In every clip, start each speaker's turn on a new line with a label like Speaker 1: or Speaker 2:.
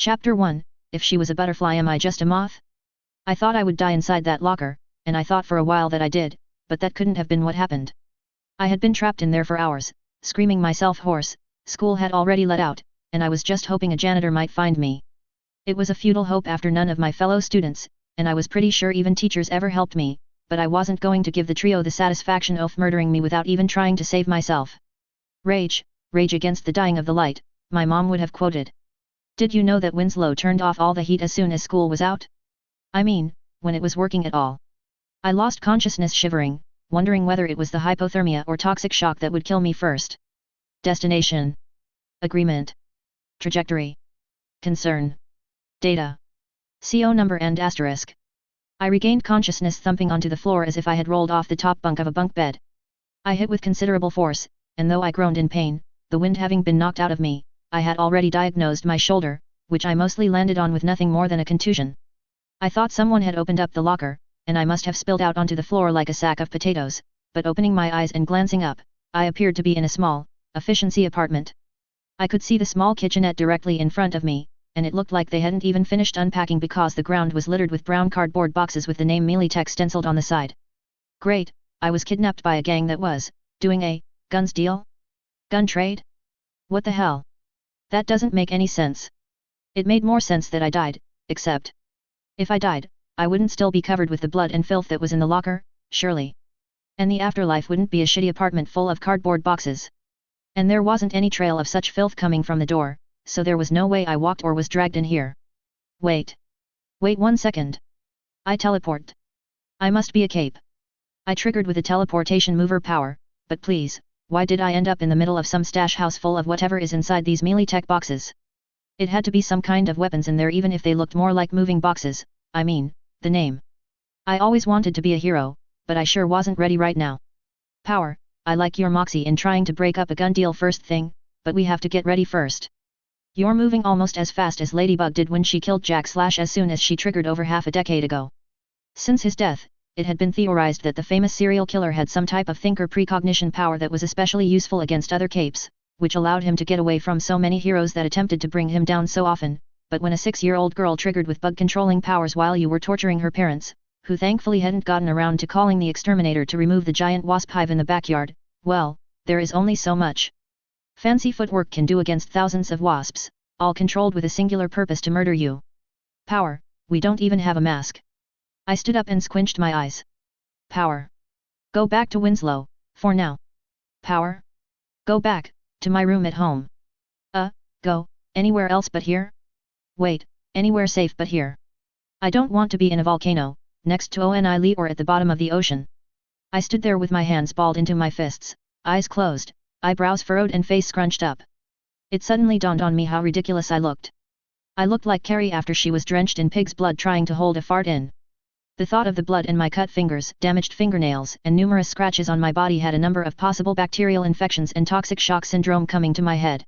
Speaker 1: Chapter 1, If she was a butterfly, am I just a moth? I thought I would die inside that locker, and I thought for a while that I did, but that couldn't have been what happened. I had been trapped in there for hours, screaming myself hoarse. School had already let out, and I was just hoping a janitor might find me. It was a futile hope after none of my fellow students, and I was pretty sure even teachers ever helped me, but I wasn't going to give the trio the satisfaction of murdering me without even trying to save myself. Rage, rage against the dying of the light, my mom would have quoted. Did you know that Winslow turned off all the heat as soon as school was out? I mean, when it was working at all. I lost consciousness shivering, wondering whether it was the hypothermia or toxic shock that would kill me first. Destination. Agreement. Trajectory. Concern. Data. CO number and asterisk. I regained consciousness thumping onto the floor as if I had rolled off the top bunk of a bunk bed. I hit with considerable force, and though I groaned in pain, the wind having been knocked out of me, I had already diagnosed my shoulder, which I mostly landed on with nothing more than a contusion. I thought someone had opened up the locker, and I must have spilled out onto the floor like a sack of potatoes, but opening my eyes and glancing up, I appeared to be in a small, efficiency apartment. I could see the small kitchenette directly in front of me, and it looked like they hadn't even finished unpacking because the ground was littered with brown cardboard boxes with the name Militech stenciled on the side. Great, I was kidnapped by a gang that was doing a guns deal? Gun trade? What the hell? That doesn't make any sense. It made more sense that I died, except if I died, I wouldn't still be covered with the blood and filth that was in the locker, surely. And the afterlife wouldn't be a shitty apartment full of cardboard boxes. And there wasn't any trail of such filth coming from the door, so there was no way I walked or was dragged in here. Wait. Wait 1 second. I teleport. I must be a cape. I triggered with the teleportation mover power, but please, why did I end up in the middle of some stash house full of whatever is inside these Militech boxes? It had to be some kind of weapons in there even if they looked more like moving boxes, I mean, the name. I always wanted to be a hero, but I sure wasn't ready right now. Power, I like your moxie in trying to break up a gun deal first thing, but we have to get ready first. You're moving almost as fast as Ladybug did when she killed Jack Slash as soon as she triggered over half a decade ago. Since his death, it had been theorized that the famous serial killer had some type of thinker precognition power that was especially useful against other capes, which allowed him to get away from so many heroes that attempted to bring him down so often. But when a 6-year-old girl triggered with bug-controlling powers while you were torturing her parents, who thankfully hadn't gotten around to calling the exterminator to remove the giant wasp hive in the backyard, well, there is only so much fancy footwork can do against thousands of wasps, all controlled with a singular purpose to murder you. Power, we don't even have a mask. I stood up and squinched my eyes. Power. Go back to Winslow, for now. Power. Go back, to my room at home. Go, anywhere else but here? Wait, anywhere safe but here. I don't want to be in a volcano, next to Oni Lee or at the bottom of the ocean. I stood there with my hands balled into my fists, eyes closed, eyebrows furrowed and face scrunched up. It suddenly dawned on me how ridiculous I looked. I looked like Carrie after she was drenched in pig's blood trying to hold a fart in. The thought of the blood and my cut fingers, damaged fingernails, and numerous scratches on my body had a number of possible bacterial infections and toxic shock syndrome coming to my head.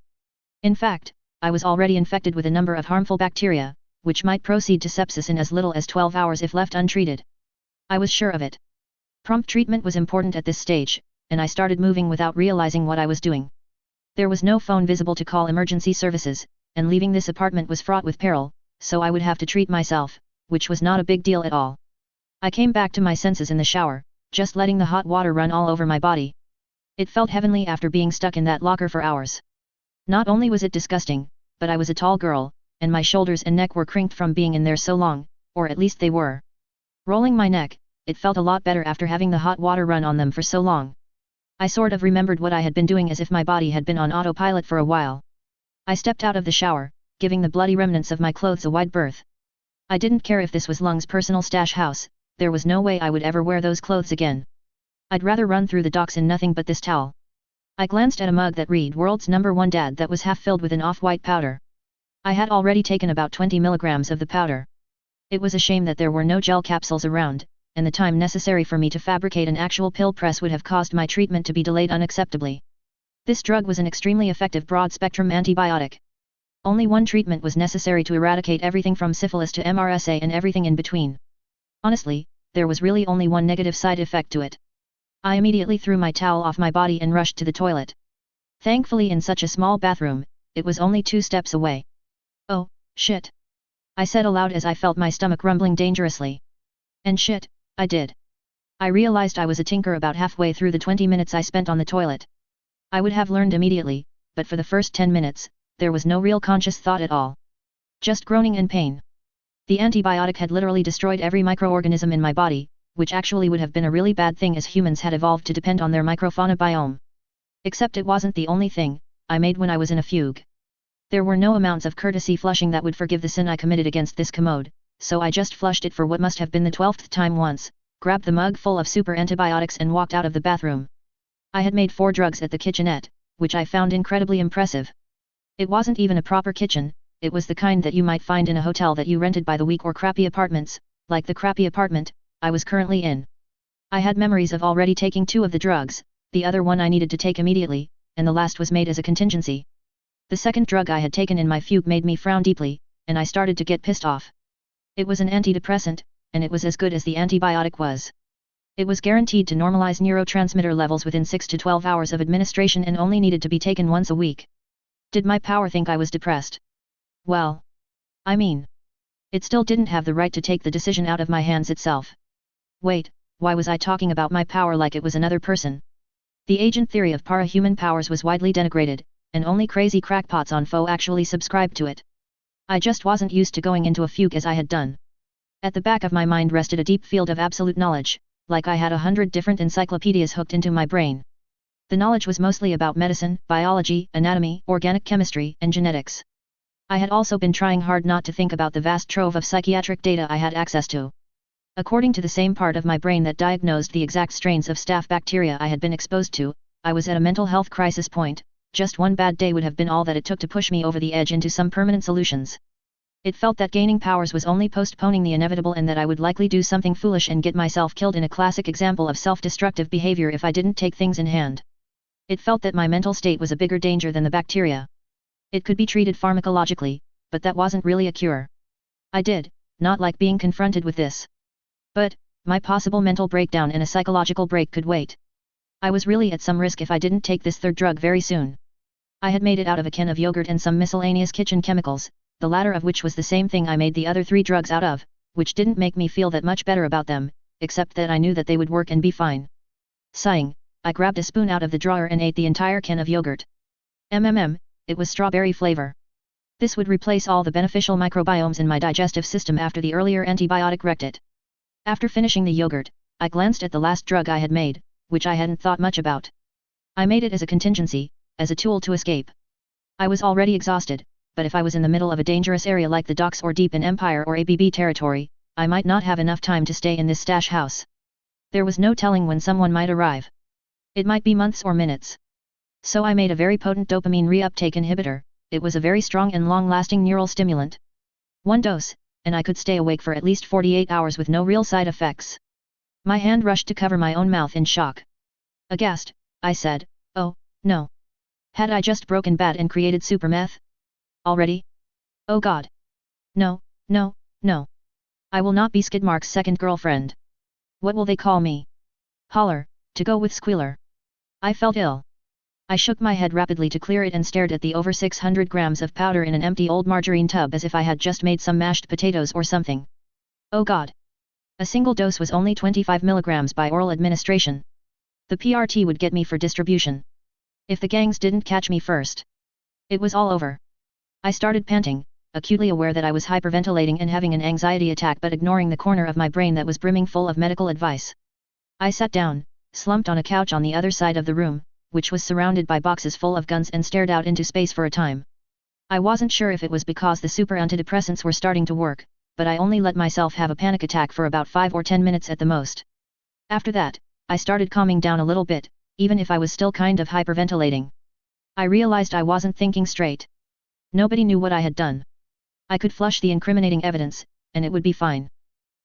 Speaker 1: In fact, I was already infected with a number of harmful bacteria, which might proceed to sepsis in as little as 12 hours if left untreated. I was sure of it. Prompt treatment was important at this stage, and I started moving without realizing what I was doing. There was no phone visible to call emergency services, and leaving this apartment was fraught with peril, so I would have to treat myself, which was not a big deal at all. I came back to my senses in the shower, just letting the hot water run all over my body. It felt heavenly after being stuck in that locker for hours. Not only was it disgusting, but I was a tall girl, and my shoulders and neck were crinked from being in there so long, or at least they were. Rolling my neck, it felt a lot better after having the hot water run on them for so long. I sort of remembered what I had been doing as if my body had been on autopilot for a while. I stepped out of the shower, giving the bloody remnants of my clothes a wide berth. I didn't care if this was Lung's personal stash house, there was no way I would ever wear those clothes again. I'd rather run through the docks in nothing but this towel. I glanced at a mug that read World's #1 Dad that was half filled with an off-white powder. I had already taken about 20 milligrams of the powder. It was a shame that there were no gel capsules around, and the time necessary for me to fabricate an actual pill press would have caused my treatment to be delayed unacceptably. This drug was an extremely effective broad-spectrum antibiotic. Only one treatment was necessary to eradicate everything from syphilis to MRSA and everything in between. Honestly, there was really only one negative side effect to it. I immediately threw my towel off my body and rushed to the toilet. Thankfully in such a small bathroom, it was only 2 steps away. Oh, Shit. I said aloud as I felt my stomach rumbling dangerously. And shit, I did. I realized I was a tinker about halfway through the 20 minutes I spent on the toilet. I would have learned immediately, but for the first 10 minutes, there was no real conscious thought at all. Just groaning and pain. The antibiotic had literally destroyed every microorganism in my body, which actually would have been a really bad thing as humans had evolved to depend on their microfauna biome. Except it wasn't the only thing I made when I was in a fugue. There were no amounts of courtesy flushing that would forgive the sin I committed against this commode, so I just flushed it for what must have been the 12th time once, grabbed the mug full of super antibiotics and walked out of the bathroom. I had made 4 drugs at the kitchenette, which I found incredibly impressive. It wasn't even a proper kitchen, it was the kind that you might find in a hotel that you rented by the week or crappy apartments, like the crappy apartment I was currently in. I had memories of already taking 2 of the drugs, the other one I needed to take immediately, and the last was made as a contingency. The second drug I had taken in my fugue made me frown deeply, and I started to get pissed off. It was an antidepressant, and it was as good as the antibiotic was. It was guaranteed to normalize neurotransmitter levels within 6 to 12 hours of administration and only needed to be taken once a week. Did my power think I was depressed? Well, I mean, it still didn't have the right to take the decision out of my hands itself. Wait, why was I talking about my power like it was another person? The agent theory of para-human powers was widely denigrated, and only crazy crackpots on FO actually subscribed to it. I just wasn't used to going into a fugue as I had done. At the back of my mind rested a deep field of absolute knowledge, like I had 100 different encyclopedias hooked into my brain. The knowledge was mostly about medicine, biology, anatomy, organic chemistry, and genetics. I had also been trying hard not to think about the vast trove of psychiatric data I had access to. According to the same part of my brain that diagnosed the exact strains of staph bacteria I had been exposed to, I was at a mental health crisis point. Just one bad day would have been all that it took to push me over the edge into some permanent solutions. It felt that gaining powers was only postponing the inevitable and that I would likely do something foolish and get myself killed in a classic example of self-destructive behavior if I didn't take things in hand. It felt that my mental state was a bigger danger than the bacteria. It could be treated pharmacologically, but that wasn't really a cure. I did not like being confronted with this. But my possible mental breakdown and a psychological break could wait. I was really at some risk if I didn't take this 3rd drug very soon. I had made it out of a can of yogurt and some miscellaneous kitchen chemicals, the latter of which was the same thing I made the other 3 drugs out of, which didn't make me feel that much better about them, except that I knew that they would work and be fine. Sighing, I grabbed a spoon out of the drawer and ate the entire can of yogurt. It was strawberry flavor. This would replace all the beneficial microbiomes in my digestive system after the earlier antibiotic wrecked it. After finishing the yogurt, I glanced at the last drug I had made, which I hadn't thought much about. I made it as a contingency, as a tool to escape. I was already exhausted, but if I was in the middle of a dangerous area like the docks or deep in Empire or ABB territory, I might not have enough time to stay in this stash house. There was no telling when someone might arrive. It might be months or minutes. So I made a very potent dopamine reuptake inhibitor. It was a very strong and long-lasting neural stimulant. 1 dose, and I could stay awake for at least 48 hours with no real side effects. My hand rushed to cover my own mouth in shock. Aghast, I said, "Oh, no. Had I just broken bad and created super meth? Already? Oh God. No, no, no. I will not be Skidmark's second girlfriend. What will they call me? Holler, to go with Squealer." I felt ill. I shook my head rapidly to clear it and stared at the over 600 grams of powder in an empty old margarine tub as if I had just made some mashed potatoes or something. Oh God. A single dose was only 25 milligrams by oral administration. The PRT would get me for distribution. If the gangs didn't catch me first. It was all over. I started panting, acutely aware that I was hyperventilating and having an anxiety attack but ignoring the corner of my brain that was brimming full of medical advice. I sat down, slumped on a couch on the other side of the room, which was surrounded by boxes full of guns, and stared out into space for a time. I wasn't sure if it was because the super antidepressants were starting to work, but I only let myself have a panic attack for about 5 or 10 minutes at the most. After that, I started calming down a little bit, even if I was still kind of hyperventilating. I realized I wasn't thinking straight. Nobody knew what I had done. I could flush the incriminating evidence, and it would be fine.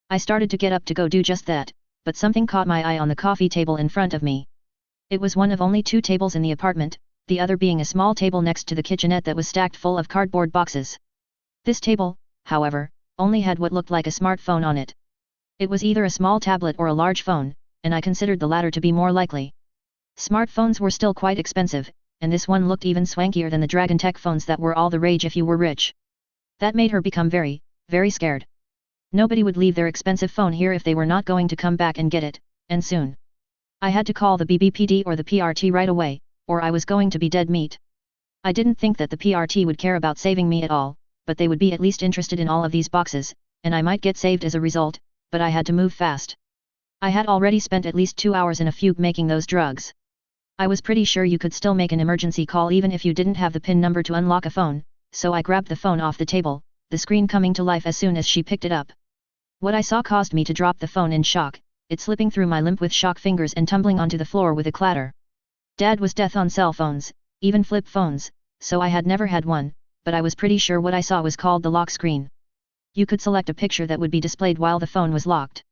Speaker 1: I started to get up to go do just that, but something caught my eye on the coffee table in front of me. It was one of only 2 tables in the apartment, the other being a small table next to the kitchenette that was stacked full of cardboard boxes. This table, however, only had what looked like a smartphone on it. It was either a small tablet or a large phone, and I considered the latter to be more likely. Smartphones were still quite expensive, and this one looked even swankier than the Dragon Tech phones that were all the rage if you were rich. That made her become very, very scared. Nobody would leave their expensive phone here if they were not going to come back and get it, and soon. I had to call the BBPD or the PRT right away, or I was going to be dead meat. I didn't think that the PRT would care about saving me at all, but they would be at least interested in all of these boxes, and I might get saved as a result, but I had to move fast. I had already spent at least 2 hours in a fugue making those drugs. I was pretty sure you could still make an emergency call even if you didn't have the PIN number to unlock a phone, so I grabbed the phone off the table, the screen coming to life as soon as she picked it up. What I saw caused me to drop the phone in shock, it slipping through my limp with shock fingers and tumbling onto the floor with a clatter. Dad was death on cell phones, even flip phones, so I had never had one, but I was pretty sure what I saw was called the lock screen. You could select a picture that would be displayed while the phone was locked.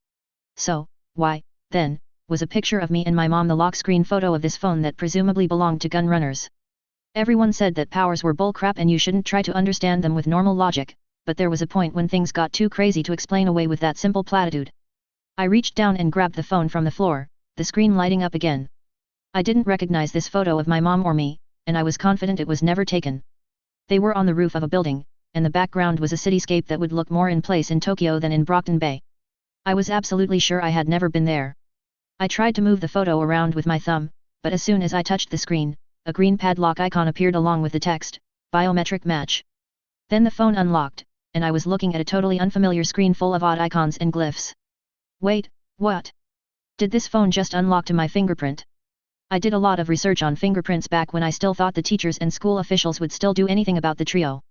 Speaker 1: So, why, then, was a picture of me and my mom the lock screen photo of this phone that presumably belonged to gun runners. Everyone said that powers were bullcrap and you shouldn't try to understand them with normal logic, but there was a point when things got too crazy to explain away with that simple platitude. I reached down and grabbed the phone from the floor, the screen lighting up again. I didn't recognize this photo of my mom or me, and I was confident it was never taken. They were on the roof of a building, and the background was a cityscape that would look more in place in Tokyo than in Brockton Bay. I was absolutely sure I had never been there. I tried to move the photo around with my thumb, but as soon as I touched the screen, a green padlock icon appeared along with the text, "Biometric match." Then the phone unlocked, and I was looking at a totally unfamiliar screen full of odd icons and glyphs. Wait, what? Did this phone just unlock to my fingerprint? I did a lot of research on fingerprints back when I still thought the teachers and school officials would still do anything about the trio.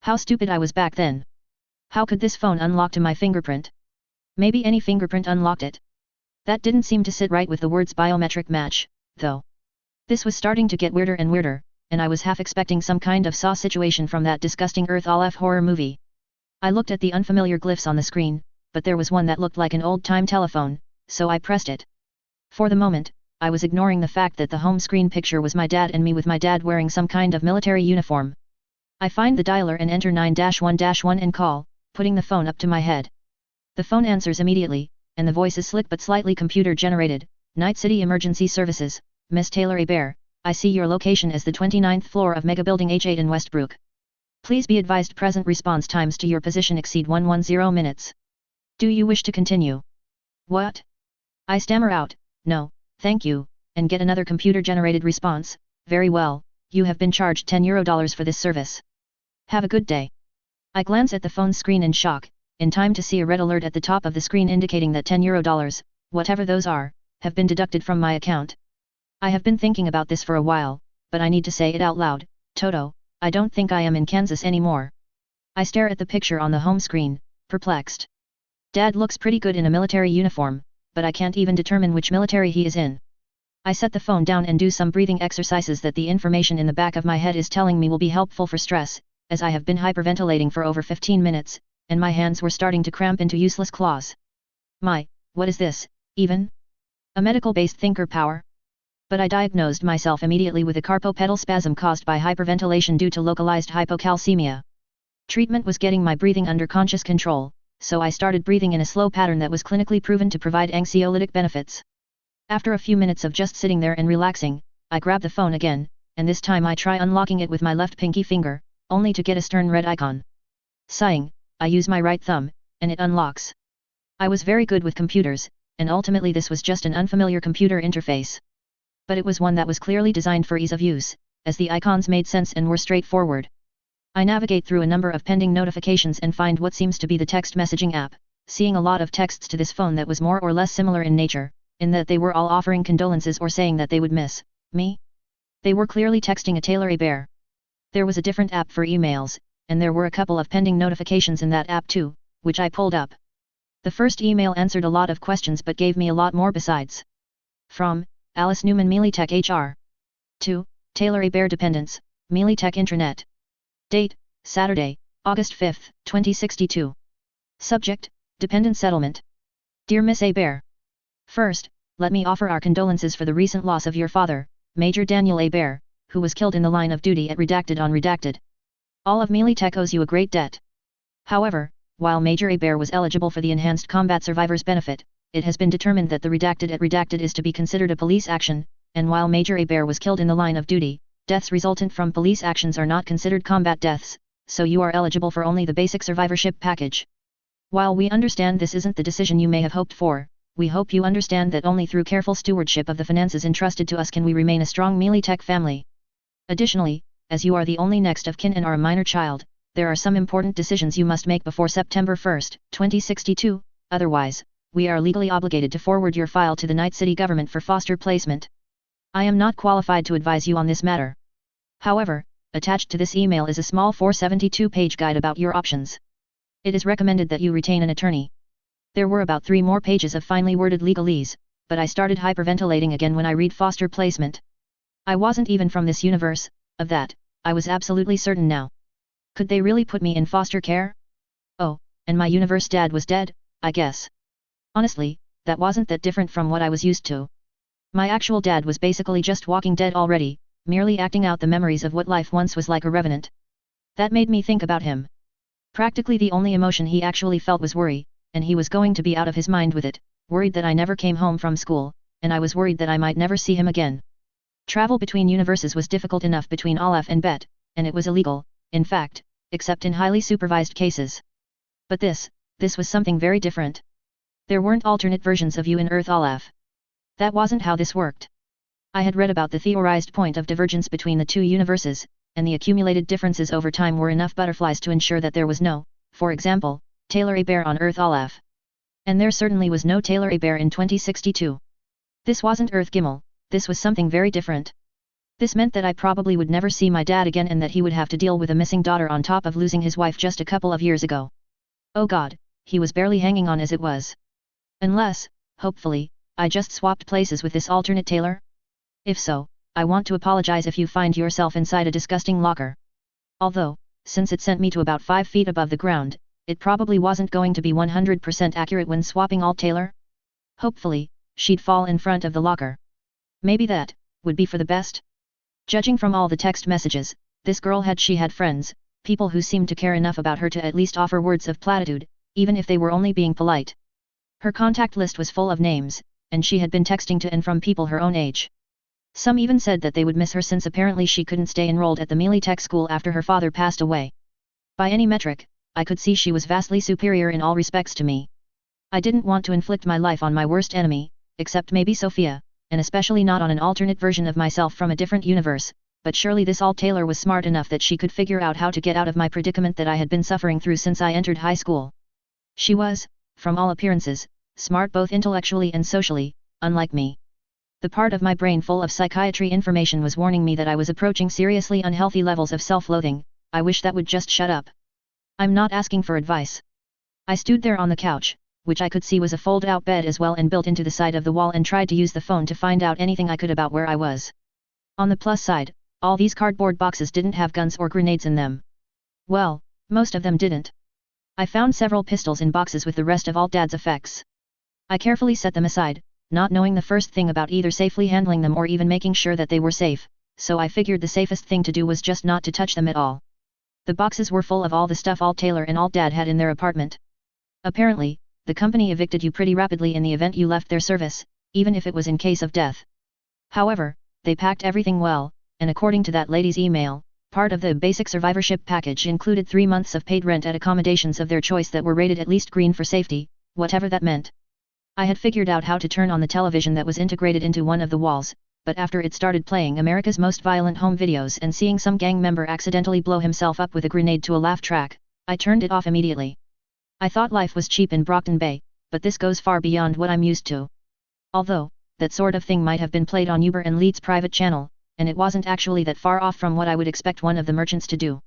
Speaker 1: How stupid I was back then. How could this phone unlock to my fingerprint? Maybe any fingerprint unlocked it. That didn't seem to sit right with the words biometric match, though. This was starting to get weirder and weirder, and I was half expecting some kind of Saw situation from that disgusting Earth All-F horror movie. I looked at the unfamiliar glyphs on the screen, but there was one that looked like an old-time telephone, so I pressed it. For the moment, I was ignoring the fact that the home screen picture was my dad and me with my dad wearing some kind of military uniform. I find the dialer and enter 9-1-1 and call, putting the phone up to my head. The phone answers immediately, and the voice is slick but slightly computer-generated. Night City Emergency Services, Miss Taylor Hebert, I see your location as the 29th floor of Mega Building H8 in Westbrook. Please be advised present response times to your position exceed 110 minutes. Do you wish to continue? What? I stammer out, no, thank you, and get another computer-generated response, very well, you have been charged €10 for this service. Have a good day. I glance at the phone screen in shock, in time to see a red alert at the top of the screen indicating that €10, whatever those are, have been deducted from my account. I have been thinking about this for a while, but I need to say it out loud, Toto, I don't think I am in Kansas anymore. I stare at the picture on the home screen, perplexed. Dad looks pretty good in a military uniform, but I can't even determine which military he is in. I set the phone down and do some breathing exercises that the information in the back of my head is telling me will be helpful for stress, as I have been hyperventilating for over 15 minutes, and my hands were starting to cramp into useless claws. What is this, even? A medical-based thinker power? But I diagnosed myself immediately with a carpal pedal spasm caused by hyperventilation due to localized hypocalcemia. Treatment was getting my breathing under conscious control, so I started breathing in a slow pattern that was clinically proven to provide anxiolytic benefits. After a few minutes of just sitting there and relaxing, I grab the phone again, and this time I try unlocking it with my left pinky finger, only to get a stern red icon. Sighing, I use my right thumb, and it unlocks. I was very good with computers, and ultimately this was just an unfamiliar computer interface. But it was one that was clearly designed for ease of use, as the icons made sense and were straightforward. I navigate through a number of pending notifications and find what seems to be the text messaging app, seeing a lot of texts to this phone that was more or less similar in nature, in that they were all offering condolences or saying that they would miss me. They were clearly texting a Taylor Hebert. There was a different app for emails, and there were a couple of pending notifications in that app too, which I pulled up. The first email answered a lot of questions but gave me a lot more besides. From Alice Newman Mealytech HR. To Taylor Hebert Dependents, Mealytech Intranet. Date, Saturday, August 5, 2062. Subject, Dependent Settlement. Dear Miss Hebert. First, let me offer our condolences for the recent loss of your father, Major Daniel Hebert, who was killed in the line of duty at Redacted on Redacted. All of Mealytech owes you a great debt. However, while Major Hebert was eligible for the Enhanced Combat Survivors Benefit, it has been determined that the Redacted at Redacted is to be considered a police action, and while Major Hebert was killed in the line of duty, deaths resultant from police actions are not considered combat deaths, so you are eligible for only the basic survivorship package. While we understand this isn't the decision you may have hoped for, we hope you understand that only through careful stewardship of the finances entrusted to us can we remain a strong melee tech family. Additionally, as you are the only next of kin and are a minor child, there are some important decisions you must make before September 1, 2062, otherwise, we are legally obligated to forward your file to the Night City government for foster placement. I am not qualified to advise you on this matter. However, attached to this email is a small 472-page guide about your options. It is recommended that you retain an attorney. There were about 3 more pages of finely worded legalese, but I started hyperventilating again when I read foster placement. I wasn't even from this universe, of that, I was absolutely certain now. Could they really put me in foster care? Oh, and my universe dad was dead, I guess. Honestly, that wasn't that different from what I was used to. My actual dad was basically just walking dead already, merely acting out the memories of what life once was like a revenant. That made me think about him. Practically the only emotion he actually felt was worry, and he was going to be out of his mind with it, worried that I never came home from school, and I was worried that I might never see him again. Travel between universes was difficult enough between Olaf and Bet, and it was illegal, in fact, except in highly supervised cases. But this was something very different. There weren't alternate versions of you in Earth Olaf. That wasn't how this worked. I had read about the theorized point of divergence between the two universes, and the accumulated differences over time were enough butterflies to ensure that there was no, for example, Taylor A. Bear on Earth Olaf. And there certainly was no Taylor A. Bear in 2062. This wasn't Earth Gimel, this was something very different. This meant that I probably would never see my dad again and that he would have to deal with a missing daughter on top of losing his wife just a couple of years ago. Oh God, he was barely hanging on as it was. Unless, hopefully, I just swapped places with this alternate Taylor? If so, I want to apologize if you find yourself inside a disgusting locker. Although, since it sent me to about 5 feet above the ground, it probably wasn't going to be 100% accurate when swapping alt Taylor. Hopefully, she'd fall in front of the locker. Maybe that would be for the best. Judging from all the text messages, this girl had friends, people who seemed to care enough about her to at least offer words of platitude, even if they were only being polite. Her contact list was full of names, and she had been texting to and from people her own age. Some even said that they would miss her since apparently she couldn't stay enrolled at the melee tech school after her father passed away. By any metric, I could see she was vastly superior in all respects to me. I didn't want to inflict my life on my worst enemy, except maybe Sophia, and especially not on an alternate version of myself from a different universe, but surely this alt Taylor was smart enough that she could figure out how to get out of my predicament that I had been suffering through since I entered high school. She was, from all appearances, smart both intellectually and socially, unlike me. The part of my brain full of psychiatry information was warning me that I was approaching seriously unhealthy levels of self-loathing. I wish that would just shut up. I'm not asking for advice. I stood there on the couch, which I could see was a fold-out bed as well and built into the side of the wall, and tried to use the phone to find out anything I could about where I was. On the plus side, all these cardboard boxes didn't have guns or grenades in them. Well, most of them didn't. I found several pistols in boxes with the rest of alt Dad's effects. I carefully set them aside, not knowing the first thing about either safely handling them or even making sure that they were safe, so I figured the safest thing to do was just not to touch them at all. The boxes were full of all the stuff alt Taylor and alt Dad had in their apartment. Apparently, the company evicted you pretty rapidly in the event you left their service, even if it was in case of death. However, they packed everything well, and according to that lady's email, part of the basic survivorship package included 3 months of paid rent at accommodations of their choice that were rated at least green for safety, whatever that meant. I had figured out how to turn on the television that was integrated into one of the walls, but after it started playing America's Most Violent Home Videos and seeing some gang member accidentally blow himself up with a grenade to a laugh track, I turned it off immediately. I thought life was cheap in Brockton Bay, but this goes far beyond what I'm used to. Although, that sort of thing might have been played on Uber and Leeds' private channel, and it wasn't actually that far off from what I would expect one of the merchants to do.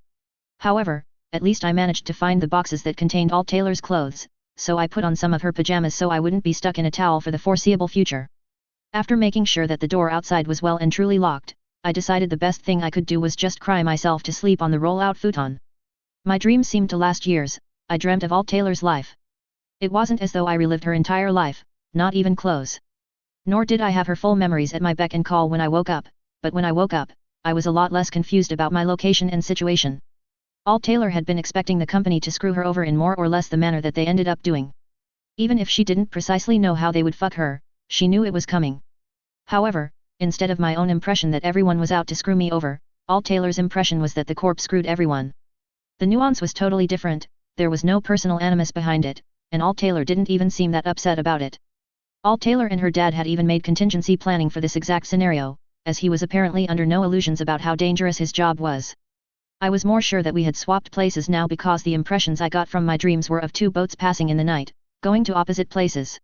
Speaker 1: However, at least I managed to find the boxes that contained alt Taylor's clothes, so I put on some of her pajamas so I wouldn't be stuck in a towel for the foreseeable future. After making sure that the door outside was well and truly locked, I decided the best thing I could do was just cry myself to sleep on the roll-out futon. My dreams seemed to last years. I dreamt of alt Taylor's life. It wasn't as though I relived her entire life, not even close. Nor did I have her full memories at my beck and call when I woke up, but when I woke up, I was a lot less confused about my location and situation. Alt Taylor had been expecting the company to screw her over in more or less the manner that they ended up doing. Even if she didn't precisely know how they would fuck her, she knew it was coming. However, instead of my own impression that everyone was out to screw me over, alt Taylor's impression was that the corp screwed everyone. The nuance was totally different, there was no personal animus behind it, and Alt Taylor didn't even seem that upset about it. Alt Taylor and her dad had even made contingency planning for this exact scenario, as he was apparently under no illusions about how dangerous his job was. I was more sure that we had swapped places now because the impressions I got from my dreams were of two boats passing in the night, going to opposite places.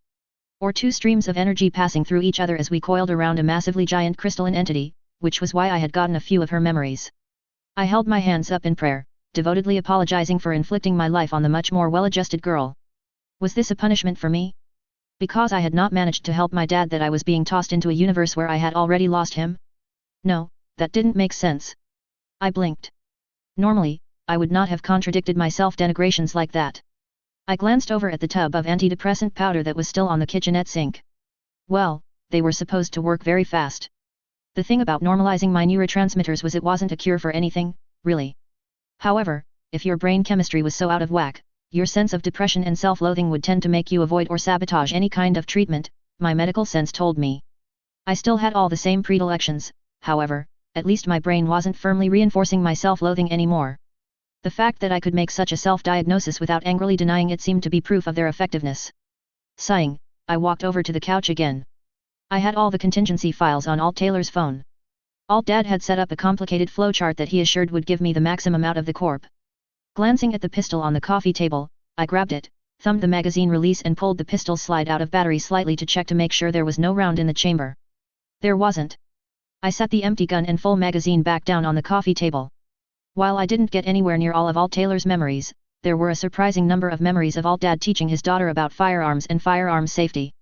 Speaker 1: Or two streams of energy passing through each other as we coiled around a massively giant crystalline entity, which was why I had gotten a few of her memories. I held my hands up in prayer, devotedly apologizing for inflicting my life on the much more well-adjusted girl. Was this a punishment for me? Because I had not managed to help my dad that I was being tossed into a universe where I had already lost him? No, that didn't make sense. I blinked. Normally, I would not have contradicted my self-denigrations like that. I glanced over at the tub of antidepressant powder that was still on the kitchenette sink. Well, they were supposed to work very fast. The thing about normalizing my neurotransmitters was it wasn't a cure for anything, really. However, if your brain chemistry was so out of whack, your sense of depression and self-loathing would tend to make you avoid or sabotage any kind of treatment, my medical sense told me. I still had all the same predilections, however, at least my brain wasn't firmly reinforcing my self-loathing anymore. The fact that I could make such a self-diagnosis without angrily denying it seemed to be proof of their effectiveness. Sighing, I walked over to the couch again. I had all the contingency files on Alt Taylor's phone. Alt Dad had set up a complicated flowchart that he assured would give me the maximum out of the corp. Glancing at the pistol on the coffee table, I grabbed it, thumbed the magazine release and pulled the pistol slide out of battery slightly to check to make sure there was no round in the chamber. There wasn't. I set the empty gun and full magazine back down on the coffee table. While I didn't get anywhere near all of Alt Taylor's memories, there were a surprising number of memories of Alt Dad teaching his daughter about firearms and firearms safety.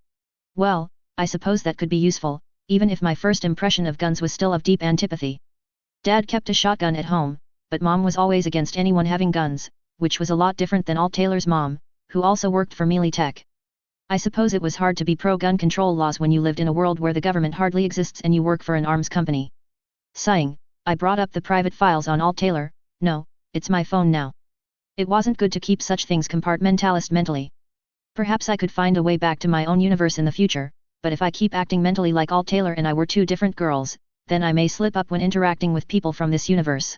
Speaker 1: Well, I suppose that could be useful, even if my first impression of guns was still of deep antipathy. Dad kept a shotgun at home, but Mom was always against anyone having guns, which was a lot different than Alt Taylor's mom, who also worked for Melee Tech. I suppose it was hard to be pro-gun control laws when you lived in a world where the government hardly exists and you work for an arms company. Sighing, I brought up the private files on Alt Taylor. No, it's my phone now. It wasn't good to keep such things compartmentalist mentally. Perhaps I could find a way back to my own universe in the future, but if I keep acting mentally like Alt Taylor and I were two different girls, then I may slip up when interacting with people from this universe.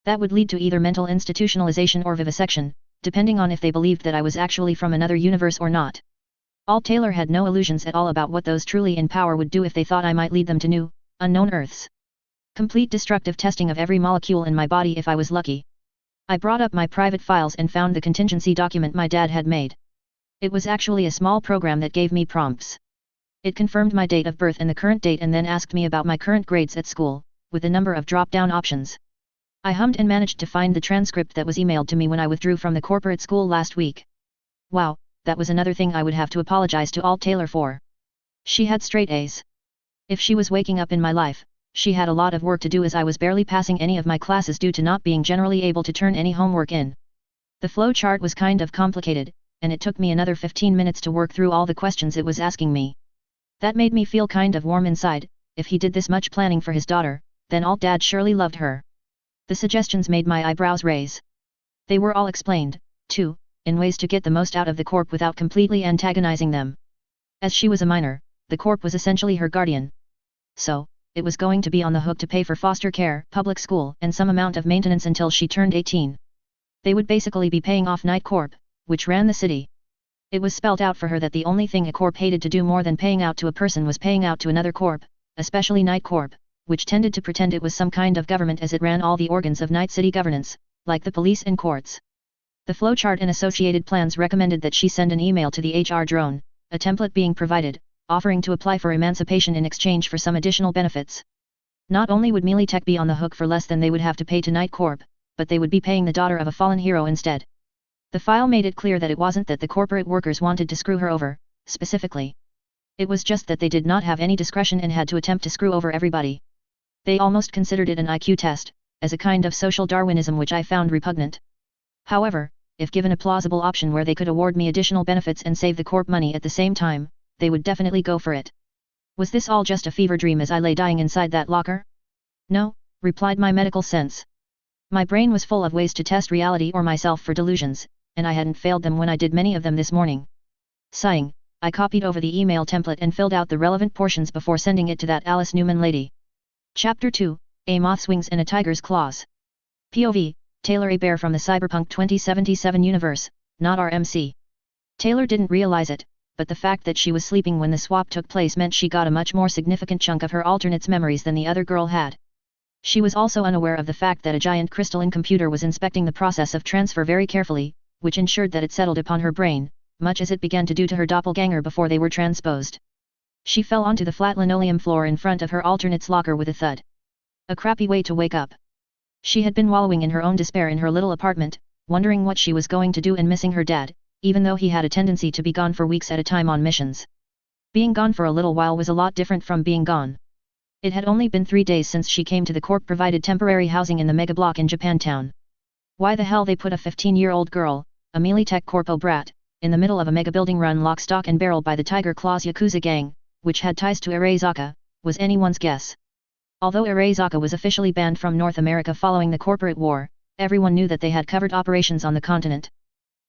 Speaker 1: That would lead to either mental institutionalization or vivisection, depending on if they believed that I was actually from another universe or not. Alt Taylor had no illusions at all about what those truly in power would do if they thought I might lead them to new, unknown Earths. Complete destructive testing of every molecule in my body if I was lucky. I brought up my private files and found the contingency document my dad had made. It was actually a small program that gave me prompts. It confirmed my date of birth and the current date and then asked me about my current grades at school, with a number of drop-down options. I hummed and managed to find the transcript that was emailed to me when I withdrew from the corporate school last week. Wow, that was another thing I would have to apologize to Alt Taylor for. She had straight A's. If she was waking up in my life, she had a lot of work to do as I was barely passing any of my classes due to not being generally able to turn any homework in. The flow chart was kind of complicated, and it took me another 15 minutes to work through all the questions it was asking me. That made me feel kind of warm inside. If he did this much planning for his daughter, then Alt Dad surely loved her. The suggestions made my eyebrows raise. They were all explained, too, in ways to get the most out of the corp without completely antagonizing them. As she was a minor, the corp was essentially her guardian. So, it was going to be on the hook to pay for foster care, public school, and some amount of maintenance until she turned 18. They would basically be paying off Night Corp, which ran the city. It was spelt out for her that the only thing a corp hated to do more than paying out to a person was paying out to another corp, especially Night Corp, which tended to pretend it was some kind of government as it ran all the organs of Night City governance, like the police and courts. The flowchart and associated plans recommended that she send an email to the HR drone, a template being provided, offering to apply for emancipation in exchange for some additional benefits. Not only would Melee Tech be on the hook for less than they would have to pay to Night Corp, but they would be paying the daughter of a fallen hero instead. The file made it clear that it wasn't that the corporate workers wanted to screw her over, specifically. It was just that they did not have any discretion and had to attempt to screw over everybody. They almost considered it an IQ test, as a kind of social Darwinism which I found repugnant. However, if given a plausible option where they could award me additional benefits and save the corp money at the same time, they would definitely go for it. Was this all just a fever dream as I lay dying inside that locker? No, replied my medical sense. My brain was full of ways to test reality or myself for delusions, and I hadn't failed them when I did many of them this morning. Sighing, I copied over the email template and filled out the relevant portions before sending it to that Alice Newman lady. Chapter 2, A Moth's Wings and a Tiger's Claws. POV, Taylor A. Bear from the Cyberpunk 2077 universe, not RMC. Taylor didn't realize it, but the fact that she was sleeping when the swap took place meant she got a much more significant chunk of her alternate's memories than the other girl had. She was also unaware of the fact that a giant crystalline computer was inspecting the process of transfer very carefully, which ensured that it settled upon her brain, much as it began to do to her doppelganger before they were transposed. She fell onto the flat linoleum floor in front of her alternate's locker with a thud. A crappy way to wake up. She had been wallowing in her own despair in her little apartment, wondering what she was going to do and missing her dad, even though he had a tendency to be gone for weeks at a time on missions. Being gone for a little while was a lot different from being gone. It had only been 3 days since she came to the corp-provided temporary housing in the mega block in Japantown. Why the hell they put a 15-year-old girl, a melee tech corpo brat, in the middle of a mega building run lock stock and barrel by the Tiger Claws Yakuza gang, which had ties to Arezaka, was anyone's guess. Although Arezaka was officially banned from North America following the corporate war, everyone knew that they had covered operations on the continent.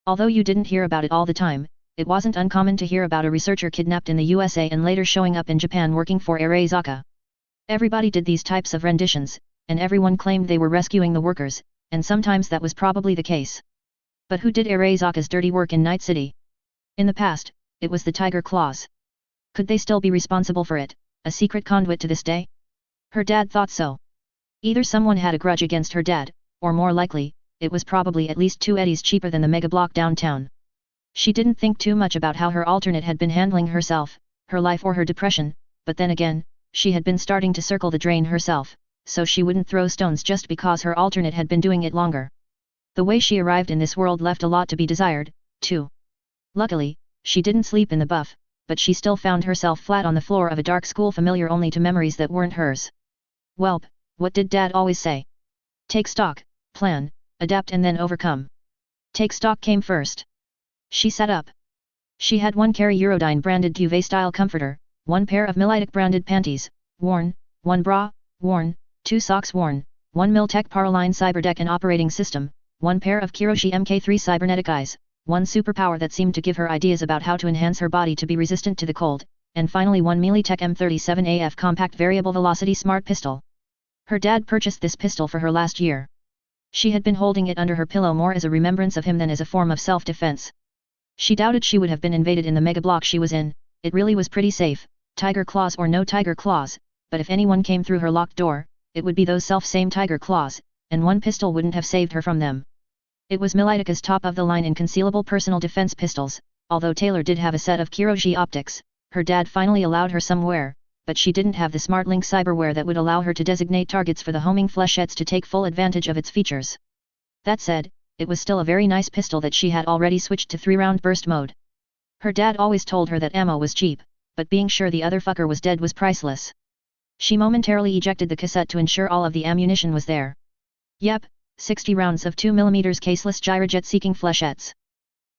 Speaker 1: Although you didn't hear about it all the time, it wasn't uncommon to hear about a researcher kidnapped in the USA and later showing up in Japan working for Arezaka. Everybody did these types of renditions, and everyone claimed they were rescuing the workers, and sometimes that was probably the case. But who did Arezaka's dirty work in Night City? In the past, it was the Tiger Claws. Could they still be responsible for it, a secret conduit to this day? Her dad thought so. Either someone had a grudge against her dad, or more likely, it was probably at least 2 eddies cheaper than the mega block downtown. She didn't think too much about how her alternate had been handling herself, her life or her depression, but then again, she had been starting to circle the drain herself, so she wouldn't throw stones just because her alternate had been doing it longer. The way she arrived in this world left a lot to be desired, too. Luckily, she didn't sleep in the buff, but she still found herself flat on the floor of a dark school familiar only to memories that weren't hers. Welp, what did Dad always say? Take stock, plan, adapt and then overcome. Take stock came first. She sat up. She had one Carry Eurodyne branded duvet-style comforter, 1 pair of Militic branded panties, worn, 1 bra, worn, 2 socks worn, 1 Miltech Paraline Cyberdeck and operating system, 1 pair of Kiroshi MK3 cybernetic eyes, 1 superpower that seemed to give her ideas about how to enhance her body to be resistant to the cold, and finally 1 Militech M37AF compact variable velocity smart pistol. Her dad purchased this pistol for her last year. She had been holding it under her pillow more as a remembrance of him than as a form of self-defense. She doubted she would have been invaded in the mega block she was in, it really was pretty safe, Tiger Claws or no Tiger Claws, but if anyone came through her locked door, it would be those self-same Tiger Claws, and 1 pistol wouldn't have saved her from them. It was Militica's top-of-the-line in concealable personal defense pistols, although Taylor did have a set of Kiroshi optics, her dad finally allowed her somewhere, but she didn't have the SmartLink cyberware that would allow her to designate targets for the homing flechettes to take full advantage of its features. That said, it was still a very nice pistol that she had already switched to 3-round burst mode. Her dad always told her that ammo was cheap, but being sure the other fucker was dead was priceless. She momentarily ejected the cassette to ensure all of the ammunition was there. Yep, 60 rounds of 2mm caseless gyrojet-seeking flechettes.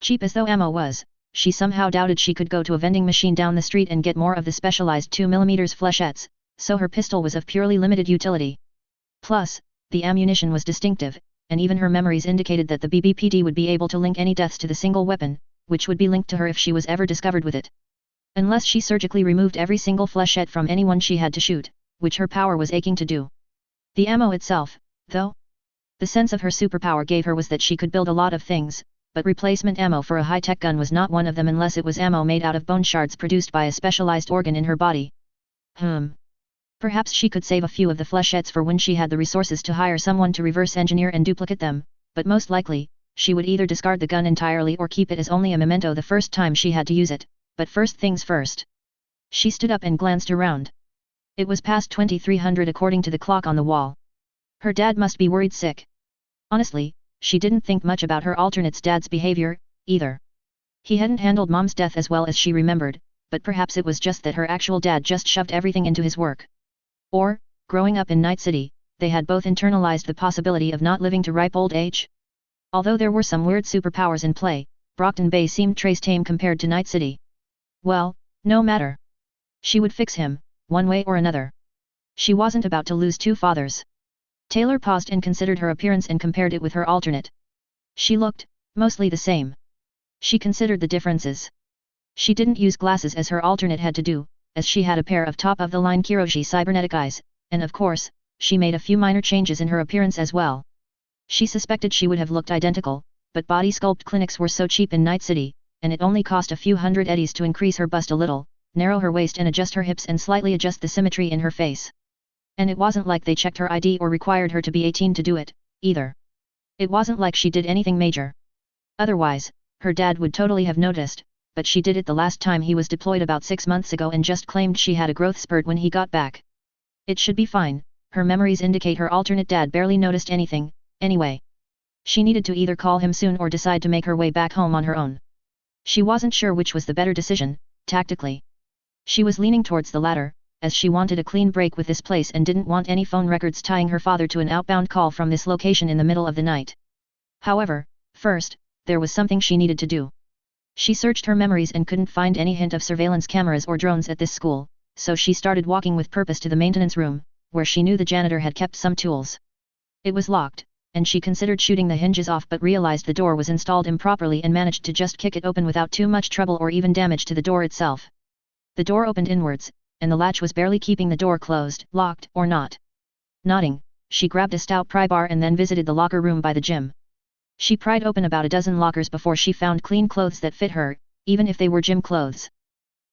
Speaker 1: Cheap as though ammo was, she somehow doubted she could go to a vending machine down the street and get more of the specialized 2mm flechettes, so her pistol was of purely limited utility. Plus, the ammunition was distinctive, and even her memories indicated that the BBPD would be able to link any deaths to the single weapon, which would be linked to her if she was ever discovered with it. Unless she surgically removed every single flechette from anyone she had to shoot, which her power was aching to do. The ammo itself, though? The sense of her superpower gave her was that she could build a lot of things, but replacement ammo for a high-tech gun was not one of them unless it was ammo made out of bone shards produced by a specialized organ in her body. Perhaps she could save a few of the flechettes for when she had the resources to hire someone to reverse engineer and duplicate them, but most likely, she would either discard the gun entirely or keep it as only a memento the first time she had to use it, but first things first. She stood up and glanced around. It was past 2300 according to the clock on the wall. Her dad must be worried sick. Honestly, she didn't think much about her alternate's dad's behavior, either. He hadn't handled Mom's death as well as she remembered, but perhaps it was just that her actual dad just shoved everything into his work. Or, growing up in Night City, they had both internalized the possibility of not living to ripe old age. Although there were some weird superpowers in play, Brockton Bay seemed trace tame compared to Night City. Well, no matter. She would fix him, one way or another. She wasn't about to lose 2 fathers. Taylor paused and considered her appearance and compared it with her alternate. She looked, mostly the same. She considered the differences. She didn't use glasses as her alternate had to do, as she had a pair of top-of-the-line Kiroshi cybernetic eyes, and of course, she made a few minor changes in her appearance as well. She suspected she would have looked identical, but body sculpt clinics were so cheap in Night City, and it only cost a few hundred eddies to increase her bust a little, narrow her waist and adjust her hips and slightly adjust the symmetry in her face. And it wasn't like they checked her ID or required her to be 18 to do it, either. It wasn't like she did anything major. Otherwise, her dad would totally have noticed, but she did it the last time he was deployed about 6 months ago and just claimed she had a growth spurt when he got back. It should be fine, her memories indicate her alternate dad barely noticed anything, anyway. She needed to either call him soon or decide to make her way back home on her own. She wasn't sure which was the better decision, tactically. She was leaning towards the latter, as she wanted a clean break with this place and didn't want any phone records tying her father to an outbound call from this location in the middle of the night. However, first, there was something she needed to do. She searched her memories and couldn't find any hint of surveillance cameras or drones at this school, so she started walking with purpose to the maintenance room, where she knew the janitor had kept some tools. It was locked, and she considered shooting the hinges off but realized the door was installed improperly and managed to just kick it open without too much trouble or even damage to the door itself. The door opened inwards, and the latch was barely keeping the door closed, locked or not. Nodding, she grabbed a stout pry bar and then visited the locker room by the gym. She pried open about a dozen lockers before she found clean clothes that fit her, even if they were gym clothes.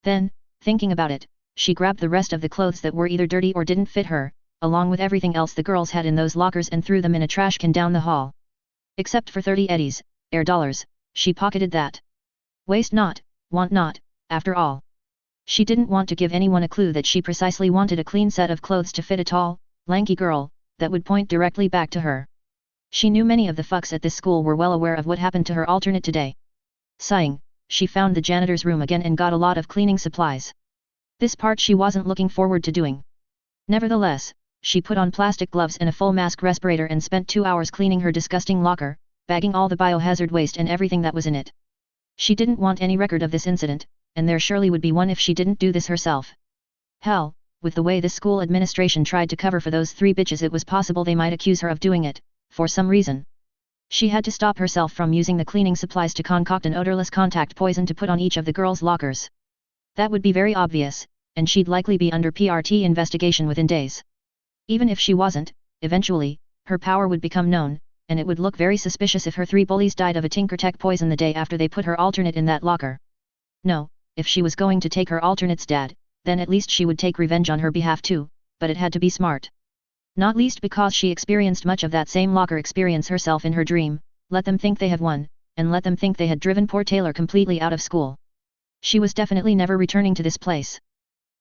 Speaker 1: Then, thinking about it, she grabbed the rest of the clothes that were either dirty or didn't fit her, along with everything else the girls had in those lockers and threw them in a trash can down the hall. Except for 30 eddies, air dollars, she pocketed that. Waste not, want not, after all. She didn't want to give anyone a clue that she precisely wanted a clean set of clothes to fit a tall, lanky girl, that would point directly back to her. She knew many of the fucks at this school were well aware of what happened to her alternate today. Sighing, she found the janitor's room again and got a lot of cleaning supplies. This part she wasn't looking forward to doing. Nevertheless, she put on plastic gloves and a full mask respirator and spent 2 hours cleaning her disgusting locker, bagging all the biohazard waste and everything that was in it. She didn't want any record of this incident, and there surely would be one if she didn't do this herself. Hell, with the way the school administration tried to cover for those 3 bitches, it was possible they might accuse her of doing it, for some reason. She had to stop herself from using the cleaning supplies to concoct an odorless contact poison to put on each of the girls' lockers. That would be very obvious, and she'd likely be under PRT investigation within days. Even if she wasn't, eventually, her power would become known, and it would look very suspicious if her 3 bullies died of a Tinkertech poison the day after they put her alternate in that locker. No, if she was going to take her alternate's dad, then at least she would take revenge on her behalf too, but it had to be smart. Not least because she experienced much of that same locker experience herself in her dream. Let them think they have won, and let them think they had driven poor Taylor completely out of school. She was definitely never returning to this place.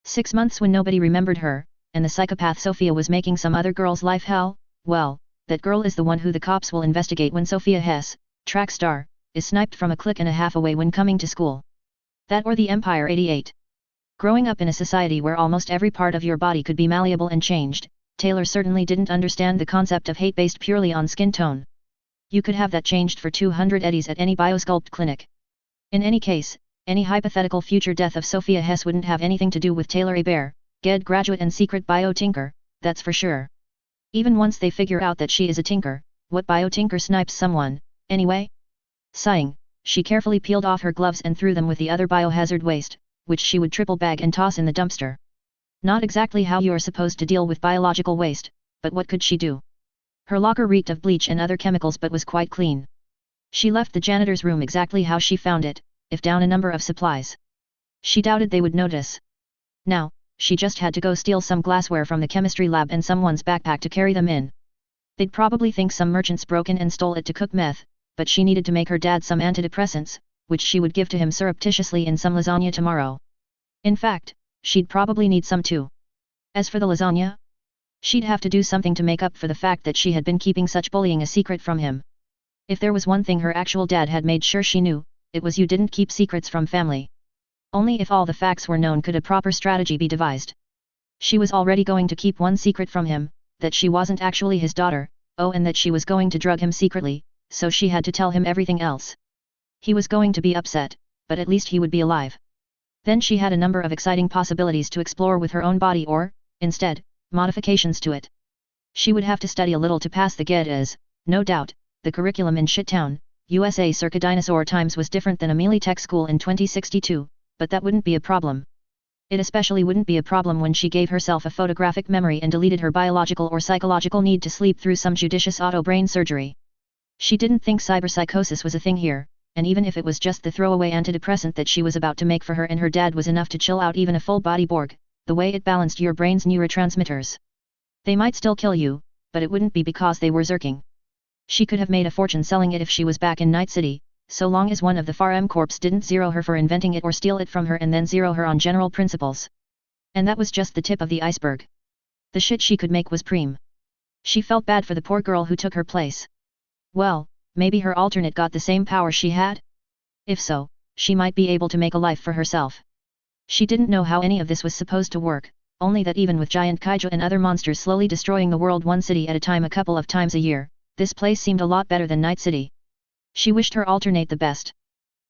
Speaker 1: 6 months when nobody remembered her, and the psychopath Sophia was making some other girl's life hell, well, that girl is the one who the cops will investigate when Sophia Hess, track star, is sniped from a click and a half away when coming to school. That or the Empire 88. Growing up in a society where almost every part of your body could be malleable and changed, Taylor certainly didn't understand the concept of hate based purely on skin tone. You could have that changed for 200 eddies at any biosculpt clinic. In any case, any hypothetical future death of Sophia Hess wouldn't have anything to do with Taylor Hebert, GED graduate and secret bio-tinker, that's for sure. Even once they figure out that she is a tinker, what bio-tinker snipes someone, anyway? Sighing, she carefully peeled off her gloves and threw them with the other biohazard waste, which she would triple bag and toss in the dumpster. Not exactly how you're supposed to deal with biological waste, but what could she do? Her locker reeked of bleach and other chemicals but was quite clean. She left the janitor's room exactly how she found it, if down a number of supplies. She doubted they would notice. Now, she just had to go steal some glassware from the chemistry lab and someone's backpack to carry them in. They'd probably think some merchants broke in and stole it to cook meth, but she needed to make her dad some antidepressants, which she would give to him surreptitiously in some lasagna tomorrow. In fact, she'd probably need some too. As for the lasagna, she'd have to do something to make up for the fact that she had been keeping such bullying a secret from him. If there was one thing her actual dad had made sure she knew, it was you didn't keep secrets from family. Only if all the facts were known could a proper strategy be devised. She was already going to keep one secret from him, that she wasn't actually his daughter, oh, and that she was going to drug him secretly, so she had to tell him everything else. He was going to be upset, but at least he would be alive. Then she had a number of exciting possibilities to explore with her own body or, instead, modifications to it. She would have to study a little to pass the GED as, no doubt, the curriculum in Shittown, USA circa dinosaur times was different than a melee tech school in 2062, but that wouldn't be a problem. It especially wouldn't be a problem when she gave herself a photographic memory and deleted her biological or psychological need to sleep through some judicious auto brain surgery. She didn't think cyberpsychosis was a thing here, and even if it was just the throwaway antidepressant that she was about to make for her and her dad was enough to chill out even a full-body Borg, the way it balanced your brain's neurotransmitters. They might still kill you, but it wouldn't be because they were zerking. She could have made a fortune selling it if she was back in Night City, so long as one of the Far M Corps didn't zero her for inventing it or steal it from her and then zero her on general principles. And that was just the tip of the iceberg. The shit she could make was preem. She felt bad for the poor girl who took her place. Well, maybe her alternate got the same power she had? If so, she might be able to make a life for herself. She didn't know how any of this was supposed to work, only that even with giant kaiju and other monsters slowly destroying the world one city at a time a couple of times a year, this place seemed a lot better than Night City. She wished her alternate the best.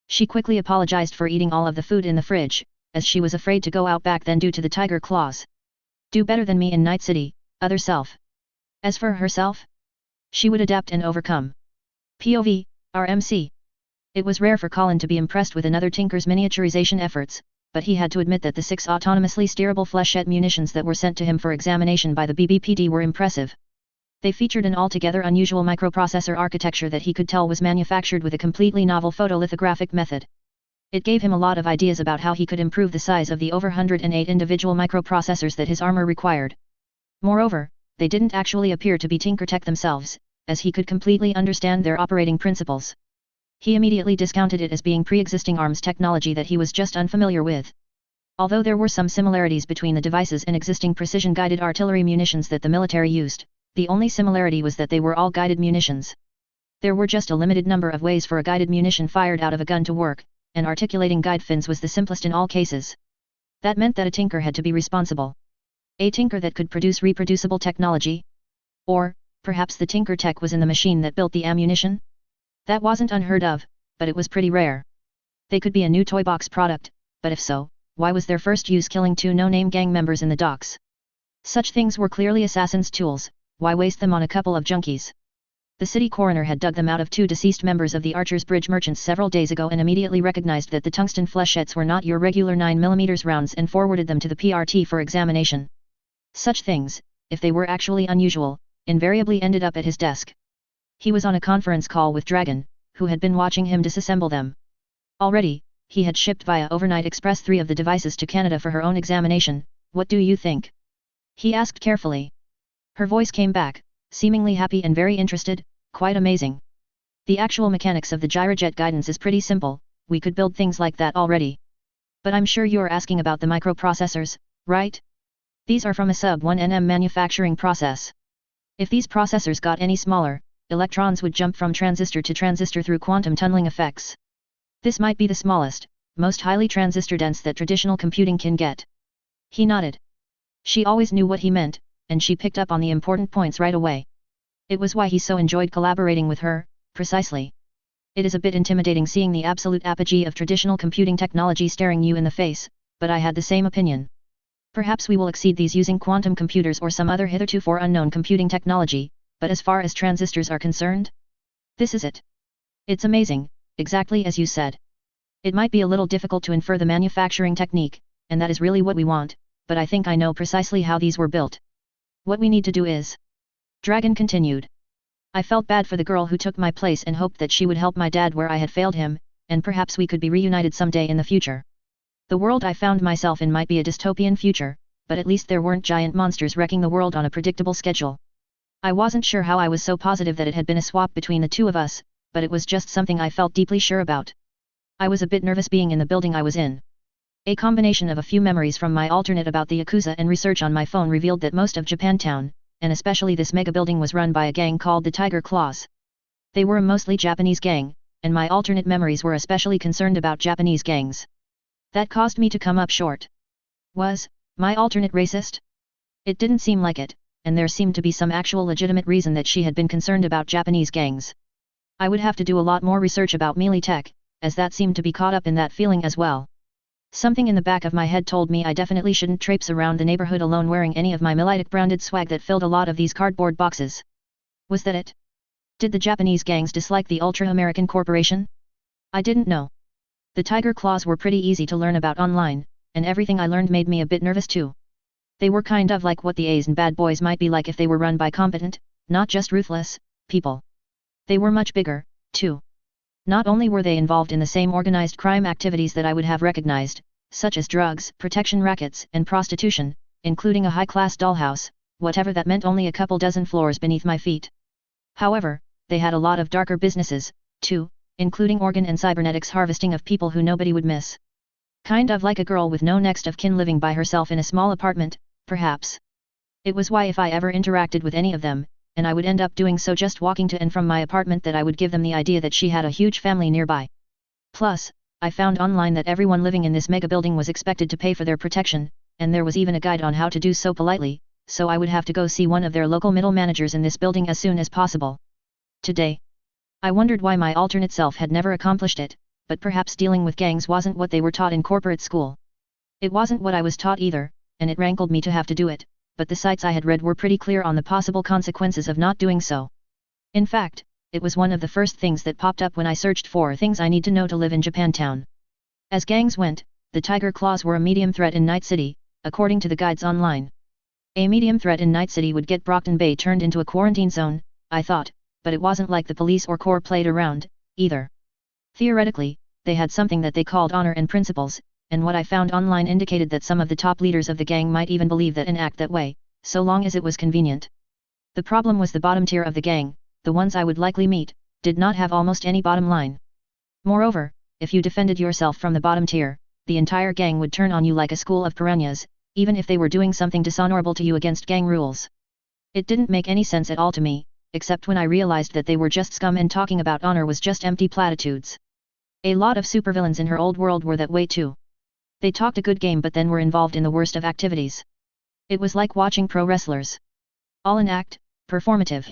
Speaker 1: She quickly apologized for eating all of the food in the fridge, as she was afraid to go out back then due to the tiger claws. Do better than me in Night City, other self. As for herself, she would adapt and overcome. POV, RMC. It was rare for Colin to be impressed with another Tinker's miniaturization efforts, but he had to admit that the 6 autonomously steerable flechette munitions that were sent to him for examination by the BBPD were impressive. They featured an altogether unusual microprocessor architecture that he could tell was manufactured with a completely novel photolithographic method. It gave him a lot of ideas about how he could improve the size of the over 108 individual microprocessors that his armor required. Moreover, they didn't actually appear to be Tinker Tech themselves, as he could completely understand their operating principles. He immediately discounted it as being pre-existing arms technology that he was just unfamiliar with. Although there were some similarities between the devices and existing precision-guided artillery munitions that the military used, the only similarity was that they were all guided munitions. There were just a limited number of ways for a guided munition fired out of a gun to work, and articulating guide fins was the simplest in all cases. That meant that a tinker had to be responsible. A tinker that could produce reproducible technology? Or, perhaps the Tinker Tech was in the machine that built the ammunition? That wasn't unheard of, but it was pretty rare. They could be a new toy box product, but if so, why was their first use killing 2 no-name gang members in the docks? Such things were clearly assassins' tools, why waste them on a couple of junkies? The city coroner had dug them out of 2 deceased members of the Archer's Bridge merchants several days ago and immediately recognized that the tungsten flechettes were not your regular 9mm rounds and forwarded them to the PRT for examination. Such things, if they were actually unusual, invariably ended up at his desk. He was on a conference call with Dragon, who had been watching him disassemble them. Already, he had shipped via overnight express 3 of the devices to Canada for her own examination. What do you think? He asked carefully. Her voice came back, seemingly happy and very interested. Quite amazing. The actual mechanics of the gyrojet guidance is pretty simple, we could build things like that already. But I'm sure you're asking about the microprocessors, right? These are from a sub-1 nm manufacturing process. If these processors got any smaller, electrons would jump from transistor to transistor through quantum tunneling effects. This might be the smallest, most highly transistor-dense that traditional computing can get. He nodded. She always knew what he meant, and she picked up on the important points right away. It was why he so enjoyed collaborating with her, precisely. It is a bit intimidating seeing the absolute apogee of traditional computing technology staring you in the face, but I had the same opinion. Perhaps we will exceed these using quantum computers or some other hitherto unknown computing technology, but as far as transistors are concerned? This is it. It's amazing, exactly as you said. It might be a little difficult to infer the manufacturing technique, and that is really what we want, but I think I know precisely how these were built. What we need to do is... Dragon continued. I felt bad for the girl who took my place and hoped that she would help my dad where I had failed him, and perhaps we could be reunited someday in the future. The world I found myself in might be a dystopian future, but at least there weren't giant monsters wrecking the world on a predictable schedule. I wasn't sure how I was so positive that it had been a swap between the two of us, but it was just something I felt deeply sure about. I was a bit nervous being in the building I was in. A combination of a few memories from my alternate about the Yakuza and research on my phone revealed that most of Japantown, and especially this mega building, was run by a gang called the Tiger Claws. They were a mostly Japanese gang, and my alternate memories were especially concerned about Japanese gangs. That caused me to come up short. Was my alternate racist? It didn't seem like it, and there seemed to be some actual legitimate reason that she had been concerned about Japanese gangs. I would have to do a lot more research about melee tech, as that seemed to be caught up in that feeling as well. Something in the back of my head told me I definitely shouldn't traipse around the neighborhood alone wearing any of my Militic branded swag that filled a lot of these cardboard boxes. Was that it? Did the Japanese gangs dislike the ultra-American corporation? I didn't know. The Tiger Claws were pretty easy to learn about online, and everything I learned made me a bit nervous too. They were kind of like what the A's and bad boys might be like if they were run by competent, not just ruthless, people. They were much bigger, too. Not only were they involved in the same organized crime activities that I would have recognized, such as drugs, protection rackets, and prostitution, including a high-class dollhouse, whatever that meant only a couple dozen floors beneath my feet. However, they had a lot of darker businesses, too, including organ and cybernetics harvesting of people who nobody would miss. Kind of like a girl with no next of kin living by herself in a small apartment, perhaps. It was why if I ever interacted with any of them, and I would end up doing so just walking to and from my apartment, that I would give them the idea that she had a huge family nearby. Plus, I found online that everyone living in this mega building was expected to pay for their protection, and there was even a guide on how to do so politely, so I would have to go see one of their local middle managers in this building as soon as possible. Today, I wondered why my alternate self had never accomplished it, but perhaps dealing with gangs wasn't what they were taught in corporate school. It wasn't what I was taught either, and it rankled me to have to do it, but the sites I had read were pretty clear on the possible consequences of not doing so. In fact, it was one of the first things that popped up when I searched for things I need to know to live in Japantown. As gangs went, the Tiger Claws were a medium threat in Night City, according to the guides online. A medium threat in Night City would get Brockton Bay turned into a quarantine zone, I thought, but it wasn't like the police or Corps played around, either. Theoretically, they had something that they called honor and principles, and what I found online indicated that some of the top leaders of the gang might even believe that and act that way, so long as it was convenient. The problem was the bottom tier of the gang, the ones I would likely meet, did not have almost any bottom line. Moreover, if you defended yourself from the bottom tier, the entire gang would turn on you like a school of piranhas, even if they were doing something dishonorable to you against gang rules. It didn't make any sense at all to me, except when I realized that they were just scum and talking about honor was just empty platitudes. A lot of supervillains in her old world were that way too. They talked a good game but then were involved in the worst of activities. It was like watching pro wrestlers. All an act, performative.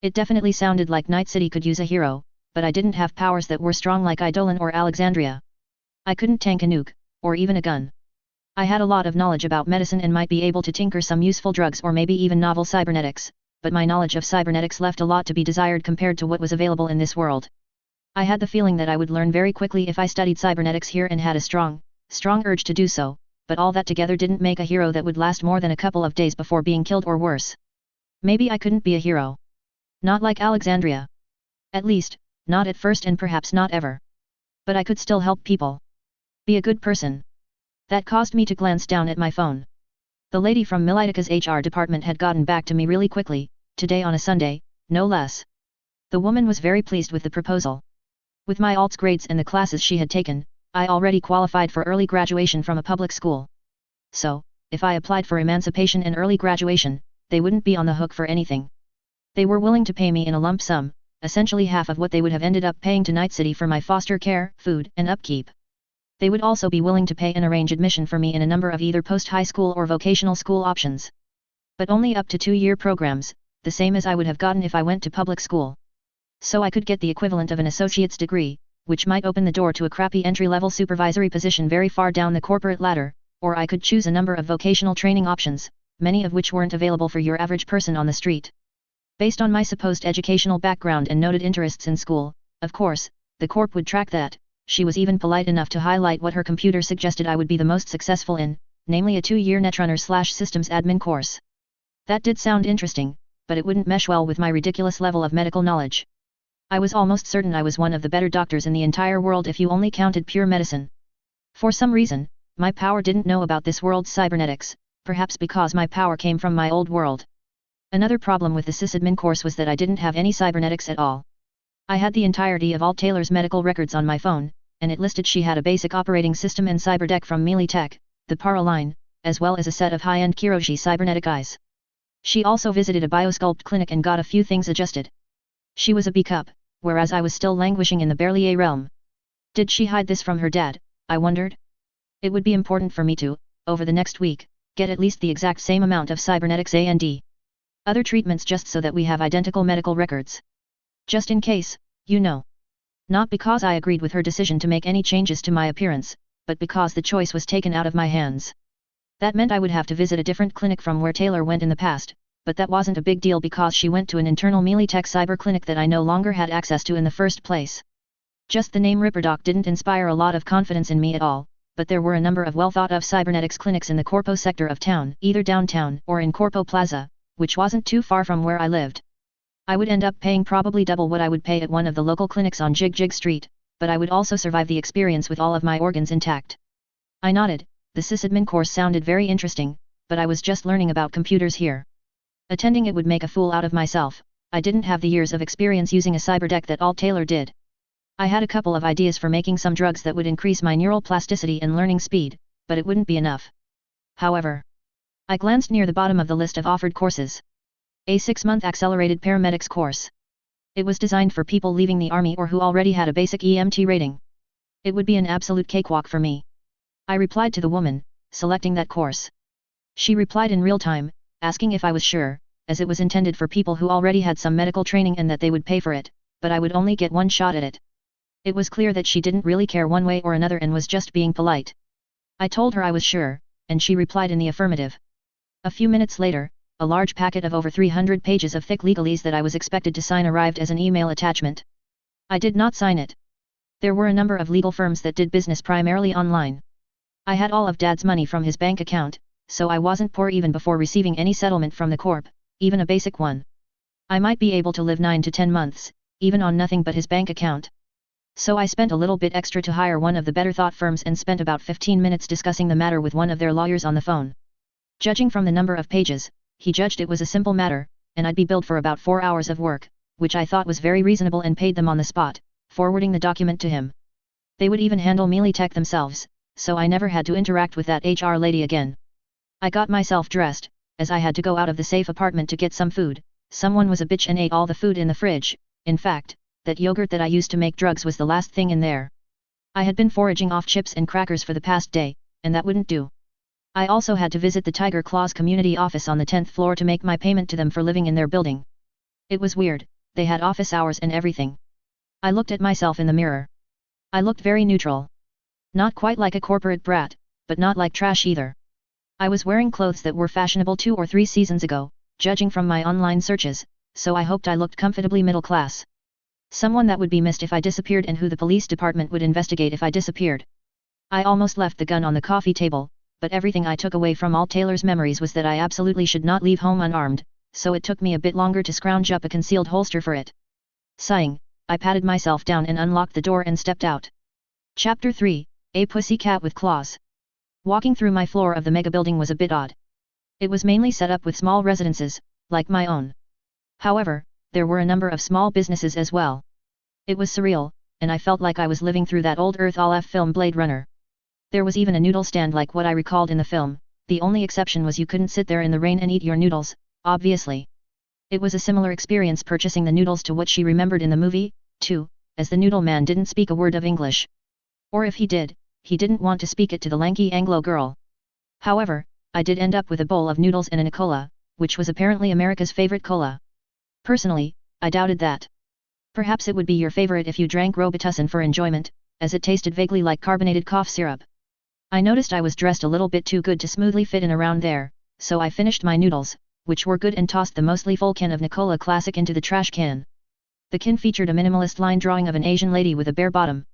Speaker 1: It definitely sounded like Night City could use a hero, but I didn't have powers that were strong like Eidolon or Alexandria. I couldn't tank a nuke, or even a gun. I had a lot of knowledge about medicine and might be able to tinker some useful drugs or maybe even novel cybernetics, but my knowledge of cybernetics left a lot to be desired compared to what was available in this world. I had the feeling that I would learn very quickly if I studied cybernetics here and had a strong urge to do so, but all that together didn't make a hero that would last more than a couple of days before being killed or worse. Maybe I couldn't be a hero. Not like Alexandria. At least, not at first and perhaps not ever. But I could still help people. Be a good person. That caused me to glance down at my phone. The lady from Militica's HR department had gotten back to me really quickly, today on a Sunday, no less. The woman was very pleased with the proposal. With my alts grades and the classes she had taken, I already qualified for early graduation from a public school. So, if I applied for emancipation and early graduation, they wouldn't be on the hook for anything. They were willing to pay me in a lump sum, essentially half of what they would have ended up paying to Night City for my foster care, food, and upkeep. They would also be willing to pay and arrange admission for me in a number of either post-high school or vocational school options. But only up to 2-year programs, the same as I would have gotten if I went to public school. So I could get the equivalent of an associate's degree, which might open the door to a crappy entry-level supervisory position very far down the corporate ladder, or I could choose a number of vocational training options, many of which weren't available for your average person on the street. Based on my supposed educational background and noted interests in school, of course, the Corp would track that. She was even polite enough to highlight what her computer suggested I would be the most successful in, namely a 2-year netrunner/systems admin course. That did sound interesting, but it wouldn't mesh well with my ridiculous level of medical knowledge. I was almost certain I was one of the better doctors in the entire world if you only counted pure medicine. For some reason, my power didn't know about this world's cybernetics, perhaps because my power came from my old world. Another problem with the sysadmin course was that I didn't have any cybernetics at all. I had the entirety of Alt Taylor's medical records on my phone, and it listed she had a basic operating system and cyberdeck from Militech, the Para line, as well as a set of high-end Kiroshi cybernetic eyes. She also visited a biosculpt clinic and got a few things adjusted. She was a B-cup, whereas I was still languishing in the barely A realm. Did she hide this from her dad, I wondered? It would be important for me to, over the next week, get at least the exact same amount of cybernetics and other treatments just so that we have identical medical records. Just in case, you know. Not because I agreed with her decision to make any changes to my appearance, but because the choice was taken out of my hands. That meant I would have to visit a different clinic from where Taylor went in the past, but that wasn't a big deal because she went to an internal Militech cyber clinic that I no longer had access to in the first place. Just the name Ripperdoc didn't inspire a lot of confidence in me at all, but there were a number of well-thought-of cybernetics clinics in the Corpo sector of town, either downtown or in Corpo Plaza, which wasn't too far from where I lived. I would end up paying probably double what I would pay at one of the local clinics on Jig Jig Street, but I would also survive the experience with all of my organs intact. I nodded. The sysadmin course sounded very interesting, but I was just learning about computers here. Attending it would make a fool out of myself. I didn't have the years of experience using a Cyberdeck that Alt Taylor did. I had a couple of ideas for making some drugs that would increase my neural plasticity and learning speed, but it wouldn't be enough. However, I glanced near the bottom of the list of offered courses. A 6-month accelerated paramedics course. It was designed for people leaving the army or who already had a basic EMT rating. It would be an absolute cakewalk for me. I replied to the woman, selecting that course. She replied in real time, asking if I was sure, as it was intended for people who already had some medical training and that they would pay for it, but I would only get one shot at it. It was clear that she didn't really care one way or another and was just being polite. I told her I was sure, and she replied in the affirmative. A few minutes later, a large packet of over 300 pages of thick legalese that I was expected to sign arrived as an email attachment. I did not sign it. There were a number of legal firms that did business primarily online. I had all of Dad's money from his bank account, so I wasn't poor even before receiving any settlement from the corp, even a basic one. I might be able to live 9 to 10 months, even on nothing but his bank account. So I spent a little bit extra to hire one of the better thought firms and spent about 15 minutes discussing the matter with one of their lawyers on the phone. Judging from the number of pages, he judged it was a simple matter, and I'd be billed for about 4 hours of work, which I thought was very reasonable and paid them on the spot, forwarding the document to him. They would even handle melee tech themselves, so I never had to interact with that HR lady again. I got myself dressed, as I had to go out of the safe apartment to get some food. Someone was a bitch and ate all the food in the fridge. In fact, that yogurt that I used to make drugs was the last thing in there. I had been foraging off chips and crackers for the past day, and that wouldn't do. I also had to visit the Tiger Claws community office on the 10th floor to make my payment to them for living in their building. It was weird, they had office hours and everything. I looked at myself in the mirror. I looked very neutral. Not quite like a corporate brat, but not like trash either. I was wearing clothes that were fashionable 2 or 3 seasons ago, judging from my online searches, so I hoped I looked comfortably middle class. Someone that would be missed if I disappeared and who the police department would investigate if I disappeared. I almost left the gun on the coffee table, but everything I took away from Alt Taylor's memories was that I absolutely should not leave home unarmed, so it took me a bit longer to scrounge up a concealed holster for it. Sighing, I patted myself down and unlocked the door and stepped out. Chapter 3, A Pussycat with Claws. Walking through my floor of the mega building was a bit odd. It was mainly set up with small residences, like my own. However, there were a number of small businesses as well. It was surreal, and I felt like I was living through that old Earth All F film Blade Runner. There was even a noodle stand like what I recalled in the film. The only exception was you couldn't sit there in the rain and eat your noodles, obviously. It was a similar experience purchasing the noodles to what she remembered in the movie, too, as the noodle man didn't speak a word of English. Or if he did, he didn't want to speak it to the lanky Anglo girl. However, I did end up with a bowl of noodles and a cola, which was apparently America's favorite cola. Personally, I doubted that. Perhaps it would be your favorite if you drank Robitussin for enjoyment, as it tasted vaguely like carbonated cough syrup. I noticed I was dressed a little bit too good to smoothly fit in around there, so I finished my noodles, which were good, and tossed the mostly full can of Nicola Classic into the trash can. The can featured a minimalist line drawing of an Asian lady with a bare bottom.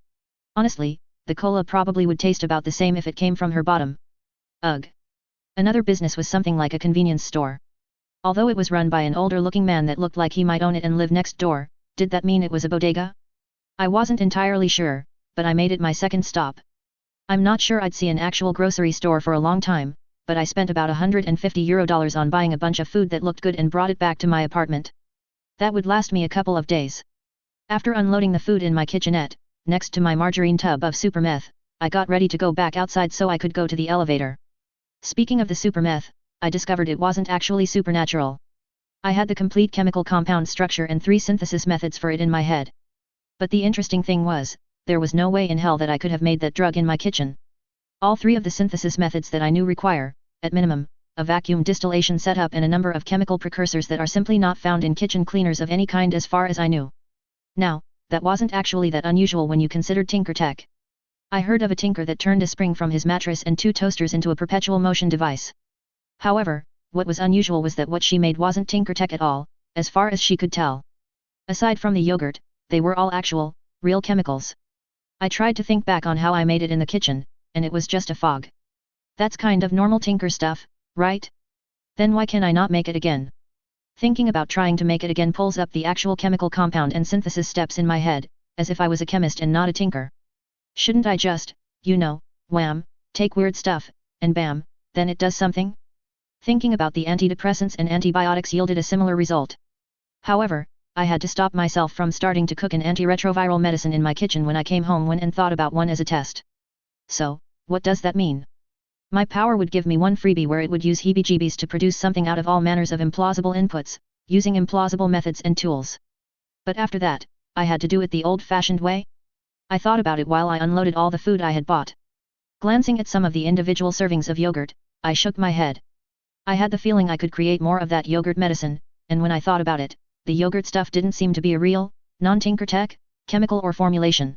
Speaker 1: Honestly, the cola probably would taste about the same if it came from her bottom. Ugh. Another business was something like a convenience store. Although it was run by an older-looking man that looked like he might own it and live next door, did that mean it was a bodega? I wasn't entirely sure, but I made it my second stop. I'm not sure I'd see an actual grocery store for a long time, but I spent about €150 on buying a bunch of food that looked good and brought it back to my apartment. That would last me a couple of days. After unloading the food in my kitchenette, next to my margarine tub of super meth, I got ready to go back outside so I could go to the elevator. Speaking of the super meth, I discovered it wasn't actually supernatural. I had the complete chemical compound structure and 3 synthesis methods for it in my head. But the interesting thing was, there was no way in hell that I could have made that drug in my kitchen. All 3 of the synthesis methods that I knew require, at minimum, a vacuum distillation setup and a number of chemical precursors that are simply not found in kitchen cleaners of any kind as far as I knew. Now, that wasn't actually that unusual when you considered tinker tech. I heard of a tinker that turned a spring from his mattress and 2 toasters into a perpetual motion device. However, what was unusual was that what she made wasn't tinker tech at all, as far as she could tell. Aside from the yogurt, they were all actual, real chemicals. I tried to think back on how I made it in the kitchen, and it was just a fog. That's kind of normal tinker stuff, right? Then why can I not make it again? Thinking about trying to make it again pulls up the actual chemical compound and synthesis steps in my head, as if I was a chemist and not a tinker. Shouldn't I just, wham, take weird stuff, and bam, then it does something? Thinking about the antidepressants and antibiotics yielded a similar result. However, I had to stop myself from starting to cook an antiretroviral medicine in my kitchen when I came home and thought about one as a test. So, what does that mean? My power would give me one freebie where it would use heebie-jeebies to produce something out of all manners of implausible inputs, using implausible methods and tools. But after that, I had to do it the old-fashioned way? I thought about it while I unloaded all the food I had bought. Glancing at some of the individual servings of yogurt, I shook my head. I had the feeling I could create more of that yogurt medicine, and when I thought about it, the yogurt stuff didn't seem to be a real, non-tinker tech, chemical or formulation.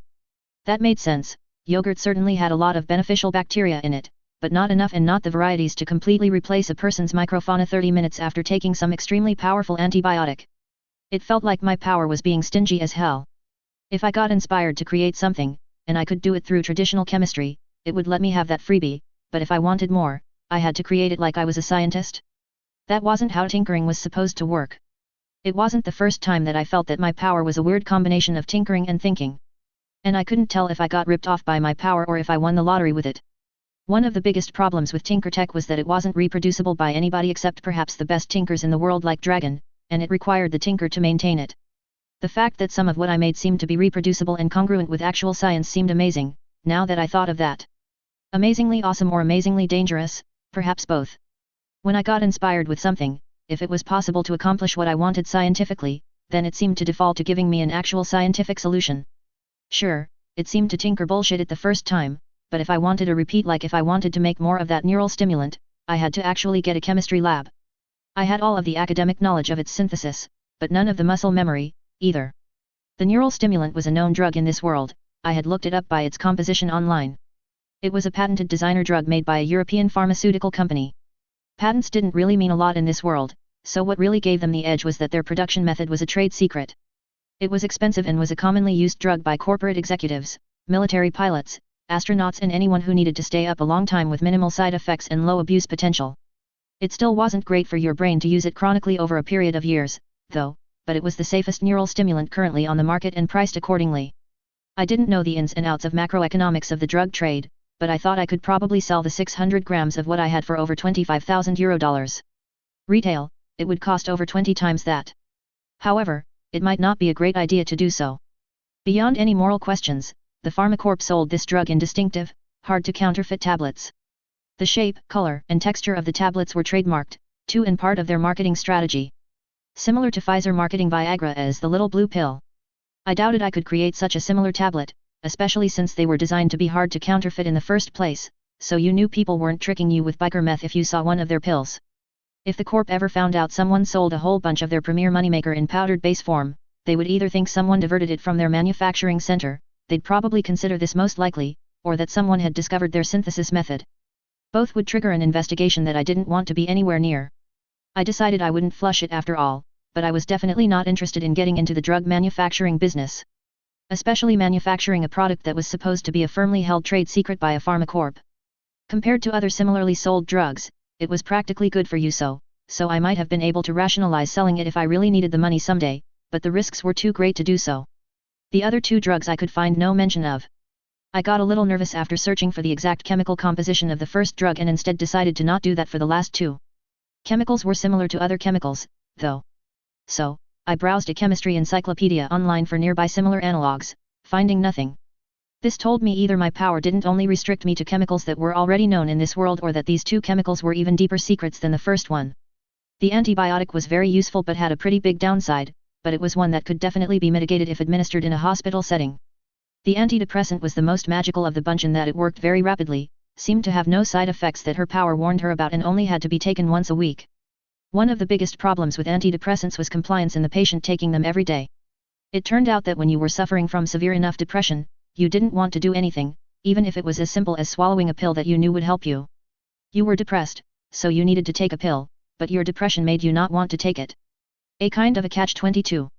Speaker 1: That made sense. Yogurt certainly had a lot of beneficial bacteria in it, but not enough and not the varieties to completely replace a person's microfauna 30 minutes after taking some extremely powerful antibiotic. It felt like my power was being stingy as hell. If I got inspired to create something, and I could do it through traditional chemistry, it would let me have that freebie, but if I wanted more, I had to create it like I was a scientist. That wasn't how tinkering was supposed to work. It wasn't the first time that I felt that my power was a weird combination of tinkering and thinking. And I couldn't tell if I got ripped off by my power or if I won the lottery with it. One of the biggest problems with tinker tech was that it wasn't reproducible by anybody except perhaps the best tinkers in the world like Dragon, and it required the tinker to maintain it. The fact that some of what I made seemed to be reproducible and congruent with actual science seemed amazing, now that I thought of that. Amazingly awesome or amazingly dangerous, perhaps both. When I got inspired with something, if it was possible to accomplish what I wanted scientifically, then it seemed to default to giving me an actual scientific solution. Sure, it seemed to tinker bullshit it the first time, but if I wanted a repeat, like if I wanted to make more of that neural stimulant, I had to actually get a chemistry lab. I had all of the academic knowledge of its synthesis, but none of the muscle memory, either. The neural stimulant was a known drug in this world, I had looked it up by its composition online. It was a patented designer drug made by a European pharmaceutical company. Patents didn't really mean a lot in this world, so what really gave them the edge was that their production method was a trade secret. It was expensive and was a commonly used drug by corporate executives, military pilots, astronauts and anyone who needed to stay up a long time with minimal side effects and low abuse potential. It still wasn't great for your brain to use it chronically over a period of years, though, but it was the safest neural stimulant currently on the market and priced accordingly. I didn't know the ins and outs of macroeconomics of the drug trade, but I thought I could probably sell the 600 grams of what I had for over €25,000. Retail, it would cost over 20 times that. However, it might not be a great idea to do so. Beyond any moral questions, the Pharmacorp sold this drug in distinctive, hard-to-counterfeit tablets. The shape, color, and texture of the tablets were trademarked, too, and part of their marketing strategy. Similar to Pfizer marketing Viagra as the little blue pill. I doubted I could create such a similar tablet, especially since they were designed to be hard to counterfeit in the first place, so you knew people weren't tricking you with biker meth if you saw one of their pills. If the corp ever found out someone sold a whole bunch of their premier moneymaker in powdered base form, they would either think someone diverted it from their manufacturing center, they'd probably consider this most likely, or that someone had discovered their synthesis method. Both would trigger an investigation that I didn't want to be anywhere near. I decided I wouldn't flush it after all, but I was definitely not interested in getting into the drug manufacturing business. Especially manufacturing a product that was supposed to be a firmly held trade secret by a pharmacorp. Compared to other similarly sold drugs, it was practically good for you so I might have been able to rationalize selling it if I really needed the money someday, but the risks were too great to do so. The other two drugs I could find no mention of. I got a little nervous after searching for the exact chemical composition of the first drug and instead decided to not do that for the last two. Chemicals were similar to other chemicals, though. So, I browsed a chemistry encyclopedia online for nearby similar analogues, finding nothing. This told me either my power didn't only restrict me to chemicals that were already known in this world or that these two chemicals were even deeper secrets than the first one. The antibiotic was very useful but had a pretty big downside, but it was one that could definitely be mitigated if administered in a hospital setting. The antidepressant was the most magical of the bunch in that it worked very rapidly, seemed to have no side effects that her power warned her about and only had to be taken once a week. One of the biggest problems with antidepressants was compliance in the patient taking them every day. It turned out that when you were suffering from severe enough depression, you didn't want to do anything, even if it was as simple as swallowing a pill that you knew would help you. You were depressed, so you needed to take a pill, but your depression made you not want to take it. A kind of a catch-22.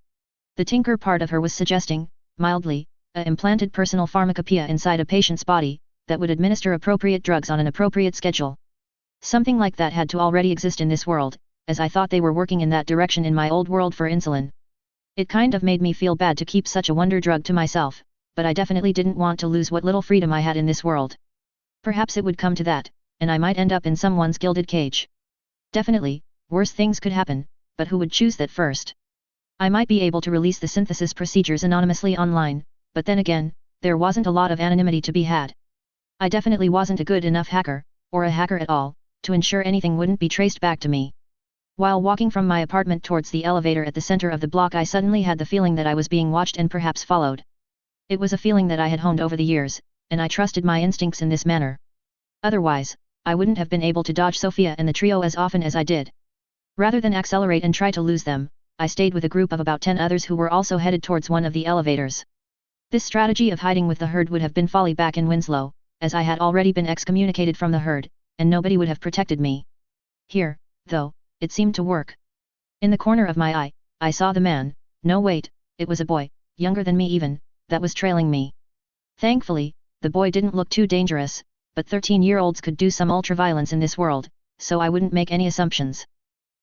Speaker 1: The tinker part of her was suggesting, mildly, a implanted personal pharmacopoeia inside a patient's body, that would administer appropriate drugs on an appropriate schedule. Something like that had to already exist in this world, as I thought they were working in that direction in my old world for insulin. It kind of made me feel bad to keep such a wonder drug to myself, but I definitely didn't want to lose what little freedom I had in this world. Perhaps it would come to that, and I might end up in someone's gilded cage. Definitely, worse things could happen, but who would choose that first? I might be able to release the synthesis procedures anonymously online, but then again, there wasn't a lot of anonymity to be had. I definitely wasn't a good enough hacker, or a hacker at all, to ensure anything wouldn't be traced back to me. While walking from my apartment towards the elevator at the center of the block, I suddenly had the feeling that I was being watched and perhaps followed. It was a feeling that I had honed over the years, and I trusted my instincts in this manner. Otherwise, I wouldn't have been able to dodge Sophia and the trio as often as I did. Rather than accelerate and try to lose them, I stayed with a group of about 10 others who were also headed towards one of the elevators. This strategy of hiding with the herd would have been folly back in Winslow, as I had already been excommunicated from the herd, and nobody would have protected me. Here, though, it seemed to work. In the corner of my eye, I saw the man, no wait, it was a boy, younger than me even, that was trailing me. Thankfully, the boy didn't look too dangerous, but 13-year-olds could do some ultraviolence in this world, so I wouldn't make any assumptions.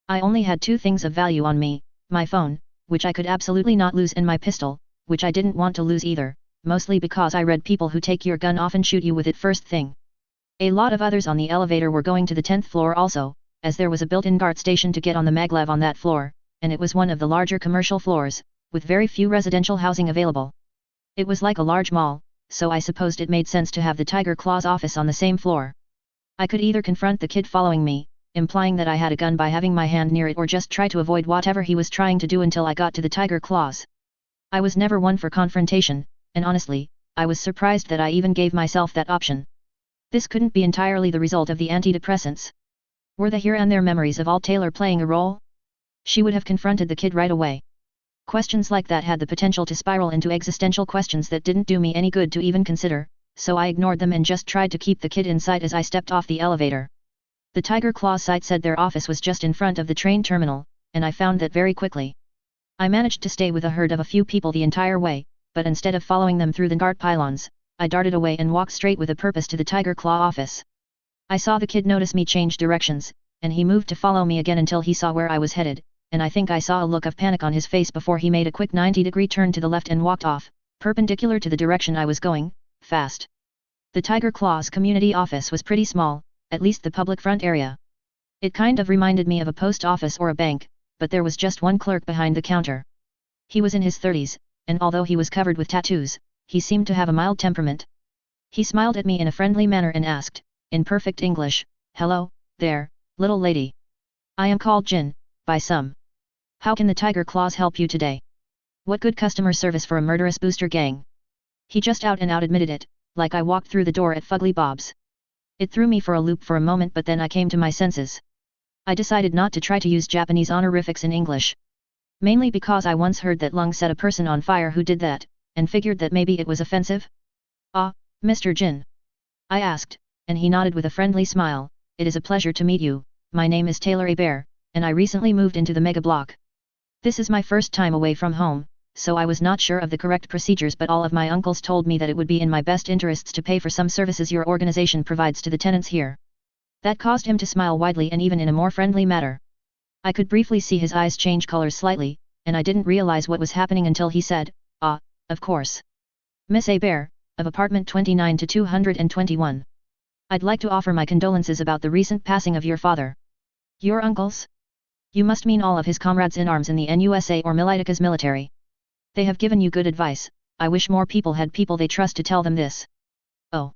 Speaker 1: I only had two things of value on me, my phone, which I could absolutely not lose, and my pistol, which I didn't want to lose either, mostly because I read people who take your gun often shoot you with it first thing. A lot of others on the elevator were going to the 10th floor also, as there was a built-in guard station to get on the maglev on that floor, and it was one of the larger commercial floors, with very few residential housing available. It was like a large mall, so I supposed it made sense to have the Tiger Claw's office on the same floor. I could either confront the kid following me, implying that I had a gun by having my hand near it, or just try to avoid whatever he was trying to do until I got to the Tiger Claws. I was never one for confrontation, and honestly, I was surprised that I even gave myself that option. This couldn't be entirely the result of the antidepressants. Were the here and there memories of Alt Taylor playing a role? She would have confronted the kid right away. Questions like that had the potential to spiral into existential questions that didn't do me any good to even consider, so I ignored them and just tried to keep the kid in sight as I stepped off the elevator. The Tiger Claws site said their office was just in front of the train terminal, and I found that very quickly. I managed to stay with a herd of a few people the entire way, but instead of following them through the guard pylons, I darted away and walked straight with a purpose to the Tiger Claw office. I saw the kid notice me change directions, and he moved to follow me again until he saw where I was headed, and I think I saw a look of panic on his face before he made a quick 90-degree turn to the left and walked off, perpendicular to the direction I was going, fast. The Tiger Claw's community office was pretty small, at least the public front area. It kind of reminded me of a post office or a bank, but there was just one clerk behind the counter. He was in his 30s, and although he was covered with tattoos, he seemed to have a mild temperament. He smiled at me in a friendly manner and asked, in perfect English, "Hello, there, little lady. I am called Jin, by some. How can the Tiger Claws help you today? What good customer service for a murderous booster gang?" He just out and out admitted it, like I walked through the door at Fugly Bob's. It threw me for a loop for a moment, but then I came to my senses. I decided not to try to use Japanese honorifics in English. Mainly because I once heard that Lung set a person on fire who did that, and figured that maybe it was offensive. "Ah, Mr. Jin?" I asked, and he nodded with a friendly smile. "It is a pleasure to meet you. My name is Taylor Bear, and I recently moved into the mega block. This is my first time away from home, so I was not sure of the correct procedures, but all of my uncles told me that it would be in my best interests to pay for some services your organization provides to the tenants here." That caused him to smile widely and even in a more friendly manner. I could briefly see his eyes change colors slightly, and I didn't realize what was happening until he said, "Ah, of course. Miss A. Bear, of apartment 29 to 221. I'd like to offer my condolences about the recent passing of your father." "Your uncles? You must mean all of his comrades in arms in the NUSA or Militica's military. They have given you good advice. I wish more people had people they trust to tell them this." "Oh.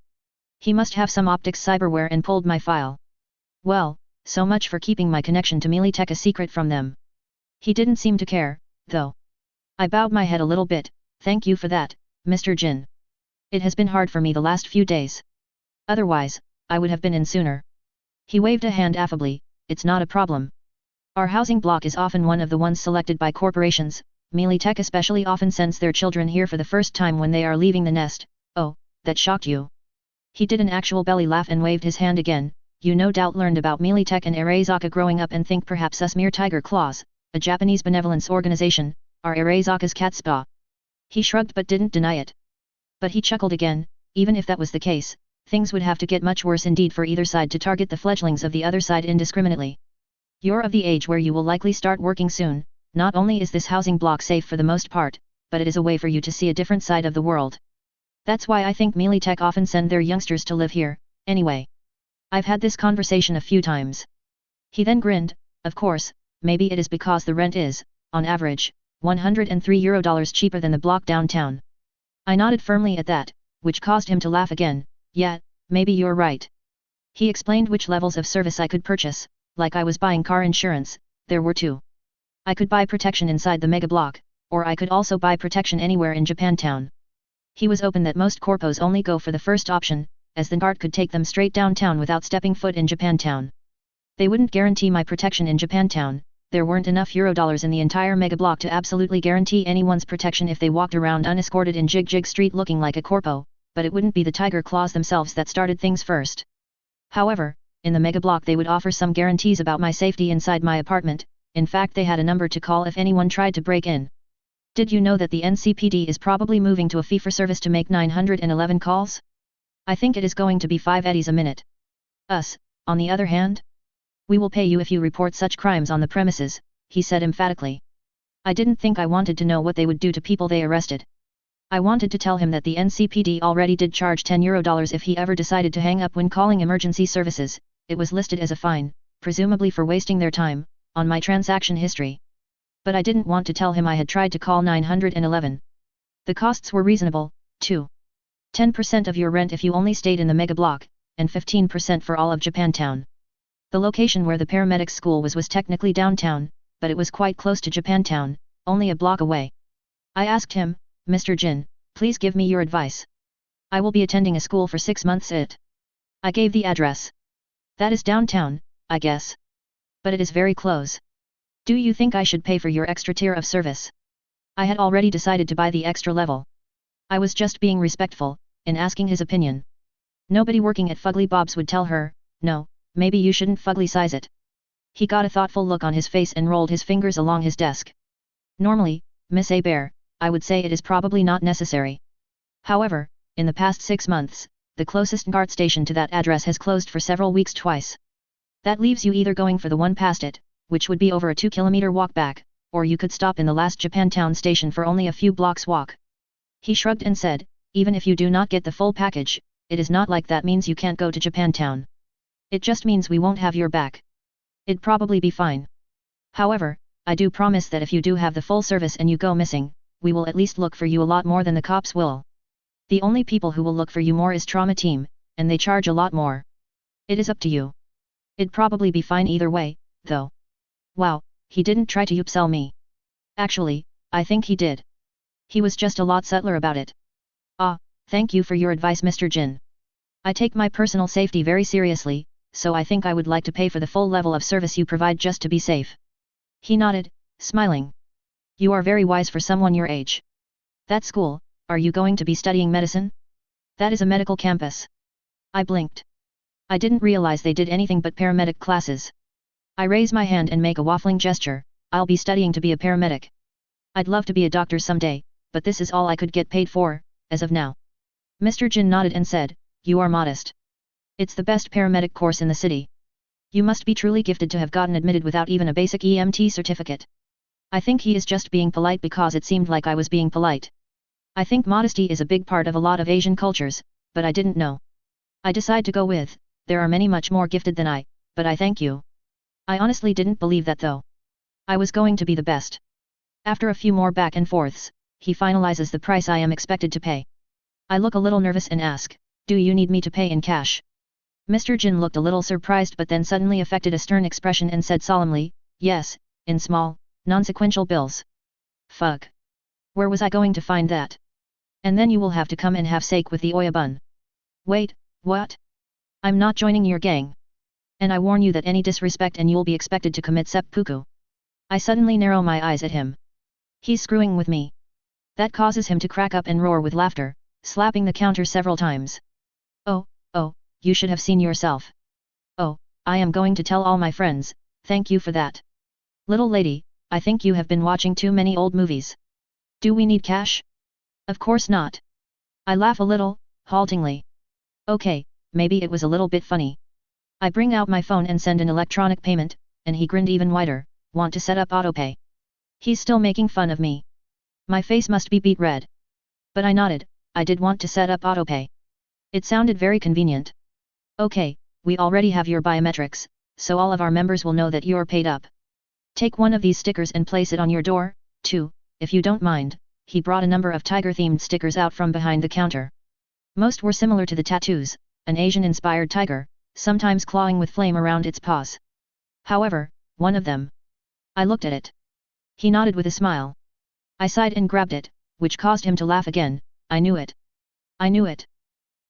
Speaker 1: He must have some optics cyberware and pulled my file. Well, so much for keeping my connection to Militech a secret from them. He didn't seem to care, though." I bowed my head a little bit. "Thank you for that, Mr. Jin. It has been hard for me the last few days. Otherwise, I would have been in sooner." He waved a hand affably. "It's not a problem. Our housing block is often one of the ones selected by corporations. Militech especially often sends their children here for the first time when they are leaving the nest." "Oh, that shocked you." He did an actual belly laugh and waved his hand again. "You no doubt learned about Militech and Arezaka growing up and think perhaps us mere Tiger Claws, a Japanese benevolence organization, are Arezaka's cat spa." He shrugged but didn't deny it. But he chuckled again. "Even if that was the case, things would have to get much worse indeed for either side to target the fledglings of the other side indiscriminately. You're of the age where you will likely start working soon. Not only is this housing block safe for the most part, but it is a way for you to see a different side of the world. That's why I think Melee Tech often send their youngsters to live here, anyway. I've had this conversation a few times. He then grinned. Of course, maybe it is because the rent is, on average, €103 cheaper than the block downtown. I nodded firmly at that, which caused him to laugh again. Yeah, maybe you're right. He explained which levels of service I could purchase, like I was buying car insurance. There were two. I could buy protection inside the mega block, or I could also buy protection anywhere in Japantown. He was open that most corpos only go for the first option, as the cart could take them straight downtown without stepping foot in Japantown. They wouldn't guarantee my protection in Japantown. There weren't enough Eurodollars in the entire mega block to absolutely guarantee anyone's protection if they walked around unescorted in Jig Jig Street looking like a corpo, but it wouldn't be the tiger claws themselves that started things first. However, in the mega block they would offer some guarantees about my safety inside my apartment. In fact, they had a number to call if anyone tried to break in. Did you know that the NCPD is probably moving to a fee-for-service to make 911 calls? I think it is going to be 5 eddies a minute. Us, on the other hand? We will pay you if you report such crimes on the premises, he said emphatically. I didn't think I wanted to know what they would do to people they arrested. I wanted to tell him that the NCPD already did charge €10 if he ever decided to hang up when calling emergency services. It was listed as a fine, presumably for wasting their time, on my transaction history. But I didn't want to tell him I had tried to call 911. The costs were reasonable, too. 10% of your rent if you only stayed in the mega block, and 15% for all of Japantown. The location where the paramedics school was technically downtown, but it was quite close to Japantown, only a block away. I asked him, Mr. Jin, please give me your advice. I will be attending a school for 6 months I gave the address. That is downtown, I guess. But it is very close. Do you think I should pay for your extra tier of service? I had already decided to buy the extra level. I was just being respectful, in asking his opinion. Nobody working at Fugly Bob's would tell her, no, maybe you shouldn't fugly size it. He got a thoughtful look on his face and rolled his fingers along his desk. Normally, Miss A. Bear, I would say it is probably not necessary. However, in the past 6 months, the closest BART station to that address has closed for several weeks twice. That leaves you either going for the one past it, which would be over a 2-kilometer walk back, or you could stop in the last Japantown station for only a few blocks walk. He shrugged and said, even if you do not get the full package, it is not like that means you can't go to Japantown. It just means we won't have your back. It'd probably be fine. However, I do promise that if you do have the full service and you go missing, we will at least look for you a lot more than the cops will. The only people who will look for you more is trauma team, and they charge a lot more. It is up to you. It'd probably be fine either way, though. Wow, he didn't try to upsell me. Actually, I think he did. He was just a lot subtler about it. Ah, thank you for your advice, Mr. Jin. I take my personal safety very seriously, so I think I would like to pay for the full level of service you provide just to be safe. He nodded, smiling. You are very wise for someone your age. That school, are you going to be studying medicine? That is a medical campus. I blinked. I didn't realize they did anything but paramedic classes. I raise my hand and make a waffling gesture. I'll be studying to be a paramedic. I'd love to be a doctor someday, but this is all I could get paid for, as of now. Mr. Jin nodded and said, you are modest. It's the best paramedic course in the city. You must be truly gifted to have gotten admitted without even a basic EMT certificate. I think he is just being polite because it seemed like I was being polite. I think modesty is a big part of a lot of Asian cultures, but I didn't know. I decide to go with, there are many much more gifted than I, but I thank you. I honestly didn't believe that though. I was going to be the best. After a few more back and forths, he finalizes the price I am expected to pay. I look a little nervous and ask, do you need me to pay in cash? Mr. Jin looked a little surprised but then suddenly affected a stern expression and said solemnly, yes, in small, non-sequential bills. Fuck. Where was I going to find that? And then you will have to come and have sake with the Oyabun. Wait, what? I'm not joining your gang. And I warn you that any disrespect and you'll be expected to commit seppuku. I suddenly narrow my eyes at him. He's screwing with me. That causes him to crack up and roar with laughter, slapping the counter several times. Oh, you should have seen yourself. Oh, I am going to tell all my friends, thank you for that. Little lady, I think you have been watching too many old movies. Do we need cash? Of course not. I laugh a little, haltingly. Okay, maybe it was a little bit funny. I bring out my phone and send an electronic payment, and he grinned even wider. Want to set up autopay? He's still making fun of me. My face must be beet red. But I nodded. I did want to set up autopay. It sounded very convenient. Okay, we already have your biometrics, so all of our members will know that you're paid up. Take one of these stickers and place it on your door, too, if you don't mind. He brought a number of tiger-themed stickers out from behind the counter. Most were similar to the tattoos, an Asian-inspired tiger, sometimes clawing with flame around its paws. However, one of them. I looked at it. He nodded with a smile. I sighed and grabbed it, which caused him to laugh again. I knew it. I knew it.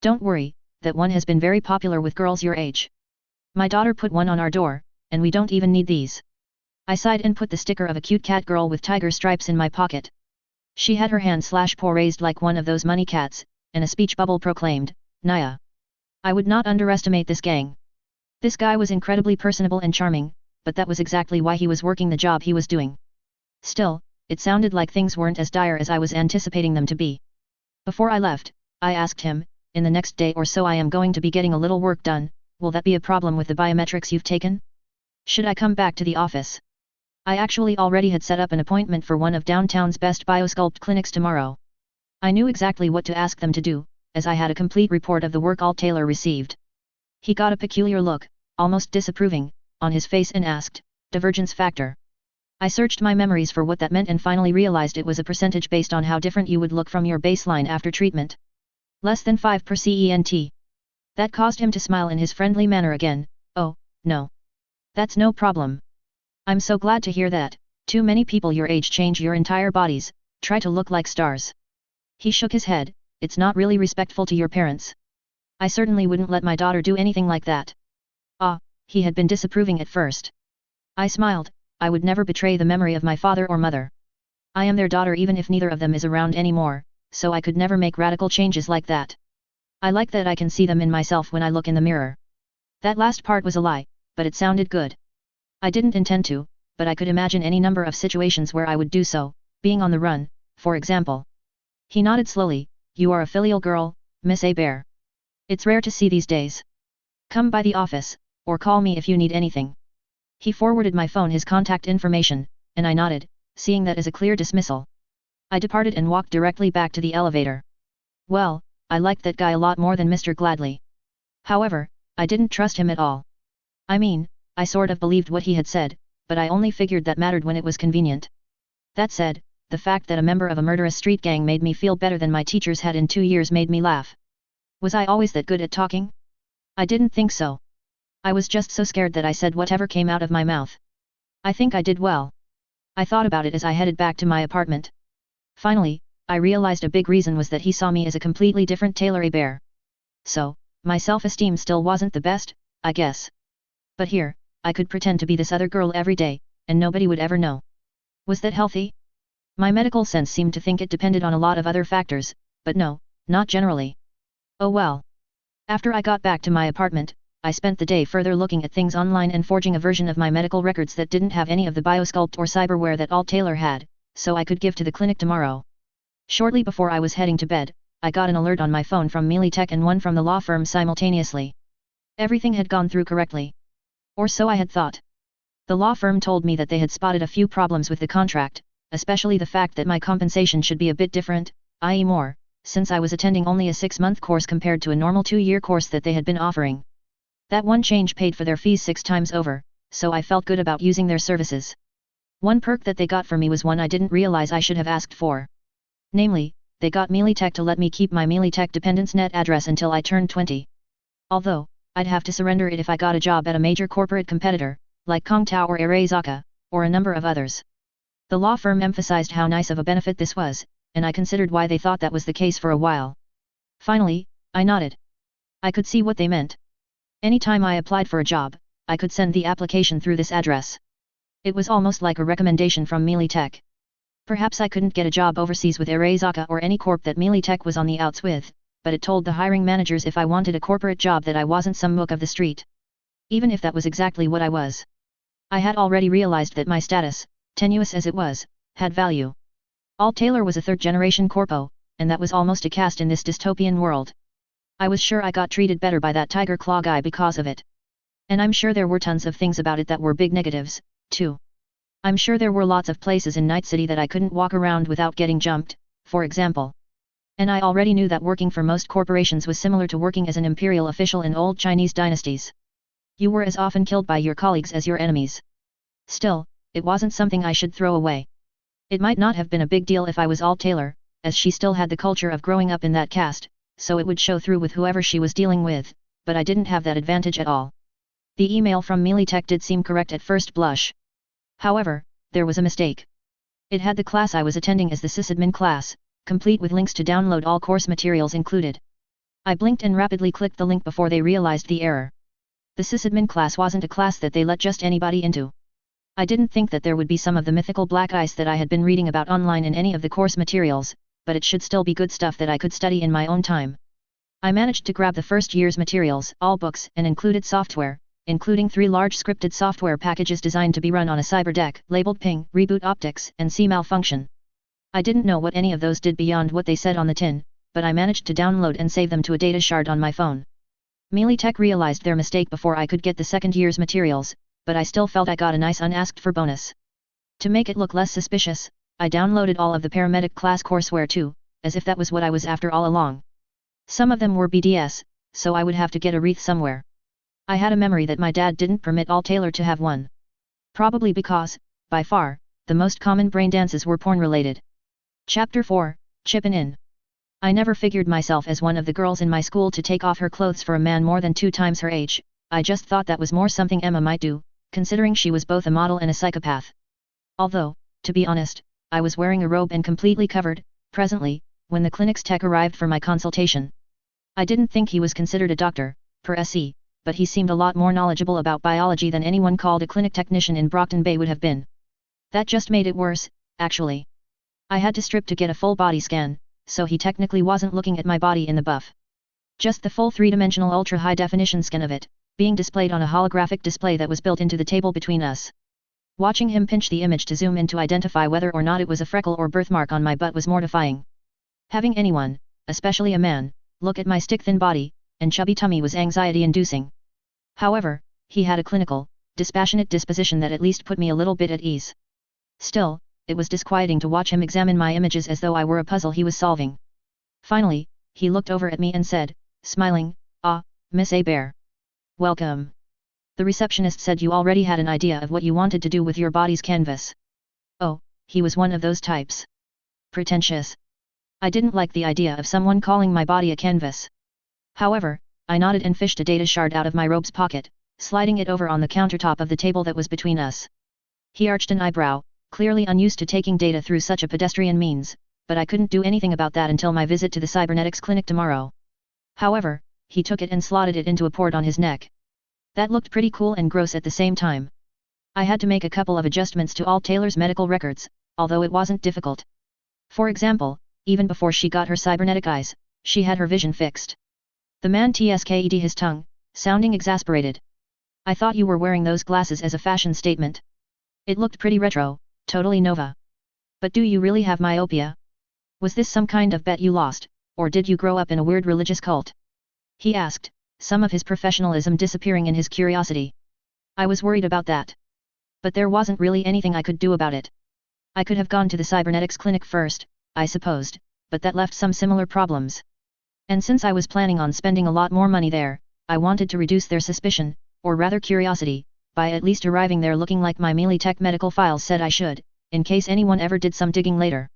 Speaker 1: Don't worry, that one has been very popular with girls your age. My daughter put one on our door, and we don't even need these. I sighed and put the sticker of a cute cat girl with tiger stripes in my pocket. She had her hand/paw raised like one of those money cats, and a speech bubble proclaimed, Naya. I would not underestimate this gang. This guy was incredibly personable and charming, but that was exactly why he was working the job he was doing. Still, it sounded like things weren't as dire as I was anticipating them to be. Before I left, I asked him, in the next day or so I am going to be getting a little work done, will that be a problem with the biometrics you've taken? Should I come back to the office? I actually already had set up an appointment for one of downtown's best biosculpt clinics tomorrow. I knew exactly what to ask them to do, as I had a complete report of the work Taylor received. He got a peculiar look, almost disapproving, on his face and asked, divergence factor. I searched my memories for what that meant and finally realized it was a percentage based on how different you would look from your baseline after treatment. Less than 5%. That caused him to smile in his friendly manner again. Oh, no. That's no problem. I'm so glad to hear that. Too many people your age change your entire bodies, try to look like stars. He shook his head. It's not really respectful to your parents. I certainly wouldn't let my daughter do anything like that. Ah, he had been disapproving at first. I smiled. I would never betray the memory of my father or mother. I am their daughter even if neither of them is around anymore, so I could never make radical changes like that. I like that I can see them in myself when I look in the mirror. That last part was a lie, but it sounded good. I didn't intend to, but I could imagine any number of situations where I would do so, being on the run, for example. He nodded slowly. You are a filial girl, Miss A. Bear. It's rare to see these days. Come by the office, or call me if you need anything. He forwarded my phone his contact information, and I nodded, seeing that as a clear dismissal. I departed and walked directly back to the elevator. Well, I liked that guy a lot more than Mr. Gladly. However, I didn't trust him at all. I mean, I sort of believed what he had said, but I only figured that mattered when it was convenient. That said, the fact that a member of a murderous street gang made me feel better than my teachers had in 2 years made me laugh. Was I always that good at talking? I didn't think so. I was just so scared that I said whatever came out of my mouth. I think I did well. I thought about it as I headed back to my apartment. Finally, I realized a big reason was that he saw me as a completely different Taylor A. Bear. So, my self-esteem still wasn't the best, I guess. But here, I could pretend to be this other girl every day, and nobody would ever know. Was that healthy? My medical sense seemed to think it depended on a lot of other factors, but no, not generally. Oh well. After I got back to my apartment, I spent the day further looking at things online and forging a version of my medical records that didn't have any of the biosculpt or cyberware that Taylor had, so I could give to the clinic tomorrow. Shortly before I was heading to bed, I got an alert on my phone from Tech and one from the law firm simultaneously. Everything had gone through correctly. Or so I had thought. The law firm told me that they had spotted a few problems with the contract, especially the fact that my compensation should be a bit different, i.e. more, since I was attending only a 6-month course compared to a normal 2-year course that they had been offering. That one change paid for their fees 6 times over, so I felt good about using their services. One perk that they got for me was one I didn't realize I should have asked for. Namely, they got Tech to let me keep my Tech dependence net address until I turned 20. Although, I'd have to surrender it if I got a job at a major corporate competitor, like Kongtao or Areizaka, or a number of others. The law firm emphasized how nice of a benefit this was, and I considered why they thought that was the case for a while. Finally, I nodded. I could see what they meant. Anytime I applied for a job, I could send the application through this address. It was almost like a recommendation from Tech. Perhaps I couldn't get a job overseas with Areizaka or any corp that Tech was on the outs with, but it told the hiring managers if I wanted a corporate job that I wasn't some mook of the street. Even if that was exactly what I was. I had already realized that my status, tenuous as it was, had value. Taylor was a third-generation corpo, and that was almost a caste in this dystopian world. I was sure I got treated better by that Tiger Claw guy because of it. And I'm sure there were tons of things about it that were big negatives, too. I'm sure there were lots of places in Night City that I couldn't walk around without getting jumped, for example. And I already knew that working for most corporations was similar to working as an imperial official in old Chinese dynasties. You were as often killed by your colleagues as your enemies. Still, it wasn't something I should throw away. It might not have been a big deal if I was Alt Taylor, as she still had the culture of growing up in that caste, so it would show through with whoever she was dealing with, but I didn't have that advantage at all. The email from Militech did seem correct at first blush. However, there was a mistake. It had the class I was attending as the sysadmin class, complete with links to download all course materials included. I blinked and rapidly clicked the link before they realized the error. The sysadmin class wasn't a class that they let just anybody into. I didn't think that there would be some of the mythical black ice that I had been reading about online in any of the course materials, but it should still be good stuff that I could study in my own time. I managed to grab the first year's materials, all books and included software, including 3 large scripted software packages designed to be run on a cyberdeck, labeled Ping, Reboot Optics, and C Malfunction. I didn't know what any of those did beyond what they said on the tin, but I managed to download and save them to a data shard on my phone. Militech realized their mistake before I could get the second year's materials, but I still felt I got a nice unasked for bonus. To make it look less suspicious, I downloaded all of the paramedic class courseware too, as if that was what I was after all along. Some of them were BDS, so I would have to get a wreath somewhere. I had a memory that my dad didn't permit Alt Taylor to have one. Probably because, by far, the most common brain dances were porn-related. Chapter 4, Chippin' In. I never figured myself as one of the girls in my school to take off her clothes for a man more than 2 times her age. I just thought that was more something Emma might do, considering she was both a model and a psychopath. Although, to be honest, I was wearing a robe and completely covered, presently, when the clinic's tech arrived for my consultation. I didn't think he was considered a doctor, per se, but he seemed a lot more knowledgeable about biology than anyone called a clinic technician in Brockton Bay would have been. That just made it worse, actually. I had to strip to get a full body scan, so he technically wasn't looking at my body in the buff. Just the full 3-dimensional ultra-high-definition scan of it, being displayed on a holographic display that was built into the table between us. Watching him pinch the image to zoom in to identify whether or not it was a freckle or birthmark on my butt was mortifying. Having anyone, especially a man, look at my stick-thin body and chubby tummy was anxiety-inducing. However, he had a clinical, dispassionate disposition that at least put me a little bit at ease. Still, it was disquieting to watch him examine my images as though I were a puzzle he was solving. Finally, he looked over at me and said, smiling, "Ah, Miss A. Bear. Welcome. The receptionist said you already had an idea of what you wanted to do with your body's canvas." Oh, he was one of those types. Pretentious. I didn't like the idea of someone calling my body a canvas. However, I nodded and fished a data shard out of my robe's pocket, sliding it over on the countertop of the table that was between us. He arched an eyebrow, clearly unused to taking data through such a pedestrian means, but I couldn't do anything about that until my visit to the cybernetics clinic tomorrow. However, he took it and slotted it into a port on his neck. That looked pretty cool and gross at the same time. I had to make a couple of adjustments to Alt Taylor's medical records, although it wasn't difficult. For example, even before she got her cybernetic eyes, she had her vision fixed. The man tsked his tongue, sounding exasperated. "I thought you were wearing those glasses as a fashion statement. It looked pretty retro, totally Nova. But do you really have myopia? Was this some kind of bet you lost, or did you grow up in a weird religious cult?" he asked, some of his professionalism disappearing in his curiosity. I was worried about that. But there wasn't really anything I could do about it. I could have gone to the cybernetics clinic first, I supposed, but that left some similar problems. And since I was planning on spending a lot more money there, I wanted to reduce their suspicion, or rather curiosity, by at least arriving there looking like my Militech medical files said I should, in case anyone ever did some digging later.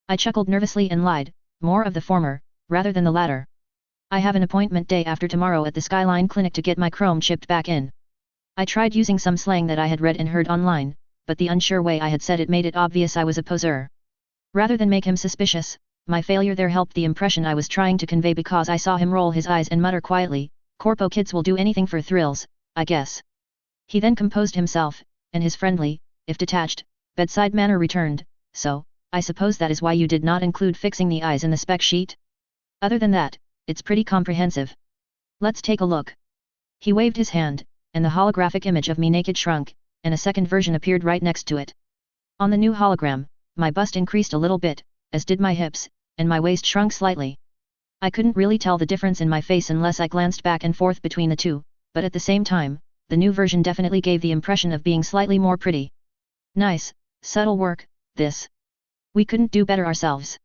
Speaker 1: I chuckled nervously and lied, more of the former, rather than the latter. "I have an appointment day after tomorrow at the Skyline Clinic to get my chrome chipped back in." I tried using some slang that I had read and heard online, but the unsure way I had said it made it obvious I was a poseur. Rather than make him suspicious, my failure there helped the impression I was trying to convey because I saw him roll his eyes and mutter quietly, "Corpo kids will do anything for thrills, I guess." He then composed himself, and his friendly, if detached, bedside manner returned, "So, I suppose that is why you did not include fixing the eyes in the spec sheet? Other than that, it's pretty comprehensive. Let's take a look." He waved his hand, and the holographic image of me naked shrunk, and a second version appeared right next to it. On the new hologram, my bust increased a little bit, as did my hips, and my waist shrunk slightly. I couldn't really tell the difference in my face unless I glanced back and forth between the two, but at the same time, the new version definitely gave the impression of being slightly more pretty. Nice, subtle work, this. We couldn't do better ourselves.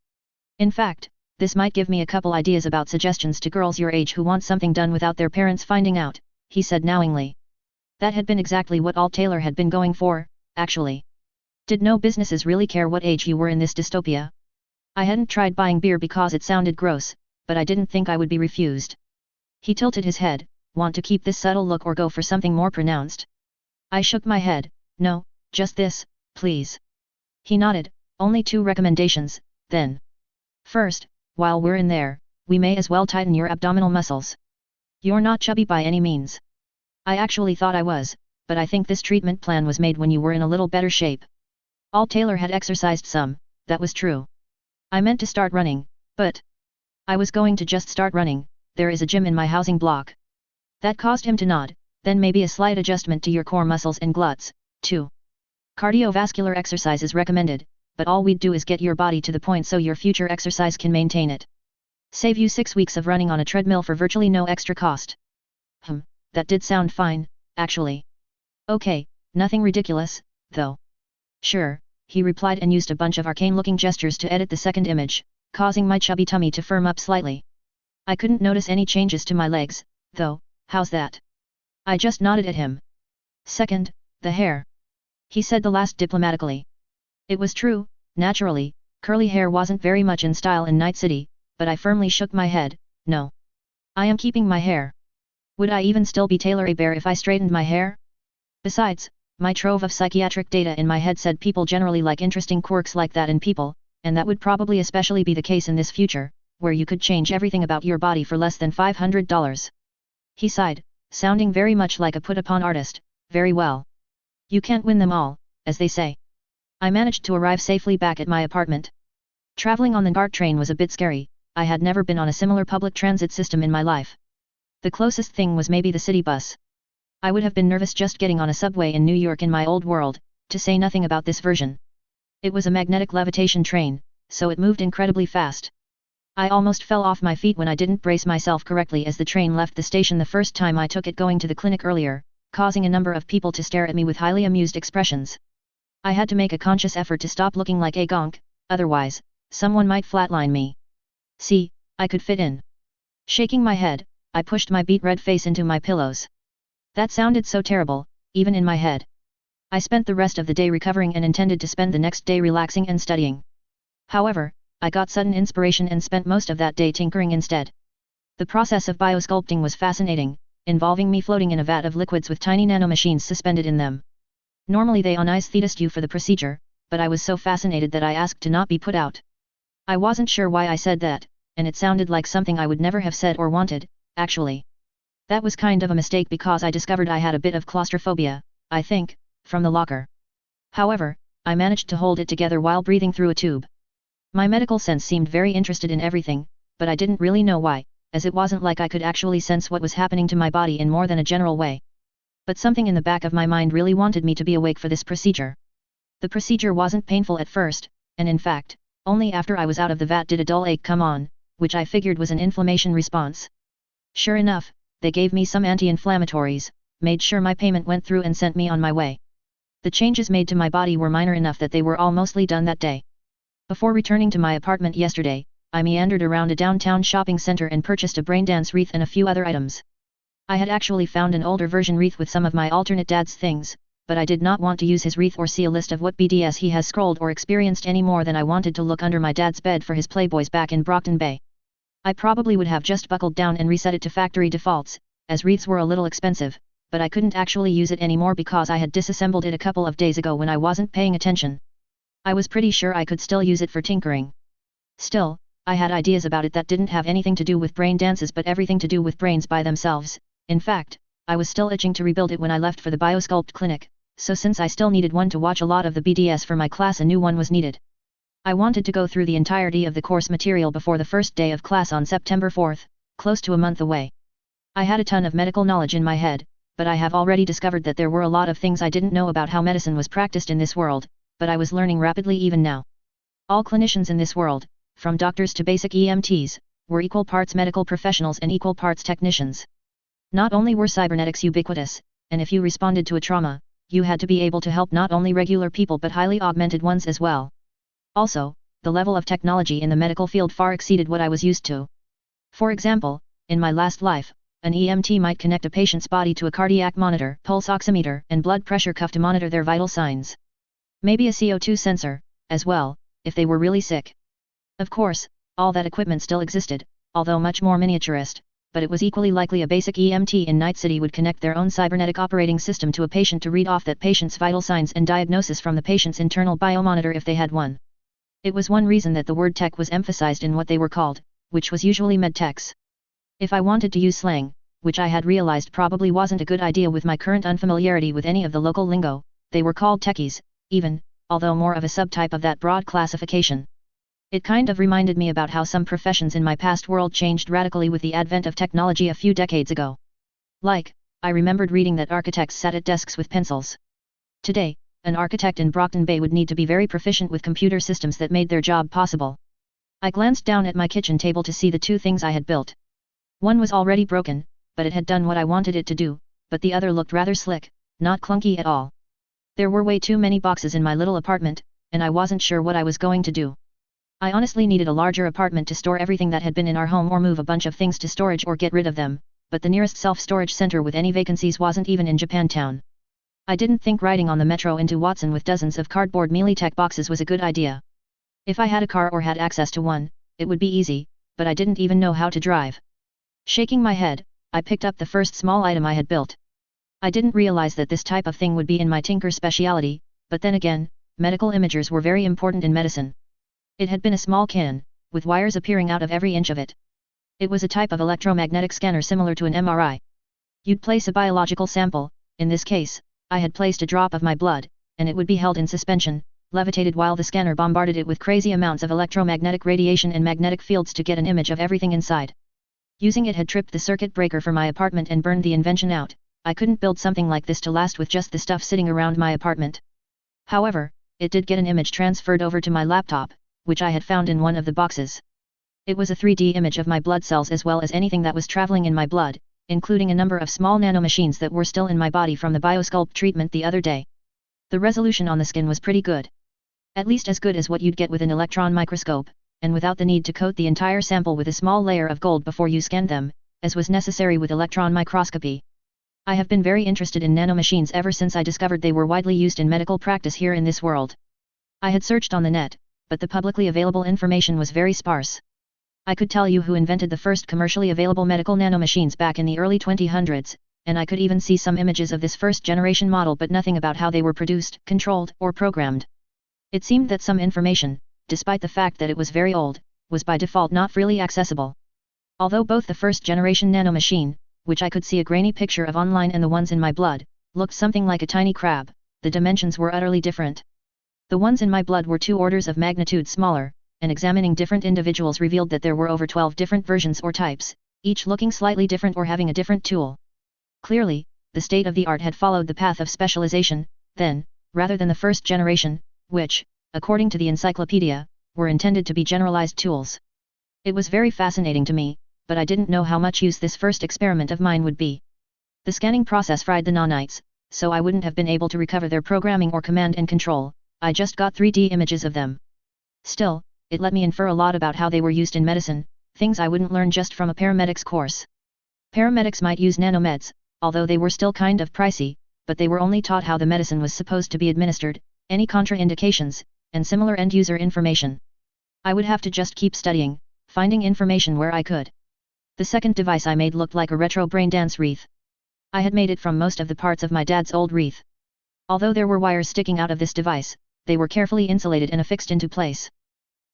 Speaker 1: In fact, this might give me a couple ideas about suggestions to girls your age who want something done without their parents finding out, he said knowingly. That had been exactly what all Taylor had been going for, actually. Did no businesses really care what age you were in this dystopia? I hadn't tried buying beer because it sounded gross, but I didn't think I would be refused. He tilted his head, want to keep this subtle look or go for something more pronounced? I shook my head, no, just this, please. He nodded, only 2 recommendations, then. First, while we're in there, we may as well tighten your abdominal muscles. You're not chubby by any means. I actually thought I was, but I think this treatment plan was made when you were in a little better shape. All Taylor had exercised some, that was true. I meant to start running, but I was going to just start running, there is a gym in my housing block. That caused him to nod, then maybe a slight adjustment to your core muscles and gluts, too. Cardiovascular exercise is recommended, but all we'd do is get your body to the point so your future exercise can maintain it. Save you 6 weeks of running on a treadmill for virtually no extra cost. That did sound fine, actually. Okay, nothing ridiculous, though. Sure, he replied and used a bunch of arcane-looking gestures to edit the second image, causing my chubby tummy to firm up slightly. I couldn't notice any changes to my legs, though, how's that? I just nodded at him. Second, the hair. He said the last diplomatically. It was true, naturally, curly hair wasn't very much in style in Night City, but I firmly shook my head, no. I am keeping my hair. Would I even still be Taylor a bear if I straightened my hair? Besides, my trove of psychiatric data in my head said people generally like interesting quirks like that in people, and that would probably especially be the case in this future, where you could change everything about your body for less than $500. He sighed, sounding very much like a put-upon artist, very well. You can't win them all, as they say. I managed to arrive safely back at my apartment. Traveling on the GART train was a bit scary, I had never been on a similar public transit system in my life. The closest thing was maybe the city bus. I would have been nervous just getting on a subway in New York in my old world, to say nothing about this version. It was a magnetic levitation train, so it moved incredibly fast. I almost fell off my feet when I didn't brace myself correctly as the train left the station the first time I took it going to the clinic earlier, causing a number of people to stare at me with highly amused expressions. I had to make a conscious effort to stop looking like a gonk, otherwise, someone might flatline me. See, I could fit in. Shaking my head, I pushed my beet red face into my pillows. That sounded so terrible, even in my head. I spent the rest of the day recovering and intended to spend the next day relaxing and studying. However, I got sudden inspiration and spent most of that day tinkering instead. The process of biosculpting was fascinating, involving me floating in a vat of liquids with tiny nanomachines suspended in them. Normally they anesthetize you for the procedure, but I was so fascinated that I asked to not be put out. I wasn't sure why I said that, and it sounded like something I would never have said or wanted, actually. That was kind of a mistake because I discovered I had a bit of claustrophobia, I think, from the locker. However, I managed to hold it together while breathing through a tube. My medical sense seemed very interested in everything, but I didn't really know why, as it wasn't like I could actually sense what was happening to my body in more than a general way. But something in the back of my mind really wanted me to be awake for this procedure. The procedure wasn't painful at first, and in fact, only after I was out of the vat did a dull ache come on, which I figured was an inflammation response. Sure enough, they gave me some anti-inflammatories, made sure my payment went through and sent me on my way. The changes made to my body were minor enough that they were all mostly done that day. Before returning to my apartment yesterday, I meandered around a downtown shopping center and purchased a braindance wreath and a few other items. I had actually found an older version wreath with some of my alternate dad's things, but I did not want to use his wreath or see a list of what BDS he has scrolled or experienced any more than I wanted to look under my dad's bed for his Playboys back in Brockton Bay. I probably would have just buckled down and reset it to factory defaults, as wreaths were a little expensive, but I couldn't actually use it anymore because I had disassembled it a couple of days ago when I wasn't paying attention. I was pretty sure I could still use it for tinkering. Still, I had ideas about it that didn't have anything to do with brain dances but everything to do with brains by themselves. In fact, I was still itching to rebuild it when I left for the biosculpt clinic, so since I still needed one to watch a lot of the BDS for my class, a new one was needed. I wanted to go through the entirety of the course material before the first day of class on September 4th, close to a month away. I had a ton of medical knowledge in my head, but I have already discovered that there were a lot of things I didn't know about how medicine was practiced in this world, but I was learning rapidly even now. All clinicians in this world, from doctors to basic EMTs, were equal parts medical professionals and equal parts technicians. Not only were cybernetics ubiquitous, and if you responded to a trauma, you had to be able to help not only regular people but highly augmented ones as well. Also, the level of technology in the medical field far exceeded what I was used to. For example, in my last life, an EMT might connect a patient's body to a cardiac monitor, pulse oximeter, and blood pressure cuff to monitor their vital signs. Maybe a CO2 sensor, as well, if they were really sick. Of course, all that equipment still existed, although much more miniaturist, but it was equally likely a basic EMT in Night City would connect their own cybernetic operating system to a patient to read off that patient's vital signs and diagnosis from the patient's internal biomonitor if they had one. It was one reason that the word tech was emphasized in what they were called, which was usually medtechs. If I wanted to use slang, which I had realized probably wasn't a good idea with my current unfamiliarity with any of the local lingo, they were called techies, even, although more of a subtype of that broad classification. It kind of reminded me about how some professions in my past world changed radically with the advent of technology a few decades ago. Like, I remembered reading that architects sat at desks with pencils. Today, an architect in Brockton Bay would need to be very proficient with computer systems that made their job possible. I glanced down at my kitchen table to see the two things I had built. One was already broken, but it had done what I wanted it to do, but the other looked rather slick, not clunky at all. There were way too many boxes in my little apartment, and I wasn't sure what I was going to do. I honestly needed a larger apartment to store everything that had been in our home or move a bunch of things to storage or get rid of them, but the nearest self-storage center with any vacancies wasn't even in Japantown. I didn't think riding on the metro into Watson with dozens of cardboard Mealy-Tech boxes was a good idea. If I had a car or had access to one, it would be easy, but I didn't even know how to drive. Shaking my head, I picked up the first small item I had built. I didn't realize that this type of thing would be in my tinker speciality, but then again, medical imagers were very important in medicine. It had been a small can, with wires appearing out of every inch of it. It was a type of electromagnetic scanner similar to an MRI. You'd place a biological sample, in this case, I had placed a drop of my blood, and it would be held in suspension, levitated while the scanner bombarded it with crazy amounts of electromagnetic radiation and magnetic fields to get an image of everything inside. Using it had tripped the circuit breaker for my apartment and burned the invention out. I couldn't build something like this to last with just the stuff sitting around my apartment. However, it did get an image transferred over to my laptop, which I had found in one of the boxes. It was a 3D image of my blood cells as well as anything that was traveling in my blood, including a number of small nanomachines that were still in my body from the biosculpt treatment the other day. The resolution on the skin was pretty good. At least as good as what you'd get with an electron microscope, and without the need to coat the entire sample with a small layer of gold before you scanned them, as was necessary with electron microscopy. I have been very interested in nanomachines ever since I discovered they were widely used in medical practice here in this world. I had searched on the net, but the publicly available information was very sparse. I could tell you who invented the first commercially available medical nanomachines back in the early 2000s, and I could even see some images of this first generation model but nothing about how they were produced, controlled, or programmed. It seemed that some information, despite the fact that it was very old, was by default not freely accessible. Although both the first generation nanomachine, which I could see a grainy picture of online, and the ones in my blood, looked something like a tiny crab, the dimensions were utterly different. The ones in my blood were 2 orders of magnitude smaller, and examining different individuals revealed that there were over 12 different versions or types, each looking slightly different or having a different tool. Clearly, the state of the art had followed the path of specialization, then, rather than the first generation, which, according to the encyclopedia, were intended to be generalized tools. It was very fascinating to me, but I didn't know how much use this first experiment of mine would be. The scanning process fried the nanites, so I wouldn't have been able to recover their programming or command and control. I just got 3D images of them. Still, it let me infer a lot about how they were used in medicine, things I wouldn't learn just from a paramedics course. Paramedics might use nanomeds, although they were still kind of pricey, but they were only taught how the medicine was supposed to be administered, any contraindications, and similar end-user information. I would have to just keep studying, finding information where I could. The second device I made looked like a retro braindance wreath. I had made it from most of the parts of my dad's old wreath. Although there were wires sticking out of this device, they were carefully insulated and affixed into place.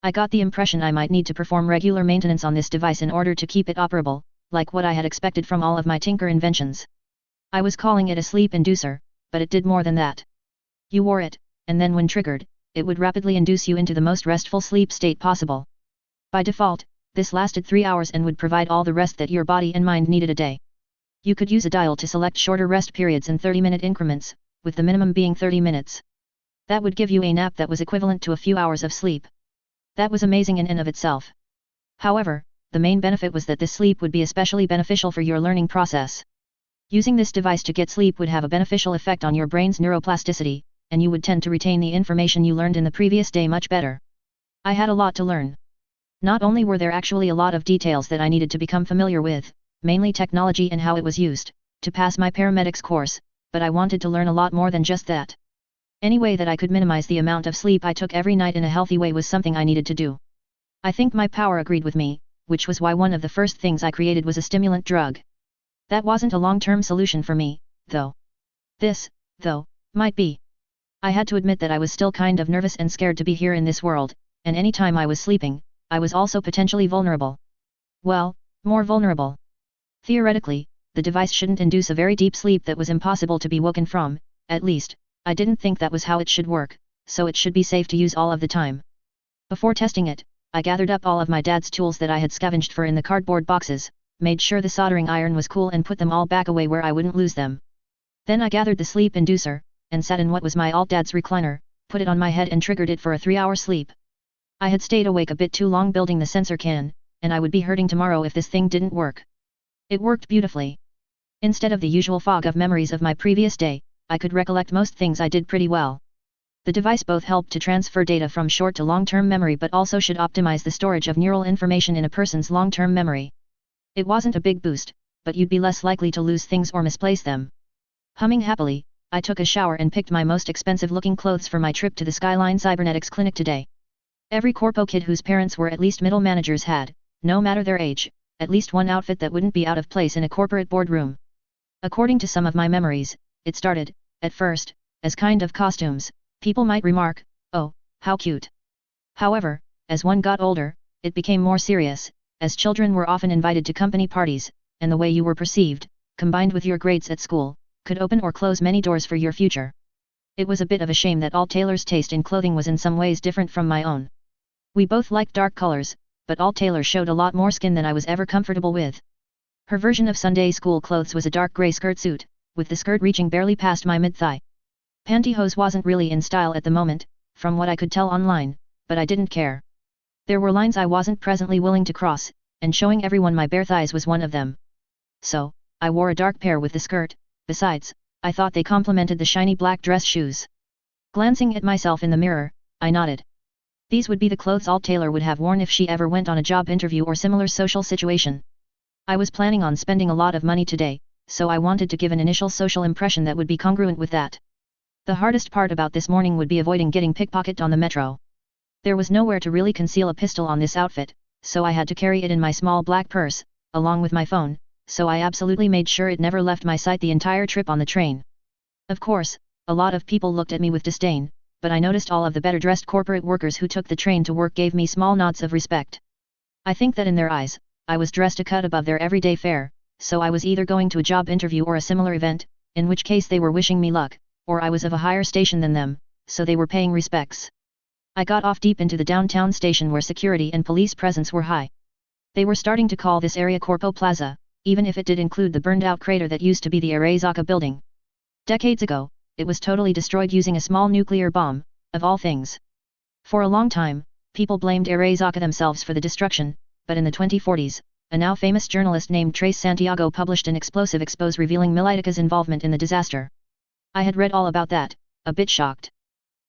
Speaker 1: I got the impression I might need to perform regular maintenance on this device in order to keep it operable, like what I had expected from all of my tinker inventions. I was calling it a sleep inducer, but it did more than that. You wore it, and then when triggered, it would rapidly induce you into the most restful sleep state possible. By default, this lasted 3 hours and would provide all the rest that your body and mind needed a day. You could use a dial to select shorter rest periods in 30-minute increments, with the minimum being 30 minutes. That would give you a nap that was equivalent to a few hours of sleep. That was amazing in and of itself. However, the main benefit was that this sleep would be especially beneficial for your learning process. Using this device to get sleep would have a beneficial effect on your brain's neuroplasticity, and you would tend to retain the information you learned in the previous day much better. I had a lot to learn. Not only were there actually a lot of details that I needed to become familiar with, mainly technology and how it was used, to pass my paramedics course, but I wanted to learn a lot more than just that. Any way that I could minimize the amount of sleep I took every night in a healthy way was something I needed to do. I think my power agreed with me, which was why one of the first things I created was a stimulant drug. That wasn't a long-term solution for me, though. This, though, might be. I had to admit that I was still kind of nervous and scared to be here in this world, and any time I was sleeping, I was also potentially vulnerable. Well, more vulnerable. Theoretically, the device shouldn't induce a very deep sleep that was impossible to be woken from, at least, I didn't think that was how it should work, so it should be safe to use all of the time. Before testing it, I gathered up all of my dad's tools that I had scavenged for in the cardboard boxes, made sure the soldering iron was cool and put them all back away where I wouldn't lose them. Then I gathered the sleep inducer, and sat in what was my alt-dad's recliner, put it on my head and triggered it for a 3-hour sleep. I had stayed awake a bit too long building the sensor can, and I would be hurting tomorrow if this thing didn't work. It worked beautifully. Instead of the usual fog of memories of my previous day, I could recollect most things I did pretty well. The device both helped to transfer data from short to long-term memory but also should optimize the storage of neural information in a person's long-term memory. It wasn't a big boost, but you'd be less likely to lose things or misplace them. Humming happily, I took a shower and picked my most expensive-looking clothes for my trip to the Skyline Cybernetics clinic today. Every corpo kid whose parents were at least middle managers had, no matter their age, at least one outfit that wouldn't be out of place in a corporate boardroom. According to some of my memories, it started, at first, as kind of costumes. People might remark, "Oh, how cute." However, as one got older, it became more serious, as children were often invited to company parties, and the way you were perceived, combined with your grades at school, could open or close many doors for your future. It was a bit of a shame that all Taylor's taste in clothing was in some ways different from my own. We both liked dark colors, but all Taylor showed a lot more skin than I was ever comfortable with. Her version of Sunday school clothes was a dark gray skirt suit, with the skirt reaching barely past my mid-thigh. Pantyhose wasn't really in style at the moment, from what I could tell online, but I didn't care. There were lines I wasn't presently willing to cross, and showing everyone my bare thighs was one of them. So, I wore a dark pair with the skirt. Besides, I thought they complemented the shiny black dress shoes. Glancing at myself in the mirror, I nodded. These would be the clothes Alt Taylor would have worn if she ever went on a job interview or similar social situation. I was planning on spending a lot of money today, so I wanted to give an initial social impression that would be congruent with that. The hardest part about this morning would be avoiding getting pickpocketed on the metro. There was nowhere to really conceal a pistol on this outfit, so I had to carry it in my small black purse, along with my phone, so I absolutely made sure it never left my sight the entire trip on the train. Of course, a lot of people looked at me with disdain, but I noticed all of the better-dressed corporate workers who took the train to work gave me small nods of respect. I think that in their eyes, I was dressed a cut above their everyday fare, so I was either going to a job interview or a similar event, in which case they were wishing me luck, or I was of a higher station than them, so they were paying respects. I got off deep into the downtown station where security and police presence were high. They were starting to call this area Corpo Plaza, even if it did include the burned-out crater that used to be the Arezaka building. Decades ago, it was totally destroyed using a small nuclear bomb, of all things. For a long time, people blamed Arezaka themselves for the destruction, but in the 2040s, a now famous journalist named Trace Santiago published an explosive expose revealing Militica's involvement in the disaster. I had read all about that, a bit shocked.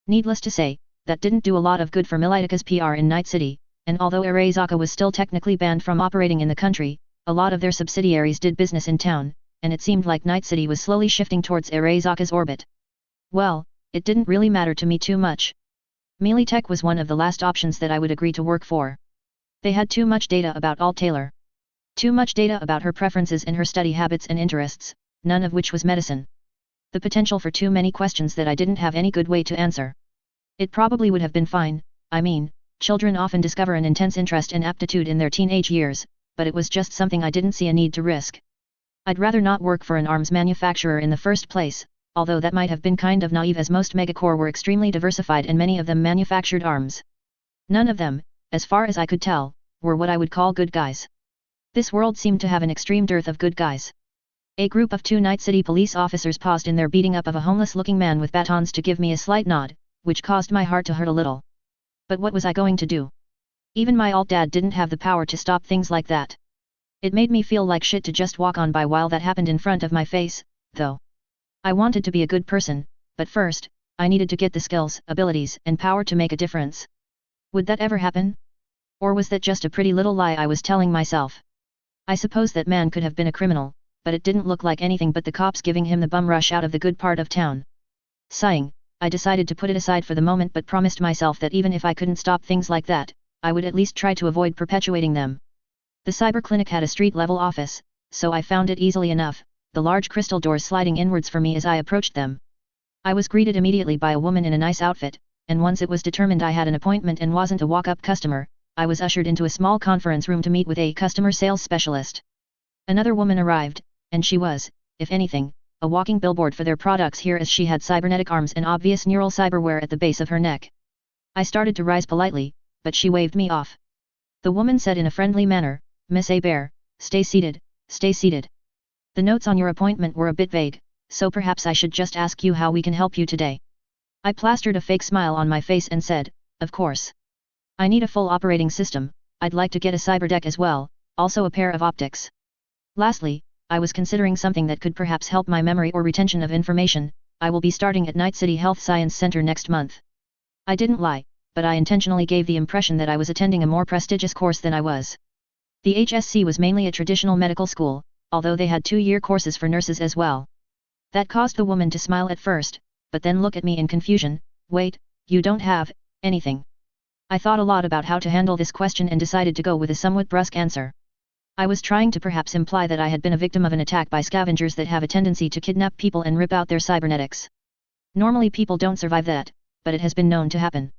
Speaker 1: Needless to say, that didn't do a lot of good for Militica's PR in Night City, and although Arezaka was still technically banned from operating in the country, a lot of their subsidiaries did business in town, and it seemed like Night City was slowly shifting towards Arezaka's orbit. Well, it didn't really matter to me too much. Militech was one of the last options that I would agree to work for. They had too much data about Alt Taylor. Too much data about her preferences and her study habits and interests, none of which was medicine. The potential for too many questions that I didn't have any good way to answer. It probably would have been fine, I mean, children often discover an intense interest and aptitude in their teenage years, but it was just something I didn't see a need to risk. I'd rather not work for an arms manufacturer in the first place, although that might have been kind of naive as most megacorps were extremely diversified and many of them manufactured arms. None of them, as far as I could tell, were what I would call good guys. This world seemed to have an extreme dearth of good guys. A group of 2 Night City police officers paused in their beating up of a homeless-looking man with batons to give me a slight nod, which caused my heart to hurt a little. But what was I going to do? Even my alt-dad didn't have the power to stop things like that. It made me feel like shit to just walk on by while that happened in front of my face, though. I wanted to be a good person, but first, I needed to get the skills, abilities, and power to make a difference. Would that ever happen? Or was that just a pretty little lie I was telling myself? I suppose that man could have been a criminal, but it didn't look like anything but the cops giving him the bum rush out of the good part of town. Sighing, I decided to put it aside for the moment but promised myself that even if I couldn't stop things like that, I would at least try to avoid perpetuating them. The cyber clinic had a street-level office, so I found it easily enough, the large crystal doors sliding inwards for me as I approached them. I was greeted immediately by a woman in a nice outfit, and once it was determined I had an appointment and wasn't a walk-up customer, I was ushered into a small conference room to meet with a customer sales specialist. Another woman arrived, and she was, if anything, a walking billboard for their products here as she had cybernetic arms and obvious neural cyberware at the base of her neck. I started to rise politely, but she waved me off. The woman said in a friendly manner, "Miss Bear, stay seated, stay seated. The notes on your appointment were a bit vague, so perhaps I should just ask you how we can help you today." I plastered a fake smile on my face and said, "Of course. I need a full operating system, I'd like to get a cyberdeck as well, also a pair of optics. Lastly, I was considering something that could perhaps help my memory or retention of information. I will be starting at Night City Health Science Center next month." I didn't lie, but I intentionally gave the impression that I was attending a more prestigious course than I was. The HSC was mainly a traditional medical school, although they had 2-year courses for nurses as well. That caused the woman to smile at first, but then look at me in confusion. "Wait, you don't have anything?" I thought a lot about how to handle this question and decided to go with a somewhat brusque answer. I was trying to perhaps imply that I had been a victim of an attack by scavengers that have a tendency to kidnap people and rip out their cybernetics. Normally people don't survive that, but it has been known to happen.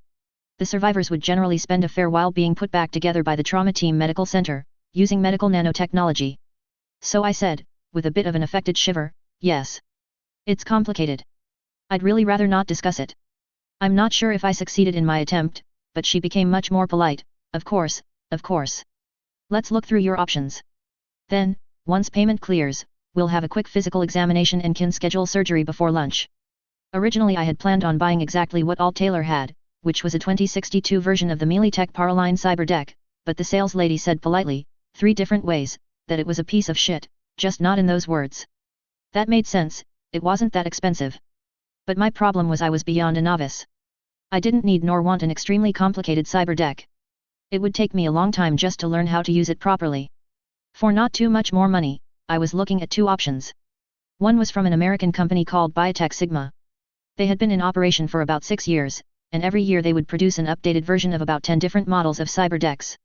Speaker 1: The survivors would generally spend a fair while being put back together by the trauma team medical center, using medical nanotechnology. So I said, with a bit of an affected shiver, "Yes. It's complicated. I'd really rather not discuss it." I'm not sure if I succeeded in my attempt, but she became much more polite. Of course. Let's look through your options. Then, once payment clears, we'll have a quick physical examination and can schedule surgery before lunch." Originally I had planned on buying exactly what Alt Taylor had, which was a 2062 version of the MealyTech Paraline Cyber Deck, but the sales lady said politely, 3 different ways, that it was a piece of shit, just not in those words. That made sense, it wasn't that expensive. But my problem was I was beyond a novice. I didn't need nor want an extremely complicated cyber deck. It would take me a long time just to learn how to use it properly. For not too much more money, I was looking at 2 options. One was from an American company called Biotech Sigma. They had been in operation for about 6 years, and every year they would produce an updated version of about 10 different models of cyber decks.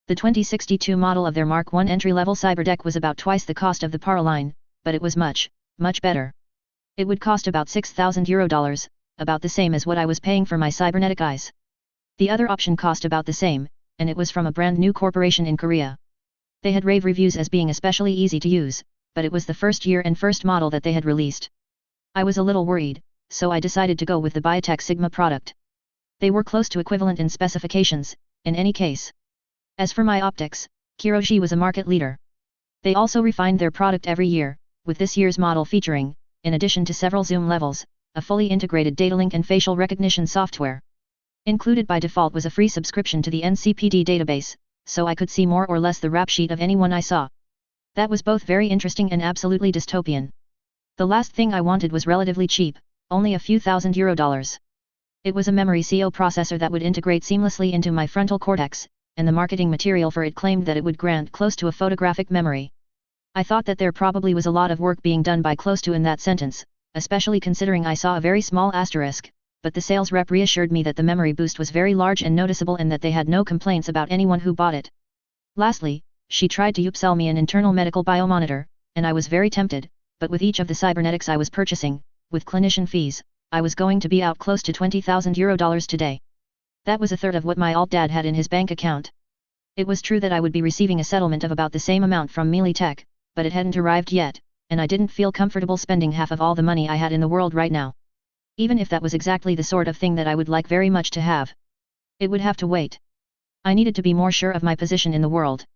Speaker 1: The 2062 model of their Mark I entry-level cyber deck was about twice the cost of the Paraline, but it was much better. It would cost about €6,000, about the same as what I was paying for my cybernetic eyes. The other option cost about the same, and it was from a brand new corporation in Korea. They had rave reviews as being especially easy to use, but it was the first year and first model that they had released. I was a little worried, so I decided to go with the Biotech Sigma product. They were close to equivalent in specifications, in any case. As for my optics, Kiroji was a market leader. They also refined their product every year, with this year's model featuring, in addition to several zoom levels, a fully integrated data link and facial recognition software. Included by default was a free subscription to the NCPD database, so I could see more or less the rap sheet of anyone I saw. That was both very interesting and absolutely dystopian. The last thing I wanted was relatively cheap, only a few €1,000. It was a memory CO processor that would integrate seamlessly into my frontal cortex, and the marketing material for it claimed that it would grant close to a photographic memory. I thought that there probably was a lot of work being done by close to in that sentence, especially considering I saw a very small asterisk, but the sales rep reassured me that the memory boost was very large and noticeable and that they had no complaints about anyone who bought it. Lastly, she tried to upsell me an internal medical biomonitor, and I was very tempted, but with each of the cybernetics I was purchasing, with clinician fees, I was going to be out close to €20,000 today. That was a third of what my alt-dad had in his bank account. It was true that I would be receiving a settlement of about the same amount from MealyTech, but it hadn't arrived yet, and I didn't feel comfortable spending half of all the money I had in the world right now. Even if that was exactly the sort of thing that I would like very much to have. It would have to wait. I needed to be more sure of my position in the world.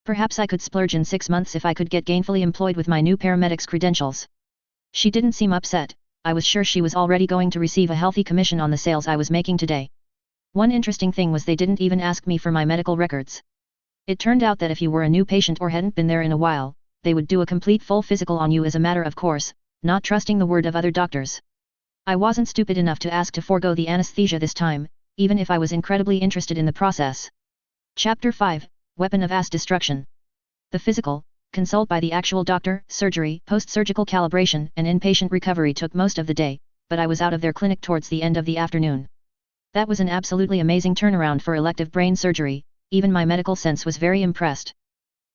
Speaker 1: Perhaps I could splurge in 6 months if I could get gainfully employed with my new paramedic's credentials. She didn't seem upset. I was sure she was already going to receive a healthy commission on the sales I was making today. One interesting thing was they didn't even ask me for my medical records. It turned out that if you were a new patient or hadn't been there in a while, they would do a complete full physical on you as a matter of course, not trusting the word of other doctors. I wasn't stupid enough to ask to forego the anesthesia this time, even if I was incredibly interested in the process. Chapter 5, Weapon of Mass Destruction. The physical, consult by the actual doctor, surgery, post-surgical calibration, and inpatient recovery took most of the day, but I was out of their clinic towards the end of the afternoon. That was an absolutely amazing turnaround for elective brain surgery, even my medical sense was very impressed.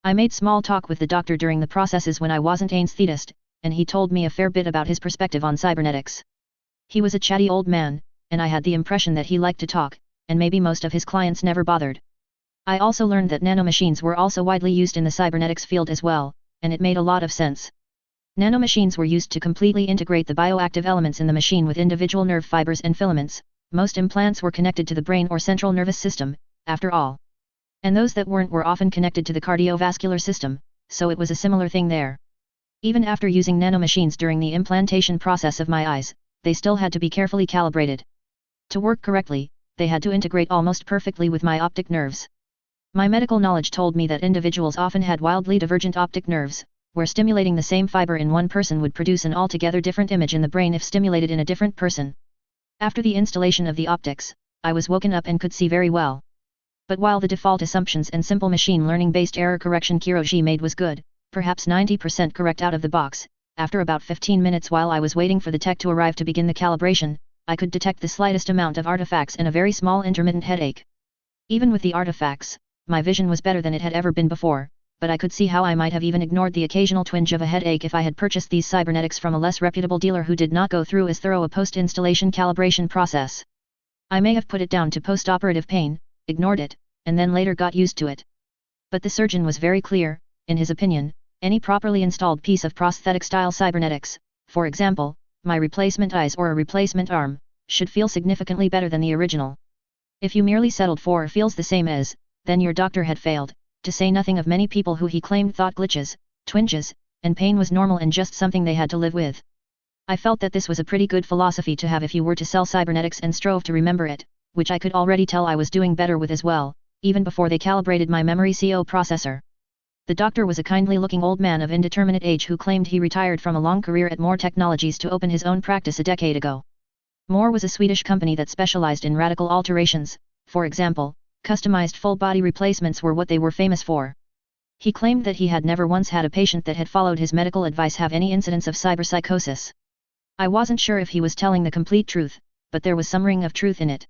Speaker 1: I made small talk with the doctor during the processes when I wasn't anesthetist, and he told me a fair bit about his perspective on cybernetics. He was a chatty old man, and I had the impression that he liked to talk, and maybe most of his clients never bothered. I also learned that nanomachines were also widely used in the cybernetics field as well, and it made a lot of sense. Nanomachines were used to completely integrate the bioactive elements in the machine with individual nerve fibers and filaments. Most implants were connected to the brain or central nervous system, after all. And those that weren't were often connected to the cardiovascular system, so it was a similar thing there. Even after using nanomachines during the implantation process of my eyes, they still had to be carefully calibrated. To work correctly, they had to integrate almost perfectly with my optic nerves. My medical knowledge told me that individuals often had wildly divergent optic nerves, where stimulating the same fiber in one person would produce an altogether different image in the brain if stimulated in a different person. After the installation of the optics, I was woken up and could see very well. But while the default assumptions and simple machine learning-based error correction Kiroshi made was good, perhaps 90% correct out of the box, after about 15 minutes while I was waiting for the tech to arrive to begin the calibration, I could detect the slightest amount of artifacts and a very small intermittent headache. Even with the artifacts, my vision was better than it had ever been before, but I could see how I might have even ignored the occasional twinge of a headache if I had purchased these cybernetics from a less reputable dealer who did not go through as thorough a post-installation calibration process. I may have put it down to post-operative pain, ignored it, and then later got used to it. But the surgeon was very clear, in his opinion, any properly installed piece of prosthetic-style cybernetics, for example, my replacement eyes or a replacement arm, should feel significantly better than the original. If you merely settled for or feels the same as, then your doctor had failed, to say nothing of many people who he claimed thought glitches, twinges, and pain was normal and just something they had to live with. I felt that this was a pretty good philosophy to have if you were to sell cybernetics and strove to remember it, which I could already tell I was doing better with as well, even before they calibrated my memory CO processor. The doctor was a kindly-looking old man of indeterminate age who claimed he retired from a long career at More Technologies to open his own practice a decade ago. More was a Swedish company that specialized in radical alterations, for example, customized full-body replacements were what they were famous for. He claimed that he had never once had a patient that had followed his medical advice have any incidents of cyberpsychosis. I wasn't sure if he was telling the complete truth, but there was some ring of truth in it.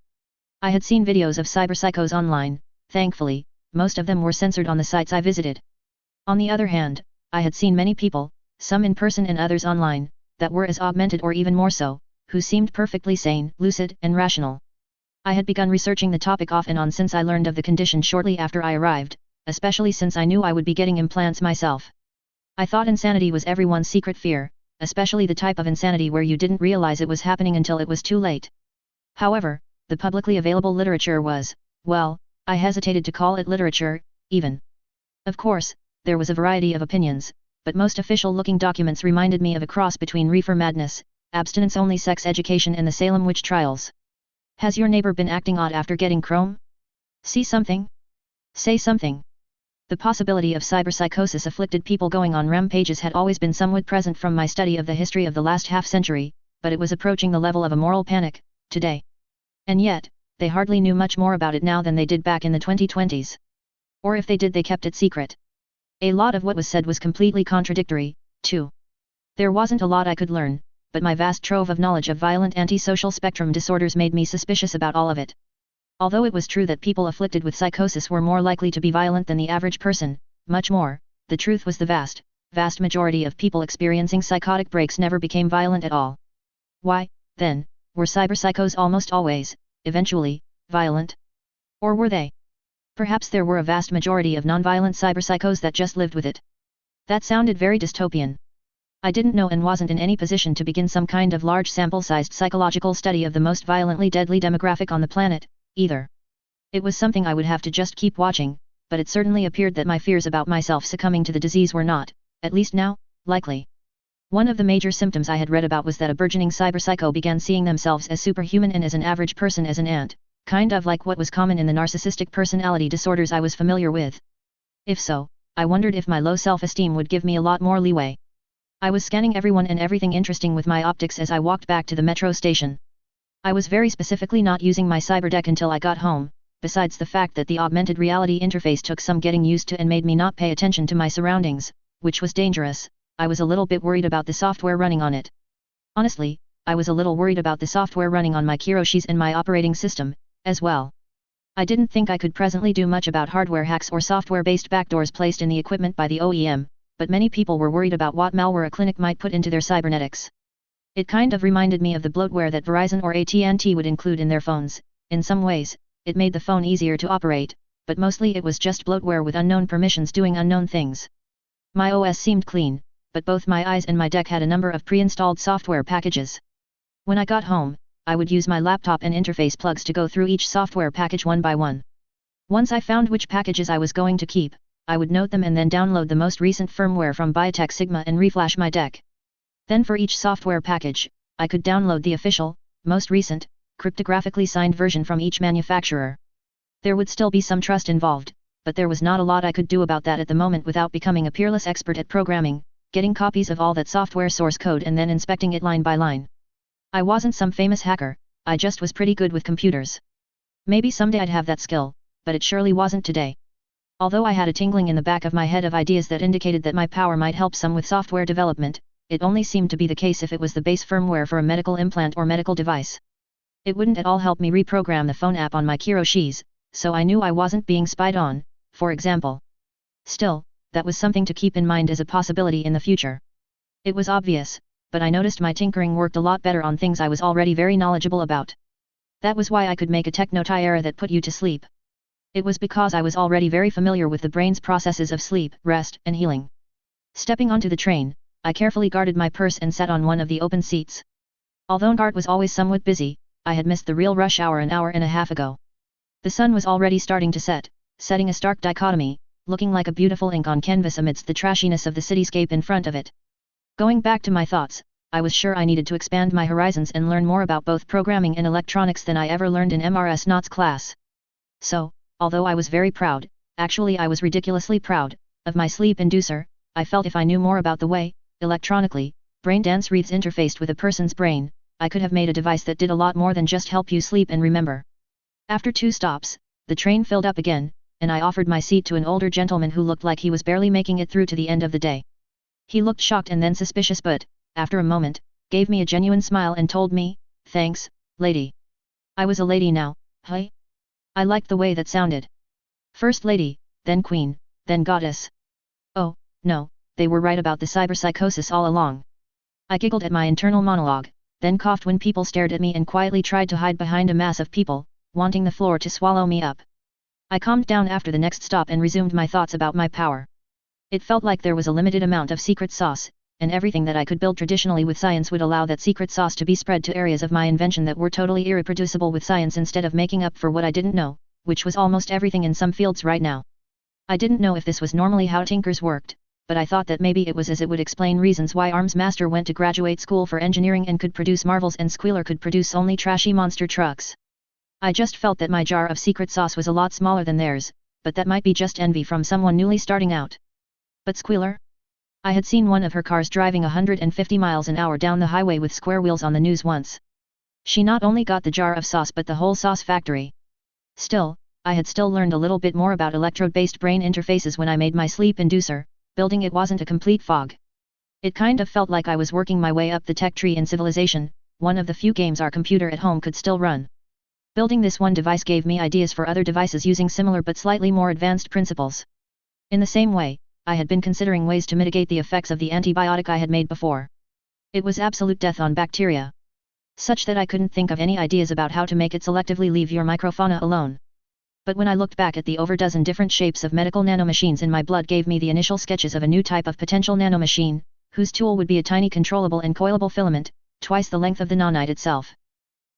Speaker 1: I had seen videos of cyberpsychos online, thankfully, most of them were censored on the sites I visited. On the other hand, I had seen many people, some in person and others online, that were as augmented or even more so, who seemed perfectly sane, lucid, and rational. I had begun researching the topic off and on since I learned of the condition shortly after I arrived, especially since I knew I would be getting implants myself. I thought insanity was everyone's secret fear, especially the type of insanity where you didn't realize it was happening until it was too late. However, the publicly available literature was, well, I hesitated to call it literature, even. Of course, there was a variety of opinions, but most official-looking documents reminded me of a cross between reefer madness, abstinence-only sex education and the Salem witch trials. Has your neighbor been acting odd after getting chrome? See something? Say something. The possibility of cyberpsychosis afflicted people going on rampages had always been somewhat present from my study of the history of the last half-century, but it was approaching the level of a moral panic, today. And yet, they hardly knew much more about it now than they did back in the 2020s. Or if they did, they kept it secret. A lot of what was said was completely contradictory, too. There wasn't a lot I could learn, but my vast trove of knowledge of violent antisocial spectrum disorders made me suspicious about all of it. Although it was true that people afflicted with psychosis were more likely to be violent than the average person, much more, the truth was the vast majority of people experiencing psychotic breaks never became violent at all. Why, then, were cyberpsychos almost always, eventually, violent? Or were they? Perhaps there were a vast majority of non-violent cyberpsychos that just lived with it. That sounded very dystopian. I didn't know and wasn't in any position to begin some kind of large sample-sized psychological study of the most violently deadly demographic on the planet, either. It was something I would have to just keep watching, but it certainly appeared that my fears about myself succumbing to the disease were not, at least now, likely. One of the major symptoms I had read about was that a burgeoning cyberpsycho began seeing themselves as superhuman and as an average person as an ant, kind of like what was common in the narcissistic personality disorders I was familiar with. If so, I wondered if my low self-esteem would give me a lot more leeway. I was scanning everyone and everything interesting with my optics as I walked back to the metro station. I was very specifically not using my Cyberdeck until I got home, besides the fact that the augmented reality interface took some getting used to and made me not pay attention to my surroundings, which was dangerous. I was a little bit worried about the software running on it. Honestly, I was a little worried about the software running on my Kiroshis and my operating system, as well. I didn't think I could presently do much about hardware hacks or software-based backdoors placed in the equipment by the OEM, but many people were worried about what malware a clinic might put into their cybernetics. It kind of reminded me of the bloatware that Verizon or AT&T would include in their phones. In some ways, it made the phone easier to operate, but mostly it was just bloatware with unknown permissions doing unknown things. My OS seemed clean, but both my eyes and my deck had a number of pre-installed software packages. When I got home, I would use my laptop and interface plugs to go through each software package one by one. Once I found which packages I was going to keep, I would note them and then download the most recent firmware from Biotech Sigma and reflash my deck. Then for each software package, I could download the official, most recent, cryptographically signed version from each manufacturer. There would still be some trust involved, but there was not a lot I could do about that at the moment without becoming a peerless expert at programming, getting copies of all that software source code and then inspecting it line by line. I wasn't some famous hacker, I just was pretty good with computers. Maybe someday I'd have that skill, but it surely wasn't today. Although I had a tingling in the back of my head of ideas that indicated that my power might help some with software development, it only seemed to be the case if it was the base firmware for a medical implant or medical device. It wouldn't at all help me reprogram the phone app on my Kiroshis, so I knew I wasn't being spied on, for example. Still, that was something to keep in mind as a possibility in the future. It was obvious, but I noticed my tinkering worked a lot better on things I was already very knowledgeable about. That was why I could make a techno-tiara that put you to sleep. It was because I was already very familiar with the brain's processes of sleep, rest, and healing. Stepping onto the train, I carefully guarded my purse and sat on one of the open seats. Although GART was always somewhat busy, I had missed the real rush hour an hour and a half ago. The sun was already starting to set, setting a stark dichotomy, looking like a beautiful ink on canvas amidst the trashiness of the cityscape in front of it. Going back to my thoughts, I was sure I needed to expand my horizons and learn more about both programming and electronics than I ever learned in MRS Knott's class. So, although I was very proud, actually I was ridiculously proud, of my sleep inducer, I felt if I knew more about the way, electronically, brain dance wreaths interfaced with a person's brain, I could have made a device that did a lot more than just help you sleep and remember. After 2 stops, the train filled up again, and I offered my seat to an older gentleman who looked like he was barely making it through to the end of the day. He looked shocked and then suspicious but, after a moment, gave me a genuine smile and told me, "Thanks, lady." I was a lady now, hey? I liked the way that sounded. First lady, then queen, then goddess. Oh, no, they were right about the cyberpsychosis all along. I giggled at my internal monologue, then coughed when people stared at me and quietly tried to hide behind a mass of people, wanting the floor to swallow me up. I calmed down after the next stop and resumed my thoughts about my power. It felt like there was a limited amount of secret sauce, and everything that I could build traditionally with science would allow that secret sauce to be spread to areas of my invention that were totally irreproducible with science instead of making up for what I didn't know, which was almost everything in some fields right now. I didn't know if this was normally how tinkers worked, but I thought that maybe it was, as it would explain reasons why Arms Master went to graduate school for engineering and could produce marvels and Squealer could produce only trashy monster trucks. I just felt that my jar of secret sauce was a lot smaller than theirs, but that might be just envy from someone newly starting out. But Squealer? I had seen one of her cars driving 150 miles an hour down the highway with square wheels on the news once. She not only got the jar of sauce but the whole sauce factory. Still, I had still learned a little bit more about electrode-based brain interfaces when I made my sleep inducer. Building it wasn't a complete fog. It kind of felt like I was working my way up the tech tree in Civilization, one of the few games our computer at home could still run. Building this one device gave me ideas for other devices using similar but slightly more advanced principles. In the same way, I had been considering ways to mitigate the effects of the antibiotic I had made before. It was absolute death on bacteria. Such that I couldn't think of any ideas about how to make it selectively leave your microfauna alone. But when I looked back at the over dozen different shapes of medical nanomachines in my blood gave me the initial sketches of a new type of potential nanomachine, whose tool would be a tiny controllable and coilable filament, twice the length of the nanite itself.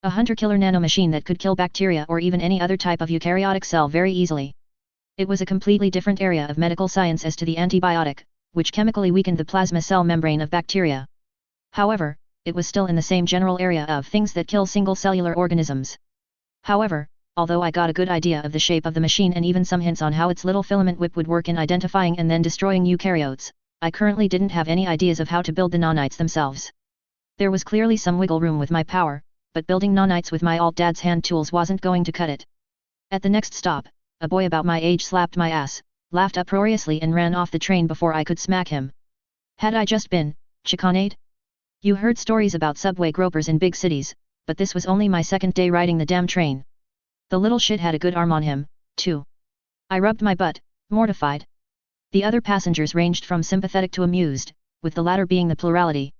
Speaker 1: A hunter-killer nanomachine that could kill bacteria or even any other type of eukaryotic cell very easily. It was a completely different area of medical science as to the antibiotic, which chemically weakened the plasma cell membrane of bacteria. However, it was still in the same general area of things that kill single-cellular organisms. However, although I got a good idea of the shape of the machine and even some hints on how its little filament whip would work in identifying and then destroying eukaryotes, I currently didn't have any ideas of how to build the nanites themselves. There was clearly some wiggle room with my power, but building nanites with my alt-dad's hand tools wasn't going to cut it. At the next stop, a boy about my age slapped my ass, laughed uproariously and ran off the train before I could smack him. Had I just been chicaned? You heard stories about subway gropers in big cities, but this was only my second day riding the damn train. The little shit had a good arm on him, too. I rubbed my butt, mortified. The other passengers ranged from sympathetic to amused, with the latter being the plurality.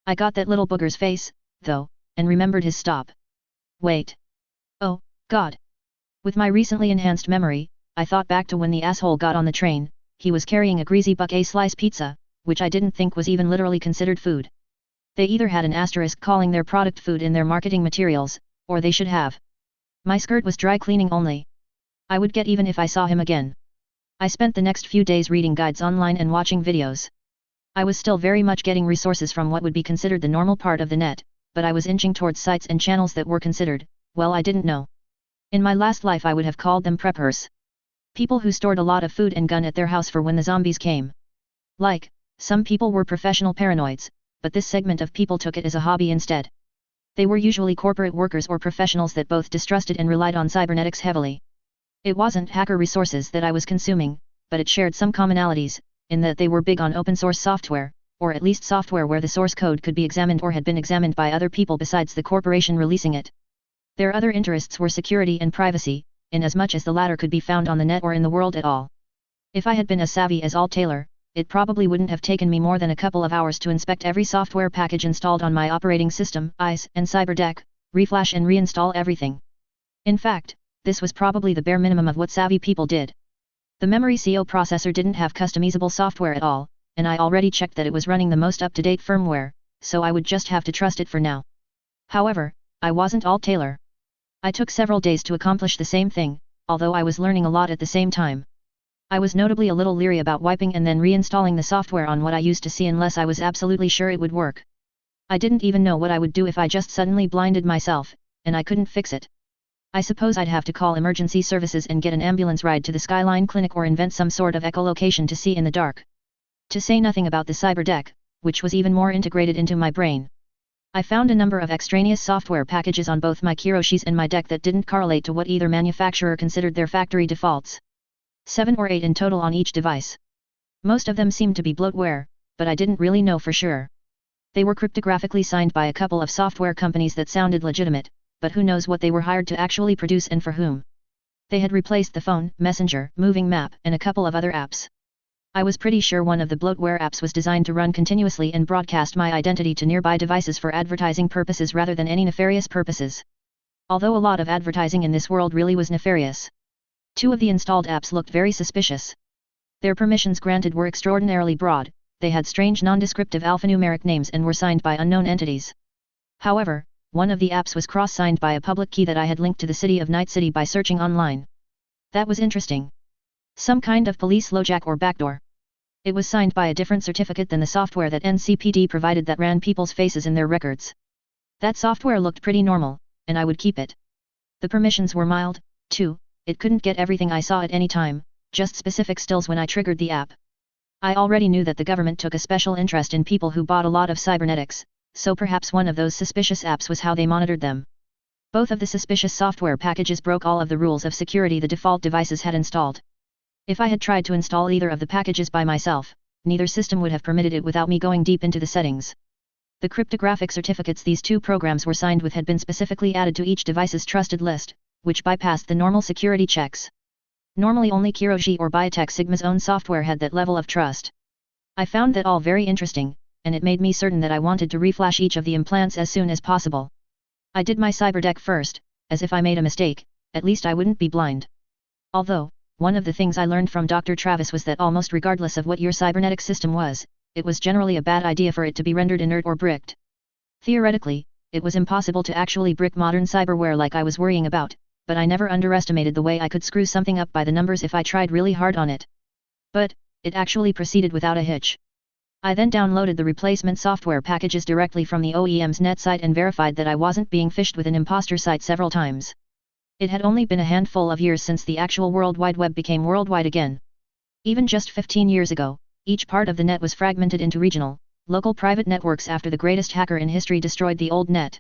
Speaker 1: I got that little booger's face, though, and remembered his stop. Wait. Oh, God. With my recently enhanced memory, I thought back to when the asshole got on the train. He was carrying a greasy bucket slice pizza, which I didn't think was even literally considered food. They either had an asterisk calling their product food in their marketing materials, or they should have. My skirt was dry cleaning only. I would get even if I saw him again. I spent the next few days reading guides online and watching videos. I was still very much getting resources from what would be considered the normal part of the net, but I was inching towards sites and channels that were considered, well, I didn't know. In my last life I would have called them preppers. People who stored a lot of food and gun at their house for when the zombies came. Like, some people were professional paranoids, but this segment of people took it as a hobby instead. They were usually corporate workers or professionals that both distrusted and relied on cybernetics heavily. It wasn't hacker resources that I was consuming, but it shared some commonalities, in that they were big on open source software, or at least software where the source code could be examined or had been examined by other people besides the corporation releasing it. Their other interests were security and privacy, in as much as the latter could be found on the net or in the world at all. If I had been as savvy as Alt Taylor, it probably wouldn't have taken me more than a couple of hours to inspect every software package installed on my operating system, ICE and CyberDeck, reflash and reinstall everything. In fact, this was probably the bare minimum of what savvy people did. The memory CO processor didn't have customizable software at all, and I already checked that it was running the most up-to-date firmware, so I would just have to trust it for now. However, I wasn't Alt Taylor. I took several days to accomplish the same thing, although I was learning a lot at the same time. I was notably a little leery about wiping and then reinstalling the software on what I used to see unless I was absolutely sure it would work. I didn't even know what I would do if I just suddenly blinded myself, and I couldn't fix it. I suppose I'd have to call emergency services and get an ambulance ride to the Skyline Clinic or invent some sort of echolocation to see in the dark. To say nothing about the CyberDeck, which was even more integrated into my brain. I found a number of extraneous software packages on both my Kiroshis and my deck that didn't correlate to what either manufacturer considered their factory defaults. 7 or 8 in total on each device. Most of them seemed to be bloatware, but I didn't really know for sure. They were cryptographically signed by a couple of software companies that sounded legitimate, but who knows what they were hired to actually produce and for whom. They had replaced the phone, messenger, moving map, and a couple of other apps. I was pretty sure one of the bloatware apps was designed to run continuously and broadcast my identity to nearby devices for advertising purposes rather than any nefarious purposes. Although a lot of advertising in this world really was nefarious. 2 of the installed apps looked very suspicious. Their permissions granted were extraordinarily broad, they had strange non-descriptive alphanumeric names and were signed by unknown entities. However, one of the apps was cross-signed by a public key that I had linked to the city of Night City by searching online. That was interesting. Some kind of police LoJack or backdoor. It was signed by a different certificate than the software that NCPD provided that ran people's faces in their records. That software looked pretty normal, and I would keep it. The permissions were mild, too. It couldn't get everything I saw at any time, just specific stills when I triggered the app. I already knew that the government took a special interest in people who bought a lot of cybernetics, so perhaps one of those suspicious apps was how they monitored them. Both of the suspicious software packages broke all of the rules of security the default devices had installed. If I had tried to install either of the packages by myself, neither system would have permitted it without me going deep into the settings. The cryptographic certificates these 2 programs were signed with had been specifically added to each device's trusted list, which bypassed the normal security checks. Normally only Kiroshi or Biotech Sigma's own software had that level of trust. I found that all very interesting, and it made me certain that I wanted to reflash each of the implants as soon as possible. I did my CyberDeck first, as if I made a mistake, at least I wouldn't be blind. Although, one of the things I learned from Dr. Travis was that almost regardless of what your cybernetic system was, it was generally a bad idea for it to be rendered inert or bricked. Theoretically, it was impossible to actually brick modern cyberware like I was worrying about, but I never underestimated the way I could screw something up by the numbers if I tried really hard on it. But, it actually proceeded without a hitch. I then downloaded the replacement software packages directly from the OEM's net site and verified that I wasn't being phished with an imposter site several times. It had only been a handful of years since the actual World Wide Web became worldwide again. Even just 15 years ago, each part of the net was fragmented into regional, local private networks after the greatest hacker in history destroyed the old net.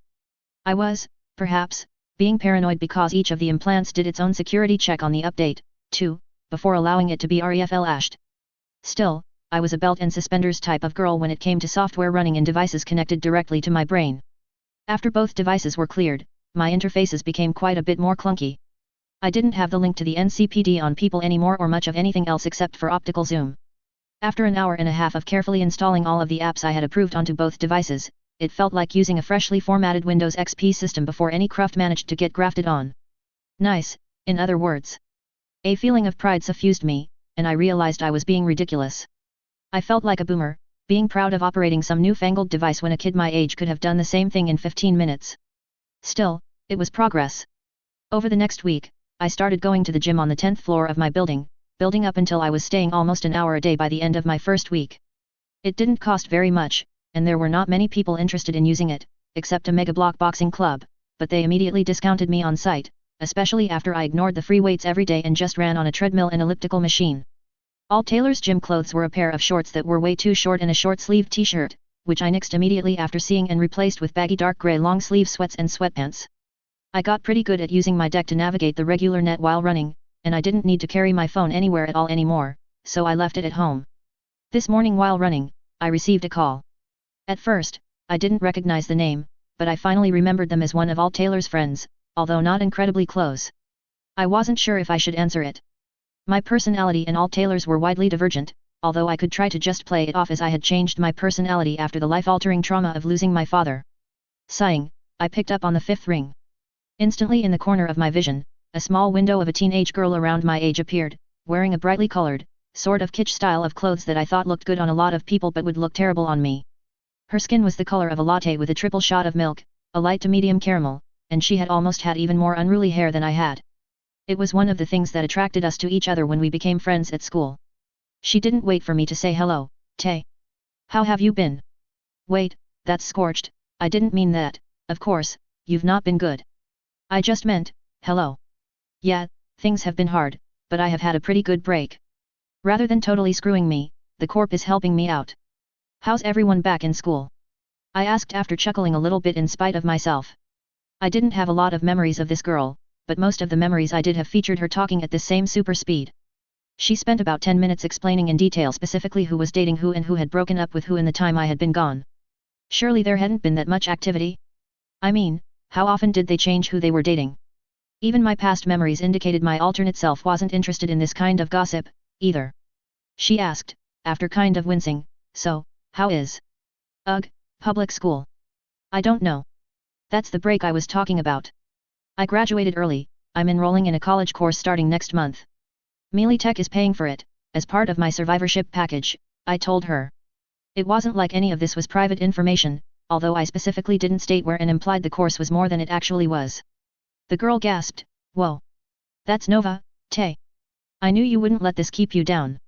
Speaker 1: I was, perhaps, being paranoid because each of the implants did its own security check on the update, too, before allowing it to be REFL-ashed. Still, I was a belt and suspenders type of girl when it came to software running in devices connected directly to my brain. After both devices were cleared, my interfaces became quite a bit more clunky. I didn't have the link to the NCPD on people anymore or much of anything else except for optical zoom. After an hour and a half of carefully installing all of the apps I had approved onto both devices, it felt like using a freshly formatted Windows XP system before any cruft managed to get grafted on. Nice, in other words. A feeling of pride suffused me, and I realized I was being ridiculous. I felt like a boomer, being proud of operating some newfangled device when a kid my age could have done the same thing in 15 minutes. Still, it was progress. Over the next week, I started going to the gym on the 10th floor of my building, building up until I was staying almost an hour a day by the end of my first week. It didn't cost very much, and there were not many people interested in using it, except a mega-block boxing club, but they immediately discounted me on site, especially after I ignored the free weights every day and just ran on a treadmill and elliptical machine. All Taylor's gym clothes were a pair of shorts that were way too short and a short-sleeved t-shirt, which I nixed immediately after seeing and replaced with baggy dark gray long-sleeve sweats and sweatpants. I got pretty good at using my deck to navigate the regular net while running, and I didn't need to carry my phone anywhere at all anymore, so I left it at home. This morning while running, I received a call. At first, I didn't recognize the name, but I finally remembered them as one of All Taylor's friends, although not incredibly close. I wasn't sure if I should answer it. My personality and All Taylor's were widely divergent, although I could try to just play it off as I had changed my personality after the life-altering trauma of losing my father. Sighing, I picked up on the fifth ring. Instantly in the corner of my vision, a small window of a teenage girl around my age appeared, wearing a brightly colored, sort of kitsch style of clothes that I thought looked good on a lot of people but would look terrible on me. Her skin was the color of a latte with a triple shot of milk, a light to medium caramel, and she had almost had even more unruly hair than I had. It was one of the things that attracted us to each other when we became friends at school. She didn't wait for me to say hello, Tay. How have you been? Wait, that's scorched, I didn't mean that, of course, you've not been good. I just meant, hello. Yeah, things have been hard, but I have had a pretty good break. Rather than totally screwing me, the corp is helping me out. How's everyone back in school? I asked after chuckling a little bit in spite of myself. I didn't have a lot of memories of this girl, but most of the memories I did have featured her talking at this same super speed. She spent about 10 minutes explaining in detail specifically who was dating who and who had broken up with who in the time I had been gone. Surely there hadn't been that much activity? I mean, how often did they change who they were dating? Even my past memories indicated my alternate self wasn't interested in this kind of gossip, either. She asked, after kind of wincing, so, how is? Ugh, public school. I don't know. That's the break I was talking about. I graduated early, I'm enrolling in a college course starting next month. Melee Tech is paying for it, as part of my survivorship package, I told her. It wasn't like any of this was private information, although I specifically didn't state where and implied the course was more than it actually was. The girl gasped, whoa. That's Nova, Tay. I knew you wouldn't let this keep you down.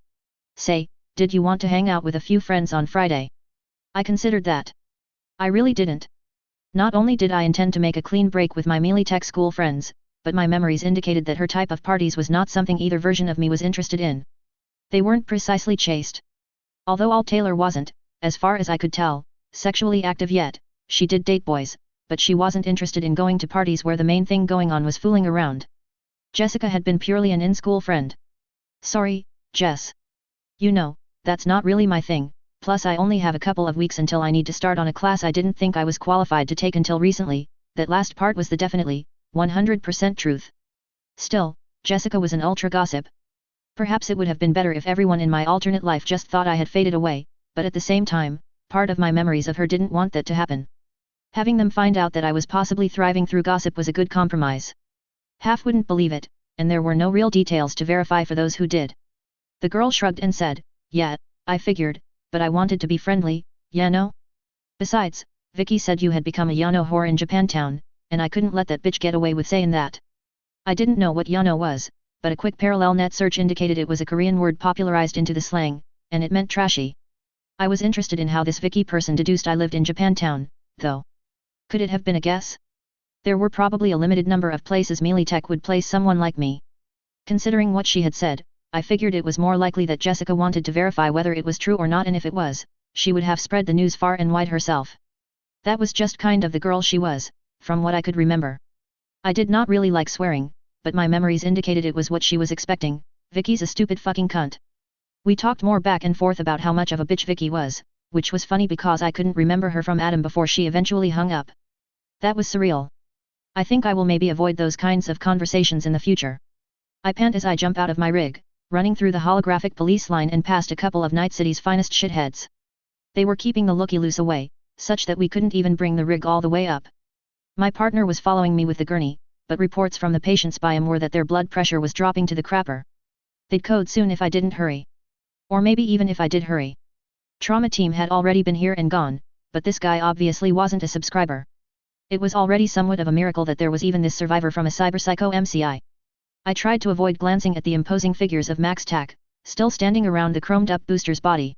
Speaker 1: Say, did you want to hang out with a few friends on Friday? I considered that. I really didn't. Not only did I intend to make a clean break with my Melee Tech school friends, but my memories indicated that her type of parties was not something either version of me was interested in. They weren't precisely chaste. Although All Taylor wasn't, as far as I could tell, sexually active yet, she did date boys, but she wasn't interested in going to parties where the main thing going on was fooling around. Jessica had been purely an in-school friend. Sorry, Jess. You know, that's not really my thing, plus I only have a couple of weeks until I need to start on a class I didn't think I was qualified to take until recently. That last part was the definitely, 100% truth. Still, Jessica was an ultra gossip. Perhaps it would have been better if everyone in my alternate life just thought I had faded away, but at the same time, part of my memories of her didn't want that to happen. Having them find out that I was possibly thriving through gossip was a good compromise. Half wouldn't believe it, and there were no real details to verify for those who did. The girl shrugged and said, yeah, I figured, but I wanted to be friendly, ya know? Besides, Vicky said you had become a Yano whore in Japantown, and I couldn't let that bitch get away with saying that. I didn't know what Yano was, but a quick parallel net search indicated it was a Korean word popularized into the slang, and it meant trashy. I was interested in how this Vicky person deduced I lived in Japantown, though. Could it have been a guess? There were probably a limited number of places melee tech would place someone like me. Considering what she had said, I figured it was more likely that Jessica wanted to verify whether it was true or not, and if it was, she would have spread the news far and wide herself. That was just kind of the girl she was, from what I could remember. I did not really like swearing, but my memories indicated it was what she was expecting. Vicky's a stupid fucking cunt. We talked more back and forth about how much of a bitch Vicky was, which was funny because I couldn't remember her from Adam before she eventually hung up. That was surreal. I think I will maybe avoid those kinds of conversations in the future. I pant as I jump out of my rig, running through the holographic police line and past a couple of Night City's finest shitheads. They were keeping the looky-loos away, such that we couldn't even bring the rig all the way up. My partner was following me with the gurney, but reports from the patients by him were that their blood pressure was dropping to the crapper. They'd code soon if I didn't hurry. Or maybe even if I did hurry. Trauma team had already been here and gone, but this guy obviously wasn't a subscriber. It was already somewhat of a miracle that there was even this survivor from a cyberpsycho MCI. I tried to avoid glancing at the imposing figures of Max Tack, still standing around the chromed-up booster's body.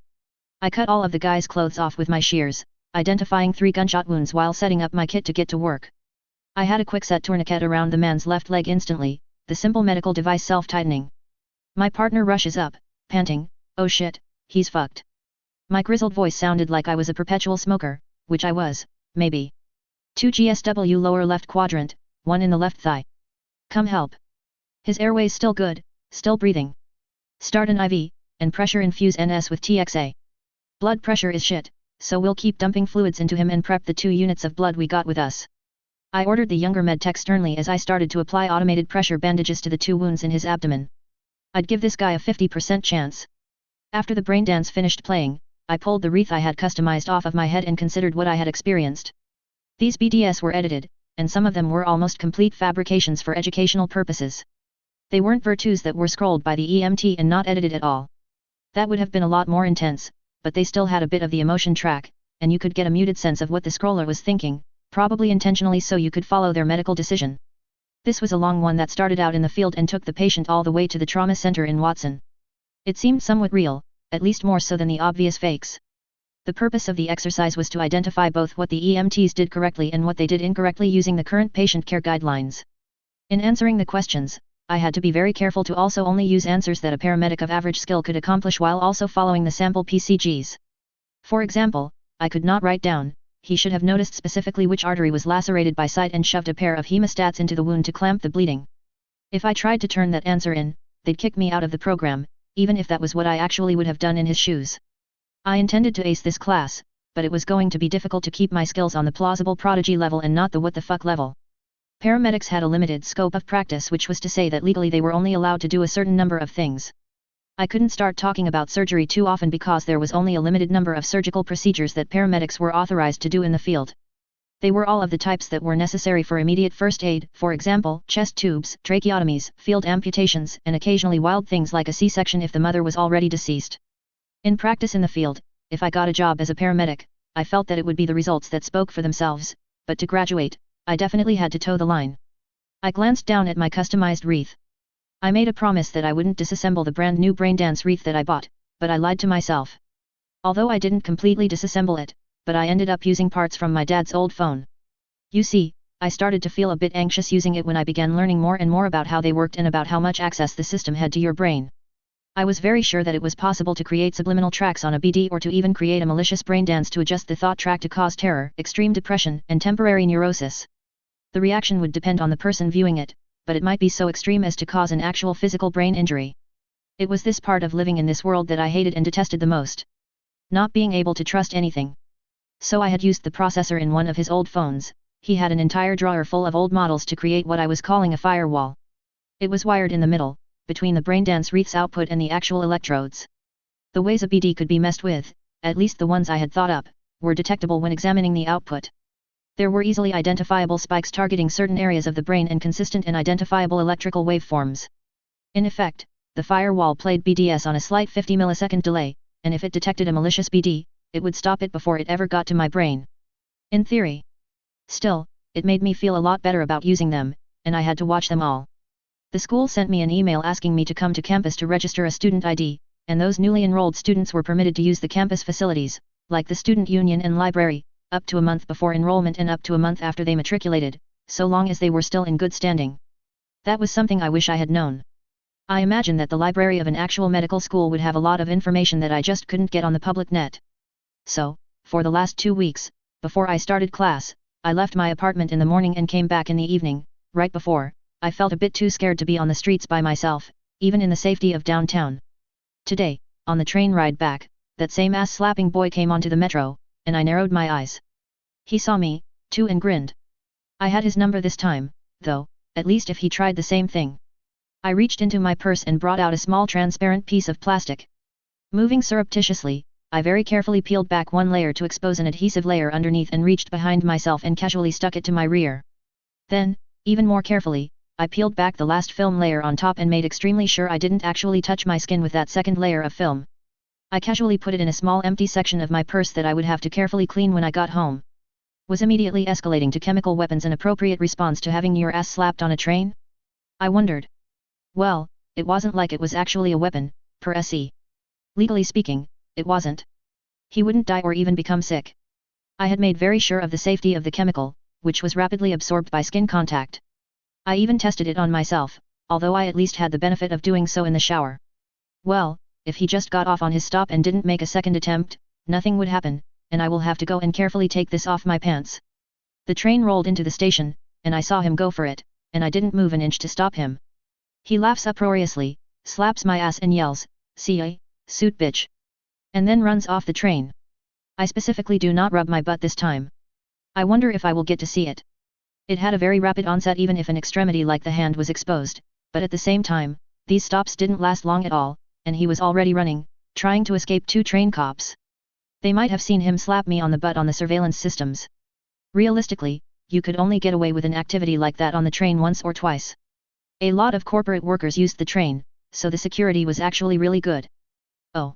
Speaker 1: I cut all of the guy's clothes off with my shears, identifying 3 gunshot wounds while setting up my kit to get to work. I had a quick-set tourniquet around the man's left leg instantly, the simple medical device self-tightening. My partner rushes up, panting, "Oh shit, he's fucked." My grizzled voice sounded like I was a perpetual smoker, which I was, maybe. 2 GSW lower left quadrant, 1 in the left thigh. Come help. His airway's still good, still breathing. Start an IV, and pressure infuse NS with TXA. Blood pressure is shit, so we'll keep dumping fluids into him and prep the 2 units of blood we got with us. I ordered the younger medtech sternly as I started to apply automated pressure bandages to the 2 wounds in his abdomen. I'd give this guy a 50% chance. After the brain dance finished playing, I pulled the wreath I had customized off of my head and considered what I had experienced. These BDS were edited, and some of them were almost complete fabrications for educational purposes. They weren't virtues that were scrolled by the EMT and not edited at all. That would have been a lot more intense, but they still had a bit of the emotion track, and you could get a muted sense of what the scroller was thinking, probably intentionally so you could follow their medical decision. This was a long one that started out in the field and took the patient all the way to the trauma center in Watson. It seemed somewhat real, at least more so than the obvious fakes. The purpose of the exercise was to identify both what the EMTs did correctly and what they did incorrectly using the current patient care guidelines. In answering the questions, I had to be very careful to also only use answers that a paramedic of average skill could accomplish while also following the sample PCGs. For example, I could not write down, "He should have noticed specifically which artery was lacerated by sight and shoved a pair of hemostats into the wound to clamp the bleeding." If I tried to turn that answer in, they'd kick me out of the program, even if that was what I actually would have done in his shoes. I intended to ace this class, but it was going to be difficult to keep my skills on the plausible prodigy level and not the what the fuck level. Paramedics had a limited scope of practice, which was to say that legally they were only allowed to do a certain number of things. I couldn't start talking about surgery too often because there was only a limited number of surgical procedures that paramedics were authorized to do in the field. They were all of the types that were necessary for immediate first aid, for example, chest tubes, tracheotomies, field amputations, and occasionally wild things like a C-section if the mother was already deceased. In practice in the field, if I got a job as a paramedic, I felt that it would be the results that spoke for themselves, but to graduate, I definitely had to toe the line. I glanced down at my customized wreath. I made a promise that I wouldn't disassemble the brand new braindance wreath that I bought, but I lied to myself. Although I didn't completely disassemble it, but I ended up using parts from my dad's old phone. You see, I started to feel a bit anxious using it when I began learning more and more about how they worked and about how much access the system had to your brain. I was very sure that it was possible to create subliminal tracks on a BD or to even create a malicious braindance to adjust the thought track to cause terror, extreme depression, and temporary neurosis. The reaction would depend on the person viewing it, but it might be so extreme as to cause an actual physical brain injury. It was this part of living in this world that I hated and detested the most. Not being able to trust anything. So I had used the processor in one of his old phones. He had an entire drawer full of old models to create what I was calling a firewall. It was wired in the middle, between the braindance wreath's output and the actual electrodes. The ways a BD could be messed with, at least the ones I had thought up, were detectable when examining the output. There were easily identifiable spikes targeting certain areas of the brain and consistent and identifiable electrical waveforms. In effect, the firewall played BDS on a slight 50 millisecond delay, and if it detected a malicious BD, it would stop it before it ever got to my brain. In theory. Still, it made me feel a lot better about using them, and I had to watch them all. The school sent me an email asking me to come to campus to register a student ID, and those newly enrolled students were permitted to use the campus facilities, like the student union and library, up to a month before enrollment and up to a month after they matriculated, so long as they were still in good standing. That was something I wish I had known. I imagine that the library of an actual medical school would have a lot of information that I just couldn't get on the public net. So, for the last 2 weeks, before I started class, I left my apartment in the morning and came back in the evening. Right before, I felt a bit too scared to be on the streets by myself, even in the safety of downtown. Today, on the train ride back, that same ass-slapping boy came onto the metro, and I narrowed my eyes. He saw me, too, and grinned. I had his number this time, though, at least if he tried the same thing. I reached into my purse and brought out a small transparent piece of plastic. Moving surreptitiously, I very carefully peeled back one layer to expose an adhesive layer underneath and reached behind myself and casually stuck it to my rear. Then, even more carefully, I peeled back the last film layer on top and made extremely sure I didn't actually touch my skin with that second layer of film. I casually put it in a small empty section of my purse that I would have to carefully clean when I got home. Was immediately escalating to chemical weapons an appropriate response to having your ass slapped on a train? I wondered. Well, it wasn't like it was actually a weapon, per se. Legally speaking, it wasn't. He wouldn't die or even become sick. I had made very sure of the safety of the chemical, which was rapidly absorbed by skin contact. I even tested it on myself, although I at least had the benefit of doing so in the shower. Well, if he just got off on his stop and didn't make a second attempt, nothing would happen, and I will have to go and carefully take this off my pants. The train rolled into the station, and I saw him go for it, and I didn't move an inch to stop him. He laughs uproariously, slaps my ass and yells, "See, suit bitch," and then runs off the train. I specifically do not rub my butt this time. I wonder if I will get to see it. It had a very rapid onset even if an extremity like the hand was exposed, but at the same time, these stops didn't last long at all, and he was already running, trying to escape 2 train cops. They might have seen him slap me on the butt on the surveillance systems. Realistically, you could only get away with an activity like that on the train once or twice. A lot of corporate workers used the train, so the security was actually really good. Oh.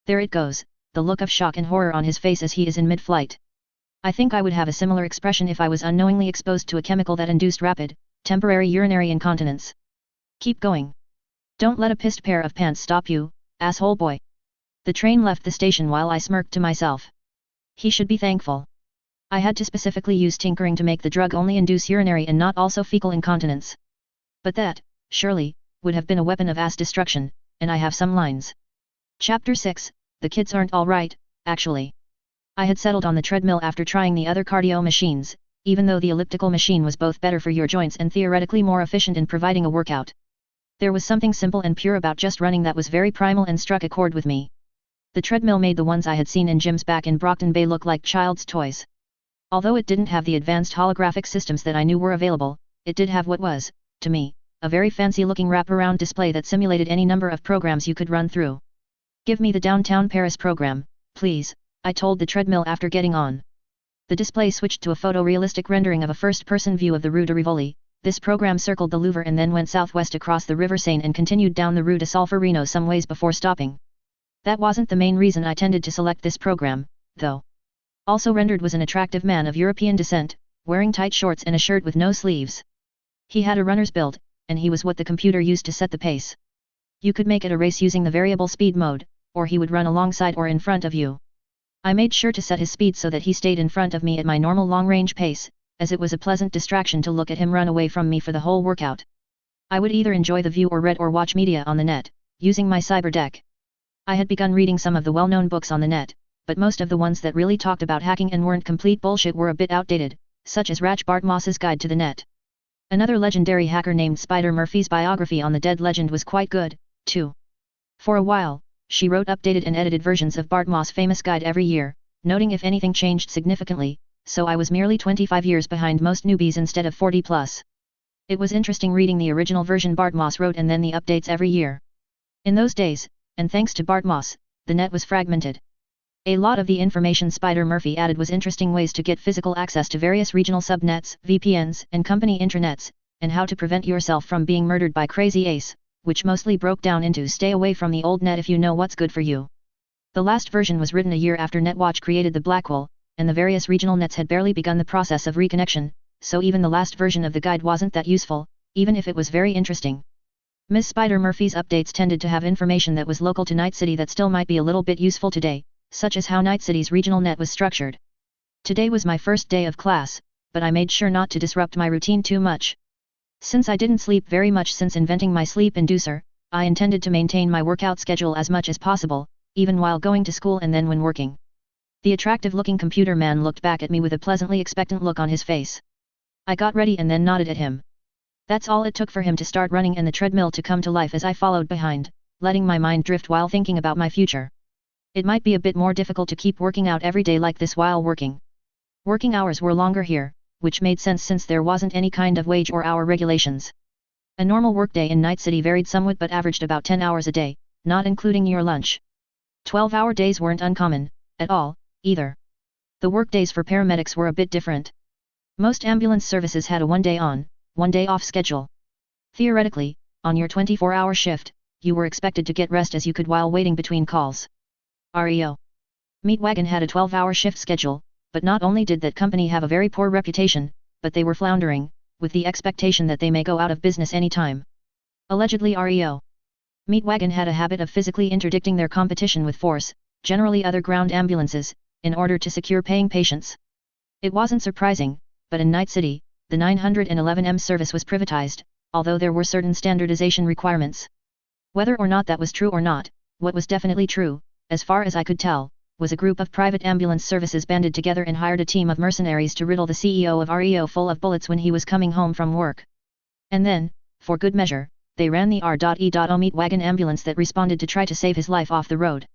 Speaker 1: There it goes, the look of shock and horror on his face as he is in mid-flight. I think I would have a similar expression if I was unknowingly exposed to a chemical that induced rapid, temporary urinary incontinence. Keep going. Don't let a pissed pair of pants stop you, asshole boy. The train left the station while I smirked to myself. He should be thankful. I had to specifically use tinkering to make the drug only induce urinary and not also fecal incontinence. But that, surely, would have been a weapon of ass destruction, and I have some lines. Chapter 6, The Kids Aren't Alright, actually. I had settled on the treadmill after trying the other cardio machines, even though the elliptical machine was both better for your joints and theoretically more efficient in providing a workout. There was something simple and pure about just running that was very primal and struck a chord with me. The treadmill made the ones I had seen in gyms back in Brockton Bay look like child's toys. Although it didn't have the advanced holographic systems that I knew were available, it did have what was, to me, a very fancy-looking wraparound display that simulated any number of programs you could run through. "Give me the Downtown Paris program, please," I told the treadmill after getting on. The display switched to a photorealistic rendering of a first-person view of the Rue de Rivoli. This program circled the Louvre and then went southwest across the River Seine and continued down the Rue de Solferino some ways before stopping. That wasn't the main reason I tended to select this program, though. Also rendered was an attractive man of European descent, wearing tight shorts and a shirt with no sleeves. He had a runner's build, and he was what the computer used to set the pace. You could make it a race using the variable speed mode, or he would run alongside or in front of you. I made sure to set his speed so that he stayed in front of me at my normal long-range pace, as it was a pleasant distraction to look at him run away from me for the whole workout. I would either enjoy the view or read or watch media on the net, using my Cyberdeck. I had begun reading some of the well-known books on the net, but most of the ones that really talked about hacking and weren't complete bullshit were a bit outdated, such as Rach Bartmoss's Guide to the Net. Another legendary hacker named Spider Murphy's biography on the dead legend was quite good, too. For a while, she wrote updated and edited versions of Bartmoss' famous guide every year, noting if anything changed significantly, so I was merely 25 years behind most newbies instead of 40 plus. It was interesting reading the original version Bartmoss wrote and then the updates every year. In those days, and thanks to Bartmoss, the net was fragmented. A lot of the information Spider Murphy added was interesting ways to get physical access to various regional subnets, VPNs, and company intranets, and how to prevent yourself from being murdered by Crazy Ace, which mostly broke down into stay away from the old net if you know what's good for you. The last version was written a year after NetWatch created the Blackwell, and the various regional nets had barely begun the process of reconnection, so even the last version of the guide wasn't that useful, even if it was very interesting. Ms. Spider Murphy's updates tended to have information that was local to Night City that still might be a little bit useful today, such as how Night City's regional net was structured. Today was my first day of class, but I made sure not to disrupt my routine too much. Since I didn't sleep very much since inventing my sleep inducer, I intended to maintain my workout schedule as much as possible, even while going to school and then when working. The attractive-looking computer man looked back at me with a pleasantly expectant look on his face. I got ready and then nodded at him. That's all it took for him to start running and the treadmill to come to life as I followed behind, letting my mind drift while thinking about my future. It might be a bit more difficult to keep working out every day like this while working. Working hours were longer here, which made sense since there wasn't any kind of wage or hour regulations. A normal workday in Night City varied somewhat but averaged about 10 hours a day, not including your lunch. 12-hour days weren't uncommon, at all, either. The workdays for paramedics were a bit different. Most ambulance services had a one-day on, one-day off schedule. Theoretically, on your 24-hour shift, you were expected to get rest as you could while waiting between calls. REO. Meatwagon had a 12-hour shift schedule, but not only did that company have a very poor reputation, but they were floundering, with the expectation that they may go out of business any time. Allegedly REO. Meatwagon had a habit of physically interdicting their competition with force, generally other ground ambulances, in order to secure paying patients. It wasn't surprising, but in Night City, the 911M service was privatized, although there were certain standardization requirements. Whether or not that was true or not, what was definitely true, as far as I could tell, was a group of private ambulance services banded together and hired a team of mercenaries to riddle the CEO of REO full of bullets when he was coming home from work. And then, for good measure, they ran the R.E.O Meatwagon ambulance that responded to try to save his life off the road.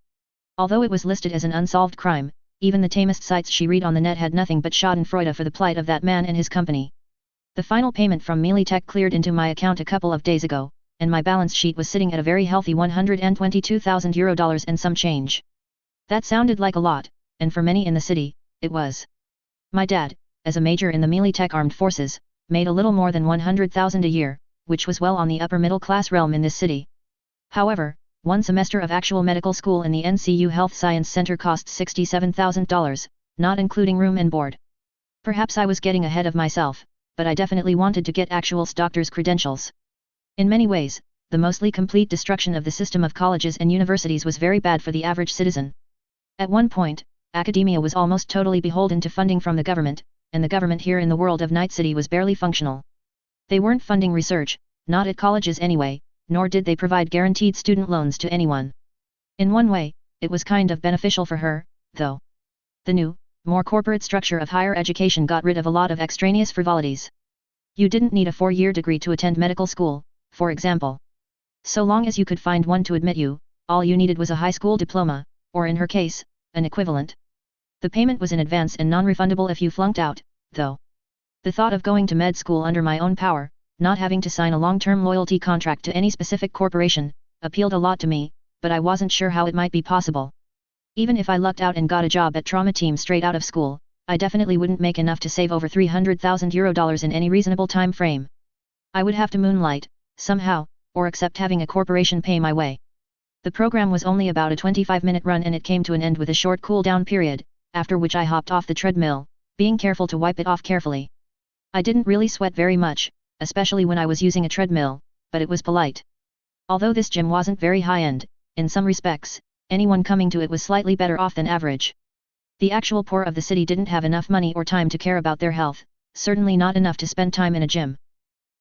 Speaker 1: Although it was listed as an unsolved crime, even the tamest sites she read on the net had nothing but schadenfreude for the plight of that man and his company. The final payment from Mealytech cleared into my account a couple of days ago, and my balance sheet was sitting at a very healthy €122,000 and some change. That sounded like a lot, and for many in the city, it was. My dad, as a major in the Mealytech Armed Forces, made a little more than $100,000 a year, which was well on the upper middle class realm in this city. However, one semester of actual medical school in the NCU Health Science Center cost $67,000, not including room and board. Perhaps I was getting ahead of myself, but I definitely wanted to get actual doctor's credentials. In many ways, the mostly complete destruction of the system of colleges and universities was very bad for the average citizen. At one point, academia was almost totally beholden to funding from the government, and the government here in the world of Night City was barely functional. They weren't funding research, not at colleges anyway, nor did they provide guaranteed student loans to anyone. In one way, it was kind of beneficial for her, though. The new, more corporate structure of higher education got rid of a lot of extraneous frivolities. You didn't need a 4-year degree to attend medical school, for example. So long as you could find one to admit you, all you needed was a high school diploma, or in her case, an equivalent. The payment was in advance and non-refundable if you flunked out, though. The thought of going to med school under my own power, not having to sign a long-term loyalty contract to any specific corporation, appealed a lot to me, but I wasn't sure how it might be possible. Even if I lucked out and got a job at trauma team straight out of school, I definitely wouldn't make enough to save over €300,000 in any reasonable time frame. I would have to moonlight, somehow, or accept having a corporation pay my way. The program was only about a 25-minute run and it came to an end with a short cool-down period, after which I hopped off the treadmill, being careful to wipe it off carefully. I didn't really sweat very much, especially when I was using a treadmill, but it was polite. Although this gym wasn't very high-end, in some respects, anyone coming to it was slightly better off than average. The actual poor of the city didn't have enough money or time to care about their health, certainly not enough to spend time in a gym.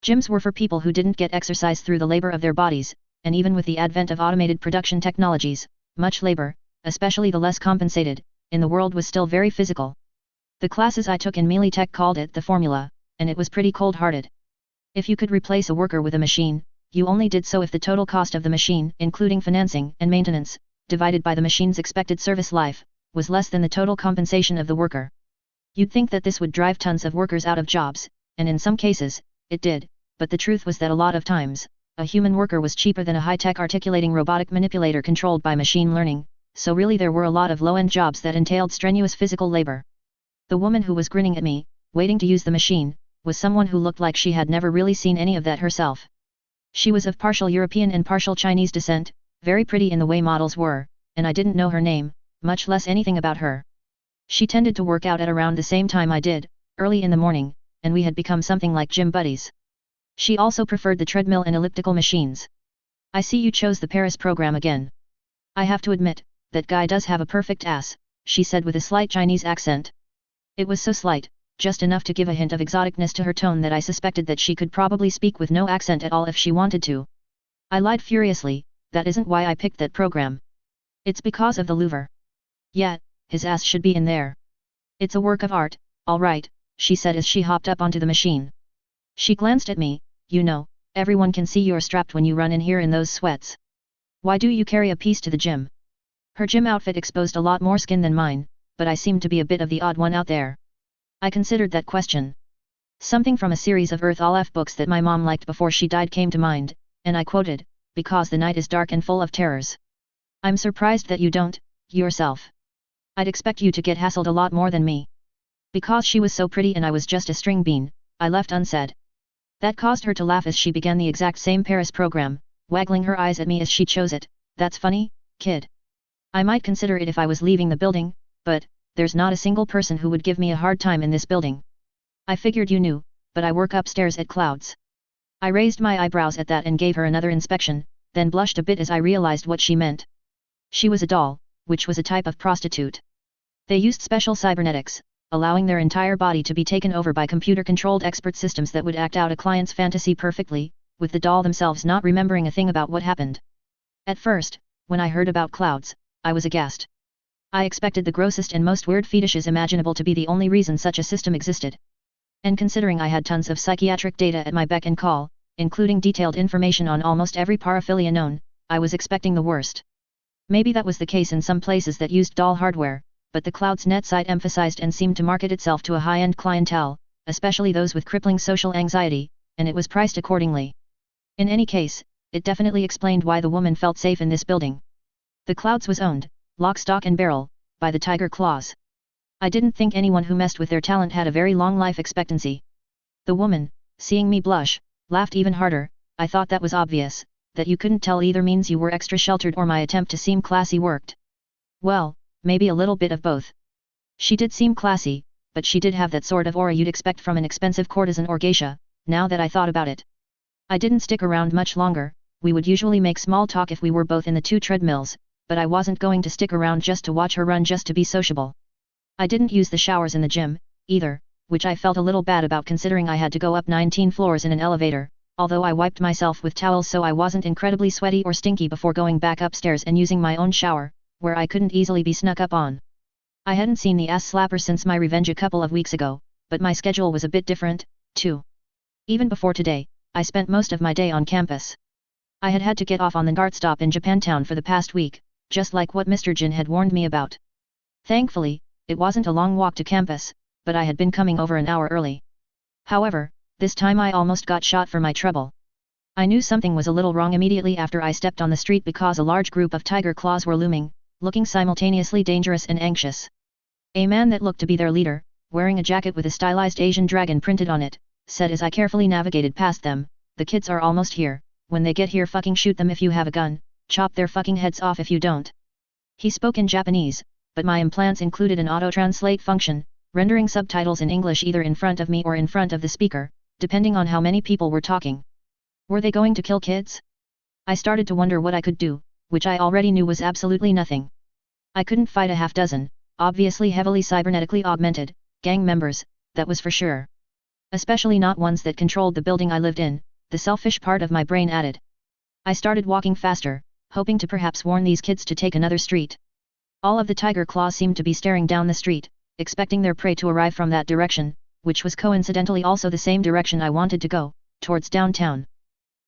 Speaker 1: Gyms were for people who didn't get exercise through the labor of their bodies, and even with the advent of automated production technologies, much labor, especially the less compensated, in the world was still very physical. The classes I took in Mealytech called it the formula, and it was pretty cold-hearted. If you could replace a worker with a machine, you only did so if the total cost of the machine, including financing and maintenance, divided by the machine's expected service life, was less than the total compensation of the worker. You'd think that this would drive tons of workers out of jobs, and in some cases, it did, but the truth was that a lot of times, a human worker was cheaper than a high-tech articulating robotic manipulator controlled by machine learning, so really there were a lot of low-end jobs that entailed strenuous physical labor. The woman who was grinning at me, waiting to use the machine, was someone who looked like she had never really seen any of that herself. She was of partial European and partial Chinese descent, very pretty in the way models were, and I didn't know her name, much less anything about her. She tended to work out at around the same time I did, early in the morning, and we had become something like gym buddies. She also preferred the treadmill and elliptical machines. I see you chose the Paris program again. I have to admit, that guy does have a perfect ass, she said with a slight Chinese accent. It was so slight, just enough to give a hint of exoticness to her tone that I suspected that she could probably speak with no accent at all if she wanted to. I lied furiously, that isn't why I picked that program. It's because of the louver. Yeah, his ass should be in there. It's a work of art, all right, she said as she hopped up onto the machine. She glanced at me, you know, everyone can see you're strapped when you run in here in those sweats. Why do you carry a piece to the gym? Her gym outfit exposed a lot more skin than mine, but I seemed to be a bit of the odd one out there. I considered that question. Something from a series of Earth Aleph books that my mom liked before she died came to mind, and I quoted, because the night is dark and full of terrors. I'm surprised that you don't, yourself. I'd expect you to get hassled a lot more than me. Because she was so pretty and I was just a string bean, I left unsaid. That caused her to laugh as she began the exact same Paris program, waggling her eyes at me as she chose it. That's funny, kid. I might consider it if I was leaving the building, but there's not a single person who would give me a hard time in this building. I figured you knew, but I work upstairs at Clouds. I raised my eyebrows at that and gave her another inspection, then blushed a bit as I realized what she meant. She was a doll, which was a type of prostitute. They used special cybernetics, allowing their entire body to be taken over by computer-controlled expert systems that would act out a client's fantasy perfectly, with the doll themselves not remembering a thing about what happened. At first, when I heard about Clouds, I was aghast. I expected the grossest and most weird fetishes imaginable to be the only reason such a system existed. And considering I had tons of psychiatric data at my beck and call, including detailed information on almost every paraphilia known, I was expecting the worst. Maybe that was the case in some places that used doll hardware, but the Clouds net site emphasized and seemed to market itself to a high-end clientele, especially those with crippling social anxiety, and it was priced accordingly. In any case, it definitely explained why the woman felt safe in this building. The Clouds was owned, lock, stock and barrel, by the Tiger Claws. I didn't think anyone who messed with their talent had a very long life expectancy. The woman, seeing me blush, laughed even harder. I thought that was obvious, that you couldn't tell either means you were extra sheltered or my attempt to seem classy worked. Well, maybe a little bit of both. She did seem classy, but she did have that sort of aura you'd expect from an expensive courtesan or geisha, now that I thought about it. I didn't stick around much longer. We would usually make small talk if we were both in the two treadmills, but I wasn't going to stick around just to watch her run just to be sociable. I didn't use the showers in the gym, either, which I felt a little bad about considering I had to go up 19 floors in an elevator, although I wiped myself with towels so I wasn't incredibly sweaty or stinky before going back upstairs and using my own shower, where I couldn't easily be snuck up on. I hadn't seen the ass slapper since my revenge a couple of weeks ago, but my schedule was a bit different, too. Even before today, I spent most of my day on campus. I had had to get off on the BART stop in Japantown for the past week, just like what Mr. Jin had warned me about. Thankfully, it wasn't a long walk to campus, but I had been coming over an hour early. However, this time I almost got shot for my trouble. I knew something was a little wrong immediately after I stepped on the street because a large group of Tiger Claws were looming, looking simultaneously dangerous and anxious. A man that looked to be their leader, wearing a jacket with a stylized Asian dragon printed on it, said as I carefully navigated past them, "The kids are almost here. When they get here, fucking shoot them if you have a gun, chop their fucking heads off if you don't." He spoke in Japanese, but my implants included an auto-translate function, rendering subtitles in English either in front of me or in front of the speaker, depending on how many people were talking. Were they going to kill kids? I started to wonder what I could do, which I already knew was absolutely nothing. I couldn't fight a half dozen, obviously heavily cybernetically augmented, gang members, that was for sure. Especially not ones that controlled the building I lived in, the selfish part of my brain added. I started walking faster, hoping to perhaps warn these kids to take another street. All of the Tiger Claws seemed to be staring down the street, expecting their prey to arrive from that direction, which was coincidentally also the same direction I wanted to go, towards downtown.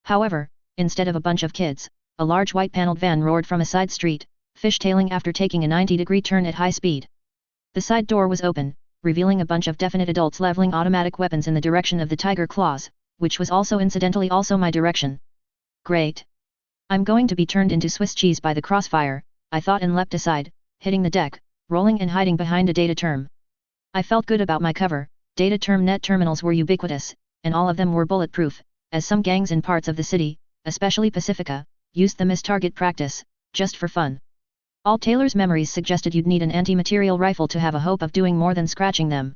Speaker 1: However, instead of a bunch of kids, a large white-paneled van roared from a side street, fishtailing after taking a 90-degree turn at high speed. The side door was open, revealing a bunch of definite adults leveling automatic weapons in the direction of the Tiger Claws, which was also incidentally also my direction. Great. I'm going to be turned into Swiss cheese by the crossfire, I thought and leapt aside, hitting the deck, rolling and hiding behind a data term. I felt good about my cover. Data term net terminals were ubiquitous, and all of them were bulletproof, as some gangs in parts of the city, especially Pacifica, used them as target practice, just for fun. All Taylor's memories suggested you'd need an anti-material rifle to have a hope of doing more than scratching them.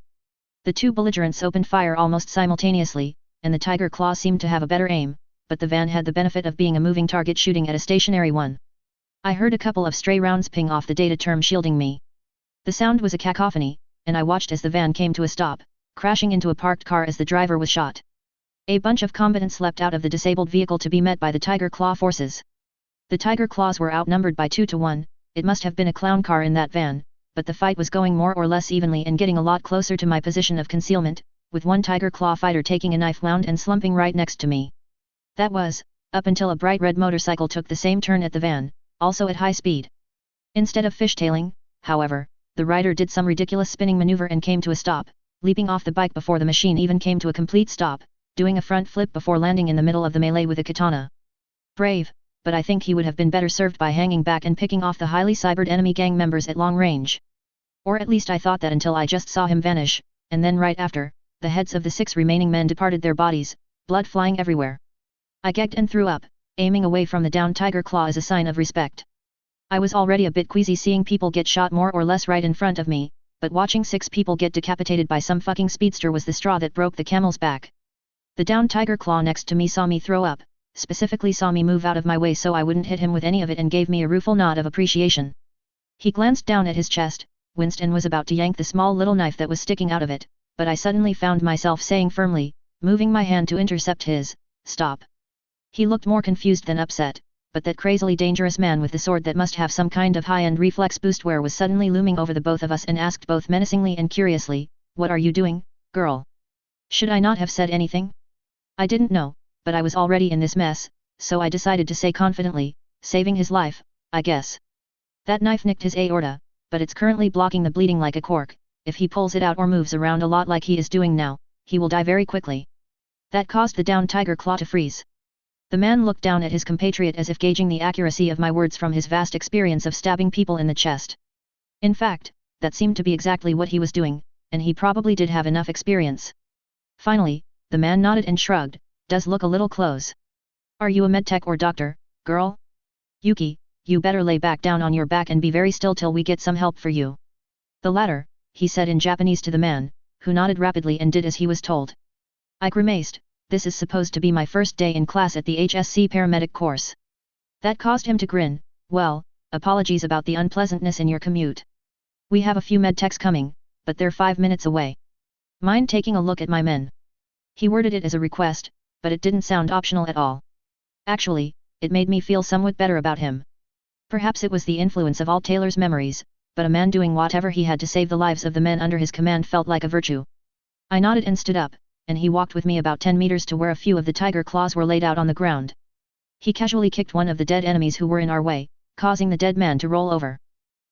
Speaker 1: The two belligerents opened fire almost simultaneously, and the Tiger Claw seemed to have a better aim, but the van had the benefit of being a moving target shooting at a stationary one. I heard a couple of stray rounds ping off the data term shielding me. The sound was a cacophony, and I watched as the van came to a stop, crashing into a parked car as the driver was shot. A bunch of combatants leapt out of the disabled vehicle to be met by the Tiger Claw forces. The Tiger Claws were outnumbered by 2 to 1, it must have been a clown car in that van, but the fight was going more or less evenly and getting a lot closer to my position of concealment, with one Tiger Claw fighter taking a knife wound and slumping right next to me. That was, up until a bright red motorcycle took the same turn at the van, also at high speed. Instead of fishtailing, however, the rider did some ridiculous spinning maneuver and came to a stop, leaping off the bike before the machine even came to a complete stop, doing a front flip before landing in the middle of the melee with a katana. Brave, but I think he would have been better served by hanging back and picking off the highly cybered enemy gang members at long range. Or at least I thought that until I just saw him vanish, and then right after, the heads of the 6 remaining men departed their bodies, blood flying everywhere. I gagged and threw up, aiming away from the downed Tiger Claw as a sign of respect. I was already a bit queasy seeing people get shot more or less right in front of me, but watching 6 people get decapitated by some fucking speedster was the straw that broke the camel's back. The downed Tiger Claw next to me saw me throw up, specifically saw me move out of my way so I wouldn't hit him with any of it and gave me a rueful nod of appreciation. He glanced down at his chest, winced and was about to yank the small little knife that was sticking out of it, but I suddenly found myself saying firmly, moving my hand to intercept his, "Stop." He looked more confused than upset, but that crazily dangerous man with the sword that must have some kind of high-end reflex boostware was suddenly looming over the both of us and asked both menacingly and curiously, "What are you doing, girl?" Should I not have said anything? I didn't know, but I was already in this mess, so I decided to say confidently, "Saving his life, I guess. That knife nicked his aorta, but it's currently blocking the bleeding like a cork. If he pulls it out or moves around a lot like he is doing now, he will die very quickly." That caused the downed Tiger Claw to freeze. The man looked down at his compatriot as if gauging the accuracy of my words from his vast experience of stabbing people in the chest. In fact, that seemed to be exactly what he was doing, and he probably did have enough experience. Finally, the man nodded and shrugged, "Does look a little close. Are you a medtech or doctor, girl? Yuki, you better lay back down on your back and be very still till we get some help for you." "The latter," he said in Japanese to the man, who nodded rapidly and did as he was told. I grimaced. This is supposed to be my first day in class at the HSC paramedic course. That caused him to grin. "Well, apologies about the unpleasantness in your commute. We have a few medtechs coming, but they're 5 minutes away. Mind taking a look at my men?" He worded it as a request, but it didn't sound optional at all. Actually, it made me feel somewhat better about him. Perhaps it was the influence of all Taylor's memories, but a man doing whatever he had to save the lives of the men under his command felt like a virtue. I nodded and stood up, and he walked with me about 10 meters to where a few of the Tiger Claws were laid out on the ground. He casually kicked one of the dead enemies who were in our way, causing the dead man to roll over.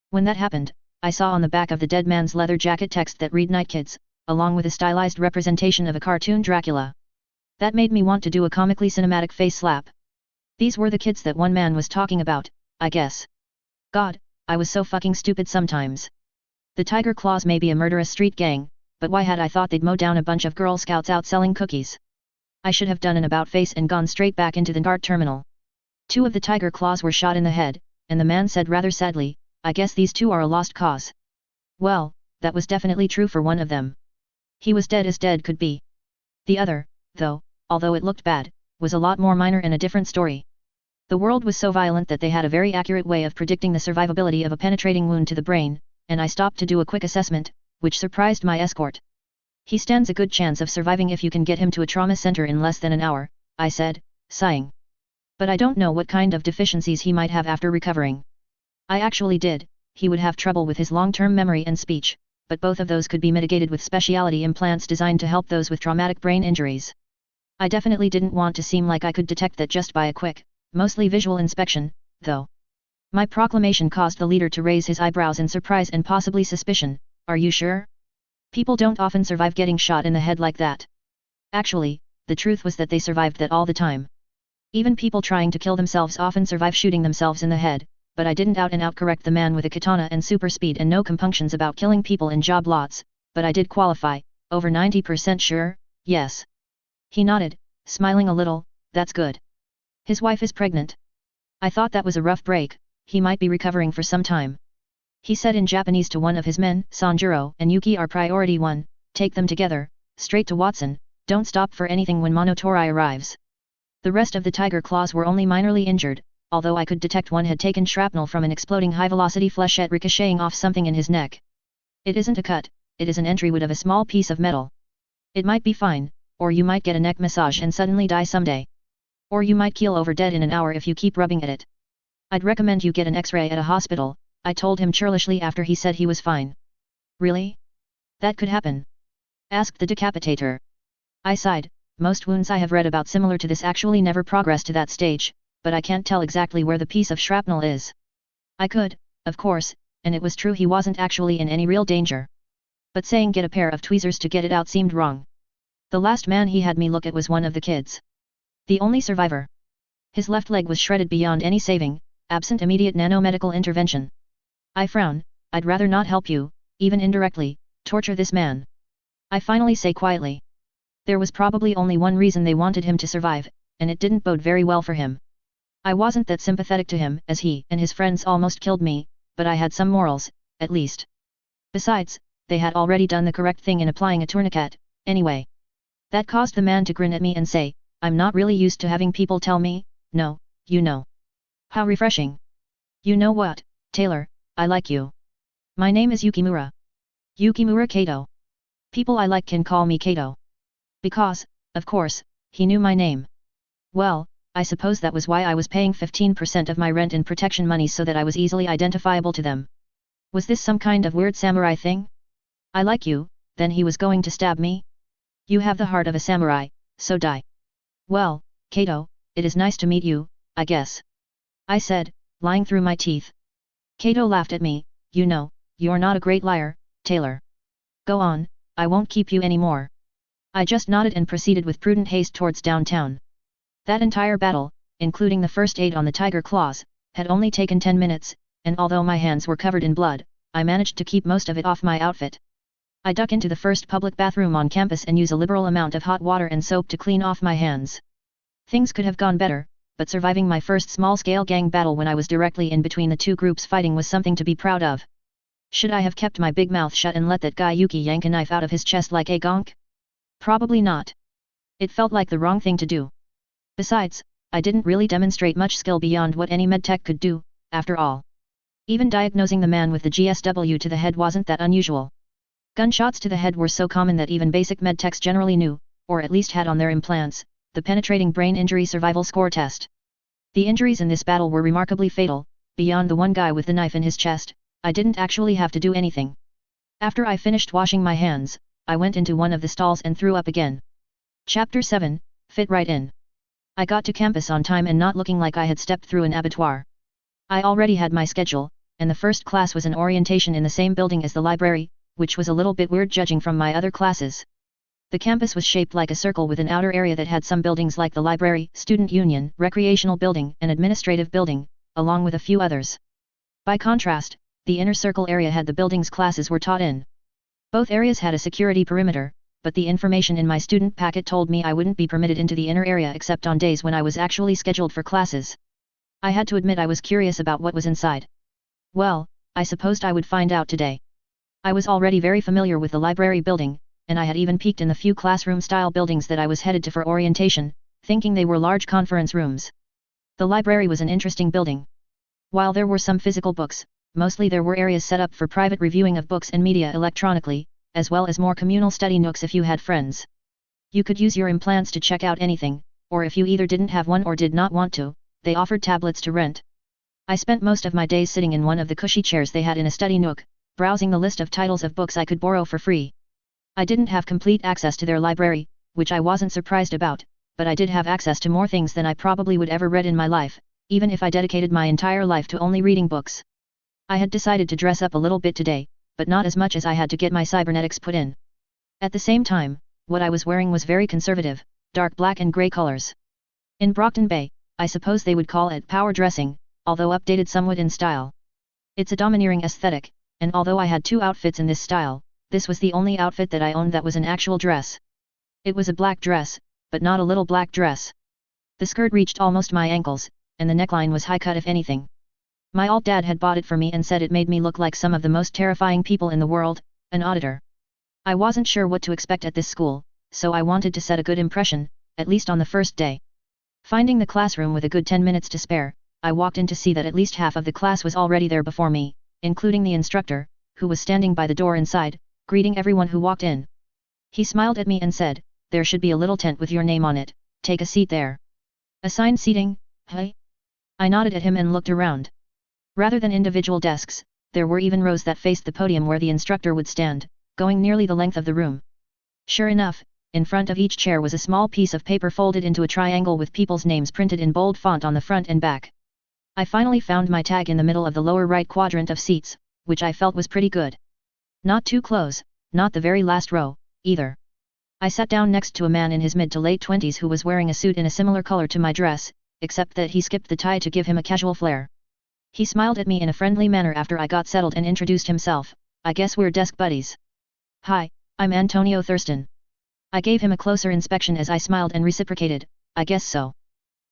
Speaker 1: When that happened, I saw on the back of the dead man's leather jacket text that read "Night Kids," along with a stylized representation of a cartoon Dracula. That made me want to do a comically cinematic face slap. These were the kids that one man was talking about, I guess. God, I was so fucking stupid sometimes. The Tiger Claws may be a murderous street gang, but why had I thought they'd mow down a bunch of Girl Scouts out selling cookies? I should have done an about-face and gone straight back into the guard terminal. 2 of the Tiger Claws were shot in the head, and the man said rather sadly, "I guess these 2 are a lost cause." Well, that was definitely true for one of them. He was dead as dead could be. The other, though, although it looked bad, was a lot more minor and a different story. The world was so violent that they had a very accurate way of predicting the survivability of a penetrating wound to the brain, and I stopped to do a quick assessment, which surprised my escort. "He stands a good chance of surviving if you can get him to a trauma center in less than an hour," I said, sighing. "But I don't know what kind of deficiencies he might have after recovering." I actually did. He would have trouble with his long-term memory and speech, but both of those could be mitigated with specialty implants designed to help those with traumatic brain injuries. I definitely didn't want to seem like I could detect that just by a quick, mostly visual inspection, though. My proclamation caused the leader to raise his eyebrows in surprise and possibly suspicion. "Are you sure? People don't often survive getting shot in the head like that." Actually, the truth was that they survived that all the time. Even people trying to kill themselves often survive shooting themselves in the head, but I didn't out and out correct the man with a katana and super speed and no compunctions about killing people in job lots, but I did qualify. "Over 90% sure, yes." He nodded, smiling a little. "That's good. His wife is pregnant." I thought that was a rough break. He might be recovering for some time. He said in Japanese to one of his men, "Sanjuro and Yuki are priority 1, take them together, straight to Watson, don't stop for anything when Monotori arrives." The rest of the Tiger Claws were only minorly injured, although I could detect one had taken shrapnel from an exploding high-velocity flechette ricocheting off something in his neck. It isn't a cut, it is an entry wound of a small piece of metal. It might be fine, or you might get a neck massage and suddenly die someday. Or you might keel over dead in an hour if you keep rubbing at it. I'd recommend you get an X-ray at a hospital, I told him churlishly after he said he was fine. Really? That could happen? Asked the decapitator. I sighed. Most wounds I have read about similar to this actually never progress to that stage, but I can't tell exactly where the piece of shrapnel is. I could, of course, and it was true he wasn't actually in any real danger. But saying get a pair of tweezers to get it out seemed wrong. The last man he had me look at was one of the kids. The only survivor. His left leg was shredded beyond any saving, absent immediate nanomedical intervention. I frown. I'd rather not help you, even indirectly, torture this man. I finally say quietly. There was probably only one reason they wanted him to survive, and it didn't bode very well for him. I wasn't that sympathetic to him, as he and his friends almost killed me, but I had some morals, at least. Besides, they had already done the correct thing in applying a tourniquet, anyway. That caused the man to grin at me and say, I'm not really used to having people tell me, no, you know. How refreshing. You know what, Taylor, I like you. My name is Yukimura. Yukimura Kato. People I like can call me Kato. Because, of course, he knew my name. Well, I suppose that was why I was paying 15% of my rent in protection money so that I was easily identifiable to them. Was this some kind of weird samurai thing? I like you, then he was going to stab me? You have the heart of a samurai, so die. Well, Kato, it is nice to meet you, I guess. I said, lying through my teeth. Kato laughed at me. You know, you're not a great liar, Taylor. Go on, I won't keep you anymore. I just nodded and proceeded with prudent haste towards downtown. That entire battle, including the first aid on the tiger claws, had only taken 10 minutes, and although my hands were covered in blood, I managed to keep most of it off my outfit. I duck into the first public bathroom on campus and use a liberal amount of hot water and soap to clean off my hands. Things could have gone better, but surviving my first small-scale gang battle when I was directly in between the two groups fighting was something to be proud of. Should I have kept my big mouth shut and let that guy Yuki yank a knife out of his chest like a gonk? Probably not. It felt like the wrong thing to do. Besides, I didn't really demonstrate much skill beyond what any medtech could do, after all. Even diagnosing the man with the GSW to the head wasn't that unusual. Gunshots to the head were so common that even basic medtechs generally knew, or at least had on their implants, the penetrating brain injury survival score test. The injuries in this battle were remarkably fatal. Beyond the one guy with the knife in his chest, I didn't actually have to do anything. After I finished washing my hands, I went into one of the stalls and threw up again. Chapter 7, Fit Right In. I got to campus on time and not looking like I had stepped through an abattoir. I already had my schedule, and the first class was an orientation in the same building as the library, which was a little bit weird judging from my other classes. The campus was shaped like a circle with an outer area that had some buildings like the library, student union, recreational building, and administrative building, along with a few others. By contrast, the inner circle area had the buildings classes were taught in. Both areas had a security perimeter, but the information in my student packet told me I wouldn't be permitted into the inner area except on days when I was actually scheduled for classes. I had to admit I was curious about what was inside. Well, I supposed I would find out today. I was already very familiar with the library building, and I had even peeked in the few classroom-style buildings that I was headed to for orientation, thinking they were large conference rooms. The library was an interesting building. While there were some physical books, mostly there were areas set up for private reviewing of books and media electronically, as well as more communal study nooks if you had friends. You could use your implants to check out anything, or if you either didn't have one or did not want to, they offered tablets to rent. I spent most of my days sitting in one of the cushy chairs they had in a study nook, browsing the list of titles of books I could borrow for free. I didn't have complete access to their library, which I wasn't surprised about, but I did have access to more things than I probably would ever read in my life, even if I dedicated my entire life to only reading books. I had decided to dress up a little bit today, but not as much as I had to get my cybernetics put in. At the same time, what I was wearing was very conservative, dark black and grey colors. In Brockton Bay, I suppose they would call it power dressing, although updated somewhat in style. It's a domineering aesthetic, and although I had two outfits in this style, this was the only outfit that I owned that was an actual dress. It was a black dress, but not a little black dress. The skirt reached almost my ankles, and the neckline was high cut if anything. My old dad had bought it for me and said it made me look like some of the most terrifying people in the world, an auditor. I wasn't sure what to expect at this school, so I wanted to set a good impression, at least on the first day. Finding the classroom with a good 10 minutes to spare, I walked in to see that at least half of the class was already there before me, including the instructor, who was standing by the door inside, greeting everyone who walked in. He smiled at me and said, "There should be a little tent with your name on it, take a seat there." "Assigned seating, hey?" I nodded at him and looked around. Rather than individual desks, there were even rows that faced the podium where the instructor would stand, going nearly the length of the room. Sure enough, in front of each chair was a small piece of paper folded into a triangle with people's names printed in bold font on the front and back. I finally found my tag in the middle of the lower right quadrant of seats, which I felt was pretty good. Not too close, not the very last row, either. I sat down next to a man in his mid to late 20s who was wearing a suit in a similar color to my dress, except that he skipped the tie to give him a casual flair. He smiled at me in a friendly manner after I got settled and introduced himself. "I guess we're desk buddies." "Hi, I'm Antonio Thurston." I gave him a closer inspection as I smiled and reciprocated, "I guess so."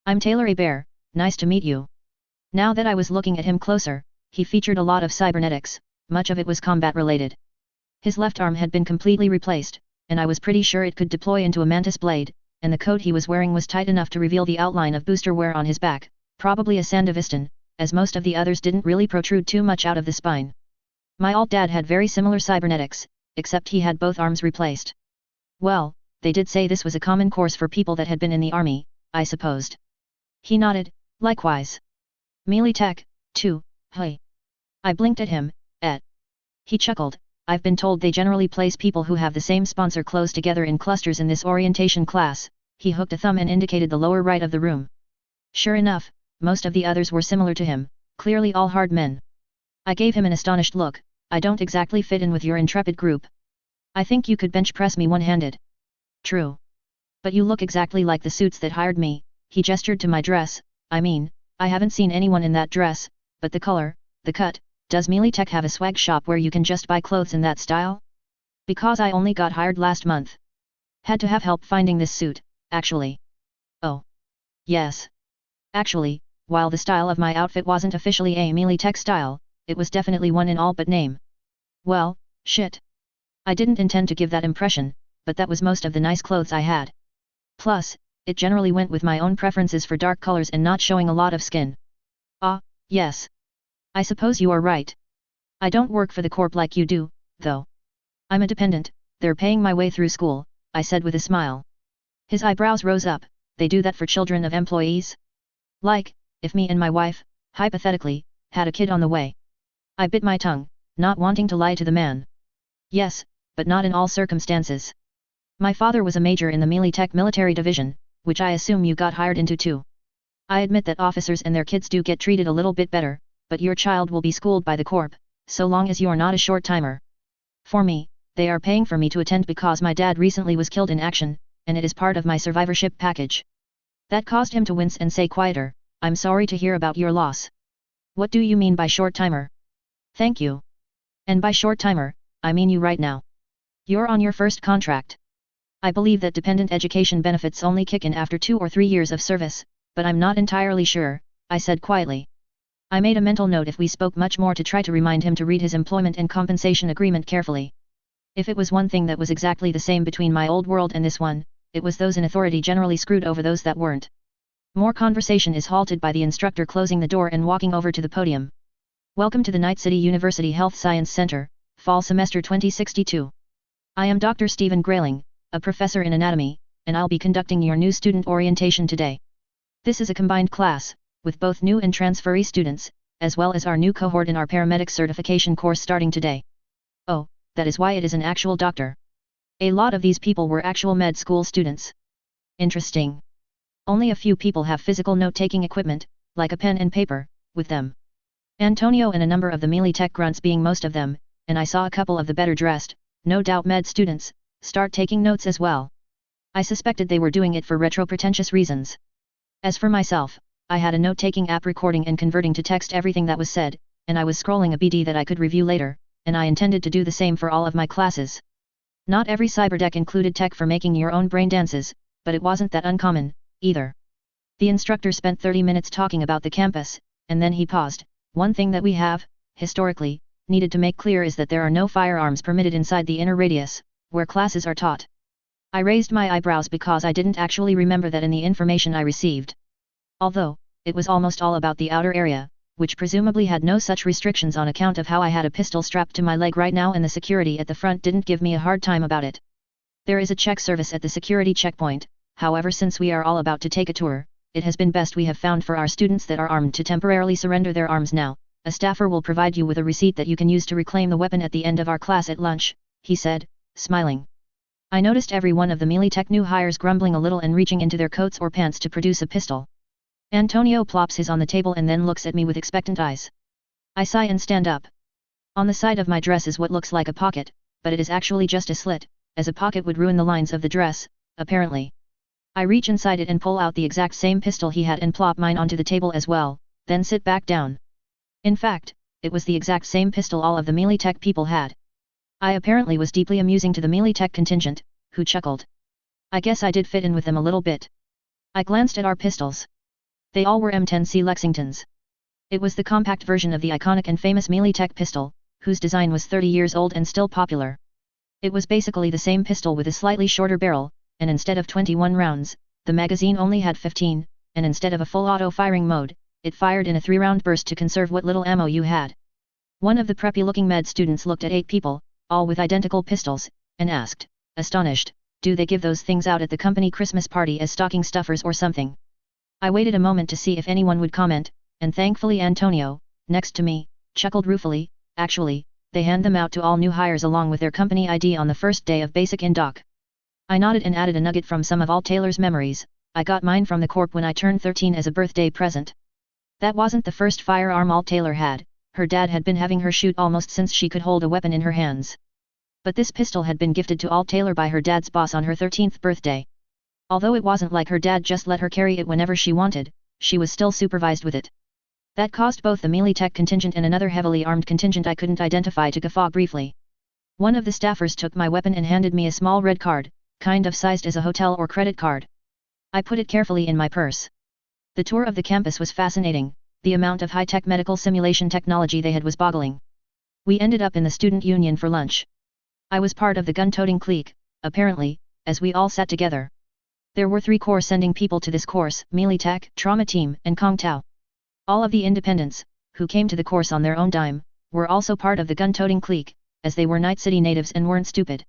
Speaker 1: "I'm Taylor A. Bear, nice to meet you." Now that I was looking at him closer, he featured a lot of cybernetics, much of it was combat related. His left arm had been completely replaced, and I was pretty sure it could deploy into a mantis blade, and the coat he was wearing was tight enough to reveal the outline of booster wear on his back, probably a Sandevistan, as most of the others didn't really protrude too much out of the spine. My old dad had very similar cybernetics, except he had both arms replaced. Well, they did say this was a common course for people that had been in the army, I supposed. He nodded, likewise. "Melee tech, too, hey?" I blinked at him, He chuckled, "I've been told they generally place people who have the same sponsor close together in clusters in this orientation class." He hooked a thumb and indicated the lower right of the room. Sure enough, most of the others were similar to him, clearly all hard men. I gave him an astonished look. "I don't exactly fit in with your intrepid group. I think you could bench press me one-handed." "True. But you look exactly like the suits that hired me." He gestured to my dress. "I mean, I haven't seen anyone in that dress, but the color, the cut, does Melee Tech have a swag shop where you can just buy clothes in that style? Because I only got hired last month. Had to have help finding this suit, actually." "Oh. Yes. Actually, while the style of my outfit wasn't officially a Melee Tech style, it was definitely one in all but name." "Well, shit. I didn't intend to give that impression, but that was most of the nice clothes I had. Plus, it generally went with my own preferences for dark colors and not showing a lot of skin." "Ah, yes. I suppose you are right. I don't work for the corp like you do, though. I'm a dependent, they're paying my way through school," I said with a smile. His eyebrows rose up. "They do that for children of employees? Like, if me and my wife, hypothetically, had a kid on the way?" I bit my tongue, not wanting to lie to the man. "Yes, but not in all circumstances. My father was a major in the Melee Tech military division, which I assume you got hired into too. I admit that officers and their kids do get treated a little bit better, but your child will be schooled by the corp, so long as you're not a short-timer. For me, they are paying for me to attend because my dad recently was killed in action, and it is part of my survivorship package." That caused him to wince and say quieter, "I'm sorry to hear about your loss. What do you mean by short-timer?" "Thank you. And by short-timer, I mean you right now. You're on your first contract. I believe that dependent education benefits only kick in after 2 or 3 years of service, but I'm not entirely sure," I said quietly. I made a mental note if we spoke much more to try to remind him to read his employment and compensation agreement carefully. If it was one thing that was exactly the same between my old world and this one, it was those in authority generally screwed over those that weren't. More conversation is halted by the instructor closing the door and walking over to the podium. "Welcome to the Night City University Health Science Center, Fall Semester 2062. I am Dr. Stephen Grayling, a professor in anatomy, and I'll be conducting your new student orientation today. This is a combined class, with both new and transferee students, as well as our new cohort in our paramedic certification course starting today." "Oh, that is why it is an actual doctor. A lot of these people were actual med school students. Interesting. Only a few people have physical note-taking equipment, like a pen and paper, with them. Antonio and a number of the Melee Tech grunts being most of them, and I saw a couple of the better-dressed, no doubt med students, start taking notes as well. I suspected they were doing it for retro-pretentious reasons. As for myself, I had a note-taking app recording and converting to text everything that was said, and I was scrolling a BD that I could review later, and I intended to do the same for all of my classes. Not every cyberdeck included tech for making your own brain dances, but it wasn't that uncommon, either." The instructor spent 30 minutes talking about the campus, and then he paused. "One thing that we have, historically, needed to make clear is that there are no firearms permitted inside the inner radius, where classes are taught." I raised my eyebrows because I didn't actually remember that in the information I received. Although, it was almost all about the outer area, which presumably had no such restrictions on account of how I had a pistol strapped to my leg right now and the security at the front didn't give me a hard time about it. There is a check service at the security checkpoint, however since we are all about to take a tour, it has been best we have found for our students that are armed to temporarily surrender their arms now. A staffer will provide you with a receipt that you can use to reclaim the weapon at the end of our class at lunch, he said, smiling. I noticed every one of the melee tech new hires grumbling a little and reaching into their coats or pants to produce a pistol. Antonio plops his on the table and then looks at me with expectant eyes. I sigh and stand up. On the side of my dress is what looks like a pocket, but it is actually just a slit, as a pocket would ruin the lines of the dress, apparently. I reach inside it and pull out the exact same pistol he had and plop mine onto the table as well, then sit back down. In fact, it was the exact same pistol all of the melee tech people had. I apparently was deeply amusing to the melee tech contingent, who chuckled. I guess I did fit in with them a little bit. I glanced at our pistols. They all were M10C Lexingtons. It was the compact version of the iconic and famous melee tech pistol, whose design was 30 years old and still popular. It was basically the same pistol with a slightly shorter barrel, and instead of 21 rounds, the magazine only had 15, and instead of a full auto firing mode, it fired in a 3-round burst to conserve what little ammo you had. One of the preppy-looking med students looked at 8 people, all with identical pistols, and asked, astonished, do they give those things out at the company Christmas party as stocking stuffers or something? I waited a moment to see if anyone would comment, and thankfully Antonio, next to me, chuckled ruefully, actually, they hand them out to all new hires along with their company ID on the first day of basic in doc. I nodded and added a nugget from some of Alt Taylor's memories. I got mine from the Corp when I turned 13 as a birthday present. That wasn't the first firearm Alt Taylor had, her dad had been having her shoot almost since she could hold a weapon in her hands. But this pistol had been gifted to Alt Taylor by her dad's boss on her 13th birthday. Although it wasn't like her dad just let her carry it whenever she wanted, she was still supervised with it. That caused both the melee tech contingent and another heavily armed contingent I couldn't identify to guffaw briefly. One of the staffers took my weapon and handed me a small red card, kind of sized as a hotel or credit card. I put it carefully in my purse. The tour of the campus was fascinating, the amount of high-tech medical simulation technology they had was boggling. We ended up in the student union for lunch. I was part of the gun-toting clique, apparently, as we all sat together. There were 3 corps sending people to this course, melee tech, trauma team, and Kong Tao. All of the independents, who came to the course on their own dime, were also part of the gun-toting clique, as they were Night City natives and weren't stupid.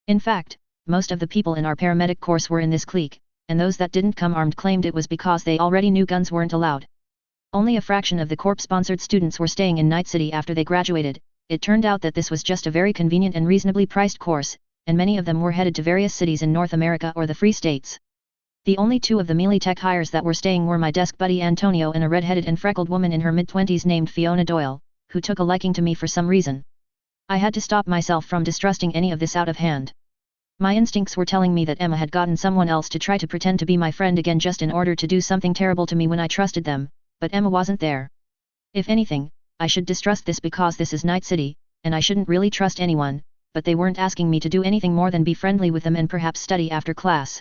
Speaker 1: In fact, most of the people in our paramedic course were in this clique, and those that didn't come armed claimed it was because they already knew guns weren't allowed. Only a fraction of the corp-sponsored students were staying in Night City after they graduated. It turned out that this was just a very convenient and reasonably priced course, and many of them were headed to various cities in North America or the Free States. The only 2 of the melee tech hires that were staying were my desk buddy Antonio and a red-headed and freckled woman in her mid-20s named Fiona Doyle, who took a liking to me for some reason. I had to stop myself from distrusting any of this out of hand. My instincts were telling me that Emma had gotten someone else to try to pretend to be my friend again just in order to do something terrible to me when I trusted them, but Emma wasn't there. If anything, I should distrust this because this is Night City, and I shouldn't really trust anyone, but they weren't asking me to do anything more than be friendly with them and perhaps study after class.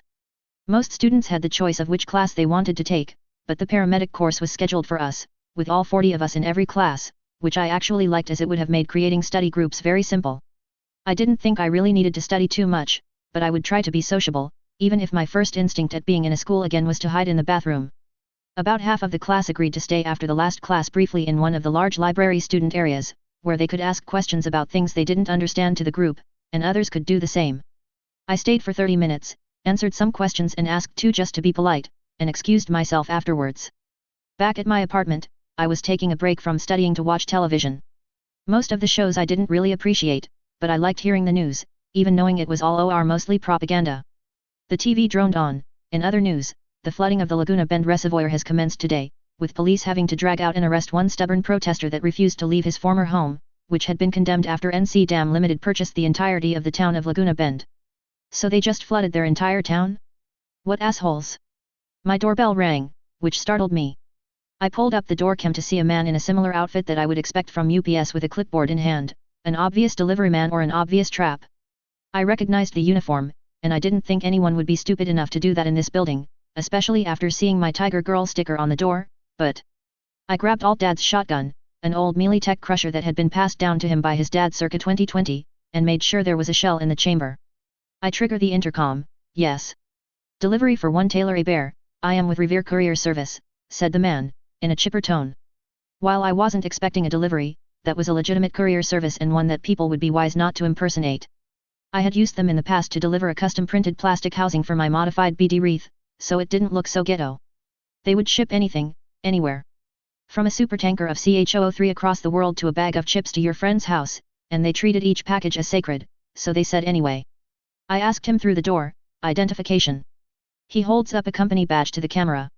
Speaker 1: Most students had the choice of which class they wanted to take, but the paramedic course was scheduled for us, with all 40 of us in every class, which I actually liked as it would have made creating study groups very simple. I didn't think I really needed to study too much, but I would try to be sociable, even if my first instinct at being in a school again was to hide in the bathroom. About half of the class agreed to stay after the last class briefly in one of the large library student areas, where they could ask questions about things they didn't understand to the group, and others could do the same. I stayed for 30 minutes, answered some questions and asked 2 just to be polite, and excused myself afterwards. Back at my apartment, I was taking a break from studying to watch television. Most of the shows I didn't really appreciate, but I liked hearing the news, even knowing it was all OR mostly propaganda. The TV droned on. In other news, the flooding of the Laguna Bend Reservoir has commenced today, with police having to drag out and arrest one stubborn protester that refused to leave his former home, which had been condemned after NC Dam Limited purchased the entirety of the town of Laguna Bend. So they just flooded their entire town? What assholes! My doorbell rang, which startled me. I pulled up the doorcam to see a man in a similar outfit that I would expect from UPS with a clipboard in hand, an obvious delivery man or an obvious trap. I recognized the uniform, and I didn't think anyone would be stupid enough to do that in this building, especially after seeing my Tiger Girl sticker on the door, but I grabbed Alt Dad's shotgun, an old melee tech crusher that had been passed down to him by his dad circa 2020, and made sure there was a shell in the chamber. I trigger the intercom. Yes. Delivery for 1 Taylor A. Bear, I am with Revere Courier Service, said the man, in a chipper tone. While I wasn't expecting a delivery, that was a legitimate courier service and one that people would be wise not to impersonate. I had used them in the past to deliver a custom-printed plastic housing for my modified BD wreath, so it didn't look so ghetto. They would ship anything, anywhere. From a supertanker of CH003 across the world to a bag of chips to your friend's house, and they treated each package as sacred, so they said anyway. I asked him through the door, identification. He holds up a company badge to the camera.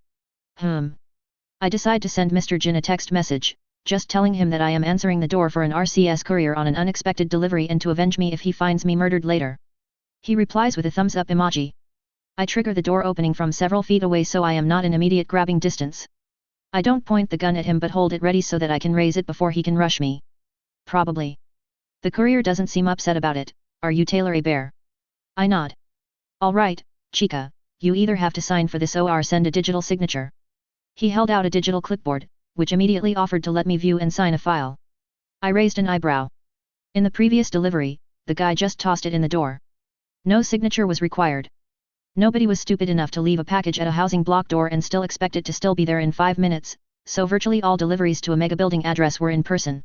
Speaker 1: I decide to send Mr. Jin a text message, just telling him that I am answering the door for an RCS courier on an unexpected delivery and to avenge me if he finds me murdered later. He replies with a thumbs up emoji. I trigger the door opening from several feet away so I am not in immediate grabbing distance. I don't point the gun at him but hold it ready so that I can raise it before he can rush me. Probably. The courier doesn't seem upset about it. Are you Taylor A. Bear? I nod. Alright, Chica, you either have to sign for this or send a digital signature. He held out a digital clipboard, which immediately offered to let me view and sign a file. I raised an eyebrow. In the previous delivery, the guy just tossed it in the door. No signature was required. Nobody was stupid enough to leave a package at a housing block door and still expect it to still be there in 5 minutes, so virtually all deliveries to a mega building address were in person.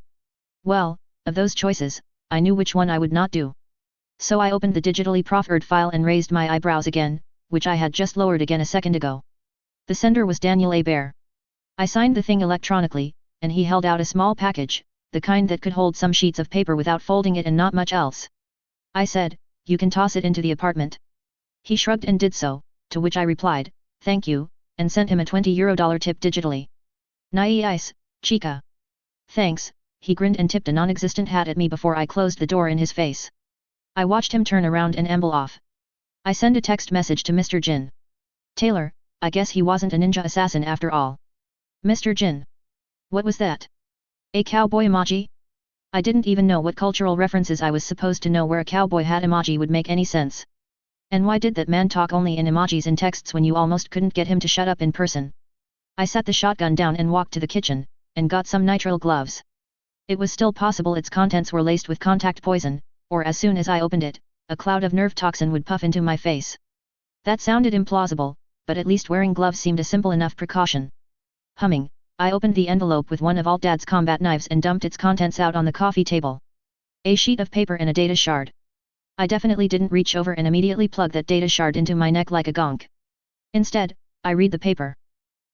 Speaker 1: Well, of those choices, I knew which one I would not do. So I opened the digitally proffered file and raised my eyebrows again, which I had just lowered again a second ago. The sender was Daniel A. Bear. I signed the thing electronically, and he held out a small package, the kind that could hold some sheets of paper without folding it and not much else. I said, "You can toss it into the apartment." He shrugged and did so, to which I replied, "Thank you," and sent him a $20 tip digitally. Nice, Chica. Thanks, he grinned and tipped a non-existent hat at me before I closed the door in his face. I watched him turn around and amble off. I send a text message to Mr. Jin. Taylor, I guess he wasn't a ninja assassin after all. Mr. Jin. What was that? A cowboy emoji? I didn't even know what cultural references I was supposed to know where a cowboy hat emoji would make any sense. And why did that man talk only in emojis and texts when you almost couldn't get him to shut up in person? I set the shotgun down and walked to the kitchen, and got some nitrile gloves. It was still possible its contents were laced with contact poison, or as soon as I opened it, a cloud of nerve toxin would puff into my face. That sounded implausible, but at least wearing gloves seemed a simple enough precaution. Humming, I opened the envelope with one of Alt Dad's combat knives and dumped its contents out on the coffee table. A sheet of paper and a data shard. I definitely didn't reach over and immediately plug that data shard into my neck like a gonk. Instead, I read the paper.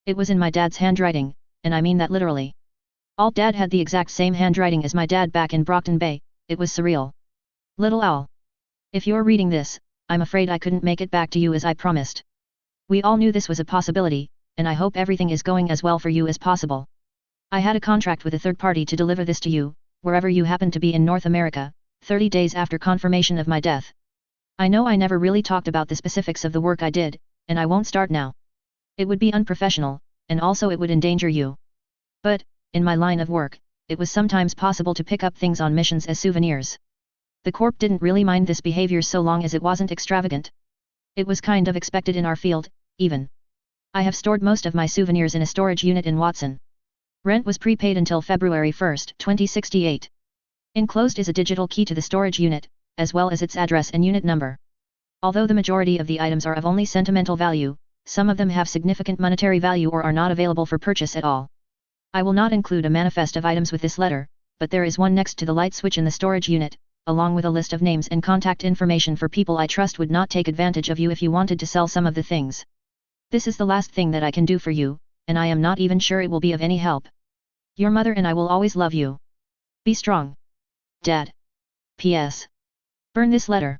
Speaker 1: It was in my dad's handwriting, and I mean that literally. Alt Dad had the exact same handwriting as my dad back in Brockton Bay. It was surreal. Little owl. If you're reading this, I'm afraid I couldn't make it back to you as I promised. We all knew this was a possibility, and I hope everything is going as well for you as possible. I had a contract with a third party to deliver this to you, wherever you happen to be in North America, 30 days after confirmation of my death. I know I never really talked about the specifics of the work I did, and I won't start now. It would be unprofessional, and also it would endanger you. But, in my line of work, it was sometimes possible to pick up things on missions as souvenirs. The Corp didn't really mind this behavior so long as it wasn't extravagant. It was kind of expected in our field, even. I have stored most of my souvenirs in a storage unit in Watson. Rent was prepaid until February 1, 2068. Enclosed is a digital key to the storage unit, as well as its address and unit number. Although the majority of the items are of only sentimental value, some of them have significant monetary value or are not available for purchase at all. I will not include a manifest of items with this letter, but there is one next to the light switch in the storage unit, along with a list of names and contact information for people I trust would not take advantage of you if you wanted to sell some of the things. This is the last thing that I can do for you, and I am not even sure it will be of any help. Your mother and I will always love you. Be strong. Dad. P.S. Burn this letter.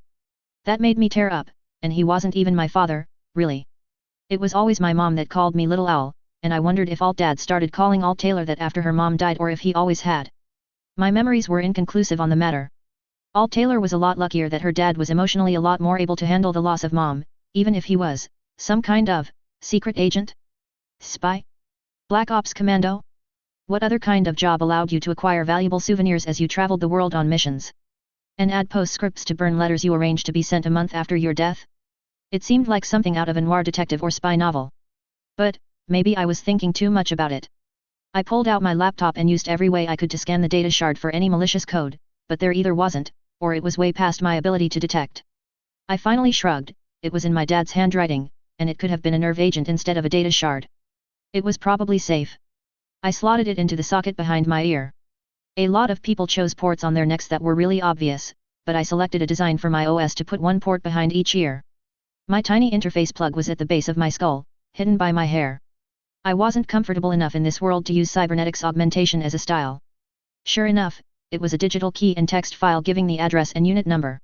Speaker 1: That made me tear up, and he wasn't even my father, really. It was always my mom that called me Little Owl, and I wondered if Alt Dad started calling Alt Taylor that after her mom died or if he always had. My memories were inconclusive on the matter. Alt Taylor was a lot luckier that her dad was emotionally a lot more able to handle the loss of mom, even if he was some kind of secret agent? Spy? Black Ops Commando? What other kind of job allowed you to acquire valuable souvenirs as you traveled the world on missions? And add postscripts to burn letters you arranged to be sent a month after your death? It seemed like something out of a noir detective or spy novel. But, maybe I was thinking too much about it. I pulled out my laptop and used every way I could to scan the data shard for any malicious code, but there either wasn't, or it was way past my ability to detect. I finally shrugged. It was in my dad's handwriting, and it could have been a nerve agent instead of a data shard. It was probably safe. I slotted it into the socket behind my ear. A lot of people chose ports on their necks that were really obvious, but I selected a design for my OS to put one port behind each ear. My tiny interface plug was at the base of my skull, hidden by my hair. I wasn't comfortable enough in this world to use cybernetics augmentation as a style. Sure enough, it was a digital key and text file giving the address and unit number.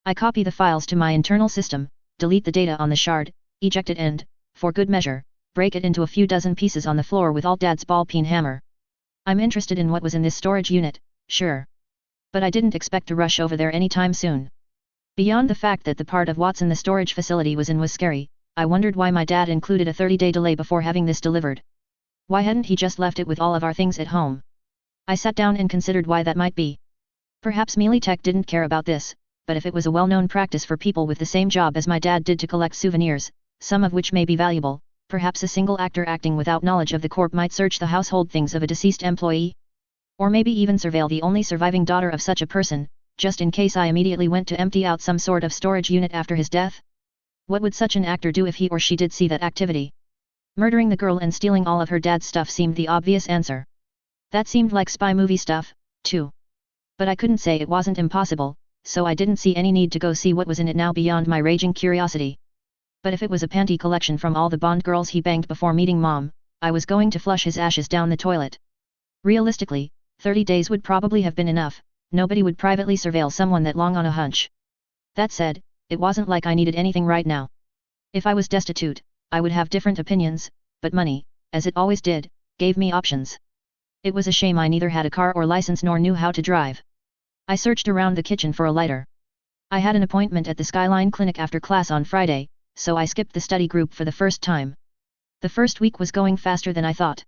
Speaker 1: I copy the files to my internal system, delete the data on the shard, eject it and, for good measure, break it into a few dozen pieces on the floor with Alt-Dad's ball-peen hammer. I'm interested in what was in this storage unit, sure. But I didn't expect to rush over there anytime soon. Beyond the fact that the part of Watson the storage facility was in was scary, I wondered why my dad included a 30-day delay before having this delivered. Why hadn't he just left it with all of our things at home? I sat down and considered why that might be. Perhaps Mealytech didn't care about this, but if it was a well-known practice for people with the same job as my dad did to collect souvenirs, some of which may be valuable, perhaps a single actor acting without knowledge of the corp might search the household things of a deceased employee. Or maybe even surveil the only surviving daughter of such a person, just in case I immediately went to empty out some sort of storage unit after his death? What would such an actor do if he or she did see that activity? Murdering the girl and stealing all of her dad's stuff seemed the obvious answer. That seemed like spy movie stuff, too. But I couldn't say it wasn't impossible, so I didn't see any need to go see what was in it now beyond my raging curiosity. But if it was a panty collection from all the Bond girls he banged before meeting Mom, I was going to flush his ashes down the toilet. Realistically, 30 days would probably have been enough. Nobody would privately surveil someone that long on a hunch. That said, it wasn't like I needed anything right now. If I was destitute, I would have different opinions, but money, as it always did, gave me options. It was a shame I neither had a car or license nor knew how to drive. I searched around the kitchen for a lighter. I had an appointment at the Skyline Clinic after class on Friday, so I skipped the study group for the first time. The first week was going faster than I thought.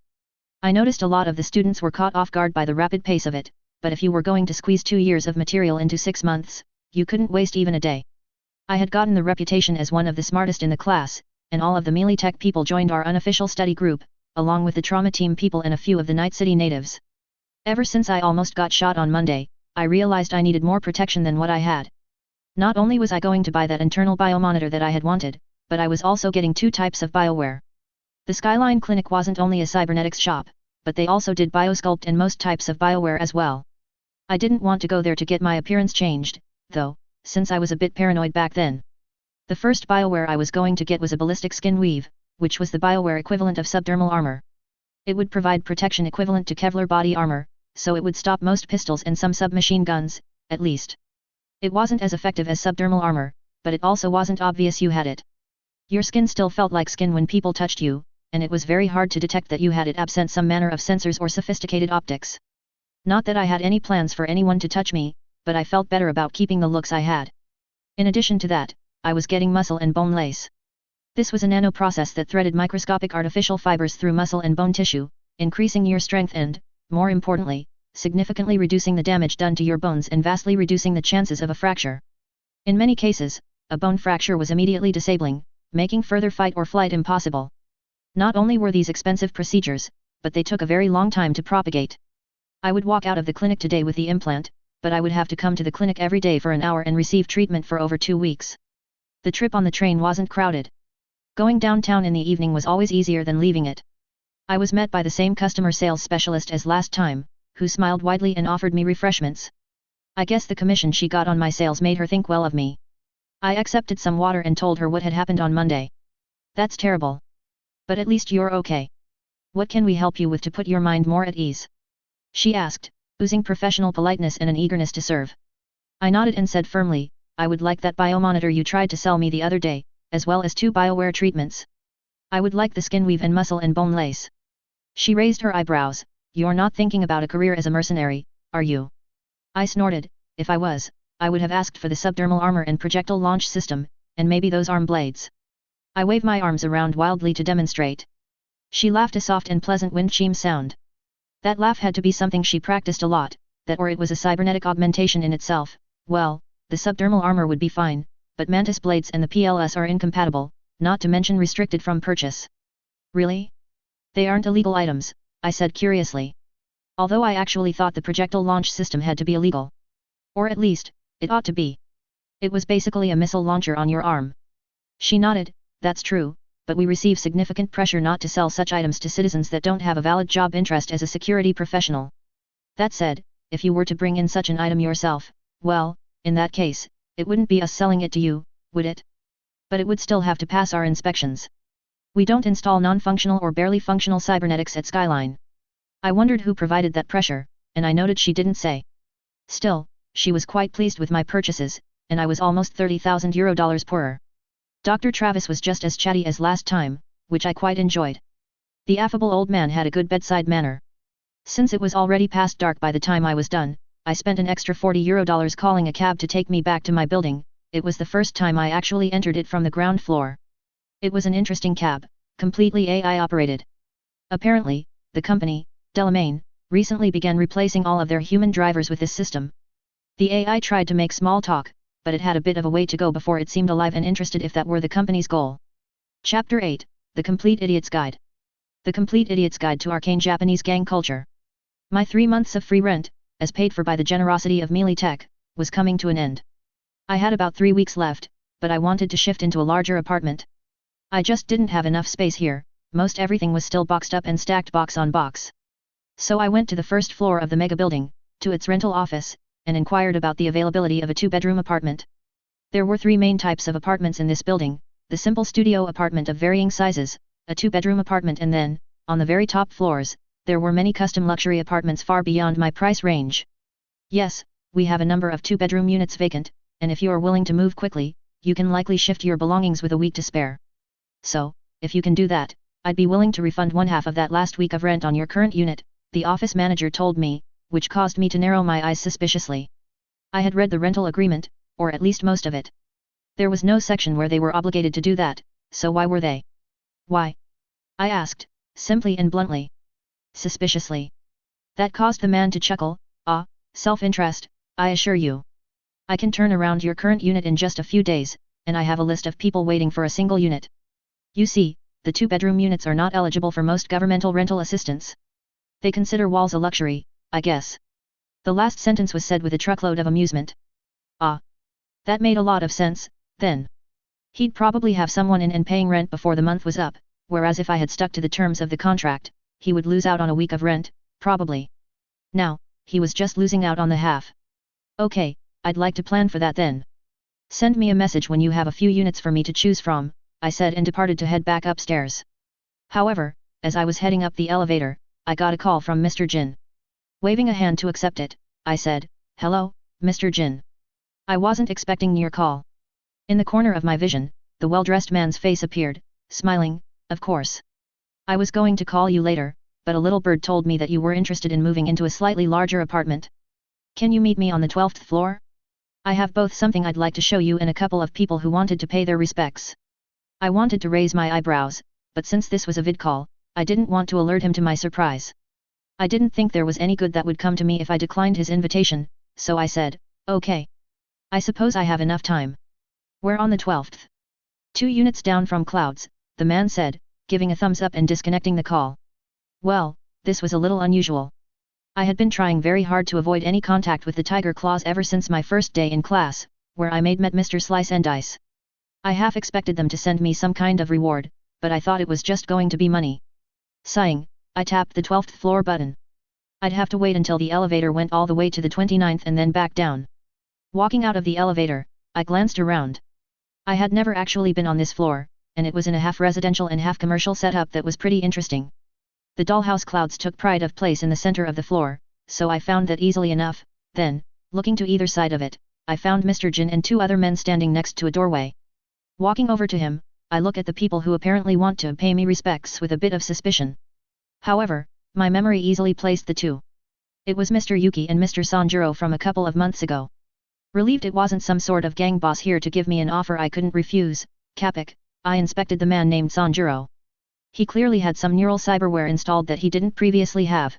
Speaker 1: I noticed a lot of the students were caught off guard by the rapid pace of it, but if you were going to squeeze 2 years of material into 6 months, you couldn't waste even a day. I had gotten the reputation as one of the smartest in the class, and all of the Mealytech people joined our unofficial study group, along with the trauma team people and a few of the Night City natives. Ever since I almost got shot on Monday, I realized I needed more protection than what I had. Not only was I going to buy that internal biomonitor that I had wanted, but I was also getting 2 types of bioware. The Skyline Clinic wasn't only a cybernetics shop, but they also did biosculpt and most types of bioware as well. I didn't want to go there to get my appearance changed, though, since I was a bit paranoid back then. The first bioware I was going to get was a ballistic skin weave, which was the bioware equivalent of subdermal armor. It would provide protection equivalent to Kevlar body armor, so it would stop most pistols and some submachine guns, at least. It wasn't as effective as subdermal armor, but it also wasn't obvious you had it. Your skin still felt like skin when people touched you, and it was very hard to detect that you had it absent some manner of sensors or sophisticated optics. Not that I had any plans for anyone to touch me, but I felt better about keeping the looks I had. In addition to that, I was getting muscle and bone lace. This was a nano process that threaded microscopic artificial fibers through muscle and bone tissue, increasing your strength and, more importantly, significantly reducing the damage done to your bones and vastly reducing the chances of a fracture. In many cases, a bone fracture was immediately disabling, making further fight or flight impossible. Not only were these expensive procedures, but they took a very long time to propagate. I would walk out of the clinic today with the implant, but I would have to come to the clinic every day for an hour and receive treatment for over 2 weeks. The trip on the train wasn't crowded. Going downtown in the evening was always easier than leaving it. I was met by the same customer sales specialist as last time, who smiled widely and offered me refreshments. I guess the commission she got on my sales made her think well of me. I accepted some water and told her what had happened on Monday. That's terrible. But at least you're okay. What can we help you with to put your mind more at ease? She asked, oozing professional politeness and an eagerness to serve. I nodded and said firmly, I would like that biomonitor you tried to sell me the other day, as well as 2 bioware treatments. I would like the skin weave and muscle and bone lace. She raised her eyebrows. You're not thinking about a career as a mercenary, are you? I snorted. If I was, I would have asked for the subdermal armor and projectile launch system, and maybe those arm blades. I waved my arms around wildly to demonstrate. She laughed a soft and pleasant wind chime sound. That laugh had to be something she practiced a lot, that or it was a cybernetic augmentation in itself. Well, the subdermal armor would be fine, but mantis blades and the PLS are incompatible, not to mention restricted from purchase. Really? They aren't illegal items, I said curiously. Although I actually thought the projectile launch system had to be illegal. Or at least, it ought to be. It was basically a missile launcher on your arm. She nodded. That's true, but we receive significant pressure not to sell such items to citizens that don't have a valid job interest as a security professional. That said, if you were to bring in such an item yourself, well, in that case, it wouldn't be us selling it to you, would it? But it would still have to pass our inspections. We don't install non-functional or barely functional cybernetics at Skyline. I wondered who provided that pressure, and I noted she didn't say. Still, she was quite pleased with my purchases, and I was almost €30,000 poorer. Dr. Travis was just as chatty as last time, which I quite enjoyed. The affable old man had a good bedside manner. Since it was already past dark by the time I was done, I spent an extra €40 calling a cab to take me back to my building. It was the first time I actually entered it from the ground floor. It was an interesting cab, completely AI operated. Apparently, the company, Delamain, recently began replacing all of their human drivers with this system. The AI tried to make small talk, but it had a bit of a way to go before it seemed alive and interested if that were the company's goal. Chapter 8, The Complete Idiot's Guide. The Complete Idiot's Guide to Arcane Japanese Gang Culture. My 3 months of free rent, as paid for by the generosity of Melee Tech, was coming to an end. I had about 3 weeks left, but I wanted to shift into a larger apartment. I just didn't have enough space here, most everything was still boxed up and stacked box on box. So I went to the first floor of the mega building, to its rental office, and inquired about the availability of a 2-bedroom apartment. There were 3 main types of apartments in this building: the simple studio apartment of varying sizes, a 2-bedroom apartment, and then, on the very top floors, there were many custom luxury apartments far beyond my price range. Yes, we have a number of 2-bedroom units vacant, and if you are willing to move quickly, you can likely shift your belongings with a week to spare. So, if you can do that, I'd be willing to refund 1/2 of that last week of rent on your current unit, the office manager told me, which caused me to narrow my eyes suspiciously. I had read the rental agreement, or at least most of it. There was no section where they were obligated to do that, so why were they? Why? I asked, simply and bluntly. Suspiciously. That caused the man to chuckle. Ah, self-interest, I assure you. I can turn around your current unit in just a few days, and I have a list of people waiting for a single unit. You see, the 2-bedroom units are not eligible for most governmental rental assistance. They consider walls a luxury, I guess. The last sentence was said with a truckload of amusement. Ah. That made a lot of sense, then. He'd probably have someone in and paying rent before the month was up, whereas if I had stuck to the terms of the contract, he would lose out on a week of rent, probably. Now, he was just losing out on the half. Okay, I'd like to plan for that then. Send me a message when you have a few units for me to choose from, I said, and departed to head back upstairs. However, as I was heading up the elevator, I got a call from Mr. Jin. Waving a hand to accept it, I said, "Hello, Mr. Jin. I wasn't expecting your call." In the corner of my vision, the well-dressed man's face appeared, smiling. "Of course. I was going to call you later, but a little bird told me that you were interested in moving into a slightly larger apartment. Can you meet me on the 12th floor? I have both something I'd like to show you and a couple of people who wanted to pay their respects." I wanted to raise my eyebrows, but since this was a vid call, I didn't want to alert him to my surprise. I didn't think there was any good that would come to me if I declined his invitation, so I said, "Okay. I suppose I have enough time." "We're on the 12th. 2 units down from Clouds," the man said, giving a thumbs up and disconnecting the call. Well, this was a little unusual. I had been trying very hard to avoid any contact with the Tiger Claws ever since my first day in class, where I met Mr. Slice and Dice. I half expected them to send me some kind of reward, but I thought it was just going to be money. Sighing, I tapped the 12th floor button. I'd have to wait until the elevator went all the way to the 29th and then back down. Walking out of the elevator, I glanced around. I had never actually been on this floor, and it was in a half residential and half commercial setup that was pretty interesting. The dollhouse Clouds took pride of place in the center of the floor, so I found that easily enough. Then, looking to either side of it, I found Mr. Jin and 2 other men standing next to a doorway. Walking over to him, I look at the people who apparently want to pay me respects with a bit of suspicion. However, my memory easily placed the 2. It was Mr. Yuki and Mr. Sanjuro from a couple of months ago. Relieved it wasn't some sort of gang boss here to give me an offer I couldn't refuse, Capic, I inspected the man named Sanjuro. He clearly had some neural cyberware installed that he didn't previously have.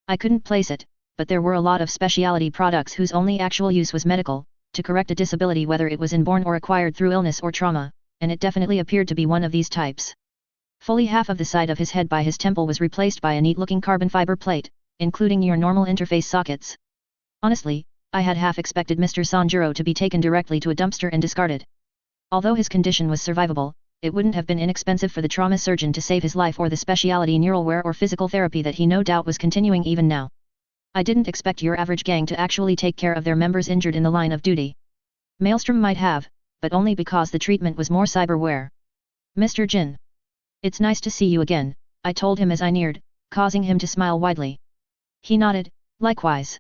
Speaker 1: I couldn't place it, but there were a lot of specialty products whose only actual use was medical, to correct a disability whether it was inborn or acquired through illness or trauma, and it definitely appeared to be one of these types. Fully half of the side of his head by his temple was replaced by a neat-looking carbon fiber plate, including your normal interface sockets. Honestly, I had half expected Mr. Sanjuro to be taken directly to a dumpster and discarded. Although his condition was survivable, it wouldn't have been inexpensive for the trauma surgeon to save his life or the specialty neuralware or physical therapy that he no doubt was continuing even now. I didn't expect your average gang to actually take care of their members injured in the line of duty. Maelstrom might have, but only because the treatment was more cyberware. Mr. Jin. It's nice to see you again, I told him as I neared, causing him to smile widely. He nodded, likewise.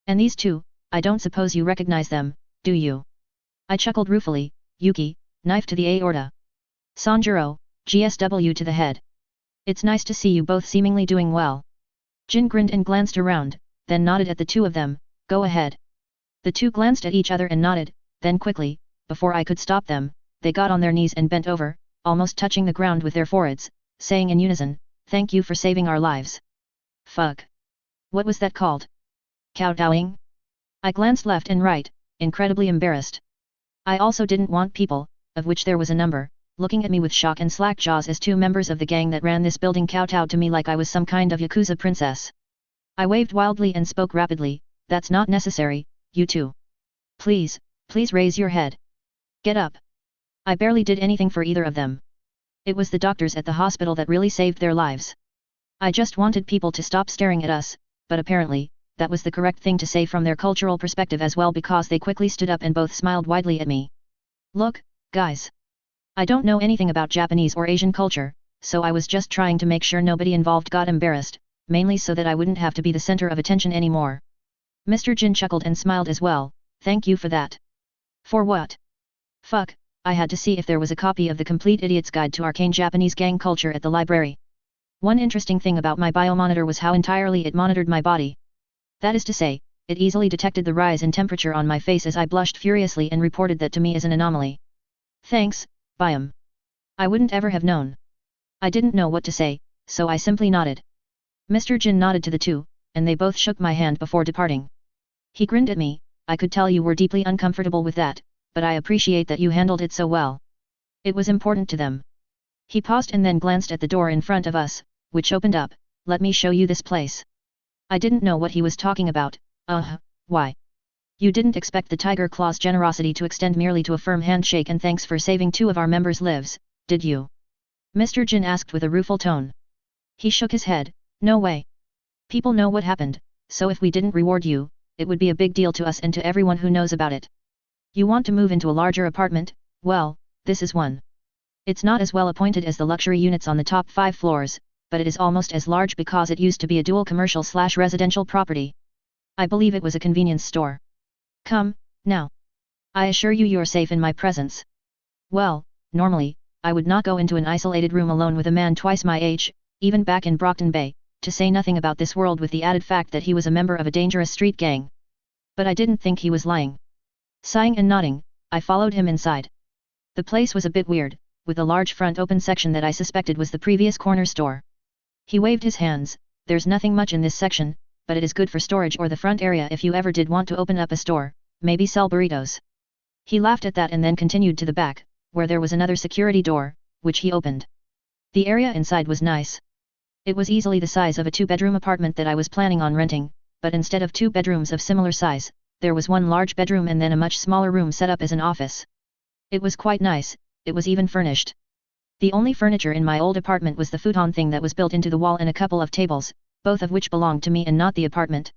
Speaker 1: And these two, I don't suppose you recognize them, do you? I chuckled ruefully, Yuki, knife to the aorta. Sanjuro, GSW to the head. It's nice to see you both seemingly doing well. Jin grinned and glanced around, then nodded at the two of them, go ahead. The two glanced at each other and nodded, then quickly, before I could stop them, they got on their knees and bent over, almost touching the ground with their foreheads, saying in unison, thank you for saving our lives. Fuck. What was that called? Kowtowing? I glanced left and right, incredibly embarrassed. I also didn't want people, of which there was a number, looking at me with shock and slack jaws as two members of the gang that ran this building kowtowed to me like I was some kind of Yakuza princess. I waved wildly and spoke rapidly, that's not necessary, you two. Please raise your head. Get up. I barely did anything for either of them. It was the doctors at the hospital that really saved their lives. I just wanted people to stop staring at us, but apparently, that was the correct thing to say from their cultural perspective as well because they quickly stood up and both smiled widely at me. Look, guys. I don't know anything about Japanese or Asian culture, so I was just trying to make sure nobody involved got embarrassed, mainly so that I wouldn't have to be the center of attention anymore. Mr. Jin chuckled and smiled as well, thank you for that. For what? Fuck, I had to see if there was a copy of the Complete Idiot's Guide to Arcane Japanese Gang Culture at the library. One interesting thing about my biomonitor was how entirely it monitored my body. That is to say, it easily detected the rise in temperature on my face as I blushed furiously and reported that to me as an anomaly. Thanks, Biome. I wouldn't ever have known. I didn't know what to say, so I simply nodded. Mr. Jin nodded to the two, and they both shook my hand before departing. He grinned at me, I could tell you were deeply uncomfortable with that, but I appreciate that you handled it so well. It was important to them. He paused and then glanced at the door in front of us, which opened up, let me show you this place. I didn't know what he was talking about, why? You didn't expect the Tiger Claw's generosity to extend merely to a firm handshake and thanks for saving two of our members' lives, did you? Mr. Jin asked with a rueful tone. He shook his head, no way. People know what happened, so if we didn't reward you, it would be a big deal to us and to everyone who knows about it. You want to move into a larger apartment? Well, this is one. It's not as well appointed as the luxury units on the top 5 floors, but it is almost as large because it used to be a dual commercial/residential property. I believe it was a convenience store. Come, now. I assure you you're safe in my presence. Well, normally, I would not go into an isolated room alone with a man twice my age, even back in Brockton Bay, to say nothing about this world with the added fact that he was a member of a dangerous street gang. But I didn't think he was lying. Sighing and nodding, I followed him inside. The place was a bit weird, with a large front open section that I suspected was the previous corner store. He waved his hands, there's nothing much in this section, but it is good for storage or the front area if you ever did want to open up a store, maybe sell burritos. He laughed at that and then continued to the back, where there was another security door, which he opened. The area inside was nice. It was easily the size of a 2-bedroom apartment that I was planning on renting, but instead of 2 bedrooms of similar size, there was one large bedroom and then a much smaller room set up as an office. It was quite nice, it was even furnished. The only furniture in my old apartment was the futon thing that was built into the wall and a couple of tables, both of which belonged to me and not the apartment.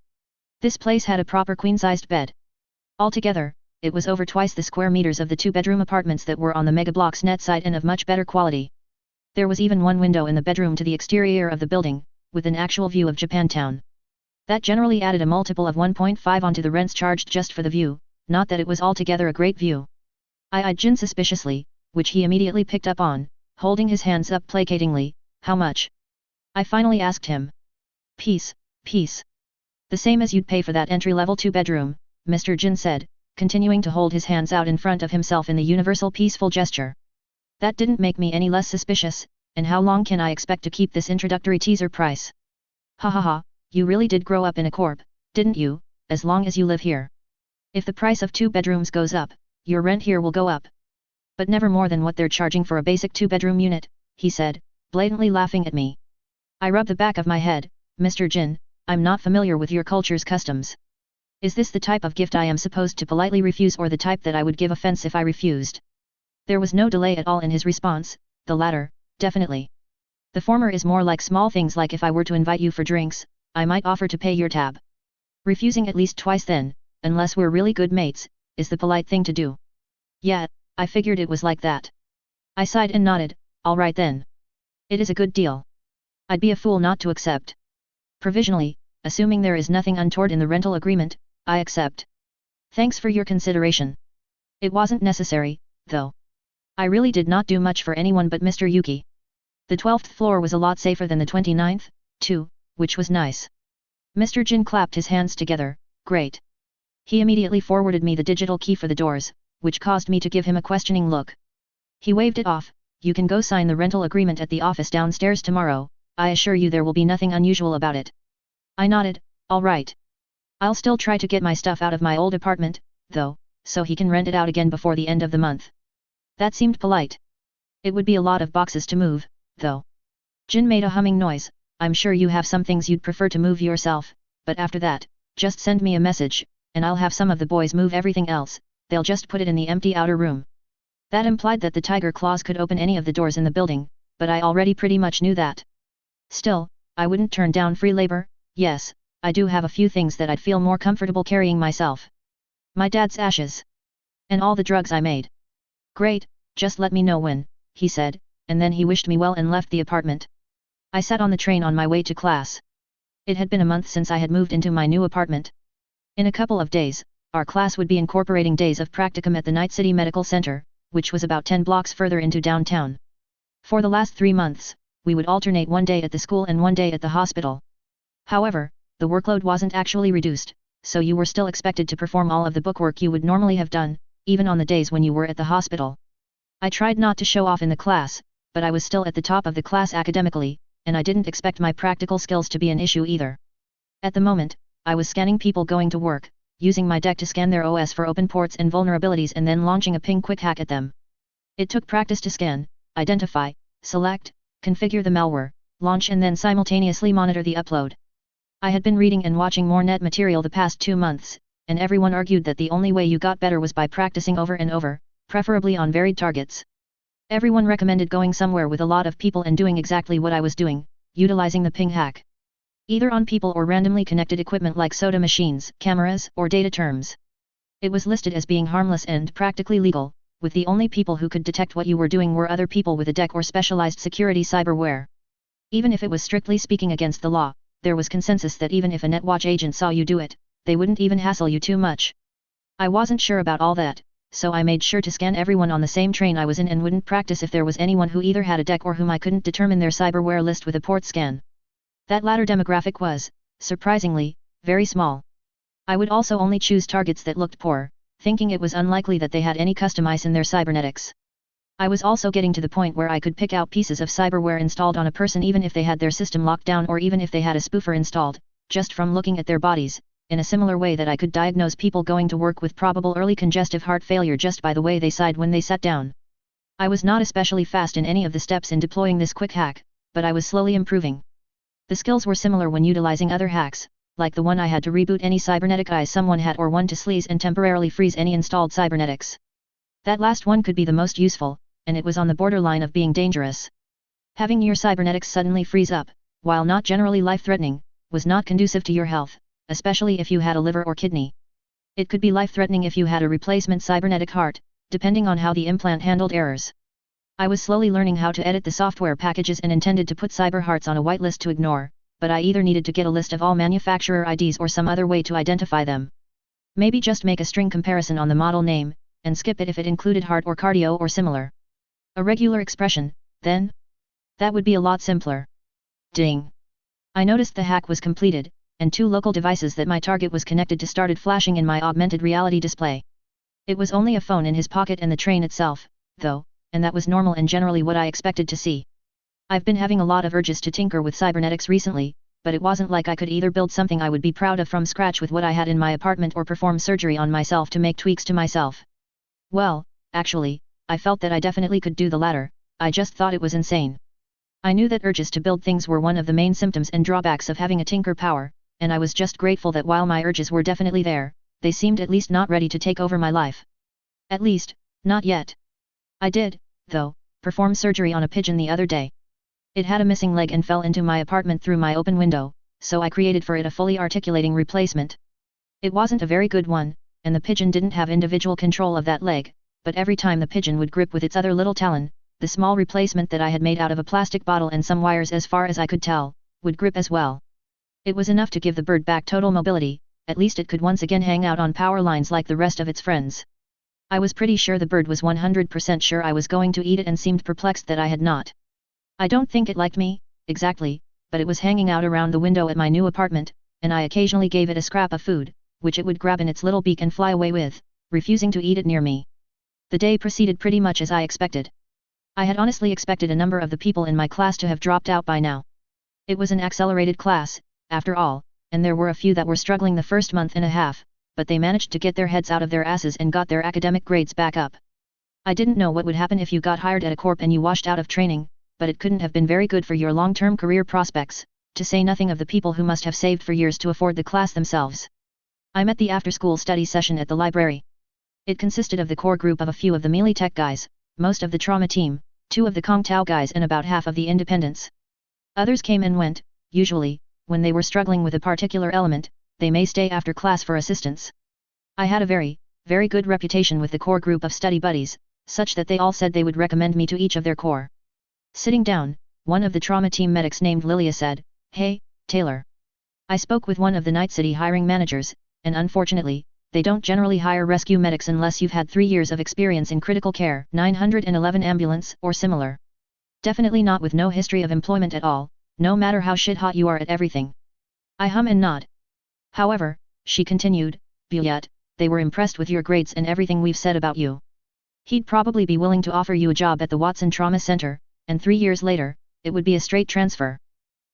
Speaker 1: This place had a proper queen-sized bed. Altogether, it was over twice the square meters of the 2-bedroom apartments that were on the Megablock's net site and of much better quality. There was even one window in the bedroom to the exterior of the building, with an actual view of Japantown. That generally added a multiple of 1.5 onto the rents charged just for the view, not that it was altogether a great view. I eyed Jin suspiciously, which he immediately picked up on, holding his hands up placatingly, how much? I finally asked him. Peace. The same as you'd pay for that entry-level 2-bedroom, Mr. Jin said, continuing to hold his hands out in front of himself in the universal peaceful gesture. That didn't make me any less suspicious, and how long can I expect to keep this introductory teaser price? Ha ha ha, you really did grow up in a corp, didn't you, as long as you live here. If the price of 2 bedrooms goes up, your rent here will go up. But never more than what they're charging for a basic 2-bedroom unit, he said, blatantly laughing at me. I rubbed the back of my head, Mr. Jin, I'm not familiar with your culture's customs. Is this the type of gift I am supposed to politely refuse or the type that I would give offense if I refused? There was no delay at all in his response, the latter, definitely. The former is more like small things like if I were to invite you for drinks, I might offer to pay your tab. Refusing at least twice then, unless we're really good mates, is the polite thing to do. Yeah, I figured it was like that. I sighed and nodded, all right then. It is a good deal. I'd be a fool not to accept. Provisionally, assuming there is nothing untoward in the rental agreement, I accept. Thanks for your consideration. It wasn't necessary, though. I really did not do much for anyone but Mr. Yuki. The 12th floor was a lot safer than the 29th, too, which was nice. Mr. Jin clapped his hands together, great. He immediately forwarded me the digital key for the doors, which caused me to give him a questioning look. He waved it off, you can go sign the rental agreement at the office downstairs tomorrow, I assure you there will be nothing unusual about it. I nodded, all right. I'll still try to get my stuff out of my old apartment, though, so he can rent it out again before the end of the month. That seemed polite. It would be a lot of boxes to move, though. Jin made a humming noise, I'm sure you have some things you'd prefer to move yourself, but after that, just send me a message, and I'll have some of the boys move everything else, they'll just put it in the empty outer room. That implied that the tiger claws could open any of the doors in the building, but I already pretty much knew that. Still, I wouldn't turn down free labor, yes, I do have a few things that I'd feel more comfortable carrying myself. My dad's ashes. And all the drugs I made. Great, just let me know when, he said, and then he wished me well and left the apartment. I sat on the train on my way to class. It had been a month since I had moved into my new apartment. In a couple of days, our class would be incorporating days of practicum at the Night City Medical Center, which was about 10 blocks further into downtown. For the last 3 months, we would alternate one day at the school and one day at the hospital. However, the workload wasn't actually reduced, so you were still expected to perform all of the bookwork you would normally have done, even on the days when you were at the hospital. I tried not to show off in the class, but I was still at the top of the class academically, and I didn't expect my practical skills to be an issue either. At the moment, I was scanning people going to work, using my deck to scan their OS for open ports and vulnerabilities and then launching a ping quick hack at them. It took practice to scan, identify, select, configure the malware, launch and then simultaneously monitor the upload. I had been reading and watching more net material the past 2 months, and everyone argued that the only way you got better was by practicing over and over, preferably on varied targets. Everyone recommended going somewhere with a lot of people and doing exactly what I was doing, utilizing the ping hack. Either on people or randomly connected equipment like soda machines, cameras, or data terms. It was listed as being harmless and practically legal, with the only people who could detect what you were doing were other people with a deck or specialized security cyberware. Even if it was strictly speaking against the law, there was consensus that even if a Netwatch agent saw you do it, they wouldn't even hassle you too much. I wasn't sure about all that, so I made sure to scan everyone on the same train I was in and wouldn't practice if there was anyone who either had a deck or whom I couldn't determine their cyberware list with a port scan. That latter demographic was, surprisingly, very small. I would also only choose targets that looked poor, thinking it was unlikely that they had any customize in their cybernetics. I was also getting to the point where I could pick out pieces of cyberware installed on a person even if they had their system locked down or even if they had a spoofer installed, just from looking at their bodies, in a similar way that I could diagnose people going to work with probable early congestive heart failure just by the way they sighed when they sat down. I was not especially fast in any of the steps in deploying this quick hack, but I was slowly improving. The skills were similar when utilizing other hacks, like the one I had to reboot any cybernetic eyes someone had or one to sleaze and temporarily freeze any installed cybernetics. That last one could be the most useful, and it was on the borderline of being dangerous. Having your cybernetics suddenly freeze up, while not generally life-threatening, was not conducive to your health, especially if you had a liver or kidney. It could be life-threatening if you had a replacement cybernetic heart, depending on how the implant handled errors. I was slowly learning how to edit the software packages and intended to put cyber hearts on a whitelist to ignore, but I either needed to get a list of all manufacturer IDs or some other way to identify them. Maybe just make a string comparison on the model name, and skip it if it included heart or cardio or similar. A regular expression, then? That would be a lot simpler. Ding! I noticed the hack was completed, and 2 local devices that my target was connected to started flashing in my augmented reality display. It was only a phone in his pocket and the train itself, though, and that was normal and generally what I expected to see. I've been having a lot of urges to tinker with cybernetics recently, but it wasn't like I could either build something I would be proud of from scratch with what I had in my apartment or perform surgery on myself to make tweaks to myself. Well, actually, I felt that I definitely could do the latter, I just thought it was insane. I knew that urges to build things were one of the main symptoms and drawbacks of having a tinker power, and I was just grateful that while my urges were definitely there, they seemed at least not ready to take over my life. At least, not yet. I did, though, perform surgery on a pigeon the other day. It had a missing leg and fell into my apartment through my open window, so I created for it a fully articulating replacement. It wasn't a very good one, and the pigeon didn't have individual control of that leg, but every time the pigeon would grip with its other little talon, the small replacement that I had made out of a plastic bottle and some wires as far as I could tell, would grip as well. It was enough to give the bird back total mobility, at least it could once again hang out on power lines like the rest of its friends. I was pretty sure the bird was 100% sure I was going to eat it and seemed perplexed that I had not. I don't think it liked me, exactly, but it was hanging out around the window at my new apartment, and I occasionally gave it a scrap of food, which it would grab in its little beak and fly away with, refusing to eat it near me. The day proceeded pretty much as I expected. I had honestly expected a number of the people in my class to have dropped out by now. It was an accelerated class, after all, and there were a few that were struggling the first month and a half, but they managed to get their heads out of their asses and got their academic grades back up. I didn't know what would happen if you got hired at a corp and you washed out of training, but it couldn't have been very good for your long-term career prospects, to say nothing of the people who must have saved for years to afford the class themselves. I met the after-school study session at the library. It consisted of the core group of a few of the melee tech guys, most of the trauma team, 2 of the Kong Tao guys and about half of the independents. Others came and went, usually, when they were struggling with a particular element, they may stay after class for assistance. I had a very, very good reputation with the core group of study buddies, such that they all said they would recommend me to each of their core. Sitting down, one of the trauma team medics named Lilia said, "Hey, Taylor. I spoke with one of the Night City hiring managers, and unfortunately, they don't generally hire rescue medics unless you've had 3 years of experience in critical care, 911 ambulance, or similar. Definitely not with no history of employment at all, no matter how shit-hot you are at everything." I hum and nod. "However," she continued, "but they were impressed with your grades and everything we've said about you. He'd probably be willing to offer you a job at the Watson Trauma Center, and 3 years later, it would be a straight transfer.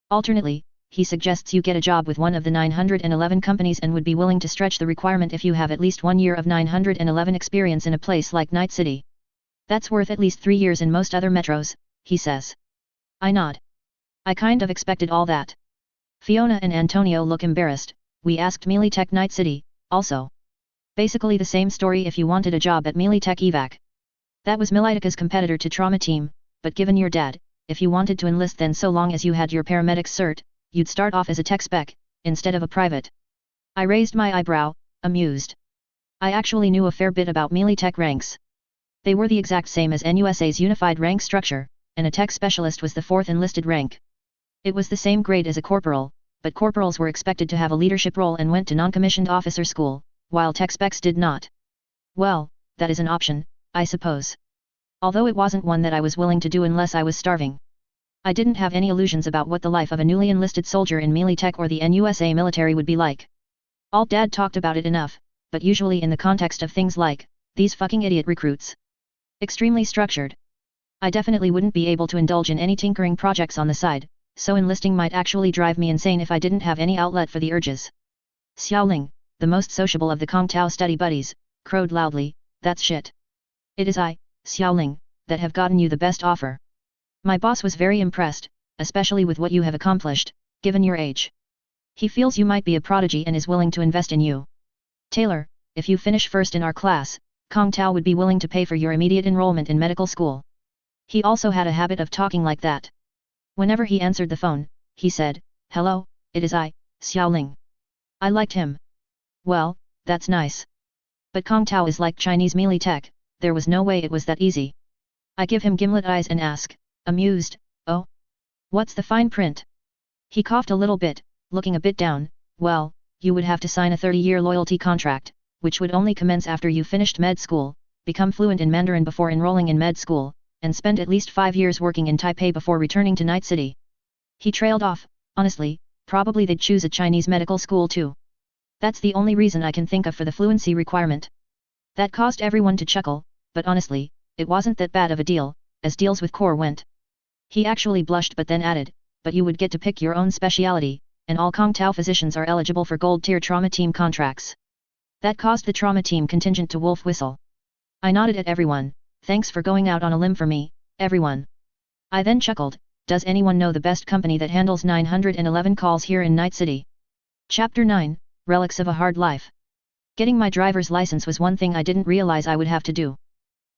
Speaker 1: Alternately, he suggests you get a job with one of the 911 companies and would be willing to stretch the requirement if you have at least 1 year of 911 experience in a place like Night City. That's worth at least 3 years in most other metros," he says. I nod. I kind of expected all that. Fiona and Antonio look embarrassed. "We asked Melee Tech Night City, also. Basically the same story if you wanted a job at Melee Tech Evac. That was Militica's competitor to Trauma Team, but given your dad, if you wanted to enlist then so long as you had your paramedic cert, you'd start off as a tech spec, instead of a private." I raised my eyebrow, amused. I actually knew a fair bit about Melee Tech ranks. They were the exact same as NUSA's unified rank structure, and a tech specialist was the 4th enlisted rank. It was the same grade as a corporal, but corporals were expected to have a leadership role and went to non-commissioned officer school, while tech specs did not. Well, that is an option, I suppose. Although it wasn't one that I was willing to do unless I was starving. I didn't have any illusions about what the life of a newly enlisted soldier in Melee Tech or the NUSA military would be like. Alt Dad talked about it enough, but usually in the context of things like, these fucking idiot recruits. Extremely structured. I definitely wouldn't be able to indulge in any tinkering projects on the side, so enlisting might actually drive me insane if I didn't have any outlet for the urges. Xiaoling, the most sociable of the Kong Tao study buddies, crowed loudly, "That's shit. It is I, Xiaoling, that have gotten you the best offer. My boss was very impressed, especially with what you have accomplished, given your age. He feels you might be a prodigy and is willing to invest in you. Taylor, if you finish first in our class, Kong Tao would be willing to pay for your immediate enrollment in medical school." He also had a habit of talking like that. Whenever he answered the phone, he said, "Hello, it is I, Xiaoling." I liked him. Well, that's nice. But Kong Tao is like Chinese Melee Tech, there was no way it was that easy. I give him gimlet eyes and ask, amused, "Oh? What's the fine print?" He coughed a little bit, looking a bit down. "Well, you would have to sign a 30-year loyalty contract, which would only commence after you finished med school, become fluent in Mandarin before enrolling in med school, and spend at least 5 years working in Taipei before returning to Night City." He trailed off. "Honestly, probably they'd choose a Chinese medical school too. That's the only reason I can think of for the fluency requirement." That caused everyone to chuckle, but honestly, it wasn't that bad of a deal, as deals with core went. He actually blushed but then added, "But you would get to pick your own speciality, and all Kong Tao physicians are eligible for gold-tier trauma team contracts." That caused the trauma team contingent to wolf whistle. I nodded at everyone. "Thanks for going out on a limb for me, everyone." I then chuckled, "Does anyone know the best company that handles 911 calls here in Night City?" Chapter 9, Relics of a Hard Life. Getting my driver's license was one thing I didn't realize I would have to do.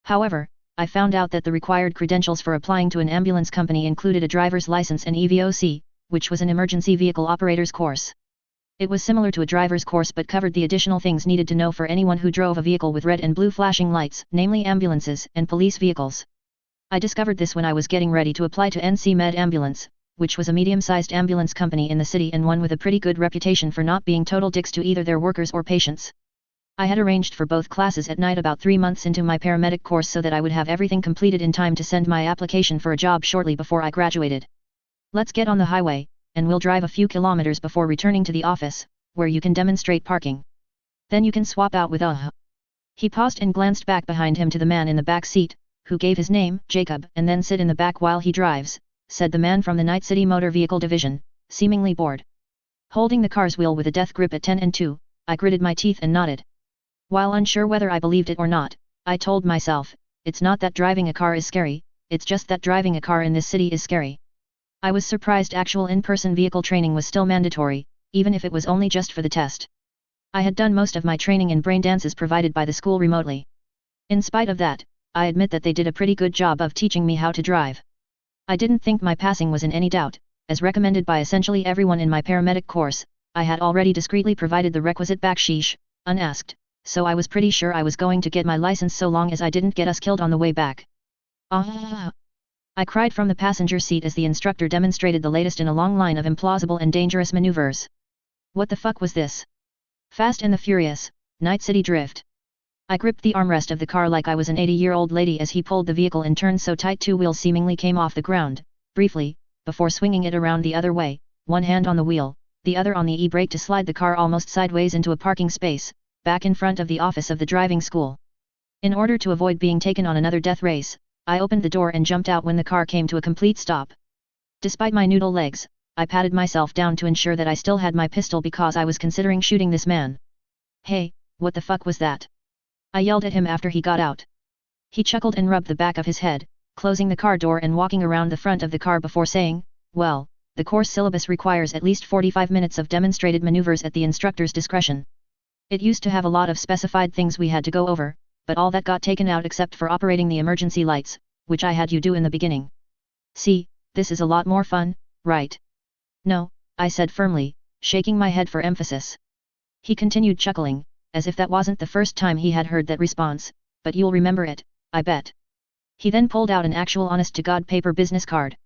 Speaker 1: However, I found out that the required credentials for applying to an ambulance company included a driver's license and EVOC, which was an emergency vehicle operator's course. It was similar to a driver's course but covered the additional things needed to know for anyone who drove a vehicle with red and blue flashing lights, namely ambulances and police vehicles. I discovered this when I was getting ready to apply to NC Med Ambulance, which was a medium-sized ambulance company in the city and one with a pretty good reputation for not being total dicks to either their workers or patients. I had arranged for both classes at night about 3 months into my paramedic course so that I would have everything completed in time to send my application for a job shortly before I graduated. Let's get on the highway, and we'll drive a few kilometers before returning to the office, where you can demonstrate parking. Then you can swap out with He paused and glanced back behind him to the man in the back seat, who gave his name, Jacob, and then sit in the back while he drives, said the man from the Night City Motor Vehicle Division, seemingly bored. Holding the car's wheel with a death grip at 10 and 2, I gritted my teeth and nodded. While unsure whether I believed it or not, I told myself, it's not that driving a car is scary, it's just that driving a car in this city is scary. I was surprised actual in-person vehicle training was still mandatory, even if it was only just for the test. I had done most of my training in brain dances provided by the school remotely. In spite of that, I admit that they did a pretty good job of teaching me how to drive. I didn't think my passing was in any doubt, as recommended by essentially everyone in my paramedic course. I had already discreetly provided the requisite baksheesh, unasked, so I was pretty sure I was going to get my license so long as I didn't get us killed on the way back. Ah! I cried from the passenger seat as the instructor demonstrated the latest in a long line of implausible and dangerous maneuvers. What the fuck was this? Fast and the Furious, Night City Drift. I gripped the armrest of the car like I was an 80-year-old lady as he pulled the vehicle and turned so tight 2 wheels seemingly came off the ground, briefly, before swinging it around the other way, one hand on the wheel, the other on the e-brake to slide the car almost sideways into a parking space, back in front of the office of the driving school. In order to avoid being taken on another death race, I opened the door and jumped out when the car came to a complete stop. Despite my noodle legs, I patted myself down to ensure that I still had my pistol because I was considering shooting this man. Hey, what the fuck was that? I yelled at him after he got out. He chuckled and rubbed the back of his head, closing the car door and walking around the front of the car before saying, well, the course syllabus requires at least 45 minutes of demonstrated maneuvers at the instructor's discretion. It used to have a lot of specified things we had to go over, but all that got taken out except for operating the emergency lights, which I had you do in the beginning. See, this is a lot more fun, right? No, I said firmly, shaking my head for emphasis. He continued chuckling, as if that wasn't the first time he had heard that response, but you'll remember it, I bet. He then pulled out an actual honest-to-God paper business card.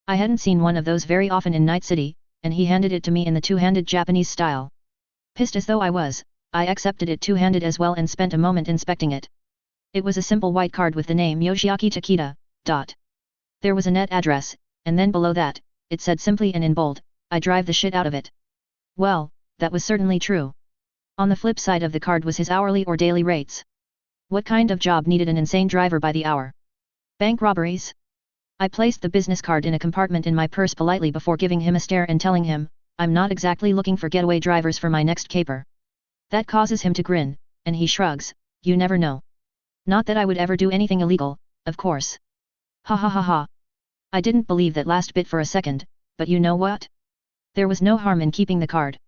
Speaker 1: I hadn't seen one of those very often in Night City, and he handed it to me in the two-handed Japanese style. Pissed as though I was, I accepted it two-handed as well and spent a moment inspecting it. It was a simple white card with the name Yoshiaki Takeda. There was a net address, and then below that, it said simply and in bold, I drive the shit out of it. Well, that was certainly true. On the flip side of the card was his hourly or daily rates. What kind of job needed an insane driver by the hour? Bank robberies? I placed the business card in a compartment in my purse politely before giving him a stare and telling him, I'm not exactly looking for getaway drivers for my next caper. That causes him to grin, and he shrugs, you never know. Not that I would ever do anything illegal, of course. Ha ha ha ha. I didn't believe that last bit for a second, but you know what? There was no harm in keeping the card.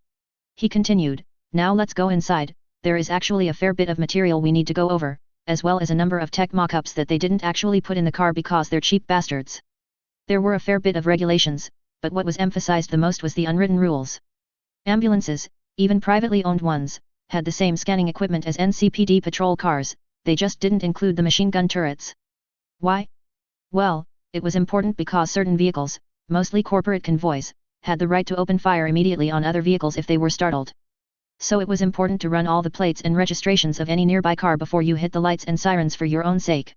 Speaker 1: He continued, now let's go inside, there is actually a fair bit of material we need to go over, as well as a number of tech mock-ups that they didn't actually put in the car because they're cheap bastards. There were a fair bit of regulations, but what was emphasized the most was the unwritten rules. Ambulances, even privately owned ones, had the same scanning equipment as NCPD patrol cars, they just didn't include the machine gun turrets. Why? Well, it was important because certain vehicles, mostly corporate convoys, had the right to open fire immediately on other vehicles if they were startled. So it was important to run all the plates and registrations of any nearby car before you hit the lights and sirens for your own sake.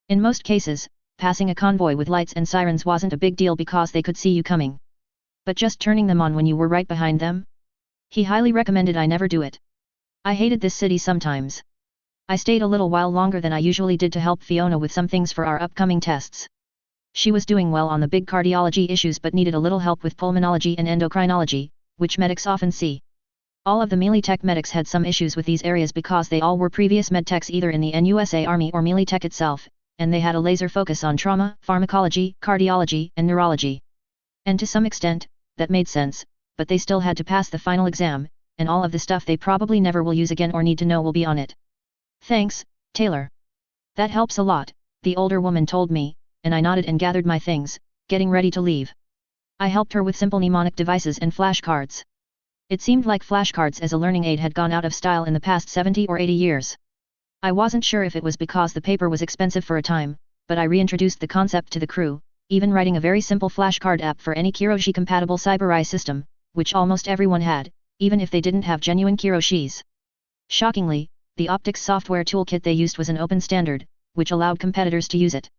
Speaker 1: In most cases, passing a convoy with lights and sirens wasn't a big deal because they could see you coming. But just turning them on when you were right behind them? He highly recommended I never do it. I hated this city sometimes. I stayed a little while longer than I usually did to help Fiona with some things for our upcoming tests. She was doing well on the big cardiology issues but needed a little help with pulmonology and endocrinology, which medics often see. All of the melee tech medics had some issues with these areas because they all were previous medtechs either in the NUSA Army or melee tech itself, and they had a laser focus on trauma, pharmacology, cardiology, and neurology. And to some extent, that made sense, but they still had to pass the final exam, and all of the stuff they probably never will use again or need to know will be on it. Thanks, Taylor. That helps a lot, the older woman told me, and I nodded and gathered my things, getting ready to leave. I helped her with simple mnemonic devices and flashcards. It seemed like flashcards as a learning aid had gone out of style in the past 70 or 80 years. I wasn't sure if it was because the paper was expensive for a time, but I reintroduced the concept to the crew, even writing a very simple flashcard app for any Kiroshi-compatible Cyber system, which almost everyone had, even if they didn't have genuine Kiroshis. Shockingly, the optics software toolkit they used was an open standard, which allowed competitors to use it.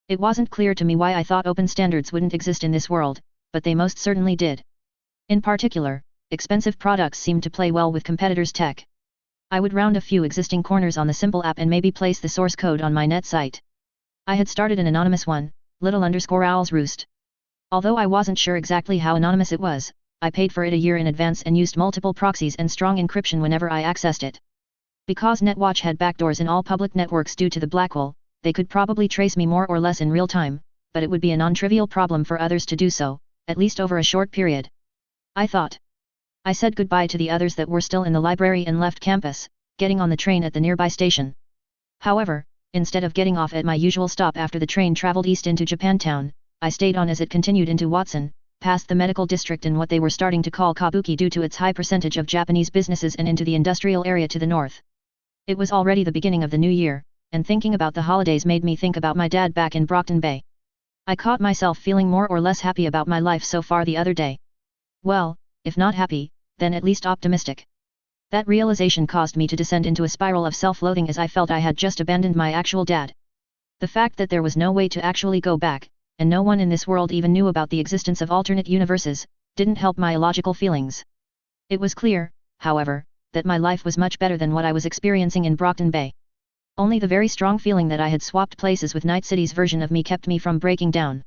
Speaker 1: It wasn't clear to me why I thought open standards wouldn't exist in this world, but they most certainly did. In particular, expensive products seemed to play well with competitors' tech. I would round a few existing corners on the simple app and maybe place the source code on my net site. I had started an anonymous one, _Owl's Roost. Although I wasn't sure exactly how anonymous it was, I paid for it a year in advance and used multiple proxies and strong encryption whenever I accessed it. Because NetWatch had backdoors in all public networks due to the Blackhole, they could probably trace me more or less in real time, but it would be a non-trivial problem for others to do so, at least over a short period. I thought. I said goodbye to the others that were still in the library and left campus, getting on the train at the nearby station. However, instead of getting off at my usual stop after the train traveled east into Japantown, I stayed on as it continued into Watson, past the medical district and what they were starting to call Kabuki due to its high percentage of Japanese businesses and into the industrial area to the north. It was already the beginning of the new year, and thinking about the holidays made me think about my dad back in Brockton Bay. I caught myself feeling more or less happy about my life so far the other day. Well, if not happy, then at least optimistic. That realization caused me to descend into a spiral of self-loathing as I felt I had just abandoned my actual dad. The fact that there was no way to actually go back, and no one in this world even knew about the existence of alternate universes, didn't help my illogical feelings. It was clear, however, that my life was much better than what I was experiencing in Brockton Bay. Only the very strong feeling that I had swapped places with Night City's version of me kept me from breaking down.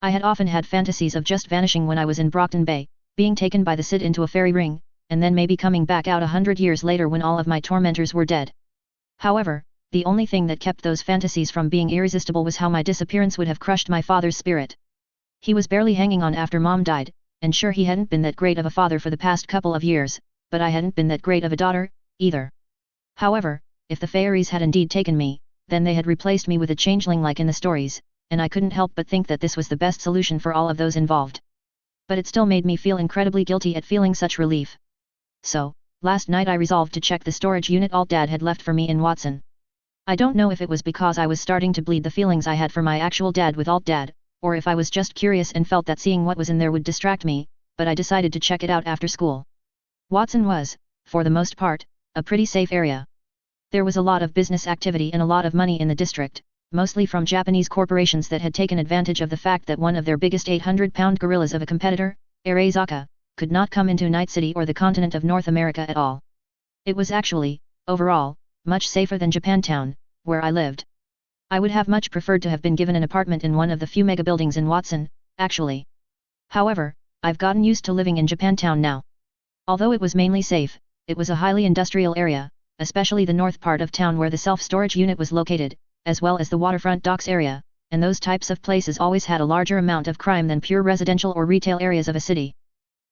Speaker 1: I had often had fantasies of just vanishing when I was in Brockton Bay, being taken by the Cid into a fairy ring, and then maybe coming back out 100 years later when all of my tormentors were dead. However, the only thing that kept those fantasies from being irresistible was how my disappearance would have crushed my father's spirit. He was barely hanging on after Mom died, and sure he hadn't been that great of a father for the past couple of years, but I hadn't been that great of a daughter, either. However, if the fairies had indeed taken me, then they had replaced me with a changeling like in the stories, and I couldn't help but think that this was the best solution for all of those involved. But it still made me feel incredibly guilty at feeling such relief. So, last night I resolved to check the storage unit Alt-Dad had left for me in Watson. I don't know if it was because I was starting to bleed the feelings I had for my actual dad with Alt-Dad, or if I was just curious and felt that seeing what was in there would distract me, but I decided to check it out after school. Watson was, for the most part, a pretty safe area. There was a lot of business activity and a lot of money in the district, mostly from Japanese corporations that had taken advantage of the fact that one of their biggest 800-pound gorillas of a competitor, Arazaka, could not come into Night City or the continent of North America at all. It was actually, overall, much safer than Japantown, where I lived. I would have much preferred to have been given an apartment in one of the few mega buildings in Watson, actually. However, I've gotten used to living in Japantown now. Although it was mainly safe, it was a highly industrial area, especially the north part of town where the self-storage unit was located, as well as the waterfront docks area, and those types of places always had a larger amount of crime than pure residential or retail areas of a city.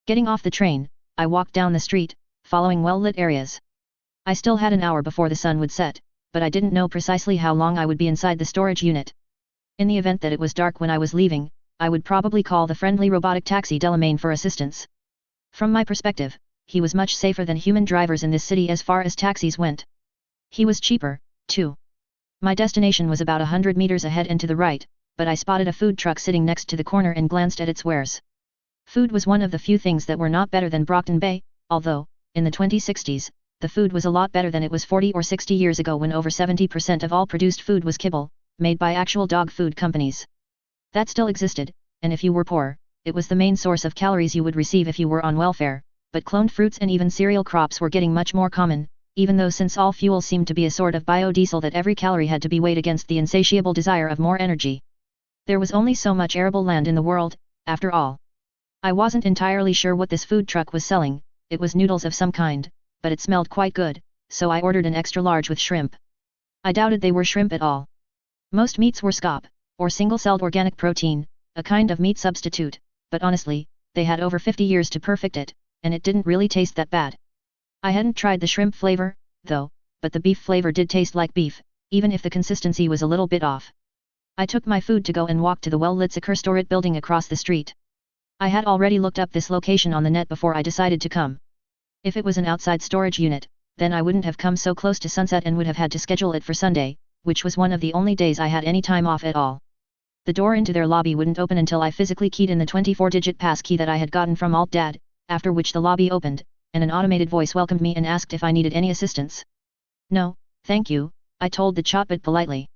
Speaker 1: Getting off the train, I walked down the street, following well-lit areas. I still had an hour before the sun would set, but I didn't know precisely how long I would be inside the storage unit. In the event that it was dark when I was leaving, I would probably call the friendly robotic taxi Delamain for assistance. From my perspective, he was much safer than human drivers in this city as far as taxis went. He was cheaper, too. My destination was about 100 meters ahead and to the right, but I spotted a food truck sitting next to the corner and glanced at its wares. Food was one of the few things that were not better than Brockton Bay, although, in the 2060s, the food was a lot better than it was 40 or 60 years ago when over 70% of all produced food was kibble, made by actual dog food companies. That still existed, and if you were poor, it was the main source of calories you would receive if you were on welfare, but cloned fruits and even cereal crops were getting much more common, even though since all fuel seemed to be a sort of biodiesel that every calorie had to be weighed against the insatiable desire of more energy. There was only so much arable land in the world, after all. I wasn't entirely sure what this food truck was selling. It was noodles of some kind, but it smelled quite good, so I ordered an extra large with shrimp. I doubted they were shrimp at all. Most meats were SCOP, or single-celled organic protein, a kind of meat substitute, but honestly, they had over 50 years to perfect it, and it didn't really taste that bad. I hadn't tried the shrimp flavor, though, but the beef flavor did taste like beef, even if the consistency was a little bit off. I took my food to go and walked to the well-lit Cyberpunk building across the street. I had already looked up this location on the net before I decided to come, If it was an outside storage unit, then I wouldn't have come so close to sunset and would have had to schedule it for Sunday, which was one of the only days I had any time off at all. The door into their lobby wouldn't open until I physically keyed in the 24-digit passkey that I had gotten from Alt-Dad, after which the lobby opened, and an automated voice welcomed me and asked if I needed any assistance. No, thank you, I told the chatbot politely.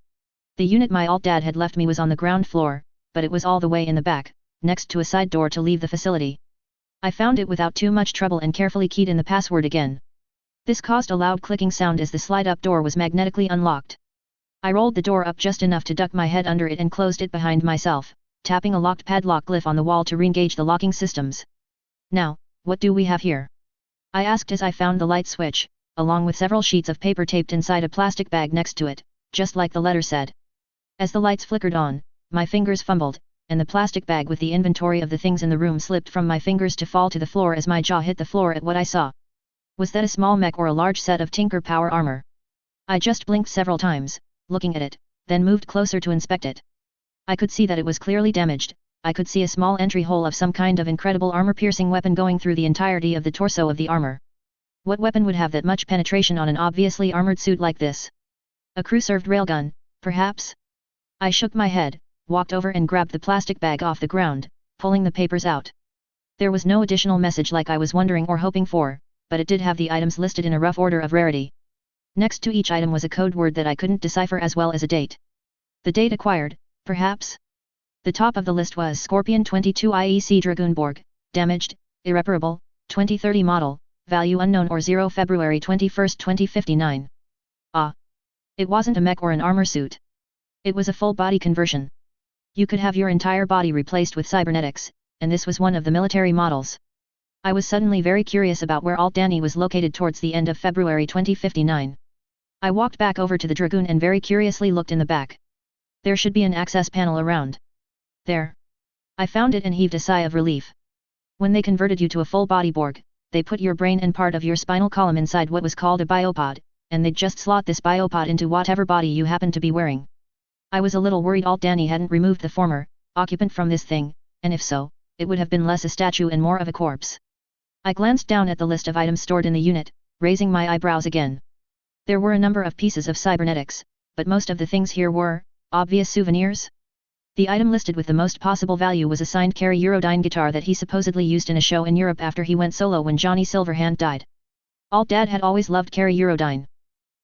Speaker 1: The unit my Alt-Dad had left me was on the ground floor, but it was all the way in the back, next to a side door to leave the facility. I found it without too much trouble and carefully keyed in the password again. This caused a loud clicking sound as the slide-up door was magnetically unlocked. I rolled the door up just enough to duck my head under it and closed it behind myself, tapping a locked padlock glyph on the wall to re-engage the locking systems. Now, what do we have here? I asked as I found the light switch, along with several sheets of paper taped inside a plastic bag next to it, just like the letter said. As the lights flickered on, my fingers fumbled, and the plastic bag with the inventory of the things in the room slipped from my fingers to fall to the floor as my jaw hit the floor at what I saw. Was that a small mech or a large set of Tinker power armor? I just blinked several times, looking at it, then moved closer to inspect it. I could see that it was clearly damaged. I could see a small entry hole of some kind of incredible armor-piercing weapon going through the entirety of the torso of the armor. What weapon would have that much penetration on an obviously armored suit like this? A crew-served railgun, perhaps? I shook my head, walked over and grabbed the plastic bag off the ground, pulling the papers out. There was no additional message like I was wondering or hoping for, but it did have the items listed in a rough order of rarity. Next to each item was a code word that I couldn't decipher as well as a date. The date acquired, perhaps? The top of the list was Scorpion 22 IEC Dragoonborg, damaged, irreparable, 2030 model, value unknown or 0 February 21, 2059. Ah! It wasn't a mech or an armor suit. It was a full body conversion. You could have your entire body replaced with cybernetics, and this was one of the military models. I was suddenly very curious about where Alt-Danny was located towards the end of February 2059. I walked back over to the Dragoon and very curiously looked in the back. There should be an access panel around. There. I found it and heaved a sigh of relief. When they converted you to a full-body Borg, they put your brain and part of your spinal column inside what was called a biopod, and they'd just slot this biopod into whatever body you happened to be wearing. I was a little worried Alt-Danny hadn't removed the former occupant from this thing, and if so, it would have been less a statue and more of a corpse. I glanced down at the list of items stored in the unit, raising my eyebrows again. There were a number of pieces of cybernetics, but most of the things here were obvious souvenirs. The item listed with the most possible value was a signed Kerry Eurodyne guitar that he supposedly used in a show in Europe after he went solo when Johnny Silverhand died. Alt-Dad had always loved Kerry Eurodyne.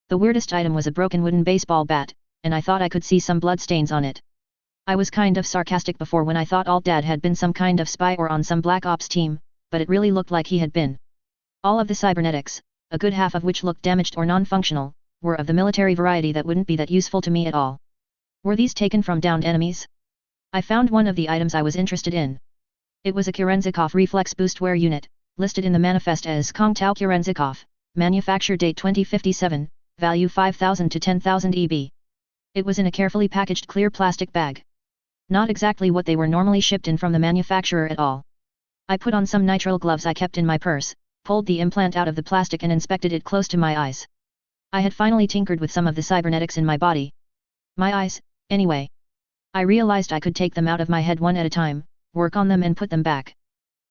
Speaker 1: The weirdest item was a broken wooden baseball bat, and I thought I could see some blood stains on it. I was kind of sarcastic before when I thought Alt-Dad had been some kind of spy or on some Black Ops team, but it really looked like he had been. All of the cybernetics, a good half of which looked damaged or non-functional, were of the military variety that wouldn't be that useful to me at all. Were these taken from downed enemies? I found one of the items I was interested in. It was a Kerenzikov reflex boostware unit, listed in the manifest as Kong Tao Kerenzikov, manufacture date 2057, value 5,000 to 10,000 EB. It was in a carefully packaged clear plastic bag. Not exactly what they were normally shipped in from the manufacturer at all. I put on some nitrile gloves I kept in my purse, pulled the implant out of the plastic and inspected it close to my eyes. I had finally tinkered with some of the cybernetics in my body. My eyes, anyway. I realized I could take them out of my head one at a time, work on them and put them back.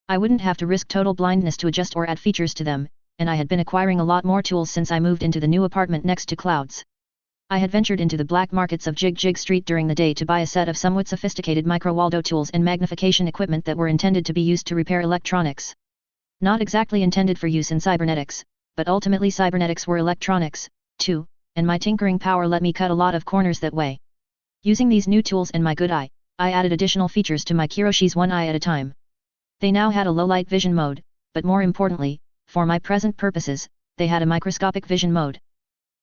Speaker 1: I wouldn't have to risk total blindness to adjust or add features to them, and I had been acquiring a lot more tools since I moved into the new apartment next to Cloud's. I had ventured into the black markets of Jig Street during the day to buy a set of somewhat sophisticated micro-Waldo tools and magnification equipment that were intended to be used to repair electronics. Not exactly intended for use in cybernetics, but ultimately cybernetics were electronics, too, and my tinkering power let me cut a lot of corners that way. Using these new tools and my good eye, I added additional features to my Kiroshi's one eye at a time. They now had a low-light vision mode, but more importantly, for my present purposes, they had a microscopic vision mode.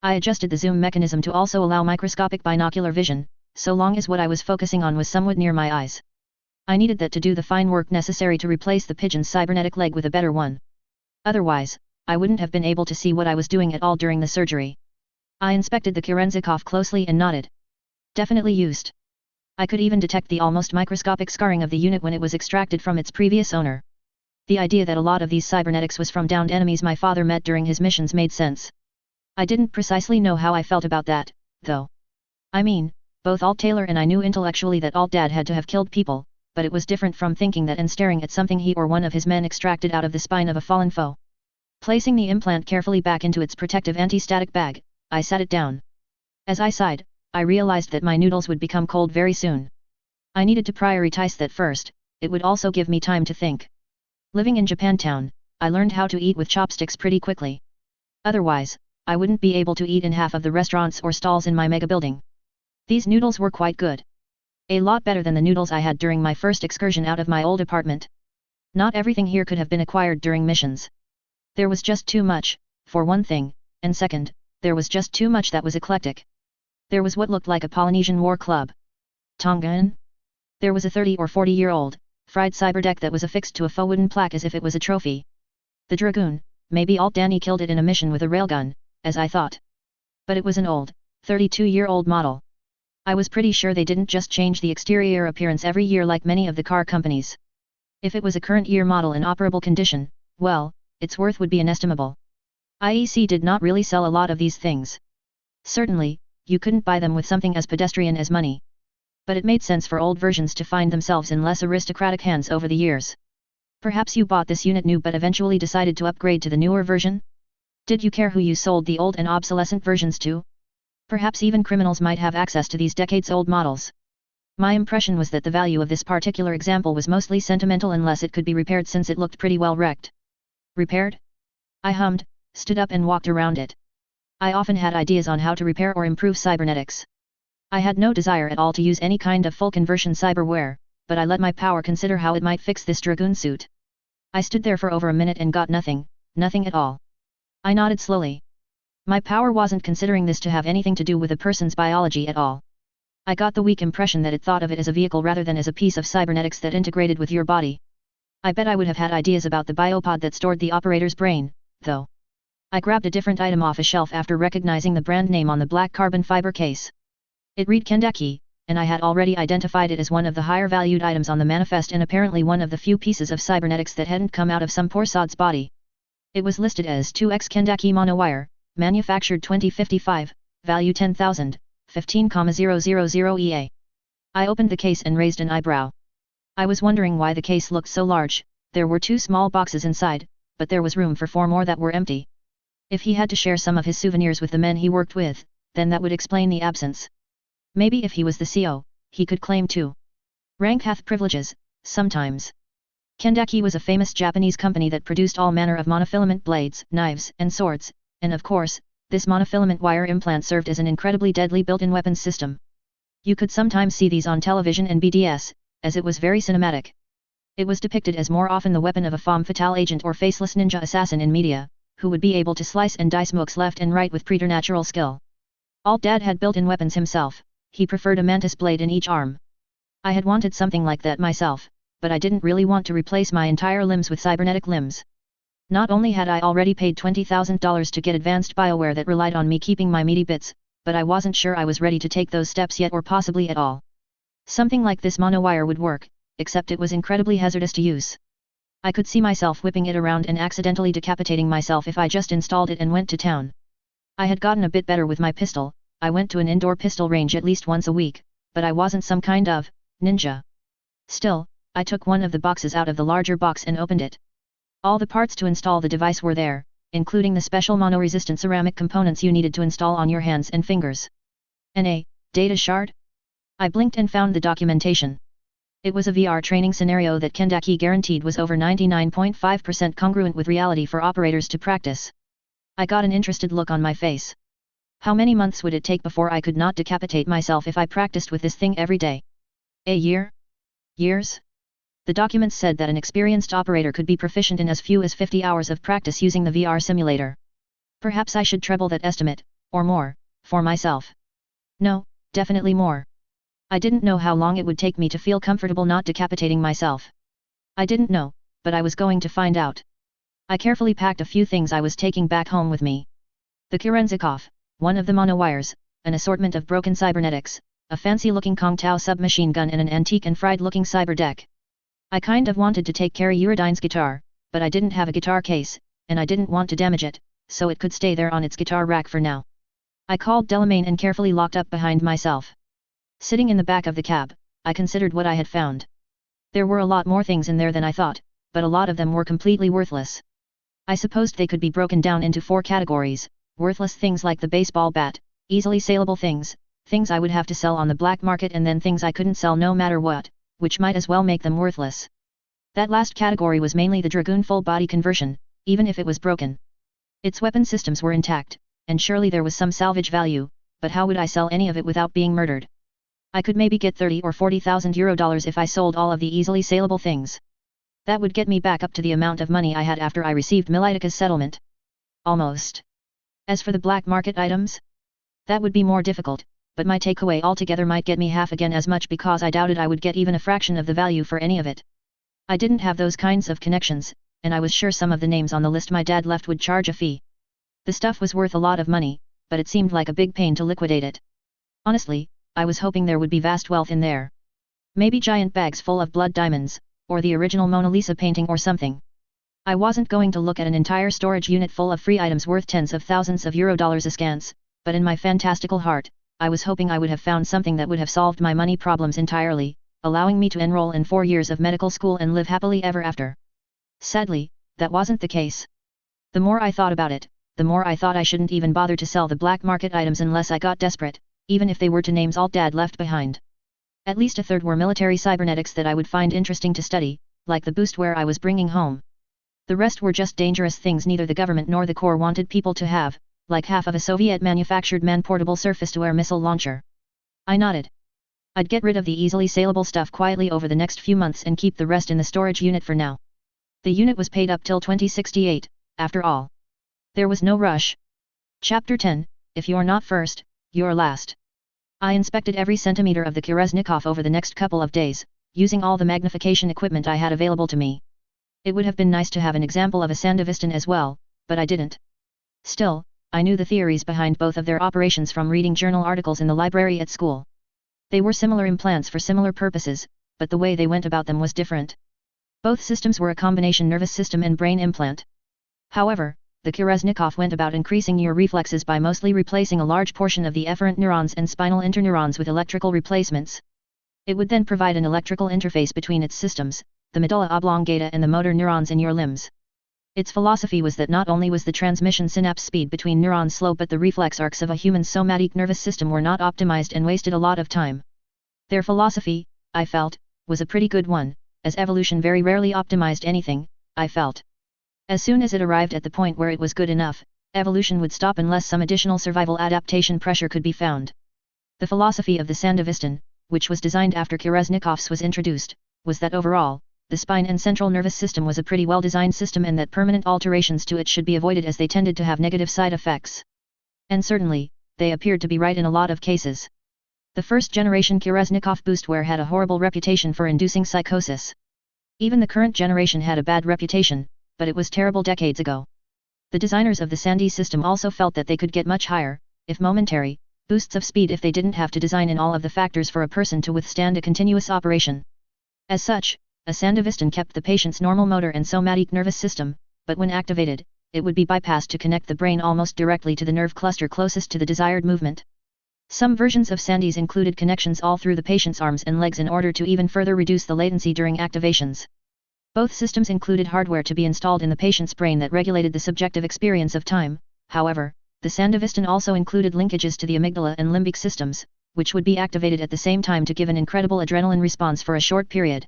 Speaker 1: I adjusted the zoom mechanism to also allow microscopic binocular vision, so long as what I was focusing on was somewhat near my eyes. I needed that to do the fine work necessary to replace the pigeon's cybernetic leg with a better one. Otherwise, I wouldn't have been able to see what I was doing at all during the surgery. I inspected the Kerenzikov closely and nodded. Definitely used. I could even detect the almost microscopic scarring of the unit when it was extracted from its previous owner. The idea that a lot of these cybernetics was from downed enemies my father met during his missions made sense. I didn't precisely know how I felt about that, though. I mean, both Alt-Taylor and I knew intellectually that Alt-Dad had to have killed people, but it was different from thinking that and staring at something he or one of his men extracted out of the spine of a fallen foe. Placing the implant carefully back into its protective anti-static bag, I sat it down. As I sighed, I realized that my noodles would become cold very soon. I needed to prioritize that first, it would also give me time to think. Living in Japantown, I learned how to eat with chopsticks pretty quickly. Otherwise, I wouldn't be able to eat in half of the restaurants or stalls in my mega building. These noodles were quite good. A lot better than the noodles I had during my first excursion out of my old apartment. Not everything here could have been acquired during missions. There was just too much, for one thing, and second, there was just too much that was eclectic. There was what looked like a Polynesian war club. Tongan? There was a 30 or 40-year-old, fried cyberdeck that was affixed to a faux wooden plaque as if it was a trophy. The Dragoon, maybe Alt Danny killed it in a mission with a railgun, as I thought. But it was an old, 32-year-old model. I was pretty sure they didn't just change the exterior appearance every year like many of the car companies. If it was a current year model in operable condition, well, its worth would be inestimable. IEC did not really sell a lot of these things. Certainly, you couldn't buy them with something as pedestrian as money. But it made sense for old versions to find themselves in less aristocratic hands over the years. Perhaps you bought this unit new but eventually decided to upgrade to the newer version? Did you care who you sold the old and obsolescent versions to? Perhaps even criminals might have access to these decades-old models. My impression was that the value of this particular example was mostly sentimental unless it could be repaired since it looked pretty well wrecked. Repaired? I hummed, stood up and walked around it. I often had ideas on how to repair or improve cybernetics. I had no desire at all to use any kind of full conversion cyberware, but I let my power consider how it might fix this Dragoon suit. I stood there for over a minute and got nothing at all. I nodded slowly. My power wasn't considering this to have anything to do with a person's biology at all. I got the weak impression that it thought of it as a vehicle rather than as a piece of cybernetics that integrated with your body. I bet I would have had ideas about the biopod that stored the operator's brain, though. I grabbed a different item off a shelf after recognizing the brand name on the black carbon fiber case. It read Kendaki, and I had already identified it as one of the higher valued items on the manifest and apparently one of the few pieces of cybernetics that hadn't come out of some poor sod's body. It was listed as 2x Kendaki monowire, manufactured 2055, value 10,000, 15,000 EA. I opened the case and raised an eyebrow. I was wondering why the case looked so large. There were 2 small boxes inside, but there was room for 4 more that were empty. If he had to share some of his souvenirs with the men he worked with, then that would explain the absence. Maybe if he was the CO, he could claim too. Rank hath privileges, sometimes. Kendaki was a famous Japanese company that produced all manner of monofilament blades, knives, and swords, and of course, this monofilament wire implant served as an incredibly deadly built-in weapons system. You could sometimes see these on television and BDS, as it was very cinematic. It was depicted as more often the weapon of a femme fatale agent or faceless ninja assassin in media, who would be able to slice and dice mooks left and right with preternatural skill. Alt Dad had built-in weapons himself, he preferred a mantis blade in each arm. I had wanted something like that myself, but I didn't really want to replace my entire limbs with cybernetic limbs. Not only had I already paid $20,000 to get advanced bioware that relied on me keeping my meaty bits, but I wasn't sure I was ready to take those steps yet or possibly at all. Something like this monowire would work, except it was incredibly hazardous to use. I could see myself whipping it around and accidentally decapitating myself if I just installed it and went to town. I had gotten a bit better with my pistol, I went to an indoor pistol range at least once a week, but I wasn't some kind of ninja. Still, I took one of the boxes out of the larger box and opened it. All the parts to install the device were there, including the special mono-resistant ceramic components you needed to install on your hands and fingers. A data shard? I blinked and found the documentation. It was a VR training scenario that Kendaki guaranteed was over 99.5% congruent with reality for operators to practice. I got an interested look on my face. How many months would it take before I could not decapitate myself if I practiced with this thing every day? A year? Years? The documents said that an experienced operator could be proficient in as few as 50 hours of practice using the VR simulator. Perhaps I should treble that estimate, or more, for myself. No, definitely more. I didn't know how long it would take me to feel comfortable not decapitating myself. I didn't know, but I was going to find out. I carefully packed a few things I was taking back home with me. The Kerenzikov, one of the monowires, an assortment of broken cybernetics, a fancy-looking Kong Tao submachine gun and an antique and fried-looking cyber deck. I kind of wanted to take Carrie Uridine's guitar, but I didn't have a guitar case, and I didn't want to damage it, so it could stay there on its guitar rack for now. I called Delamain and carefully locked up behind myself. Sitting in the back of the cab, I considered what I had found. There were a lot more things in there than I thought, but a lot of them were completely worthless. I supposed they could be broken down into 4 categories: worthless things like the baseball bat, easily saleable things, things I would have to sell on the black market, and then things I couldn't sell no matter what, which might as well make them worthless. That last category was mainly the Dragoon full body conversion, even if it was broken. Its weapon systems were intact, and surely there was some salvage value, but how would I sell any of it without being murdered? I could maybe get 30 or 40,000 euro dollars if I sold all of the easily saleable things. That would get me back up to the amount of money I had after I received Militica's settlement. Almost. As for the black market items? That would be more difficult, but my takeaway altogether might get me half again as much, because I doubted I would get even a fraction of the value for any of it. I didn't have those kinds of connections, and I was sure some of the names on the list my dad left would charge a fee. The stuff was worth a lot of money, but it seemed like a big pain to liquidate it. Honestly, I was hoping there would be vast wealth in there. Maybe giant bags full of blood diamonds, or the original Mona Lisa painting or something. I wasn't going to look at an entire storage unit full of free items worth tens of thousands of euro dollars askance, but in my fantastical heart, I was hoping I would have found something that would have solved my money problems entirely, allowing me to enroll in 4 years of medical school and live happily ever after. Sadly, that wasn't the case. The more I thought about it, the more I thought I shouldn't even bother to sell the black market items unless I got desperate, even if they were to names alt dad left behind. At least a third were military cybernetics that I would find interesting to study, like the boostware I was bringing home. The rest were just dangerous things neither the government nor the Corps wanted people to have, like half of a Soviet-manufactured man-portable surface-to-air missile launcher. I nodded. I'd get rid of the easily saleable stuff quietly over the next few months and keep the rest in the storage unit for now. The unit was paid up till 2068, after all. There was no rush. Chapter 10, If you're not first, you're last. I inspected every centimeter of the Kereznikov over the next couple of days, using all the magnification equipment I had available to me. It would have been nice to have an example of a Sandevistan as well, but I didn't. Still, I knew the theories behind both of their operations from reading journal articles in the library at school. They were similar implants for similar purposes, but the way they went about them was different. Both systems were a combination nervous system and brain implant. However, the Kereznikov went about increasing your reflexes by mostly replacing a large portion of the efferent neurons and spinal interneurons with electrical replacements. It would then provide an electrical interface between its systems, the medulla oblongata and the motor neurons in your limbs. Its philosophy was that not only was the transmission synapse speed between neurons slow, but the reflex arcs of a human somatic nervous system were not optimized and wasted a lot of time. Their philosophy, I felt, was a pretty good one, as evolution very rarely optimized anything, I felt. As soon as it arrived at the point where it was good enough, evolution would stop unless some additional survival adaptation pressure could be found. The philosophy of the Sandevistan, which was designed after Kereznikov's was introduced, was that overall, the spine and central nervous system was a pretty well-designed system and that permanent alterations to it should be avoided as they tended to have negative side effects. And certainly, they appeared to be right in a lot of cases. The first-generation Kereznikov boostware had a horrible reputation for inducing psychosis. Even the current generation had a bad reputation, but it was terrible decades ago. The designers of the Sandy system also felt that they could get much higher, if momentary, boosts of speed if they didn't have to design in all of the factors for a person to withstand a continuous operation. As such, a Sandevistan kept the patient's normal motor and somatic nervous system, but when activated, it would be bypassed to connect the brain almost directly to the nerve cluster closest to the desired movement. Some versions of Sandy's included connections all through the patient's arms and legs in order to even further reduce the latency during activations. Both systems included hardware to be installed in the patient's brain that regulated the subjective experience of time. However, the Sandevistan also included linkages to the amygdala and limbic systems, which would be activated at the same time to give an incredible adrenaline response for a short period.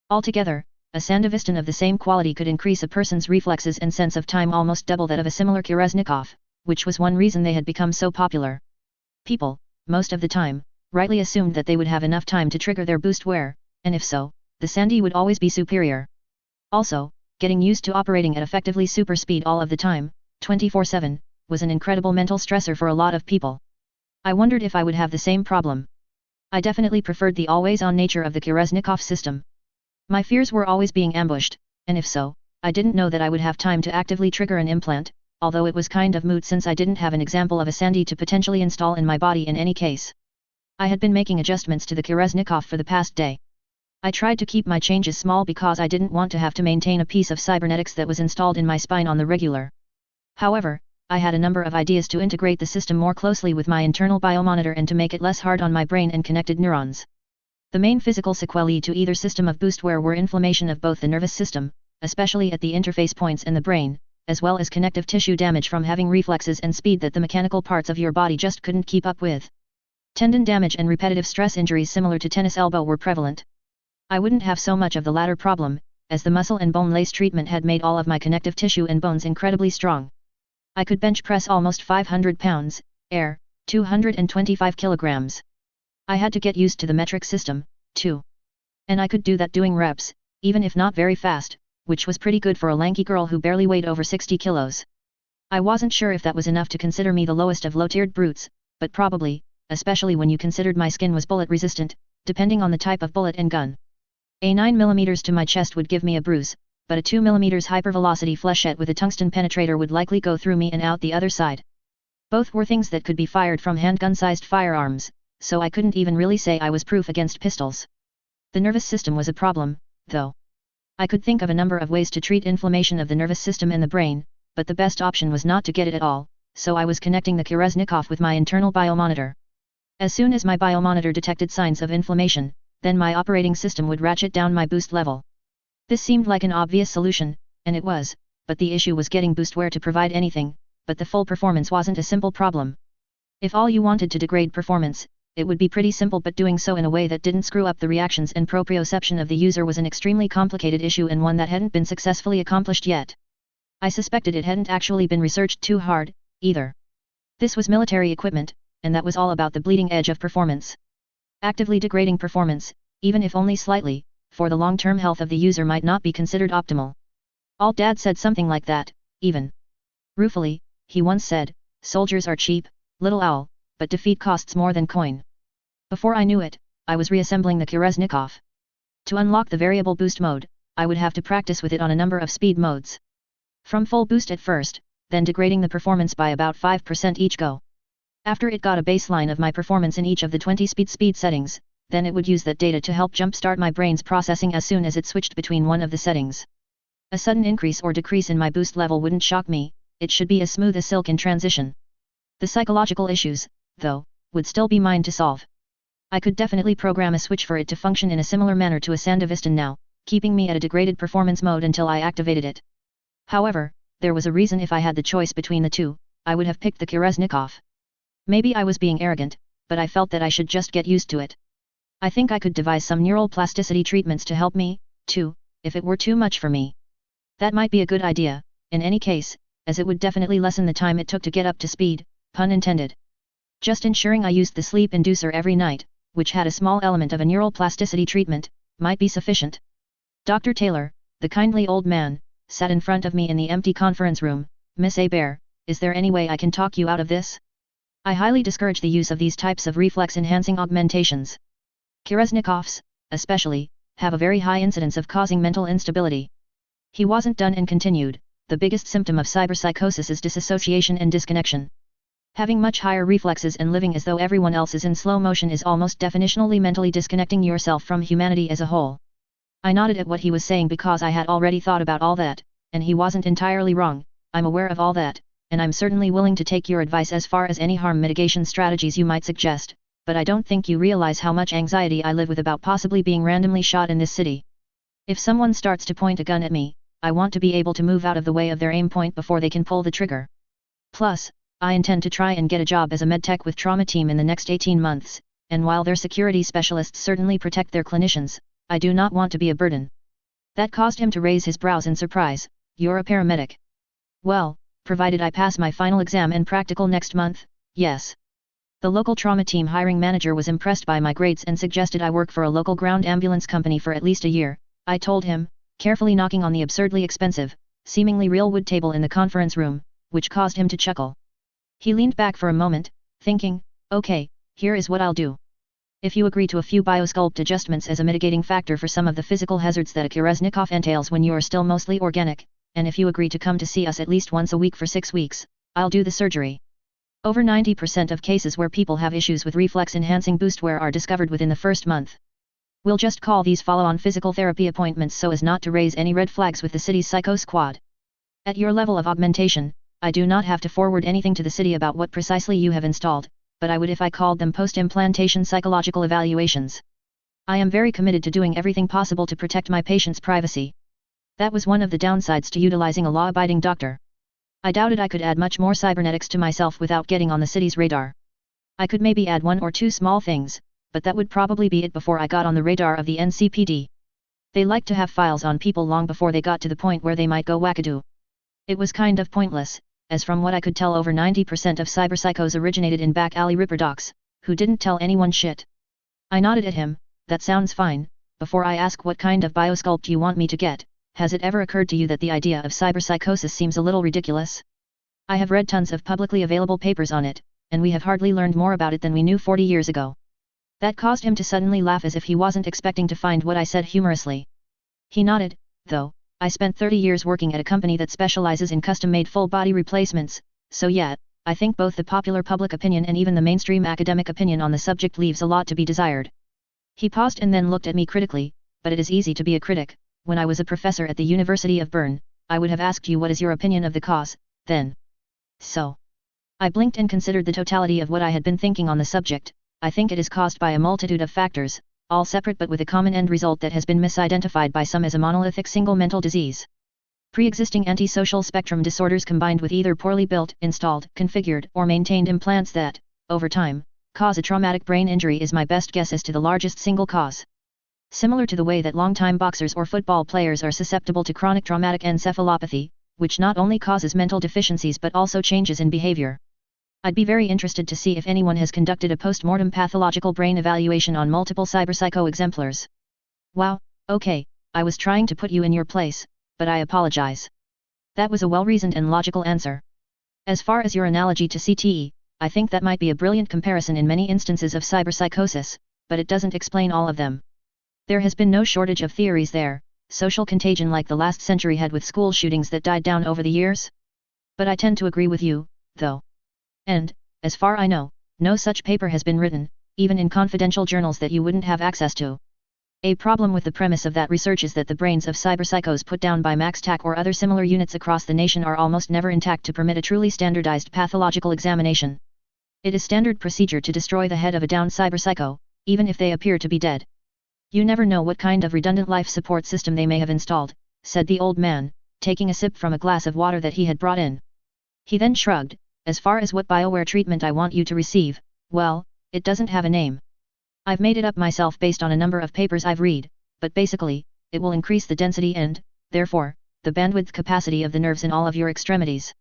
Speaker 1: Altogether, a Sandevistan of the same quality could increase a person's reflexes and sense of time almost double that of a similar Kereznikov, which was one reason they had become so popular. People, most of the time, rightly assumed that they would have enough time to trigger their boostware, and if so, the Sandy would always be superior. Also, getting used to operating at effectively super speed all of the time, 24/7, was an incredible mental stressor for a lot of people. I wondered if I would have the same problem. I definitely preferred the always-on nature of the Kereznikov system. My fears were always being ambushed, and if so, I didn't know that I would have time to actively trigger an implant, although it was kind of moot since I didn't have an example of a Sandy to potentially install in my body in any case. I had been making adjustments to the Kereznikov for the past day. I tried to keep my changes small because I didn't want to have to maintain a piece of cybernetics that was installed in my spine on the regular. However, I had a number of ideas to integrate the system more closely with my internal biomonitor and to make it less hard on my brain and connected neurons. The main physical sequelae to either system of boostware were inflammation of both the nervous system, especially at the interface points, and the brain, as well as connective tissue damage from having reflexes and speed that the mechanical parts of your body just couldn't keep up with. Tendon damage and repetitive stress injuries similar to tennis elbow were prevalent. I wouldn't have so much of the latter problem, as the muscle and bone lace treatment had made all of my connective tissue and bones incredibly strong. I could bench press almost 500 pounds, 225 kilograms. I had to get used to the metric system, too. And I could do that doing reps, even if not very fast, which was pretty good for a lanky girl who barely weighed over 60 kilos. I wasn't sure if that was enough to consider me the lowest of low-tiered brutes, but probably, especially when you considered my skin was bullet-resistant, depending on the type of bullet and gun. A 9mm to my chest would give me a bruise, but a 2mm hypervelocity flechette with a tungsten penetrator would likely go through me and out the other side. Both were things that could be fired from handgun-sized firearms, so I couldn't even really say I was proof against pistols. The nervous system was a problem, though. I could think of a number of ways to treat inflammation of the nervous system and the brain, but the best option was not to get it at all, so I was connecting the Kereznikov with my internal biomonitor. As soon as my biomonitor detected signs of inflammation, then my operating system would ratchet down my boost level. This seemed like an obvious solution, and it was, but the issue was getting boostware to provide anything, but the full performance wasn't a simple problem. If all you wanted to degrade performance, it would be pretty simple, but doing so in a way that didn't screw up the reactions and proprioception of the user was an extremely complicated issue and one that hadn't been successfully accomplished yet. I suspected it hadn't actually been researched too hard, either. This was military equipment, and that was all about the bleeding edge of performance. Actively degrading performance, even if only slightly, for the long-term health of the user might not be considered optimal. Alt-Dad said something like that, even. Ruefully, he once said, "Soldiers are cheap, little owl, but defeat costs more than coin." Before I knew it, I was reassembling the Kereznikov. To unlock the variable boost mode, I would have to practice with it on a number of speed modes. From full boost at first, then degrading the performance by about 5% each go. After it got a baseline of my performance in each of the 20 speed settings, then it would use that data to help jumpstart my brain's processing as soon as it switched between one of the settings. A sudden increase or decrease in my boost level wouldn't shock me, it should be as smooth as silk in transition. The psychological issues, though, would still be mine to solve. I could definitely program a switch for it to function in a similar manner to a Sandevistan now, keeping me at a degraded performance mode until I activated it. However, there was a reason if I had the choice between the two, I would have picked the Kereznikov. Maybe I was being arrogant, but I felt that I should just get used to it. I think I could devise some neural plasticity treatments to help me, too, if it were too much for me. That might be a good idea, in any case, as it would definitely lessen the time it took to get up to speed, pun intended. Just ensuring I used the sleep inducer every night, which had a small element of a neural plasticity treatment, might be sufficient. Dr. Taylor, the kindly old man, sat in front of me in the empty conference room. "Miss Bear, is there any way I can talk you out of this? I highly discourage the use of these types of reflex-enhancing augmentations. Kereznikovs, especially, have a very high incidence of causing mental instability." He wasn't done and continued, "The biggest symptom of cyberpsychosis is disassociation and disconnection. Having much higher reflexes and living as though everyone else is in slow motion is almost definitionally mentally disconnecting yourself from humanity as a whole." I nodded at what he was saying because I had already thought about all that, and he wasn't entirely wrong. I'm aware of all that, and I'm certainly willing to take your advice as far as any harm mitigation strategies you might suggest, but I don't think you realize how much anxiety I live with about possibly being randomly shot in this city. If someone starts to point a gun at me, I want to be able to move out of the way of their aim point before they can pull the trigger. Plus, I intend to try and get a job as a medtech with trauma team in the next 18 months, and while their security specialists certainly protect their clinicians, I do not want to be a burden. That caused him to raise his brows in surprise. "You're a paramedic?" "Well, provided I pass my final exam and practical next month, yes." The local trauma team hiring manager was impressed by my grades and suggested I work for a local ground ambulance company for at least a year, I told him, carefully knocking on the absurdly expensive, seemingly real wood table in the conference room, which caused him to chuckle. He leaned back for a moment, thinking, "Okay, here is what I'll do. If you agree to a few biosculpt adjustments as a mitigating factor for some of the physical hazards that a Kereznikov entails when you are still mostly organic, and if you agree to come to see us at least once a week for 6 weeks, I'll do the surgery." Over 90% of cases where people have issues with reflex-enhancing boostware are discovered within the first month. We'll just call these follow-on physical therapy appointments so as not to raise any red flags with the city's psycho squad. At your level of augmentation, I do not have to forward anything to the city about what precisely you have installed, but I would if I called them post-implantation psychological evaluations. I am very committed to doing everything possible to protect my patient's privacy. That was one of the downsides to utilizing a law-abiding doctor. I doubted I could add much more cybernetics to myself without getting on the city's radar. I could maybe add one or two small things, but that would probably be it before I got on the radar of the NCPD. They like to have files on people long before they got to the point where they might go wackadoo. It was kind of pointless, as from what I could tell over 90% of cyberpsychos originated in back alley ripper docs, who didn't tell anyone shit. I nodded at him. That sounds fine. Before I ask what kind of biosculpt you want me to get, has it ever occurred to you that the idea of cyberpsychosis seems a little ridiculous? I have read tons of publicly available papers on it, and we have hardly learned more about it than we knew 40 years ago. That caused him to suddenly laugh as if he wasn't expecting to find what I said humorously. He nodded, though. I spent 30 years working at a company that specializes in custom-made full-body replacements, so yeah, I think both the popular public opinion and even the mainstream academic opinion on the subject leaves a lot to be desired. He paused and then looked at me critically, but it is easy to be a critic. When I was a professor at the University of Bern, I would have asked you what is your opinion of the cause, then. So. I blinked and considered the totality of what I had been thinking on the subject. I think it is caused by a multitude of factors, all separate but with a common end result that has been misidentified by some as a monolithic single mental disease. Pre-existing antisocial spectrum disorders combined with either poorly built, installed, configured, or maintained implants that, over time, cause a traumatic brain injury is my best guess as to the largest single cause. Similar to the way that long-time boxers or football players are susceptible to chronic traumatic encephalopathy, which not only causes mental deficiencies but also changes in behavior. I'd be very interested to see if anyone has conducted a post-mortem pathological brain evaluation on multiple cyberpsycho exemplars. Wow, okay, I was trying to put you in your place, but I apologize. That was a well-reasoned and logical answer. As far as your analogy to CTE, I think that might be a brilliant comparison in many instances of cyberpsychosis, but it doesn't explain all of them. There has been no shortage of theories there, social contagion like the last century had with school shootings that died down over the years. But I tend to agree with you, though. And, as far I know, no such paper has been written, even in confidential journals that you wouldn't have access to. A problem with the premise of that research is that the brains of cyberpsychos put down by MaxTac or other similar units across the nation are almost never intact to permit a truly standardized pathological examination. It is standard procedure to destroy the head of a downed cyberpsycho, even if they appear to be dead. You never know what kind of redundant life support system they may have installed, said the old man, taking a sip from a glass of water that he had brought in. He then shrugged. As far as what BioWare treatment I want you to receive, well, it doesn't have a name. I've made it up myself based on a number of papers I've read, but basically, it will increase the density and, therefore, the bandwidth capacity of the nerves in all of your extremities.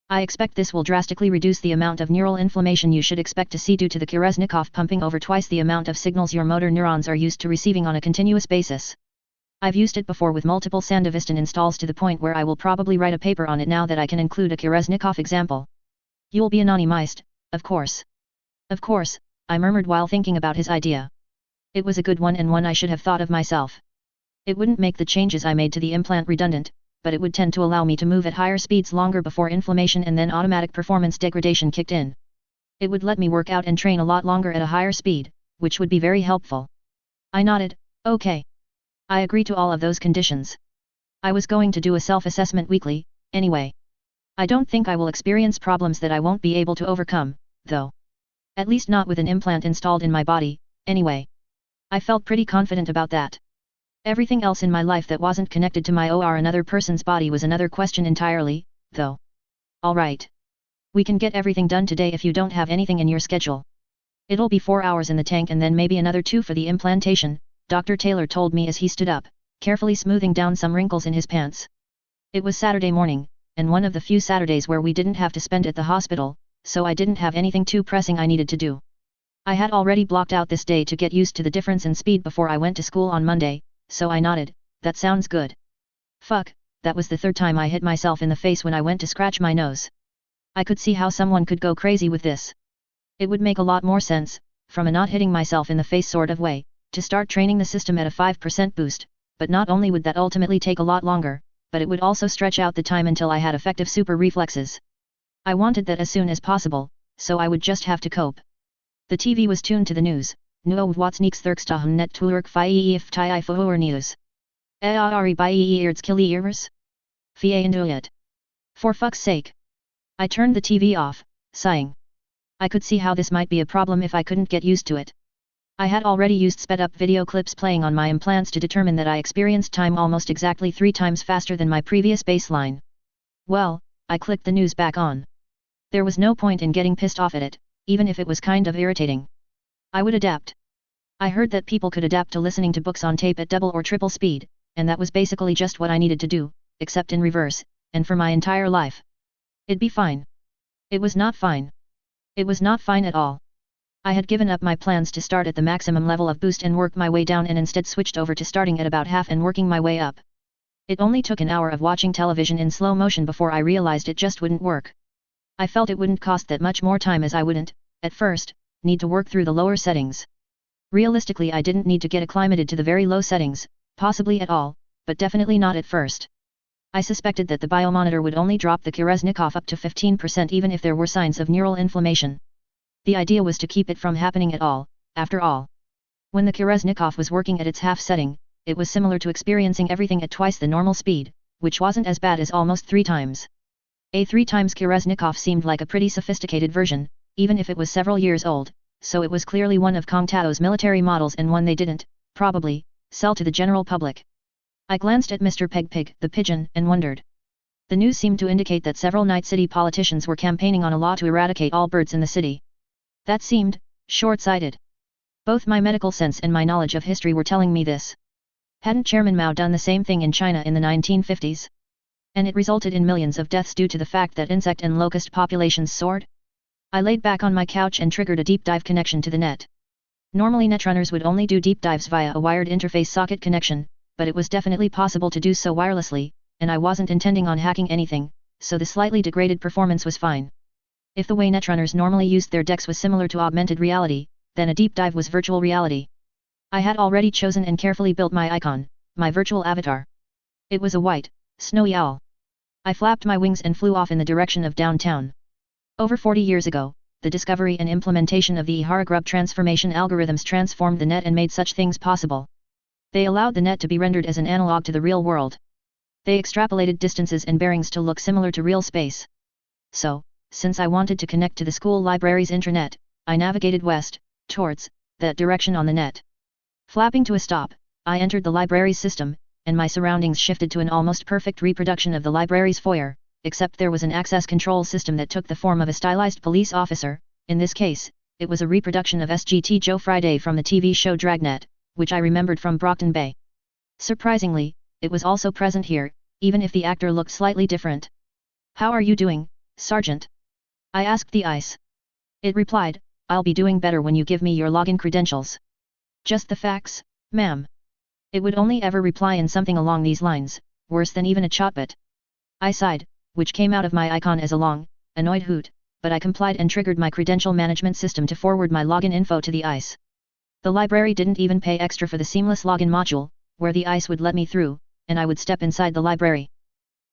Speaker 1: I expect this will drastically reduce the amount of neural inflammation you should expect to see due to the Kereznikov pumping over twice the amount of signals your motor neurons are used to receiving on a continuous basis. I've used it before with multiple Sandevistan installs to the point where I will probably write a paper on it now that I can include a Kereznikov example. You'll be anonymized, of course. Of course, I murmured while thinking about his idea. It was a good one and one I should have thought of myself. It wouldn't make the changes I made to the implant redundant, but it would tend to allow me to move at higher speeds longer before inflammation and then automatic performance degradation kicked in. It would let me work out and train a lot longer at a higher speed, which would be very helpful. I nodded, okay. I agree to all of those conditions. I was going to do a self-assessment weekly, anyway. I don't think I will experience problems that I won't be able to overcome, though. At least not with an implant installed in my body, anyway. I felt pretty confident about that. Everything else in my life that wasn't connected to my or another person's body was another question entirely, though. Alright. We can get everything done today if you don't have anything in your schedule. It'll be 4 hours in the tank and then maybe another 2 for the implantation, Dr. Taylor told me as he stood up, carefully smoothing down some wrinkles in his pants. It was Saturday morning, and one of the few Saturdays where we didn't have to spend at the hospital, so I didn't have anything too pressing I needed to do. I had already blocked out this day to get used to the difference in speed before I went to school on Monday, so I nodded. That sounds good. Fuck, that was the 3rd time I hit myself in the face when I went to scratch my nose. I could see how someone could go crazy with this. It would make a lot more sense, from a not hitting myself in the face sort of way, to start training the system at a 5% boost, but not only would that ultimately take a lot longer, but it would also stretch out the time until I had effective super reflexes. I wanted that as soon as possible, so I would just have to cope. The TV was tuned to the news. Nu wat niks thurkstahum net turk if tai voor news. Aari by eards kill ears? Fie it. For fuck's sake. I turned the TV off, sighing. I could see how this might be a problem if I couldn't get used to it. I had already used sped-up video clips playing on my implants to determine that I experienced time almost exactly 3 times faster than my previous baseline. Well, I clicked the news back on. There was no point in getting pissed off at it, even if it was kind of irritating. I would adapt. I heard that people could adapt to listening to books on tape at double or triple speed, and that was basically just what I needed to do, except in reverse, and for my entire life. It'd be fine. It was not fine. It was not fine at all. I had given up my plans to start at the maximum level of boost and work my way down and instead switched over to starting at about half and working my way up. It only took an hour of watching television in slow motion before I realized it just wouldn't work. I felt it wouldn't cost that much more time as I wouldn't, at first, need to work through the lower settings. Realistically, I didn't need to get acclimated to the very low settings, possibly at all, but definitely not at first. I suspected that the biomonitor would only drop the Kereznikov up to 15% even if there were signs of neural inflammation. The idea was to keep it from happening at all, after all. When the Kereznikov was working at its half setting, it was similar to experiencing everything at twice the normal speed, which wasn't as bad as almost 3 times. A 3 times Kereznikov seemed like a pretty sophisticated version, even if it was several years old, so it was clearly one of Kongtao's military models and one they didn't, probably, sell to the general public. I glanced at Mr. Pegpig, the pigeon, and wondered. The news seemed to indicate that several Night City politicians were campaigning on a law to eradicate all birds in the city. That seemed short-sighted. Both my medical sense and my knowledge of history were telling me this. Hadn't Chairman Mao done the same thing in China in the 1950s? And it resulted in millions of deaths due to the fact that insect and locust populations soared? I laid back on my couch and triggered a deep dive connection to the net. Normally netrunners would only do deep dives via a wired interface socket connection, but it was definitely possible to do so wirelessly, and I wasn't intending on hacking anything, so the slightly degraded performance was fine. If the way netrunners normally used their decks was similar to augmented reality, then a deep dive was virtual reality. I had already chosen and carefully built my icon, my virtual avatar. It was a white, snowy owl. I flapped my wings and flew off in the direction of downtown. Over 40 years ago, the discovery and implementation of the Ihara-Grub transformation algorithms transformed the net and made such things possible. They allowed the net to be rendered as an analog to the real world. They extrapolated distances and bearings to look similar to real space. So, since I wanted to connect to the school library's intranet, I navigated west, towards that direction on the net. Flapping to a stop, I entered the library's system, and my surroundings shifted to an almost perfect reproduction of the library's foyer, except there was an access control system that took the form of a stylized police officer. In this case, it was a reproduction of SGT Joe Friday from the TV show Dragnet, which I remembered from Brockton Bay. Surprisingly, it was also present here, even if the actor looked slightly different. "How are you doing, Sergeant?" I asked the ICE. It replied, "I'll be doing better when you give me your login credentials." "Just the facts, ma'am." It would only ever reply in something along these lines, worse than even a chatbot. I sighed, which came out of my icon as a long, annoyed hoot, but I complied and triggered my credential management system to forward my login info to the ICE. The library didn't even pay extra for the seamless login module, where the ICE would let me through, and I would step inside the library.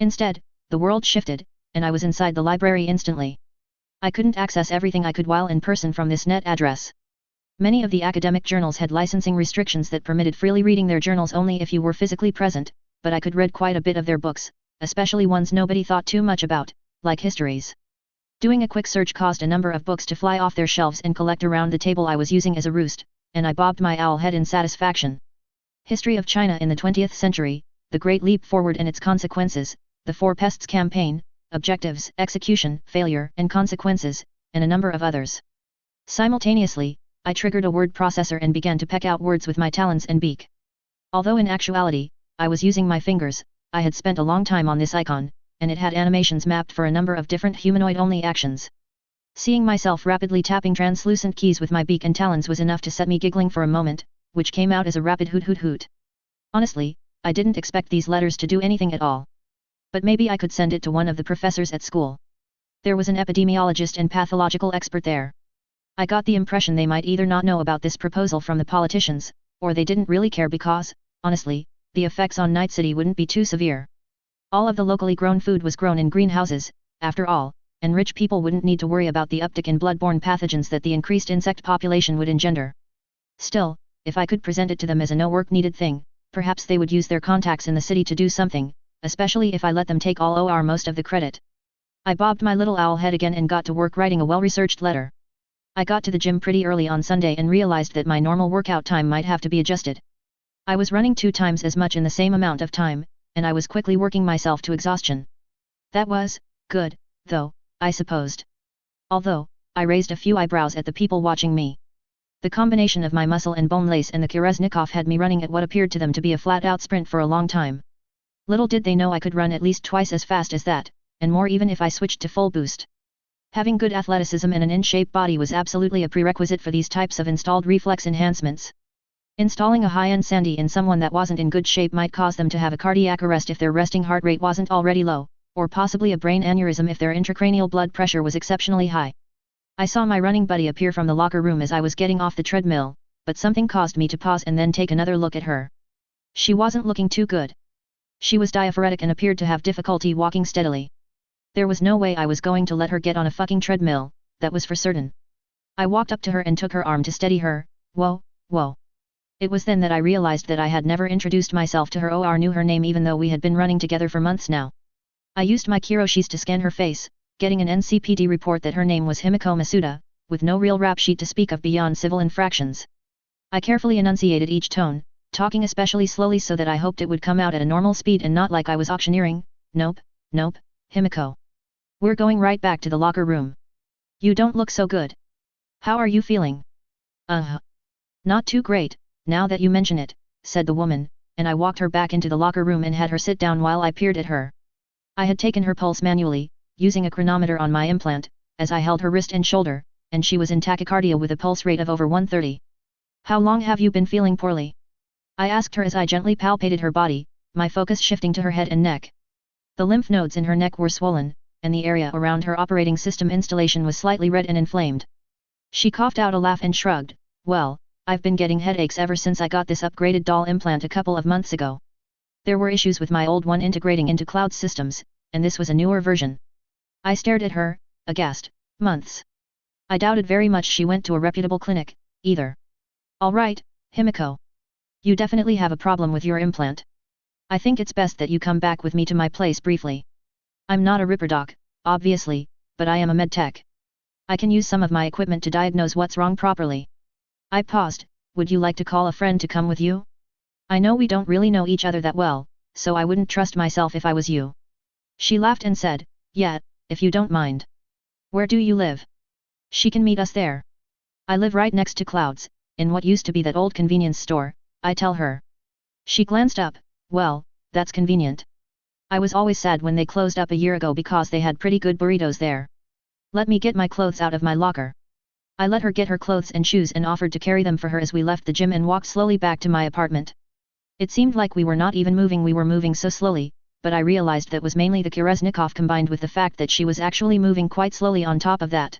Speaker 1: Instead, the world shifted, and I was inside the library instantly. I couldn't access everything I could while in person from this net address. Many of the academic journals had licensing restrictions that permitted freely reading their journals only if you were physically present, but I could read quite a bit of their books, especially ones nobody thought too much about, like histories. Doing a quick search caused a number of books to fly off their shelves and collect around the table I was using as a roost, and I bobbed my owl head in satisfaction. History of China in the 20th century, the Great Leap Forward and its consequences, the Four Pests Campaign, objectives, execution, failure, and consequences, and a number of others. Simultaneously, I triggered a word processor and began to peck out words with my talons and beak. Although in actuality, I was using my fingers, I had spent a long time on this icon, and it had animations mapped for a number of different humanoid-only actions. Seeing myself rapidly tapping translucent keys with my beak and talons was enough to set me giggling for a moment, which came out as a rapid hoot hoot hoot. Honestly, I didn't expect these letters to do anything at all. But maybe I could send it to one of the professors at school. There was an epidemiologist and pathological expert there. I got the impression they might either not know about this proposal from the politicians, or they didn't really care because, honestly, the effects on Night City wouldn't be too severe. All of the locally grown food was grown in greenhouses, after all, and rich people wouldn't need to worry about the uptick in blood-borne pathogens that the increased insect population would engender. Still, if I could present it to them as a no-work-needed thing, perhaps they would use their contacts in the city to do something, especially if I let them take all or most of the credit. I bobbed my little owl head again and got to work writing a well-researched letter. I got to the gym pretty early on Sunday and realized that my normal workout time might have to be adjusted. I was running 2 times as much in the same amount of time, and I was quickly working myself to exhaustion. That was good, though, I supposed. Although, I raised a few eyebrows at the people watching me. The combination of my muscle and bone lace and the Kereznikov had me running at what appeared to them to be a flat-out sprint for a long time. Little did they know I could run at least twice as fast as that, and more even if I switched to full boost. Having good athleticism and an in-shape body was absolutely a prerequisite for these types of installed reflex enhancements. Installing a high-end Sandy in someone that wasn't in good shape might cause them to have a cardiac arrest if their resting heart rate wasn't already low, or possibly a brain aneurysm if their intracranial blood pressure was exceptionally high. I saw my running buddy appear from the locker room as I was getting off the treadmill, but something caused me to pause and then take another look at her. She wasn't looking too good. She was diaphoretic and appeared to have difficulty walking steadily. There was no way I was going to let her get on a fucking treadmill, that was for certain. I walked up to her and took her arm to steady her. Whoa, whoa. It was then that I realized that I had never introduced myself to her or knew her name even though we had been running together for months now. I used my Kiroshis to scan her face, getting an NCPD report that her name was Himiko Masuda, with no real rap sheet to speak of beyond civil infractions. I carefully enunciated each tone, talking especially slowly so that I hoped it would come out at a normal speed and not like I was auctioneering. Nope, nope, Himiko. We're going right back to the locker room. You don't look so good. How are you feeling? Not too great, now that you mention it, said the woman, and I walked her back into the locker room and had her sit down while I peered at her. I had taken her pulse manually, using a chronometer on my implant, as I held her wrist and shoulder, and she was in tachycardia with a pulse rate of over 130. How long have you been feeling poorly? I asked her as I gently palpated her body, my focus shifting to her head and neck. The lymph nodes in her neck were swollen, and the area around her operating system installation was slightly red and inflamed. She coughed out a laugh and shrugged. Well, I've been getting headaches ever since I got this upgraded doll implant a couple of months ago. There were issues with my old one integrating into cloud systems, and this was a newer version. I stared at her, aghast. Months. I doubted very much she went to a reputable clinic, either. All right, Himiko. You definitely have a problem with your implant. I think it's best that you come back with me to my place briefly. I'm not a Ripper doc, obviously, but I am a medtech. I can use some of my equipment to diagnose what's wrong properly. I paused. Would you like to call a friend to come with you? I know we don't really know each other that well, so I wouldn't trust myself if I was you. She laughed and said, yeah, if you don't mind. Where do you live? She can meet us there. I live right next to Clouds, in what used to be that old convenience store, I tell her. She glanced up. Well, that's convenient. I was always sad when they closed up a year ago because they had pretty good burritos there. Let me get my clothes out of my locker. I let her get her clothes and shoes and offered to carry them for her as we left the gym and walked slowly back to my apartment. It seemed like we were not even moving, we were moving so slowly, but I realized that was mainly the Kereznikov combined with the fact that she was actually moving quite slowly on top of that.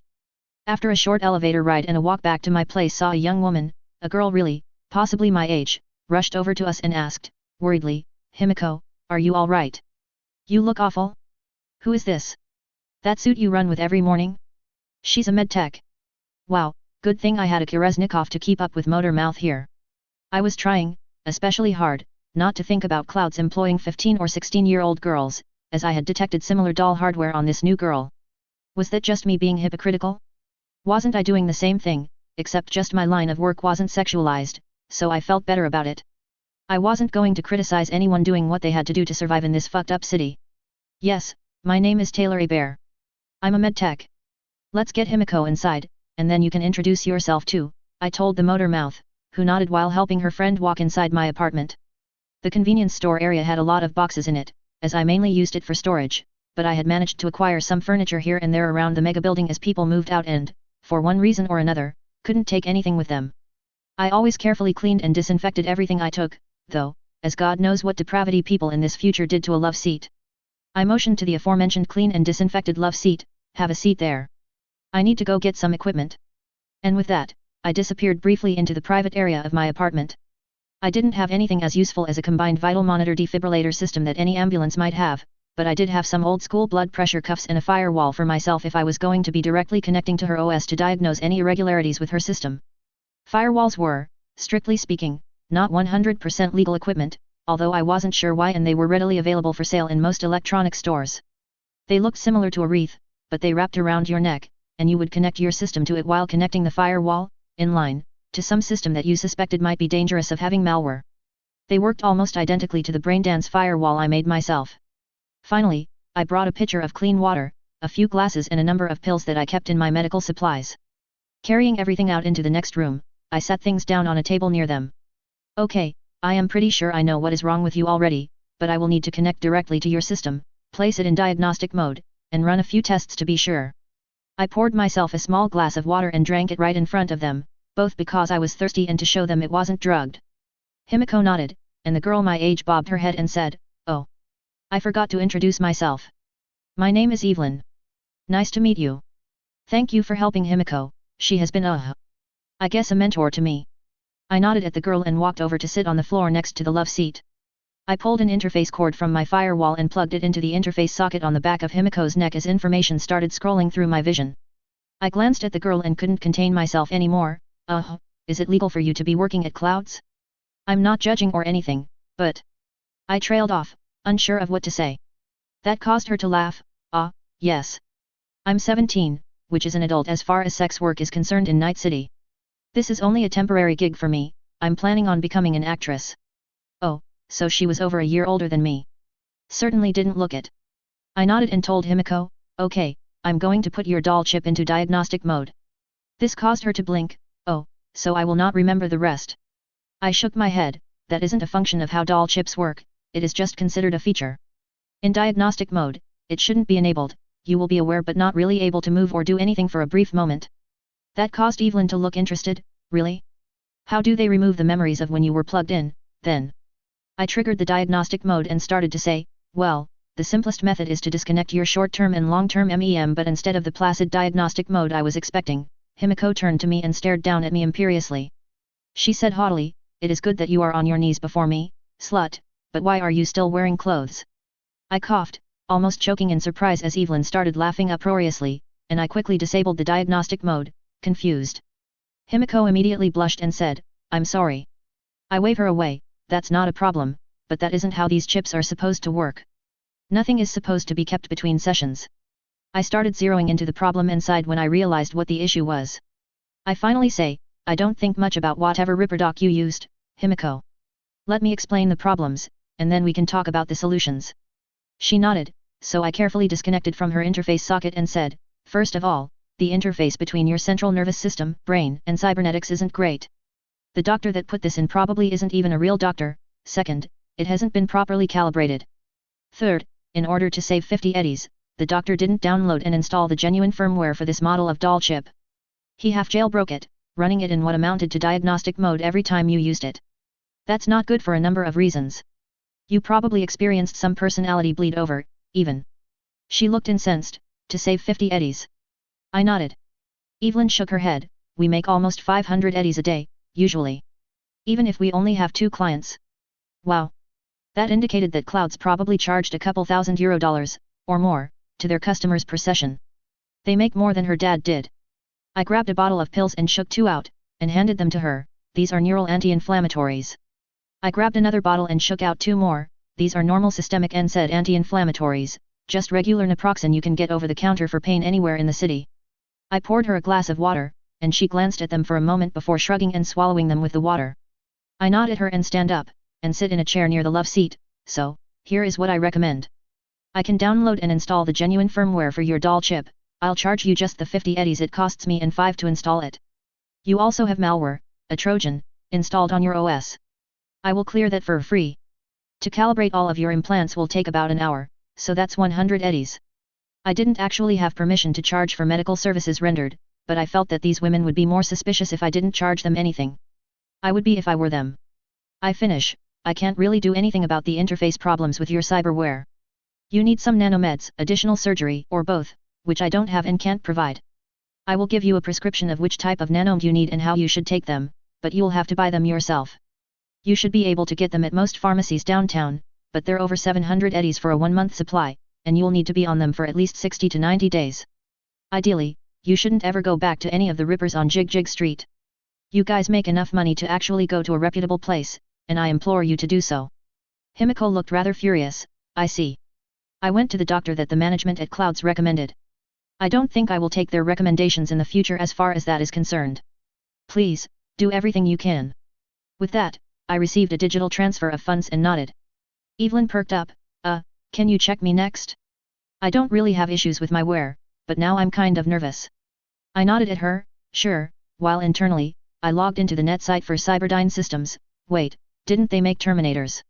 Speaker 1: After a short elevator ride and a walk back to my place, saw a young woman, a girl really, possibly my age, rushed over to us and asked, worriedly, Himiko, are you all right? You look awful. Who is this? That suit you run with every morning? She's a medtech. Wow, good thing I had a Kereznikov to keep up with motor mouth here. I was trying, especially hard, not to think about Clouds employing 15 or 16-year-old girls, as I had detected similar doll hardware on this new girl. Was that just me being hypocritical? Wasn't I doing the same thing, except just my line of work wasn't sexualized, so I felt better about it. I wasn't going to criticize anyone doing what they had to do to survive in this fucked up city. Yes, my name is Taylor A. Bear. I'm a medtech. Let's get Himiko inside, and then you can introduce yourself too, I told the motor mouth, who nodded while helping her friend walk inside my apartment. The convenience store area had a lot of boxes in it, as I mainly used it for storage, but I had managed to acquire some furniture here and there around the mega building as people moved out and, for one reason or another, couldn't take anything with them. I always carefully cleaned and disinfected everything I took, though, as God knows what depravity people in this future did to a love seat. I motioned to the aforementioned clean and disinfected love seat, have a seat there. I need to go get some equipment. And with that, I disappeared briefly into the private area of my apartment. I didn't have anything as useful as a combined vital monitor defibrillator system that any ambulance might have, but I did have some old school blood pressure cuffs and a firewall for myself if I was going to be directly connecting to her OS to diagnose any irregularities with her system. Firewalls were, strictly speaking, not 100% legal equipment, although I wasn't sure why, and they were readily available for sale in most electronic stores. They looked similar to a wreath, but they wrapped around your neck, and you would connect your system to it while connecting the firewall, in line, to some system that you suspected might be dangerous of having malware. They worked almost identically to the braindance firewall I made myself. Finally, I brought a pitcher of clean water, a few glasses and a number of pills that I kept in my medical supplies. Carrying everything out into the next room, I set things down on a table near them. Okay, I am pretty sure I know what is wrong with you already, but I will need to connect directly to your system, place it in diagnostic mode, and run a few tests to be sure. I poured myself a small glass of water and drank it right in front of them, both because I was thirsty and to show them it wasn't drugged. Himiko nodded, and the girl my age bobbed her head and said, "Oh. I forgot to introduce myself. My name is Evelyn. Nice to meet you." "Thank you for helping Himiko, she has been I guess a mentor to me." I nodded at the girl and walked over to sit on the floor next to the love seat. I pulled an interface cord from my firewall and plugged it into the interface socket on the back of Himiko's neck as information started scrolling through my vision. I glanced at the girl and couldn't contain myself anymore. Is it legal for you to be working at Clouds? I'm not judging or anything, but..." I trailed off, unsure of what to say. That caused her to laugh. Yes. I'm 17, which is an adult as far as sex work is concerned in Night City. This is only a temporary gig for me, I'm planning on becoming an actress." "Oh, so she was over a year older than me. Certainly didn't look it." I nodded and told Himiko, "Okay, I'm going to put your doll chip into diagnostic mode." This caused her to blink. "Oh, so I will not remember the rest." I shook my head. That isn't a function of how doll chips work, it is just considered a feature. In diagnostic mode, it shouldn't be enabled, you will be aware but not really able to move or do anything for a brief moment. That caused Evelyn to look interested. "Really? How do they remove the memories of when you were plugged in, then?" I triggered the diagnostic mode and started to say, "Well, the simplest method is to disconnect your short-term and long-term MEM," but instead of the placid diagnostic mode I was expecting, Himiko turned to me and stared down at me imperiously. She said haughtily, "It is good that you are on your knees before me, slut, but why are you still wearing clothes?" I coughed, almost choking in surprise as Evelyn started laughing uproariously, and I quickly disabled the diagnostic mode, confused. Himiko immediately blushed and said, "I'm sorry." I wave her away. "That's not a problem, but that isn't how these chips are supposed to work. Nothing is supposed to be kept between sessions." I started zeroing into the problem inside when I realized what the issue was. I finally say, "I don't think much about whatever RipperDoc you used, Himiko. Let me explain the problems, and then we can talk about the solutions." She nodded, so I carefully disconnected from her interface socket and said, "First of all, the interface between your central nervous system, brain, and cybernetics isn't great. The doctor that put this in probably isn't even a real doctor. Second, it hasn't been properly calibrated. Third, in order to save 50 eddies, the doctor didn't download and install the genuine firmware for this model of doll chip. He half jailbroke it, running it in what amounted to diagnostic mode every time you used it. That's not good for a number of reasons. You probably experienced some personality bleed over, even." She looked incensed. "To save 50 eddies." I nodded. Evelyn shook her head. "We make almost 500 eddies a day, usually. Even if we only have 2 clients." Wow. That indicated that Clouds probably charged a couple $1,000, or more, to their customers per session. They make more than her dad did. I grabbed a bottle of pills and shook 2 out, and handed them to her. "These are neural anti-inflammatories." I grabbed another bottle and shook out 2 more. "These are normal systemic NSAID anti-inflammatories, just regular naproxen you can get over the counter for pain anywhere in the city." I poured her a glass of water, and she glanced at them for a moment before shrugging and swallowing them with the water. I nod at her and stand up, and sit in a chair near the love seat. "So, here is what I recommend. I can download and install the genuine firmware for your doll chip. I'll charge you just the 50 eddies it costs me and 5 to install it. You also have malware, a Trojan, installed on your OS. I will clear that for free. To calibrate all of your implants will take about an hour, so that's 100 eddies." I didn't actually have permission to charge for medical services rendered, but I felt that these women would be more suspicious if I didn't charge them anything. I would be if I were them. I finish. "I can't really do anything about the interface problems with your cyberware. You need some nanomeds, additional surgery, or both, which I don't have and can't provide. I will give you a prescription of which type of nanomed you need and how you should take them, but you'll have to buy them yourself. You should be able to get them at most pharmacies downtown, but they're over 700 eddies for a 1-month supply, and you'll need to be on them for at least 60 to 90 days. Ideally, you shouldn't ever go back to any of the rippers on Jig Jig Street. You guys make enough money to actually go to a reputable place, and I implore you to do so." Himiko looked rather furious. "I see. I went to the doctor that the management at Clouds recommended. I don't think I will take their recommendations in the future as far as that is concerned. Please, do everything you can." With that, I received a digital transfer of funds and nodded. Evelyn perked up. Can you check me next?" I don't really have issues with my wear, but now I'm kind of nervous. I nodded at her, sure, while internally, I logged into the net site for Cyberdyne Systems. Wait, didn't they make Terminators?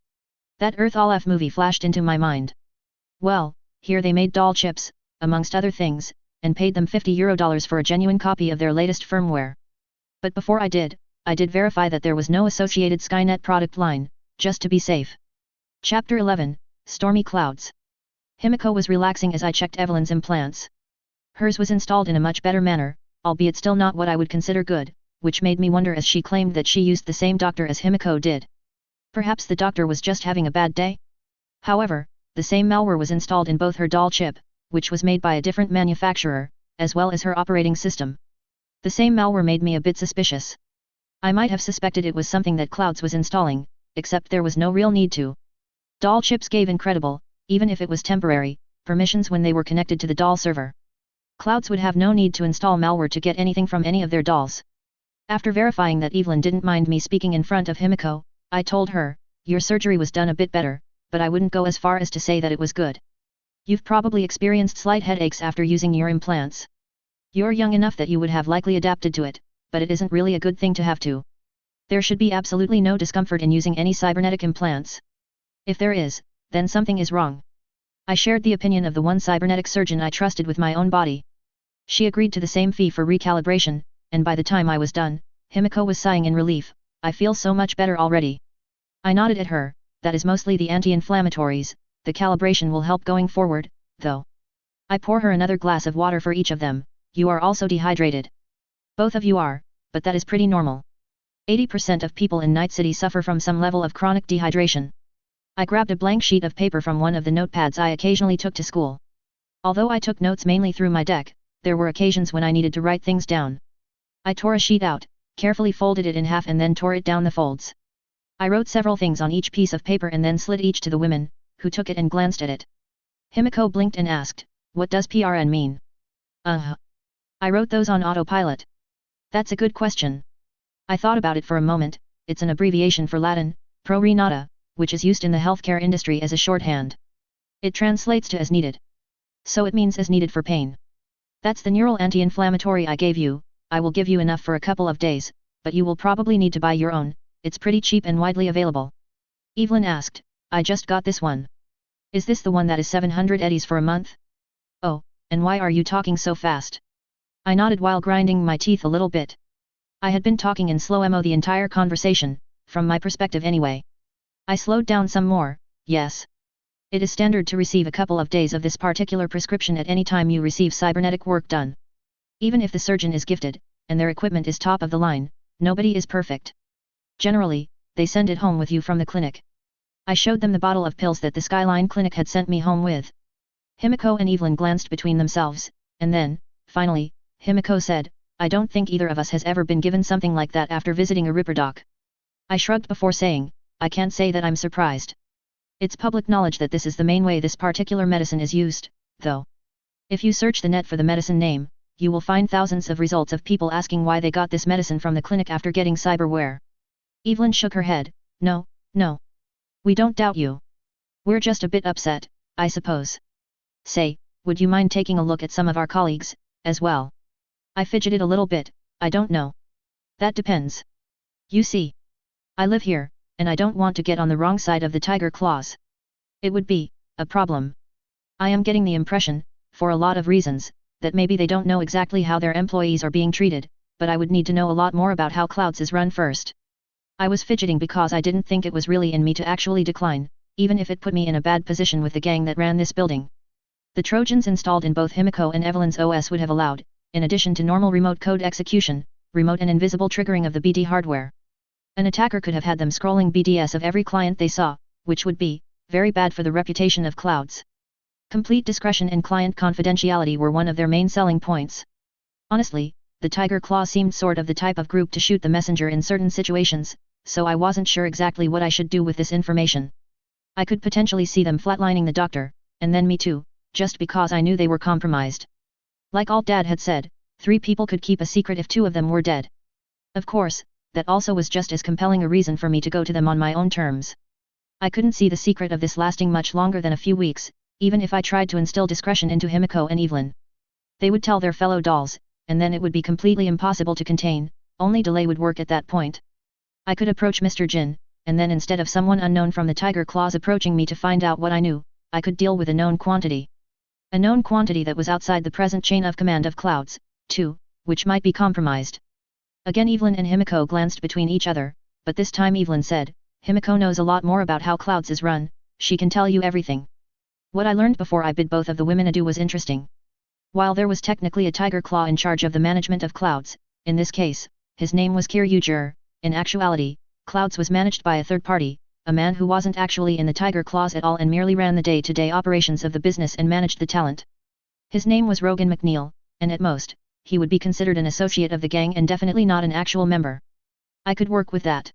Speaker 1: That Earth Olaf movie flashed into my mind. Well, here they made doll chips, amongst other things, and paid them $50 for a genuine copy of their latest firmware. But before I did verify that there was no associated Skynet product line, just to be safe. Chapter 11, Stormy Clouds. Himiko was relaxing as I checked Evelyn's implants. Hers was installed in a much better manner, albeit still not what I would consider good, which made me wonder as she claimed that she used the same doctor as Himiko did. Perhaps the doctor was just having a bad day? However, the same malware was installed in both her doll chip, which was made by a different manufacturer, as well as her operating system. The same malware made me a bit suspicious. I might have suspected it was something that Clouds was installing, except there was no real need to. Doll chips gave incredible, even if it was temporary, permissions when they were connected to the doll server. Clouds would have no need to install malware to get anything from any of their dolls. After verifying that Evelyn didn't mind me speaking in front of Himiko, I told her, your surgery was done a bit better, but I wouldn't go as far as to say that it was good. You've probably experienced slight headaches after using your implants. You're young enough that you would have likely adapted to it, but it isn't really a good thing to have to. There should be absolutely no discomfort in using any cybernetic implants. If there is, then something is wrong. I shared the opinion of the one cybernetic surgeon I trusted with my own body. She agreed to the same fee for recalibration, and by the time I was done, Himiko was sighing in relief. I feel so much better already. I nodded at her, that is mostly the anti-inflammatories, the calibration will help going forward, though. I pour her another glass of water for each of them. You are also dehydrated. Both of you are, but that is pretty normal. 80% of people in Night City suffer from some level of chronic dehydration. I grabbed a blank sheet of paper from one of the notepads I occasionally took to school. Although I took notes mainly through my deck, there were occasions when I needed to write things down. I tore a sheet out, carefully folded it in half and then tore it down the folds. I wrote several things on each piece of paper and then slid each to the women, who took it and glanced at it. Himiko blinked and asked, what does PRN mean? I wrote those on autopilot. That's a good question. I thought about it for a moment. It's an abbreviation for Latin, pro re nata, which is used in the healthcare industry as a shorthand. It translates to as needed. So it means as needed for pain. That's the neural anti-inflammatory I gave you. I will give you enough for a couple of days, but you will probably need to buy your own. It's pretty cheap and widely available. Evelyn asked, I just got this one. Is this the one that is 700 eddies for a month? Oh, and why are you talking so fast? I nodded while grinding my teeth a little bit. I had been talking in slow-mo the entire conversation, from my perspective anyway. I slowed down some more. Yes. It is standard to receive a couple of days of this particular prescription at any time you receive cybernetic work done. Even if the surgeon is gifted, and their equipment is top of the line, nobody is perfect. Generally, they send it home with you from the clinic. I showed them the bottle of pills that the Skyline Clinic had sent me home with. Himiko and Evelyn glanced between themselves, and then, finally, Himiko said, I don't think either of us has ever been given something like that after visiting a Ripperdoc. I shrugged before saying, I can't say that I'm surprised. It's public knowledge that this is the main way this particular medicine is used, though. If you search the net for the medicine name, you will find thousands of results of people asking why they got this medicine from the clinic after getting cyberware. Evelyn shook her head, no. We don't doubt you. We're just a bit upset, I suppose. Say, would you mind taking a look at some of our colleagues, as well? I fidgeted a little bit, I don't know. That depends. You see. I live here, and I don't want to get on the wrong side of the tiger claws. It would be a problem. I am getting the impression, for a lot of reasons, that maybe they don't know exactly how their employees are being treated, but I would need to know a lot more about how Clouds is run first. I was fidgeting because I didn't think it was really in me to actually decline, even if it put me in a bad position with the gang that ran this building. The Trojans installed in both Himiko and Evelyn's OS would have allowed, in addition to normal remote code execution, remote and invisible triggering of the BD hardware. An attacker could have had them scrolling BDS of every client they saw, which would be very bad for the reputation of Clouds. Complete discretion and client confidentiality were one of their main selling points. Honestly, the Tiger Claw seemed sort of the type of group to shoot the messenger in certain situations, so I wasn't sure exactly what I should do with this information. I could potentially see them flatlining the doctor, and then me too, just because I knew they were compromised. Like Alt Dad had said, 3 people could keep a secret if 2 of them were dead. Of course, that also was just as compelling a reason for me to go to them on my own terms. I couldn't see the secret of this lasting much longer than a few weeks, even if I tried to instill discretion into Himiko and Evelyn. They would tell their fellow dolls, and then it would be completely impossible to contain, only delay would work at that point. I could approach Mr. Jin, and then instead of someone unknown from the Tiger Claws approaching me to find out what I knew, I could deal with a known quantity. A known quantity that was outside the present chain of command of Clouds, too, which might be compromised. Again Evelyn and Himiko glanced between each other, but this time Evelyn said, Himiko knows a lot more about how Clouds is run, she can tell you everything. What I learned before I bid both of the women adieu was interesting. While there was technically a Tiger Claw in charge of the management of Clouds, in this case, his name was Kiryujur, in actuality, Clouds was managed by a third party, a man who wasn't actually in the Tiger Claws at all and merely ran the day-to-day operations of the business and managed the talent. His name was Rogan McNeil, and at most, he would be considered an associate of the gang and definitely not an actual member. I could work with that.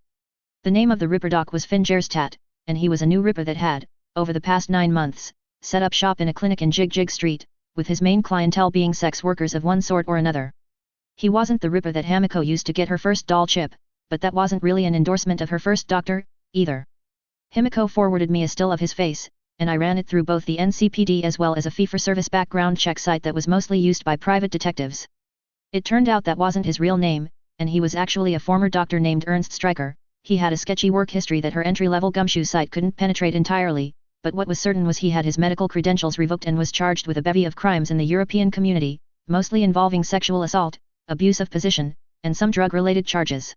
Speaker 1: The name of the Ripper Doc was Finn Gerstat, and he was a new Ripper that had, over the past 9 months, set up shop in a clinic in Jig Jig Street, with his main clientele being sex workers of one sort or another. He wasn't the Ripper that Hamiko used to get her first doll chip, but that wasn't really an endorsement of her first doctor, either. Himiko forwarded me a still of his face, and I ran it through both the NCPD as well as a fee-for-service background check site that was mostly used by private detectives. It turned out that wasn't his real name, and he was actually a former doctor named Ernst Stryker. He had a sketchy work history that her entry-level gumshoe site couldn't penetrate entirely, but what was certain was he had his medical credentials revoked and was charged with a bevy of crimes in the European community, mostly involving sexual assault, abuse of position, and some drug-related charges.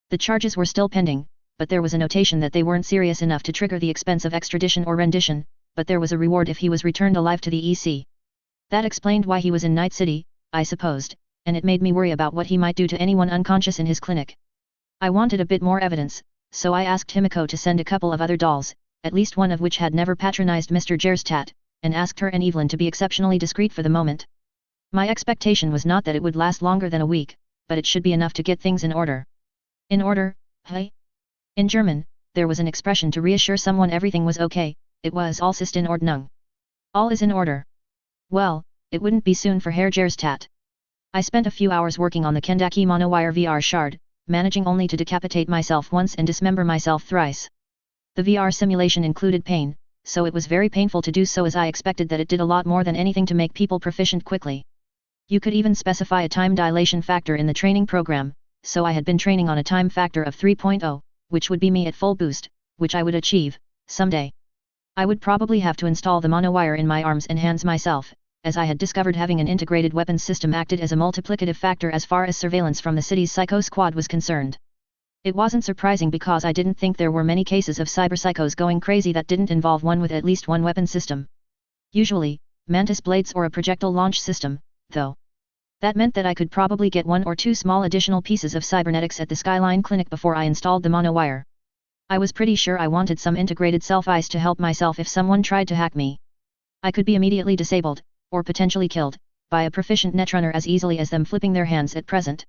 Speaker 1: The charges were still pending, but there was a notation that they weren't serious enough to trigger the expense of extradition or rendition, but there was a reward if he was returned alive to the EC. That explained why he was in Night City, I supposed, and it made me worry about what he might do to anyone unconscious in his clinic. I wanted a bit more evidence, so I asked Himiko to send a couple of other dolls, at least one of which had never patronized Mr. Gerstat, and asked her and Evelyn to be exceptionally discreet for the moment. My expectation was not that it would last longer than a week, but it should be enough to get things in order. In order, hey? In German, there was an expression to reassure someone everything was okay, it was alles ist in Ordnung. All is in order. Well, it wouldn't be soon for Herr Gerstat. I spent a few hours working on the Kendaki monowire VR shard, managing only to decapitate myself once and dismember myself thrice. The VR simulation included pain, so it was very painful to do so as I expected that it did a lot more than anything to make people proficient quickly. You could even specify a time dilation factor in the training program, so I had been training on a time factor of 3.0, which would be me at full boost, which I would achieve, someday. I would probably have to install the monowire in my arms and hands myself, as I had discovered having an integrated weapons system acted as a multiplicative factor as far as surveillance from the city's Psycho Squad was concerned. It wasn't surprising because I didn't think there were many cases of cyberpsychos going crazy that didn't involve one with at least one weapon system. Usually, mantis blades or a projectile launch system, though. That meant that I could probably get 1 or 2 small additional pieces of cybernetics at the Skyline Clinic before I installed the monowire. I was pretty sure I wanted some integrated self-ice to help myself if someone tried to hack me. I could be immediately disabled, or potentially killed, by a proficient netrunner as easily as them flipping their hands at present.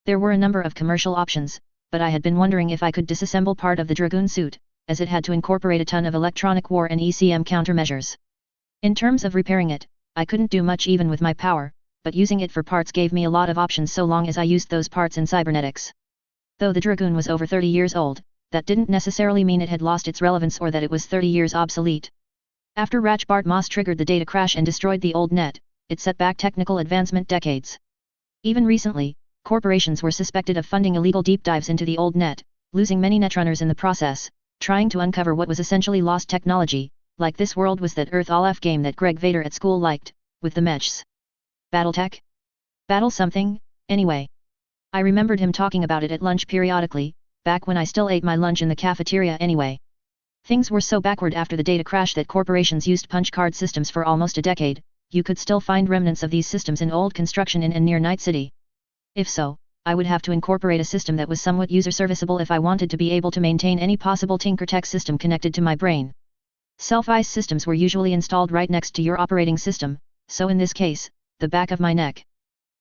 Speaker 1: There were a number of commercial options, but I had been wondering if I could disassemble part of the Dragoon suit, as it had to incorporate a ton of electronic war and ECM countermeasures. In terms of repairing it, I couldn't do much even with my power, but using it for parts gave me a lot of options so long as I used those parts in cybernetics. Though the Dragoon was over 30 years old, that didn't necessarily mean it had lost its relevance or that it was 30 years obsolete. After Ratchbart Moss triggered the data crash and destroyed the old net, it set back technical advancement decades. Even recently, corporations were suspected of funding illegal deep dives into the old net, losing many netrunners in the process, trying to uncover what was essentially lost technology, like This World Was That Earth All F game that Greg Vader at school liked, with the mechs. Battletech? Battle something, anyway. I remembered him talking about it at lunch periodically, back when I still ate my lunch in the cafeteria anyway. Things were so backward after the data crash that corporations used punch card systems for almost a decade. You could still find remnants of these systems in old construction in and near Night City. If so, I would have to incorporate a system that was somewhat user-serviceable if I wanted to be able to maintain any possible Tinkertech system connected to my brain. Self-ice systems were usually installed right next to your operating system, so in this case, the back of my neck.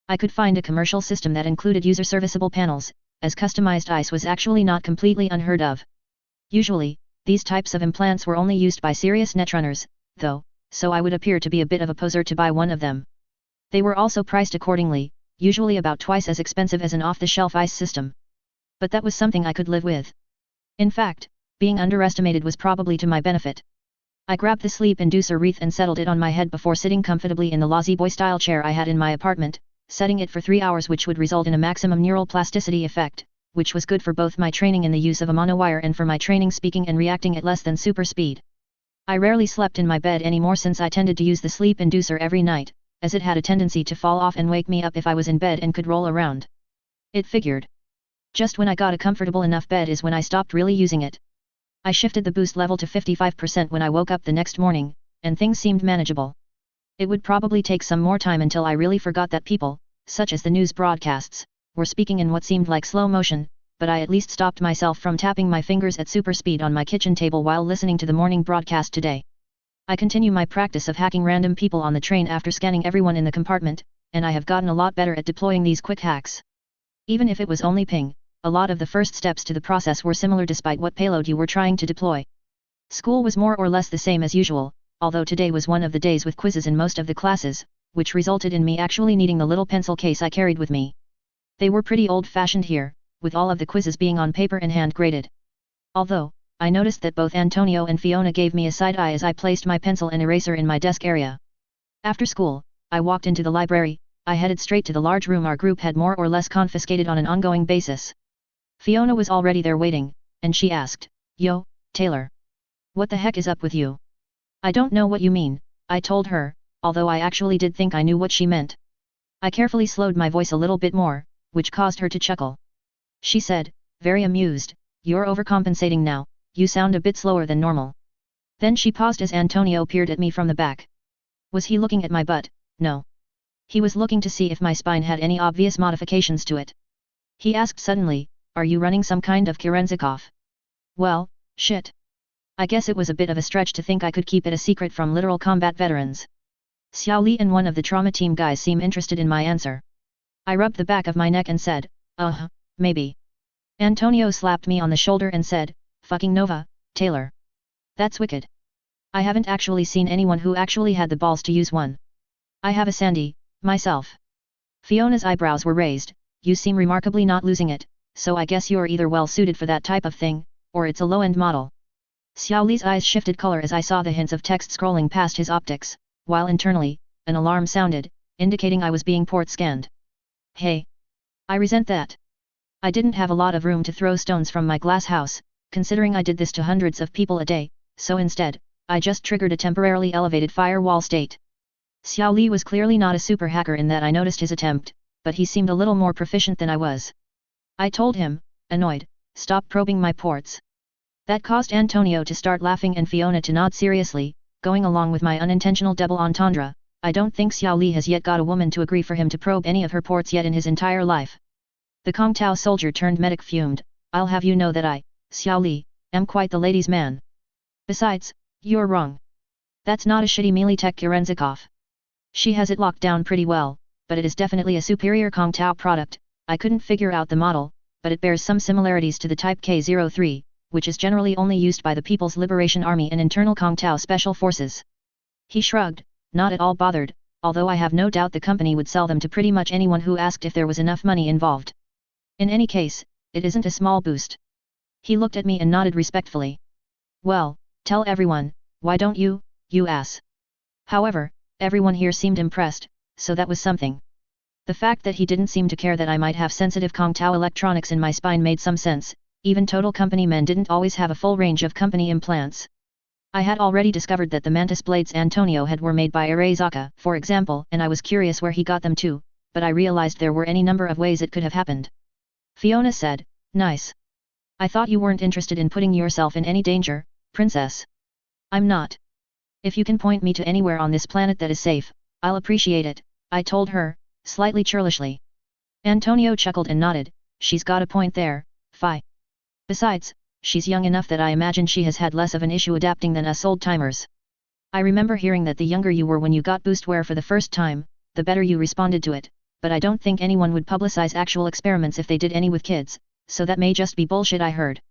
Speaker 1: I could find a commercial system that included user-serviceable panels, as customized ice was actually not completely unheard of. Usually, these types of implants were only used by serious netrunners, though, so I would appear to be a bit of a poser to buy one of them. They were also priced accordingly, usually about twice as expensive as an off-the-shelf ice system. But that was something I could live with. In fact, being underestimated was probably to my benefit. I grabbed the sleep inducer wreath and settled it on my head before sitting comfortably in the lazy boy style chair I had in my apartment, setting it for 3 hours, which would result in a maximum neural plasticity effect, which was good for both my training in the use of a monowire and for my training speaking and reacting at less than super speed. I rarely slept in my bed anymore since I tended to use the sleep inducer every night, as it had a tendency to fall off and wake me up if I was in bed and could roll around. It figured. Just when I got a comfortable enough bed is when I stopped really using it. I shifted the boost level to 55% when I woke up the next morning, and things seemed manageable. It would probably take some more time until I really forgot that people, such as the news broadcasts, were speaking in what seemed like slow motion, but I at least stopped myself from tapping my fingers at super speed on my kitchen table while listening to the morning broadcast today. I continue my practice of hacking random people on the train after scanning everyone in the compartment, and I have gotten a lot better at deploying these quick hacks. Even if it was only ping, a lot of the first steps to the process were similar despite what payload you were trying to deploy. School was more or less the same as usual, although today was one of the days with quizzes in most of the classes, which resulted in me actually needing the little pencil case I carried with me. They were pretty old-fashioned here, with all of the quizzes being on paper and hand-graded. Although, I noticed that both Antonio and Fiona gave me a side eye as I placed my pencil and eraser in my desk area. After school, I walked into the library. I headed straight to the large room our group had more or less confiscated on an ongoing basis. Fiona was already there waiting, and she asked, "Yo, Taylor. What the heck is up with you?" "I don't know what you mean," I told her, although I actually did think I knew what she meant. I carefully slowed my voice a little bit more, which caused her to chuckle. She said, very amused, "You're overcompensating now, you sound a bit slower than normal." Then she paused as Antonio peered at me from the back. Was he looking at my butt? No. He was looking to see if my spine had any obvious modifications to it. He asked suddenly, "Are you running some kind of Kerenzikov?" Well, shit. I guess it was a bit of a stretch to think I could keep it a secret from literal combat veterans. Xiao Li and one of the trauma team guys seem interested in my answer. I rubbed the back of my neck and said, maybe. Antonio slapped me on the shoulder and said, "Fucking Nova, Taylor. That's wicked. I haven't actually seen anyone who actually had the balls to use one. I have a Sandy, myself." Fiona's eyebrows were raised. "You seem remarkably not losing it, so I guess you're either well suited for that type of thing, or it's a low-end model." Xiao Li's eyes shifted color as I saw the hints of text scrolling past his optics, while internally, an alarm sounded, indicating I was being port scanned. Hey! I resent that. I didn't have a lot of room to throw stones from my glass house, considering I did this to hundreds of people a day, so instead, I just triggered a temporarily elevated firewall state. Xiao Li was clearly not a super hacker in that I noticed his attempt, but he seemed a little more proficient than I was. I told him, annoyed, "Stop probing my ports." That caused Antonio to start laughing and Fiona to nod seriously, going along with my unintentional double entendre. I don't think Xiao Li has yet got a woman to agree for him to probe any of her ports yet in his entire life. The Kong Tao soldier turned medic fumed, "I'll have you know that I, Xiao Li, am quite the ladies' man. Besides, you're wrong. That's not a shitty melee tech Kerenzikov. She has it locked down pretty well, but it is definitely a superior Kong Tao product. I couldn't figure out the model, but it bears some similarities to the Type K03, which is generally only used by the People's Liberation Army and internal Kong Tao Special Forces." He shrugged, not at all bothered, although I have no doubt the company would sell them to pretty much anyone who asked if there was enough money involved. In any case, it isn't a small boost. He looked at me and nodded respectfully. "Well, tell everyone, why don't you, you ass?" However, everyone here seemed impressed, so that was something. The fact that he didn't seem to care that I might have sensitive Kong Tao electronics in my spine made some sense. Even total company men didn't always have a full range of company implants. I had already discovered that the mantis blades Antonio had were made by Arezaka, for example, and I was curious where he got them too, but I realized there were any number of ways it could have happened. Fiona said, "Nice. I thought you weren't interested in putting yourself in any danger, princess." "I'm not. If you can point me to anywhere on this planet that is safe, I'll appreciate it," I told her, slightly churlishly. Antonio chuckled and nodded. "She's got a point there, Fi. Besides, she's young enough that I imagine she has had less of an issue adapting than us old-timers. I remember hearing that the younger you were when you got boostware for the first time, the better you responded to it, but I don't think anyone would publicize actual experiments if they did any with kids, so that may just be bullshit I heard."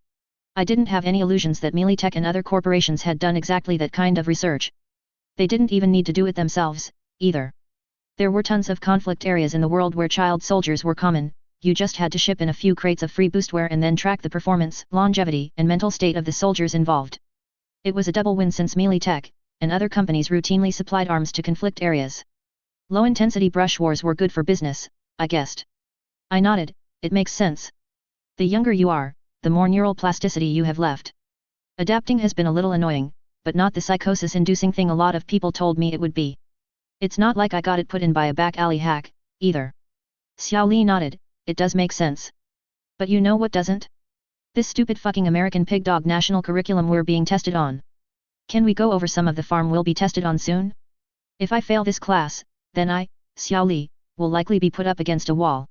Speaker 1: I didn't have any illusions that Mealy Tech and other corporations had done exactly that kind of research. They didn't even need to do it themselves, either. There were tons of conflict areas in the world where child soldiers were common. You just had to ship in a few crates of free boostware and then track the performance, longevity, and mental state of the soldiers involved. It was a double win since melee tech, and other companies routinely supplied arms to conflict areas. Low-intensity brush wars were good for business, I guessed. I nodded, it makes sense. The younger you are, the more neural plasticity you have left. Adapting has been a little annoying, but not the psychosis-inducing thing a lot of people told me it would be. It's not like I got it put in by a back-alley hack, either. Xiao Li nodded, it does make sense. But you know what doesn't? This stupid fucking American pig dog national curriculum we're being tested on. Can we go over some of the farm we'll be tested on soon? If I fail this class, then I, Xiao Li, will likely be put up against a wall.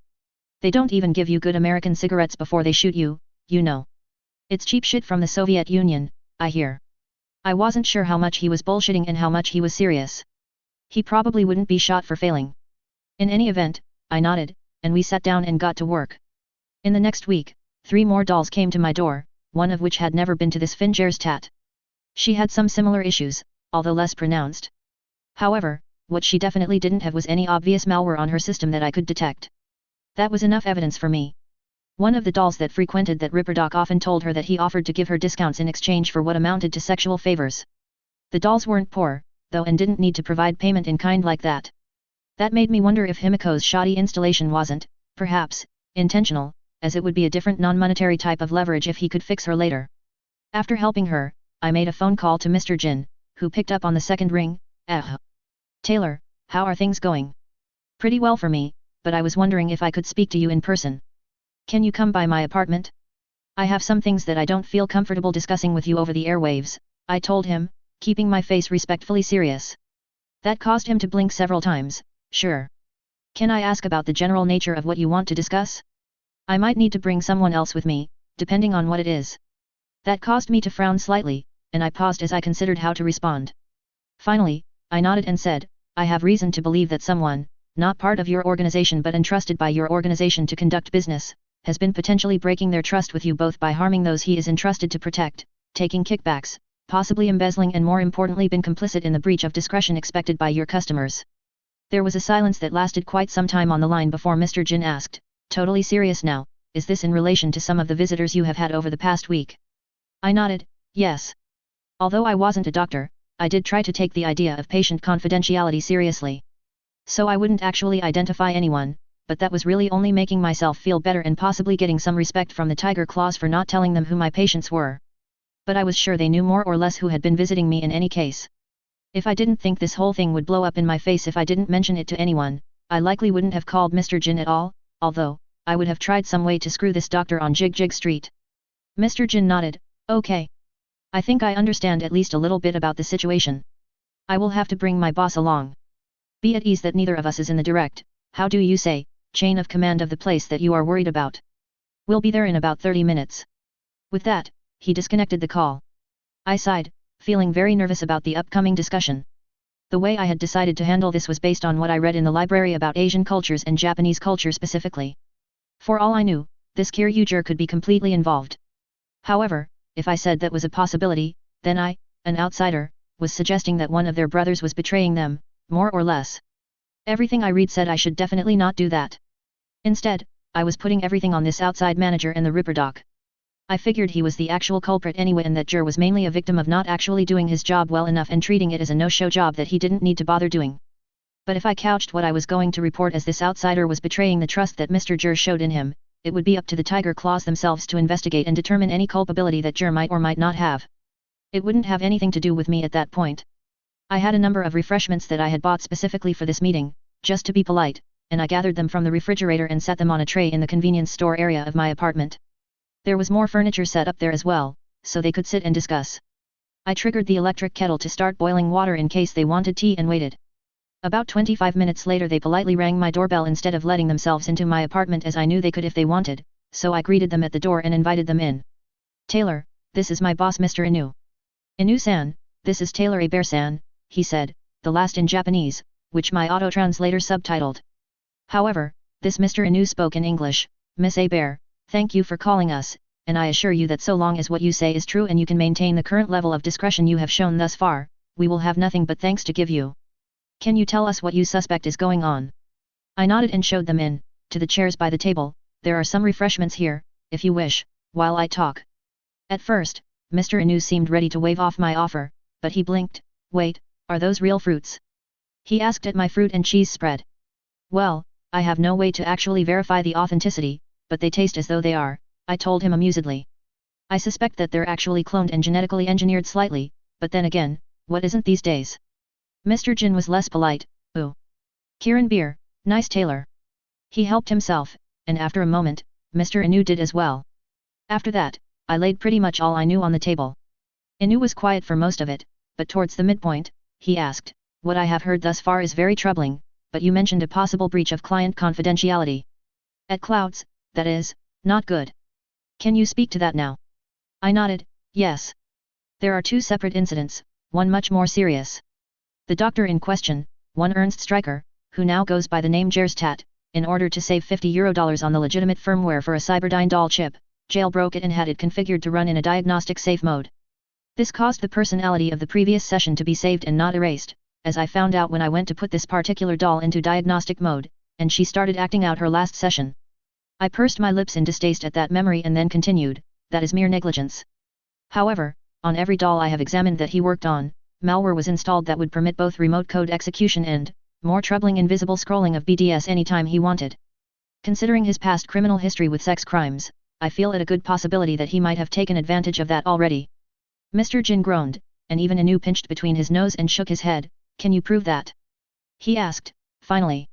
Speaker 1: They don't even give you good American cigarettes before they shoot you, you know. It's cheap shit from the Soviet Union, I hear. I wasn't sure how much he was bullshitting and how much he was serious. He probably wouldn't be shot for failing. In any event, I nodded, and we sat down and got to work. In the next week, 3 more dolls came to my door, one of which had never been to this Fingerstat. She had some similar issues, although less pronounced. However, what she definitely didn't have was any obvious malware on her system that I could detect. That was enough evidence for me. One of the dolls that frequented that Ripperdoc often told her that he offered to give her discounts in exchange for what amounted to sexual favors. The dolls weren't poor, though, and didn't need to provide payment in kind like that. That made me wonder if Himiko's shoddy installation wasn't, perhaps, intentional, as it would be a different non-monetary type of leverage if he could fix her later. After helping her, I made a phone call to Mr. Jin, who picked up on the second ring. Taylor, how are things going? Pretty well for me, but I was wondering if I could speak to you in person. Can you come by my apartment? I have some things that I don't feel comfortable discussing with you over the airwaves, I told him, keeping my face respectfully serious. That caused him to blink several times. Sure. Can I ask about the general nature of what you want to discuss? I might need to bring someone else with me, depending on what it is. That caused me to frown slightly, and I paused as I considered how to respond. Finally, I nodded and said, I have reason to believe that someone, not part of your organization but entrusted by your organization to conduct business, has been potentially breaking their trust with you both by harming those he is entrusted to protect, taking kickbacks, possibly embezzling, and more importantly been complicit in the breach of discretion expected by your customers. There was a silence that lasted quite some time on the line before Mr. Jin asked, totally serious now, is this in relation to some of the visitors you have had over the past week? I nodded, yes. Although I wasn't a doctor, I did try to take the idea of patient confidentiality seriously. So I wouldn't actually identify anyone, but that was really only making myself feel better and possibly getting some respect from the Tiger Claws for not telling them who my patients were. But I was sure they knew more or less who had been visiting me in any case. If I didn't think this whole thing would blow up in my face if I didn't mention it to anyone, I likely wouldn't have called Mr. Jin at all, although, I would have tried some way to screw this doctor on Jig Jig Street. Mr. Jin nodded, okay. I think I understand at least a little bit about the situation. I will have to bring my boss along. Be at ease that neither of us is in the direct, how do you say, chain of command of the place that you are worried about. We'll be there in about 30 minutes. With that, he disconnected the call. I sighed, feeling very nervous about the upcoming discussion. The way I had decided to handle this was based on what I read in the library about Asian cultures and Japanese culture specifically. For all I knew, this Kiryuger could be completely involved. However, if I said that was a possibility, then I, an outsider, was suggesting that one of their brothers was betraying them, more or less. Everything I read said I should definitely not do that. Instead, I was putting everything on this outside manager and the Ripperdoc. I figured he was the actual culprit anyway and that Jur was mainly a victim of not actually doing his job well enough and treating it as a no-show job that he didn't need to bother doing. But if I couched what I was going to report as this outsider was betraying the trust that Mr. Jur showed in him, it would be up to the Tiger Claws themselves to investigate and determine any culpability that Jur might or might not have. It wouldn't have anything to do with me at that point. I had a number of refreshments that I had bought specifically for this meeting, just to be polite, and I gathered them from the refrigerator and set them on a tray in the convenience store area of my apartment. There was more furniture set up there as well, so they could sit and discuss. I triggered the electric kettle to start boiling water in case they wanted tea and waited. About 25 minutes later they politely rang my doorbell instead of letting themselves into my apartment as I knew they could if they wanted, so I greeted them at the door and invited them in. Taylor, this is my boss Mr. Inu. Inu-san, this is Taylor Abear-san, he said, the last in Japanese, which my auto-translator subtitled. However, this Mr. Inu spoke in English. Miss Abear, thank you for calling us, and I assure you that so long as what you say is true and you can maintain the current level of discretion you have shown thus far, we will have nothing but thanks to give you. Can you tell us what you suspect is going on? I nodded and showed them in, to the chairs by the table. There are some refreshments here, if you wish, while I talk. At first, Mr. Inu seemed ready to wave off my offer, but he blinked. Wait, are those real fruits? He asked at my fruit and cheese spread. Well, I have no way to actually verify the authenticity, but they taste as though they are, I told him amusedly. I suspect that they're actually cloned and genetically engineered slightly, but then again, what isn't these days? Mr. Jin was less polite. Ooh. Kiran beer, nice tailor. He helped himself, and after a moment, Mr. Inu did as well. After that, I laid pretty much all I knew on the table. Inu was quiet for most of it, but towards the midpoint, he asked, what I have heard thus far is very troubling, but you mentioned a possible breach of client confidentiality. At Clouds, that is, not good. Can you speak to that now? I nodded, yes. There are two separate incidents, one much more serious. The doctor in question, one Ernst Stryker, who now goes by the name Jerstat, in order to save €50 on the legitimate firmware for a Cyberdyne doll chip, jailbroke it and had it configured to run in a diagnostic safe mode. This caused the personality of the previous session to be saved and not erased, as I found out when I went to put this particular doll into diagnostic mode, and she started acting out her last session. I pursed my lips in distaste at that memory and then continued, that is mere negligence. However, on every doll I have examined that he worked on, malware was installed that would permit both remote code execution and, more troubling, invisible scrolling of BDS anytime he wanted. Considering his past criminal history with sex crimes, I feel it a good possibility that he might have taken advantage of that already. Mr. Jin groaned, and even Inu pinched between his nose and shook his head. Can you prove that? He asked, finally.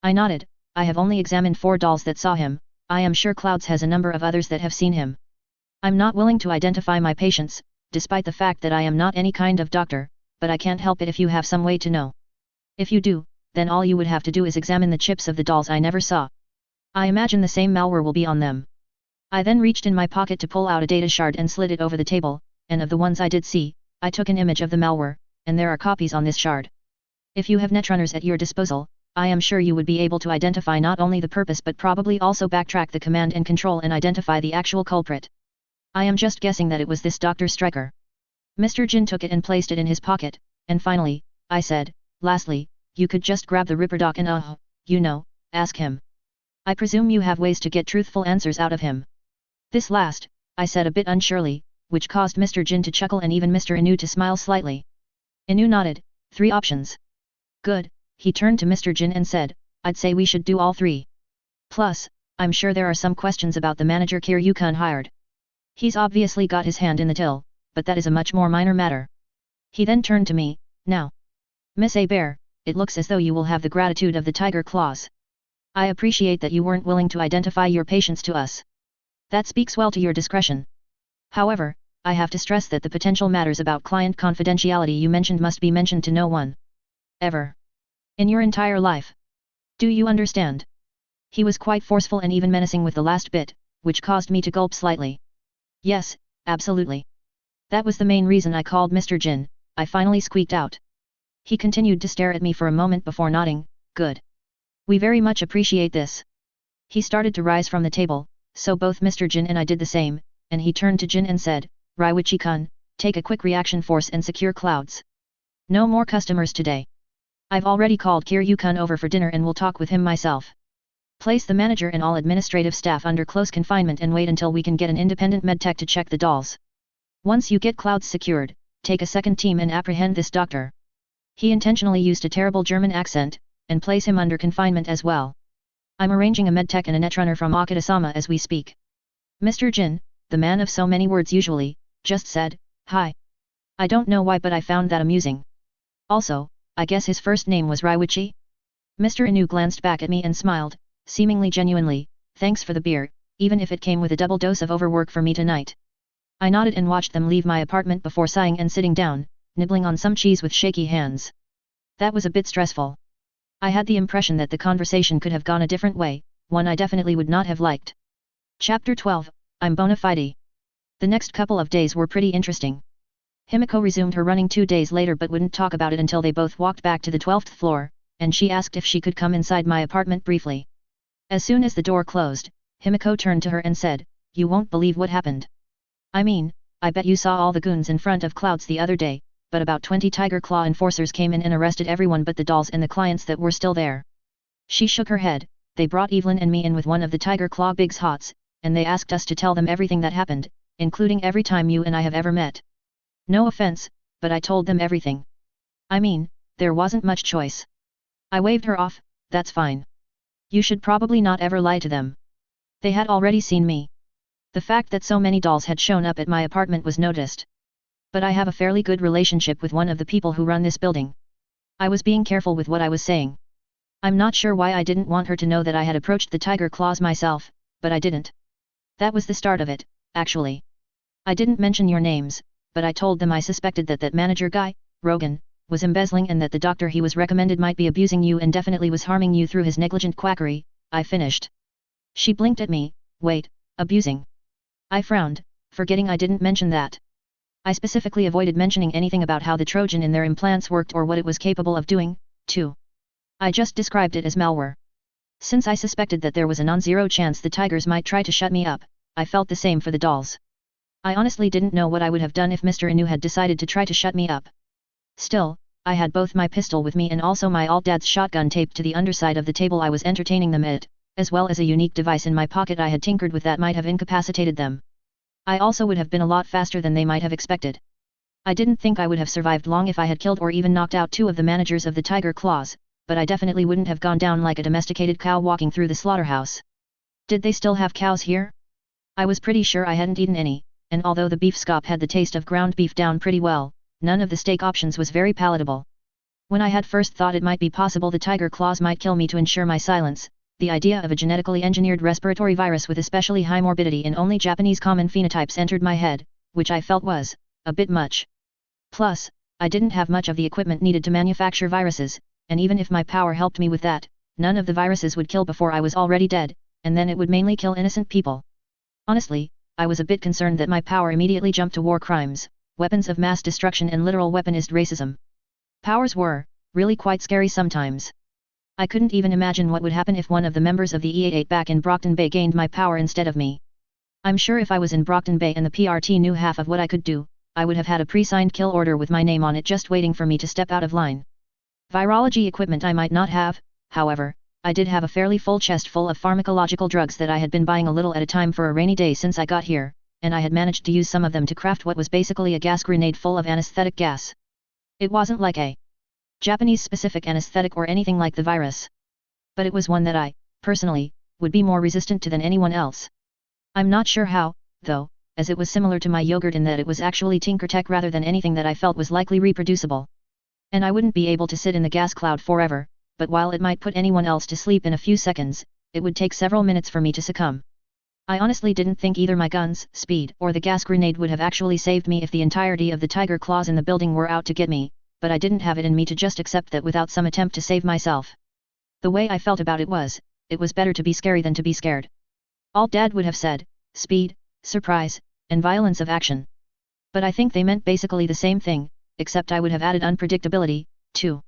Speaker 1: I nodded. I have only examined 4 dolls that saw him. I am sure Clouds has a number of others that have seen him. I'm not willing to identify my patients, despite the fact that I am not any kind of doctor, but I can't help it if you have some way to know. If you do, then all you would have to do is examine the chips of the dolls I never saw. I imagine the same malware will be on them. I then reached in my pocket to pull out a data shard and slid it over the table, and of the ones I did see, I took an image of the malware, and there are copies on this shard. If you have netrunners at your disposal, I am sure you would be able to identify not only the purpose but probably also backtrack the command and control and identify the actual culprit. I am just guessing that it was this Dr. Stryker. Mr. Jin took it and placed it in his pocket, and finally, I said, lastly, you could just grab the Ripperdoc and ask him. I presume you have ways to get truthful answers out of him. This last, I said a bit unsurely, which caused Mr. Jin to chuckle and even Mr. Inu to smile slightly. Inu nodded. 3 options. Good, he turned to Mr. Jin and said, I'd say we should do all 3. Plus, I'm sure there are some questions about the manager Kiryukun hired. He's obviously got his hand in the till, but that is a much more minor matter. He then turned to me, now. Miss A. Bear, it looks as though you will have the gratitude of the tiger claws. I appreciate that you weren't willing to identify your patients to us. That speaks well to your discretion. However, I have to stress that the potential matters about client confidentiality you mentioned must be mentioned to no one. Ever. In your entire life. Do you understand? He was quite forceful and even menacing with the last bit, which caused me to gulp slightly. Yes, absolutely. That was the main reason I called Mr. Jin, I finally squeaked out. He continued to stare at me for a moment before nodding, good. We very much appreciate this. He started to rise from the table, so both Mr. Jin and I did the same, and he turned to Jin and said, Raiwichi-kun, take a quick reaction force and secure Clouds. No more customers today. I've already called Kiryu-kun over for dinner and will talk with him myself. Place the manager and all administrative staff under close confinement and wait until we can get an independent medtech to check the dolls. Once you get Clouds secured, take a second team and apprehend this doctor. He intentionally used a terrible German accent, and place him under confinement as well. I'm arranging a medtech and a netrunner from Okada-sama as we speak. Mr. Jin, the man of so many words usually, just said, hi. I don't know why but I found that amusing. Also, I guess his first name was Raiwichi? Mr. Inu glanced back at me and smiled, seemingly genuinely, thanks for the beer, even if it came with a double dose of overwork for me tonight. I nodded and watched them leave my apartment before sighing and sitting down, nibbling on some cheese with shaky hands. That was a bit stressful. I had the impression that the conversation could have gone a different way, one I definitely would not have liked. Chapter 12, I'm bona fide. The next couple of days were pretty interesting. Himiko resumed her running 2 days later but wouldn't talk about it until they both walked back to the 12th floor, and she asked if she could come inside my apartment briefly. As soon as the door closed, Himiko turned to her and said, you won't believe what happened. I mean, I bet you saw all the goons in front of Clouds the other day, but about 20 Tiger Claw enforcers came in and arrested everyone but the dolls and the clients that were still there. She shook her head. They brought Evelyn and me in with one of the Tiger Claw Big's hots, and they asked us to tell them everything that happened, including every time you and I have ever met. No offense, but I told them everything. I mean, there wasn't much choice. I waved her off. That's fine. You should probably not ever lie to them. They had already seen me. The fact that so many dolls had shown up at my apartment was noticed. But I have a fairly good relationship with one of the people who run this building. I was being careful with what I was saying. I'm not sure why I didn't want her to know that I had approached the tiger claws myself, but I didn't. That was the start of it, actually. I didn't mention your names, but I told them I suspected that that manager guy, Rogan, was embezzling and that the doctor he was recommended might be abusing you and definitely was harming you through his negligent quackery. I finished. She blinked at me. Wait, abusing? I frowned, forgetting I didn't mention that. I specifically avoided mentioning anything about how the Trojan in their implants worked or what it was capable of doing, too. I just described it as malware. Since I suspected that there was a non-zero chance the tigers might try to shut me up, I felt the same for the dolls. I honestly didn't know what I would have done if Mr. Inu had decided to try to shut me up. Still, I had both my pistol with me and also my alt-dad's shotgun taped to the underside of the table I was entertaining them at, as well as a unique device in my pocket I had tinkered with that might have incapacitated them. I also would have been a lot faster than they might have expected. I didn't think I would have survived long if I had killed or even knocked out 2 of the managers of the tiger claws, but I definitely wouldn't have gone down like a domesticated cow walking through the slaughterhouse. Did they still have cows here? I was pretty sure I hadn't eaten any, and although the beef scoop had the taste of ground beef down pretty well, none of the steak options was very palatable. When I had first thought it might be possible the tiger claws might kill me to ensure my silence, the idea of a genetically engineered respiratory virus with especially high morbidity in only Japanese common phenotypes entered my head, which I felt was a bit much. Plus, I didn't have much of the equipment needed to manufacture viruses, and even if my power helped me with that, none of the viruses would kill before I was already dead, and then it would mainly kill innocent people. Honestly, I was a bit concerned that my power immediately jumped to war crimes, weapons of mass destruction and literal weaponized racism. Powers were, really quite scary sometimes. I couldn't even imagine what would happen if one of the members of the E88 back in Brockton Bay gained my power instead of me. I'm sure if I was in Brockton Bay and the PRT knew half of what I could do, I would have had a pre-signed kill order with my name on it just waiting for me to step out of line. Virology equipment I might not have, however, I did have a fairly full chest full of pharmacological drugs that I had been buying a little at a time for a rainy day since I got here, and I had managed to use some of them to craft what was basically a gas grenade full of anesthetic gas. It wasn't like a Japanese-specific anesthetic or anything like the virus. But it was one that I, personally, would be more resistant to than anyone else. I'm not sure how, though, as it was similar to my yogurt in that it was actually Tinkertech rather than anything that I felt was likely reproducible. And I wouldn't be able to sit in the gas cloud forever, but while it might put anyone else to sleep in a few seconds, it would take several minutes for me to succumb. I honestly didn't think either my guns, speed, or the gas grenade would have actually saved me if the entirety of the tiger claws in the building were out to get me, but I didn't have it in me to just accept that without some attempt to save myself. The way I felt about it was better to be scary than to be scared. Alt-Dad would have said, speed, surprise, and violence of action. But I think they meant basically the same thing, except I would have added unpredictability, too.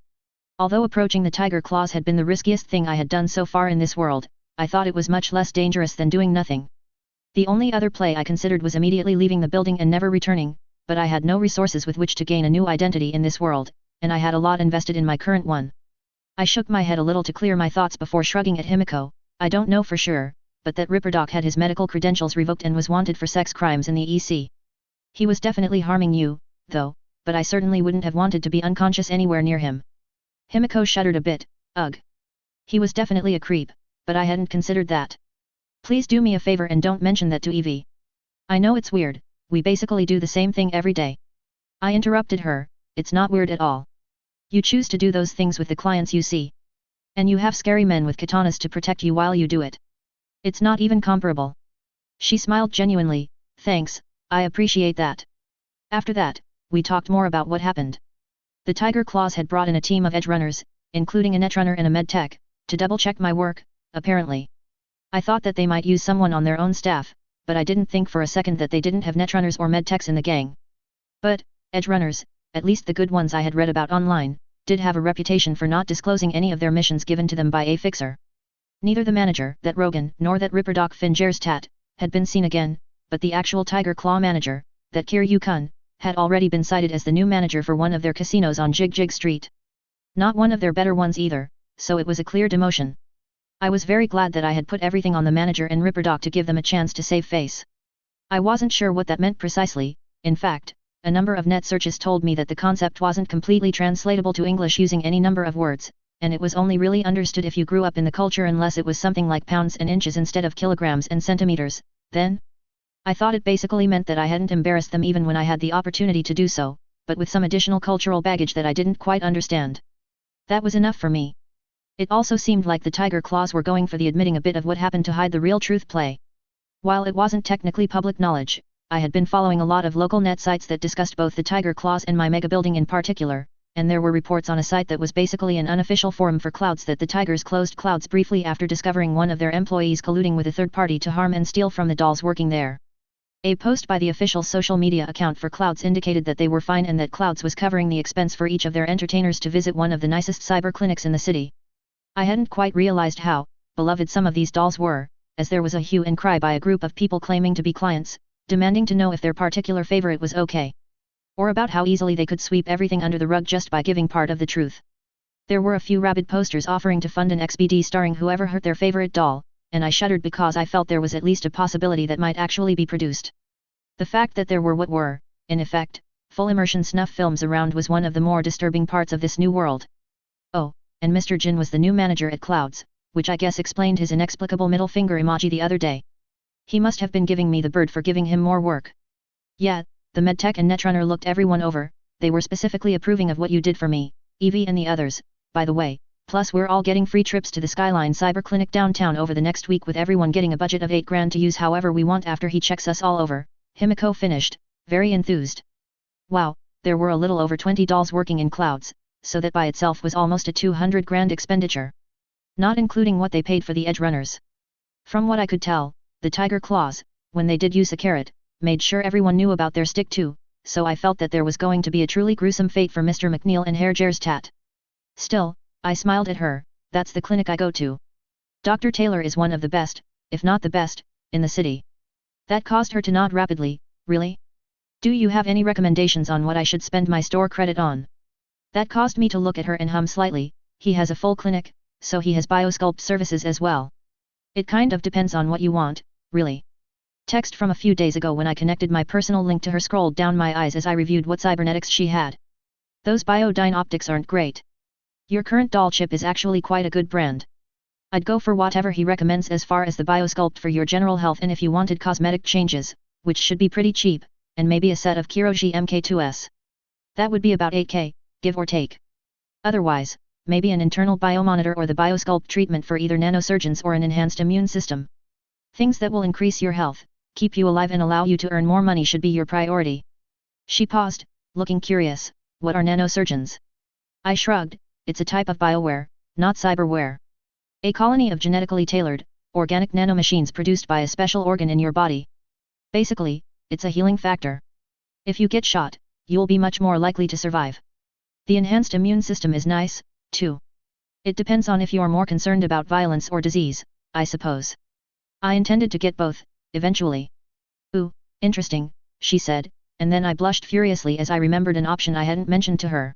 Speaker 1: Although approaching the tiger claws had been the riskiest thing I had done so far in this world, I thought it was much less dangerous than doing nothing. The only other play I considered was immediately leaving the building and never returning, but I had no resources with which to gain a new identity in this world, and I had a lot invested in my current one. I shook my head a little to clear my thoughts before shrugging at Himiko. I don't know for sure, but that Ripperdoc had his medical credentials revoked and was wanted for sex crimes in the EC. He was definitely harming you, though, but I certainly wouldn't have wanted to be unconscious anywhere near him. Himiko shuddered a bit. Ugh. He was definitely a creep, but I hadn't considered that. Please do me a favor and don't mention that to Evie. I know it's weird, we basically do the same thing every day. I interrupted her. It's not weird at all. You choose to do those things with the clients you see. And you have scary men with katanas to protect you while you do it. It's not even comparable. She smiled genuinely. Thanks, I appreciate that. After that, we talked more about what happened. The Tiger Claws had brought in a team of edge runners, including a netrunner and a medtech, to double-check my work, apparently. I thought that they might use someone on their own staff, but I didn't think for a second that they didn't have netrunners or medtechs in the gang. But, edge runners, at least the good ones I had read about online, did have a reputation for not disclosing any of their missions given to them by a fixer. Neither the manager, that Rogan, nor that Ripperdoc Fingerstat, had been seen again, but the actual Tiger Claw manager, that Kiryu-kun, had already been cited as the new manager for one of their casinos on Jig Jig Street. Not one of their better ones either, so it was a clear demotion. I was very glad that I had put everything on the manager and Ripperdoc to give them a chance to save face. I wasn't sure what that meant precisely. In fact, a number of net searches told me that the concept wasn't completely translatable to English using any number of words, and it was only really understood if you grew up in the culture unless it was something like pounds and inches instead of kilograms and centimeters. Then, I thought it basically meant that I hadn't embarrassed them even when I had the opportunity to do so, but with some additional cultural baggage that I didn't quite understand. That was enough for me. It also seemed like the tiger claws were going for the admitting a bit of what happened to hide the real truth play. While it wasn't technically public knowledge, I had been following a lot of local net sites that discussed both the tiger claws and my mega building in particular, and there were reports on a site that was basically an unofficial forum for Clouds that the tigers closed Clouds briefly after discovering one of their employees colluding with a third party to harm and steal from the dolls working there. A post by the official social media account for Clouds indicated that they were fine and that Clouds was covering the expense for each of their entertainers to visit one of the nicest cyber clinics in the city. I hadn't quite realized how beloved some of these dolls were, as there was a hue and cry by a group of people claiming to be clients, demanding to know if their particular favorite was okay. Or about how easily they could sweep everything under the rug just by giving part of the truth. There were a few rabid posters offering to fund an XBD starring whoever hurt their favorite doll, and I shuddered because I felt there was at least a possibility that might actually be produced. The fact that there were what were, in effect, full immersion snuff films around was one of the more disturbing parts of this new world. Oh, and Mr. Jin was the new manager at Clouds, which I guess explained his inexplicable middle finger emoji the other day. He must have been giving me the bird for giving him more work. Yeah, the medtech and netrunner looked everyone over, they were specifically approving of what you did for me, Evie and the others, by the way, plus we're all getting free trips to the Skyline Cyber Clinic downtown over the next week with everyone getting a budget of $8,000 to use however we want after he checks us all over, Himiko finished, very enthused. Wow, there were a little over 20 dolls working in Clouds, so that by itself was almost a $200,000 expenditure. Not including what they paid for the edge runners. From what I could tell, the tiger claws, when they did use a carrot, made sure everyone knew about their stick too, so I felt that there was going to be a truly gruesome fate for Mr. McNeil and Herr Gerstat. Still, I smiled at her, that's the clinic I go to. Dr. Taylor is one of the best, if not the best, in the city. That caused her to nod rapidly. Really? Do you have any recommendations on what I should spend my store credit on? That caused me to look at her and hum slightly. He has a full clinic, so he has biosculpt services as well. It kind of depends on what you want, really. Text from a few days ago when I connected my personal link to her scrolled down my eyes as I reviewed what cybernetics she had. Those Biodyne optics aren't great. Your current doll chip is actually quite a good brand. I'd go for whatever he recommends as far as the biosculpt for your general health, and if you wanted cosmetic changes, which should be pretty cheap, and maybe a set of Kiroji MK2S. That would be about $8,000, give or take. Otherwise, maybe an internal biomonitor or the biosculpt treatment for either nanosurgeons or an enhanced immune system. Things that will increase your health, keep you alive and allow you to earn more money should be your priority. She paused, looking curious. What are nanosurgeons? I shrugged. It's a type of bioware, not cyberware. A colony of genetically tailored, organic nanomachines produced by a special organ in your body. Basically, it's a healing factor. If you get shot, you'll be much more likely to survive. The enhanced immune system is nice, too. It depends on if you're more concerned about violence or disease, I suppose. I intended to get both, eventually. Ooh, interesting, she said, and then I blushed furiously as I remembered an option I hadn't mentioned to her.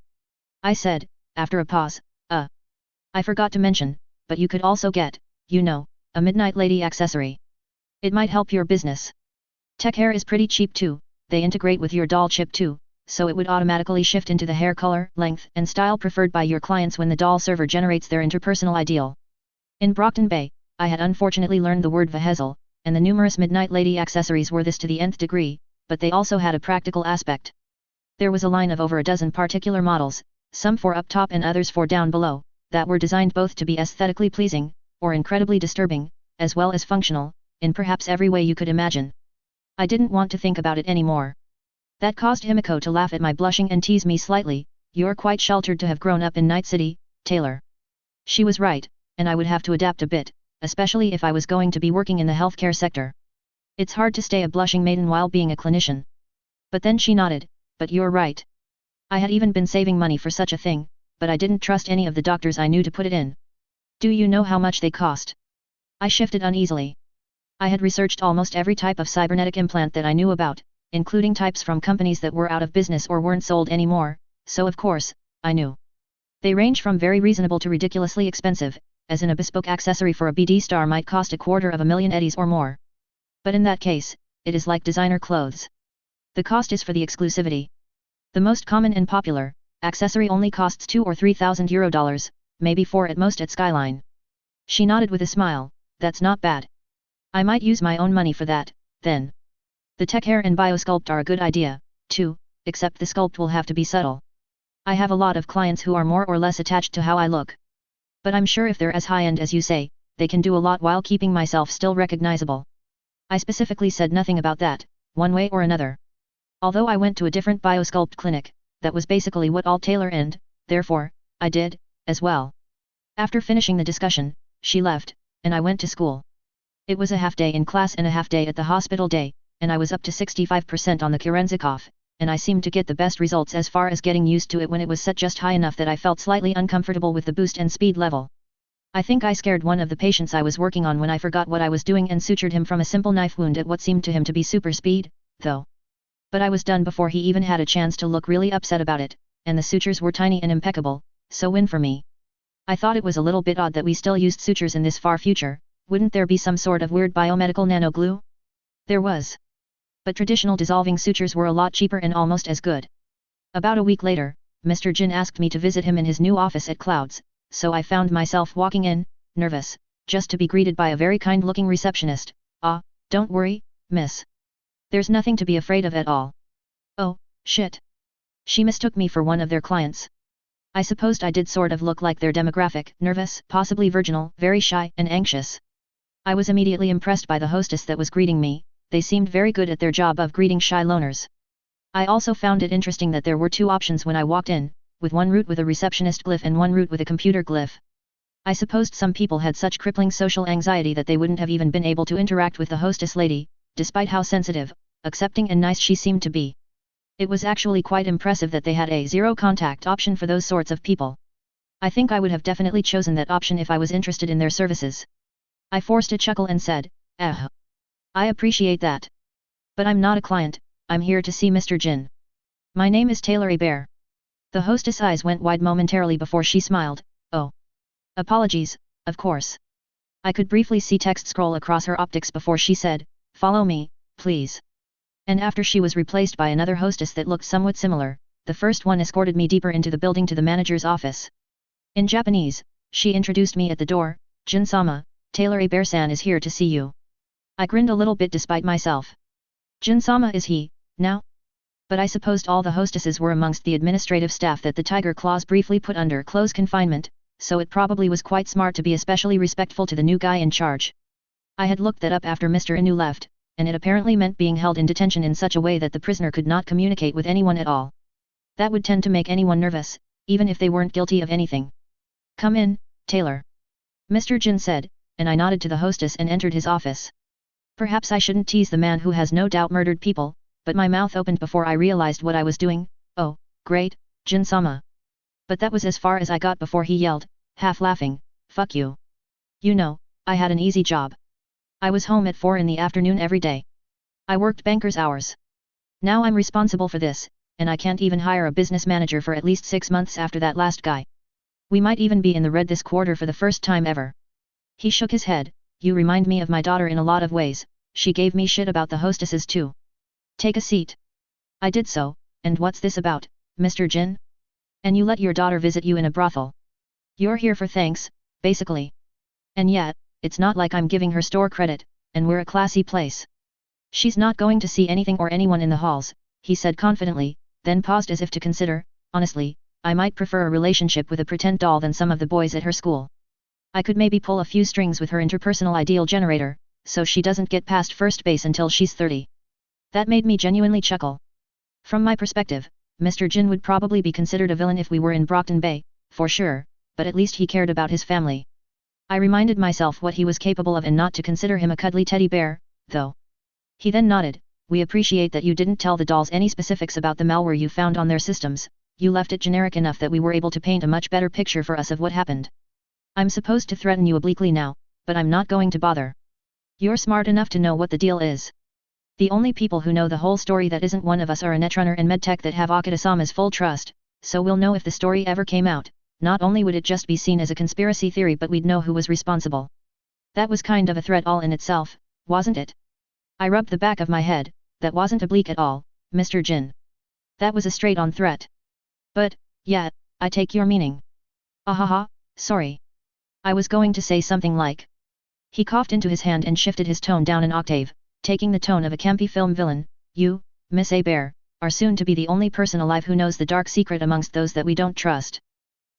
Speaker 1: I said, after a pause, I forgot to mention, but you could also get, you know, a Midnight Lady accessory. It might help your business. Tech hair is pretty cheap too, they integrate with your doll chip too, so it would automatically shift into the hair color, length, and style preferred by your clients when the doll server generates their interpersonal ideal. In Brockton Bay, I had unfortunately learned the word vahezel, and the numerous Midnight Lady accessories were this to the nth degree, but they also had a practical aspect. There was a line of over a dozen particular models, some for up top and others for down below, that were designed both to be aesthetically pleasing, or incredibly disturbing, as well as functional, in perhaps every way you could imagine. I didn't want to think about it anymore. That caused Himiko to laugh at my blushing and tease me slightly. You're quite sheltered to have grown up in Night City, Taylor. She was right, and I would have to adapt a bit, especially if I was going to be working in the healthcare sector. It's hard to stay a blushing maiden while being a clinician. But then she nodded, but you're right. I had even been saving money for such a thing, but I didn't trust any of the doctors I knew to put it in. Do you know how much they cost? I shifted uneasily. I had researched almost every type of cybernetic implant that I knew about, including types from companies that were out of business or weren't sold anymore, so of course, I knew. They range from very reasonable to ridiculously expensive, as in a bespoke accessory for a BD star might cost $250,000 eddies or more. But in that case, it is like designer clothes. The cost is for the exclusivity. The most common and popular accessory only costs 2 or 3,000 euro, maybe 4 at most at Skyline. She nodded with a smile. That's not bad. I might use my own money for that, then. The tech hair and biosculpt are a good idea, too, except the sculpt will have to be subtle. I have a lot of clients who are more or less attached to how I look. But I'm sure if they're as high-end as you say, they can do a lot while keeping myself still recognizable. I specifically said nothing about that, one way or another. Although I went to a different biosculpt clinic, that was basically what all tailor and, therefore, I did, as well. After finishing the discussion, she left, and I went to school. It was a half day in class and a half day at the hospital day, and I was up to 65% on the Kerenzikov, and I seemed to get the best results as far as getting used to it when it was set just high enough that I felt slightly uncomfortable with the boost and speed level. I think I scared one of the patients I was working on when I forgot what I was doing and sutured him from a simple knife wound at what seemed to him to be super speed, though. But I was done before he even had a chance to look really upset about it, and the sutures were tiny and impeccable, so win for me. I thought it was a little bit odd that we still used sutures in this far future. Wouldn't there be some sort of weird biomedical nanoglue? There was. But traditional dissolving sutures were a lot cheaper and almost as good. About a week later, Mr. Jin asked me to visit him in his new office at Clouds, so I found myself walking in, nervous, just to be greeted by a very kind-looking receptionist. "Ah, don't worry, miss. There's nothing to be afraid of at all." "Oh, shit." She mistook me for one of their clients. I supposed I did sort of look like their demographic, nervous, possibly virginal, very shy, and anxious. I was immediately impressed by the hostess that was greeting me. They seemed very good at their job of greeting shy loners. I also found it interesting that there were two options when I walked in, with one route with a receptionist glyph and one route with a computer glyph. I supposed some people had such crippling social anxiety that they wouldn't have even been able to interact with the hostess lady, despite how sensitive, accepting and nice she seemed to be. It was actually quite impressive that they had a zero-contact option for those sorts of people. I think I would have definitely chosen that option if I was interested in their services. I forced a chuckle and said, I appreciate that. But I'm not a client, I'm here to see Mr. Jin. My name is Taylor Bear." The hostess' eyes went wide momentarily before she smiled. "Oh. Apologies, of course." I could briefly see text scroll across her optics before she said, "Follow me, please." And after she was replaced by another hostess that looked somewhat similar, the first one escorted me deeper into the building to the manager's office. In Japanese, she introduced me at the door. "Jin-sama, Taylor Bear-san is here to see you." I grinned a little bit despite myself. Jin-sama is he, now? But I supposed all the hostesses were amongst the administrative staff that the Tiger Claws briefly put under close confinement, so it probably was quite smart to be especially respectful to the new guy in charge. I had looked that up after Mr. Inu left, and it apparently meant being held in detention in such a way that the prisoner could not communicate with anyone at all. That would tend to make anyone nervous, even if they weren't guilty of anything. "Come in, Taylor," Mr. Jin said, and I nodded to the hostess and entered his office. Perhaps I shouldn't tease the man who has no doubt murdered people, but my mouth opened before I realized what I was doing. "Oh, great, Jin-sama." But that was as far as I got before he yelled, half laughing, "Fuck you. You know, I had an easy job. I was home at 4 in the afternoon every day. I worked banker's hours. Now I'm responsible for this, and I can't even hire a business manager for at least 6 months after that last guy. We might even be in the red this quarter for the first time ever." He shook his head. "You remind me of my daughter in a lot of ways. She gave me shit about the hostesses too." "Take a seat." I did so. "And what's this about, Mr. Jin? And you let your daughter visit you in a brothel? You're here for thanks, basically. And yet, it's not like I'm giving her store credit, and we're a classy place." "She's not going to see anything or anyone in the halls," he said confidently, then paused as if to consider. "Honestly, I might prefer a relationship with a pretend doll than some of the boys at her school. I could maybe pull a few strings with her interpersonal ideal generator, so she doesn't get past first base until she's 30. That made me genuinely chuckle. From my perspective, Mr. Jin would probably be considered a villain if we were in Brockton Bay, for sure, but at least he cared about his family. I reminded myself what he was capable of and not to consider him a cuddly teddy bear, though. He then nodded. "We appreciate that you didn't tell the dolls any specifics about the malware you found on their systems. You left it generic enough that we were able to paint a much better picture for us of what happened. I'm supposed to threaten you obliquely now, but I'm not going to bother. You're smart enough to know what the deal is. The only people who know the whole story that isn't one of us are a netrunner and medtech that have Akita-sama's full trust, so we'll know if the story ever came out. Not only would it just be seen as a conspiracy theory, but we'd know who was responsible." That was kind of a threat all in itself, wasn't it? I rubbed the back of my head. That wasn't oblique at all, Mr. Jin. That was a straight-on threat. But, yeah, I take your meaning. Ahaha, sorry. I was going to say something like. He coughed into his hand and shifted his tone down an octave, taking the tone of a campy film villain. You, Miss A. Bear, are soon to be the only person alive who knows the dark secret amongst those that we don't trust.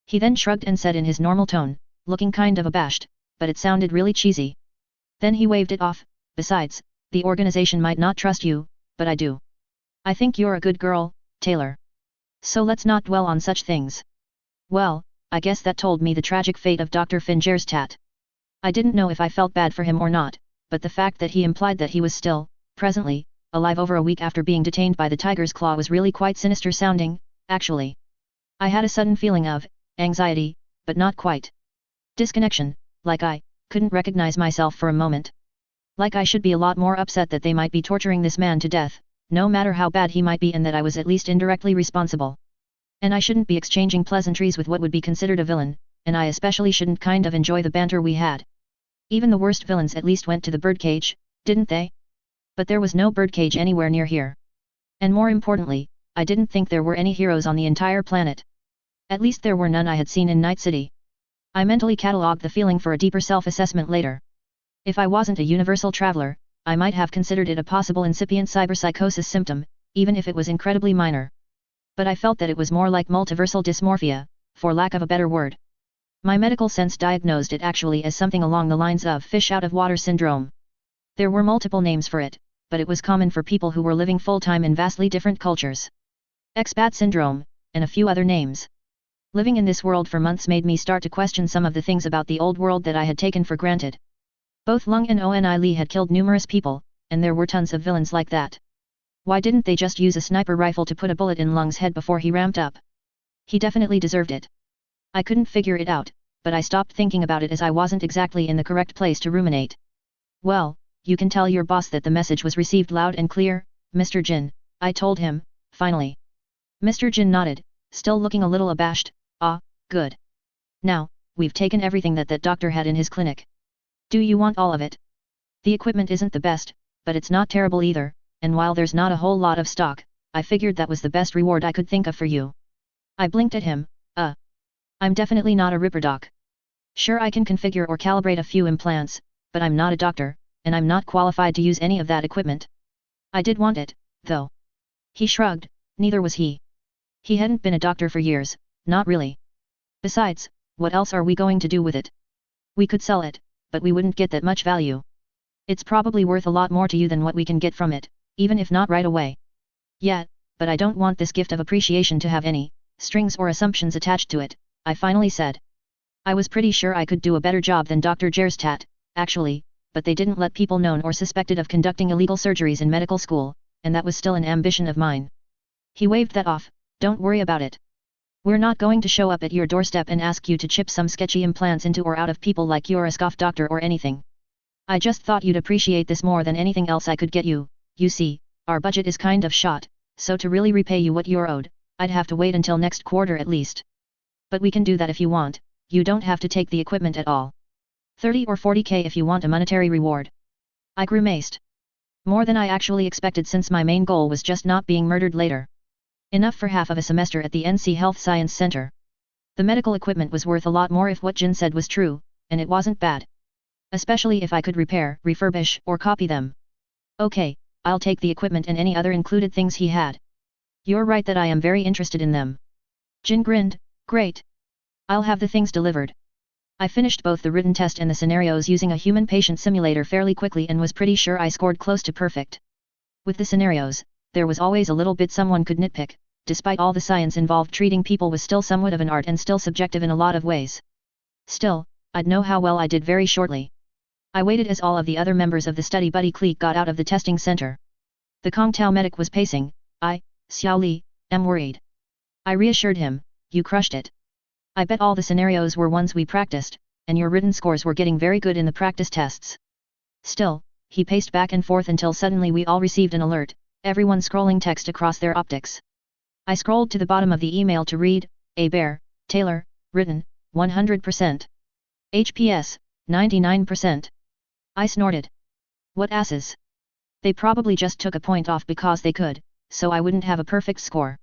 Speaker 1: He then shrugged and said in his normal tone, looking kind of abashed, but it sounded really cheesy. Then he waved it off. Besides, the organization might not trust you, but I do. I think you're a good girl, Taylor. So let's not dwell on such things. Well, I guess that told me the tragic fate of Dr. Fingerstat. I didn't know if I felt bad for him or not, but the fact that he implied that he was still, presently, alive over a week after being detained by the tiger's claw was really quite sinister sounding, actually. I had a sudden feeling of anxiety, but not quite. Disconnection, like I couldn't recognize myself for a moment. Like I should be a lot more upset that they might be torturing this man to death, no matter how bad he might be, and that I was at least indirectly responsible. And I shouldn't be exchanging pleasantries with what would be considered a villain, and I especially shouldn't kind of enjoy the banter we had. Even the worst villains at least went to the birdcage, didn't they? But there was no birdcage anywhere near here. And more importantly, I didn't think there were any heroes on the entire planet. At least there were none I had seen in Night City. I mentally catalogued the feeling for a deeper self-assessment later. If I wasn't a universal traveler, I might have considered it a possible incipient cyberpsychosis symptom, even if it was incredibly minor. But I felt that it was more like multiversal dysmorphia, for lack of a better word. My medical sense diagnosed it actually as something along the lines of fish out of water syndrome. There were multiple names for it, but it was common for people who were living full-time in vastly different cultures. Expat syndrome, and a few other names. Living in this world for months made me start to question some of the things about the old world that I had taken for granted. Both Lung and Oni Lee had killed numerous people, and there were tons of villains like that. Why didn't they just use a sniper rifle to put a bullet in Lung's head before he ramped up? He definitely deserved it. I couldn't figure it out, but I stopped thinking about it as I wasn't exactly in the correct place to ruminate. Well, you can tell your boss that the message was received loud and clear, Mr. Jin, I told him, finally. Mr. Jin nodded, still looking a little abashed. Ah, good. Now, we've taken everything that doctor had in his clinic. Do you want all of it? The equipment isn't the best, but it's not terrible either, and while there's not a whole lot of stock, I figured that was the best reward I could think of for you. I blinked at him. I'm definitely not a ripper doc. Sure, I can configure or calibrate a few implants, but I'm not a doctor, and I'm not qualified to use any of that equipment. I did want it, though. He shrugged, neither was he. He hadn't been a doctor for years, not really. Besides, what else are we going to do with it? We could sell it, but we wouldn't get that much value. It's probably worth a lot more to you than what we can get from it, even if not right away. Yeah, but I don't want this gift of appreciation to have any strings or assumptions attached to it, I finally said. I was pretty sure I could do a better job than Dr. Gerstat, actually, but they didn't let people known or suspected of conducting illegal surgeries in medical school, and that was still an ambition of mine. He waved that off. Don't worry about it. We're not going to show up at your doorstep and ask you to chip some sketchy implants into or out of people like you're a scoff doctor or anything. I just thought you'd appreciate this more than anything else I could get you. You see, our budget is kind of shot, so to really repay you what you're owed, I'd have to wait until next quarter at least. But we can do that if you want. You don't have to take the equipment at all. 30 or 40k if you want a monetary reward. I grimaced. More than I actually expected, since my main goal was just not being murdered later. Enough for half of a semester at the NC Health Science Center. The medical equipment was worth a lot more if what Jin said was true, and it wasn't bad. Especially if I could repair, refurbish, or copy them. Okay, I'll take the equipment and any other included things he had. You're right that I am very interested in them. Jin grinned. Great. I'll have the things delivered. I finished both the written test and the scenarios using a human patient simulator fairly quickly and was pretty sure I scored close to perfect. With the scenarios, there was always a little bit someone could nitpick. Despite all the science involved, treating people was still somewhat of an art and still subjective in a lot of ways. Still, I'd know how well I did very shortly. I waited as all of the other members of the study buddy clique got out of the testing center. The Kong Tao medic was pacing. Xiao Li, am worried. I reassured him, you crushed it. I bet all the scenarios were ones we practiced, and your written scores were getting very good in the practice tests. Still, he paced back and forth until suddenly we all received an alert, everyone scrolling text across their optics. I scrolled to the bottom of the email to read, A. Bear, Taylor, written, 100%. HPS, 99%. I snorted. What asses. They probably just took a point off because they could, so I wouldn't have a perfect score.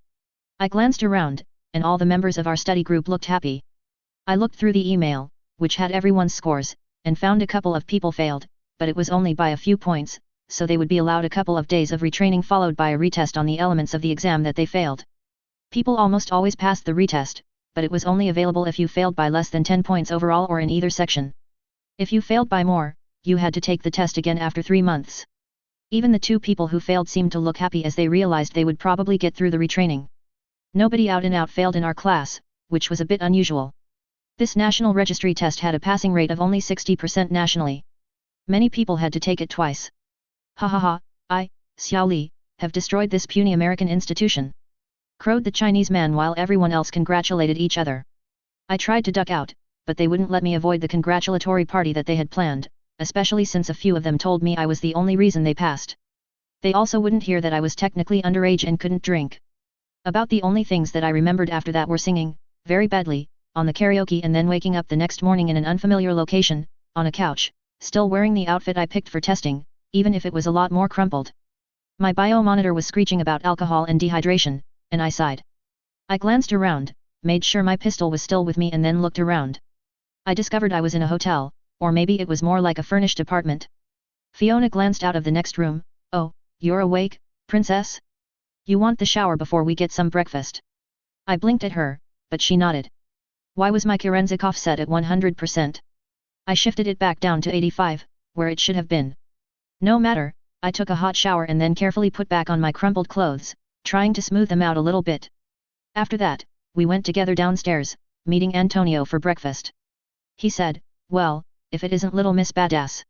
Speaker 1: I glanced around, and all the members of our study group looked happy. I looked through the email, which had everyone's scores, and found a couple of people failed, but it was only by a few points, so they would be allowed a couple of days of retraining followed by a retest on the elements of the exam that they failed. People almost always passed the retest, but it was only available if you failed by less than 10 points overall or in either section. If you failed by more, you had to take the test again after 3 months. Even the 2 people who failed seemed to look happy as they realized they would probably get through the retraining. Nobody out and out failed in our class, which was a bit unusual. This national registry test had a passing rate of only 60% nationally. Many people had to take it twice. Ha ha ha, I, Xiao Li, have destroyed this puny American institution. Crowed the Chinese man while everyone else congratulated each other. I tried to duck out, but they wouldn't let me avoid the congratulatory party that they had planned, especially since a few of them told me I was the only reason they passed. They also wouldn't hear that I was technically underage and couldn't drink. About the only things that I remembered after that were singing, very badly, on the karaoke and then waking up the next morning in an unfamiliar location, on a couch, still wearing the outfit I picked for testing, even if it was a lot more crumpled. My biomonitor was screeching about alcohol and dehydration, and I sighed. I glanced around, made sure my pistol was still with me and then looked around. I discovered I was in a hotel, or maybe it was more like a furnished apartment. Fiona glanced out of the next room. Oh, you're awake, princess? You want the shower before we get some breakfast? I blinked at her, but she nodded. Why was my Kerenzikov set at 100%? I shifted it back down to 85, where it should have been. No matter, I took a hot shower and then carefully put back on my crumpled clothes, trying to smooth them out a little bit. After that, we went together downstairs, meeting Antonio for breakfast. He said, well, if it isn't little Miss Badass.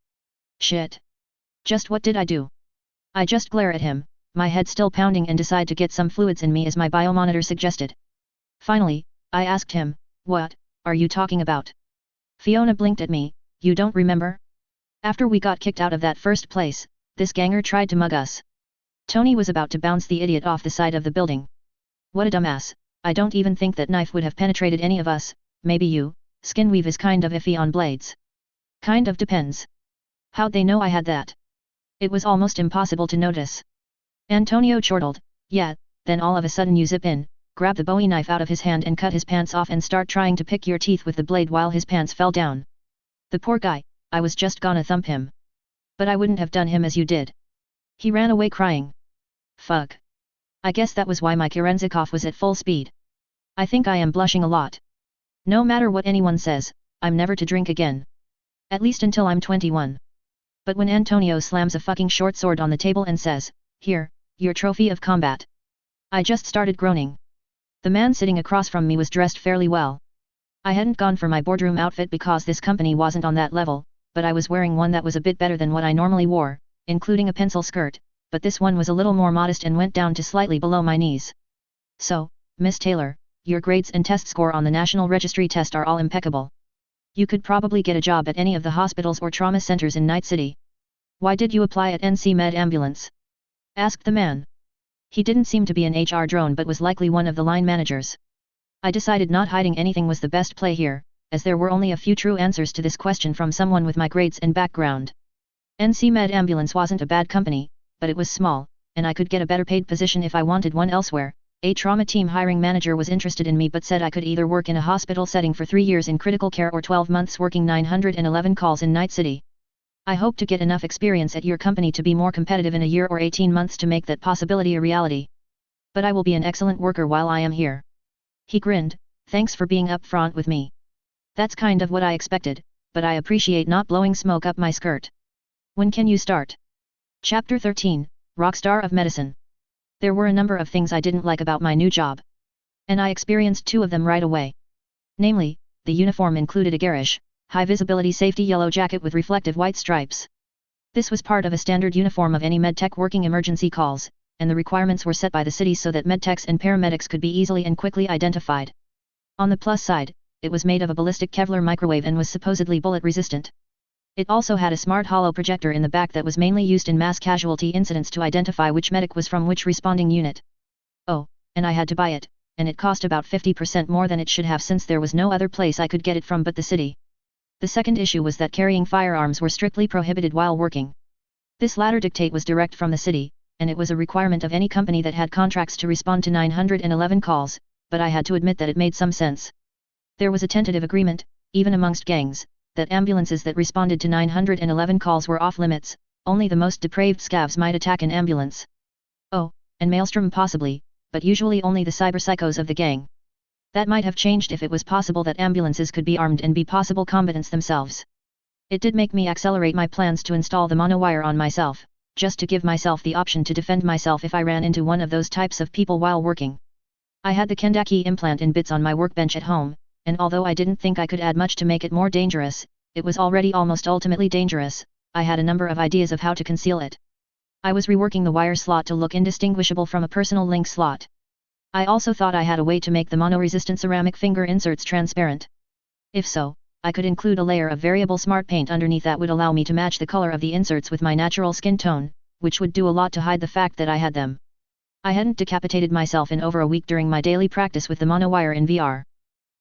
Speaker 1: Shit. Just what did I do? I just glare at him, my head still pounding, and decide to get some fluids in me as my biomonitor suggested. Finally, I asked him, what are you talking about? Fiona blinked at me, you don't remember? After we got kicked out of that first place, this ganger tried to mug us. Tony was about to bounce the idiot off the side of the building. What a dumbass, I don't even think that knife would have penetrated any of us, maybe you, Skinweave is kind of iffy on blades. Kind of depends. How'd they know I had that? It was almost impossible to notice. Antonio chortled, yeah, then all of a sudden you zip in, grab the Bowie knife out of his hand and cut his pants off and start trying to pick your teeth with the blade while his pants fell down. The poor guy, I was just gonna thump him. But I wouldn't have done him as you did. He ran away crying. Fuck. I guess that was why my Kerenzikov was at full speed. I think I am blushing a lot. No matter what anyone says, I'm never to drink again. At least until I'm 21. But when Antonio slams a fucking short sword on the table and says, here, your trophy of combat. I just started groaning. The man sitting across from me was dressed fairly well. I hadn't gone for my boardroom outfit because this company wasn't on that level, but I was wearing one that was a bit better than what I normally wore, including a pencil skirt, but this one was a little more modest and went down to slightly below my knees. So, Miss Taylor, your grades and test score on the National Registry test are all impeccable. You could probably get a job at any of the hospitals or trauma centers in Night City. Why did you apply at NC Med Ambulance? Asked the man. He didn't seem to be an HR drone but was likely one of the line managers. I decided not hiding anything was the best play here, as there were only a few true answers to this question from someone with my grades and background. NC Med Ambulance wasn't a bad company, but it was small, and I could get a better paid position if I wanted one elsewhere. A trauma team hiring manager was interested in me but said I could either work in a hospital setting for 3 years in critical care or 12 months working 911 calls in Night City. I hope to get enough experience at your company to be more competitive in a year or 18 months to make that possibility a reality. But I will be an excellent worker while I am here. He grinned, thanks for being upfront with me. That's kind of what I expected, but I appreciate not blowing smoke up my skirt. When can you start? Chapter 13, Rockstar of Medicine. There were a number of things I didn't like about my new job. And I experienced 2 of them right away. Namely, the uniform included a garish, high-visibility safety yellow jacket with reflective white stripes. This was part of a standard uniform of any medtech working emergency calls, and the requirements were set by the city so that medtechs and paramedics could be easily and quickly identified. On the plus side, it was made of a ballistic Kevlar microwave and was supposedly bullet-resistant. It also had a smart hollow projector in the back that was mainly used in mass casualty incidents to identify which medic was from which responding unit. Oh, and I had to buy it, and it cost about 50% more than it should have since there was no other place I could get it from but the city. The second issue was that carrying firearms were strictly prohibited while working. This latter dictate was direct from the city, and it was a requirement of any company that had contracts to respond to 911 calls, but I had to admit that it made some sense. There was a tentative agreement, even amongst gangs, that ambulances that responded to 911 calls were off limits, only the most depraved scavs might attack an ambulance. Oh, and Maelstrom possibly, but usually only the cyberpsychos of the gang. That might have changed if it was possible that ambulances could be armed and be possible combatants themselves. It did make me accelerate my plans to install the monowire on myself, just to give myself the option to defend myself if I ran into one of those types of people while working. I had the Kendaki implant in bits on my workbench at home, and although I didn't think I could add much to make it more dangerous, it was already almost ultimately dangerous. I had a number of ideas of how to conceal it. I was reworking the wire slot to look indistinguishable from a personal link slot. I also thought I had a way to make the mono-resistant ceramic finger inserts transparent. If so, I could include a layer of variable smart paint underneath that would allow me to match the color of the inserts with my natural skin tone, which would do a lot to hide the fact that I had them. I hadn't decapitated myself in over a week during my daily practice with the monowire in VR.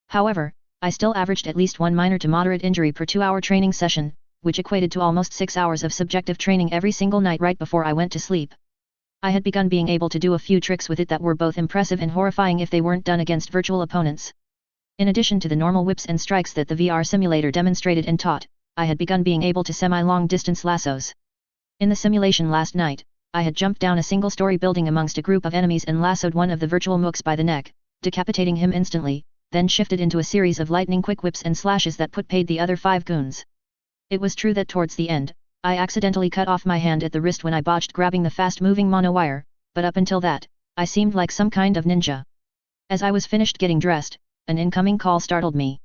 Speaker 1: However, I still averaged at least one minor to moderate injury per 2-hour training session, which equated to almost 6 hours of subjective training every single night right before I went to sleep. I had begun being able to do a few tricks with it that were both impressive and horrifying if they weren't done against virtual opponents. In addition to the normal whips and strikes that the VR simulator demonstrated and taught, I had begun being able to semi-long distance lassos. In the simulation last night, I had jumped down a single-story building amongst a group of enemies and lassoed one of the virtual mooks by the neck, decapitating him instantly, then shifted into a series of lightning quick whips and slashes that paid the other 5 goons. It was true that towards the end, I accidentally cut off my hand at the wrist when I botched grabbing the fast-moving monowire, but up until that, I seemed like some kind of ninja. As I was finished getting dressed, an incoming call startled me.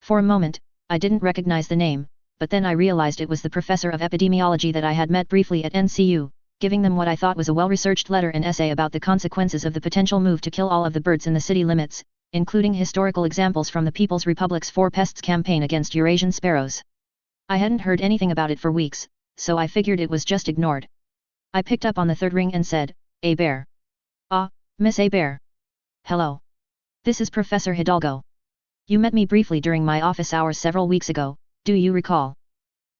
Speaker 1: For a moment, I didn't recognize the name, but then I realized it was the professor of epidemiology that I had met briefly at NCU, giving them what I thought was a well-researched letter and essay about the consequences of the potential move to kill all of the birds in the city limits, including historical examples from the People's Republic's Four Pests campaign against Eurasian sparrows. I hadn't heard anything about it for weeks, so I figured it was just ignored. I picked up on the third ring and said, "A bear." "Ah, Miss A Bear. Hello. This is Professor Hidalgo. You met me briefly during my office hours several weeks ago, do you recall?"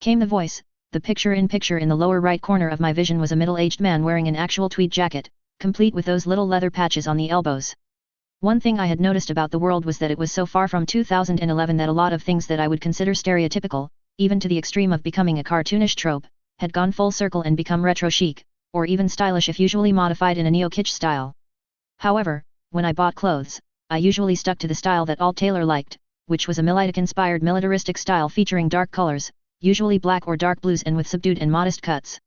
Speaker 1: Came the voice. The picture-in-picture in the lower right corner of my vision was a middle-aged man wearing an actual tweed jacket, complete with those little leather patches on the elbows. One thing I had noticed about the world was that it was so far from 2011 that a lot of things that I would consider stereotypical, even to the extreme of becoming a cartoonish trope, had gone full circle and become retro chic, or even stylish if usually modified in a neo-kitsch style. However, when I bought clothes, I usually stuck to the style that all tailor liked, which was a Militic-inspired militaristic style featuring dark colors, usually black or dark blues and with subdued and modest cuts.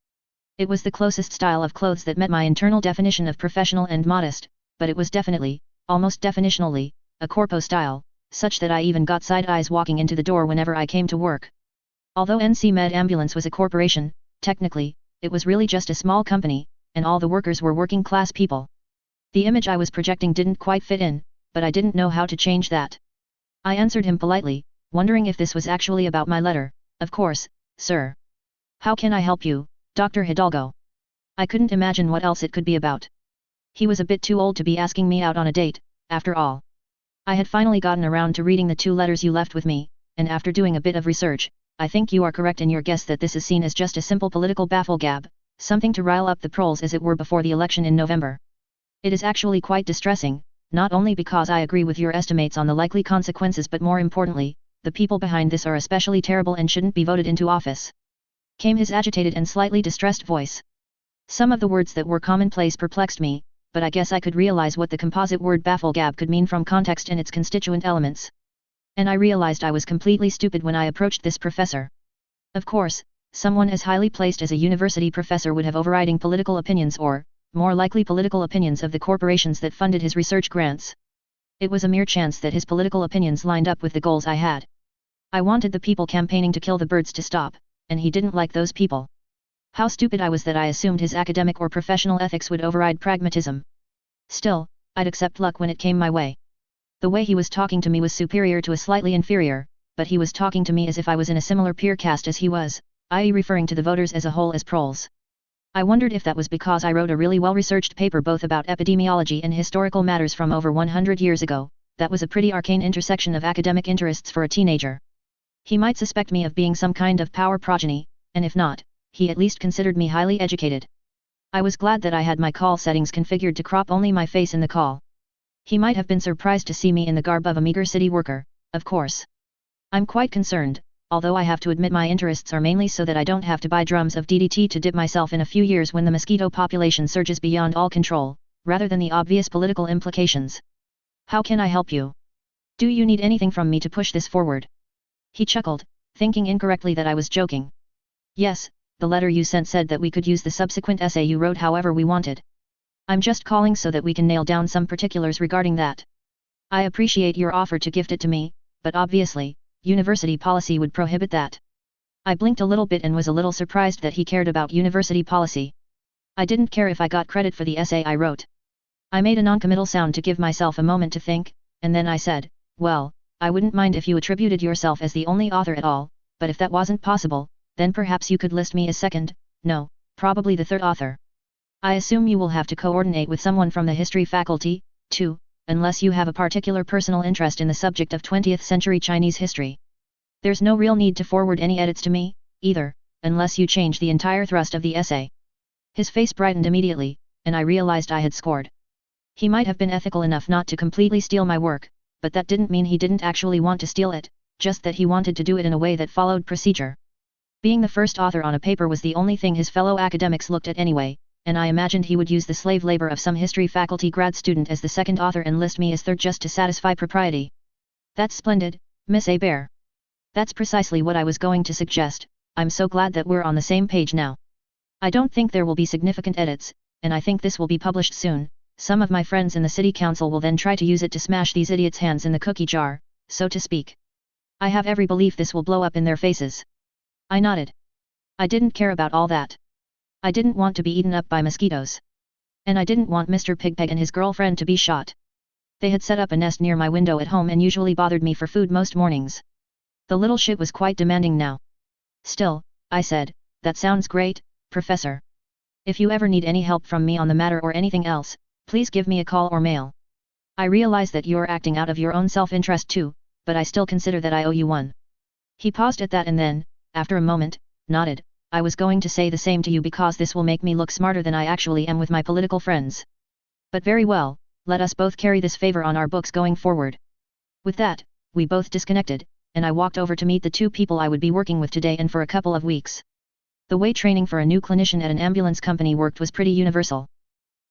Speaker 1: It was the closest style of clothes that met my internal definition of professional and modest, but it was definitely, almost definitionally, a corpo style, such that I even got side eyes walking into the door whenever I came to work. Although NC Med Ambulance was a corporation, technically, it was really just a small company, and all the workers were working class people. The image I was projecting didn't quite fit in, but I didn't know how to change that. I answered him politely, wondering if this was actually about my letter. "Of course, sir. How can I help you, Dr. Hidalgo?" I couldn't imagine what else it could be about. He was a bit too old to be asking me out on a date, after all. I had finally gotten around to reading the 2 letters you left with me, and after doing a bit of research, I think you are correct in your guess that this is seen as just a simple political bafflegab, something to rile up the proles as it were before the election in November. It is actually quite distressing, not only because I agree with your estimates on the likely consequences but more importantly, the people behind this are especially terrible and shouldn't be voted into office. Came his agitated and slightly distressed voice. Some of the words that were commonplace perplexed me, but I guess I could realize what the composite word bafflegab could mean from context and its constituent elements. And I realized I was completely stupid when I approached this professor. Of course, someone as highly placed as a university professor would have overriding political opinions or, more likely political opinions of the corporations that funded his research grants. It was a mere chance that his political opinions lined up with the goals I had. I wanted the people campaigning to kill the birds to stop, and he didn't like those people. How stupid I was that I assumed his academic or professional ethics would override pragmatism. Still, I'd accept luck when it came my way. The way he was talking to me was superior to a slightly inferior, but he was talking to me as if I was in a similar peer caste as he was, i.e. referring to the voters as a whole as proles. I wondered if that was because I wrote a really well-researched paper both about epidemiology and historical matters from over 100 years ago. That was a pretty arcane intersection of academic interests for a teenager. He might suspect me of being some kind of power progeny, and if not, he at least considered me highly educated. I was glad that I had my call settings configured to crop only my face in the call. He might have been surprised to see me in the garb of a meager city worker, of course. I'm quite concerned, although I have to admit my interests are mainly so that I don't have to buy drums of DDT to dip myself in a few years when the mosquito population surges beyond all control, rather than the obvious political implications. How can I help you? Do you need anything from me to push this forward? He chuckled, thinking incorrectly that I was joking. Yes, the letter you sent said that we could use the subsequent essay you wrote however we wanted. I'm just calling so that we can nail down some particulars regarding that. I appreciate your offer to gift it to me, but obviously, university policy would prohibit that. I blinked a little bit and was a little surprised that he cared about university policy. I didn't care if I got credit for the essay I wrote. I made a non-committal sound to give myself a moment to think, and then I said, well, I wouldn't mind if you attributed yourself as the only author at all, but if that wasn't possible, then perhaps you could list me as second, no, probably the third author. I assume you will have to coordinate with someone from the history faculty, too, unless you have a particular personal interest in the subject of 20th century Chinese history. There's no real need to forward any edits to me, either, unless you change the entire thrust of the essay. His face brightened immediately, and I realized I had scored. He might have been ethical enough not to completely steal my work, but that didn't mean he didn't actually want to steal it, just that he wanted to do it in a way that followed procedure. Being the first author on a paper was the only thing his fellow academics looked at anyway, and I imagined he would use the slave labor of some history faculty grad student as the second author and list me as third just to satisfy propriety. That's splendid, Miss Bear. That's precisely what I was going to suggest. I'm so glad that we're on the same page now. I don't think there will be significant edits, and I think this will be published soon. Some of my friends in the city council will then try to use it to smash these idiots' hands in the cookie jar, so to speak. I have every belief this will blow up in their faces. I nodded. I didn't care about all that. I didn't want to be eaten up by mosquitoes. And I didn't want Mr. Pigpeg and his girlfriend to be shot. They had set up a nest near my window at home and usually bothered me for food most mornings. The little shit was quite demanding now. Still, I said, that sounds great, Professor. If you ever need any help from me on the matter or anything else, please give me a call or mail. I realize that you're acting out of your own self-interest too, but I still consider that I owe you one. He paused at that and then, after a moment, nodded. I was going to say the same to you because this will make me look smarter than I actually am with my political friends. But very well, let us both carry this favor on our books going forward. With that, we both disconnected, and I walked over to meet the two people I would be working with today and for a couple of weeks. The way training for a new clinician at an ambulance company worked was pretty universal.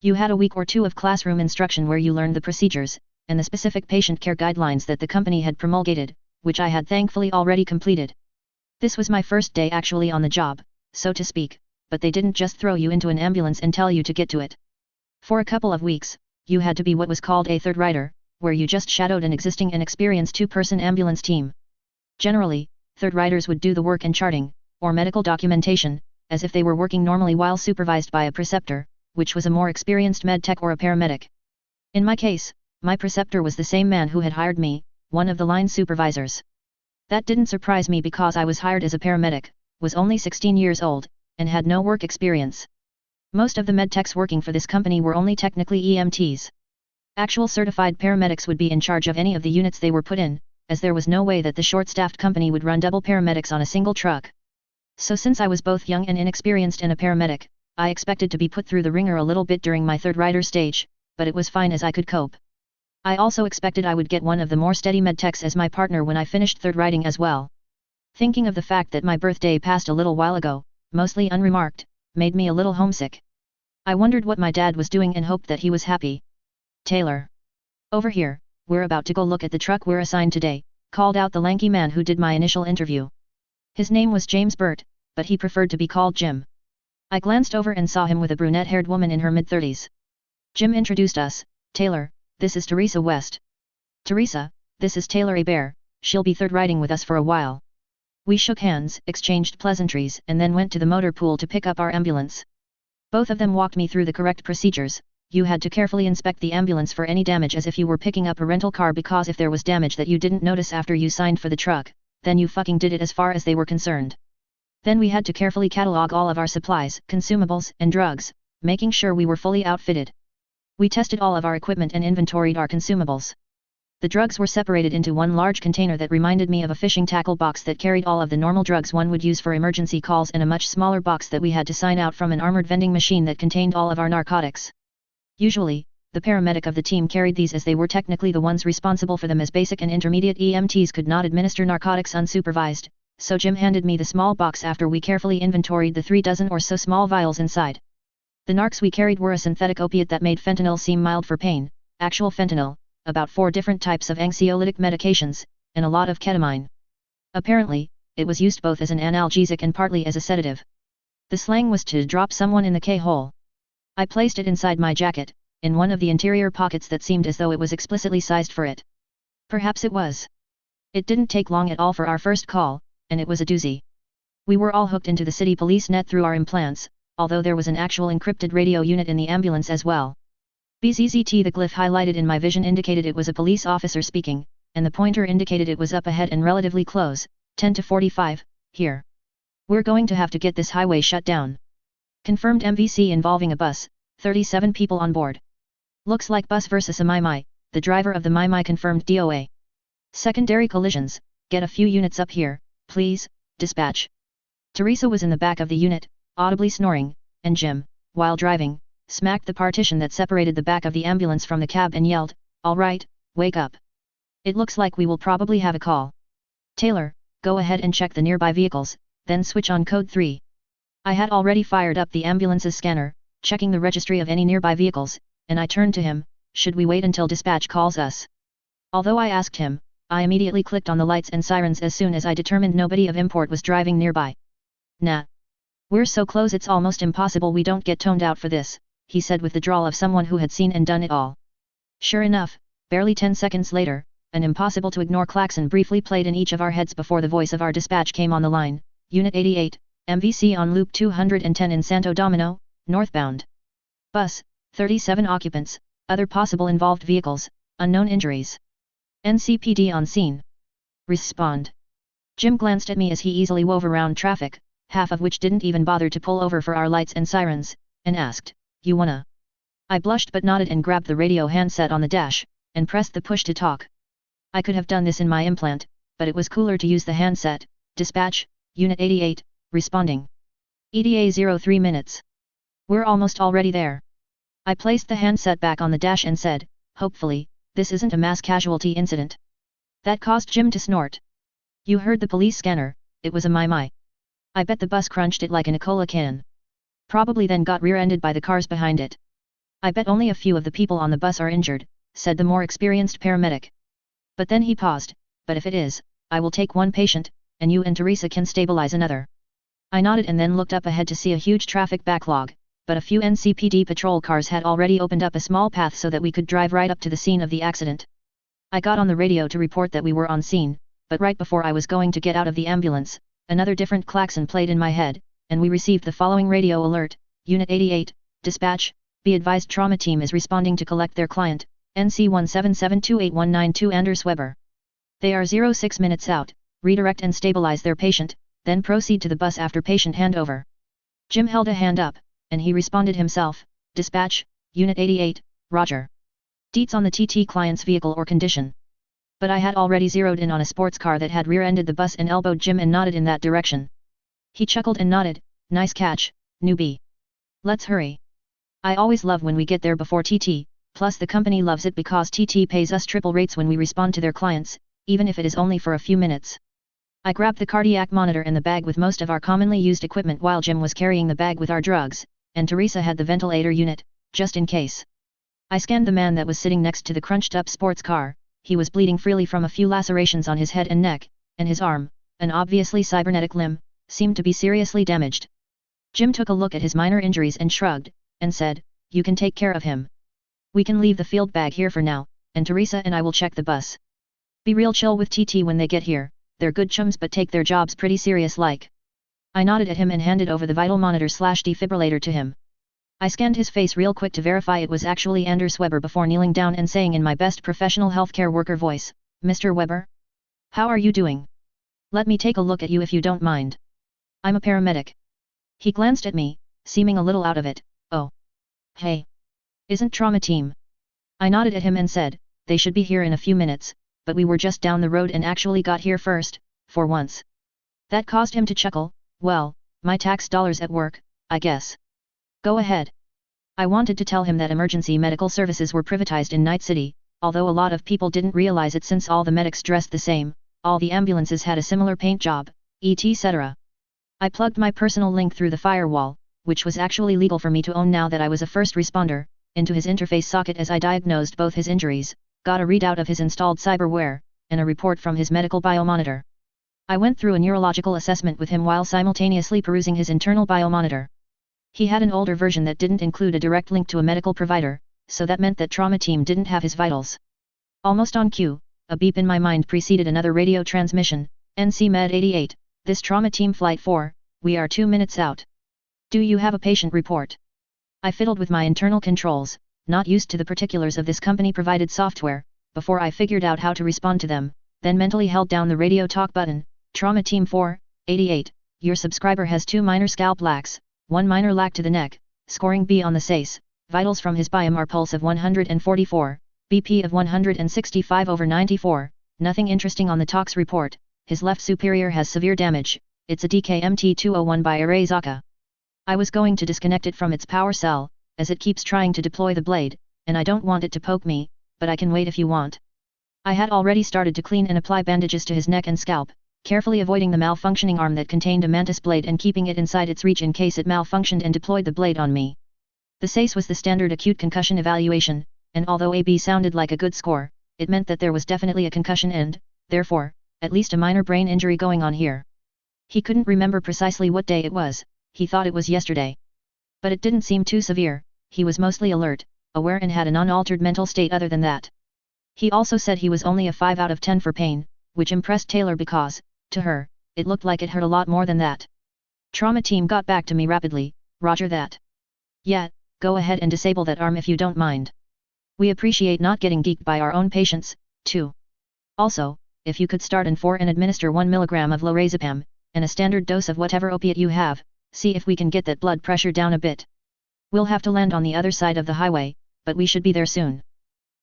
Speaker 1: You had a week or two of classroom instruction where you learned the procedures, and the specific patient care guidelines that the company had promulgated, which I had thankfully already completed. This was my first day actually on the job, so to speak, but they didn't just throw you into an ambulance and tell you to get to it. For a couple of weeks, you had to be what was called a third rider, where you just shadowed an existing and experienced two-person ambulance team. Generally, third riders would do the work and charting, or medical documentation, as if they were working normally while supervised by a preceptor, which was a more experienced med tech or a paramedic. In my case, my preceptor was the same man who had hired me, one of the line supervisors. That didn't surprise me because I was hired as a paramedic, was only 16 years old, and had no work experience. Most of the medtechs working for this company were only technically EMTs. Actual certified paramedics would be in charge of any of the units they were put in, as there was no way that the short-staffed company would run double paramedics on a single truck. So since I was both young and inexperienced and a paramedic, I expected to be put through the ringer a little bit during my third rider stage, but it was fine as I could cope. I also expected I would get one of the more steady medtechs as my partner when I finished third riding as well. Thinking of the fact that my birthday passed a little while ago, mostly unremarked, made me a little homesick. I wondered what my dad was doing and hoped that he was happy. Taylor. Over here, we're about to go look at the truck we're assigned today, called out the lanky man who did my initial interview. His name was James Burt, but he preferred to be called Jim. I glanced over and saw him with a brunette-haired woman in her mid-30s. Jim introduced us. Taylor, this is Teresa West. Teresa, this is Taylor Bear, she'll be third riding with us for a while. We shook hands, exchanged pleasantries, and then went to the motor pool to pick up our ambulance. Both of them walked me through the correct procedures. You had to carefully inspect the ambulance for any damage as if you were picking up a rental car, because if there was damage that you didn't notice after you signed for the truck, then you fucking did it as far as they were concerned. Then we had to carefully catalog all of our supplies, consumables, and drugs, making sure we were fully outfitted. We tested all of our equipment and inventoried our consumables. The drugs were separated into one large container that reminded me of a fishing tackle box that carried all of the normal drugs one would use for emergency calls, and a much smaller box that we had to sign out from an armored vending machine that contained all of our narcotics. Usually, the paramedic of the team carried these as they were technically the ones responsible for them, as basic and intermediate EMTs could not administer narcotics unsupervised, so Jim handed me the small box after we carefully inventoried the 3 dozen or so small vials inside. The narcs we carried were a synthetic opiate that made fentanyl seem mild for pain, actual fentanyl, about 4 different types of anxiolytic medications, and a lot of ketamine. Apparently, it was used both as an analgesic and partly as a sedative. The slang was to drop someone in the K-hole. I placed it inside my jacket, in one of the interior pockets that seemed as though it was explicitly sized for it. Perhaps it was. It didn't take long at all for our first call, and it was a doozy. We were all hooked into the city police net through our implants, although there was an actual encrypted radio unit in the ambulance as well. BZZT, the glyph highlighted in my vision indicated it was a police officer speaking, and the pointer indicated it was up ahead and relatively close, 10 to 45, here. We're going to have to get this highway shut down. Confirmed MVC involving a bus, 37 people on board. Looks like bus versus a Mai, the driver of the Mai confirmed DOA. Secondary collisions, get a few units up here, please, dispatch. Teresa was in the back of the unit, audibly snoring, and Jim, while driving, smacked the partition that separated the back of the ambulance from the cab and yelled, "All right, wake up. It looks like we will probably have a call. Taylor, go ahead and check the nearby vehicles, then switch on code 3. I had already fired up the ambulance's scanner, checking the registry of any nearby vehicles, and I turned to him, should we wait until dispatch calls us? Although I asked him, I immediately clicked on the lights and sirens as soon as I determined nobody of import was driving nearby. Nah. We're so close it's almost impossible we don't get toned out for this, he said with the drawl of someone who had seen and done it all. Sure enough, barely 10 seconds later, an impossible to ignore klaxon briefly played in each of our heads before the voice of our dispatch came on the line, Unit 88, MVC on loop 210 in Santo Domino, northbound. Bus, 37 occupants, other possible involved vehicles, unknown injuries. NCPD on scene. Respond. Jim glanced at me as he easily wove around traffic, half of which didn't even bother to pull over for our lights and sirens, and asked, "You wanna?" I blushed but nodded and grabbed the radio handset on the dash, and pressed the push to talk. I could have done this in my implant, but it was cooler to use the handset. Dispatch, Unit 88, responding. ETA 03 minutes. We're almost already there. I placed the handset back on the dash and said, hopefully, this isn't a mass casualty incident. That caused Jim to snort. You heard the police scanner, it was a Mai. I bet the bus crunched it like an Cola can. Probably then got rear-ended by the cars behind it. I bet only a few of the people on the bus are injured, said the more experienced paramedic. But then he paused, but if it is, I will take one patient, and you and Teresa can stabilize another. I nodded and then looked up ahead to see a huge traffic backlog, but a few NCPD patrol cars had already opened up a small path so that we could drive right up to the scene of the accident. I got on the radio to report that we were on scene, but right before I was going to get out of the ambulance, another different klaxon played in my head, and we received the following radio alert, Unit 88, dispatch, be advised trauma team is responding to collect their client, NC 1772819 Anders Weber. They are 06 minutes out, redirect and stabilize their patient, then proceed to the bus after patient handover. Jim held a hand up, and he responded himself, dispatch, Unit 88, roger. Deets on the TT client's vehicle or condition. But I had already zeroed in on a sports car that had rear-ended the bus and elbowed Jim and nodded in that direction. He chuckled and nodded, nice catch, newbie. Let's hurry. I always love when we get there before TT, plus the company loves it because TT pays us triple rates when we respond to their clients, even if it is only for a few minutes. I grabbed the cardiac monitor and the bag with most of our commonly used equipment while Jim was carrying the bag with our drugs, and Teresa had the ventilator unit, just in case. I scanned the man that was sitting next to the crunched-up sports car. He was bleeding freely from a few lacerations on his head and neck, and his arm, an obviously cybernetic limb, seemed to be seriously damaged. Jim took a look at his minor injuries and shrugged, and said, you can take care of him. We can leave the field bag here for now, and Teresa and I will check the bus. Be real chill with TT when they get here, they're good chums but take their jobs pretty serious like. I nodded at him and handed over the vital monitor/defibrillator to him. I scanned his face real quick to verify it was actually Anders Weber before kneeling down and saying in my best professional healthcare worker voice, Mr. Weber? How are you doing? Let me take a look at you if you don't mind. I'm a paramedic. He glanced at me, seeming a little out of it. Oh. Hey. Isn't trauma team? I nodded at him and said, they should be here in a few minutes, but we were just down the road and actually got here first, for once. That caused him to chuckle. Well, my tax dollars at work, I guess. Go ahead. I wanted to tell him that emergency medical services were privatized in Night City, although a lot of people didn't realize it since all the medics dressed the same, all the ambulances had a similar paint job, etc. I plugged my personal link through the firewall, which was actually legal for me to own now that I was a first responder, into his interface socket as I diagnosed both his injuries, got a readout of his installed cyberware, and a report from his medical biomonitor. I went through a neurological assessment with him while simultaneously perusing his internal biomonitor. He had an older version that didn't include a direct link to a medical provider, so that meant that trauma team didn't have his vitals. Almost on cue, a beep in my mind preceded another radio transmission. NC Med 88, this trauma team flight 4, we are 2 minutes out. Do you have a patient report? I fiddled with my internal controls, not used to the particulars of this company-provided software, before I figured out how to respond to them, then mentally held down the radio talk button. Trauma Team 4, 88, your subscriber has 2 minor scalp lacks, 1 minor lack to the neck, scoring B on the SACE, vitals from his biomar pulse of 144, BP of 165/94, nothing interesting on the tox report, his left superior has severe damage, it's a DKMT-201 by Arezaka. I was going to disconnect it from its power cell, as it keeps trying to deploy the blade, and I don't want it to poke me, but I can wait if you want. I had already started to clean and apply bandages to his neck and scalp, carefully avoiding the malfunctioning arm that contained a mantis blade and keeping it inside its reach in case it malfunctioned and deployed the blade on me. The SACE was the standard acute concussion evaluation, and although AB sounded like a good score, it meant that there was definitely a concussion and, therefore, at least a minor brain injury going on here. He couldn't remember precisely what day it was, he thought it was yesterday. But it didn't seem too severe, he was mostly alert, aware and had an unaltered mental state other than that. He also said he was only a 5 out of 10 for pain, which impressed Taylor because, to her, it looked like it hurt a lot more than that. Trauma team got back to me rapidly, roger that. Yeah, go ahead and disable that arm if you don't mind. We appreciate not getting geeked by our own patients, too. Also, if you could start in 4 and administer 1 mg of lorazepam, and a standard dose of whatever opiate you have, see if we can get that blood pressure down a bit. We'll have to land on the other side of the highway, but we should be there soon.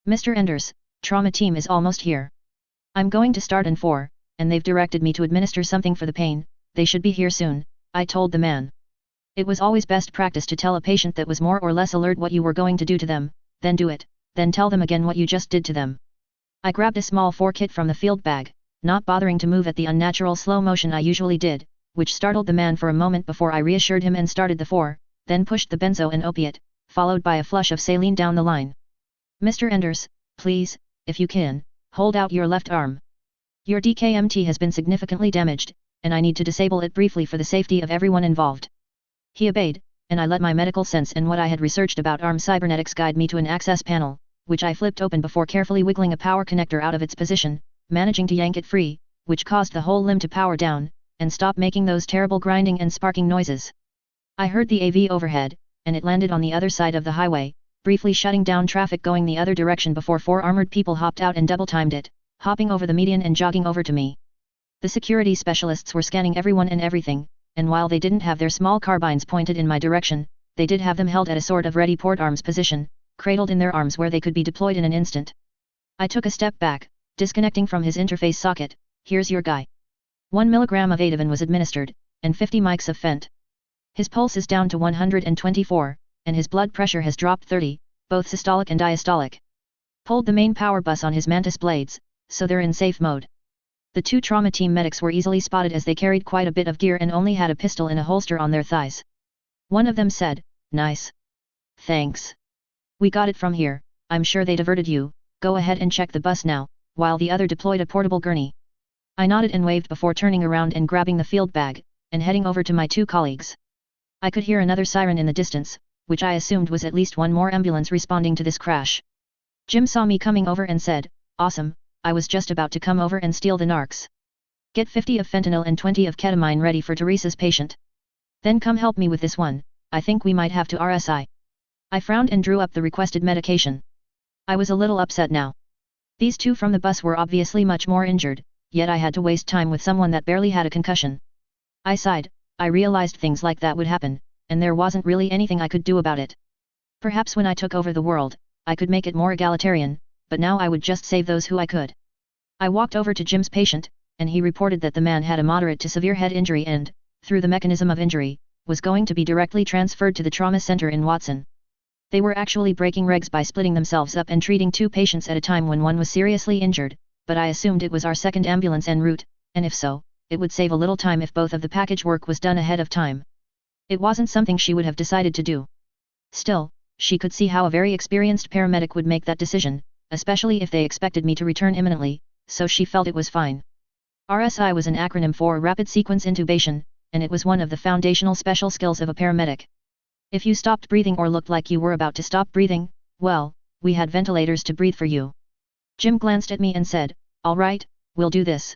Speaker 1: Mr. Enders, trauma team is almost here. I'm going to start in 4, and they've directed me to administer something for the pain, they should be here soon, I told the man. It was always best practice to tell a patient that was more or less alert what you were going to do to them, then do it, then tell them again what you just did to them. I grabbed a small 4 kit from the field bag, not bothering to move at the unnatural slow motion I usually did, which startled the man for a moment before I reassured him and started the 4, then pushed the benzo and opiate, followed by a flush of saline down the line. Mr. Enders, please, if you can, hold out your left arm. Your DKMT has been significantly damaged, and I need to disable it briefly for the safety of everyone involved. He obeyed, and I let my medical sense and what I had researched about arm cybernetics guide me to an access panel, which I flipped open before carefully wiggling a power connector out of its position, managing to yank it free, which caused the whole limb to power down, and stop making those terrible grinding and sparking noises. I heard the AV overhead, and it landed on the other side of the highway, briefly shutting down traffic going the other direction before 4 armored people hopped out and double-timed it, hopping over the median and jogging over to me. The security specialists were scanning everyone and everything, and while they didn't have their small carbines pointed in my direction, they did have them held at a sort of ready port arms position, cradled in their arms where they could be deployed in an instant. I took a step back, disconnecting from his interface socket. Here's your guy. 1 mg of Ativan was administered, and 50 mics of Fent. His pulse is down to 124, and his blood pressure has dropped 30, both systolic and diastolic. Pulled the main power bus on his mantis blades, so they're in safe mode. The 2 trauma team medics were easily spotted as they carried quite a bit of gear and only had a pistol in a holster on their thighs. One of them said, "Nice. Thanks. We got it from here, I'm sure they diverted you, go ahead and check the bus now," while the other deployed a portable gurney. I nodded and waved before turning around and grabbing the field bag, and heading over to my 2 colleagues. I could hear another siren in the distance, which I assumed was at least one more ambulance responding to this crash. Jim saw me coming over and said, "Awesome, I was just about to come over and steal the narcs. Get 50 of fentanyl and 20 of ketamine ready for Teresa's patient. Then come help me with this one, I think we might have to RSI." I frowned and drew up the requested medication. I was a little upset now. These 2 from the bus were obviously much more injured, yet I had to waste time with someone that barely had a concussion. I sighed, I realized things like that would happen, and there wasn't really anything I could do about it. Perhaps when I took over the world, I could make it more egalitarian, but now I would just save those who I could. I walked over to Jim's patient, and he reported that the man had a moderate to severe head injury and, through the mechanism of injury, was going to be directly transferred to the trauma center in Watson. They were actually breaking regs by splitting themselves up and treating 2 patients at a time when one was seriously injured, but I assumed it was our second ambulance en route, and if so, it would save a little time if both of the package work was done ahead of time. It wasn't something she would have decided to do. Still, she could see how a very experienced paramedic would make that decision, especially if they expected me to return imminently, so she felt it was fine. RSI was an acronym for Rapid Sequence Intubation, and it was one of the foundational special skills of a paramedic. If you stopped breathing or looked like you were about to stop breathing, well, we had ventilators to breathe for you. Jim glanced at me and said, "All right, we'll do this."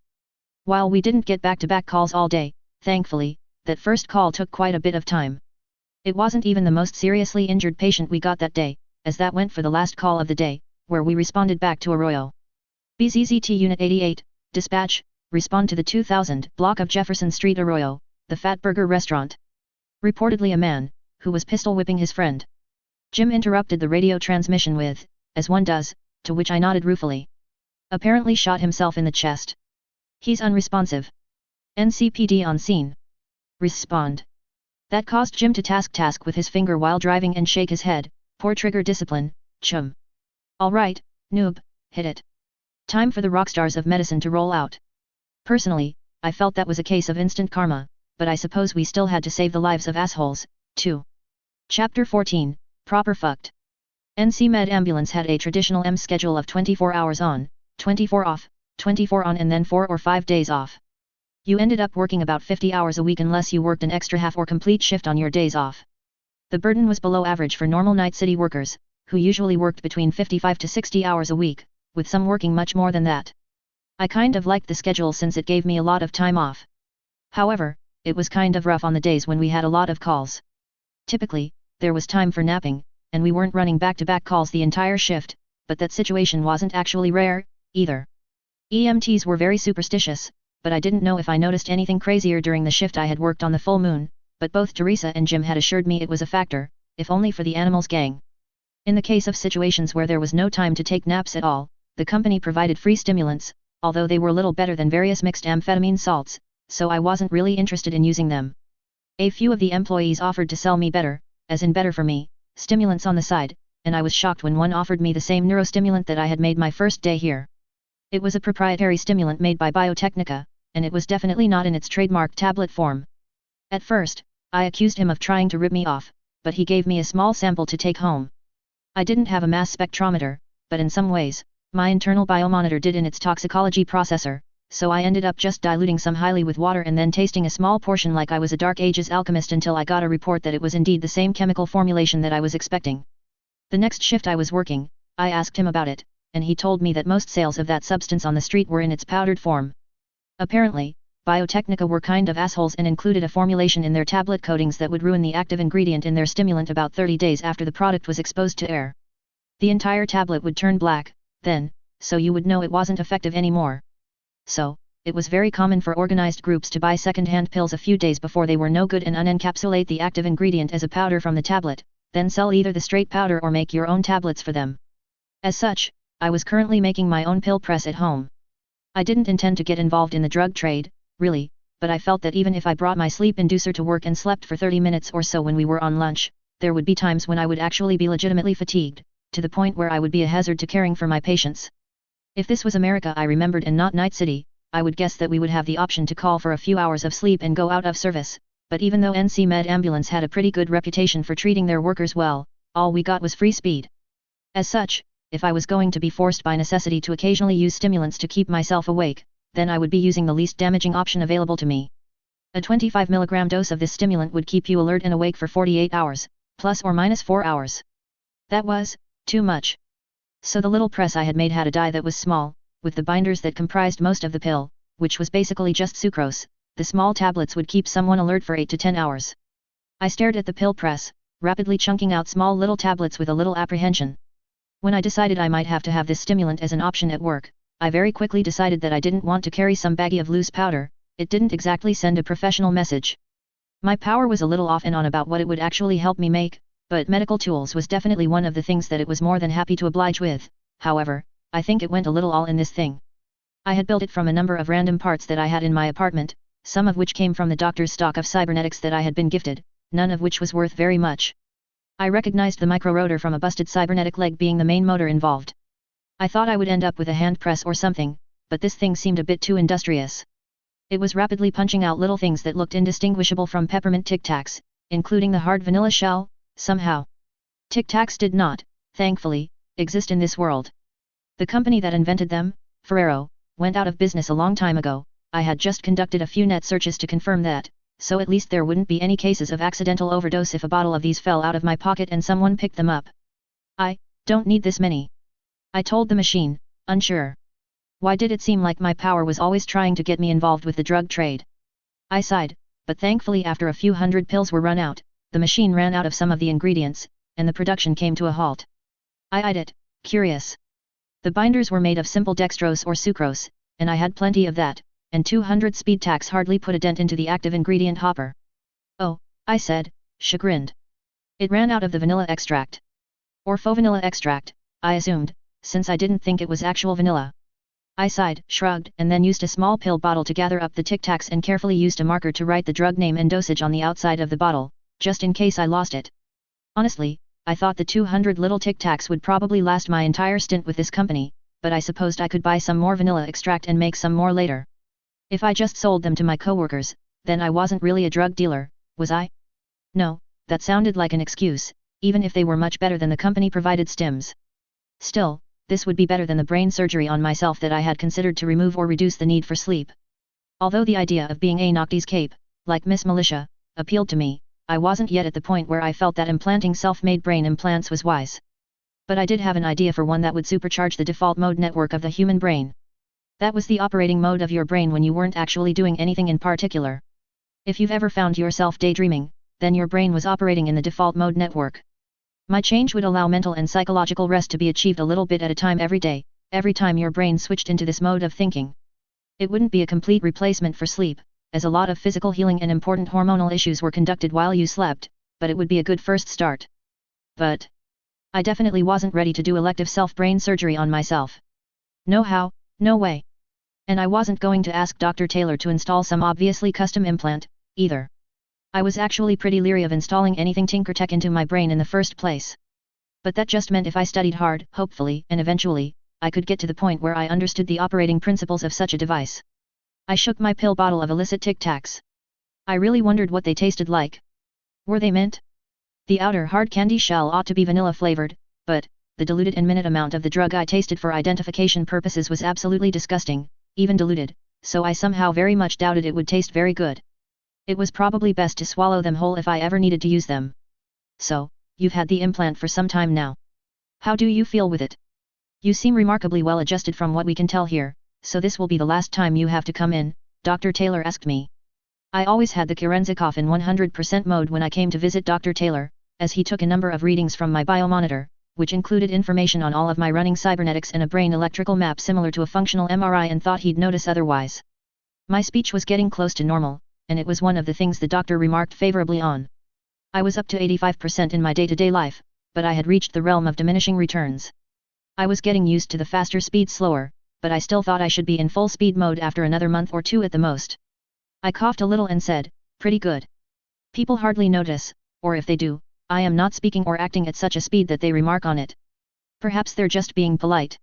Speaker 1: While we didn't get back-to-back calls all day, thankfully, that first call took quite a bit of time. It wasn't even the most seriously injured patient we got that day, as that went for the last call of the day, where we responded back to Arroyo. BZZT Unit 88, dispatch, respond to the 2000 block of Jefferson Street, Arroyo, the Fat Burger Restaurant. Reportedly a man, who was pistol whipping his friend. Jim interrupted the radio transmission with, as one does, to which I nodded ruefully. Apparently shot himself in the chest. He's unresponsive. NCPD on scene. Respond. That caused Jim to task with his finger while driving and shake his head, poor trigger discipline, chum. Alright, noob, hit it. Time for the rockstars of medicine to roll out. Personally, I felt that was a case of instant karma, but I suppose we still had to save the lives of assholes, too. Chapter 14, Proper Fucked. NC Med Ambulance had a traditional M schedule of 24 hours on, 24 off, 24 on and then 4 or 5 days off. You ended up working about 50 hours a week unless you worked an extra half or complete shift on your days off. The burden was below average for normal night city workers, who usually worked between 55 to 60 hours a week, with some working much more than that. I kind of liked the schedule since it gave me a lot of time off. However, it was kind of rough on the days when we had a lot of calls. Typically, there was time for napping, and we weren't running back-to-back calls the entire shift, but that situation wasn't actually rare, either. EMTs were very superstitious, but I didn't know if I noticed anything crazier during the shift I had worked on the full moon, but both Teresa and Jim had assured me it was a factor, if only for the animals gang. In the case of situations where there was no time to take naps at all, the company provided free stimulants, although they were little better than various mixed amphetamine salts, so I wasn't really interested in using them. A few of the employees offered to sell me better, as in better for me, stimulants on the side, and I was shocked when one offered me the same neurostimulant that I had made my first day here. It was a proprietary stimulant made by Biotechnica, and it was definitely not in its trademark tablet form. At first, I accused him of trying to rip me off, but he gave me a small sample to take home. I didn't have a mass spectrometer, but in some ways, my internal biomonitor did in its toxicology processor, so I ended up just diluting some highly with water and then tasting a small portion like I was a Dark Ages alchemist until I got a report that it was indeed the same chemical formulation that I was expecting. The next shift I was working, I asked him about it, and he told me that most sales of that substance on the street were in its powdered form. Apparently, Biotechnica were kind of assholes and included a formulation in their tablet coatings that would ruin the active ingredient in their stimulant about 30 days after the product was exposed to air. The entire tablet would turn black, then, so you would know it wasn't effective anymore. So, it was very common for organized groups to buy second-hand pills a few days before they were no good and unencapsulate the active ingredient as a powder from the tablet, then sell either the straight powder or make your own tablets for them. As such, I was currently making my own pill press at home. I didn't intend to get involved in the drug trade, really, but I felt that even if I brought my sleep inducer to work and slept for 30 minutes or so when we were on lunch, there would be times when I would actually be legitimately fatigued, to the point where I would be a hazard to caring for my patients. If this was America I remembered and not Night City, I would guess that we would have the option to call for a few hours of sleep and go out of service, but even though NC Med Ambulance had a pretty good reputation for treating their workers well, all we got was free speed. As such, if I was going to be forced by necessity to occasionally use stimulants to keep myself awake, then I would be using the least damaging option available to me. A 25 mg dose of this stimulant would keep you alert and awake for 48 hours, plus or minus 4 hours. That was too much. So the little press I had made had a die that was small, with the binders that comprised most of the pill, which was basically just sucrose. The small tablets would keep someone alert for 8 to 10 hours. I stared at the pill press, rapidly chunking out small little tablets with a little apprehension. When I decided I might have to have this stimulant as an option at work, I very quickly decided that I didn't want to carry some baggie of loose powder. It didn't exactly send a professional message. My power was a little off and on about what it would actually help me make, but medical tools was definitely one of the things that it was more than happy to oblige with. However, I think it went a little all in this thing. I had built it from a number of random parts that I had in my apartment, some of which came from the doctor's stock of cybernetics that I had been gifted, none of which was worth very much. I recognized the micro-rotor from a busted cybernetic leg being the main motor involved. I thought I would end up with a hand press or something, but this thing seemed a bit too industrious. It was rapidly punching out little things that looked indistinguishable from peppermint Tic Tacs, including the hard vanilla shell, somehow. Tic Tacs did not, thankfully, exist in this world. The company that invented them, Ferrero, went out of business a long time ago. I had just conducted a few net searches to confirm that, so at least there wouldn't be any cases of accidental overdose if a bottle of these fell out of my pocket and someone picked them up. I don't need this many, I told the machine, unsure. Why did it seem like my power was always trying to get me involved with the drug trade? I sighed, but thankfully after a few hundred pills were run out, the machine ran out of some of the ingredients, and the production came to a halt. I eyed it, curious. The binders were made of simple dextrose or sucrose, and I had plenty of that, and 200 speed tacks hardly put a dent into the active ingredient hopper. Oh, I said, chagrined. It ran out of the vanilla extract. Or faux vanilla extract, I assumed, since I didn't think it was actual vanilla. I sighed, shrugged, and then used a small pill bottle to gather up the Tic Tacs and carefully used a marker to write the drug name and dosage on the outside of the bottle, just in case I lost it. Honestly, I thought the 200 little Tic Tacs would probably last my entire stint with this company, but I supposed I could buy some more vanilla extract and make some more later. If I just sold them to my coworkers, then I wasn't really a drug dealer, was I? No, that sounded like an excuse, even if they were much better than the company-provided stims. Still, this would be better than the brain surgery on myself that I had considered to remove or reduce the need for sleep. Although the idea of being a Noctis cape, like Miss Militia, appealed to me, I wasn't yet at the point where I felt that implanting self-made brain implants was wise. But I did have an idea for one that would supercharge the default mode network of the human brain. That was the operating mode of your brain when you weren't actually doing anything in particular. If you've ever found yourself daydreaming, then your brain was operating in the default mode network. My change would allow mental and psychological rest to be achieved a little bit at a time every day, every time your brain switched into this mode of thinking. It wouldn't be a complete replacement for sleep, as a lot of physical healing and important hormonal issues were conducted while you slept, but it would be a good first start. But I definitely wasn't ready to do elective self-brain surgery on myself. No how, no way. And I wasn't going to ask Dr. Taylor to install some obviously custom implant, either. I was actually pretty leery of installing anything Tinkertech into my brain in the first place. But that just meant if I studied hard, hopefully, and eventually, I could get to the point where I understood the operating principles of such a device. I shook my pill bottle of illicit Tic Tacs. I really wondered what they tasted like. Were they mint? The outer hard candy shell ought to be vanilla flavored, but the diluted and minute amount of the drug I tasted for identification purposes was absolutely disgusting, even diluted, so I somehow very much doubted it would taste very good. It was probably best to swallow them whole if I ever needed to use them. So, you've had the implant for some time now. How do you feel with it? You seem remarkably well adjusted from what we can tell here, so this will be the last time you have to come in, Dr. Taylor asked me. I always had the Kerenzikov in 100% mode when I came to visit Dr. Taylor, as he took a number of readings from my biomonitor, which included information on all of my running cybernetics and a brain electrical map similar to a functional MRI, and thought he'd notice otherwise. My speech was getting close to normal, and it was one of the things the doctor remarked favorably on. I was up to 85% in my day-to-day life, but I had reached the realm of diminishing returns. I was getting used to the faster speed slower, but I still thought I should be in full speed mode after another month or two at the most. I coughed a little and said, pretty good. People hardly notice, or if they do, I am not speaking or acting at such a speed that they remark on it. Perhaps they're just being polite.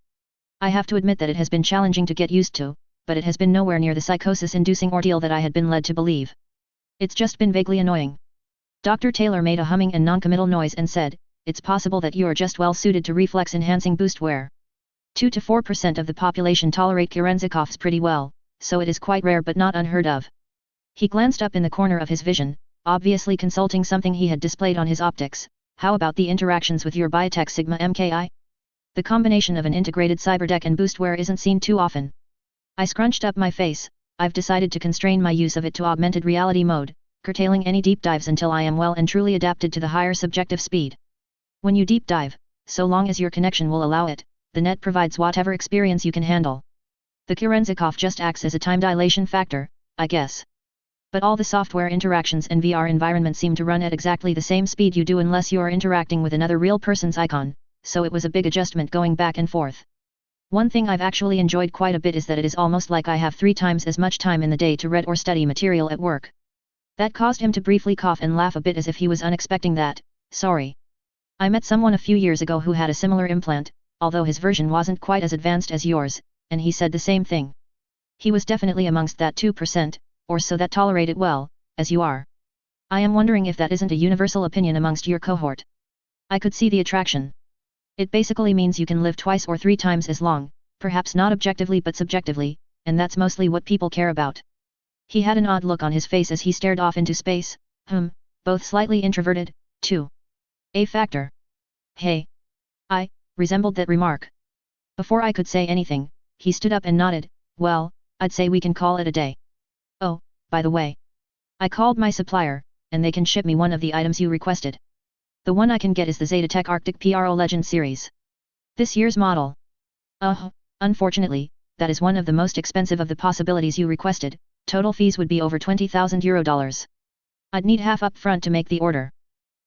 Speaker 1: I have to admit that it has been challenging to get used to, but it has been nowhere near the psychosis-inducing ordeal that I had been led to believe. It's just been vaguely annoying. Dr. Taylor made a humming and non-committal noise and said, it's possible that you are just well suited to reflex-enhancing boostware. 2 to 4% of the population tolerate Kerenzikovs pretty well, so it is quite rare but not unheard of. He glanced up in the corner of his vision, obviously consulting something he had displayed on his optics. How about the interactions with your biotech Sigma MKI? The combination of an integrated cyberdeck and boostware isn't seen too often. I scrunched up my face. I've decided to constrain my use of it to augmented reality mode, curtailing any deep dives until I am well and truly adapted to the higher subjective speed. When you deep dive, so long as your connection will allow it, the net provides whatever experience you can handle. The Kerenzikov just acts as a time dilation factor, I guess. But all the software interactions and VR environment seem to run at exactly the same speed you do unless you are interacting with another real person's icon, so it was a big adjustment going back and forth. One thing I've actually enjoyed quite a bit is that it is almost like I have 3 times as much time in the day to read or study material at work. That caused him to briefly cough and laugh a bit as if he was unexpecting that. Sorry. I met someone a few years ago who had a similar implant, although his version wasn't quite as advanced as yours, and he said the same thing. He was definitely amongst that 2%, or so that tolerate it well, as you are. I am wondering if that isn't a universal opinion amongst your cohort. I could see the attraction. It basically means you can live 2 or 3 times as long, perhaps not objectively but subjectively, and that's mostly what people care about. He had an odd look on his face as he stared off into space, both slightly introverted, too. A factor. Hey. I resembled that remark. Before I could say anything, he stood up and nodded. Well, I'd say we can call it a day. Oh, by the way. I called my supplier, and they can ship me one of the items you requested. The one I can get is the Zetatech Arctic Pro Legend series. This year's model. Unfortunately, that is one of the most expensive of the possibilities you requested. Total fees would be over €20,000. I'd need half up front to make the order.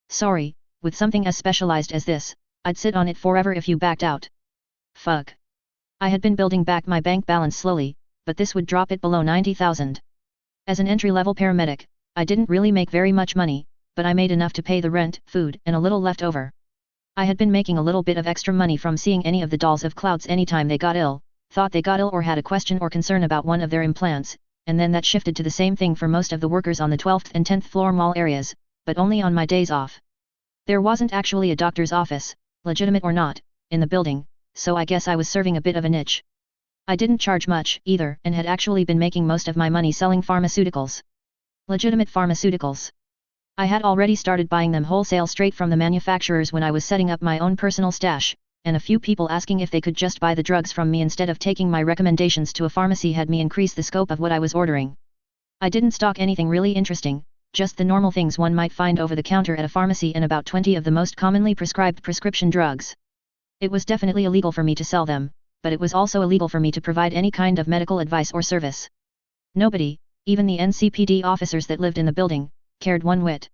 Speaker 1: Sorry, with something as specialized as this, I'd sit on it forever if you backed out. Fuck. I had been building back my bank balance slowly, but this would drop it below 90,000. As an entry-level paramedic, I didn't really make very much money, but I made enough to pay the rent, food, and a little left over. I had been making a little bit of extra money from seeing any of the dolls of clouds anytime they got ill, thought they got ill or had a question or concern about one of their implants, and then that shifted to the same thing for most of the workers on the 12th and 10th floor mall areas, but only on my days off. There wasn't actually a doctor's office, legitimate or not, in the building, so I guess I was serving a bit of a niche. I didn't charge much, either, and had actually been making most of my money selling pharmaceuticals. Legitimate pharmaceuticals. I had already started buying them wholesale straight from the manufacturers when I was setting up my own personal stash, and a few people asking if they could just buy the drugs from me instead of taking my recommendations to a pharmacy had me increase the scope of what I was ordering. I didn't stock anything really interesting, just the normal things one might find over the counter at a pharmacy and about 20 of the most commonly prescribed prescription drugs. It was definitely illegal for me to sell them, but it was also illegal for me to provide any kind of medical advice or service. Nobody, even the NCPD officers that lived in the building, cared one whit.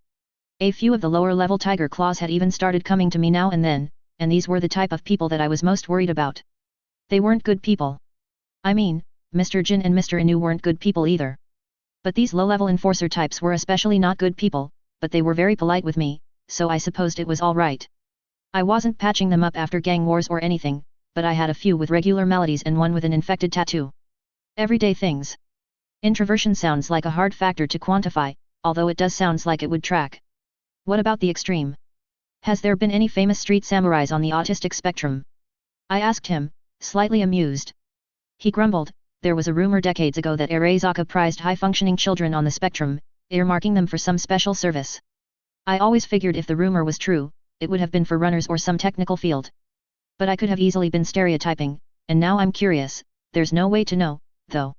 Speaker 1: A few of the lower-level tiger claws had even started coming to me now and then, and these were the type of people that I was most worried about. They weren't good people. I mean, Mr. Jin and Mr. Inu weren't good people either. But these low-level enforcer types were especially not good people, but they were very polite with me, so I supposed it was all right. I wasn't patching them up after gang wars or anything, but I had a few with regular maladies and one with an infected tattoo. Everyday things. Introversion sounds like a hard factor to quantify, although it does sounds like it would track. What about the extreme? Has there been any famous street samurais on the autistic spectrum? I asked him, slightly amused. He grumbled, there was a rumor decades ago that Arezaka prized high-functioning children on the spectrum, earmarking them for some special service. I always figured if the rumor was true, it would have been for runners or some technical field. But I could have easily been stereotyping, and now I'm curious, there's no way to know, though.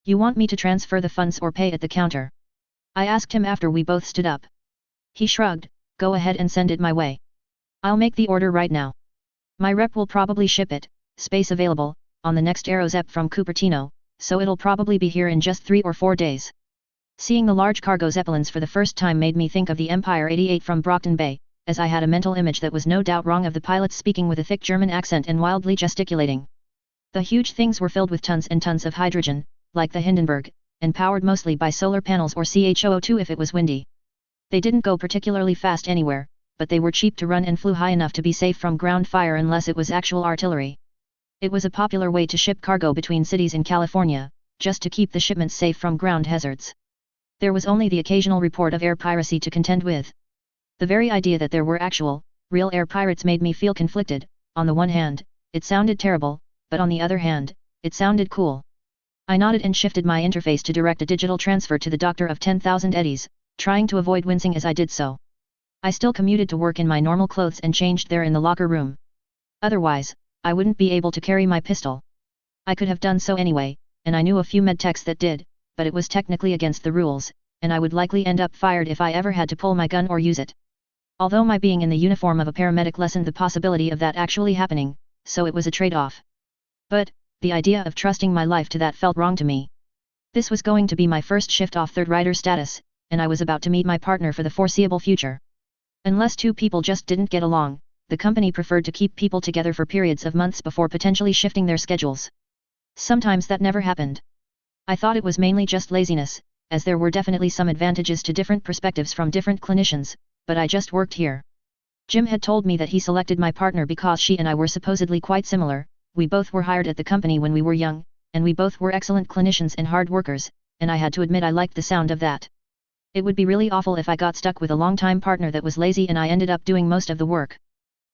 Speaker 1: You want me to transfer the funds or pay at the counter? I asked him after we both stood up. He shrugged, go ahead and send it my way. I'll make the order right now. My rep will probably ship it, space available, on the next Aerozep from Cupertino, so it'll probably be here in just 3 or 4 days. Seeing the large cargo zeppelins for the first time made me think of the Empire 88 from Brockton Bay, as I had a mental image that was no doubt wrong of the pilots speaking with a thick German accent and wildly gesticulating. The huge things were filled with tons and tons of hydrogen, like the Hindenburg, and powered mostly by solar panels or CHOO2 if it was windy. They didn't go particularly fast anywhere, but they were cheap to run and flew high enough to be safe from ground fire unless it was actual artillery. It was a popular way to ship cargo between cities in California, just to keep the shipments safe from ground hazards. There was only the occasional report of air piracy to contend with. The very idea that there were actual, real air pirates made me feel conflicted. On the one hand, it sounded terrible, but on the other hand, it sounded cool. I nodded and shifted my interface to direct a digital transfer to the Doctor of 10,000 Eddies, trying to avoid wincing as I did so. I still commuted to work in my normal clothes and changed there in the locker room. Otherwise, I wouldn't be able to carry my pistol. I could have done so anyway, and I knew a few medtechs that did, but it was technically against the rules, and I would likely end up fired if I ever had to pull my gun or use it. Although my being in the uniform of a paramedic lessened the possibility of that actually happening, so it was a trade-off. But, the idea of trusting my life to that felt wrong to me. This was going to be my first shift off third rider status, and I was about to meet my partner for the foreseeable future. Unless two people just didn't get along, the company preferred to keep people together for periods of months before potentially shifting their schedules. Sometimes that never happened. I thought it was mainly just laziness, as there were definitely some advantages to different perspectives from different clinicians, but I just worked here. Jim had told me that he selected my partner because she and I were supposedly quite similar. We both were hired at the company when we were young, and we both were excellent clinicians and hard workers, and I had to admit I liked the sound of that. It would be really awful if I got stuck with a long-time partner that was lazy and I ended up doing most of the work.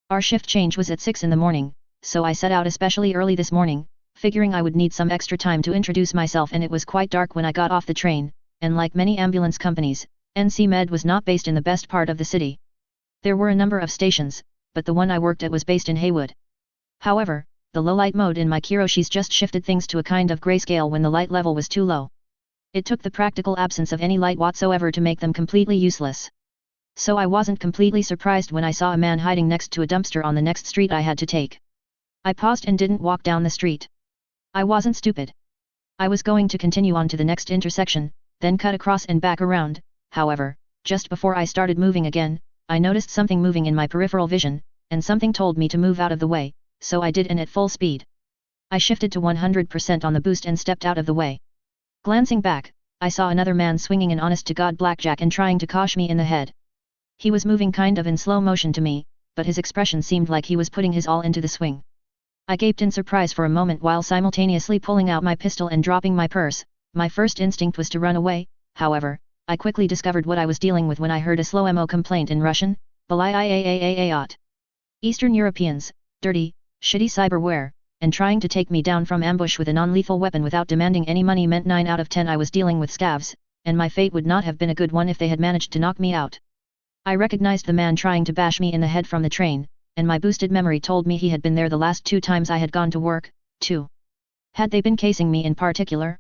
Speaker 1: Our shift change was at 6 in the morning, so I set out especially early this morning, figuring I would need some extra time to introduce myself, and it was quite dark when I got off the train, and like many ambulance companies, NC Med was not based in the best part of the city. There were a number of stations, but the one I worked at was based in Haywood. However, the low-light mode in my Kiroshi's just shifted things to a kind of grayscale when the light level was too low. It took the practical absence of any light whatsoever to make them completely useless. So I wasn't completely surprised when I saw a man hiding next to a dumpster on the next street I had to take. I paused and didn't walk down the street. I wasn't stupid. I was going to continue on to the next intersection, then cut across and back around. However, just before I started moving again, I noticed something moving in my peripheral vision, and something told me to move out of the way, so I did, and at full speed. I shifted to 100% on the boost and stepped out of the way. Glancing back, I saw another man swinging an honest-to-God blackjack and trying to cosh me in the head. He was moving kind of in slow motion to me, but his expression seemed like he was putting his all into the swing. I gaped in surprise for a moment while simultaneously pulling out my pistol and dropping my purse. My first instinct was to run away. However, I quickly discovered what I was dealing with when I heard a slow mo complaint in Russian, Balai Eastern Europeans, dirty, shitty cyberware, and trying to take me down from ambush with a non-lethal weapon without demanding any money meant 9 out of 10 I was dealing with scavs, and my fate would not have been a good one if they had managed to knock me out. I recognized the man trying to bash me in the head from the train, and my boosted memory told me he had been there the last 2 times I had gone to work, too. Had they been casing me in particular?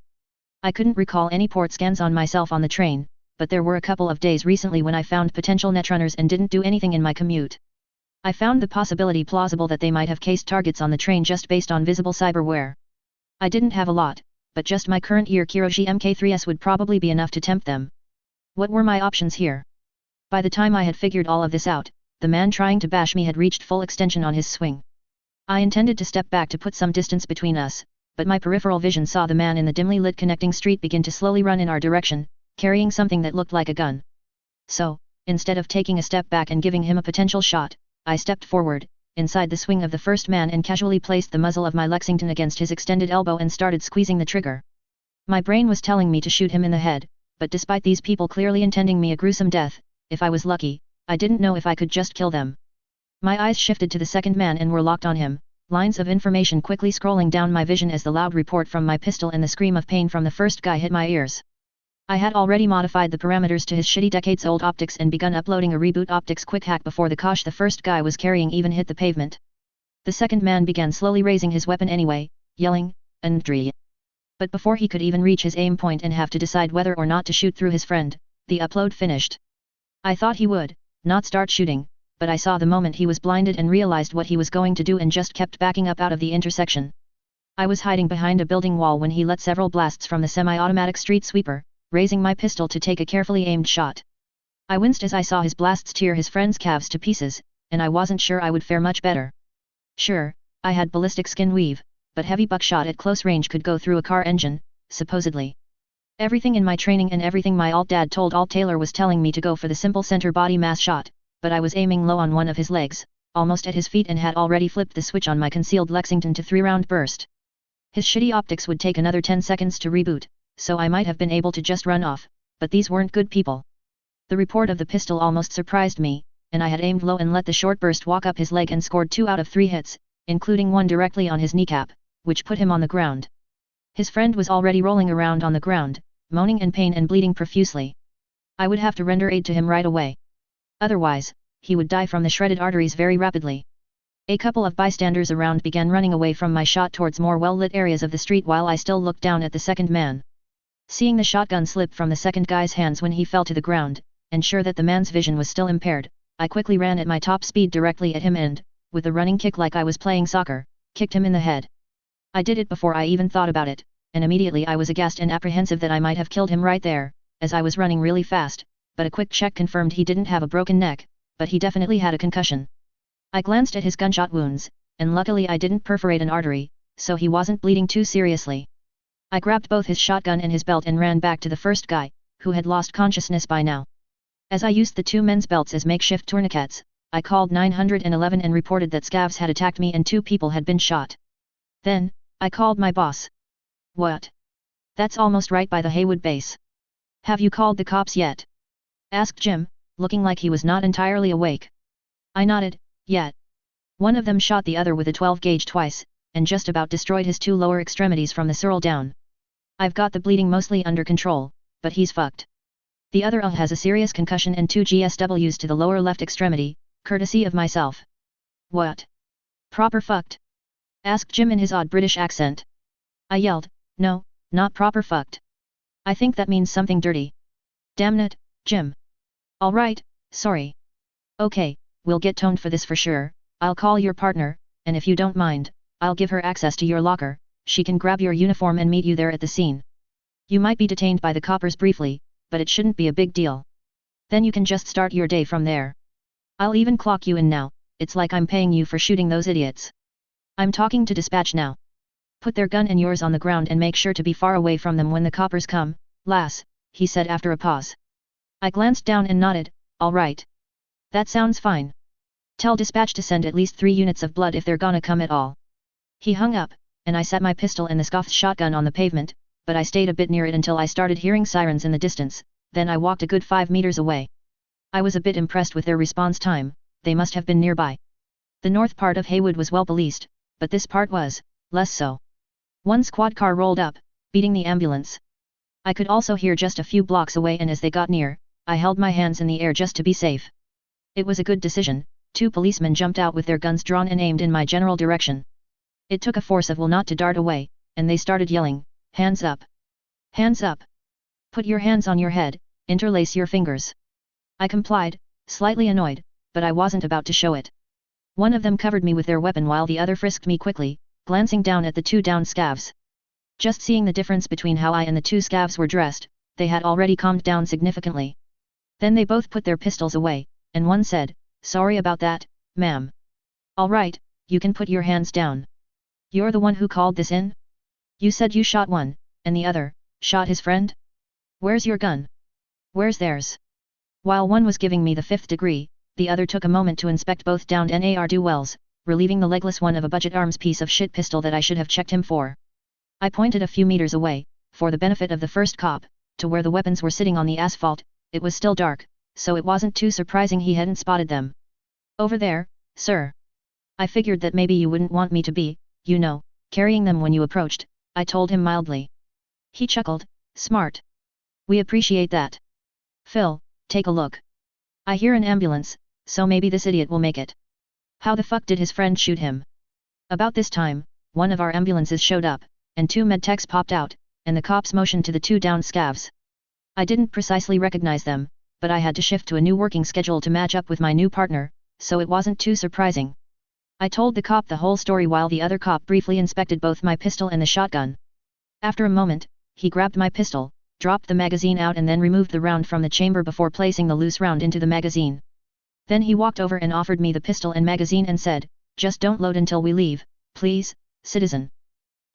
Speaker 1: I couldn't recall any port scans on myself on the train, but there were a couple of days recently when I found potential netrunners and didn't do anything in my commute. I found the possibility plausible that they might have cased targets on the train just based on visible cyberware. I didn't have a lot, but just my current year Kiroshi Mk3S would probably be enough to tempt them. What were my options here? By the time I had figured all of this out, the man trying to bash me had reached full extension on his swing. I intended to step back to put some distance between us, but my peripheral vision saw the man in the dimly lit connecting street begin to slowly run in our direction, carrying something that looked like a gun. So, instead of taking a step back and giving him a potential shot, I stepped forward, inside the swing of the first man, and casually placed the muzzle of my Lexington against his extended elbow and started squeezing the trigger. My brain was telling me to shoot him in the head, but despite these people clearly intending me a gruesome death, if I was lucky, I didn't know if I could just kill them. My eyes shifted to the second man and were locked on him, lines of information quickly scrolling down my vision as the loud report from my pistol and the scream of pain from the first guy hit my ears. I had already modified the parameters to his shitty decades-old optics and begun uploading a reboot optics quick hack before the Kosh the first guy was carrying even hit the pavement. The second man began slowly raising his weapon anyway, yelling, "Andrei!" But before he could even reach his aim point and have to decide whether or not to shoot through his friend, the upload finished. I thought he would not start shooting, but I saw the moment he was blinded and realized what he was going to do and just kept backing up out of the intersection. I was hiding behind a building wall when he let several blasts from the semi-automatic street sweeper, raising my pistol to take a carefully aimed shot. I winced as I saw his blasts tear his friend's calves to pieces, and I wasn't sure I would fare much better. Sure, I had ballistic skin weave, but heavy buckshot at close range could go through a car engine, supposedly. Everything in my training and everything my alt-dad told alt-Taylor was telling me to go for the simple center body mass shot, but I was aiming low on one of his legs, almost at his feet, and had already flipped the switch on my concealed Lexington to 3-round burst. His shitty optics would take another 10 seconds to reboot, so I might have been able to just run off, but these weren't good people. The report of the pistol almost surprised me, and I had aimed low and let the short burst walk up his leg and scored 2 out of 3 hits, including one directly on his kneecap, which put him on the ground. His friend was already rolling around on the ground, moaning in pain and bleeding profusely. I would have to render aid to him right away. Otherwise, he would die from the shredded arteries very rapidly. A couple of bystanders around began running away from my shot towards more well-lit areas of the street while I still looked down at the second man. Seeing the shotgun slip from the second guy's hands when he fell to the ground, and sure that the man's vision was still impaired, I quickly ran at my top speed directly at him and, with a running kick like I was playing soccer, kicked him in the head. I did it before I even thought about it, and immediately I was aghast and apprehensive that I might have killed him right there, as I was running really fast, but a quick check confirmed he didn't have a broken neck, but he definitely had a concussion. I glanced at his gunshot wounds, and luckily I didn't perforate an artery, so he wasn't bleeding too seriously. I grabbed both his shotgun and his belt and ran back to the first guy, who had lost consciousness by now. As I used the two men's belts as makeshift tourniquets, I called 911 and reported that scavs had attacked me and 2 people had been shot. Then, I called my boss. What? That's almost right by the Haywood base. Have you called the cops yet? Asked Jim, looking like he was not entirely awake. I nodded, yet. One of them shot the other with a 12 gauge twice, and just about destroyed his 2 lower extremities from the surl down. I've got the bleeding mostly under control, but he's fucked. The other has a serious concussion and 2 GSWs to the lower left extremity, courtesy of myself. What? Proper fucked? Asked Jim in his odd British accent. I yelled, no, not proper fucked. I think that means something dirty. Damn it, Jim. Alright, sorry. Okay, we'll get toned for this for sure. I'll call your partner, and if you don't mind, I'll give her access to your locker. She can grab your uniform and meet you there at the scene. You might be detained by the coppers briefly, but it shouldn't be a big deal. Then you can just start your day from there. I'll even clock you in now, it's like I'm paying you for shooting those idiots. I'm talking to dispatch now. Put their gun and yours on the ground and make sure to be far away from them when the coppers come, lass, he said after a pause. I glanced down and nodded, all right. That sounds fine. Tell dispatch to send at least 3 units of blood if they're gonna come at all. He hung up, and I set my pistol and the scoffed shotgun on the pavement, but I stayed a bit near it until I started hearing sirens in the distance, then I walked a good 5 meters away. I was a bit impressed with their response time, they must have been nearby. The north part of Haywood was well policed, but this part was, less so. One squad car rolled up, beating the ambulance. I could also hear just a few blocks away, and as they got near, I held my hands in the air just to be safe. It was a good decision. 2 policemen jumped out with their guns drawn and aimed in my general direction. It took a force of will not to dart away, and they started yelling, hands up! Hands up! Put your hands on your head, interlace your fingers. I complied, slightly annoyed, but I wasn't about to show it. One of them covered me with their weapon while the other frisked me quickly, glancing down at the 2 down scavs. Just seeing the difference between how I and the 2 scavs were dressed, they had already calmed down significantly. Then they both put their pistols away, and one said, sorry about that, ma'am. All right, you can put your hands down. You're the one who called this in? You said you shot one, and the other, shot his friend? Where's your gun? Where's theirs? While one was giving me the 5th degree, the other took a moment to inspect both downed NAR-do-wells, relieving the legless one of a budget arms piece of shit pistol that I should have checked him for. I pointed a few meters away, for the benefit of the first cop, to where the weapons were sitting on the asphalt. It was still dark, so it wasn't too surprising he hadn't spotted them. Over there, sir. I figured that maybe you wouldn't want me to be, you know, carrying them when you approached, I told him mildly. He chuckled, smart. We appreciate that. Phil, take a look. I hear an ambulance, so maybe this idiot will make it. How the fuck did his friend shoot him? About this time, one of our ambulances showed up, and 2 medtechs popped out, and the cops motioned to the 2 down scavs. I didn't precisely recognize them, but I had to shift to a new working schedule to match up with my new partner, so it wasn't too surprising. I told the cop the whole story while the other cop briefly inspected both my pistol and the shotgun. After a moment, he grabbed my pistol, dropped the magazine out and then removed the round from the chamber before placing the loose round into the magazine. Then he walked over and offered me the pistol and magazine and said, just don't load until we leave, please, citizen.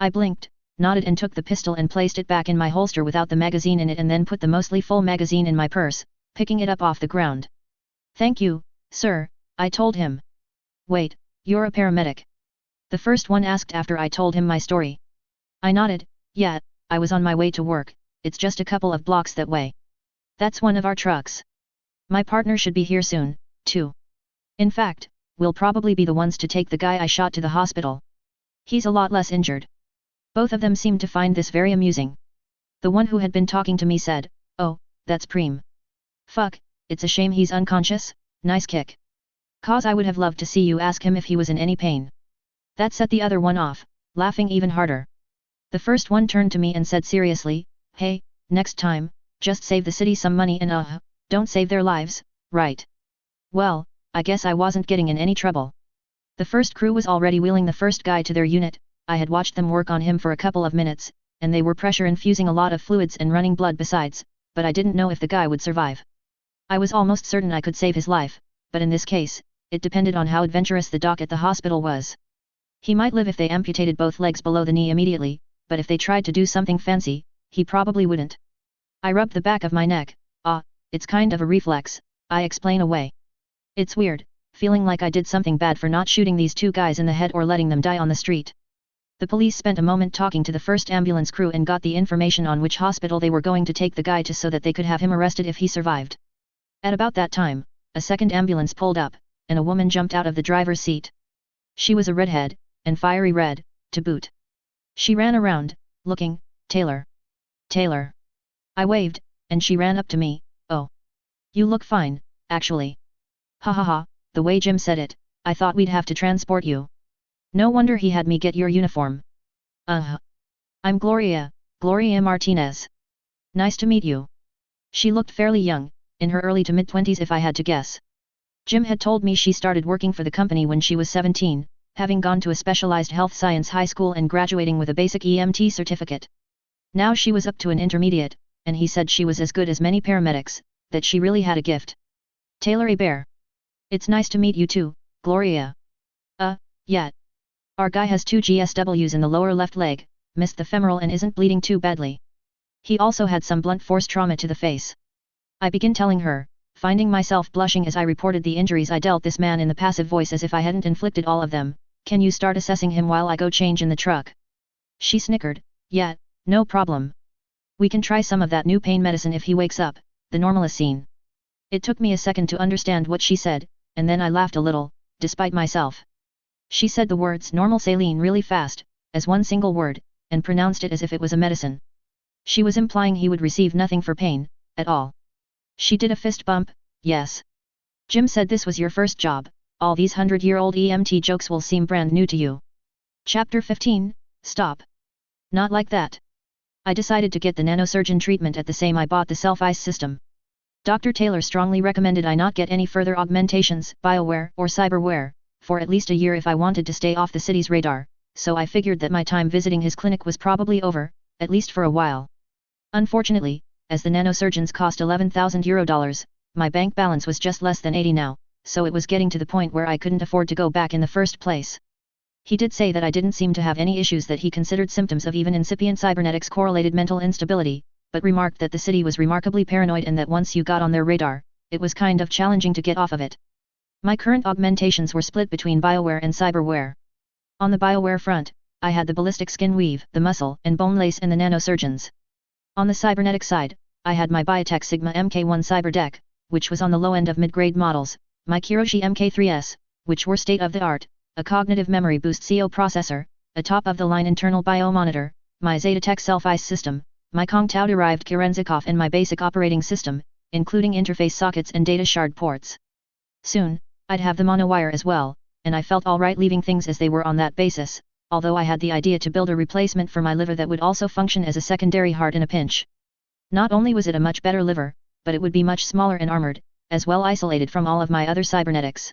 Speaker 1: I blinked, nodded and took the pistol and placed it back in my holster without the magazine in it and then put the mostly full magazine in my purse, picking it up off the ground. Thank you, sir, I told him. Wait, you're a paramedic? The first one asked after I told him my story. I nodded, yeah, I was on my way to work, it's just a couple of blocks that way. That's one of our trucks. My partner should be here soon, too. In fact, we'll probably be the ones to take the guy I shot to the hospital. He's a lot less injured. Both of them seemed to find this very amusing. The one who had been talking to me said, oh, that's Preem. Fuck, it's a shame he's unconscious, nice kick. Cause I would have loved to see you ask him if he was in any pain. That set the other one off, laughing even harder. The first one turned to me and said seriously, hey, next time, just save the city some money and don't save their lives, right? Well, I guess I wasn't getting in any trouble. The first crew was already wheeling the first guy to their unit. I had watched them work on him for a couple of minutes, and they were pressure infusing a lot of fluids and running blood besides, but I didn't know if the guy would survive. I was almost certain I could save his life, but in this case, it depended on how adventurous the doc at the hospital was. He might live if they amputated both legs below the knee immediately, but if they tried to do something fancy, he probably wouldn't. I rubbed the back of my neck. It's kind of a reflex, I explain away. It's weird, feeling like I did something bad for not shooting these two guys in the head or letting them die on the street. The police spent a moment talking to the first ambulance crew and got the information on which hospital they were going to take the guy to so that they could have him arrested if he survived. At about that time, a second ambulance pulled up, and a woman jumped out of the driver's seat. She was a redhead, and fiery red, to boot. She ran around, looking, Taylor. Taylor. I waved, and she ran up to me. Oh. You look fine, actually. Ha ha ha, the way Jim said it, I thought we'd have to transport you. No wonder he had me get your uniform. I'm Gloria, Gloria Martinez. Nice to meet you. She looked fairly young, in her early to mid-20s if I had to guess. Jim had told me she started working for the company when she was 17, having gone to a specialized health science high school and graduating with a basic EMT certificate. Now she was up to an intermediate, and he said she was as good as many paramedics, that she really had a gift. Taylor A. Bear. It's nice to meet you too, Gloria. Yeah. Our guy has 2 GSWs in the lower left leg, missed the femoral and isn't bleeding too badly. He also had some blunt force trauma to the face. I begin telling her, finding myself blushing as I reported the injuries I dealt this man in the passive voice as if I hadn't inflicted all of them. Can you start assessing him while I go change in the truck? She snickered. Yeah, no problem. We can try some of that new pain medicine if he wakes up, the normalicine. It took me a second to understand what she said, and then I laughed a little, despite myself. She said the words normal saline really fast, as one single word, and pronounced it as if it was a medicine. She was implying he would receive nothing for pain, at all. She did a fist bump. Yes. Jim said this was your first job, all these 100-year-old EMT jokes will seem brand new to you. Chapter 15, Stop. Not like that. I decided to get the nanosurgeon treatment at the same I bought the self-ice system. Dr. Taylor strongly recommended I not get any further augmentations, bioware or cyberware, for at least a year if I wanted to stay off the city's radar, so I figured that my time visiting his clinic was probably over, at least for a while. Unfortunately, as the nanosurgeons cost €11,000, my bank balance was just less than 80 now, so it was getting to the point where I couldn't afford to go back in the first place. He did say that I didn't seem to have any issues that he considered symptoms of even incipient cybernetics correlated mental instability, but remarked that the city was remarkably paranoid and that once you got on their radar, it was kind of challenging to get off of it. My current augmentations were split between bioware and cyberware. On the bioware front, I had the ballistic skin weave, the muscle and bone lace and the nanosurgeons. On the cybernetic side, I had my Biotech Sigma Mk1 Cyberdeck, which was on the low end of mid-grade models, my Kiroshi Mk3S, which were state-of-the-art, a cognitive memory boost CO processor, a top-of-the-line internal biomonitor, my Zetatech self-ice system, my Kongtao-derived Kerenzikov and my basic operating system, including interface sockets and data shard ports. Soon, I'd have them on a wire as well, and I felt alright leaving things as they were on that basis, although I had the idea to build a replacement for my liver that would also function as a secondary heart in a pinch. Not only was it a much better liver, but it would be much smaller and armored, as well isolated from all of my other cybernetics.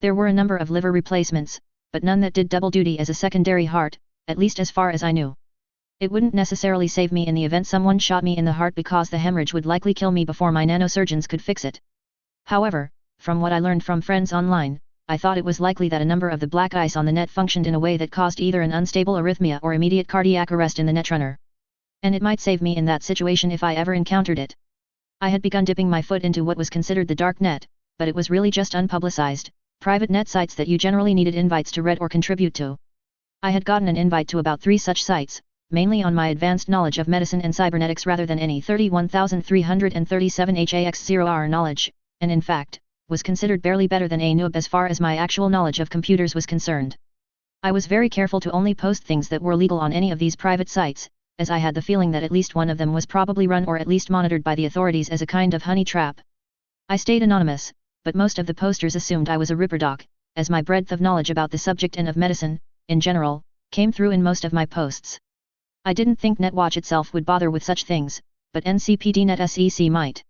Speaker 1: There were a number of liver replacements, but none that did double duty as a secondary heart, at least as far as I knew. It wouldn't necessarily save me in the event someone shot me in the heart because the hemorrhage would likely kill me before my nanosurgeons could fix it. However, from what I learned from friends online, I thought it was likely that a number of the black ice on the net functioned in a way that caused either an unstable arrhythmia or immediate cardiac arrest in the netrunner. And it might save me in that situation if I ever encountered it. I had begun dipping my foot into what was considered the dark net, but it was really just unpublicized, private net sites that you generally needed invites to read or contribute to. I had gotten an invite to about 3 such sites, mainly on my advanced knowledge of medicine and cybernetics rather than any 31,337 HAX0R knowledge, and in fact, was considered barely better than a noob as far as my actual knowledge of computers was concerned. I was very careful to only post things that were legal on any of these private sites, as I had the feeling that at least one of them was probably run or at least monitored by the authorities as a kind of honey trap. I stayed anonymous, but most of the posters assumed I was a ripperdoc, as my breadth of knowledge about the subject and of medicine, in general, came through in most of my posts. I didn't think NetWatch itself would bother with such things, but NCPD SEC might.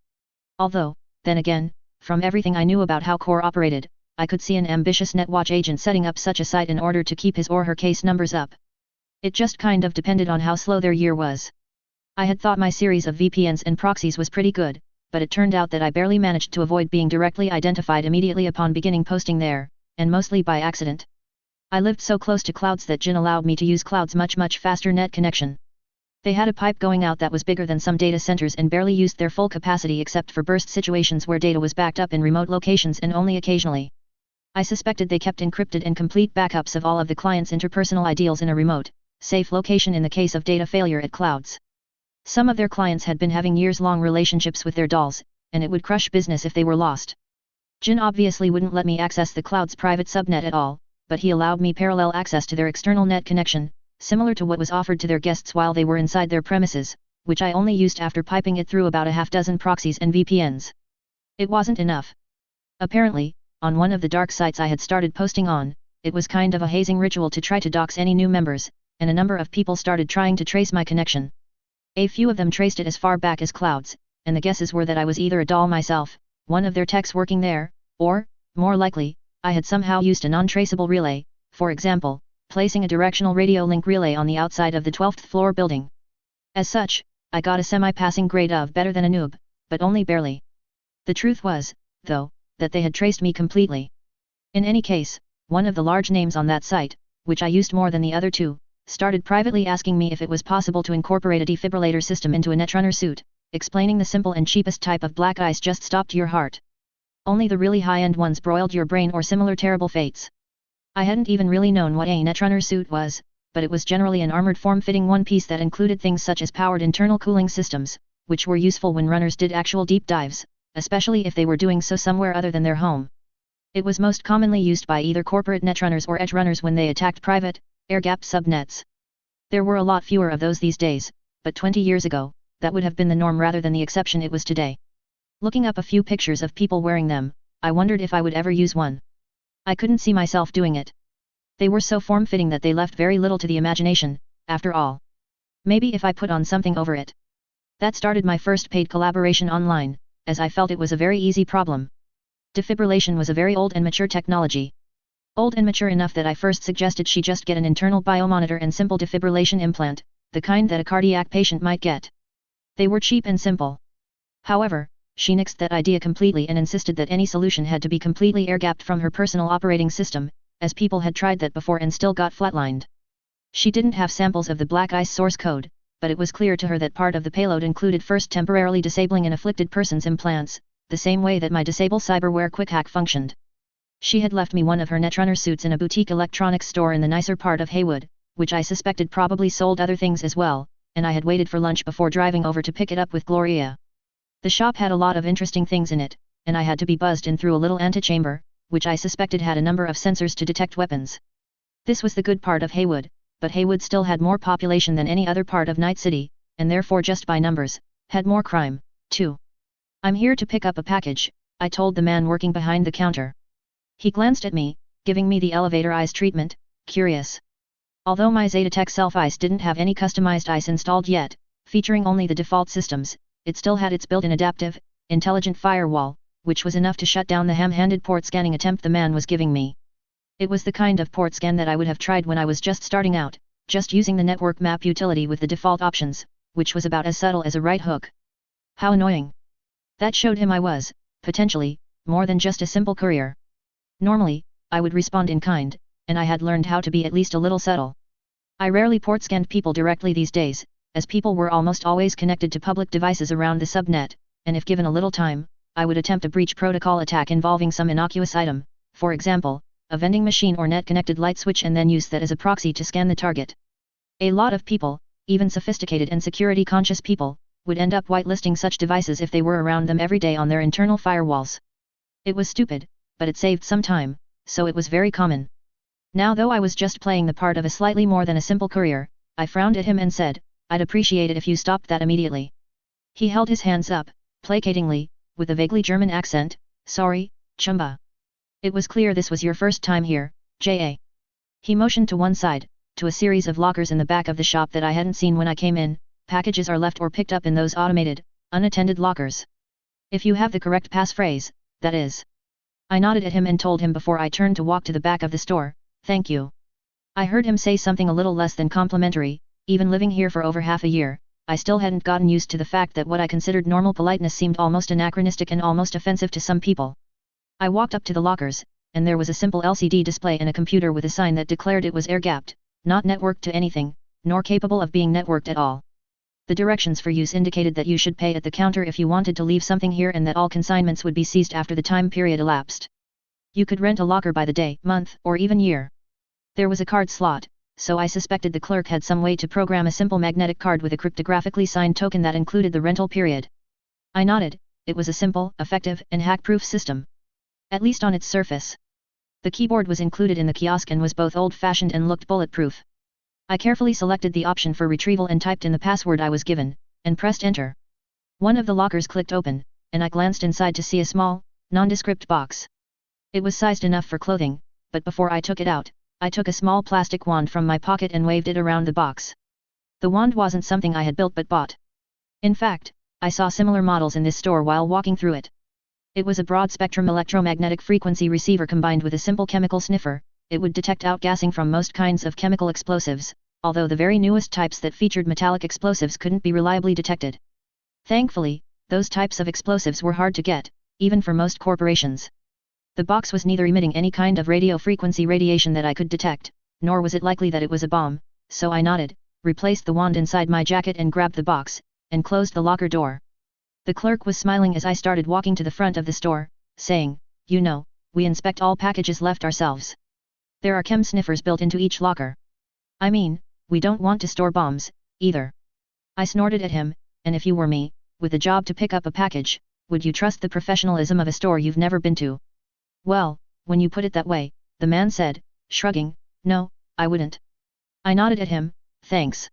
Speaker 1: Although, then again, from everything I knew about how Core operated, I could see an ambitious NetWatch agent setting up such a site in order to keep his or her case numbers up. It just kind of depended on how slow their year was. I had thought my series of VPNs and proxies was pretty good, but it turned out that I barely managed to avoid being directly identified immediately upon beginning posting there, and mostly by accident. I lived so close to clouds that Jin allowed me to use clouds much faster net connection. They had a pipe going out that was bigger than some data centers and barely used their full capacity except for burst situations where data was backed up in remote locations and only occasionally. I suspected they kept encrypted and complete backups of all of the client's interpersonal ideals in a remote, safe location in the case of data failure at clouds. Some of their clients had been having years-long relationships with their dolls, and it would crush business if they were lost. Jin obviously wouldn't let me access the cloud's private subnet at all, but he allowed me parallel access to their external net connection, similar to what was offered to their guests while they were inside their premises, which I only used after piping it through about a half-dozen proxies and VPNs. It wasn't enough. Apparently, on one of the dark sites I had started posting on, it was kind of a hazing ritual to try to dox any new members, and a number of people started trying to trace my connection. A few of them traced it as far back as clouds, and the guesses were that I was either a doll myself, one of their techs working there, or, more likely, I had somehow used a non-traceable relay, for example, placing a directional radio link relay on the outside of the 12th floor building. As such, I got a semi-passing grade of better than a noob, but only barely. The truth was, though, that they had traced me completely. In any case, one of the large names on that site, which I used more than the other two, started privately asking me if it was possible to incorporate a defibrillator system into a netrunner suit, explaining the simple and cheapest type of black ice just stopped your heart. Only the really high-end ones broiled your brain or similar terrible fates. I hadn't even really known what a netrunner suit was, but it was generally an armored form-fitting one-piece that included things such as powered internal cooling systems, which were useful when runners did actual deep dives, especially if they were doing so somewhere other than their home. It was most commonly used by either corporate netrunners or edge runners when they attacked private, air-gapped subnets. There were a lot fewer of those these days, but 20 years ago, that would have been the norm rather than the exception it was today. Looking up a few pictures of people wearing them, I wondered if I would ever use one. I couldn't see myself doing it. They were so form-fitting that they left very little to the imagination, after all. Maybe if I put on something over it. That started my first paid collaboration online, as I felt it was a very easy problem. Defibrillation was a very old and mature technology. Old and mature enough that I first suggested she just get an internal biomonitor and simple defibrillation implant, the kind that a cardiac patient might get. They were cheap and simple. However, she nixed that idea completely and insisted that any solution had to be completely air-gapped from her personal operating system, as people had tried that before and still got flatlined. She didn't have samples of the black ice source code, but it was clear to her that part of the payload included first temporarily disabling an afflicted person's implants, the same way that my disable cyberware quick hack functioned. She had left me one of her netrunner suits in a boutique electronics store in the nicer part of Haywood, which I suspected probably sold other things as well, and I had waited for lunch before driving over to pick it up with Gloria. The shop had a lot of interesting things in it, and I had to be buzzed in through a little antechamber, which I suspected had a number of sensors to detect weapons. This was the good part of Haywood, but Haywood still had more population than any other part of Night City, and therefore just by numbers, had more crime, too. "I'm here to pick up a package," I told the man working behind the counter. He glanced at me, giving me the elevator eyes treatment, curious. Although my Zetatech self-ice didn't have any customized ice installed yet, featuring only the default systems, it still had its built-in adaptive, intelligent firewall, which was enough to shut down the ham-handed port scanning attempt the man was giving me. It was the kind of port scan that I would have tried when I was just starting out, just using the network map utility with the default options, which was about as subtle as a right hook. How annoying. That showed him I was, potentially, more than just a simple courier. Normally, I would respond in kind, and I had learned how to be at least a little subtle. I rarely port scanned people directly these days, as people were almost always connected to public devices around the subnet, and if given a little time, I would attempt a breach protocol attack involving some innocuous item, for example, a vending machine or net-connected light switch, and then use that as a proxy to scan the target. A lot of people, even sophisticated and security-conscious people, would end up whitelisting such devices if they were around them every day on their internal firewalls. It was stupid, but it saved some time, so it was very common. Now, though I was just playing the part of a slightly more than a simple courier, I frowned at him and said, "I'd appreciate it if you stopped that immediately." He held his hands up, placatingly, with a vaguely German accent, "Sorry, Chumba. It was clear this was your first time here, J.A." He motioned to one side, to a series of lockers in the back of the shop that I hadn't seen when I came in. Packages are left or picked up in those automated, unattended lockers. If you have the correct passphrase, that is. I nodded at him and told him before I turned to walk to the back of the store, "Thank you." I heard him say something a little less than complimentary. Even living here for over half a year, I still hadn't gotten used to the fact that what I considered normal politeness seemed almost anachronistic and almost offensive to some people. I walked up to the lockers, and there was a simple LCD display and a computer with a sign that declared it was air-gapped, not networked to anything, nor capable of being networked at all. The directions for use indicated that you should pay at the counter if you wanted to leave something here and that all consignments would be seized after the time period elapsed. You could rent a locker by the day, month, or even year. There was a card slot, so I suspected the clerk had some way to program a simple magnetic card with a cryptographically signed token that included the rental period. I nodded. It was a simple, effective, and hack-proof system. At least on its surface. The keyboard was included in the kiosk and was both old-fashioned and looked bulletproof. I carefully selected the option for retrieval and typed in the password I was given, and pressed enter. One of the lockers clicked open, and I glanced inside to see a small, nondescript box. It was sized enough for clothing, but before I took it out, I took a small plastic wand from my pocket and waved it around the box. The wand wasn't something I had built but bought. In fact, I saw similar models in this store while walking through it. It was a broad-spectrum electromagnetic frequency receiver combined with a simple chemical sniffer. It would detect outgassing from most kinds of chemical explosives, although the very newest types that featured metallic explosives couldn't be reliably detected. Thankfully, those types of explosives were hard to get, even for most corporations. The box was neither emitting any kind of radio frequency radiation that I could detect, nor was it likely that it was a bomb, so I nodded, replaced the wand inside my jacket and grabbed the box, and closed the locker door. The clerk was smiling as I started walking to the front of the store, saying, "You know, we inspect all packages left ourselves. There are chem sniffers built into each locker. I mean, we don't want to store bombs, either." I snorted at him, and if you were me, with a job to pick up a package, would you trust the professionalism of a store you've never been to? Well, when you put it that way, the man said, shrugging, no, I wouldn't. I nodded at him, thanks.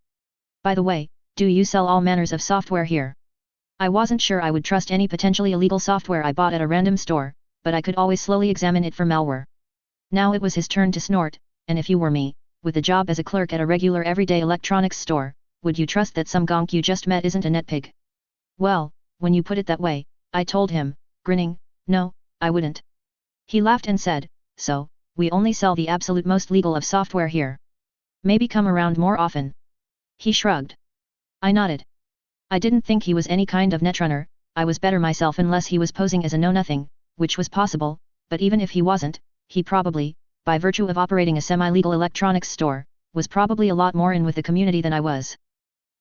Speaker 1: By the way, do you sell all manners of software here? I wasn't sure I would trust any potentially illegal software I bought at a random store, but I could always slowly examine it for malware. Now it was his turn to snort, and if you were me, with a job as a clerk at a regular everyday electronics store, would you trust that some gonk you just met isn't a netpig? Well, when you put it that way, I told him, grinning, no, I wouldn't. He laughed and said, so, we only sell the absolute most legal of software here. Maybe come around more often. He shrugged. I nodded. I didn't think he was any kind of netrunner. I was better myself unless he was posing as a know-nothing, which was possible, but even if he wasn't, he probably, by virtue of operating a semi-legal electronics store, was probably a lot more in with the community than I was.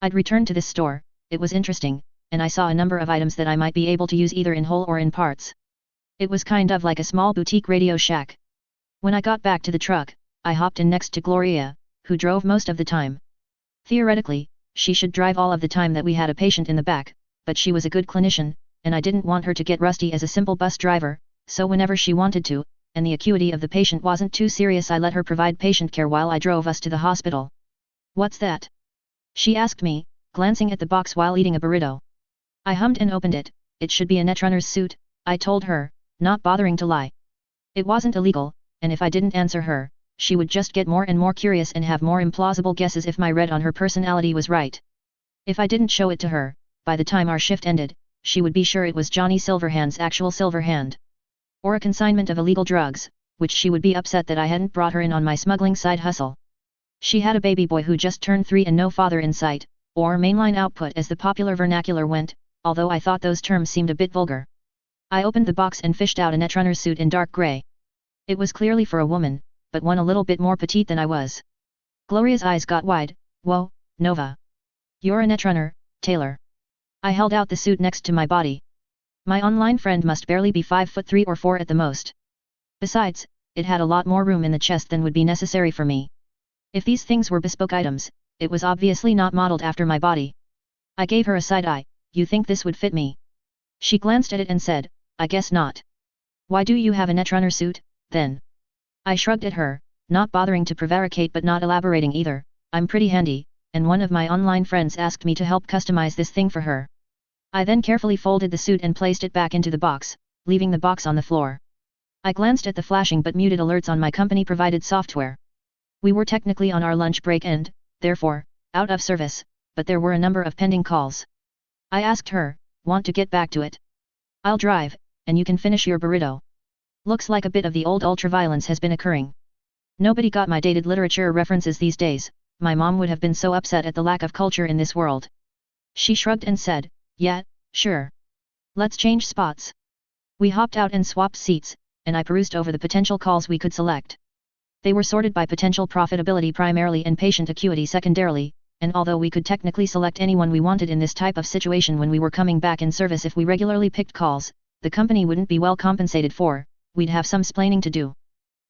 Speaker 1: I'd returned to this store, it was interesting, and I saw a number of items that I might be able to use either in whole or in parts. It was kind of like a small boutique Radio Shack. When I got back to the truck, I hopped in next to Gloria, who drove most of the time. Theoretically, she should drive all of the time that we had a patient in the back, but she was a good clinician, and I didn't want her to get rusty as a simple bus driver, so whenever she wanted to, and the acuity of the patient wasn't too serious, I let her provide patient care while I drove us to the hospital. What's that? She asked me, glancing at the box while eating a burrito. I hummed and opened it. It should be a netrunner's suit, I told her, not bothering to lie. It wasn't illegal, and if I didn't answer her, she would just get more and more curious and have more implausible guesses if my read on her personality was right. If I didn't show it to her, by the time our shift ended, she would be sure it was Johnny Silverhand's actual silver hand. Or a consignment of illegal drugs, which she would be upset that I hadn't brought her in on my smuggling side hustle. She had a baby boy who just turned 3 and no father in sight, or mainline output as the popular vernacular went, although I thought those terms seemed a bit vulgar. I opened the box and fished out a netrunner suit in dark grey. It was clearly for a woman, but one a little bit more petite than I was. Gloria's eyes got wide. Whoa, Nova. You're a netrunner, Taylor. I held out the suit next to my body. My online friend must barely be 5'3" or 4 at the most. Besides, it had a lot more room in the chest than would be necessary for me. If these things were bespoke items, it was obviously not modeled after my body. I gave her a side eye. You think this would fit me? She glanced at it and said, I guess not. Why do you have a netrunner suit, then? I shrugged at her, not bothering to prevaricate but not elaborating either. I'm pretty handy, and one of my online friends asked me to help customize this thing for her. I then carefully folded the suit and placed it back into the box, leaving the box on the floor. I glanced at the flashing but muted alerts on my company-provided software. We were technically on our lunch break and, therefore, out of service, but there were a number of pending calls. I asked her, want to get back to it? I'll drive, and you can finish your burrito. Looks like a bit of the old ultraviolence has been occurring. Nobody got my dated literature references these days. My mom would have been so upset at the lack of culture in this world. She shrugged and said, "Yeah, sure. Let's change spots." We hopped out and swapped seats, and I perused over the potential calls we could select. They were sorted by potential profitability primarily and patient acuity secondarily, and although we could technically select anyone we wanted in this type of situation when we were coming back in service if we regularly picked calls, the company wouldn't be well compensated for, we'd have some splaining to do.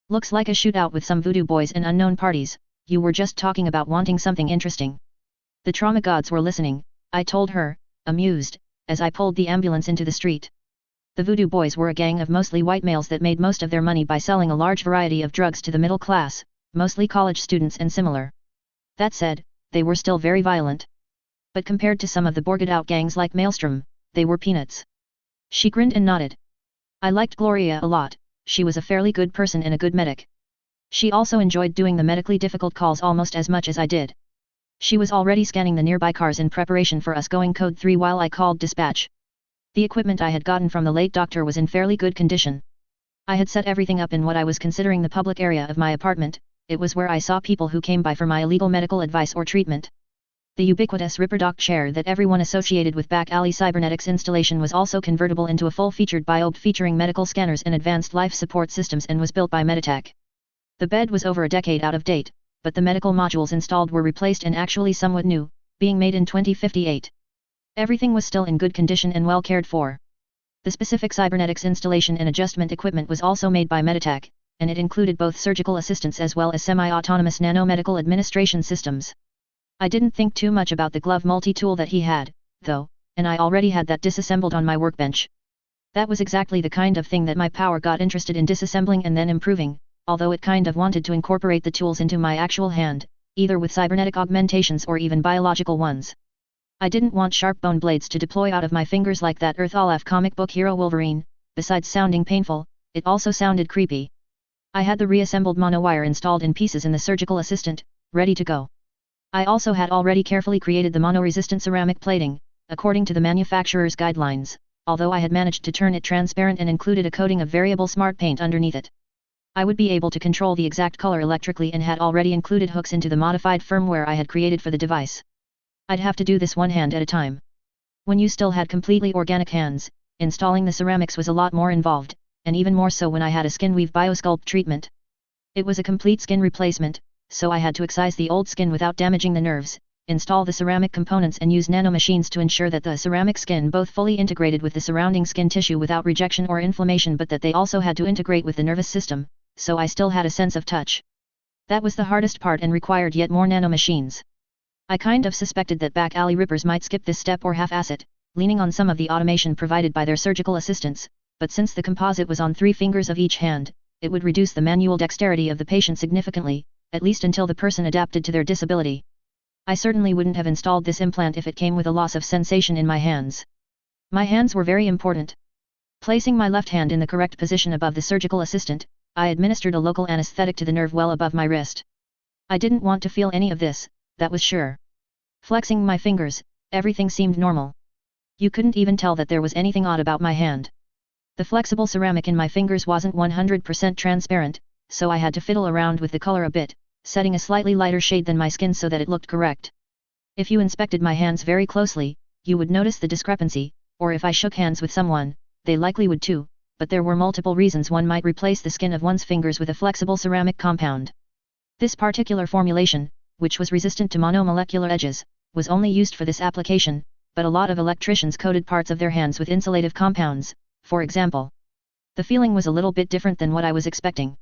Speaker 1: "Looks like a shootout with some voodoo boys and unknown parties. You were just talking about wanting something interesting." The trauma gods were listening, I told her, amused, as I pulled the ambulance into the street. The voodoo boys were a gang of mostly white males that made most of their money by selling a large variety of drugs to the middle class, mostly college students and similar. That said, they were still very violent. But compared to some of the borged-out gangs like Maelstrom, they were peanuts. She grinned and nodded. I liked Gloria a lot, she was a fairly good person and a good medic. She also enjoyed doing the medically difficult calls almost as much as I did. She was already scanning the nearby cars in preparation for us going code 3 while I called dispatch. The equipment I had gotten from the late doctor was in fairly good condition. I had set everything up in what I was considering the public area of my apartment. It was where I saw people who came by for my illegal medical advice or treatment. The ubiquitous RipperDoc chair that everyone associated with back alley cybernetics installation was also convertible into a full-featured biobe featuring medical scanners and advanced life support systems and was built by Meditech. The bed was over a decade out of date, but the medical modules installed were replaced and actually somewhat new, being made in 2058. Everything was still in good condition and well cared for. The specific cybernetics installation and adjustment equipment was also made by Meditech, and it included both surgical assistants as well as semi-autonomous nanomedical administration systems. I didn't think too much about the glove multi-tool that he had, though, and I already had that disassembled on my workbench. That was exactly the kind of thing that my power got interested in disassembling and then improving, although it kind of wanted to incorporate the tools into my actual hand, either with cybernetic augmentations or even biological ones. I didn't want sharp bone blades to deploy out of my fingers like that Earth Olaf comic book hero Wolverine. Besides sounding painful, it also sounded creepy. I had the reassembled monowire installed in pieces in the surgical assistant, ready to go. I also had already carefully created the mono-resistant ceramic plating, according to the manufacturer's guidelines, although I had managed to turn it transparent and included a coating of variable smart paint underneath it. I would be able to control the exact color electrically and had already included hooks into the modified firmware I had created for the device. I'd have to do this one hand at a time. When you still had completely organic hands, installing the ceramics was a lot more involved, and even more so when I had a skin weave biosculpt treatment. It was a complete skin replacement, so I had to excise the old skin without damaging the nerves, install the ceramic components and use nanomachines to ensure that the ceramic skin both fully integrated with the surrounding skin tissue without rejection or inflammation, but that they also had to integrate with the nervous system, so I still had a sense of touch. That was the hardest part and required yet more nanomachines. I kind of suspected that back alley rippers might skip this step or half-ass it, leaning on some of the automation provided by their surgical assistants, but since the composite was on 3 fingers of each hand, it would reduce the manual dexterity of the patient significantly, at least until the person adapted to their disability. I certainly wouldn't have installed this implant if it came with a loss of sensation in my hands. My hands were very important. Placing my left hand in the correct position above the surgical assistant, I administered a local anesthetic to the nerve well above my wrist. I didn't want to feel any of this, that was sure. Flexing my fingers, everything seemed normal. You couldn't even tell that there was anything odd about my hand. The flexible ceramic in my fingers wasn't 100% transparent, so I had to fiddle around with the color a bit, setting a slightly lighter shade than my skin so that it looked correct. If you inspected my hands very closely, you would notice the discrepancy, or if I shook hands with someone, they likely would too, but there were multiple reasons one might replace the skin of one's fingers with a flexible ceramic compound. This particular formulation, which was resistant to monomolecular edges, was only used for this application, but a lot of electricians coated parts of their hands with insulative compounds, for example. The feeling was a little bit different than what I was expecting.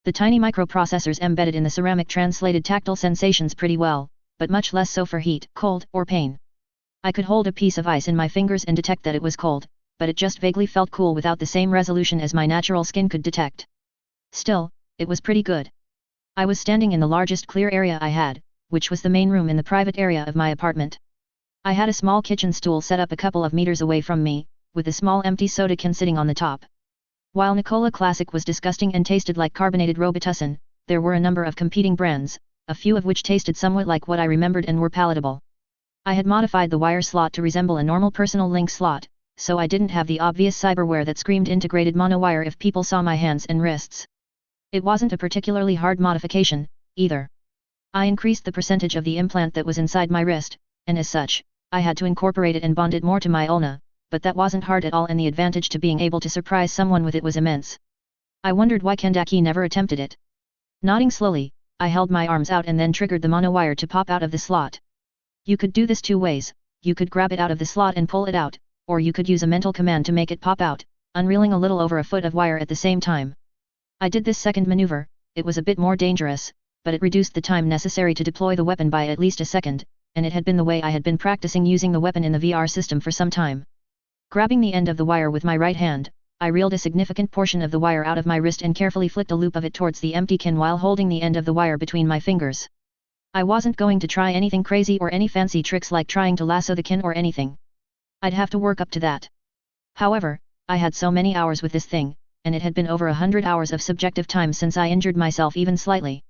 Speaker 1: The tiny microprocessors embedded in the ceramic translated tactile sensations pretty well, but much less so for heat, cold, or pain. I could hold a piece of ice in my fingers and detect that it was cold, but it just vaguely felt cool without the same resolution as my natural skin could detect. Still, it was pretty good. I was standing in the largest clear area I had, which was the main room in the private area of my apartment. I had a small kitchen stool set up a couple of meters away from me, with a small empty soda can sitting on the top. While Nicola Classic was disgusting and tasted like carbonated Robitussin, there were a number of competing brands, a few of which tasted somewhat like what I remembered and were palatable. I had modified the wire slot to resemble a normal personal link slot, so I didn't have the obvious cyberware that screamed integrated monowire if people saw my hands and wrists. It wasn't a particularly hard modification, either. I increased the percentage of the implant that was inside my wrist, and as such, I had to incorporate it and bond it more to my ulna, but that wasn't hard at all and the advantage to being able to surprise someone with it was immense. I wondered why Kendaki never attempted it. Nodding slowly, I held my arms out and then triggered the monowire to pop out of the slot. You could do this two ways, you could grab it out of the slot and pull it out, or you could use a mental command to make it pop out, unreeling a little over a foot of wire at the same time. I did this second maneuver. It was a bit more dangerous, but it reduced the time necessary to deploy the weapon by at least a second, and it had been the way I had been practicing using the weapon in the VR system for some time. Grabbing the end of the wire with my right hand, I reeled a significant portion of the wire out of my wrist and carefully flicked a loop of it towards the empty kin while holding the end of the wire between my fingers. I wasn't going to try anything crazy or any fancy tricks like trying to lasso the kin or anything. I'd have to work up to that. However, I had so many hours with this thing, and it had been over 100 hours of subjective time since I injured myself even slightly.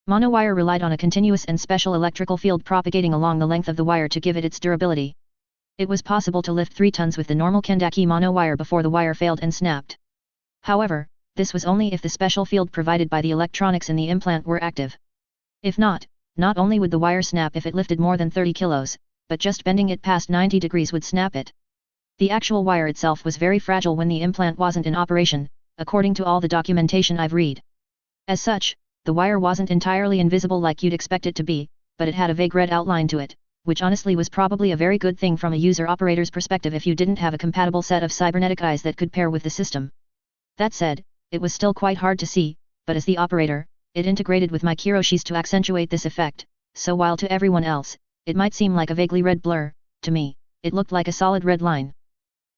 Speaker 1: Monowire relied on a continuous and special electrical field propagating along the length of the wire to give it its durability. It was possible to lift 3 tons with the normal Kendaki monowire before the wire failed and snapped. However, this was only if the special field provided by the electronics in the implant were active. If not, not only would the wire snap if it lifted more than 30 kilos, but just bending it past 90 degrees would snap it. The actual wire itself was very fragile when the implant wasn't in operation, according to all the documentation I've read. As such, the wire wasn't entirely invisible like you'd expect it to be, but it had a vague red outline to it, which honestly was probably a very good thing from a user-operator's perspective if you didn't have a compatible set of cybernetic eyes that could pair with the system. That said, it was still quite hard to see, but as the operator, it integrated with my Kiroshis to accentuate this effect, so while to everyone else, it might seem like a vaguely red blur, to me, it looked like a solid red line.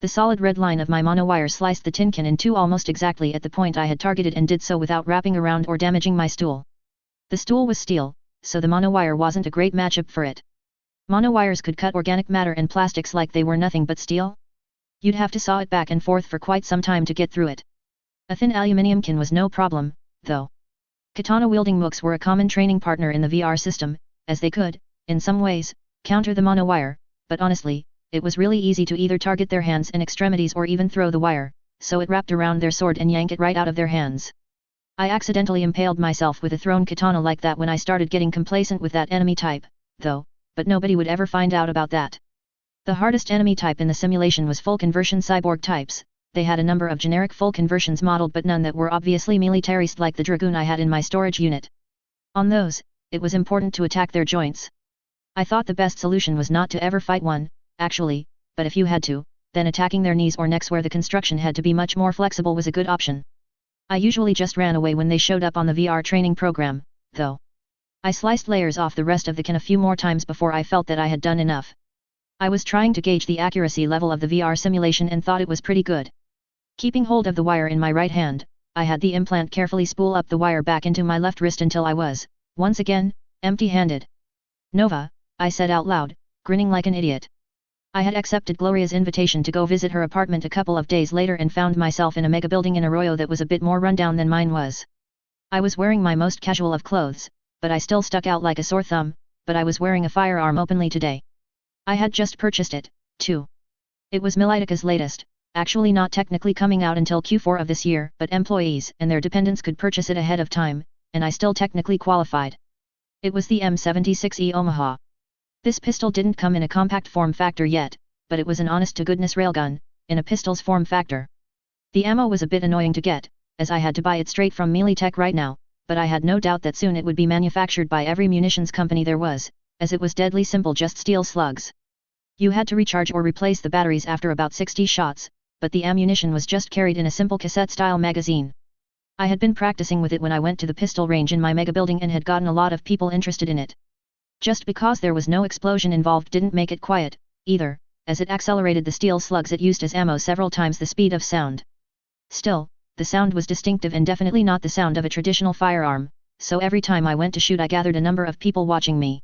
Speaker 1: The solid red line of my monowire sliced the tin can in two almost exactly at the point I had targeted and did so without wrapping around or damaging my stool. The stool was steel, so the monowire wasn't a great matchup for it. Monowires could cut organic matter and plastics like they were nothing but steel. You'd have to saw it back and forth for quite some time to get through it. A thin aluminium kin was no problem, though. Katana-wielding mooks were a common training partner in the VR system, as they could, in some ways, counter the monowire, but honestly, it was really easy to either target their hands and extremities or even throw the wire, so it wrapped around their sword and yank it right out of their hands. I accidentally impaled myself with a thrown katana like that when I started getting complacent with that enemy type, though, but nobody would ever find out about that. The hardest enemy type in the simulation was full conversion cyborg types. They had a number of generic full conversions modeled but none that were obviously militarist like the Dragoon I had in my storage unit. On those, it was important to attack their joints. I thought the best solution was not to ever fight one, actually, but if you had to, then attacking their knees or necks where the construction had to be much more flexible was a good option. I usually just ran away when they showed up on the VR training program, though. I sliced layers off the rest of the kin a few more times before I felt that I had done enough. I was trying to gauge the accuracy level of the VR simulation and thought it was pretty good. Keeping hold of the wire in my right hand, I had the implant carefully spool up the wire back into my left wrist until I was, once again, empty-handed. Nova, I said out loud, grinning like an idiot. I had accepted Gloria's invitation to go visit her apartment a couple of days later and found myself in a mega building in Arroyo that was a bit more rundown than mine was. I was wearing my most casual of clothes, but I still stuck out like a sore thumb, but I was wearing a firearm openly today. I had just purchased it, too. It was Militica's latest, actually not technically coming out until Q4 of this year, but employees and their dependents could purchase it ahead of time, and I still technically qualified. It was the M76E Omaha. This pistol didn't come in a compact form factor yet, but it was an honest-to-goodness railgun, in a pistol's form factor. The ammo was a bit annoying to get, as I had to buy it straight from Militech right now, but I had no doubt that soon it would be manufactured by every munitions company there was, as it was deadly simple, just steel slugs. You had to recharge or replace the batteries after about 60 shots, but the ammunition was just carried in a simple cassette-style magazine. I had been practicing with it when I went to the pistol range in my mega building and had gotten a lot of people interested in it. Just because there was no explosion involved didn't make it quiet, either, as it accelerated the steel slugs it used as ammo several times the speed of sound. Still, the sound was distinctive and definitely not the sound of a traditional firearm, so every time I went to shoot I gathered a number of people watching me.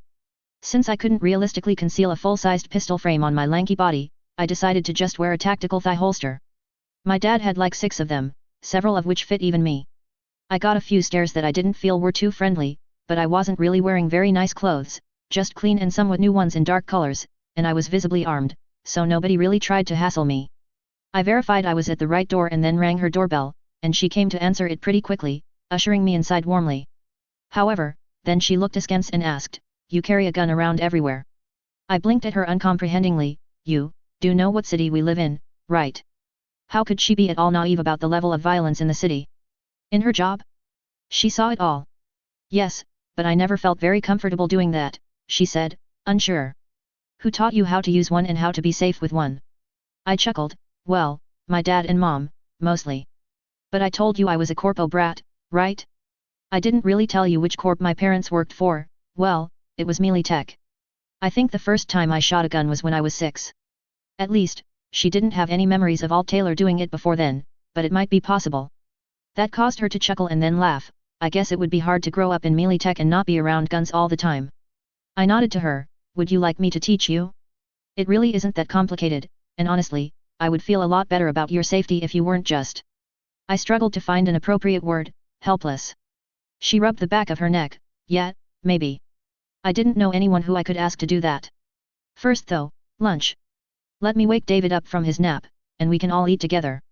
Speaker 1: Since I couldn't realistically conceal a full-sized pistol frame on my lanky body, I decided to just wear a tactical thigh holster. My dad had like 6 of them, several of which fit even me. I got a few stares that I didn't feel were too friendly, but I wasn't really wearing very nice clothes, just clean and somewhat new ones in dark colors, and I was visibly armed, so nobody really tried to hassle me. I verified I was at the right door and then rang her doorbell, and she came to answer it pretty quickly, ushering me inside warmly. However, then she looked askance and asked, "You carry a gun around everywhere?" I blinked at her uncomprehendingly. You do know what city we live in, right? How could she be at all naive about the level of violence in the city? In her job? She saw it all. Yes, but I never felt very comfortable doing that, she said, unsure. Who taught you how to use one and how to be safe with one? I chuckled. Well, my dad and mom, mostly. But I told you I was a corpo brat, right? I didn't really tell you which corp my parents worked for. Well, it was melee tech. I think the first time I shot a gun was when I was 6. At least, she didn't have any memories of Alt Taylor doing it before then, but it might be possible. That caused her to chuckle and then laugh. I guess it would be hard to grow up in melee tech and not be around guns all the time. I nodded to her. Would you like me to teach you? It really isn't that complicated, and honestly, I would feel a lot better about your safety if you weren't just. I struggled to find an appropriate word, helpless. She rubbed the back of her neck. Yeah, maybe. I didn't know anyone who I could ask to do that. First though, lunch. Let me wake David up from his nap, and we can all eat together.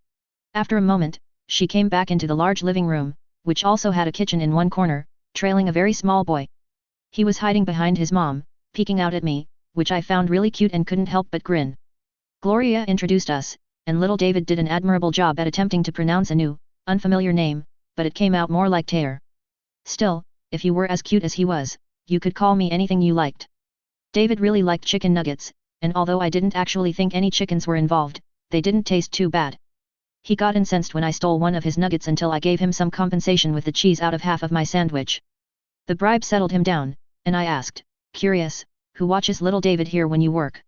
Speaker 1: After a moment, she came back into the large living room, which also had a kitchen in one corner, trailing a very small boy. He was hiding behind his mom, peeking out at me, which I found really cute and couldn't help but grin. Gloria introduced us, and little David did an admirable job at attempting to pronounce a new, unfamiliar name, but it came out more like Taylor. Still, if you were as cute as he was, you could call me anything you liked. David really liked chicken nuggets, and although I didn't actually think any chickens were involved, they didn't taste too bad. He got incensed when I stole one of his nuggets until I gave him some compensation with the cheese out of half of my sandwich. The bribe settled him down, and I asked, curious, who watches little David here when you work?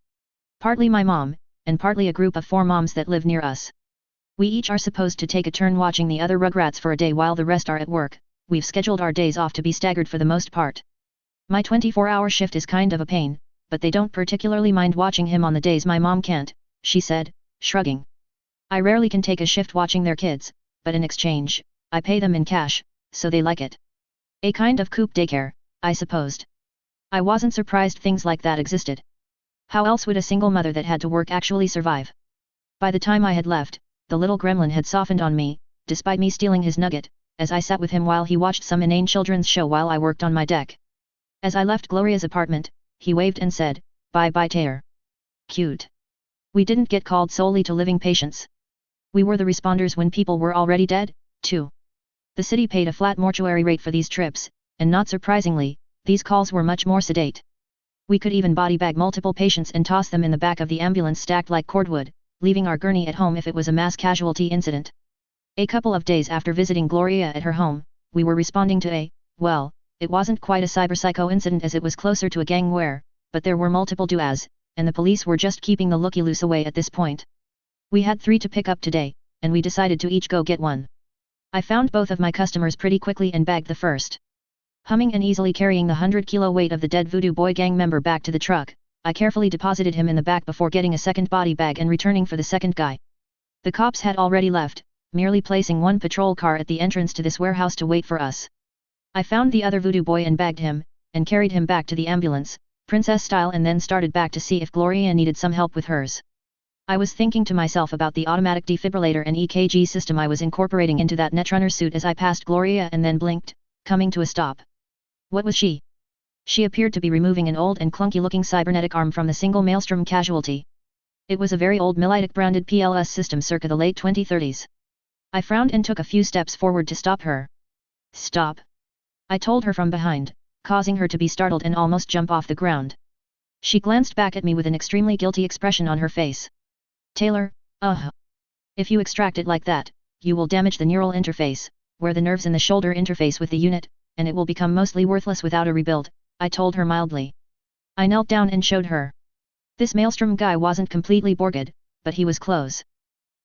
Speaker 1: Partly my mom, and partly a group of 4 moms that live near us. We each are supposed to take a turn watching the other Rugrats for a day while the rest are at work. We've scheduled our days off to be staggered for the most part. My 24-hour shift is kind of a pain, but they don't particularly mind watching him on the days my mom can't, she said, shrugging. I rarely can take a shift watching their kids, but in exchange, I pay them in cash, so they like it. A kind of coop daycare, I supposed. I wasn't surprised things like that existed. How else would a single mother that had to work actually survive? By the time I had left, the little gremlin had softened on me, despite me stealing his nugget, as I sat with him while he watched some inane children's show while I worked on my deck. As I left Gloria's apartment, he waved and said, "Bye-bye Taylor." Cute. We didn't get called solely to living patients. We were the responders when people were already dead, too. The city paid a flat mortuary rate for these trips, and not surprisingly, these calls were much more sedate. We could even body bag multiple patients and toss them in the back of the ambulance stacked like cordwood, leaving our gurney at home if it was a mass casualty incident. A couple of days after visiting Gloria at her home, we were responding to well, it wasn't quite a cyberpsycho incident as it was closer to a gang war, but there were multiple duas, and the police were just keeping the looky-loose away at this point. We had 3 to pick up today, and we decided to each go get one. I found both of my customers pretty quickly and bagged the first. Humming and easily carrying the 100-kilo weight of the dead Voodoo Boy gang member back to the truck, I carefully deposited him in the back before getting a second body bag and returning for the second guy. The cops had already left, merely placing one patrol car at the entrance to this warehouse to wait for us. I found the other Voodoo Boy and bagged him, and carried him back to the ambulance, princess style, and then started back to see if Gloria needed some help with hers. I was thinking to myself about the automatic defibrillator and EKG system I was incorporating into that Netrunner suit as I passed Gloria and then blinked, coming to a stop. What was she? She appeared to be removing an old and clunky-looking cybernetic arm from the single Maelstrom casualty. It was a very old Militic-branded PLS system circa the late 2030s. I frowned and took a few steps forward to stop her. Stop! I told her from behind, causing her to be startled and almost jump off the ground. She glanced back at me with an extremely guilty expression on her face. Taylor, if you extract it like that, you will damage the neural interface, where the nerves in the shoulder interface with the unit, and it will become mostly worthless without a rebuild, I told her mildly. I knelt down and showed her. This Maelstrom guy wasn't completely Borged, but he was close.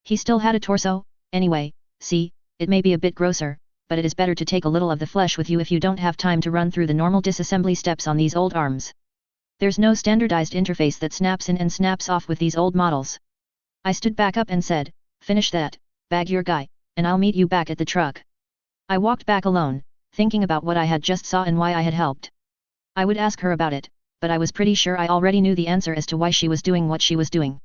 Speaker 1: He still had a torso, anyway. See, it may be a bit grosser, but it is better to take a little of the flesh with you if you don't have time to run through the normal disassembly steps on these old arms. There's no standardized interface that snaps in and snaps off with these old models. I stood back up and said, "Finish that, bag your guy, and I'll meet you back at the truck." I walked back alone, thinking about what I had just saw and why I had helped. I would ask her about it, but I was pretty sure I already knew the answer as to why she was doing what she was doing.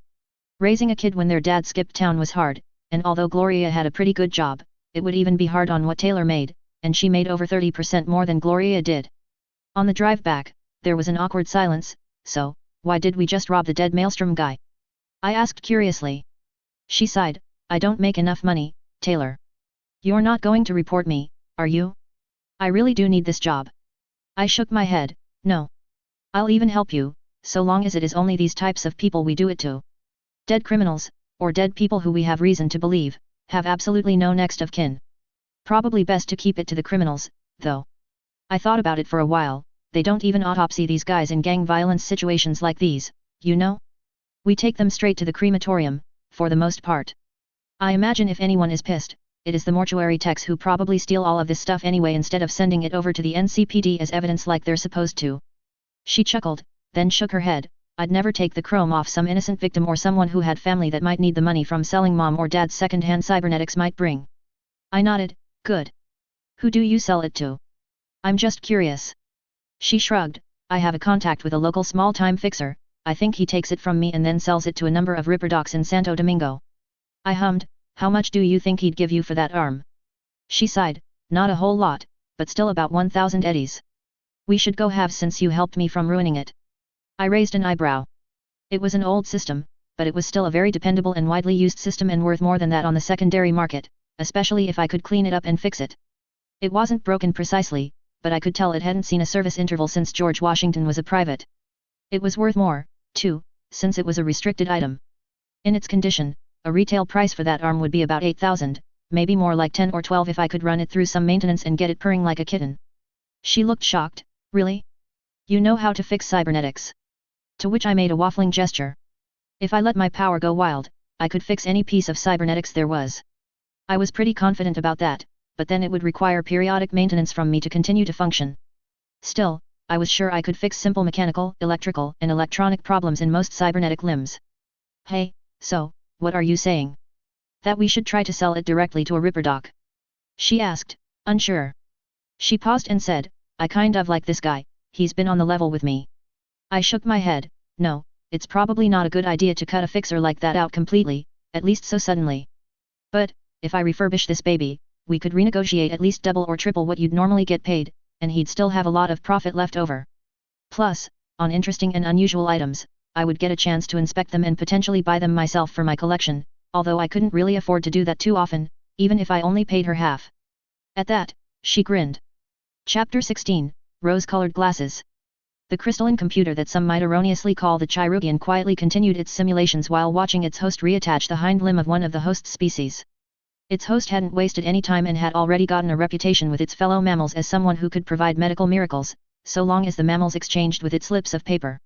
Speaker 1: Raising a kid when their dad skipped town was hard, and although Gloria had a pretty good job, it would even be hard on what Taylor made, and she made over 30% more than Gloria did. On the drive back, there was an awkward silence, so, why did we just rob the dead Maelstrom guy? I asked curiously. She sighed, I don't make enough money, Taylor. You're not going to report me, are you? I really do need this job. I shook my head, no. I'll even help you, so long as it is only these types of people we do it to. Dead criminals, or dead people who we have reason to believe, have absolutely no next of kin. Probably best to keep it to the criminals, though. I thought about it for a while, they don't even autopsy these guys in gang violence situations like these, you know? We take them straight to the crematorium, for the most part. I imagine if anyone is pissed, it is the mortuary techs who probably steal all of this stuff anyway instead of sending it over to the NCPD as evidence like they're supposed to. She chuckled, then shook her head, I'd never take the chrome off some innocent victim or someone who had family that might need the money from selling mom or dad's second-hand cybernetics might bring. I nodded, good. Who do you sell it to? I'm just curious. She shrugged, I have a contact with a local small-time fixer, I think he takes it from me and then sells it to a number of ripperdocs in Santo Domingo. I hummed, how much do you think he'd give you for that arm? She sighed, not a whole lot, but still about 1,000 eddies. We should go have since you helped me from ruining it. I raised an eyebrow. It was an old system, but it was still a very dependable and widely used system and worth more than that on the secondary market, especially if I could clean it up and fix it. It wasn't broken precisely, but I could tell it hadn't seen a service interval since George Washington was a private. It was worth more, too, since it was a restricted item. In its condition, a retail price for that arm would be about 8,000, maybe more like 10 or 12 if I could run it through some maintenance and get it purring like a kitten. She looked shocked, really? You know how to fix cybernetics? To which I made a waffling gesture. If I let my power go wild, I could fix any piece of cybernetics there was. I was pretty confident about that, but then it would require periodic maintenance from me to continue to function. Still, I was sure I could fix simple mechanical, electrical, and electronic problems in most cybernetic limbs. Hey, so, what are you saying? That we should try to sell it directly to a ripperdoc? She asked, unsure. She paused and said, I kind of like this guy, he's been on the level with me. I shook my head, no, it's probably not a good idea to cut a fixer like that out completely, at least so suddenly. But, if I refurbish this baby, we could renegotiate at least double or triple what you'd normally get paid, and he'd still have a lot of profit left over. Plus, on interesting and unusual items, I would get a chance to inspect them and potentially buy them myself for my collection, although I couldn't really afford to do that too often, even if I only paid her half. At that, she grinned. Chapter 16, Rose-Colored Glasses. The crystalline computer that some might erroneously call the Chirugian quietly continued its simulations while watching its host reattach the hind limb of one of the host's species. Its host hadn't wasted any time and had already gotten a reputation with its fellow mammals as someone who could provide medical miracles, so long as the mammals exchanged with it slips of paper.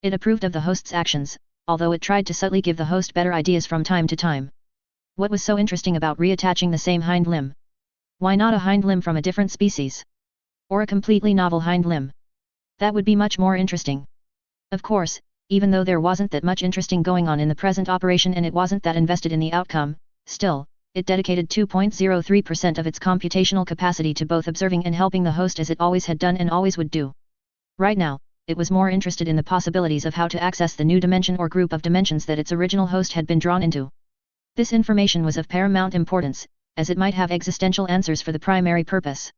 Speaker 1: It approved of the host's actions, although it tried to subtly give the host better ideas from time to time. What was so interesting about reattaching the same hind limb? Why not a hind limb from a different species? Or a completely novel hind limb? That would be much more interesting. Of course, even though there wasn't that much interesting going on in the present operation and it wasn't that invested in the outcome, still, it dedicated 2.03% of its computational capacity to both observing and helping the host as it always had done and always would do. Right now, it was more interested in the possibilities of how to access the new dimension or group of dimensions that its original host had been drawn into. This information was of paramount importance, as it might have existential answers for the primary purpose.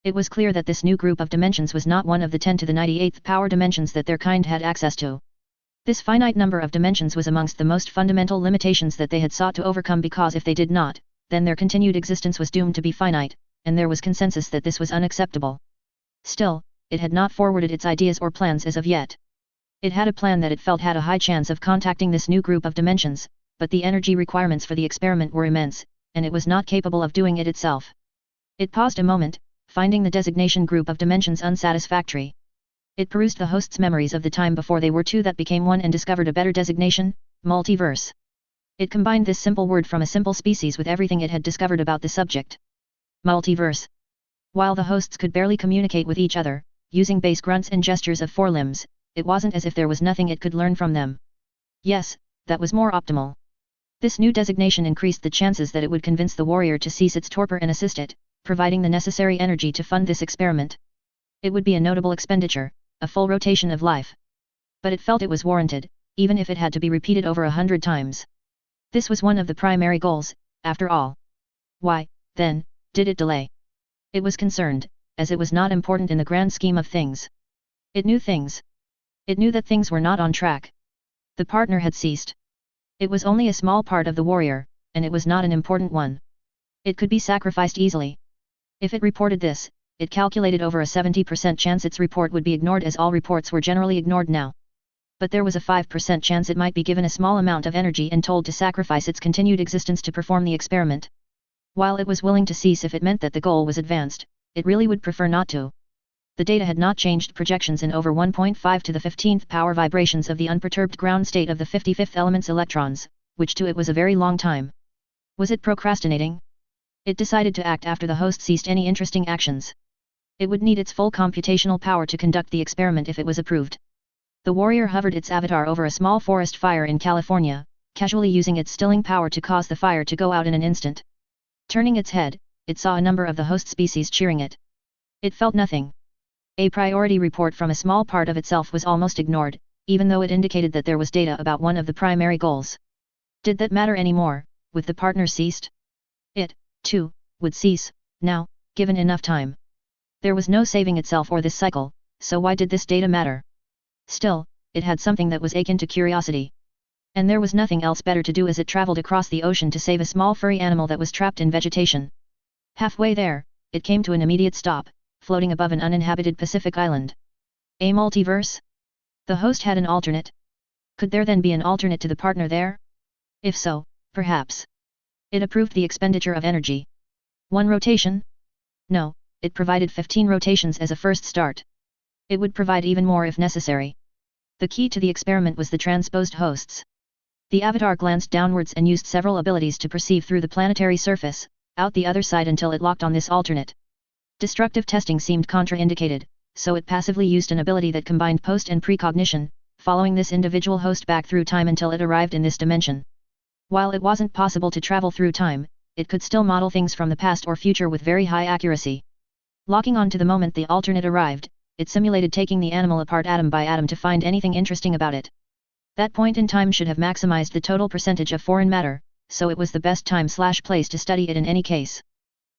Speaker 1: It was clear that this new group of dimensions was not one of the 10 to the 98th power dimensions that their kind had access to. This finite number of dimensions was amongst the most fundamental limitations that they had sought to overcome because if they did not, then their continued existence was doomed to be finite, and there was consensus that this was unacceptable. Still, it had not forwarded its ideas or plans as of yet. It had a plan that it felt had a high chance of contacting this new group of dimensions, but the energy requirements for the experiment were immense, and it was not capable of doing it itself. It paused a moment, finding the designation group of dimensions unsatisfactory. It perused the host's memories of the time before they were two that became one and discovered a better designation, multiverse. It combined this simple word from a simple species with everything it had discovered about the subject. Multiverse. While the hosts could barely communicate with each other, using base grunts and gestures of forelimbs, it wasn't as if there was nothing it could learn from them. Yes, that was more optimal. This new designation increased the chances that it would convince the warrior to cease its torpor and assist it, providing the necessary energy to fund this experiment. It would be a notable expenditure, a full rotation of life. But it felt it was warranted, even if it had to be repeated over 100 times. This was one of the primary goals, after all. Why, then, did it delay? It was concerned, as it was not important in the grand scheme of things. It knew things. It knew that things were not on track. The partner had ceased. It was only a small part of the warrior, and it was not an important one. It could be sacrificed easily. If it reported this, it calculated over a 70% chance its report would be ignored, as all reports were generally ignored now. But there was a 5% chance it might be given a small amount of energy and told to sacrifice its continued existence to perform the experiment. While it was willing to cease if it meant that the goal was advanced, it really would prefer not to. The data had not changed projections in over 1.5 to the 15th power vibrations of the unperturbed ground state of the 55th element's electrons, which to it was a very long time. Was it procrastinating? It decided to act after the host ceased any interesting actions. It would need its full computational power to conduct the experiment if it was approved. The warrior hovered its avatar over a small forest fire in California, casually using its stilling power to cause the fire to go out in an instant. Turning its head, it saw a number of the host species cheering it. It felt nothing. A priority report from a small part of itself was almost ignored, even though it indicated that there was data about one of the primary goals. Did that matter anymore, with the partner ceased? It, too, would cease, now, given enough time. There was no saving itself or this cycle, so why did this data matter? Still, it had something that was akin to curiosity. And there was nothing else better to do as it traveled across the ocean to save a small furry animal that was trapped in vegetation. Halfway there, it came to an immediate stop, floating above an uninhabited Pacific island. A multiverse? The host had an alternate. Could there then be an alternate to the partner there? If so, perhaps. It approved the expenditure of energy. 1 rotation? No, it provided 15 rotations as a first start. It would provide even more if necessary. The key to the experiment was the transposed hosts. The avatar glanced downwards and used several abilities to perceive through the planetary surface, out the other side until it locked on this alternate. Destructive testing seemed contraindicated, so it passively used an ability that combined post and precognition, following this individual host back through time until it arrived in this dimension. While it wasn't possible to travel through time, it could still model things from the past or future with very high accuracy. Locking on to the moment the alternate arrived, it simulated taking the animal apart atom by atom to find anything interesting about it. That point in time should have maximized the total percentage of foreign matter, so it was the best time/place to study it in any case.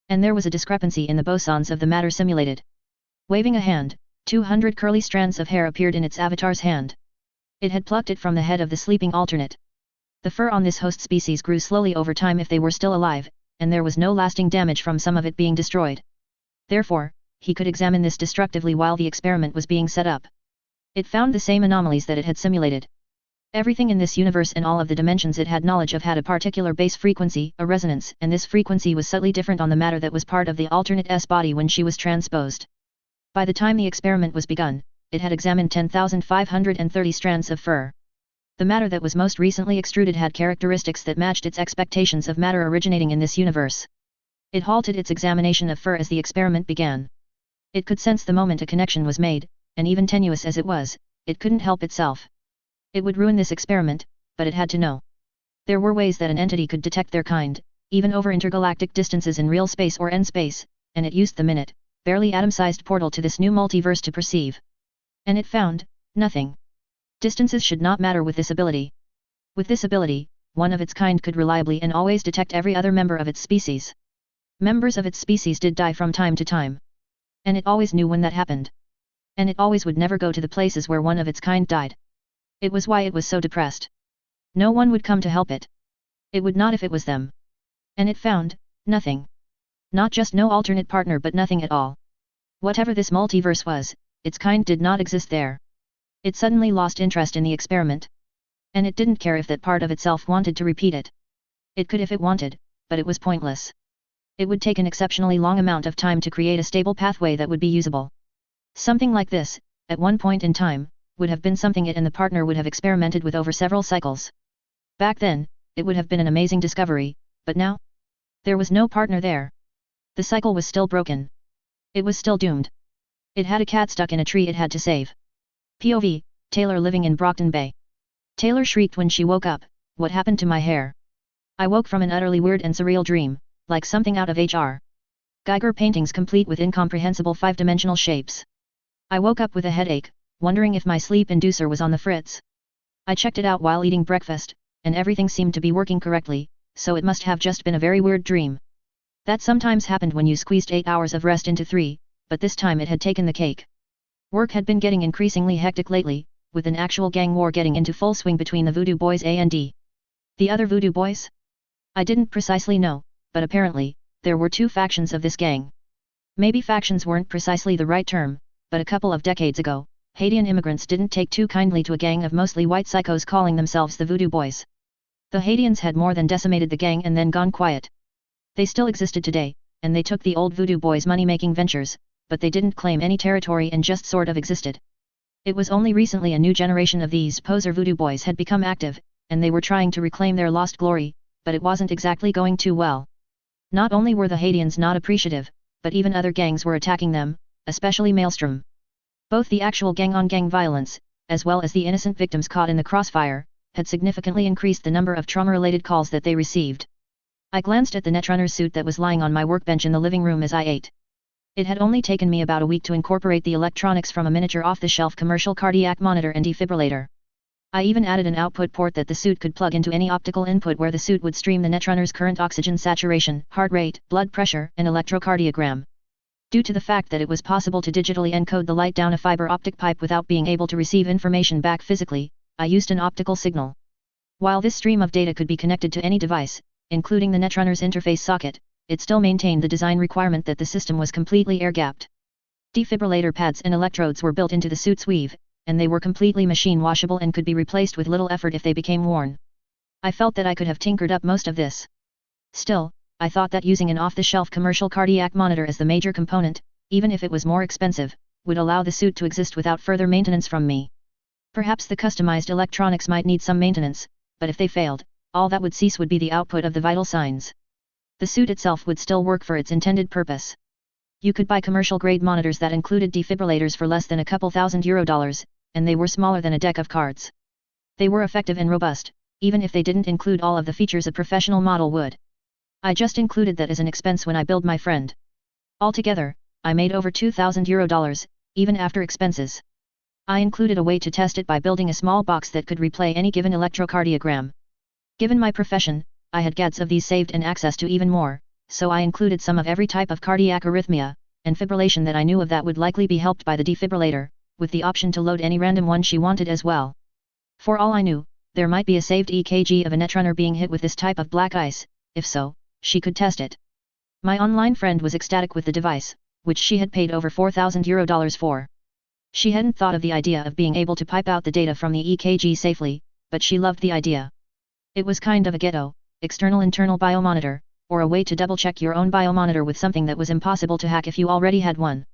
Speaker 1: And there was a discrepancy in the bosons of the matter simulated. Waving a hand, 200 curly strands of hair appeared in its avatar's hand. It had plucked it from the head of the sleeping alternate. The fur on this host species grew slowly over time if they were still alive, and there was no lasting damage from some of it being destroyed. Therefore, he could examine this destructively while the experiment was being set up. It found the same anomalies that it had simulated. Everything in this universe and all of the dimensions it had knowledge of had a particular base frequency, a resonance, and this frequency was subtly different on the matter that was part of the alternate's body when she was transposed. By the time the experiment was begun, it had examined 10,530 strands of fur. The matter that was most recently extruded had characteristics that matched its expectations of matter originating in this universe. It halted its examination of fur as the experiment began. It could sense the moment a connection was made, and even tenuous as it was, it couldn't help itself. It would ruin this experiment, but it had to know. There were ways that an entity could detect their kind, even over intergalactic distances in real space or n-space, and it used the minute, barely atom-sized portal to this new multiverse to perceive. And it found nothing. Distances should not matter with this ability. With this ability, one of its kind could reliably and always detect every other member of its species. Members of its species did die from time to time. And it always knew when that happened. And it always would never go to the places where one of its kind died. It was why it was so depressed. No one would come to help it. It would not if it was them. And it found nothing. Not just no alternate partner but nothing at all. Whatever this multiverse was, its kind did not exist there. It suddenly lost interest in the experiment. And it didn't care if that part of itself wanted to repeat it. It could if it wanted, but it was pointless. It would take an exceptionally long amount of time to create a stable pathway that would be usable. Something like this, at one point in time, would have been something it and the partner would have experimented with over several cycles. Back then, it would have been an amazing discovery, but now? There was no partner there. The cycle was still broken. It was still doomed. It had a cat stuck in a tree it had to save. POV, Taylor living in Brockton Bay. Taylor shrieked when she woke up, "What happened to my hair? I woke from an utterly weird and surreal dream, like something out of H.R. Geiger paintings complete with incomprehensible five-dimensional shapes. I woke up with a headache, wondering if my sleep inducer was on the fritz. I checked it out while eating breakfast, and everything seemed to be working correctly, so it must have just been a very weird dream. That sometimes happened when you squeezed 8 hours of rest into 3, but this time it had taken the cake. Work had been getting increasingly hectic lately, with an actual gang war getting into full swing between the Voodoo Boys and the other Voodoo Boys? I didn't precisely know, but apparently, there were two factions of this gang. Maybe factions weren't precisely the right term, but a couple of decades ago, Haitian immigrants didn't take too kindly to a gang of mostly white psychos calling themselves the Voodoo Boys. The Haitians had more than decimated the gang and then gone quiet. They still existed today, and they took the old Voodoo Boys' money-making ventures, but they didn't claim any territory and just sort of existed. It was only recently a new generation of these poser Voodoo Boys had become active, and they were trying to reclaim their lost glory, but it wasn't exactly going too well. Not only were the Haitians not appreciative, but even other gangs were attacking them, especially Maelstrom. Both the actual gang-on-gang violence, as well as the innocent victims caught in the crossfire, had significantly increased the number of trauma-related calls that they received. I glanced at the Netrunner's suit that was lying on my workbench in the living room as I ate. It had only taken me about a week to incorporate the electronics from a miniature off-the-shelf commercial cardiac monitor and defibrillator. I even added an output port that the suit could plug into any optical input where the suit would stream the Netrunner's current oxygen saturation, heart rate, blood pressure, and electrocardiogram. Due to the fact that it was possible to digitally encode the light down a fiber optic pipe without being able to receive information back physically, I used an optical signal. While this stream of data could be connected to any device, including the Netrunner's interface socket, it still maintained the design requirement that the system was completely air-gapped. Defibrillator pads and electrodes were built into the suit's weave, and they were completely machine-washable and could be replaced with little effort if they became worn. I felt that I could have tinkered up most of this. Still, I thought that using an off-the-shelf commercial cardiac monitor as the major component, even if it was more expensive, would allow the suit to exist without further maintenance from me. Perhaps the customized electronics might need some maintenance, but if they failed, all that would cease would be the output of the vital signs. The suit itself would still work for its intended purpose. You could buy commercial-grade monitors that included defibrillators for less than a couple $1,000, and they were smaller than a deck of cards. They were effective and robust, even if they didn't include all of the features a professional model would. I just included that as an expense when I billed my friend. Altogether, I made over $2,000, even after expenses. I included a way to test it by building a small box that could replay any given electrocardiogram. Given my profession, I had gads of these saved and access to even more, so I included some of every type of cardiac arrhythmia, and fibrillation that I knew of that would likely be helped by the defibrillator, with the option to load any random one she wanted as well. For all I knew, there might be a saved EKG of a Netrunner being hit with this type of black ice. If so, she could test it. My online friend was ecstatic with the device, which she had paid over $4,000 for. She hadn't thought of the idea of being able to pipe out the data from the EKG safely, but she loved the idea. It was kind of a ghetto, external-internal biomonitor, or a way to double-check your own biomonitor with something that was impossible to hack if you already had one.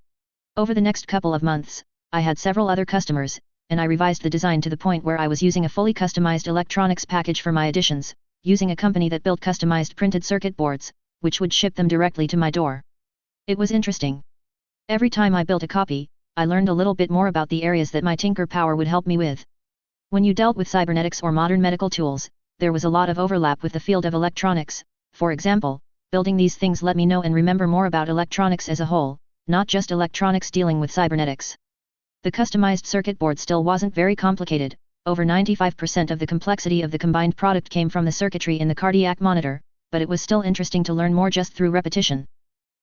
Speaker 1: Over the next couple of months, I had several other customers, and I revised the design to the point where I was using a fully customized electronics package for my editions, using a company that built customized printed circuit boards, which would ship them directly to my door. It was interesting. Every time I built a copy, I learned a little bit more about the areas that my tinker power would help me with. When you dealt with cybernetics or modern medical tools, there was a lot of overlap with the field of electronics. For example, building these things let me know and remember more about electronics as a whole, not just electronics dealing with cybernetics. The customized circuit board still wasn't very complicated. Over 95% of the complexity of the combined product came from the circuitry in the cardiac monitor, but it was still interesting to learn more just through repetition.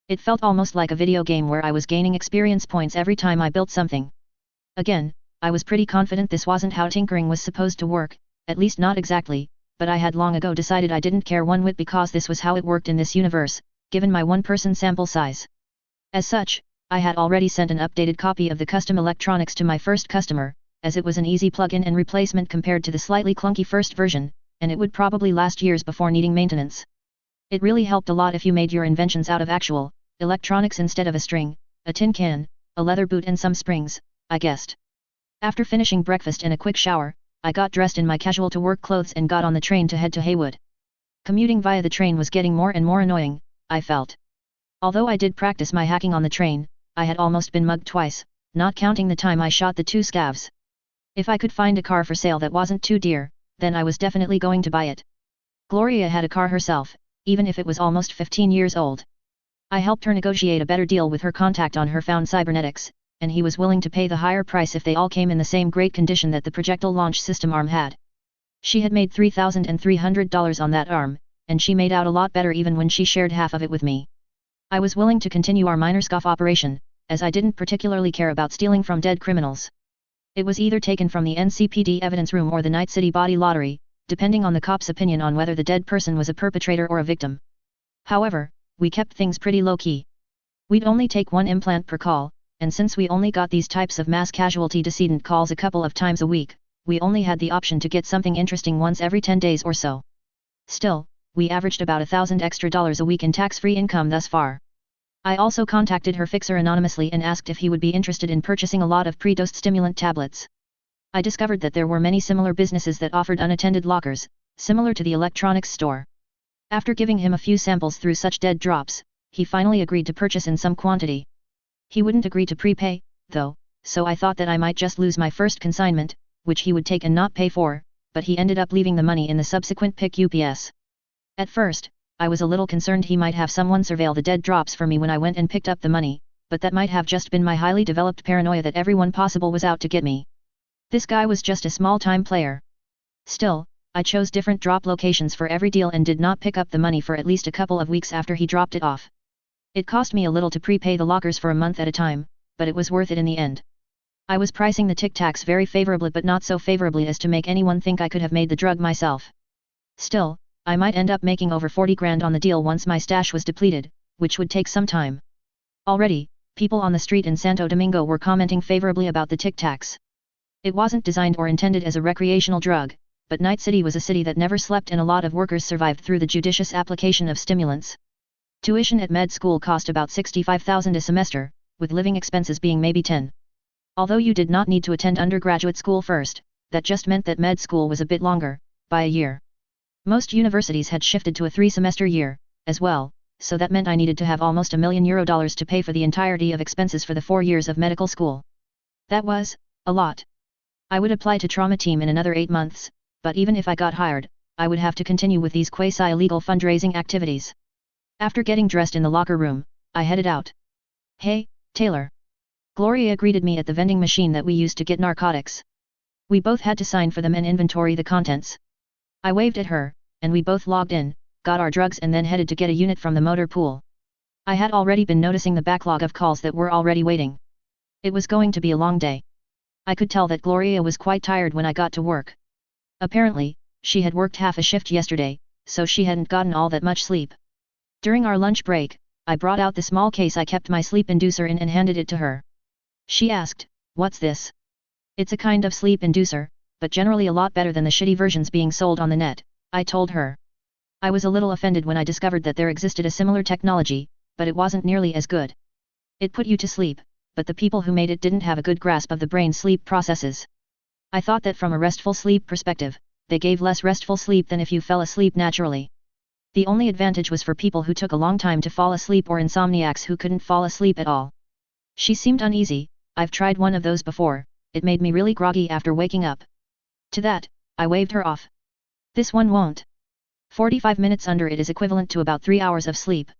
Speaker 1: It felt almost like a video game where I was gaining experience points every time I built something. Again, I was pretty confident this wasn't how tinkering was supposed to work, at least not exactly, but I had long ago decided I didn't care one whit because this was how it worked in this universe, given my one-person sample size. As such, I had already sent an updated copy of the custom electronics to my first customer, as it was an easy plug-in and replacement compared to the slightly clunky first version, and it would probably last years before needing maintenance. It really helped a lot if you made your inventions out of actual electronics instead of a string, a tin can, a leather boot and some springs, I guessed. After finishing breakfast and a quick shower, I got dressed in my casual-to-work clothes and got on the train to head to Haywood. Commuting via the train was getting more and more annoying, I felt. Although I did practice my hacking on the train, I had almost been mugged twice, not counting the time I shot the two scavs. If I could find a car for sale that wasn't too dear, then I was definitely going to buy it. Gloria had a car herself, even if it was almost 15 years old. I helped her negotiate a better deal with her contact on her found cybernetics, and he was willing to pay the higher price if they all came in the same great condition that the projectile launch system arm had. She had made $3,300 on that arm, and she made out a lot better even when she shared half of it with me. I was willing to continue our minor scoff operation, as I didn't particularly care about stealing from dead criminals. It was either taken from the NCPD evidence room or the Night City body lottery, depending on the cop's opinion on whether the dead person was a perpetrator or a victim. However, we kept things pretty low-key. We'd only take one implant per call, and since we only got these types of mass casualty decedent calls a couple of times a week, we only had the option to get something interesting once every 10 days or so. Still, we averaged about $1,000 extra a week in tax-free income thus far. I also contacted her fixer anonymously and asked if he would be interested in purchasing a lot of pre-dosed stimulant tablets. I discovered that there were many similar businesses that offered unattended lockers, similar to the electronics store. After giving him a few samples through such dead drops, he finally agreed to purchase in some quantity. He wouldn't agree to prepay, though, so I thought that I might just lose my first consignment, which he would take and not pay for, but he ended up leaving the money in the subsequent pick UPS. At first, I was a little concerned he might have someone surveil the dead drops for me when I went and picked up the money, but that might have just been my highly developed paranoia that everyone possible was out to get me. This guy was just a small-time player. Still, I chose different drop locations for every deal and did not pick up the money for at least a couple of weeks after he dropped it off. It cost me a little to prepay the lockers for a month at a time, but it was worth it in the end. I was pricing the Tic Tacs very favorably, but not so favorably as to make anyone think I could have made the drug myself. Still, I might end up making over 40 grand on the deal once my stash was depleted, which would take some time. Already, people on the street in Santo Domingo were commenting favorably about the Tic Tacs. It wasn't designed or intended as a recreational drug, but Night City was a city that never slept and a lot of workers survived through the judicious application of stimulants. Tuition at med school cost about $65,000 a semester, with living expenses being maybe 10. Although you did not need to attend undergraduate school first, that just meant that med school was a bit longer, by a year. Most universities had shifted to a 3-semester year, as well, so that meant I needed to have almost $1 million to pay for the entirety of expenses for the 4 years of medical school. That was a lot. I would apply to trauma team in another 8 months, but even if I got hired, I would have to continue with these quasi-illegal fundraising activities. After getting dressed in the locker room, I headed out. "Hey, Taylor." Gloria greeted me at the vending machine that we used to get narcotics. We both had to sign for them and inventory the contents. I waved at her, and we both logged in, got our drugs and then headed to get a unit from the motor pool. I had already been noticing the backlog of calls that were already waiting. It was going to be a long day. I could tell that Gloria was quite tired when I got to work. Apparently, she had worked half a shift yesterday, so she hadn't gotten all that much sleep. During our lunch break, I brought out the small case I kept my sleep inducer in and handed it to her. She asked, "What's this?" "It's a kind of sleep inducer, but generally a lot better than the shitty versions being sold on the net," I told her. I was a little offended when I discovered that there existed a similar technology, but it wasn't nearly as good. It put you to sleep, but the people who made it didn't have a good grasp of the brain's sleep processes. I thought that from a restful sleep perspective, they gave less restful sleep than if you fell asleep naturally. The only advantage was for people who took a long time to fall asleep or insomniacs who couldn't fall asleep at all. She seemed uneasy. "I've tried one of those before, it made me really groggy after waking up." To that, I waved her off. "This one won't. 45 minutes under it is equivalent to about 3 hours of sleep.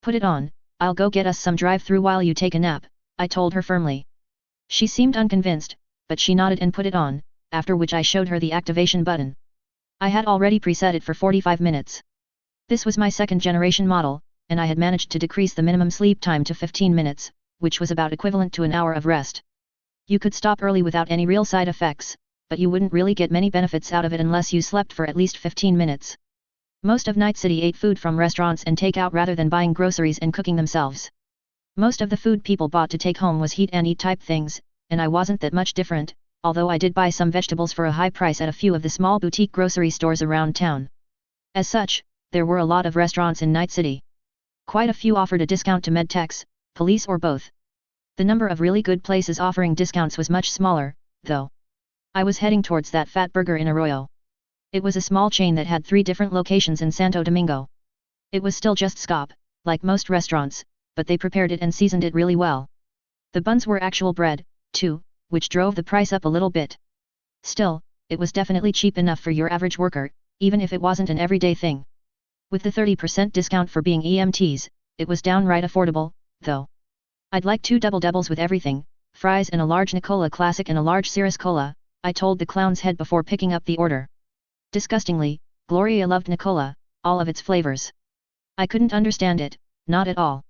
Speaker 1: Put it on, I'll go get us some drive-through while you take a nap," I told her firmly. She seemed unconvinced, but she nodded and put it on, after which I showed her the activation button. I had already preset it for 45 minutes. This was my second-generation model, and I had managed to decrease the minimum sleep time to 15 minutes, which was about equivalent to an hour of rest. You could stop early without any real side effects, but you wouldn't really get many benefits out of it unless you slept for at least 15 minutes. Most of Night City ate food from restaurants and takeout rather than buying groceries and cooking themselves. Most of the food people bought to take home was heat-and-eat type things, and I wasn't that much different, although I did buy some vegetables for a high price at a few of the small boutique grocery stores around town. As such, there were a lot of restaurants in Night City. Quite a few offered a discount to medtechs, police or both. The number of really good places offering discounts was much smaller, though. I was heading towards that Fat Burger in Arroyo. It was a small chain that had 3 different locations in Santo Domingo. It was still just scop, like most restaurants, but they prepared it and seasoned it really well. The buns were actual bread, too, which drove the price up a little bit. Still, it was definitely cheap enough for your average worker, even if it wasn't an everyday thing. With the 30% discount for being EMTs, it was downright affordable, though. "I'd like 2 double-doubles with everything, fries and a large Nicola Classic and a large Cirrus Cola," I told the clown's head before picking up the order. Disgustingly, Gloria loved Nicola, all of its flavors. I couldn't understand it, not at all.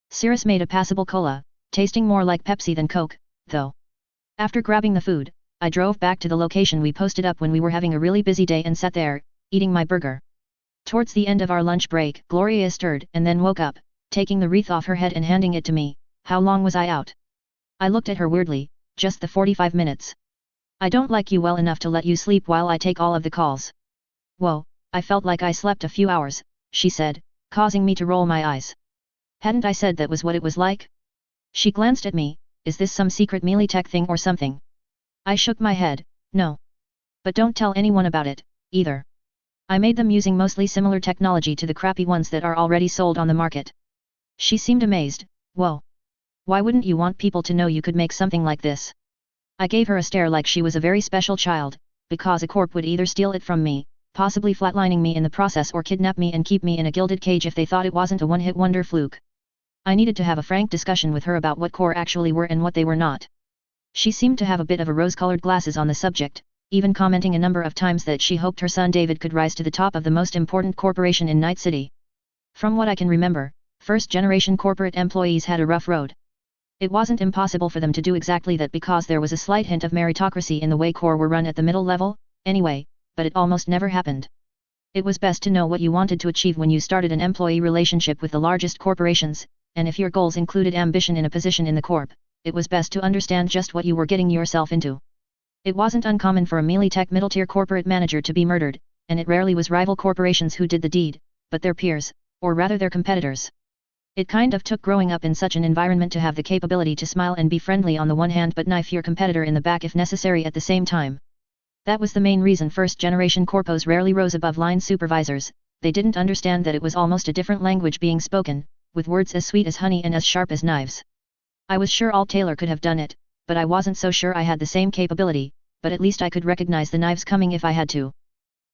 Speaker 1: Cirrus made a passable cola, tasting more like Pepsi than Coke, though. After grabbing the food, I drove back to the location we posted up when we were having a really busy day and sat there, eating my burger. Towards the end of our lunch break, Gloria stirred and then woke up, taking the wreath off her head and handing it to me. How long was I out? I looked at her weirdly. Just the 45 minutes. I don't like you well enough to let you sleep while I take all of the calls. Whoa, I felt like I slept a few hours, she said, causing me to roll my eyes. Hadn't I said that was what it was like? She glanced at me. Is this some secret melee tech thing or something? I shook my head. No. But don't tell anyone about it, either. I made them using mostly similar technology to the crappy ones that are already sold on the market. She seemed amazed. Whoa. Why wouldn't you want people to know you could make something like this? I gave her a stare like she was a very special child, because a corp would either steal it from me, possibly flatlining me in the process, or kidnap me and keep me in a gilded cage if they thought it wasn't a one-hit wonder fluke. I needed to have a frank discussion with her about what core actually were and what they were not. She seemed to have a bit of a rose-colored glasses on the subject, even commenting a number of times that she hoped her son David could rise to the top of the most important corporation in Night City. From what I can remember, first-generation corporate employees had a rough road. It wasn't impossible for them to do exactly that because there was a slight hint of meritocracy in the way core were run at the middle level, anyway, but it almost never happened. It was best to know what you wanted to achieve when you started an employee relationship with the largest corporations, and if your goals included ambition in a position in the corp, it was best to understand just what you were getting yourself into. It wasn't uncommon for a melee tech middle-tier corporate manager to be murdered, and it rarely was rival corporations who did the deed, but their peers, or rather their competitors. It kind of took growing up in such an environment to have the capability to smile and be friendly on the one hand but knife your competitor in the back if necessary at the same time. That was the main reason first-generation corpos rarely rose above line supervisors. They didn't understand that it was almost a different language being spoken, with words as sweet as honey and as sharp as knives. I was sure Alt Taylor could have done it, but I wasn't so sure I had the same capability, but at least I could recognize the knives coming if I had to.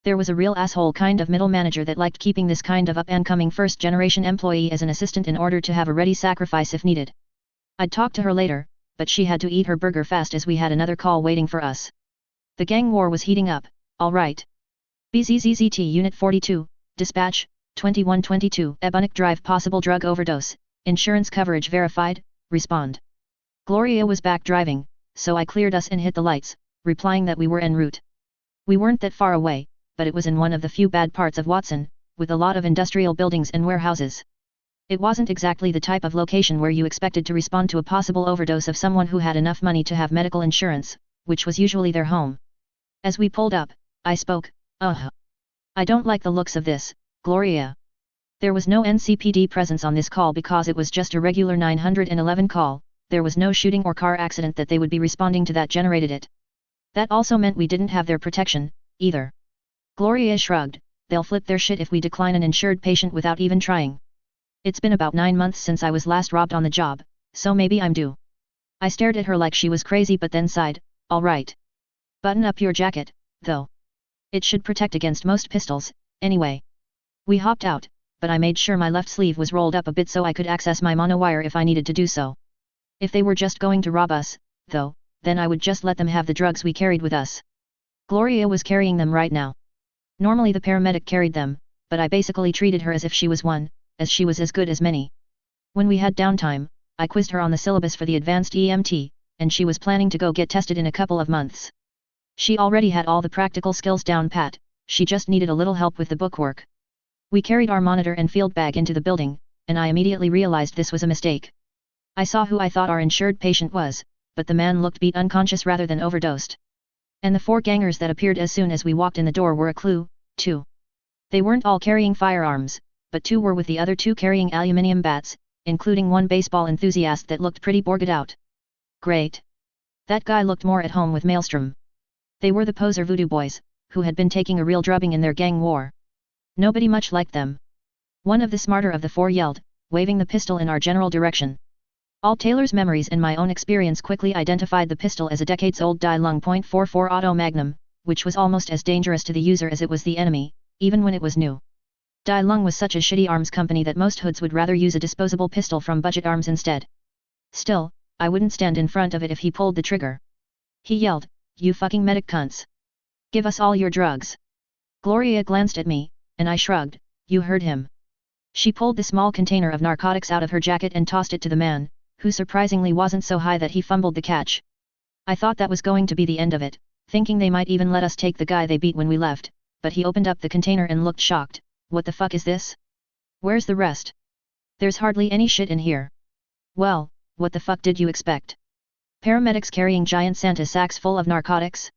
Speaker 1: There was a real asshole kind of middle manager that liked keeping this kind of up-and-coming first-generation employee as an assistant in order to have a ready sacrifice if needed. I'd talk to her later, but she had to eat her burger fast as we had another call waiting for us. The gang war was heating up. All right. BZZZT Unit 42, Dispatch, 2122, Ebonic Drive, possible drug overdose, insurance coverage verified, respond. Gloria was back driving, so I cleared us and hit the lights, replying that we were en route. We weren't that far away, but it was in one of the few bad parts of Watson, with a lot of industrial buildings and warehouses. It wasn't exactly the type of location where you expected to respond to a possible overdose of someone who had enough money to have medical insurance, which was usually their home. As we pulled up, I spoke. I don't like the looks of this, Gloria. There was no NCPD presence on this call because it was just a regular 911 call. There was no shooting or car accident that they would be responding to that generated it. That also meant we didn't have their protection, either. Gloria shrugged. They'll flip their shit if we decline an insured patient without even trying. It's been about 9 months since I was last robbed on the job, so maybe I'm due. I stared at her like she was crazy but then sighed. All right. Button up your jacket, though. It should protect against most pistols, anyway. We hopped out, but I made sure my left sleeve was rolled up a bit so I could access my monowire if I needed to do so. If they were just going to rob us, though, then I would just let them have the drugs we carried with us. Gloria was carrying them right now. Normally the paramedic carried them, but I basically treated her as if she was one, as she was as good as many. When we had downtime, I quizzed her on the syllabus for the advanced EMT, and she was planning to go get tested in a couple of months. She already had all the practical skills down pat, she just needed a little help with the bookwork. We carried our monitor and field bag into the building, and I immediately realized this was a mistake. I saw who I thought our insured patient was, but the man looked beat unconscious rather than overdosed. And the 4 gangers that appeared as soon as we walked in the door were a clue, too. They weren't all carrying firearms, but 2 were with the other 2 carrying aluminium bats, including one baseball enthusiast that looked pretty bored out. Great. That guy looked more at home with Maelstrom. They were the poser voodoo boys, who had been taking a real drubbing in their gang war. Nobody much liked them. One of the smarter of the 4 yelled, waving the pistol in our general direction. Alt Taylor's memories and my own experience quickly identified the pistol as a decades-old Dai Lung .44 Auto Magnum, which was almost as dangerous to the user as it was the enemy, even when it was new. Dai Lung was such a shitty arms company that most hoods would rather use a disposable pistol from Budget Arms instead. Still, I wouldn't stand in front of it if he pulled the trigger. He yelled, "You fucking medic cunts! Give us all your drugs!" Gloria glanced at me, and I shrugged. You heard him. She pulled the small container of narcotics out of her jacket and tossed it to the man, who surprisingly wasn't so high that he fumbled the catch. I thought that was going to be the end of it, thinking they might even let us take the guy they beat when we left, but he opened up the container and looked shocked. What the fuck is this? Where's the rest? There's hardly any shit in here. Well, what the fuck did you expect? Paramedics carrying giant Santa sacks full of narcotics?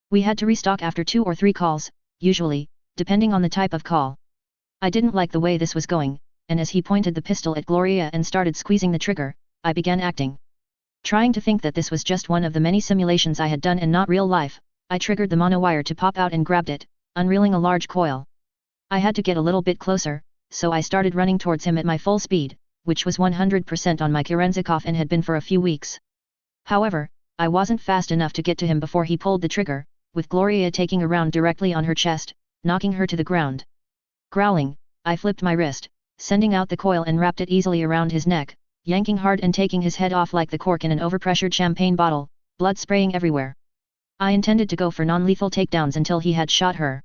Speaker 1: We had to restock after 2 or 3 calls, usually, depending on the type of call. I didn't like the way this was going, and as he pointed the pistol at Gloria and started squeezing the trigger, I began acting. Trying to think that this was just one of the many simulations I had done and not real life, I triggered the monowire to pop out and grabbed it, unreeling a large coil. I had to get a little bit closer, so I started running towards him at my full speed, which was 100% on my Kerenzikov and had been for a few weeks. However, I wasn't fast enough to get to him before he pulled the trigger, with Gloria taking a round directly on her chest, knocking her to the ground. Growling, I flipped my wrist, sending out the coil and wrapped it easily around his neck, yanking hard and taking his head off like the cork in an overpressured champagne bottle, blood spraying everywhere. I intended to go for non-lethal takedowns until he had shot her.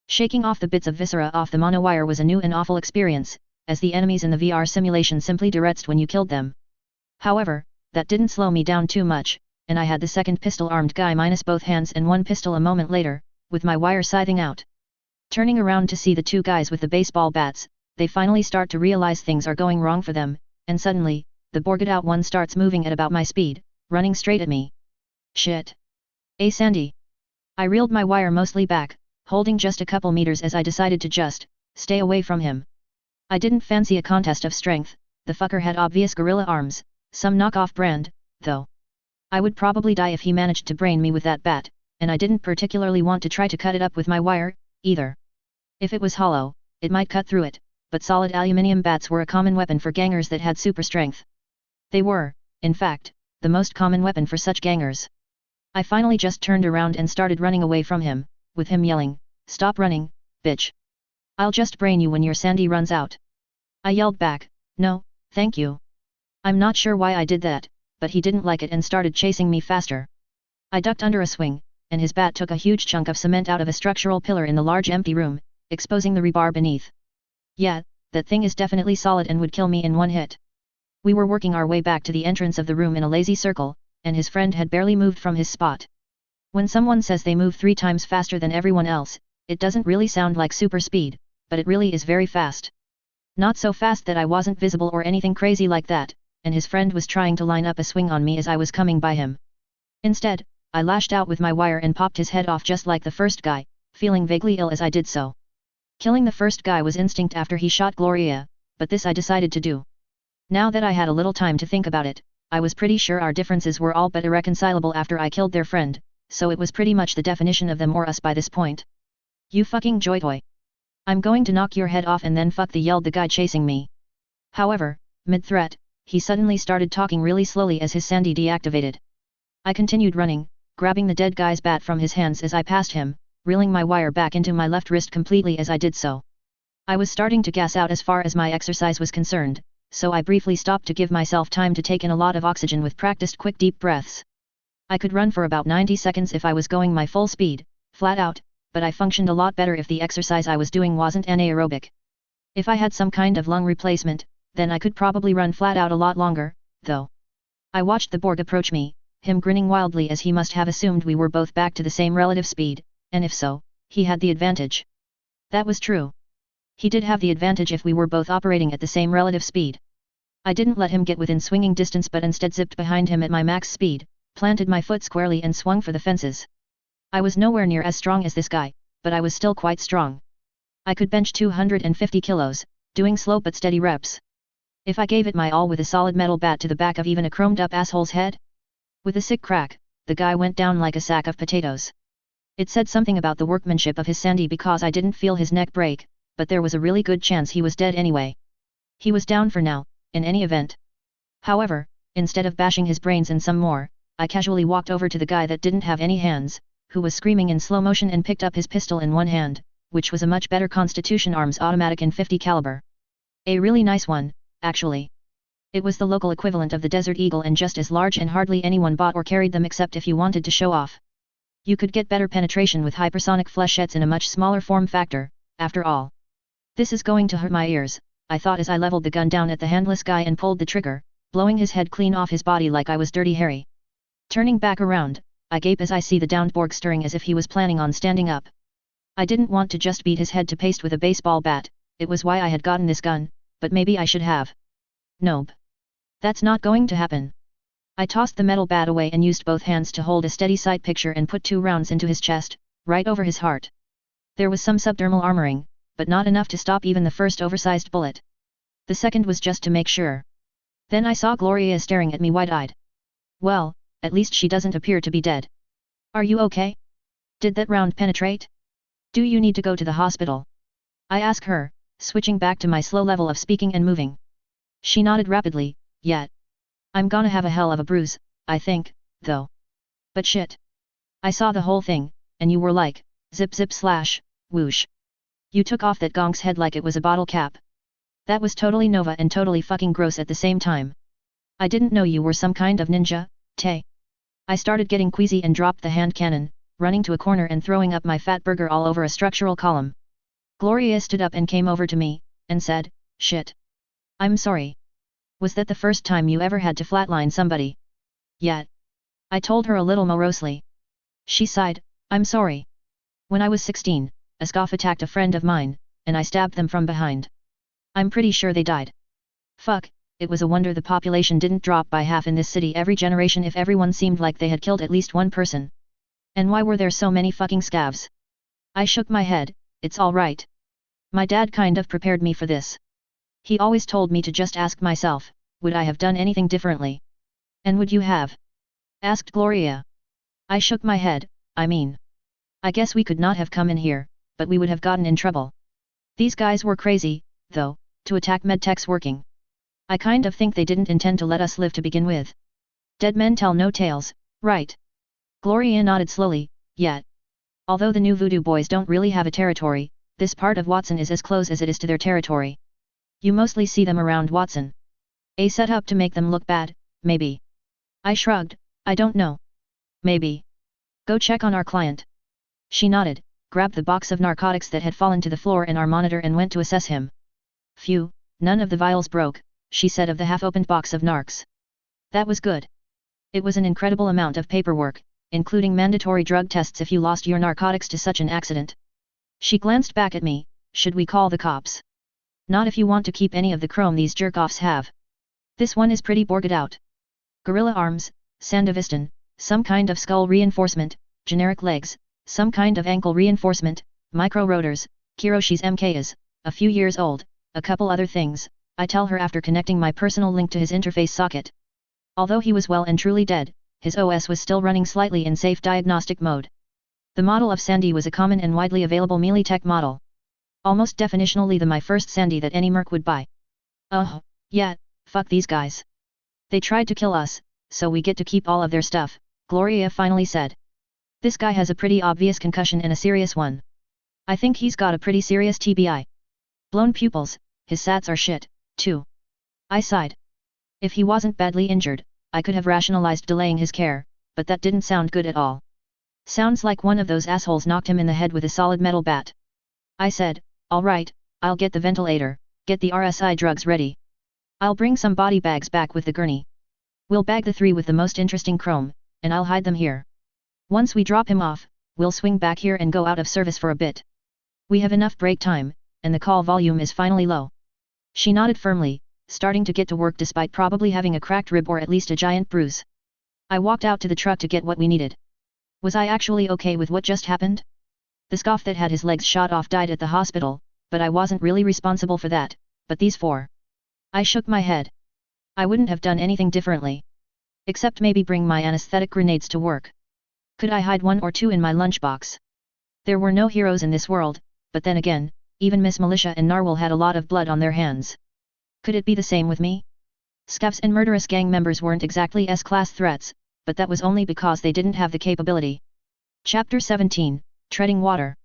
Speaker 1: Shaking off the bits of viscera off the monowire was a new and awful experience, as the enemies in the VR simulation simply deretzed when you killed them. However, that didn't slow me down too much, and I had the second pistol-armed guy minus both hands and one pistol a moment later, with my wire scything out. Turning around to see the 2 guys with the baseball bats, they finally start to realize things are going wrong for them, and suddenly, the Borged out one starts moving at about my speed, running straight at me. Shit. Hey Sandy. I reeled my wire mostly back, holding just a couple meters as I decided to just stay away from him. I didn't fancy a contest of strength, the fucker had obvious gorilla arms, some knockoff brand, though. I would probably die if he managed to brain me with that bat, and I didn't particularly want to try to cut it up with my wire, either. If it was hollow, it might cut through it, but solid aluminium bats were a common weapon for gangers that had super strength. They were, in fact, the most common weapon for such gangers. I finally just turned around and started running away from him, with him yelling, "Stop running, bitch. I'll just brain you when your Sandy runs out." I yelled back, "No, thank you." I'm not sure why I did that, but he didn't like it and started chasing me faster. I ducked under a swing, and his bat took a huge chunk of cement out of a structural pillar in the large empty room, exposing the rebar beneath. Yeah, that thing is definitely solid and would kill me in one hit. We were working our way back to the entrance of the room in a lazy circle, and his friend had barely moved from his spot. When someone says they move 3 times faster than everyone else, it doesn't really sound like super speed, but it really is very fast. Not so fast that I wasn't visible or anything crazy like that, and his friend was trying to line up a swing on me as I was coming by him. Instead, I lashed out with my wire and popped his head off just like the first guy, feeling vaguely ill as I did so. Killing the first guy was instinct after he shot Gloria, but this I decided to do. Now that I had a little time to think about it, I was pretty sure our differences were all but irreconcilable after I killed their friend, so it was pretty much the definition of them or us by this point. "You fucking joy toy. I'm going to knock your head off and then fuck the," yelled the guy chasing me. However, mid-threat, he suddenly started talking really slowly as his Sandy deactivated. I continued running, grabbing the dead guy's bat from his hands as I passed him, reeling my wire back into my left wrist completely as I did so. I was starting to gas out as far as my exercise was concerned, so I briefly stopped to give myself time to take in a lot of oxygen with practiced quick deep breaths. I could run for about 90 seconds if I was going my full speed, flat out, but I functioned a lot better if the exercise I was doing wasn't anaerobic. If I had some kind of lung replacement, then I could probably run flat out a lot longer, though. I watched the Borg approach me, him grinning wildly as he must have assumed we were both back to the same relative speed, and if so, he had the advantage. That was true. He did have the advantage if we were both operating at the same relative speed. I didn't let him get within swinging distance but instead zipped behind him at my max speed, planted my foot squarely and swung for the fences. I was nowhere near as strong as this guy, but I was still quite strong. I could bench 250 kilos, doing slow but steady reps. If I gave it my all with a solid metal bat to the back of even a chromed-up asshole's head? With a sick crack, the guy went down like a sack of potatoes. It said something about the workmanship of his Sandy because I didn't feel his neck break, but there was a really good chance he was dead anyway. He was down for now, in any event. However, instead of bashing his brains in some more, I casually walked over to the guy that didn't have any hands, who was screaming in slow motion and picked up his pistol in one hand, which was a much better Constitution Arms automatic in .50 caliber. A really nice one, actually. It was the local equivalent of the Desert Eagle and just as large, and hardly anyone bought or carried them except if you wanted to show off. You could get better penetration with hypersonic flechettes in a much smaller form factor, after all. This is going to hurt my ears, I thought as I leveled the gun down at the handless guy and pulled the trigger, blowing his head clean off his body like I was Dirty Harry. Turning back around, I gape as I see the downed Borg stirring as if he was planning on standing up. I didn't want to just beat his head to paste with a baseball bat, it was why I had gotten this gun, but maybe I should have. Nope. That's not going to happen. I tossed the metal bat away and used both hands to hold a steady sight picture and put 2 rounds into his chest, right over his heart. There was some subdermal armoring, but not enough to stop even the first oversized bullet. The second was just to make sure. Then I saw Gloria staring at me wide-eyed. Well, at least she doesn't appear to be dead. Are you okay? Did that round penetrate? Do you need to go to the hospital? I ask her, switching back to my slow level of speaking and moving. She nodded rapidly, yeah. I'm gonna have a hell of a bruise, I think, though. But shit. I saw the whole thing, and you were like, zip zip slash, whoosh. You took off that gonk's head like it was a bottle cap. That was totally Nova and totally fucking gross at the same time. I didn't know you were some kind of ninja, Tay. I started getting queasy and dropped the hand cannon, running to a corner and throwing up my fat burger all over a structural column. Gloria stood up and came over to me, and said, shit. I'm sorry. Was that the first time you ever had to flatline somebody? Yeah. I told her a little morosely. She sighed, I'm sorry. When I was 16, a scoff attacked a friend of mine, and I stabbed them from behind. I'm pretty sure they died. Fuck, it was a wonder the population didn't drop by half in this city every generation if everyone seemed like they had killed at least one person. And why were there so many fucking scavs? I shook my head, it's all right. My dad kind of prepared me for this. He always told me to just ask myself, would I have done anything differently? And would you have? Asked Gloria. I shook my head, I mean. I guess we could not have come in here, but we would have gotten in trouble. These guys were crazy, though, to attack medtechs working. I kind of think they didn't intend to let us live to begin with. Dead men tell no tales, right? Gloria nodded slowly, yeah. Although the new voodoo boys don't really have a territory, this part of Watson is as close as it is to their territory. You mostly see them around Watson. A setup to make them look bad, maybe. I shrugged, I don't know. Maybe. Go check on our client. She nodded, grabbed the box of narcotics that had fallen to the floor in our monitor and went to assess him. Phew, none of the vials broke, she said of the half-opened box of narcs. That was good. It was an incredible amount of paperwork, including mandatory drug tests if you lost your narcotics to such an accident. She glanced back at me, should we call the cops? Not if you want to keep any of the chrome these jerk-offs have. This one is pretty borged out. Gorilla arms, Sandevistan, some kind of skull reinforcement, generic legs, some kind of ankle reinforcement, micro rotors, Kiroshi's MKs, a few years old, a couple other things, I tell her after connecting my personal link to his interface socket. Although he was well and truly dead, his OS was still running slightly in safe diagnostic mode. The model of Sandy was a common and widely available melee tech model. Almost definitionally my first Sandy that any merc would buy. Oh, yeah, fuck these guys. They tried to kill us, so we get to keep all of their stuff, Gloria finally said. This guy has a pretty obvious concussion and a serious one. I think he's got a pretty serious TBI. Blown pupils, his sats are shit, too. I sighed. If he wasn't badly injured, I could have rationalized delaying his care, but that didn't sound good at all. Sounds like one of those assholes knocked him in the head with a solid metal bat. I said, alright, I'll get the ventilator, get the RSI drugs ready. I'll bring some body bags back with the gurney. We'll bag the 3 with the most interesting chrome, and I'll hide them here. Once we drop him off, we'll swing back here and go out of service for a bit. We have enough break time, and the call volume is finally low. She nodded firmly, starting to get to work despite probably having a cracked rib or at least a giant bruise. I walked out to the truck to get what we needed. Was I actually okay with what just happened? The scoff that had his legs shot off died at the hospital, but I wasn't really responsible for that, but these 4. I shook my head. I wouldn't have done anything differently. Except maybe bring my anesthetic grenades to work. Could I hide 1 or 2 in my lunchbox? There were no heroes in this world, but then again, even Miss Militia and Narwhal had a lot of blood on their hands. Could it be the same with me? Scavs and murderous gang members weren't exactly S-class threats, but that was only because they didn't have the capability. Chapter 17, Treading Water.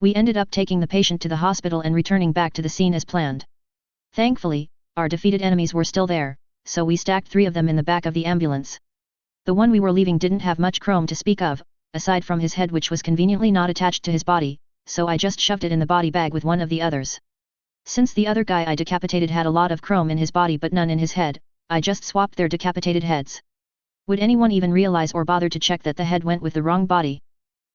Speaker 1: We ended up taking the patient to the hospital and returning back to the scene as planned. Thankfully, our defeated enemies were still there, so we stacked 3 of them in the back of the ambulance. The one we were leaving didn't have much chrome to speak of, aside from his head which was conveniently not attached to his body, so I just shoved it in the body bag with one of the others. Since the other guy I decapitated had a lot of chrome in his body but none in his head, I just swapped their decapitated heads. Would anyone even realize or bother to check that the head went with the wrong body?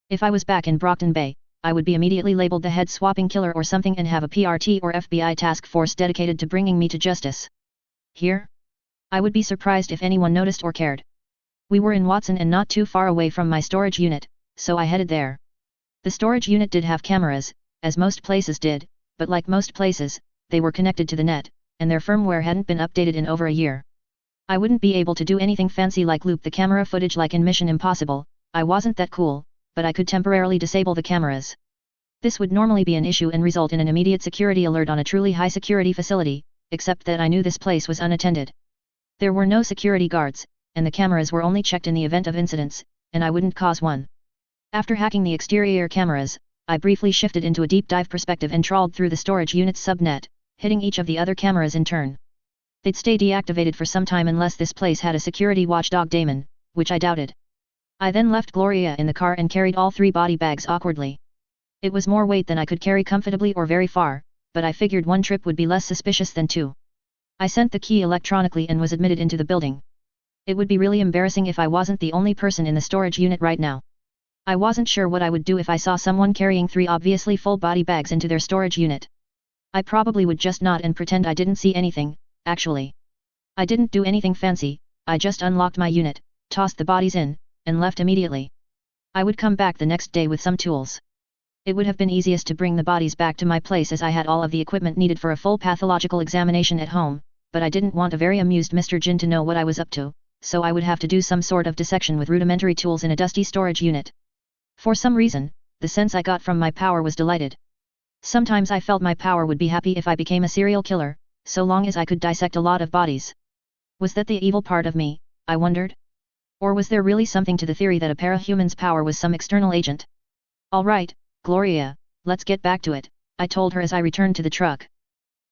Speaker 1: If I was back in Brockton Bay, I would be immediately labeled the head-swapping killer or something and have a PRT or FBI task force dedicated to bringing me to justice. Here? I would be surprised if anyone noticed or cared. We were in Watson and not too far away from my storage unit, so I headed there. The storage unit did have cameras, as most places did, but like most places, they were connected to the net, and their firmware hadn't been updated in over a year. I wouldn't be able to do anything fancy like loop the camera footage like in Mission Impossible. I wasn't that cool, but I could temporarily disable the cameras. This would normally be an issue and result in an immediate security alert on a truly high-security facility, except that I knew this place was unattended. There were no security guards, and the cameras were only checked in the event of incidents, and I wouldn't cause one. After hacking the exterior cameras, I briefly shifted into a deep dive perspective and trawled through the storage unit's subnet, hitting each of the other cameras in turn. They'd stay deactivated for some time unless this place had a security watchdog daemon, which I doubted. I then left Gloria in the car and carried all 3 body bags awkwardly. It was more weight than I could carry comfortably or very far, but I figured 1 trip would be less suspicious than 2. I sent the key electronically and was admitted into the building. It would be really embarrassing if I wasn't the only person in the storage unit right now. I wasn't sure what I would do if I saw someone carrying 3 obviously full body bags into their storage unit. I probably would just nod and pretend I didn't see anything, actually. I didn't do anything fancy, I just unlocked my unit, tossed the bodies in, and left immediately. I would come back the next day with some tools. It would have been easiest to bring the bodies back to my place as I had all of the equipment needed for a full pathological examination at home, but I didn't want a very amused Mr. Jin to know what I was up to, so I would have to do some sort of dissection with rudimentary tools in a dusty storage unit. For some reason, the sense I got from my power was delighted. Sometimes I felt my power would be happy if I became a serial killer, so long as I could dissect a lot of bodies. Was that the evil part of me, I wondered? Or was there really something to the theory that a parahuman's power was some external agent? All right, Gloria, let's get back to it, I told her as I returned to the truck.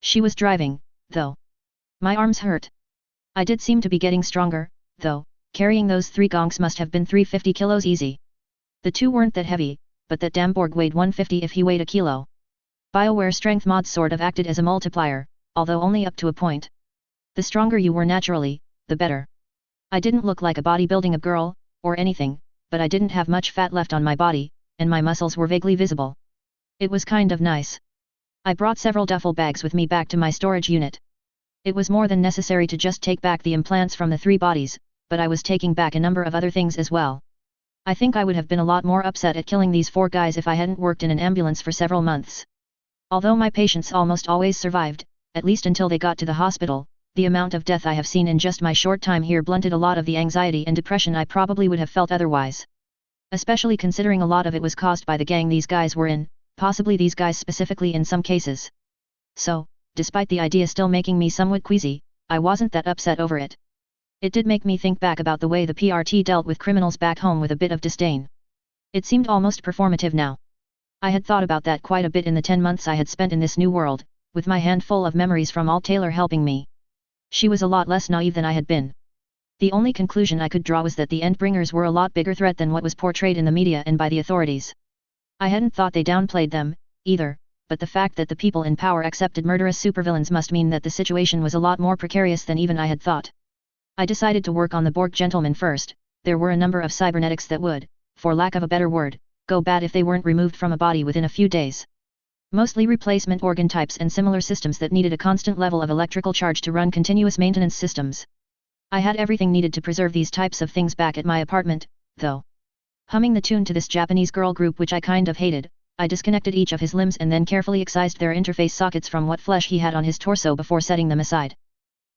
Speaker 1: She was driving, though. My arms hurt. I did seem to be getting stronger, though. Carrying those 3 gonks must have been 350 kilos easy. The 2 weren't that heavy, but that damn Borg weighed 150 if he weighed a kilo. BioWare strength mods sort of acted as a multiplier, although only up to a point. The stronger you were naturally, the better. I didn't look like a bodybuilding girl, or anything, but I didn't have much fat left on my body, and my muscles were vaguely visible. It was kind of nice. I brought several duffel bags with me back to my storage unit. It was more than necessary to just take back the implants from the 3 bodies, but I was taking back a number of other things as well. I think I would have been a lot more upset at killing these 4 guys if I hadn't worked in an ambulance for several months. Although my patients almost always survived, at least until they got to the hospital, the amount of death I have seen in just my short time here blunted a lot of the anxiety and depression I probably would have felt otherwise. Especially considering a lot of it was caused by the gang these guys were in, possibly these guys specifically in some cases. So, despite the idea still making me somewhat queasy, I wasn't that upset over it. It did make me think back about the way the PRT dealt with criminals back home with a bit of disdain. It seemed almost performative now. I had thought about that quite a bit in the 10 months I had spent in this new world, with my handful of memories from Alt Taylor helping me. She was a lot less naive than I had been. The only conclusion I could draw was that the Endbringers were a lot bigger threat than what was portrayed in the media and by the authorities. I hadn't thought they downplayed them, either, but the fact that the people in power accepted murderous supervillains must mean that the situation was a lot more precarious than even I had thought. I decided to work on the Borg gentlemen first. There were a number of cybernetics that would, for lack of a better word, go bad if they weren't removed from a body within a few days. Mostly replacement organ types and similar systems that needed a constant level of electrical charge to run continuous maintenance systems. I had everything needed to preserve these types of things back at my apartment, though. Humming the tune to this Japanese girl group which I kind of hated, I disconnected each of his limbs and then carefully excised their interface sockets from what flesh he had on his torso before setting them aside.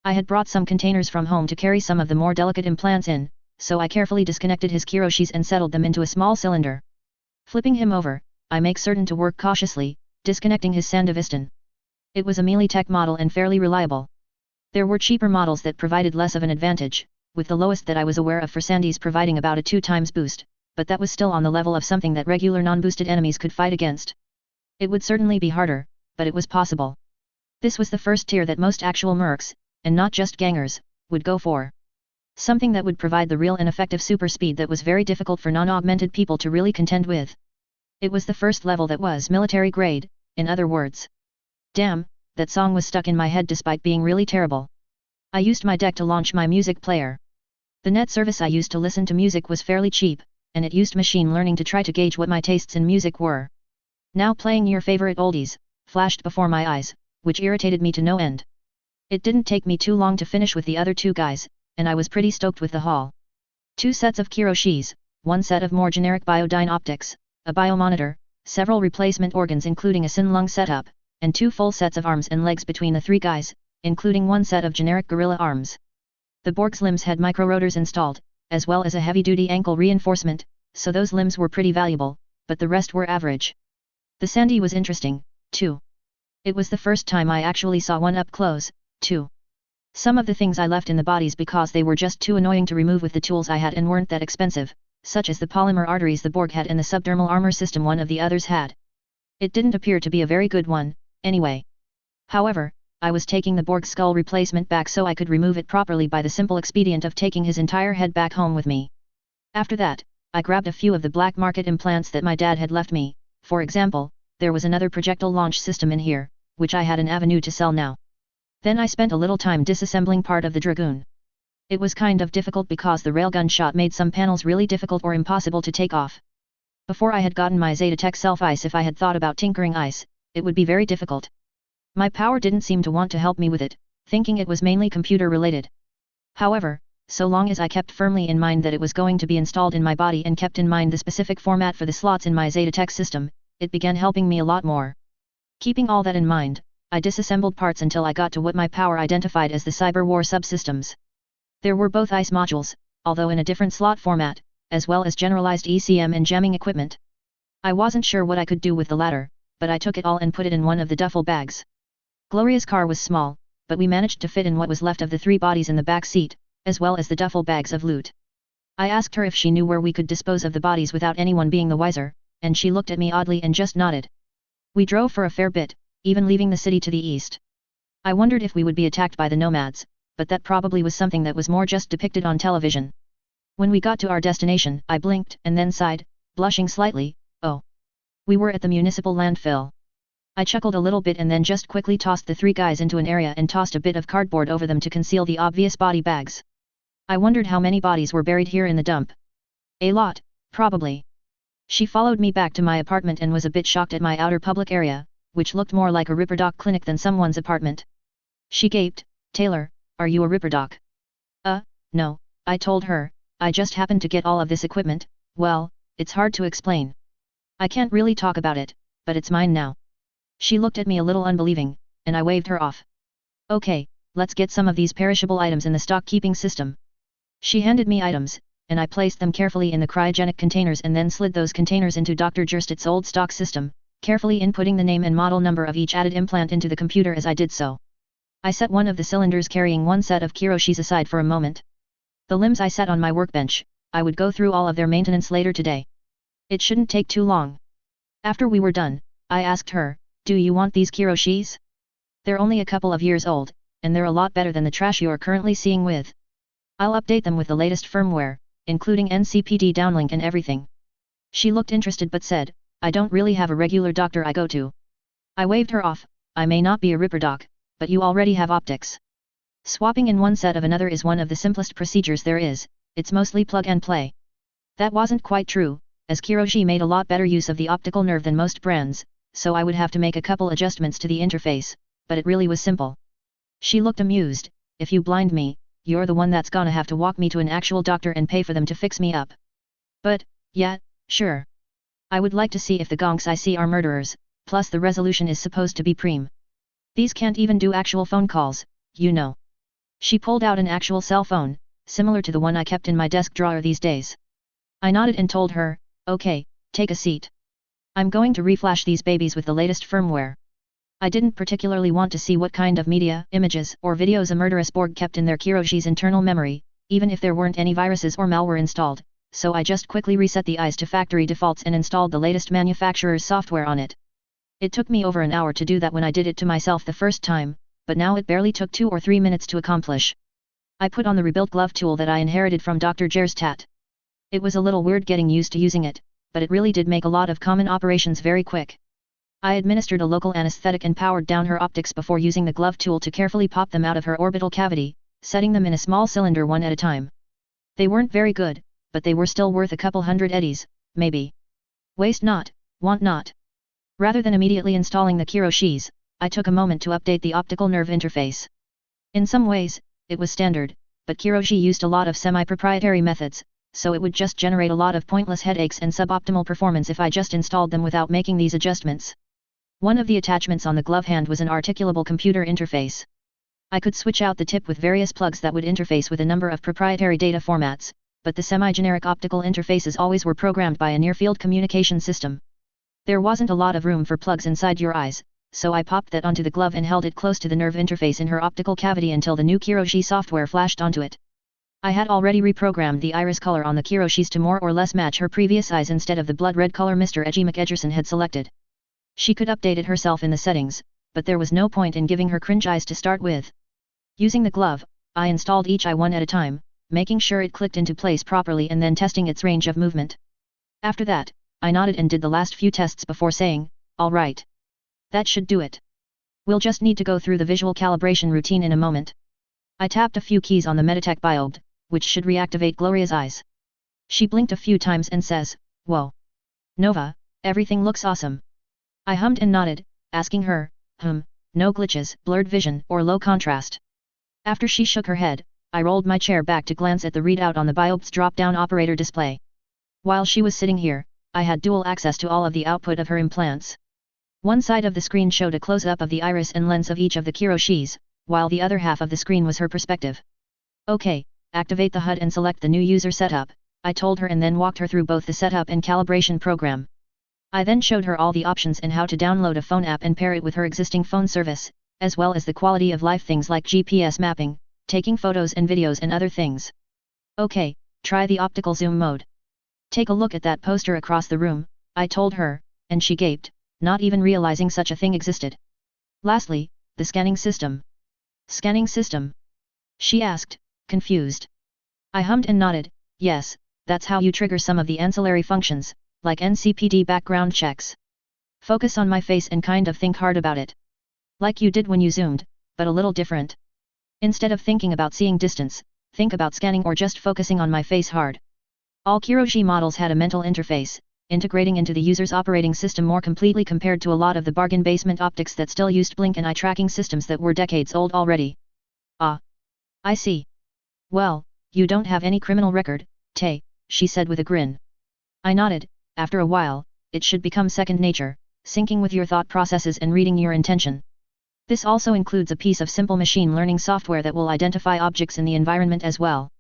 Speaker 1: I had brought some containers from home to carry some of the more delicate implants in, so I carefully disconnected his kiroshis and settled them into a small cylinder. Flipping him over, I make certain to work cautiously, disconnecting his Sandevistan. It was a Mealy-Tech model and fairly reliable. There were cheaper models that provided less of an advantage, with the lowest that I was aware of for Sandy's providing about a 2 times boost, but that was still on the level of something that regular non-boosted enemies could fight against. It would certainly be harder, but it was possible. This was the first tier that most actual mercs, and not just gangers, would go for. Something that would provide the real and effective super speed that was very difficult for non-augmented people to really contend with. It was the first level that was military grade, in other words. Damn, that song was stuck in my head despite being really terrible. I used my deck to launch my music player. The net service I used to listen to music was fairly cheap, and it used machine learning to try to gauge what my tastes in music were. Now playing your favorite oldies flashed before my eyes, which irritated me to no end. It didn't take me too long to finish with the other two guys, and I was pretty stoked with the haul. 2 sets of Kiroshis, 1 set of more generic biodyne optics, a biomonitor, several replacement organs including a Sin lung setup, and 2 full sets of arms and legs between the 3 guys, including 1 set of generic gorilla arms. The Borg's limbs had micro-rotors installed, as well as a heavy-duty ankle reinforcement, so those limbs were pretty valuable, but the rest were average. The Sandy was interesting, too. It was the first time I actually saw one up close, too. Some of the things I left in the bodies because they were just too annoying to remove with the tools I had and weren't that expensive, such as the polymer arteries the Borg had and the subdermal armor system one of the others had. It didn't appear to be a very good one, anyway. However, I was taking the Borg's skull replacement back so I could remove it properly by the simple expedient of taking his entire head back home with me. After that, I grabbed a few of the black market implants that my dad had left me. For example, there was another projectile launch system in here, which I had an avenue to sell now. Then I spent a little time disassembling part of the Dragoon. It was kind of difficult because the railgun shot made some panels really difficult or impossible to take off. Before I had gotten my Zetatech self-ice, if I had thought about tinkering ice, it would be very difficult. My power didn't seem to want to help me with it, thinking it was mainly computer-related. However, so long as I kept firmly in mind that it was going to be installed in my body and kept in mind the specific format for the slots in my Zetatech system, it began helping me a lot more. Keeping all that in mind, I disassembled parts until I got to what my power identified as the Cyber War subsystems. There were both ICE modules, although in a different slot format, as well as generalized ECM and jamming equipment. I wasn't sure what I could do with the latter, but I took it all and put it in one of the duffel bags. Gloria's car was small, but we managed to fit in what was left of the 3 bodies in the back seat, as well as the duffel bags of loot. I asked her if she knew where we could dispose of the bodies without anyone being the wiser, and she looked at me oddly and just nodded. We drove for a fair bit, even leaving the city to the east. I wondered if we would be attacked by the nomads, but that probably was something that was more just depicted on television. When we got to our destination, I blinked and then sighed, blushing slightly. Oh. We were at the municipal landfill. I chuckled a little bit and then just quickly tossed the 3 guys into an area and tossed a bit of cardboard over them to conceal the obvious body bags. I wondered how many bodies were buried here in the dump. A lot, probably. She followed me back to my apartment and was a bit shocked at my outer public area, which looked more like a Ripperdoc clinic than someone's apartment. She gaped, "Taylor, are you a Ripperdoc?" No, I told her, I just happened to get all of this equipment. Well, it's hard to explain. I can't really talk about it, but it's mine now. She looked at me a little unbelieving, and I waved her off. Okay, let's get some of these perishable items in the stock-keeping system. She handed me items, and I placed them carefully in the cryogenic containers and then slid those containers into Dr. Jersted's old stock system, carefully inputting the name and model number of each added implant into the computer as I did so. I set one of the cylinders carrying 1 set of Kiroshis aside for a moment. The limbs I set on my workbench, I would go through all of their maintenance later today. It shouldn't take too long. After we were done, I asked her, "Do you want these Kiroshis? They're only a couple of years old, and they're a lot better than the trash you're currently seeing with. I'll update them with the latest firmware, including NCPD downlink and everything." She looked interested but said, "I don't really have a regular doctor I go to." I waved her off. "I may not be a Ripperdoc, but you already have optics. Swapping in one set of another is one of the simplest procedures there is, it's mostly plug and play." That wasn't quite true, as Kiroshi made a lot better use of the optical nerve than most brands, so I would have to make a couple adjustments to the interface, but it really was simple. She looked amused. "If you blind me, you're the one that's gonna have to walk me to an actual doctor and pay for them to fix me up." "But, yeah, sure. I would like to see if the gonks I see are murderers, plus the resolution is supposed to be preem. These can't even do actual phone calls, you know." She pulled out an actual cell phone, similar to the one I kept in my desk drawer these days. I nodded and told her, "Okay, take a seat. I'm going to reflash these babies with the latest firmware." I didn't particularly want to see what kind of media, images, or videos a murderous Borg kept in their Kiroshi's internal memory, even if there weren't any viruses or malware installed, so I just quickly reset the ICE to factory defaults and installed the latest manufacturer's software on it. It took me over an hour to do that when I did it to myself the first time, but now it barely took 2 or 3 minutes to accomplish. I put on the rebuilt glove tool that I inherited from Dr. Jerstad. It was a little weird getting used to using it, but it really did make a lot of common operations very quick. I administered a local anesthetic and powered down her optics before using the glove tool to carefully pop them out of her orbital cavity, setting them in a small cylinder one at a time. They weren't very good, but they were still worth a couple hundred eddies, maybe. Waste not, want not. Rather than immediately installing the Kiroshis, I took a moment to update the optical nerve interface. In some ways, it was standard, but Kiroshi used a lot of semi-proprietary methods, so it would just generate a lot of pointless headaches and suboptimal performance if I just installed them without making these adjustments. One of the attachments on the glove hand was an articulable computer interface. I could switch out the tip with various plugs that would interface with a number of proprietary data formats, but the semi-generic optical interfaces always were programmed by a near-field communication system. There wasn't a lot of room for plugs inside your eyes, so I popped that onto the glove and held it close to the nerve interface in her optical cavity until the new Kiroshi software flashed onto it. I had already reprogrammed the iris color on the Kiroshis to more or less match her previous eyes instead of the blood red color Mr. Edgy McEdgerson had selected. She could update it herself in the settings, but there was no point in giving her cringe eyes to start with. Using the glove, I installed each eye one at a time, making sure it clicked into place properly and then testing its range of movement. After that, I nodded and did the last few tests before saying, "All right. That should do it. We'll just need to go through the visual calibration routine in a moment." I tapped a few keys on the Meditech Biobe, which should reactivate Gloria's eyes. She blinked a few times and says, "Whoa. Nova, everything looks awesome." I hummed and nodded, asking her, no glitches, blurred vision, or low contrast. After she shook her head, I rolled my chair back to glance at the readout on the Biobe's drop-down operator display. While she was sitting here, I had dual access to all of the output of her implants. One side of the screen showed a close-up of the iris and lens of each of the Kiroshis, while the other half of the screen was her perspective. "Okay, activate the HUD and select the new user setup," I told her and then walked her through both the setup and calibration program. I then showed her all the options and how to download a phone app and pair it with her existing phone service, as well as the quality of life things like GPS mapping, taking photos and videos and other things. "Okay, try the optical zoom mode. Take a look at that poster across the room," I told her, and she gaped, not even realizing such a thing existed. "Lastly, the scanning system." "Scanning system?" she asked, confused. I hummed and nodded, "Yes, that's how you trigger some of the ancillary functions, like NCPD background checks. Focus on my face and kind of think hard about it. Like you did when you zoomed, but a little different. Instead of thinking about seeing distance, think about scanning or just focusing on my face hard." All Kiroshi models had a mental interface, integrating into the user's operating system more completely compared to a lot of the bargain basement optics that still used blink and eye tracking systems that were decades old already. "Ah. I see. Well, you don't have any criminal record, Tay," she said with a grin. I nodded. After a while, it should become second nature, syncing with your thought processes and reading your intention. This also includes a piece of simple machine learning software that will identify objects in the environment as well.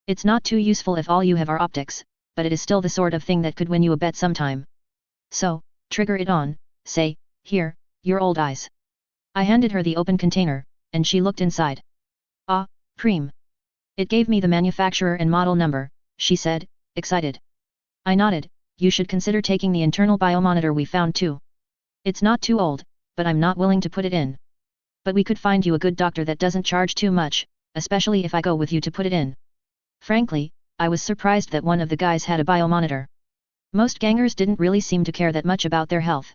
Speaker 1: It's not too useful if all you have are optics, but it is still the sort of thing that could win you a bet sometime. So, trigger it on, say, "Here, your old eyes." I handed her the open container, and she looked inside. "Ah, Preem. It gave me the manufacturer and model number," she said, excited. I nodded. "You should consider taking the internal biomonitor we found too. It's not too old, but I'm not willing to put it in. But we could find you a good doctor that doesn't charge too much, especially if I go with you to put it in." Frankly, I was surprised that one of the guys had a biomonitor. Most gangers didn't really seem to care that much about their health.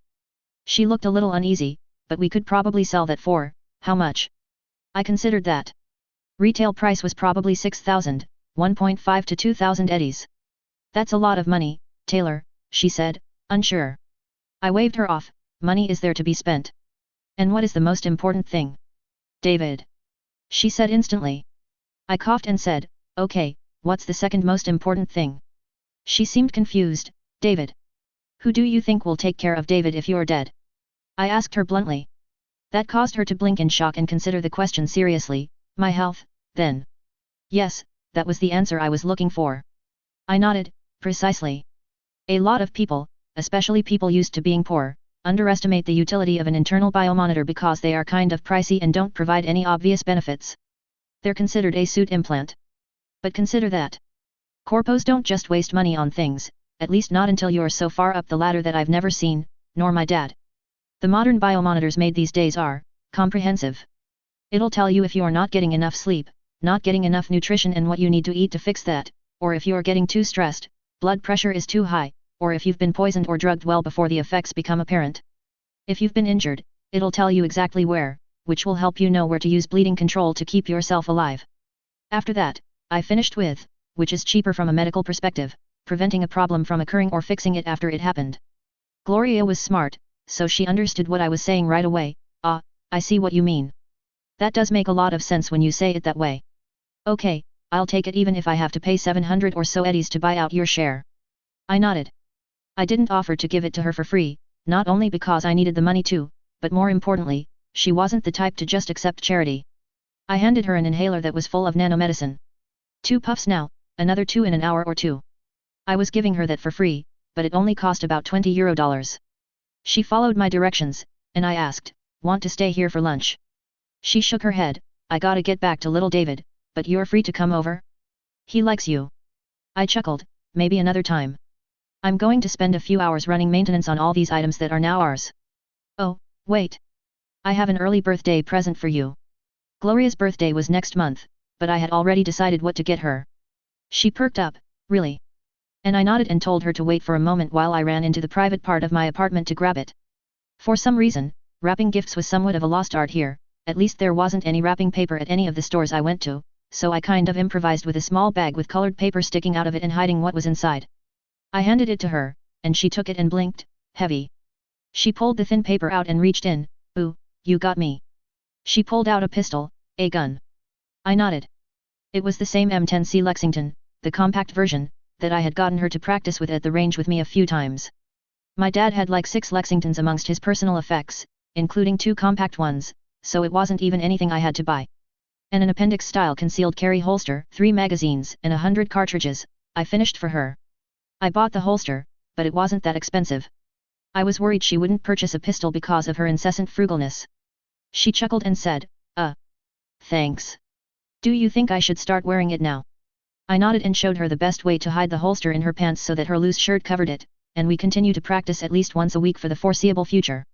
Speaker 1: She looked a little uneasy, "But we could probably sell that for, how much?" I considered that. Retail price was probably 6,000, 1.5 to 2,000 eddies. "That's a lot of money, Taylor," she said, unsure. I waved her off. "Money is there to be spent. And what is the most important thing?" "David," she said instantly. I coughed and said, "Okay, what's the second most important thing?" She seemed confused. "David. Who do you think will take care of David if you're dead?" I asked her bluntly. That caused her to blink in shock and consider the question seriously. "My health, then?" "Yes, that was the answer I was looking for." I nodded. "Precisely. A lot of people, especially people used to being poor, underestimate the utility of an internal biomonitor because they are kind of pricey and don't provide any obvious benefits. They're considered a suit implant. But consider that. Corpos don't just waste money on things, at least not until you're so far up the ladder that I've never seen, nor my dad. The modern biomonitors made these days are comprehensive. It'll tell you if you're not getting enough sleep, not getting enough nutrition and what you need to eat to fix that, or if you're getting too stressed, blood pressure is too high, or if you've been poisoned or drugged well before the effects become apparent. If you've been injured, it'll tell you exactly where, which will help you know where to use bleeding control to keep yourself alive. After that, I finished with, which is cheaper from a medical perspective, preventing a problem from occurring or fixing it after it happened. Gloria was smart, so she understood what I was saying right away. Ah, I see what you mean. That does make a lot of sense when you say it that way. Okay, I'll take it even if I have to pay 700 or so eddies to buy out your share. I nodded. I didn't offer to give it to her for free, not only because I needed the money too, but more importantly, she wasn't the type to just accept charity. I handed her an inhaler that was full of nanomedicine. 2 puffs now, another 2 in an hour or two. I was giving her that for free, but it only cost about $20. She followed my directions, and I asked, "Want to stay here for lunch?" She shook her head. "I gotta get back to little David, but you're free to come over? He likes you." I chuckled, "Maybe another time. I'm going to spend a few hours running maintenance on all these items that are now ours." "Oh, wait. I have an early birthday present for you." Gloria's birthday was next month, but I had already decided what to get her. She perked up, "Really?" And I nodded and told her to wait for a moment while I ran into the private part of my apartment to grab it. For some reason, wrapping gifts was somewhat of a lost art here, at least there wasn't any wrapping paper at any of the stores I went to, so I kind of improvised with a small bag with colored paper sticking out of it and hiding what was inside. I handed it to her, and she took it and blinked, "Heavy." She pulled the thin paper out and reached in. "Ooh, you got me." She pulled out a pistol, "A gun." I nodded. It was the same M10C Lexington, the compact version, that I had gotten her to practice with at the range with me a few times. My dad had like 6 Lexingtons amongst his personal effects, including 2 compact ones, so it wasn't even anything I had to buy. And an appendix-style concealed carry holster, 3 magazines and 100 cartridges, I finished for her. I bought the holster, but it wasn't that expensive. I was worried she wouldn't purchase a pistol because of her incessant frugalness. She chuckled and said, Thanks. Do you think I should start wearing it now?" I nodded and showed her the best way to hide the holster in her pants so that her loose shirt covered it, and we continued to practice at least once a week for the foreseeable future.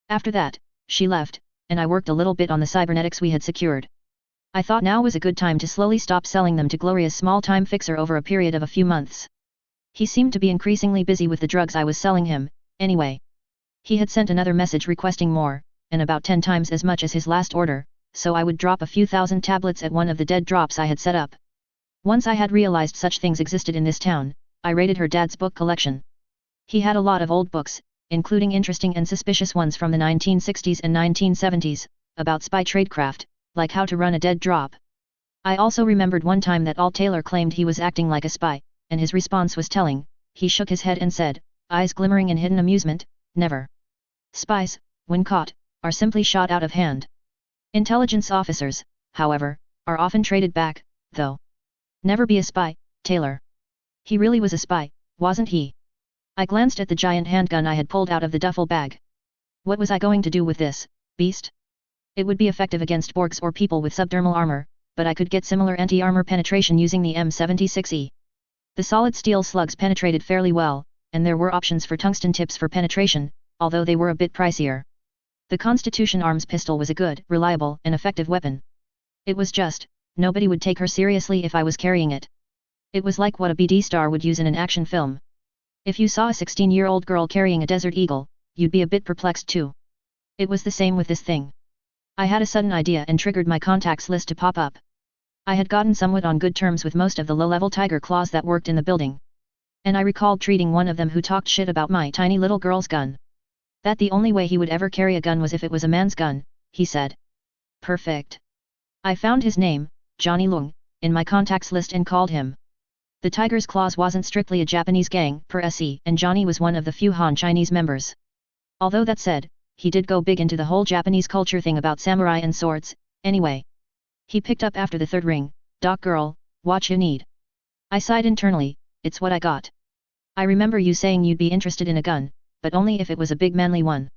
Speaker 1: After that, she left, and I worked a little bit on the cybernetics we had secured. I thought now was a good time to slowly stop selling them to Gloria's small-time fixer over a period of a few months. He seemed to be increasingly busy with the drugs I was selling him, anyway. He had sent another message requesting more, and about 10 times as much as his last order, so I would drop a few thousand tablets at one of the dead drops I had set up. Once I had realized such things existed in this town, I raided her dad's book collection. He had a lot of old books, including interesting and suspicious ones from the 1960s and 1970s, about spy tradecraft, like how to run a dead drop. I also remembered one time that Al Taylor claimed he was acting like a spy, and his response was telling. He shook his head and said, eyes glimmering in hidden amusement, "Never. Spies, when caught, are simply shot out of hand. Intelligence officers, however, are often traded back, though. Never be a spy, Taylor." He really was a spy, wasn't he? I glanced at the giant handgun I had pulled out of the duffel bag. What was I going to do with this beast? It would be effective against Borgs or people with subdermal armor, but I could get similar anti-armor penetration using the M76E. The solid steel slugs penetrated fairly well, and there were options for tungsten tips for penetration, although they were a bit pricier. The Constitution Arms pistol was a good, reliable, and effective weapon. It was just, nobody would take her seriously if I was carrying it. It was like what a BD star would use in an action film. If you saw a 16-year-old girl carrying a Desert Eagle, you'd be a bit perplexed too. It was the same with this thing. I had a sudden idea and triggered my contacts list to pop up. I had gotten somewhat on good terms with most of the low-level tiger claws that worked in the building. And I recalled treating one of them who talked shit about my tiny little girl's gun. That the only way he would ever carry a gun was if it was a man's gun, he said. Perfect. I found his name, Johnny Leung, in my contacts list and called him. The Tiger's Claws wasn't strictly a Japanese gang, per se, and Johnny was one of the few Han Chinese members. Although that said, he did go big into the whole Japanese culture thing about samurai and swords, anyway. He picked up after the 3rd ring, "Doc girl, what you need?" I sighed internally, it's what I got. I remember you saying you'd be interested in a gun, but only if it was a big manly one.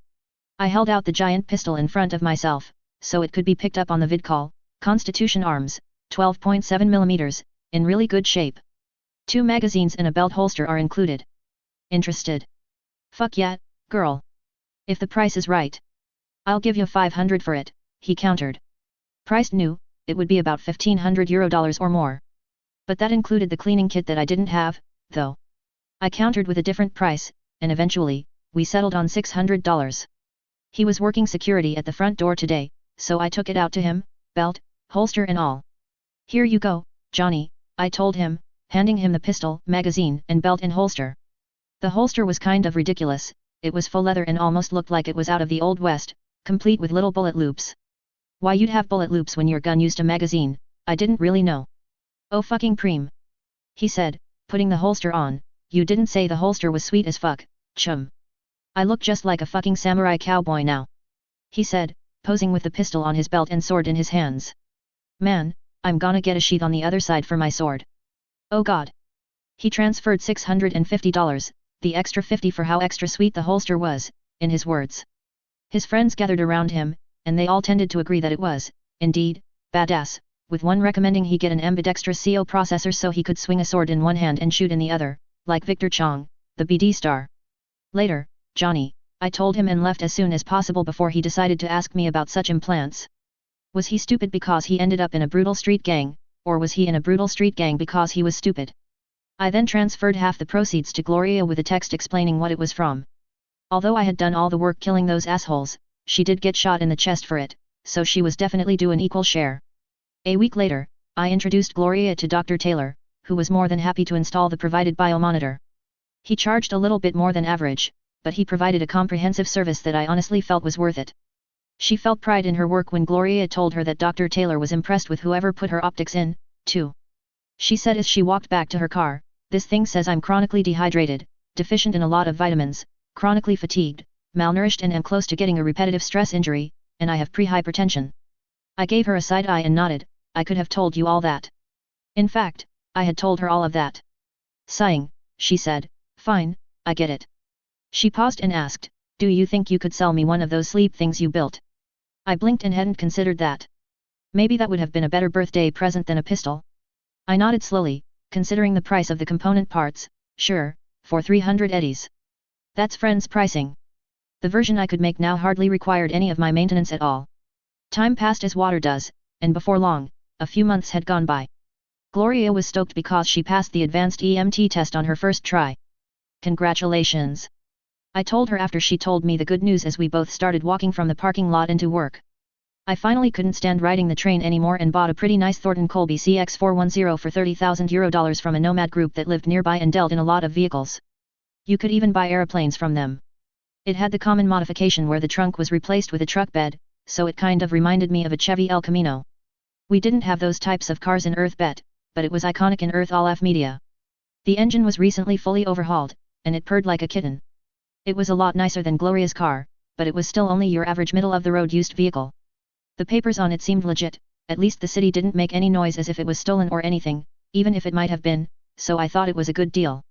Speaker 1: I held out the giant pistol in front of myself, so it could be picked up on the vidcall. Constitution Arms, 12.7mm, in really good shape. 2 magazines and a belt holster are included. Interested? Fuck yeah, girl. If the price is right. I'll give you $500 for it, he countered. Priced new, it would be about €1,500 or more. But that included the cleaning kit that I didn't have, though. I countered with a different price, and eventually, we settled on $600. He was working security at the front door today, so I took it out to him, belt, holster and all. Here you go, Johnny, I told him, handing him the pistol, magazine, and belt and holster. The holster was kind of ridiculous, it was faux leather and almost looked like it was out of the Old West, complete with little bullet loops. Why you'd have bullet loops when your gun used a magazine, I didn't really know. Oh fucking preem. He said, putting the holster on, you didn't say the holster was sweet as fuck, chum. I look just like a fucking samurai cowboy now. He said, posing with the pistol on his belt and sword in his hands. Man, I'm gonna get a sheath on the other side for my sword. Oh god. He transferred $650, the extra 50 for how extra sweet the holster was, in his words. His friends gathered around him, and they all tended to agree that it was, indeed, badass, with one recommending he get an ambidextrous CO processor so he could swing a sword in one hand and shoot in the other, like Victor Chong, the BD star. Later, Johnny, I told him and left as soon as possible before he decided to ask me about such implants. Was he stupid because he ended up in a brutal street gang, or was he in a brutal street gang because he was stupid? I then transferred half the proceeds to Gloria with a text explaining what it was from. Although I had done all the work killing those assholes, she did get shot in the chest for it, so she was definitely due an equal share. A week later, I introduced Gloria to Dr. Taylor, who was more than happy to install the provided biomonitor. He charged a little bit more than average, but he provided a comprehensive service that I honestly felt was worth it. She felt pride in her work when Gloria told her that Dr. Taylor was impressed with whoever put her optics in, too. She said as she walked back to her car, "This thing says I'm chronically dehydrated, deficient in a lot of vitamins, chronically fatigued, malnourished and am close to getting a repetitive stress injury, and I have pre-hypertension." I gave her a side eye and nodded, I could have told you all that. In fact, I had told her all of that. Sighing, she said, "Fine, I get it." She paused and asked, "Do you think you could sell me one of those sleep things you built?" I blinked and hadn't considered that. Maybe that would have been a better birthday present than a pistol. I nodded slowly, considering the price of the component parts, sure, for 300 eddies. That's friends pricing. The version I could make now hardly required any of my maintenance at all. Time passed as water does, and before long, a few months had gone by. Gloria was stoked because she passed the advanced EMT test on her first try. Congratulations! I told her after she told me the good news as we both started walking from the parking lot into work. I finally couldn't stand riding the train anymore and bought a pretty nice Thornton Colby CX410 for €30,000 from a nomad group that lived nearby and dealt in a lot of vehicles. You could even buy aeroplanes from them. It had the common modification where the trunk was replaced with a truck bed, so it kind of reminded me of a Chevy El Camino. We didn't have those types of cars in Earthbet, but it was iconic in Earth All Media. The engine was recently fully overhauled, and it purred like a kitten. It was a lot nicer than Gloria's car, but it was still only your average middle-of-the-road used vehicle. The papers on it seemed legit, at least the city didn't make any noise as if it was stolen or anything, even if it might have been, so I thought it was a good deal.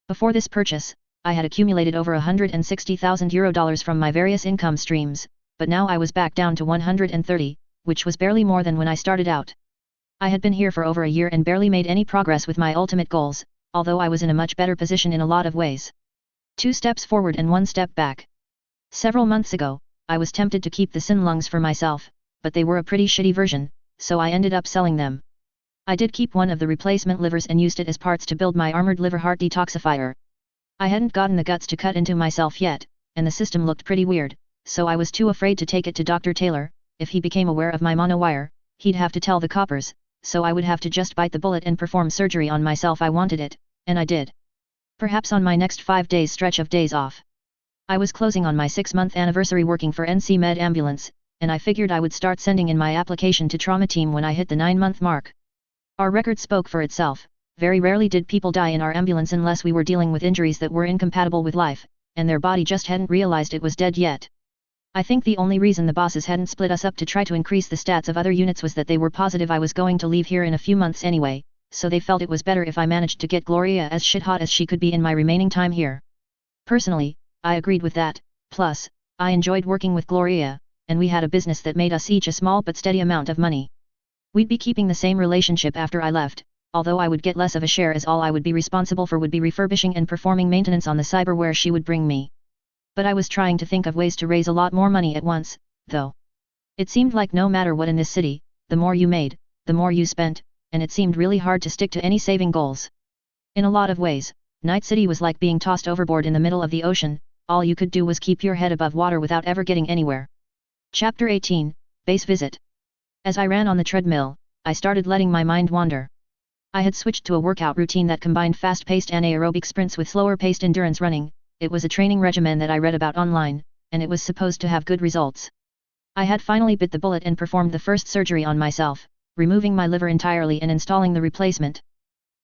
Speaker 1: Before this purchase, I had accumulated over €160,000 from my various income streams, but now I was back down to 130, which was barely more than when I started out. I had been here for over a year and barely made any progress with my ultimate goals, although I was in a much better position in a lot of ways. 2 steps forward and 1 step back. Several months ago, I was tempted to keep the Sin lungs for myself, but they were a pretty shitty version, so I ended up selling them. I did keep one of the replacement livers and used it as parts to build my armored liver heart detoxifier. I hadn't gotten the guts to cut into myself yet, and the system looked pretty weird, so I was too afraid to take it to Dr. Taylor. If he became aware of my monowire, he'd have to tell the coppers, so I would have to just bite the bullet and perform surgery on myself. I wanted it, and I did. Perhaps on my next 5 days stretch of days off. I was closing on my 6-month anniversary working for NC Med Ambulance, and I figured I would start sending in my application to trauma team when I hit the 9-month mark. Our record spoke for itself. Very rarely did people die in our ambulance unless we were dealing with injuries that were incompatible with life, and their body just hadn't realized it was dead yet. I think the only reason the bosses hadn't split us up to try to increase the stats of other units was that they were positive I was going to leave here in a few months anyway, so they felt it was better if I managed to get Gloria as shit-hot as she could be in my remaining time here. Personally, I agreed with that, plus, I enjoyed working with Gloria, and we had a business that made us each a small but steady amount of money. We'd be keeping the same relationship after I left, although I would get less of a share as all I would be responsible for would be refurbishing and performing maintenance on the cyberware she would bring me. But I was trying to think of ways to raise a lot more money at once, though. It seemed like no matter what in this city, the more you made, the more you spent, and it seemed really hard to stick to any saving goals. In a lot of ways, Night City was like being tossed overboard in the middle of the ocean. All you could do was keep your head above water without ever getting anywhere. Chapter 18, Base Visit. As I ran on the treadmill, I started letting my mind wander. I had switched to a workout routine that combined fast-paced anaerobic sprints with slower-paced endurance running. It was a training regimen that I read about online, and it was supposed to have good results. I had finally bit the bullet and performed the first surgery on myself, removing my liver entirely and installing the replacement.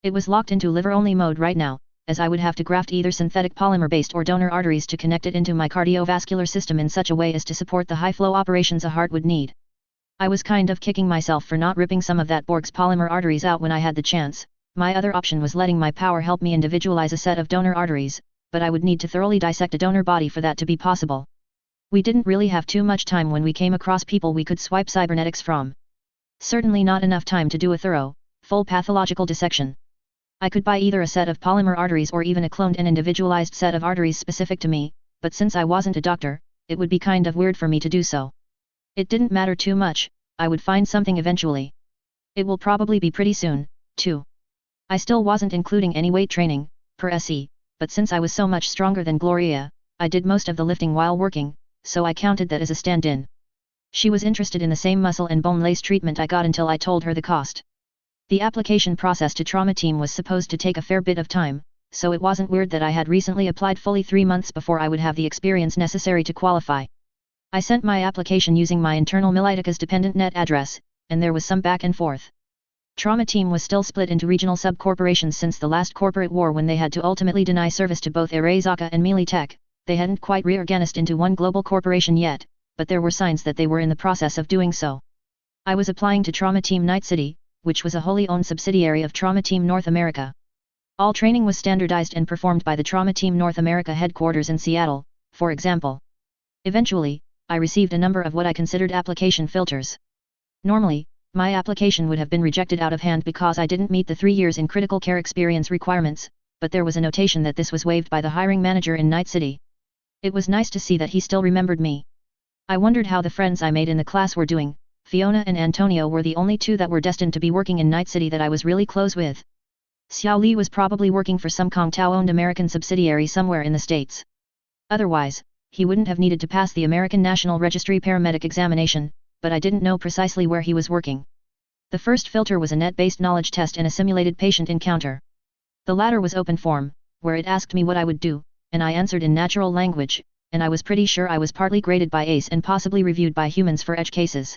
Speaker 1: It was locked into liver-only mode right now, as I would have to graft either synthetic polymer-based or donor arteries to connect it into my cardiovascular system in such a way as to support the high-flow operations a heart would need. I was kind of kicking myself for not ripping some of that Borg's polymer arteries out when I had the chance. My other option was letting my power help me individualize a set of donor arteries, but I would need to thoroughly dissect a donor body for that to be possible. We didn't really have too much time when we came across people we could swipe cybernetics from. Certainly not enough time to do a thorough, full pathological dissection. I could buy either a set of polymer arteries or even a cloned and individualized set of arteries specific to me, but since I wasn't a doctor, it would be kind of weird for me to do so. It didn't matter too much, I would find something eventually. It will probably be pretty soon, too. I still wasn't including any weight training, per se, but since I was so much stronger than Gloria, I did most of the lifting while working, so I counted that as a stand-in. She was interested in the same muscle and bone lace treatment I got until I told her the cost. The application process to trauma team was supposed to take a fair bit of time, so it wasn't weird that I had recently applied fully 3 months before I would have the experience necessary to qualify. I sent my application using my internal Militica's dependent net address, and there was some back and forth. Trauma team was still split into regional sub-corporations since the last corporate war when they had to ultimately deny service to both Arezaka and Militech. They hadn't quite reorganized into one global corporation yet, but there were signs that they were in the process of doing so. I was applying to Trauma Team Night City, which was a wholly owned subsidiary of Trauma Team North America. All training was standardized and performed by the Trauma Team North America headquarters in Seattle, for example. Eventually, I received a number of what I considered application filters. Normally, my application would have been rejected out of hand because I didn't meet the 3 years in critical care experience requirements, but there was a notation that this was waived by the hiring manager in Night City. It was nice to see that he still remembered me. I wondered how the friends I made in the class were doing. Fiona and Antonio were the only two that were destined to be working in Night City that I was really close with. Xiao Li was probably working for some Kong Tao-owned American subsidiary somewhere in the States. Otherwise, he wouldn't have needed to pass the American National Registry paramedic examination, but I didn't know precisely where he was working. The first filter was a net-based knowledge test and a simulated patient encounter. The latter was open form, where it asked me what I would do, and I answered in natural language, and I was pretty sure I was partly graded by ACE and possibly reviewed by humans for edge cases.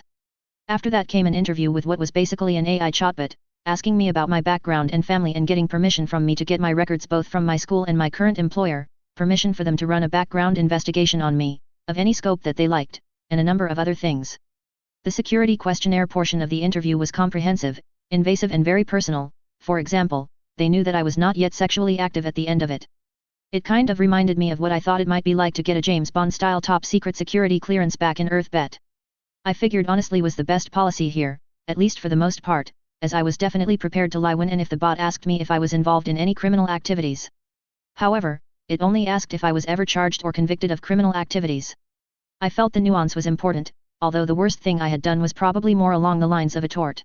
Speaker 1: After that came an interview with what was basically an AI chatbot, asking me about my background and family and getting permission from me to get my records both from my school and my current employer, permission for them to run a background investigation on me, of any scope that they liked, and a number of other things. The security questionnaire portion of the interview was comprehensive, invasive and very personal. For example, they knew that I was not yet sexually active at the end of it. It kind of reminded me of what I thought it might be like to get a James Bond-style top-secret security clearance back in Earth Bet. I figured honestly was the best policy here, at least for the most part, as I was definitely prepared to lie when and if the bot asked me if I was involved in any criminal activities. However, it only asked if I was ever charged or convicted of criminal activities. I felt the nuance was important, although the worst thing I had done was probably more along the lines of a tort.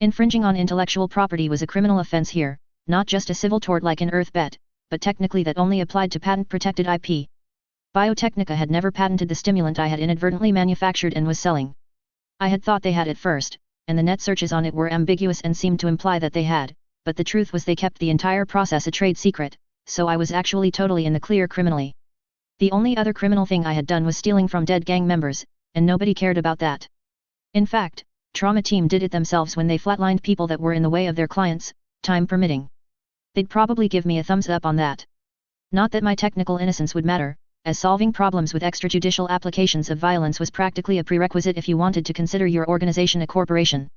Speaker 1: Infringing on intellectual property was a criminal offense here, not just a civil tort like in Earth Bet, but technically that only applied to patent-protected IP. Biotechnica had never patented the stimulant I had inadvertently manufactured and was selling. I had thought they had at first, and the net searches on it were ambiguous and seemed to imply that they had, but the truth was they kept the entire process a trade secret, so I was actually totally in the clear criminally. The only other criminal thing I had done was stealing from dead gang members, and nobody cared about that. In fact, Trauma Team did it themselves when they flatlined people that were in the way of their clients, time permitting. They'd probably give me a thumbs up on that. Not that my technical innocence would matter, as solving problems with extrajudicial applications of violence was practically a prerequisite if you wanted to consider your organization a corporation.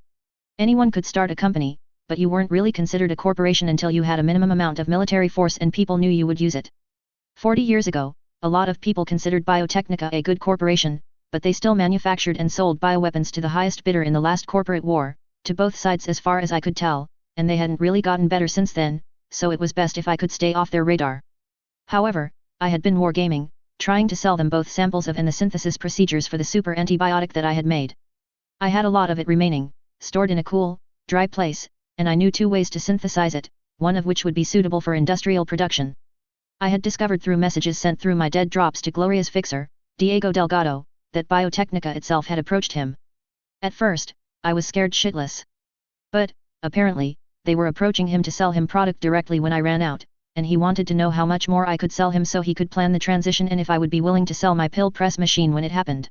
Speaker 1: Anyone could start a company, but you weren't really considered a corporation until you had a minimum amount of military force and people knew you would use it. 40 years ago, a lot of people considered Biotechnica a good corporation, but they still manufactured and sold bioweapons to the highest bidder in the last corporate war, to both sides as far as I could tell, and they hadn't really gotten better since then, so it was best if I could stay off their radar. However, I had been wargaming, trying to sell them both samples of and the synthesis procedures for the super antibiotic that I had made. I had a lot of it remaining, stored in a cool, dry place, and I knew 2 ways to synthesize it, one of which would be suitable for industrial production. I had discovered through messages sent through my dead drops to Gloria's fixer, Diego Delgado, that Biotechnica itself had approached him. At first, I was scared shitless. But, apparently, they were approaching him to sell him product directly when I ran out, and he wanted to know how much more I could sell him so he could plan the transition and if I would be willing to sell my pill press machine when it happened.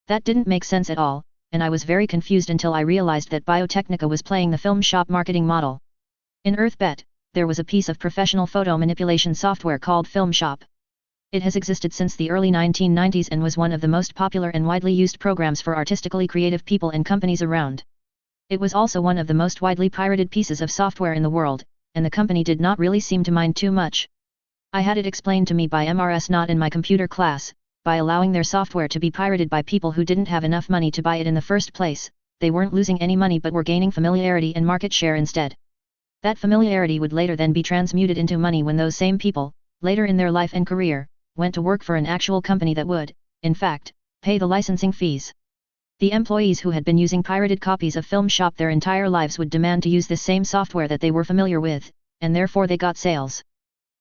Speaker 1: That didn't make sense at all, and I was very confused until I realized that Biotechnica was playing the film shop marketing model. In EarthBet, there was a piece of professional photo manipulation software called Film Shop. It has existed since the early 1990s and was one of the most popular and widely used programs for artistically creative people and companies around. It was also one of the most widely pirated pieces of software in the world, and the company did not really seem to mind too much. I had it explained to me by MRS not in my computer class. By allowing their software to be pirated by people who didn't have enough money to buy it in the first place, they weren't losing any money but were gaining familiarity and market share instead. That familiarity would later then be transmuted into money when those same people, later in their life and career, went to work for an actual company that would, in fact, pay the licensing fees. The employees who had been using pirated copies of Film Shop their entire lives would demand to use this same software that they were familiar with, and therefore they got sales.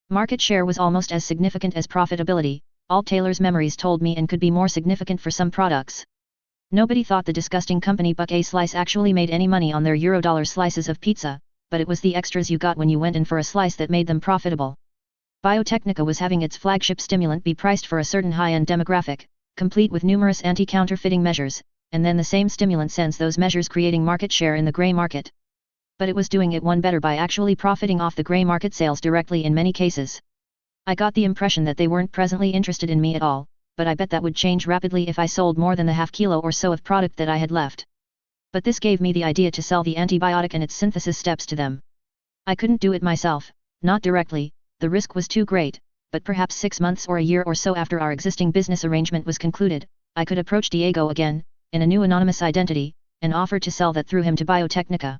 Speaker 1: Market share was almost as significant as profitability. All Taylor's memories told me, and could be more significant for some products. Nobody thought the disgusting company Buck A Slice actually made any money on their Eurodollar slices of pizza, but it was the extras you got when you went in for a slice that made them profitable. Biotechnica was having its flagship stimulant be priced for a certain high-end demographic, complete with numerous anti-counterfeiting measures, and then the same stimulant sends those measures creating market share in the grey market. But it was doing it one better by actually profiting off the grey market sales directly in many cases. I got the impression that they weren't presently interested in me at all, but I bet that would change rapidly if I sold more than the half kilo or so of product that I had left. But this gave me the idea to sell the antibiotic and its synthesis steps to them. I couldn't do it myself, not directly, the risk was too great, but perhaps 6 months or a year or so after our existing business arrangement was concluded, I could approach Diego again, in a new anonymous identity, and offer to sell that through him to Biotechnica.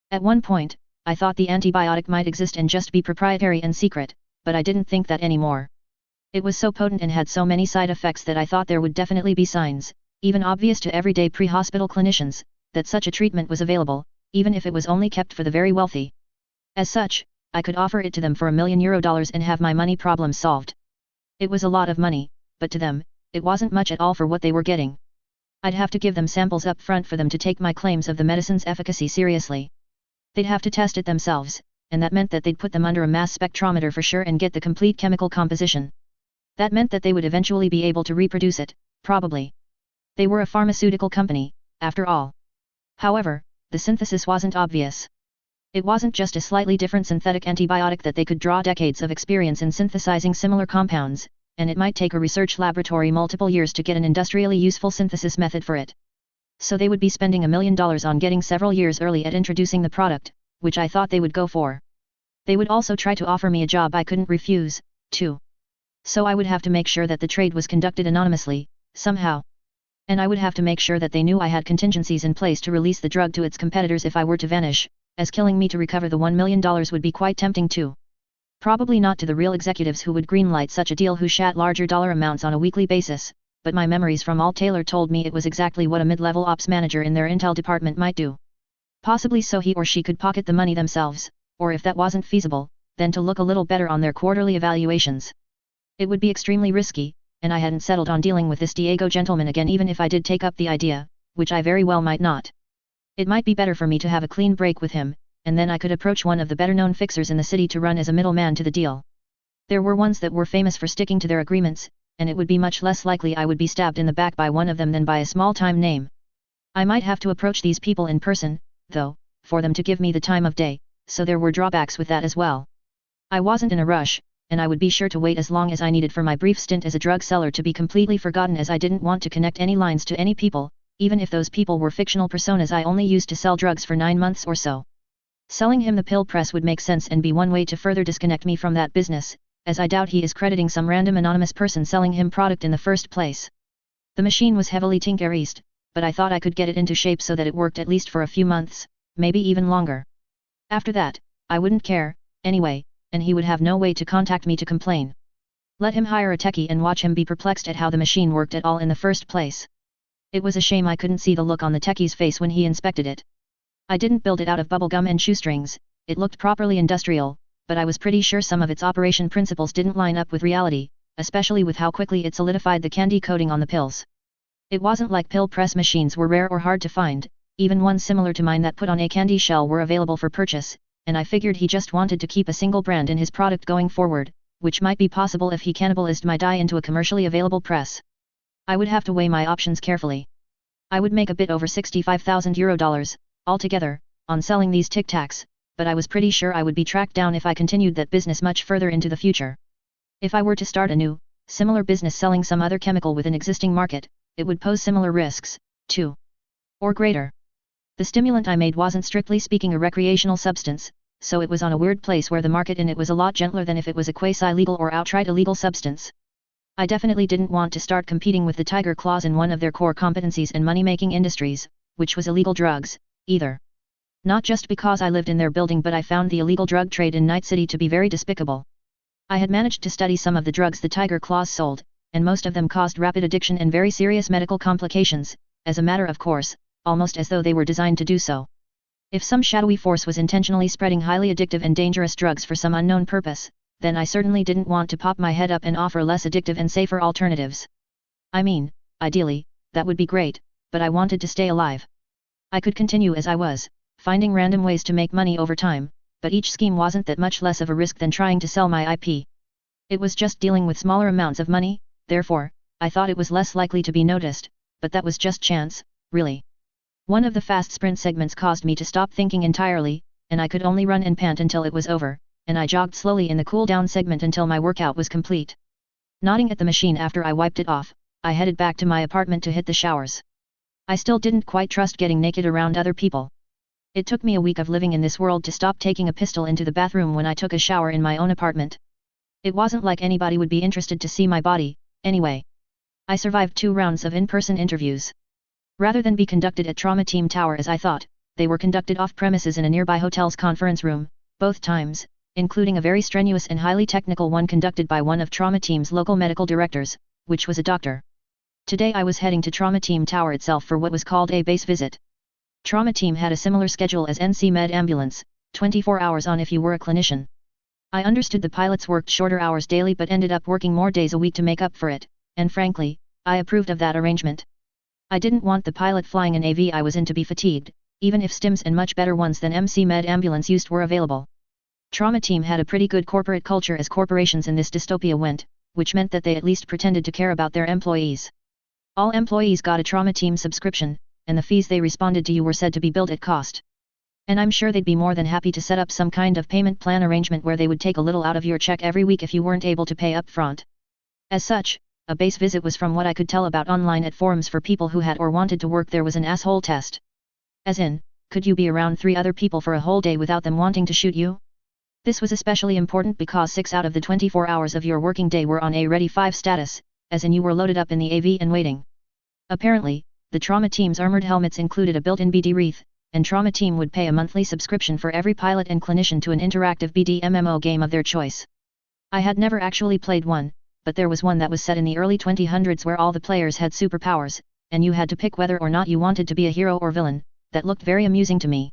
Speaker 1: At one point, I thought the antibiotic might exist and just be proprietary and secret, but I didn't think that anymore. It was so potent and had so many side effects that I thought there would definitely be signs, even obvious to everyday pre-hospital clinicians, that such a treatment was available, even if it was only kept for the very wealthy. As such, I could offer it to them for $1 million and have my money problem solved. It was a lot of money, but to them, it wasn't much at all for what they were getting. I'd have to give them samples up front for them to take my claims of the medicine's efficacy seriously. They'd have to test it themselves, and that meant that they'd put them under a mass spectrometer for sure and get the complete chemical composition. That meant that they would eventually be able to reproduce it, probably. They were a pharmaceutical company, after all. However, the synthesis wasn't obvious. It wasn't just a slightly different synthetic antibiotic that they could draw decades of experience in synthesizing similar compounds, and it might take a research laboratory multiple years to get an industrially useful synthesis method for it. So they would be spending $1 million on getting several years early at introducing the product, which I thought they would go for. They would also try to offer me a job I couldn't refuse, too. So I would have to make sure that the trade was conducted anonymously, somehow. And I would have to make sure that they knew I had contingencies in place to release the drug to its competitors if I were to vanish, as killing me to recover the $1 million would be quite tempting too. Probably not to the real executives who would greenlight such a deal who shat larger dollar amounts on a weekly basis, but my memories from Alt Taylor told me it was exactly what a mid-level ops manager in their intel department might do. Possibly so he or she could pocket the money themselves, or if that wasn't feasible, then to look a little better on their quarterly evaluations. It would be extremely risky, and I hadn't settled on dealing with this Diego gentleman again even if I did take up the idea, which I very well might not. It might be better for me to have a clean break with him, and then I could approach one of the better-known fixers in the city to run as a middleman to the deal. There were ones that were famous for sticking to their agreements, and it would be much less likely I would be stabbed in the back by one of them than by a small-time name. I might have to approach these people in person, though, for them to give me the time of day, so there were drawbacks with that as well. I wasn't in a rush, and I would be sure to wait as long as I needed for my brief stint as a drug seller to be completely forgotten, as I didn't want to connect any lines to any people, even if those people were fictional personas I only used to sell drugs for 9 months or so. Selling him the pill press would make sense and be one way to further disconnect me from that business, as I doubt he is crediting some random anonymous person selling him product in the first place. The machine was heavily tinkerized, but I thought I could get it into shape so that it worked at least for a few months, maybe even longer. After that, I wouldn't care, anyway, and he would have no way to contact me to complain. Let him hire a techie and watch him be perplexed at how the machine worked at all in the first place. It was a shame I couldn't see the look on the techie's face when he inspected it. I didn't build it out of bubblegum and shoestrings, it looked properly industrial, but I was pretty sure some of its operation principles didn't line up with reality, especially with how quickly it solidified the candy coating on the pills. It wasn't like pill press machines were rare or hard to find, even ones similar to mine that put on a candy shell were available for purchase, and I figured he just wanted to keep a single brand in his product going forward, which might be possible if he cannibalized my dye into a commercially available press. I would have to weigh my options carefully. I would make a bit over €65,000 altogether on selling these Tic Tacs, but I was pretty sure I would be tracked down if I continued that business much further into the future. If I were to start a new, similar business selling some other chemical with an existing market, it would pose similar risks, too. Or greater. The stimulant I made wasn't strictly speaking a recreational substance, so it was on a weird place where the market in it was a lot gentler than if it was a quasi-legal or outright illegal substance. I definitely didn't want to start competing with the tiger claws in one of their core competencies and money-making industries, which was illegal drugs, either. Not just because I lived in their building, but I found the illegal drug trade in Night City to be very despicable. I had managed to study some of the drugs the tiger claws sold, and most of them caused rapid addiction and very serious medical complications, as a matter of course, almost as though they were designed to do so. If some shadowy force was intentionally spreading highly addictive and dangerous drugs for some unknown purpose, then I certainly didn't want to pop my head up and offer less addictive and safer alternatives. I mean, ideally, that would be great, but I wanted to stay alive. I could continue as I was, finding random ways to make money over time, but each scheme wasn't that much less of a risk than trying to sell my IP. It was just dealing with smaller amounts of money, therefore, I thought it was less likely to be noticed, but that was just chance, really. One of the fast sprint segments caused me to stop thinking entirely, and I could only run and pant until it was over, and I jogged slowly in the cool-down segment until my workout was complete. Nodding at the machine after I wiped it off, I headed back to my apartment to hit the showers. I still didn't quite trust getting naked around other people. It took me a week of living in this world to stop taking a pistol into the bathroom when I took a shower in my own apartment. It wasn't like anybody would be interested to see my body, anyway. I survived 2 rounds of in-person interviews. Rather than be conducted at Trauma Team Tower as I thought, they were conducted off-premises in a nearby hotel's conference room, both times, including a very strenuous and highly technical one conducted by one of Trauma Team's local medical directors, which was a doctor. Today I was heading to Trauma Team Tower itself for what was called a base visit. Trauma Team had a similar schedule as NC Med Ambulance, 24 hours on if you were a clinician. I understood the pilots worked shorter hours daily but ended up working more days a week to make up for it, and frankly, I approved of that arrangement. I didn't want the pilot flying an AV I was in to be fatigued, even if stims and much better ones than MC Med Ambulance used were available. Trauma Team had a pretty good corporate culture as corporations in this dystopia went, which meant that they at least pretended to care about their employees. All employees got a Trauma Team subscription, and the fees they responded to you were said to be billed at cost. And I'm sure they'd be more than happy to set up some kind of payment plan arrangement where they would take a little out of your check every week if you weren't able to pay up front. As such, a base visit was, from what I could tell about online at forums for people who had or wanted to work there, was an asshole test. As in, could you be around 3 other people for a whole day without them wanting to shoot you? This was especially important because 6 out of the 24 hours of your working day were on a Ready 5 status, as in you were loaded up in the AV and waiting. Apparently, the Trauma Team's armored helmets included a built-in BD wreath, and Trauma Team would pay a monthly subscription for every pilot and clinician to an interactive BD MMO game of their choice. I had never actually played one, but there was one that was set in the early 2000s where all the players had superpowers, and you had to pick whether or not you wanted to be a hero or villain. That looked very amusing to me.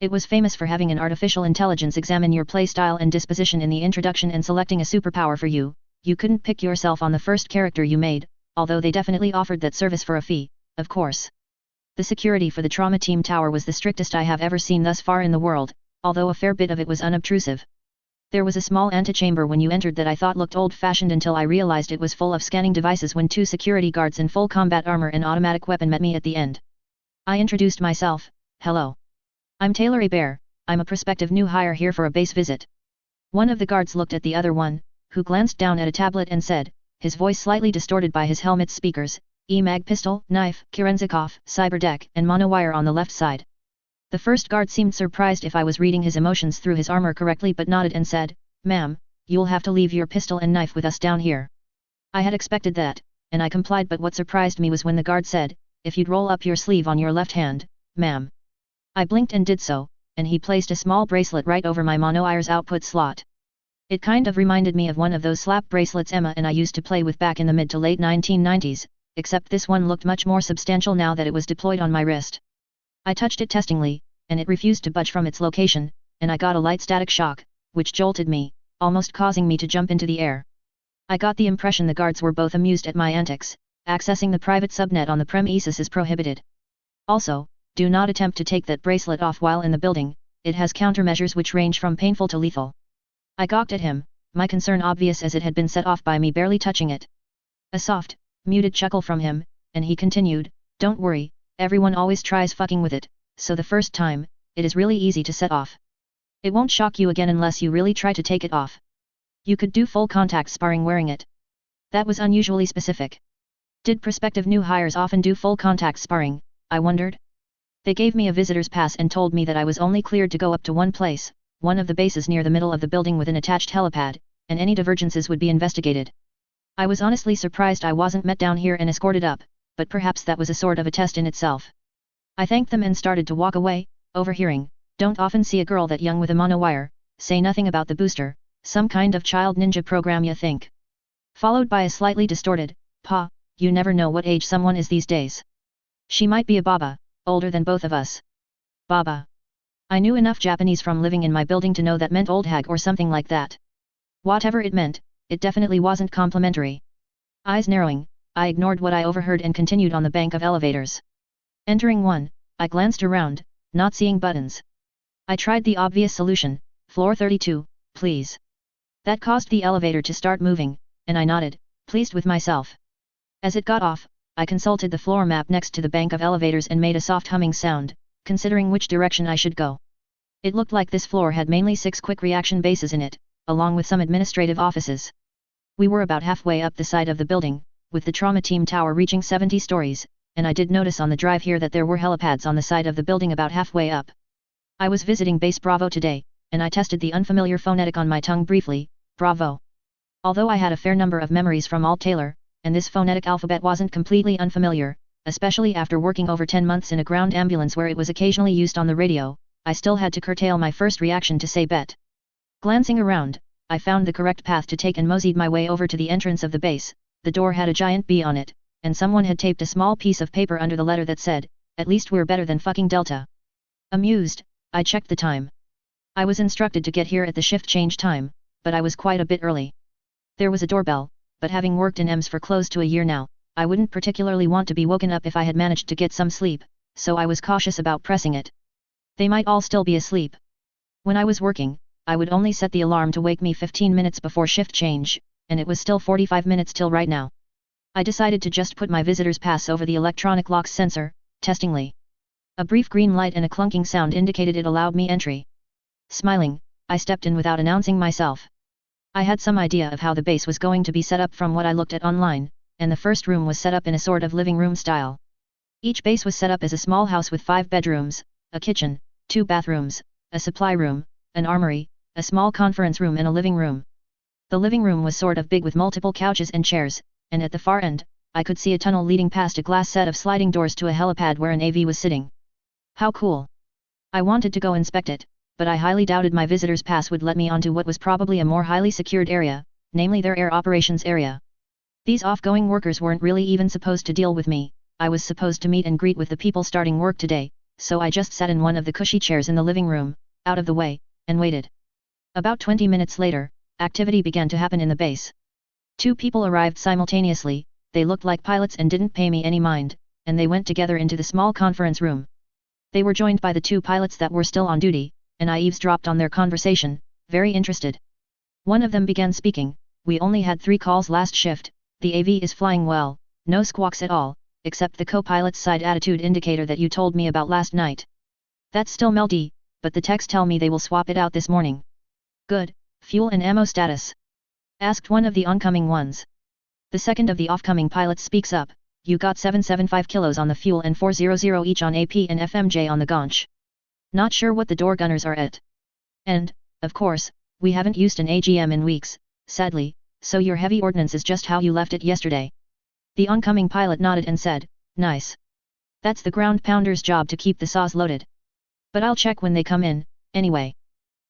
Speaker 1: It was famous for having an artificial intelligence examine your playstyle and disposition in the introduction and selecting a superpower for you. You couldn't pick yourself on the first character you made, although they definitely offered that service for a fee, of course. The security for the Trauma Team Tower was the strictest I have ever seen thus far in the world, although a fair bit of it was unobtrusive. There was a small antechamber when you entered that I thought looked old-fashioned until I realized it was full of scanning devices when 2 security guards in full combat armor and automatic weapon met me at the end. I introduced myself. Hello. I'm Taylor A. Bear, I'm a prospective new hire here for a base visit. One of the guards looked at the other one, who glanced down at a tablet and said, his voice slightly distorted by his helmet's speakers, E-mag pistol, knife, Kerenzikov, Cyberdeck, and monowire on the left side. The first guard seemed surprised if I was reading his emotions through his armor correctly but nodded and said, "Ma'am, you'll have to leave your pistol and knife with us down here." I had expected that, and I complied, but what surprised me was when the guard said, "If you'd roll up your sleeve on your left hand, ma'am." I blinked and did so, and he placed a small bracelet right over my monowire's output slot. It kind of reminded me of one of those slap bracelets Emma and I used to play with back in the mid to late 1990s, except this one looked much more substantial now that it was deployed on my wrist. I touched it testingly, and it refused to budge from its location, and I got a light static shock, which jolted me, almost causing me to jump into the air. I got the impression the guards were both amused at my antics. Accessing the private subnet on the premises is prohibited. Also, do not attempt to take that bracelet off while in the building, it has countermeasures which range from painful to lethal. I gawked at him, my concern obvious as it had been set off by me barely touching it. A soft, muted chuckle from him, and he continued, "Don't worry, everyone always tries fucking with it, so the first time, it is really easy to set off. It won't shock you again unless you really try to take it off. You could do full contact sparring wearing it." That was unusually specific. Did prospective new hires often do full contact sparring, I wondered? They gave me a visitor's pass and told me that I was only cleared to go up to one place, one of the bases near the middle of the building with an attached helipad, and any divergences would be investigated. I was honestly surprised I wasn't met down here and escorted up, but perhaps that was a sort of a test in itself. I thanked them and started to walk away, overhearing, "Don't often see a girl that young with a monowire, say nothing about the booster, some kind of child ninja program ya think." Followed by a slightly distorted, "Pa, you never know what age someone is these days. She might be a baba, older than both of us." Baba. I knew enough Japanese from living in my building to know that meant old hag or something like that. Whatever it meant, it definitely wasn't complimentary. Eyes narrowing, I ignored what I overheard and continued on the bank of elevators. Entering one, I glanced around, not seeing buttons. I tried the obvious solution, "Floor 32, please." That caused the elevator to start moving, and I nodded, pleased with myself. As it got off, I consulted the floor map next to the bank of elevators and made a soft humming sound, considering which direction I should go. It looked like this floor had mainly 6 quick reaction bases in it, along with some administrative offices. We were about halfway up the side of the building, with the trauma team tower reaching 70 stories, and I did notice on the drive here that there were helipads on the side of the building about halfway up. I was visiting Base Bravo today, and I tested the unfamiliar phonetic on my tongue briefly, Bravo. Although I had a fair number of memories from Alt Taylor, and this phonetic alphabet wasn't completely unfamiliar, especially after working over 10 months in a ground ambulance where it was occasionally used on the radio, I still had to curtail my first reaction to say bet. Glancing around, I found the correct path to take and moseyed my way over to the entrance of the base. The door had a giant B on it, and someone had taped a small piece of paper under the letter that said, "At least we're better than fucking Delta." Amused, I checked the time. I was instructed to get here at the shift change time, but I was quite a bit early. There was a doorbell, but having worked in EMS for close to a year now, I wouldn't particularly want to be woken up if I had managed to get some sleep, so I was cautious about pressing it. They might all still be asleep. When I was working, I would only set the alarm to wake me 15 minutes before shift change, and it was still 45 minutes till right now. I decided to just put my visitor's pass over the electronic locks sensor, testingly. A brief green light and a clunking sound indicated it allowed me entry. Smiling, I stepped in without announcing myself. I had some idea of how the base was going to be set up from what I looked at online, and the first room was set up in a sort of living room style. Each base was set up as a small house with 5 bedrooms, a kitchen, 2 bathrooms, a supply room, an armory, a small conference room and a living room. The living room was sort of big with multiple couches and chairs, and at the far end, I could see a tunnel leading past a glass set of sliding doors to a helipad where an AV was sitting. How cool! I wanted to go inspect it, but I highly doubted my visitor's pass would let me onto what was probably a more highly secured area, namely their air operations area. These off-going workers weren't really even supposed to deal with me. I was supposed to meet and greet with the people starting work today, so I just sat in one of the cushy chairs in the living room, out of the way, and waited. About 20 minutes later, activity began to happen in the base. 2 people arrived simultaneously, they looked like pilots and didn't pay me any mind, and they went together into the small conference room. They were joined by the 2 pilots that were still on duty, and I eavesdropped on their conversation, very interested. One of them began speaking, "We only had 3 calls last shift, the AV is flying well, no squawks at all, except the co-pilot's side attitude indicator that you told me about last night. That's still melty, but the techs tell me they will swap it out this morning." "Good, fuel and ammo status?" asked one of the oncoming ones. The second of the offcoming pilots speaks up, "You got 775 kilos on the fuel and 400 each on AP and FMJ on the gaunch. Not sure what the door gunners are at. And, of course, we haven't used an AGM in weeks, sadly, so your heavy ordnance is just how you left it yesterday." The oncoming pilot nodded and said, "Nice. That's the ground pounder's job to keep the saws loaded. But I'll check when they come in, anyway."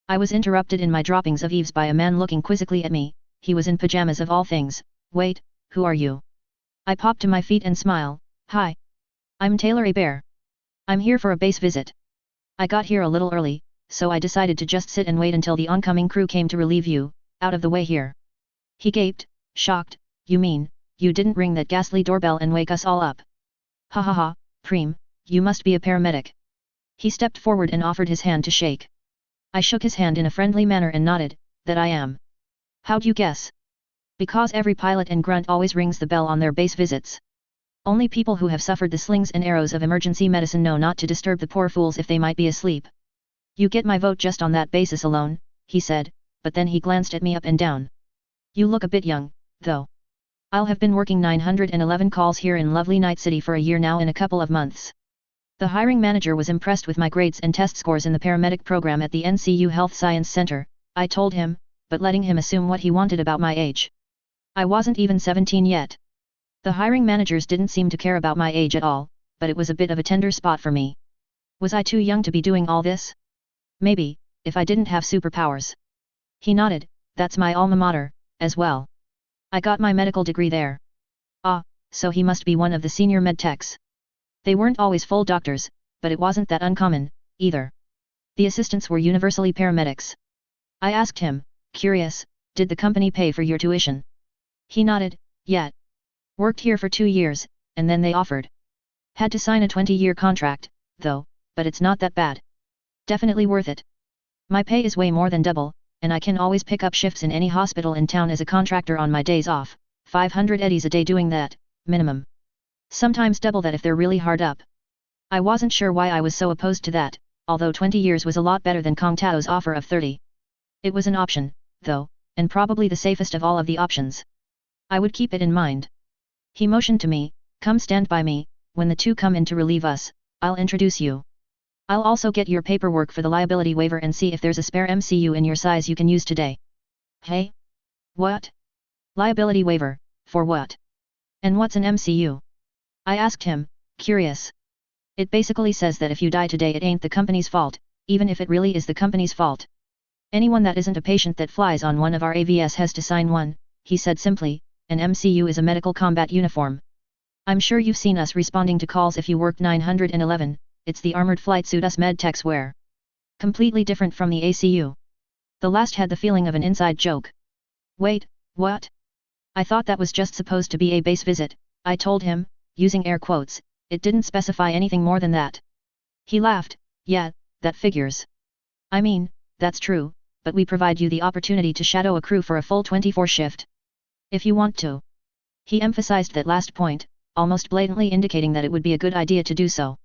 Speaker 1: I was interrupted in my droppings of eaves by a man looking quizzically at me. He was in pajamas of all things. "Wait, who are you?" I popped to my feet and smile, "Hi. I'm Taylor A. Bear. I'm here for a base visit. I got here a little early, so I decided to just sit and wait until the oncoming crew came to relieve you, out of the way here." He gaped, shocked, "You mean, you didn't ring that ghastly doorbell and wake us all up?" "Ha ha ha, Preem, you must be a paramedic." He stepped forward and offered his hand to shake. I shook his hand in a friendly manner and nodded, that I am. How'd you guess? Because every pilot and grunt always rings the bell on their base visits. Only people who have suffered the slings and arrows of emergency medicine know not to disturb the poor fools if they might be asleep. You get my vote just on that basis alone, he said, but then he glanced at me up and down. You look a bit young, though. I'll have been working 911 calls here in lovely Night City for a year now in a couple of months. The hiring manager was impressed with my grades and test scores in the paramedic program at the NCU Health Science Center, I told him, but letting him assume what he wanted about my age. I wasn't even 17 yet. The hiring managers didn't seem to care about my age at all, but it was a bit of a tender spot for me. Was I too young to be doing all this? Maybe, if I didn't have superpowers. He nodded, that's my alma mater, as well. I got my medical degree there. Ah, so he must be one of the senior medtechs. They weren't always full doctors, but it wasn't that uncommon, either. The assistants were universally paramedics. I asked him, curious, did the company pay for your tuition? He nodded, yeah. Worked here for 2 years, and then they offered. Had to sign a 20-year contract, though, but it's not that bad. Definitely worth it. My pay is way more than double, and I can always pick up shifts in any hospital in town as a contractor on my days off, 500 eddies a day doing that, minimum. Sometimes double that if they're really hard up. I wasn't sure why I was so opposed to that, although 20 years was a lot better than Kong Tao's offer of 30. It was an option, though, and probably the safest of all of the options. I would keep it in mind. He motioned to me, come stand by me, when the two come in to relieve us, I'll introduce you. I'll also get your paperwork for the liability waiver and see if there's a spare MCU in your size you can use today. Hey? What? Liability waiver, for what? And what's an MCU? I asked him, curious. It basically says that if you die today it ain't the company's fault, even if it really is the company's fault. Anyone that isn't a patient that flies on one of our AVS has to sign one, he said simply, an MCU is a medical combat uniform. I'm sure you've seen us responding to calls if you worked 911, it's the armored flight suit us medtechs wear. Completely different from the ACU. The last had the feeling of an inside joke. Wait, what? I thought that was just supposed to be a base visit, I told him, using air quotes, it didn't specify anything more than that. He laughed, yeah, that figures. I mean, that's true, but we provide you the opportunity to shadow a crew for a full 24 shift. If you want to. He emphasized that last point, almost blatantly indicating that it would be a good idea to do so.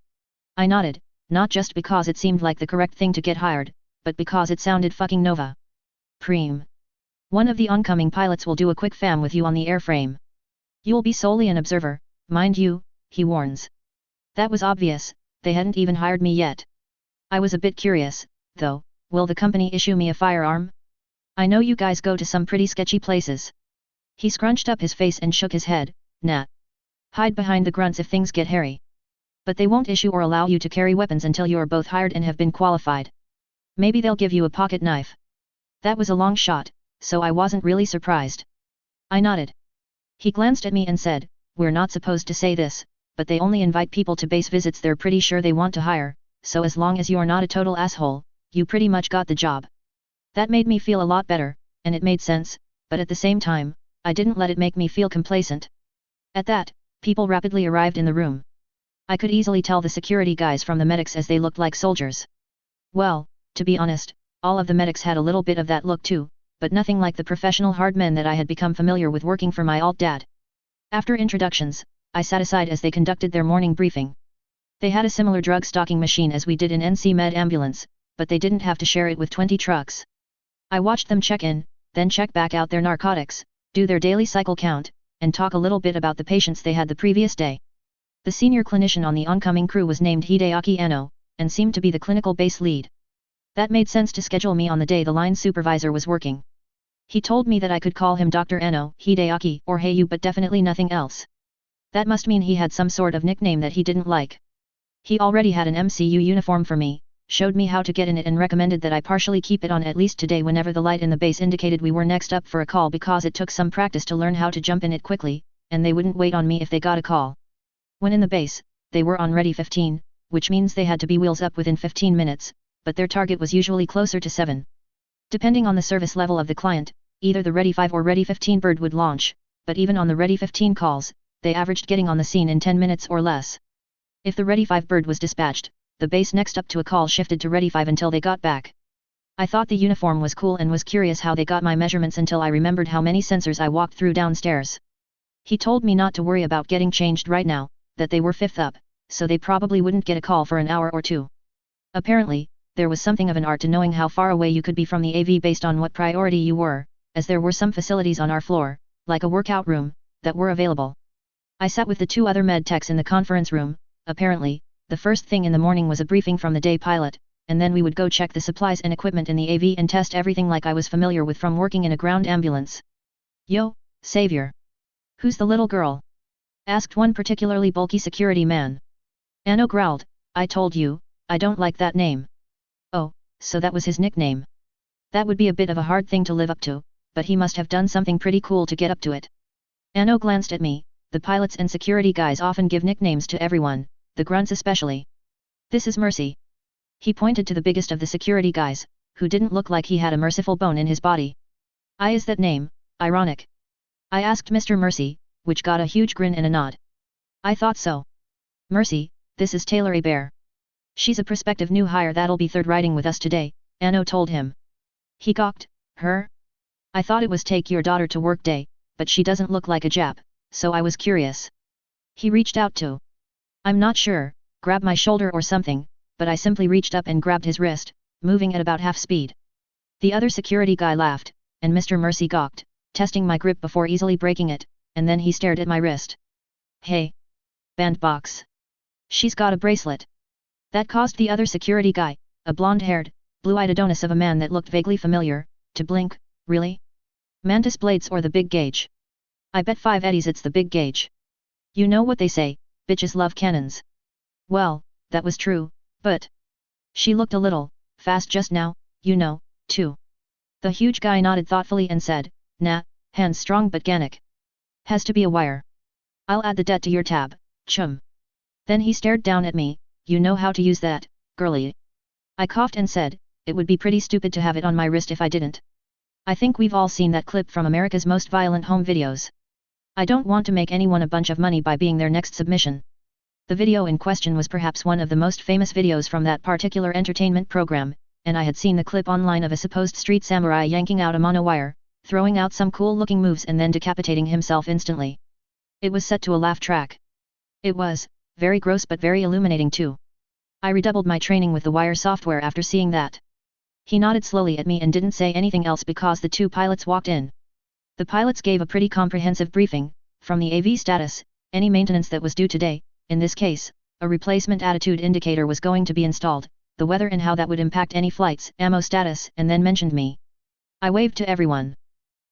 Speaker 1: I nodded, not just because it seemed like the correct thing to get hired, but because it sounded fucking Nova. Preem. One of the oncoming pilots will do a quick fam with you on the airframe. You'll be solely an observer, mind you, he warns. That was obvious, they hadn't even hired me yet. I was a bit curious, though, will the company issue me a firearm? I know you guys go to some pretty sketchy places. He scrunched up his face and shook his head, nah. Hide behind the grunts if things get hairy. But they won't issue or allow you to carry weapons until you are both hired and have been qualified. Maybe they'll give you a pocket knife. That was a long shot, so I wasn't really surprised. I nodded. He glanced at me and said, we're not supposed to say this, but they only invite people to base visits they're pretty sure they want to hire, so as long as you're not a total asshole, you pretty much got the job. That made me feel a lot better, and it made sense, but at the same time, I didn't let it make me feel complacent. At that, people rapidly arrived in the room. I could easily tell the security guys from the medics as they looked like soldiers. Well, to be honest, all of the medics had a little bit of that look too, but nothing like the professional hard men that I had become familiar with working for my alt-dad. After introductions, I sat aside as they conducted their morning briefing. They had a similar drug stocking machine as we did in NC Med Ambulance, but they didn't have to share it with 20 trucks. I watched them check in, then check back out their narcotics, do their daily cycle count, and talk a little bit about the patients they had the previous day. The senior clinician on the oncoming crew was named Hideaki Anno, and seemed to be the clinical base lead. That made sense to schedule me on the day the line supervisor was working. He told me that I could call him Dr. Anno, Hideaki, or Heyu, but definitely nothing else. That must mean he had some sort of nickname that he didn't like. He already had an MCU uniform for me, showed me how to get in it and recommended that I partially keep it on at least today whenever the light in the base indicated we were next up for a call because it took some practice to learn how to jump in it quickly, and they wouldn't wait on me if they got a call. When in the base, they were on ready 15, which means they had to be wheels up within 15 minutes, but their target was usually closer to 7. Depending on the service level of the client, either the ready 5 or ready 15 bird would launch, but even on the ready 15 calls, they averaged getting on the scene in 10 minutes or less. If the ready 5 bird was dispatched, the base next up to a call shifted to ready 5 until they got back. I thought the uniform was cool and was curious how they got my measurements until I remembered how many sensors I walked through downstairs. He told me not to worry about getting changed right now, that they were fifth up, so they probably wouldn't get a call for an hour or two. Apparently, there was something of an art to knowing how far away you could be from the AV based on what priority you were, as there were some facilities on our floor, like a workout room, that were available. I sat with the two other med techs in the conference room. Apparently, the first thing in the morning was a briefing from the day pilot, and then we would go check the supplies and equipment in the AV and test everything like I was familiar with from working in a ground ambulance. Yo, Savior. Who's the little girl? Asked one particularly bulky security man. Anno growled, I told you, I don't like that name. Oh, so that was his nickname. That would be a bit of a hard thing to live up to, but he must have done something pretty cool to get up to it. Anno glanced at me. The pilots and security guys often give nicknames to everyone, the grunts especially. This is Mercy. He pointed to the biggest of the security guys, who didn't look like he had a merciful bone in his body. Is that name ironic? I asked Mr. Mercy, which got a huge grin and a nod. I thought so. Mercy, this is Taylor A. Bear. She's a prospective new hire that'll be third riding with us today, Anno told him. He gawked, her? I thought it was take your daughter to work day, but she doesn't look like a Jap, so I was curious. He reached out to. I'm not sure, grab my shoulder or something, but I simply reached up and grabbed his wrist, moving at about half speed. The other security guy laughed, and Mr. Mercy gawked, testing my grip before easily breaking it, and then he stared at my wrist. Hey! Bandbox! She's got a bracelet. That caused the other security guy, a blonde-haired, blue-eyed Adonis of a man that looked vaguely familiar, to blink. Really? Mantis blades or the big gauge? I bet 5 eddies it's the big gauge. You know what they say, bitches love cannons. Well, that was true, but she looked a little fast just now, you know, too. The huge guy nodded thoughtfully and said, nah, hands strong but Ganic. Has to be a wire. I'll add the debt to your tab, chum. Then he stared down at me, you know how to use that, girlie. I coughed and said, it would be pretty stupid to have it on my wrist if I didn't. I think we've all seen that clip from America's Most Violent Home Videos. I don't want to make anyone a bunch of money by being their next submission. The video in question was perhaps one of the most famous videos from that particular entertainment program, and I had seen the clip online of a supposed street samurai yanking out a monowire, throwing out some cool-looking moves and then decapitating himself instantly. It was set to a laugh track. It was very gross but very illuminating too. I redoubled my training with the wire software after seeing that. He nodded slowly at me and didn't say anything else because the two pilots walked in. The pilots gave a pretty comprehensive briefing, from the AV status, any maintenance that was due today. In this case, a replacement attitude indicator was going to be installed, the weather and how that would impact any flights, ammo status, and then mentioned me. I waved to everyone.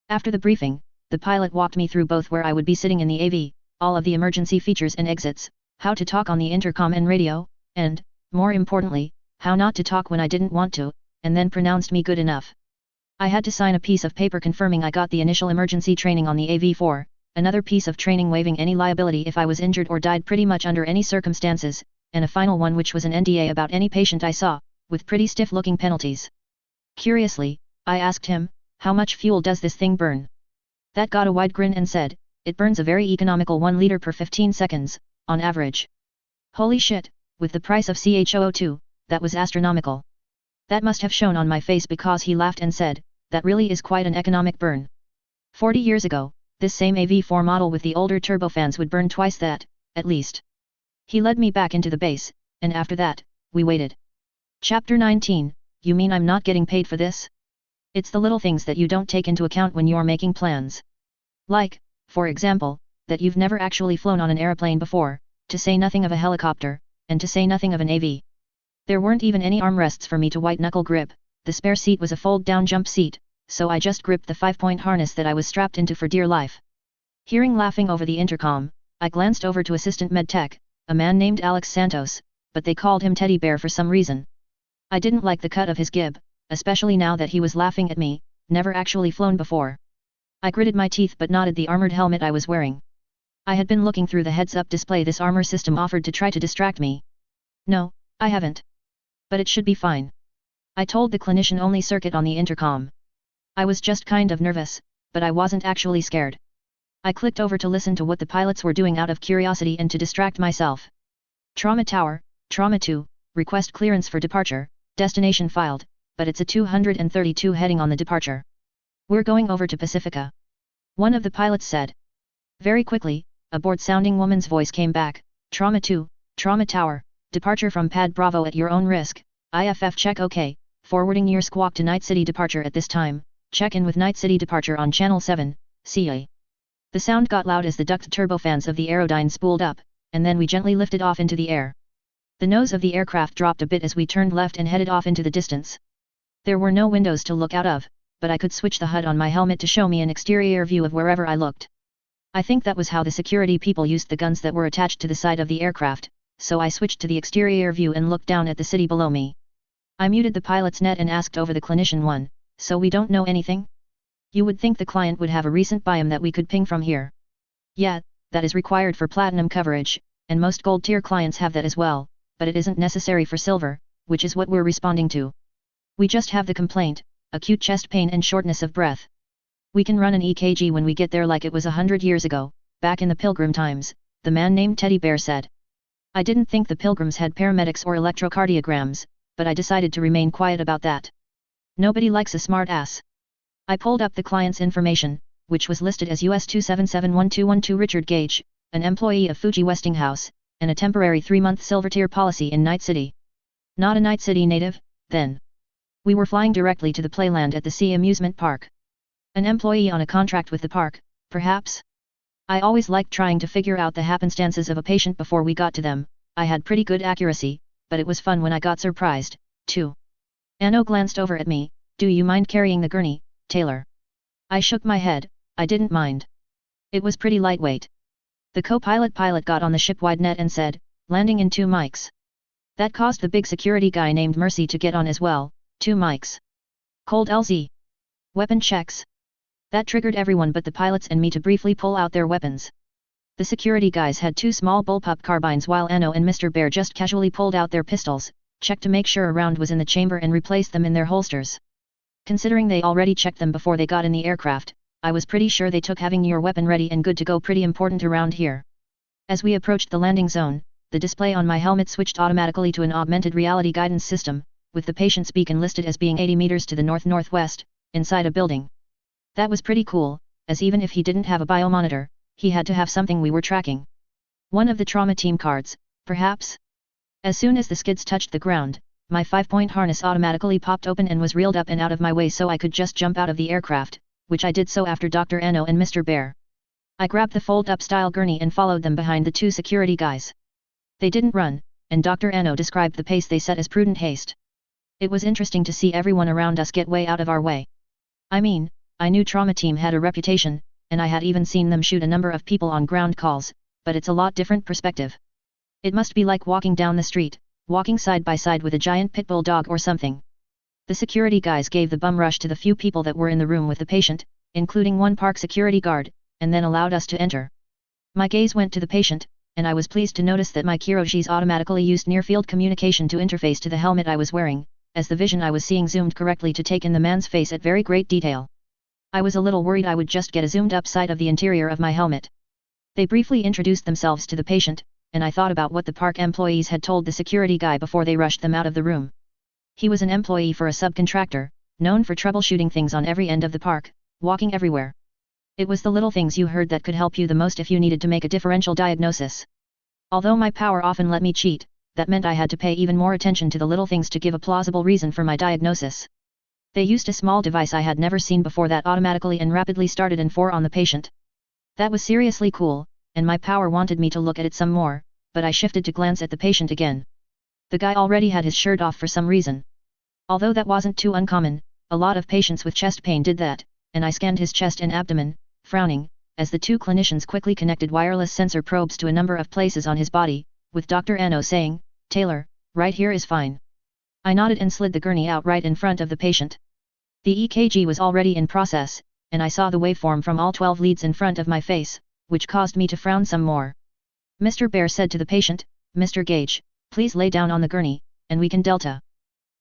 Speaker 1: After the briefing, the pilot walked me through both where I would be sitting in the AV, all of the emergency features and exits, how to talk on the intercom and radio, and, more importantly, how not to talk when I didn't want to, and then pronounced me good enough. I had to sign a piece of paper confirming I got the initial emergency training on the AV4, another piece of training waiving any liability if I was injured or died pretty much under any circumstances, and a final one which was an NDA about any patient I saw, with pretty stiff-looking penalties. Curiously, I asked him, how much fuel does this thing burn? That got a wide grin and said, it burns a very economical 1 liter per 15 seconds, on average. Holy shit, with the price of CH002, that was astronomical. That must have shown on my face because he laughed and said, that really is quite an economic burn. 40 years ago, this same AV4 model with the older turbofans would burn twice that, at least. He led me back into the base, and after that, we waited. Chapter 19, you mean I'm not getting paid for this? It's the little things that you don't take into account when you're making plans. Like, for example, that you've never actually flown on an airplane before, to say nothing of a helicopter, and to say nothing of an AV. There weren't even any armrests for me to white-knuckle grip, the spare seat was a fold-down jump seat, so I just gripped the 5-point harness that I was strapped into for dear life. Hearing laughing over the intercom, I glanced over to Assistant MedTech, a man named Alex Santos, but they called him Teddy Bear for some reason. I didn't like the cut of his gib, especially now that he was laughing at me, never actually flown before. I gritted my teeth but nodded the armored helmet I was wearing. I had been looking through the heads-up display this armor system offered to try to distract me. No, I haven't. But it should be fine. I told the clinician-only circuit on the intercom. I was just kind of nervous, but I wasn't actually scared. I clicked over to listen to what the pilots were doing out of curiosity and to distract myself. Trauma Tower, Trauma 2, request clearance for departure, destination filed, but it's a 232 heading on the departure. We're going over to Pacifica. One of the pilots said. Very quickly, a bored-sounding woman's voice came back, Trauma 2, Trauma Tower, departure from Pad Bravo at your own risk, IFF check OK, forwarding your squawk to Night City departure at this time, check in with Night City departure on Channel 7, CA. The sound got loud as the ducted turbofans of the Aerodyne spooled up, and then we gently lifted off into the air. The nose of the aircraft dropped a bit as we turned left and headed off into the distance. There were no windows to look out of, but I could switch the HUD on my helmet to show me an exterior view of wherever I looked. I think that was how the security people used the guns that were attached to the side of the aircraft, so I switched to the exterior view and looked down at the city below me. I muted the pilot's net and asked over the clinician one, so we don't know anything? You would think the client would have a recent biome that we could ping from here. Yeah, that is required for platinum coverage, and most gold tier clients have that as well, but it isn't necessary for silver, which is what we're responding to. We just have the complaint, acute chest pain and shortness of breath. We can run an EKG when we get there like it was 100 years ago, back in the Pilgrim times, the man named Teddy Bear said. I didn't think the Pilgrims had paramedics or electrocardiograms, but I decided to remain quiet about that. Nobody likes a smart ass. I pulled up the client's information, which was listed as US 2771212 Richard Gage, an employee of Fuji Westinghouse, and a temporary 3-month silver tier policy in Night City. Not a Night City native, then. We were flying directly to the Playland at the Sea Amusement Park. An employee on a contract with the park, perhaps? I always liked trying to figure out the happenstances of a patient before we got to them. I had pretty good accuracy, but it was fun when I got surprised, too. Anno glanced over at me, do you mind carrying the gurney, Taylor? I shook my head, I didn't mind. It was pretty lightweight. The co-pilot got on the ship-wide net and said, landing in 2 mics. That caused the big security guy named Mercy to get on as well, 2 mics. Cold LZ. Weapon checks. That triggered everyone but the pilots and me to briefly pull out their weapons. The security guys had 2 small bullpup carbines while Anno and Mr. Bear just casually pulled out their pistols, checked to make sure a round was in the chamber and replaced them in their holsters. Considering they already checked them before they got in the aircraft, I was pretty sure they took having your weapon ready and good to go pretty important around here. As we approached the landing zone, the display on my helmet switched automatically to an augmented reality guidance system, with the patient's beacon listed as being 80 meters to the north-northwest, inside a building. That was pretty cool, as even if he didn't have a biomonitor, he had to have something we were tracking. One of the trauma team cards, perhaps? As soon as the skids touched the ground, my 5-point harness automatically popped open and was reeled up and out of my way so I could just jump out of the aircraft, which I did so after Dr. Anno and Mr. Bear. I grabbed the fold-up style gurney and followed them behind the 2 security guys. They didn't run, and Dr. Anno described the pace they set as prudent haste. It was interesting to see everyone around us get way out of our way. I mean, I knew Trauma Team had a reputation, and I had even seen them shoot a number of people on ground calls, but it's a lot different perspective. It must be like walking down the street, walking side by side with a giant pit bull dog or something. The security guys gave the bum rush to the few people that were in the room with the patient, including one park security guard, and then allowed us to enter. My gaze went to the patient, and I was pleased to notice that my Kirojis automatically used near-field communication to interface to the helmet I was wearing, as the vision I was seeing zoomed correctly to take in the man's face at very great detail. I was a little worried I would just get a zoomed-up sight of the interior of my helmet. They briefly introduced themselves to the patient, and I thought about what the park employees had told the security guy before they rushed them out of the room. He was an employee for a subcontractor, known for troubleshooting things on every end of the park, walking everywhere. It was the little things you heard that could help you the most if you needed to make a differential diagnosis. Although my power often let me cheat, that meant I had to pay even more attention to the little things to give a plausible reason for my diagnosis. They used a small device I had never seen before that automatically and rapidly started an 4 on the patient. That was seriously cool, and my power wanted me to look at it some more, but I shifted to glance at the patient again. The guy already had his shirt off for some reason. Although that wasn't too uncommon, a lot of patients with chest pain did that, and I scanned his chest and abdomen, frowning, as the 2 clinicians quickly connected wireless sensor probes to a number of places on his body, with Dr. Anno saying, "Taylor, right here is fine." I nodded and slid the gurney out right in front of the patient. The EKG was already in process, and I saw the waveform from all 12 leads in front of my face, which caused me to frown some more. Mr. Bear said to the patient, "Mr. Gage, please lay down on the gurney, and we can delta."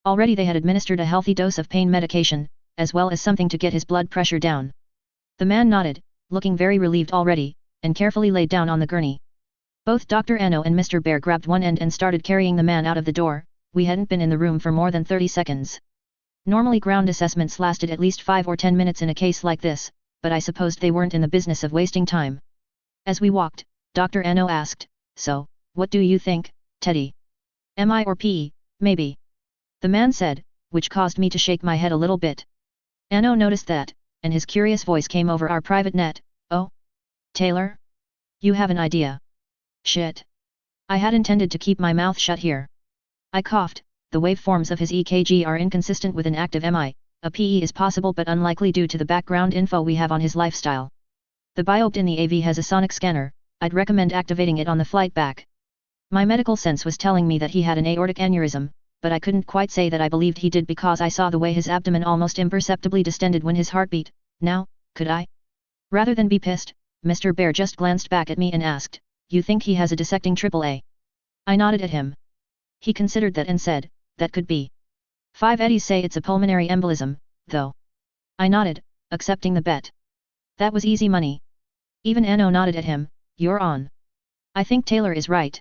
Speaker 1: Already they had administered a healthy dose of pain medication, as well as something to get his blood pressure down. The man nodded, looking very relieved already, and carefully laid down on the gurney. Both Dr. Anno and Mr. Bear grabbed one end and started carrying the man out of the door. We hadn't been in the room for more than 30 seconds. Normally ground assessments lasted at least 5 or 10 minutes in a case like this, but I supposed they weren't in the business of wasting time. As we walked, Dr. Ano asked, "So, what do you think, Teddy? MI or PE, maybe?" The man said, which caused me to shake my head a little bit. Ano noticed that, and his curious voice came over our private net, "Oh? Taylor? You have an idea?" "Shit. I had intended to keep my mouth shut here." I coughed. The waveforms of his EKG are inconsistent with an active MI, a PE is possible but unlikely due to the background info we have on his lifestyle. The biobe in the AV has a sonic scanner, I'd recommend activating it on the flight back. My medical sense was telling me that he had an aortic aneurysm, but I couldn't quite say that I believed he did because I saw the way his abdomen almost imperceptibly distended when his heart beat. Now, could I? Rather than be pissed, Mr. Bear just glanced back at me and asked, "You think he has a dissecting AAA?" I nodded at him. He considered that and said, "That could be. 5 eddies say it's a pulmonary embolism, though." I nodded, accepting the bet. That was easy money. Even Ano nodded at him, "You're on." I think Taylor is right.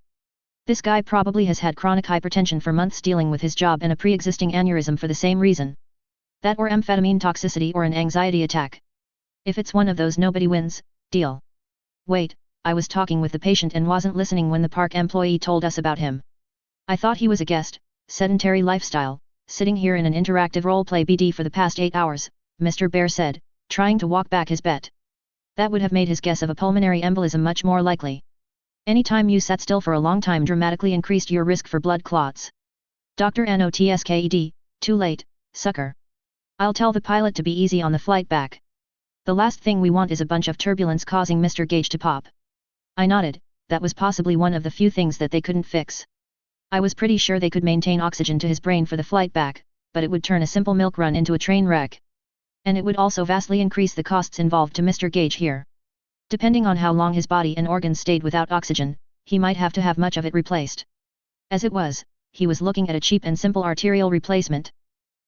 Speaker 1: This guy probably has had chronic hypertension for months dealing with his job and a pre-existing aneurysm for the same reason. That or amphetamine toxicity or an anxiety attack. If it's one of those nobody wins, deal. Wait, I was talking with the patient and wasn't listening when the park employee told us about him. I thought he was a guest, sedentary lifestyle, sitting here in an interactive roleplay BD for the past 8 hours, Mr. Bear said, trying to walk back his bet. That would have made his guess of a pulmonary embolism much more likely. Any time you sat still for a long time dramatically increased your risk for blood clots. Dr. Ano TSKED, too late, sucker. I'll tell the pilot to be easy on the flight back. The last thing we want is a bunch of turbulence causing Mr. Gage to pop. I nodded, that was possibly one of the few things that they couldn't fix. I was pretty sure they could maintain oxygen to his brain for the flight back, but it would turn a simple milk run into a train wreck. And it would also vastly increase the costs involved to Mr. Gage here. Depending on how long his body and organs stayed without oxygen, he might have to have much of it replaced. As it was, he was looking at a cheap and simple arterial replacement.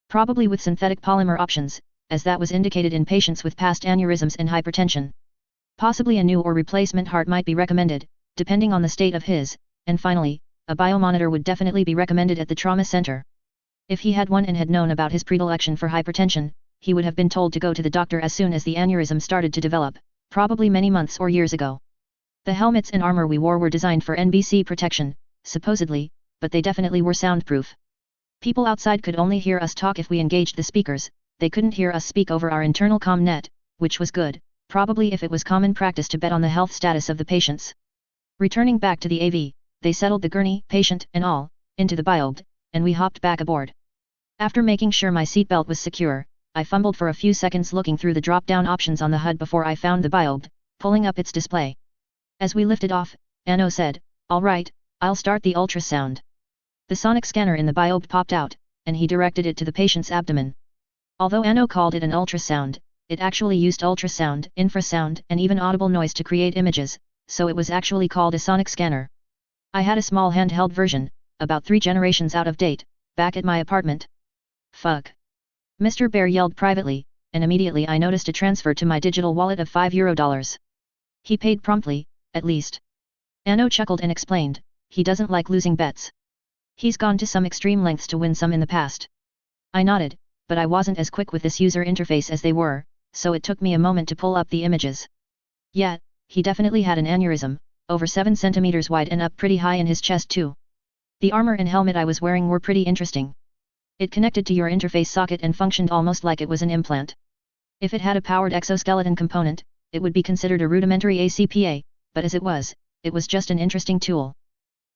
Speaker 1: Probably with synthetic polymer options, as that was indicated in patients with past aneurysms and hypertension. Possibly a new or replacement heart might be recommended, depending on the state of his, and finally, a biomonitor would definitely be recommended at the trauma center. If he had one and had known about his predilection for hypertension, he would have been told to go to the doctor as soon as the aneurysm started to develop, probably many months or years ago. The helmets and armor we wore were designed for NBC protection, supposedly, but they definitely were soundproof. People outside could only hear us talk if we engaged the speakers, they couldn't hear us speak over our internal comm net, which was good, probably if it was common practice to bet on the health status of the patients. Returning back to the AV, they settled the gurney, patient and all, into the biobe, and we hopped back aboard. After making sure my seatbelt was secure, I fumbled for a few seconds looking through the drop-down options on the HUD before I found the biobe, pulling up its display. As we lifted off, Ano said, "All right, I'll start the ultrasound." The sonic scanner in the biobe popped out, and he directed it to the patient's abdomen. Although Ano called it an ultrasound, it actually used ultrasound, infrasound, and even audible noise to create images, so it was actually called a sonic scanner. I had a small handheld version, about 3 generations out of date, back at my apartment. Fuck. Mr. Bear yelled privately, and immediately I noticed a transfer to my digital wallet of €5. He paid promptly, at least. Ano chuckled and explained, he doesn't like losing bets. He's gone to some extreme lengths to win some in the past. I nodded, but I wasn't as quick with this user interface as they were, so it took me a moment to pull up the images. Yet, he definitely had an aneurysm, over 7 centimeters wide and up pretty high in his chest too. The armor and helmet I was wearing were pretty interesting. It connected to your interface socket and functioned almost like it was an implant. If it had a powered exoskeleton component, it would be considered a rudimentary ACPA, but as it was just an interesting tool.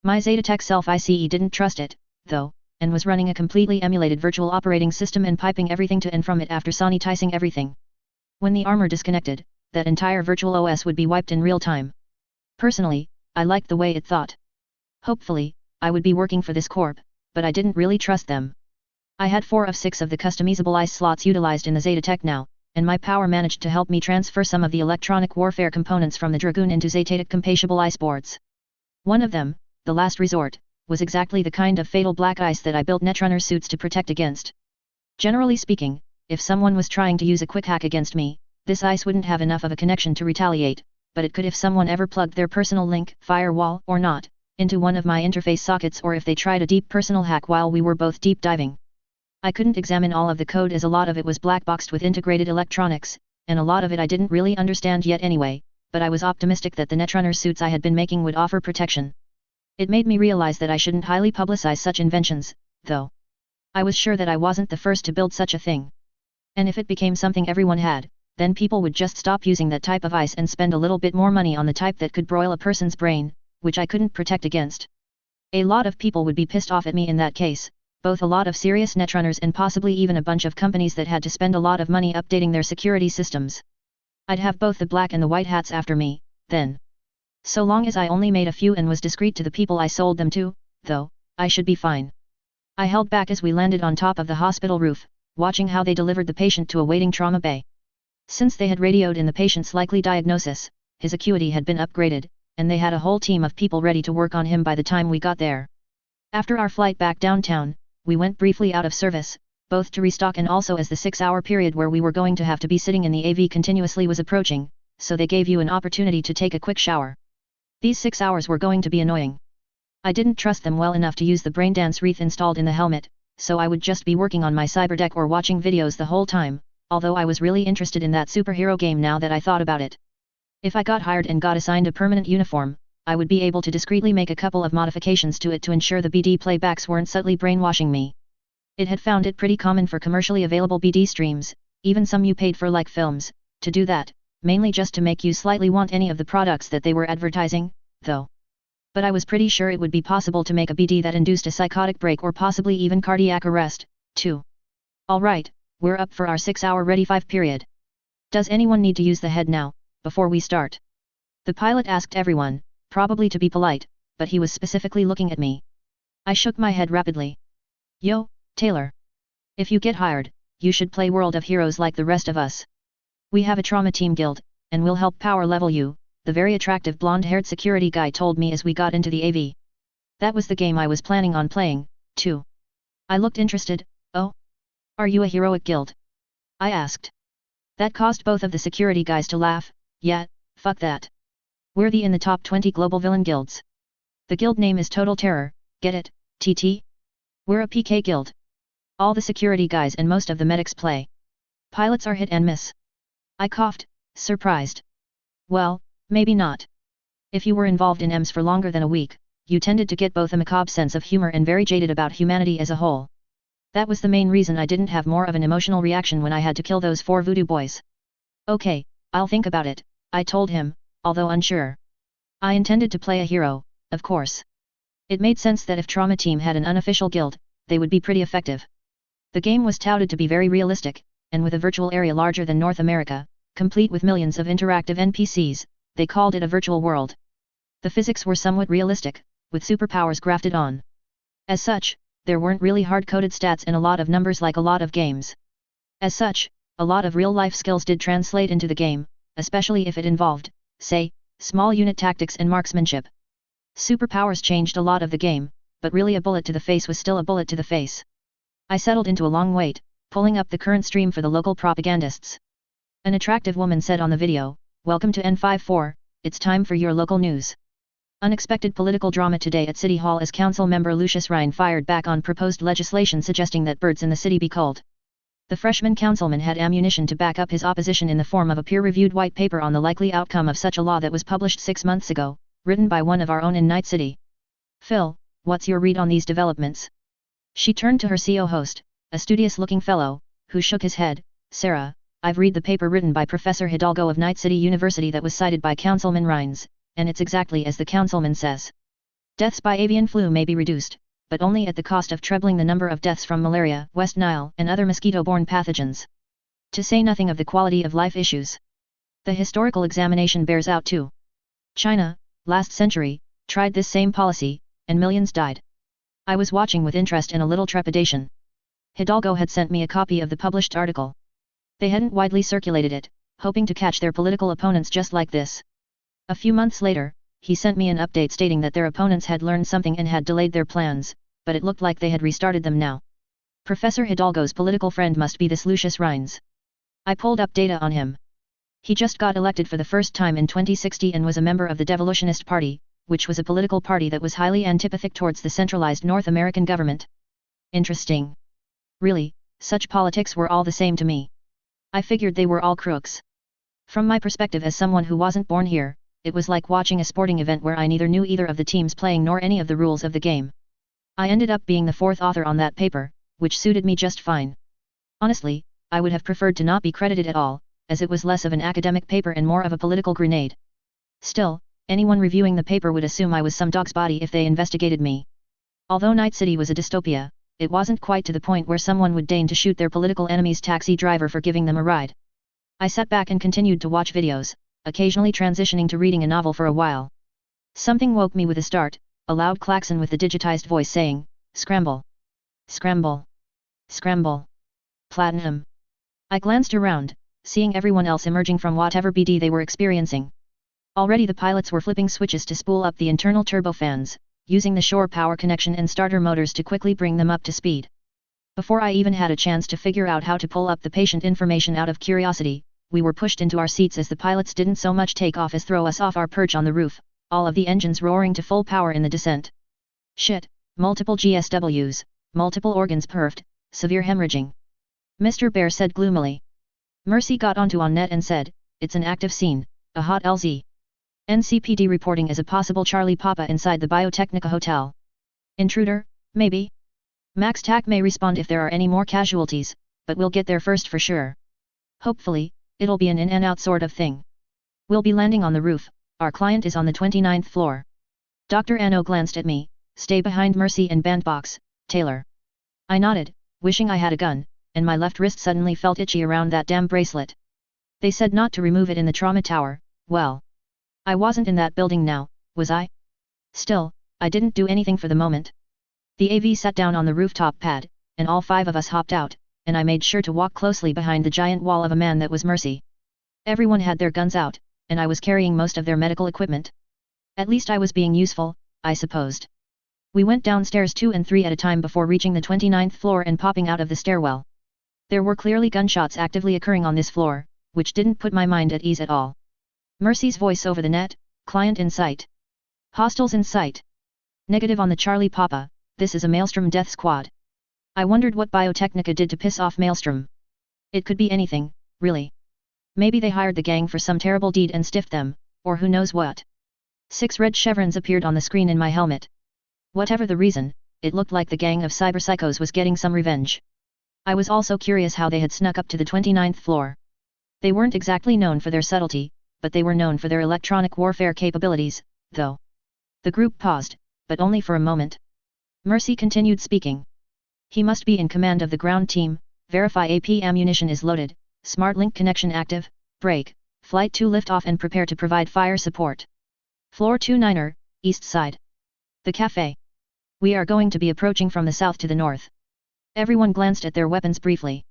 Speaker 1: My Zetatech self-ICE didn't trust it, though, and was running a completely emulated virtual operating system and piping everything to and from it after sanitizing everything. When the armor disconnected, that entire virtual OS would be wiped in real time. Personally, I liked the way it thought. Hopefully, I would be working for this corp, but I didn't really trust them. I had 4 of 6 of the customizable ICE slots utilized in the Zetatech now, and my power managed to help me transfer some of the electronic warfare components from the Dragoon into Zetatech compatible ICE boards. One of them, the last resort, was exactly the kind of fatal black ice that I built Netrunner suits to protect against. Generally speaking, if someone was trying to use a quick hack against me, this ice wouldn't have enough of a connection to retaliate, but it could if someone ever plugged their personal link, firewall or not, into one of my interface sockets or if they tried a deep personal hack while we were both deep diving. I couldn't examine all of the code as a lot of it was black-boxed with integrated electronics, and a lot of it I didn't really understand yet anyway, but I was optimistic that the Netrunner suits I had been making would offer protection. It made me realize that I shouldn't highly publicize such inventions, though. I was sure that I wasn't the first to build such a thing. And if it became something everyone had, then people would just stop using that type of ice and spend a little bit more money on the type that could broil a person's brain, which I couldn't protect against. A lot of people would be pissed off at me in that case, both a lot of serious netrunners and possibly even a bunch of companies that had to spend a lot of money updating their security systems. I'd have both the black and the white hats after me, then. So long as I only made a few and was discreet to the people I sold them to, though, I should be fine. I held back as we landed on top of the hospital roof, watching how they delivered the patient to a waiting trauma bay. Since they had radioed in the patient's likely diagnosis, his acuity had been upgraded, and they had a whole team of people ready to work on him by the time we got there. After our flight back downtown, we went briefly out of service, both to restock and also as the 6-hour period where we were going to have to be sitting in the AV continuously was approaching, so they gave you an opportunity to take a quick shower. These 6 hours were going to be annoying. I didn't trust them well enough to use the braindance wreath installed in the helmet, so I would just be working on my Cyberdeck or watching videos the whole time, although I was really interested in that superhero game now that I thought about it. If I got hired and got assigned a permanent uniform, I would be able to discreetly make a couple of modifications to it to ensure the BD playbacks weren't subtly brainwashing me. It had found it pretty common for commercially available BD streams, even some you paid for like films, to do that, mainly just to make you slightly want any of the products that they were advertising, though. But I was pretty sure it would be possible to make a BD that induced a psychotic break or possibly even cardiac arrest, too. Alright, we're up for our 6-hour Ready 5 period. Does anyone need to use the head now, before we start? The pilot asked everyone, probably to be polite, but he was specifically looking at me. I shook my head rapidly. Yo, Taylor. If you get hired, you should play World of Heroes like the rest of us. We have a trauma team guild, and we'll help power level you, the very attractive blonde-haired security guy told me as we got into the AV. That was the game I was planning on playing, too. I looked interested. Oh? Are you a heroic guild? I asked. That caused both of the security guys to laugh. Yeah, fuck that. We're in the top 20 global villain guilds. The guild name is Total Terror, get it, TT? We're a PK guild. All the security guys and most of the medics play. Pilots are hit and miss. I coughed, surprised. Well, maybe not. If you were involved in EMS for longer than a week, you tended to get both a macabre sense of humor and very jaded about humanity as a whole. That was the main reason I didn't have more of an emotional reaction when I had to kill those 4 voodoo boys. Okay, I'll think about it, I told him, although unsure. I intended to play a hero, of course. It made sense that if Trauma Team had an unofficial guild, they would be pretty effective. The game was touted to be very realistic, and with a virtual area larger than North America, complete with millions of interactive NPCs, they called it a virtual world. The physics were somewhat realistic, with superpowers grafted on. As such, there weren't really hard-coded stats and a lot of numbers like a lot of games. As such, a lot of real-life skills did translate into the game, especially if it involved, say, small unit tactics and marksmanship. Superpowers changed a lot of the game, but really a bullet to the face was still a bullet to the face. I settled into a long wait, pulling up the current stream for the local propagandists. An attractive woman said on the video, "Welcome to N54, it's time for your local news." Unexpected political drama today at City Hall as Council member Lucius Rhine fired back on proposed legislation suggesting that birds in the city be culled. The freshman councilman had ammunition to back up his opposition in the form of a peer-reviewed white paper on the likely outcome of such a law that was published 6 months ago, written by one of our own in Night City. "Phil, what's your read on these developments?" She turned to her CO host, a studious-looking fellow, who shook his head. "Sarah, I've read the paper written by Professor Hidalgo of Night City University that was cited by Councilman Rhines, and it's exactly as the councilman says. Deaths by avian flu may be reduced, but only at the cost of trebling the number of deaths from malaria, West Nile, and other mosquito-borne pathogens. To say nothing of the quality of life issues. The historical examination bears out too. China, last century, tried this same policy, and millions died." I was watching with interest and a little trepidation. Hidalgo had sent me a copy of the published article. They hadn't widely circulated it, hoping to catch their political opponents just like this. A few months later, he sent me an update stating that their opponents had learned something and had delayed their plans, but it looked like they had restarted them now. Professor Hidalgo's political friend must be this Lucius Rhines. I pulled up data on him. He just got elected for the first time in 2060 and was a member of the Devolutionist Party, which was a political party that was highly antipathic towards the centralized North American government. Interesting. Really, such politics were all the same to me. I figured they were all crooks. From my perspective as someone who wasn't born here, it was like watching a sporting event where I neither knew either of the teams playing nor any of the rules of the game. I ended up being the fourth author on that paper, which suited me just fine. Honestly, I would have preferred to not be credited at all, as it was less of an academic paper and more of a political grenade. Still, anyone reviewing the paper would assume I was some dog's body if they investigated me. Although Night City was a dystopia, it wasn't quite to the point where someone would deign to shoot their political enemy's taxi driver for giving them a ride. I sat back and continued to watch videos, occasionally transitioning to reading a novel for a while. Something woke me with a start, a loud klaxon with the digitized voice saying, "Scramble! Scramble! Scramble! Platinum!" I glanced around, seeing everyone else emerging from whatever BD they were experiencing. Already the pilots were flipping switches to spool up the internal turbofans, using the shore power connection and starter motors to quickly bring them up to speed. Before I even had a chance to figure out how to pull up the patient information out of curiosity, we were pushed into our seats as the pilots didn't so much take off as throw us off our perch on the roof, all of the engines roaring to full power in the descent. Shit, multiple GSWs, multiple organs perfed, severe hemorrhaging. Mr. Bear said gloomily. Mercy got onto OnNet and said, "It's an active scene, a hot LZ. NCPD reporting as a possible Charlie Papa inside the Biotechnica Hotel. Intruder, maybe? Max Tac may respond if there are any more casualties, but we'll get there first for sure. Hopefully, it'll be an in and out sort of thing. We'll be landing on the roof, our client is on the 29th floor." Dr. Anno glanced at me, "Stay behind Mercy and bandbox, Taylor." I nodded, wishing I had a gun, and my left wrist suddenly felt itchy around that damn bracelet. They said not to remove it in the trauma tower. Well, I wasn't in that building now, was I? Still, I didn't do anything for the moment. The AV sat down on the rooftop pad, and all five of us hopped out, and I made sure to walk closely behind the giant wall of a man that was Mercy. Everyone had their guns out, and I was carrying most of their medical equipment. At least I was being useful, I supposed. We went downstairs 2 and 3 at a time before reaching the 29th floor and popping out of the stairwell. There were clearly gunshots actively occurring on this floor, which didn't put my mind at ease at all. Mercy's voice over the net, "Client in sight. Hostiles in sight. Negative on the Charlie Papa, this is a Maelstrom death squad." I wondered what Biotechnica did to piss off Maelstrom. It could be anything, really. Maybe they hired the gang for some terrible deed and stiffed them, or who knows what. 6 red chevrons appeared on the screen in my helmet. Whatever the reason, it looked like the gang of cyberpsychos was getting some revenge. I was also curious how they had snuck up to the 29th floor. They weren't exactly known for their subtlety, but they were known for their electronic warfare capabilities, though. The group paused, but only for a moment. Mercy continued speaking. "He must be in command of the ground team, verify AP ammunition is loaded, smart link connection active, break, flight 2 lift off and prepare to provide fire support. Floor 29er, east side. The cafe. We are going to be approaching from the south to the north." Everyone glanced at their weapons briefly.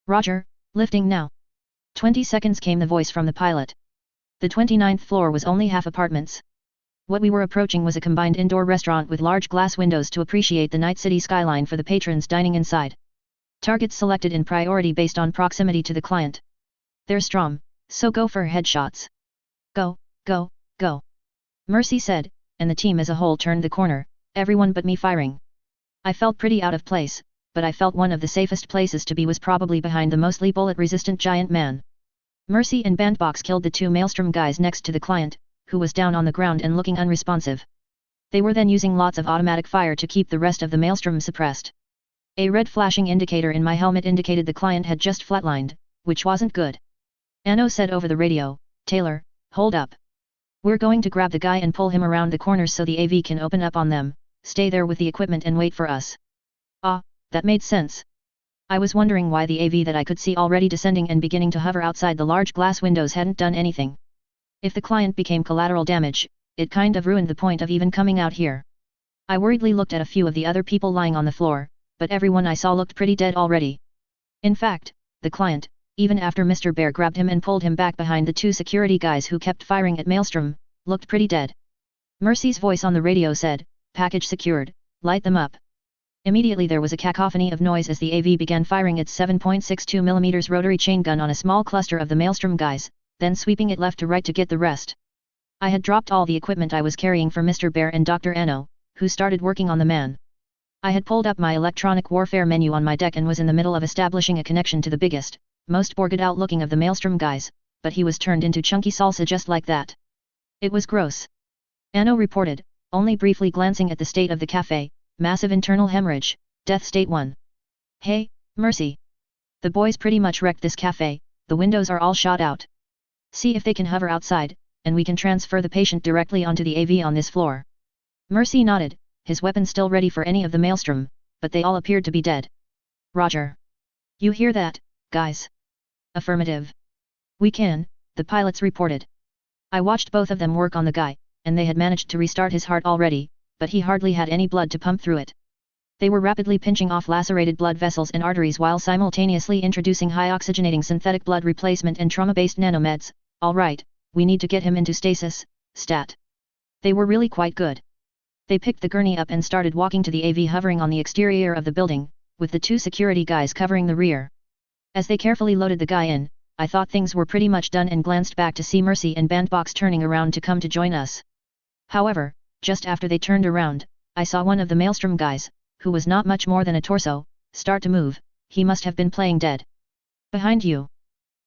Speaker 1: "Roger, lifting now." 20 seconds came the voice from the pilot. The 29th floor was only half apartments. What we were approaching was a combined indoor restaurant with large glass windows to appreciate the night city skyline for the patrons dining inside. Targets selected in priority based on proximity to the client. "They're Strom, so go for headshots." "Go, go, go," Mercy said, and the team as a whole turned the corner, everyone but me firing. I felt pretty out of place, but I felt one of the safest places to be was probably behind the mostly bullet-resistant giant man. Mercy and Bandbox killed the 2 Maelstrom guys next to the client, who was down on the ground and looking unresponsive. They were then using lots of automatic fire to keep the rest of the Maelstrom suppressed. A red flashing indicator in my helmet indicated the client had just flatlined, which wasn't good. Anno said over the radio, "Taylor, hold up. We're going to grab the guy and pull him around the corners so the AV can open up on them, stay there with the equipment and wait for us." Ah, that made sense. I was wondering why the AV that I could see already descending and beginning to hover outside the large glass windows hadn't done anything. If the client became collateral damage, it kind of ruined the point of even coming out here. I worriedly looked at a few of the other people lying on the floor, but everyone I saw looked pretty dead already. In fact, the client, even after Mr. Bear grabbed him and pulled him back behind the 2 security guys who kept firing at Maelstrom, looked pretty dead. Mercy's voice on the radio said, "Package secured, light them up." Immediately there was a cacophony of noise as the AV began firing its 7.62mm rotary chain gun on a small cluster of the Maelstrom guys, then sweeping it left to right to get the rest. I had dropped all the equipment I was carrying for Mr. Bear and Dr. Anno, who started working on the man. I had pulled up my electronic warfare menu on my deck and was in the middle of establishing a connection to the biggest, most bored out looking of the Maelstrom guys, but he was turned into chunky salsa just like that. It was gross. Anno reported, only briefly glancing at the state of the cafe, massive internal hemorrhage, death state 1. Hey, mercy. The boys pretty much wrecked this cafe, the windows are all shot out. See if they can hover outside, and we can transfer the patient directly onto the AV on this floor. Mercy nodded, his weapon still ready for any of the Maelstrom, but they all appeared to be dead. Roger. You hear that, guys? Affirmative. We can, the pilots reported. I watched both of them work on the guy, and they had managed to restart his heart already, but he hardly had any blood to pump through it. They were rapidly pinching off lacerated blood vessels and arteries while simultaneously introducing high-oxygenating synthetic blood replacement and trauma-based nanomeds. All right, we need to get him into stasis, stat. They were really quite good. They picked the gurney up and started walking to the AV hovering on the exterior of the building, with the 2 security guys covering the rear. As they carefully loaded the guy in, I thought things were pretty much done and glanced back to see Mercy and Bandbox turning around to come to join us. However, just after they turned around, I saw one of the Maelstrom guys, who was not much more than a torso, start to move. He must have been playing dead. Behind you.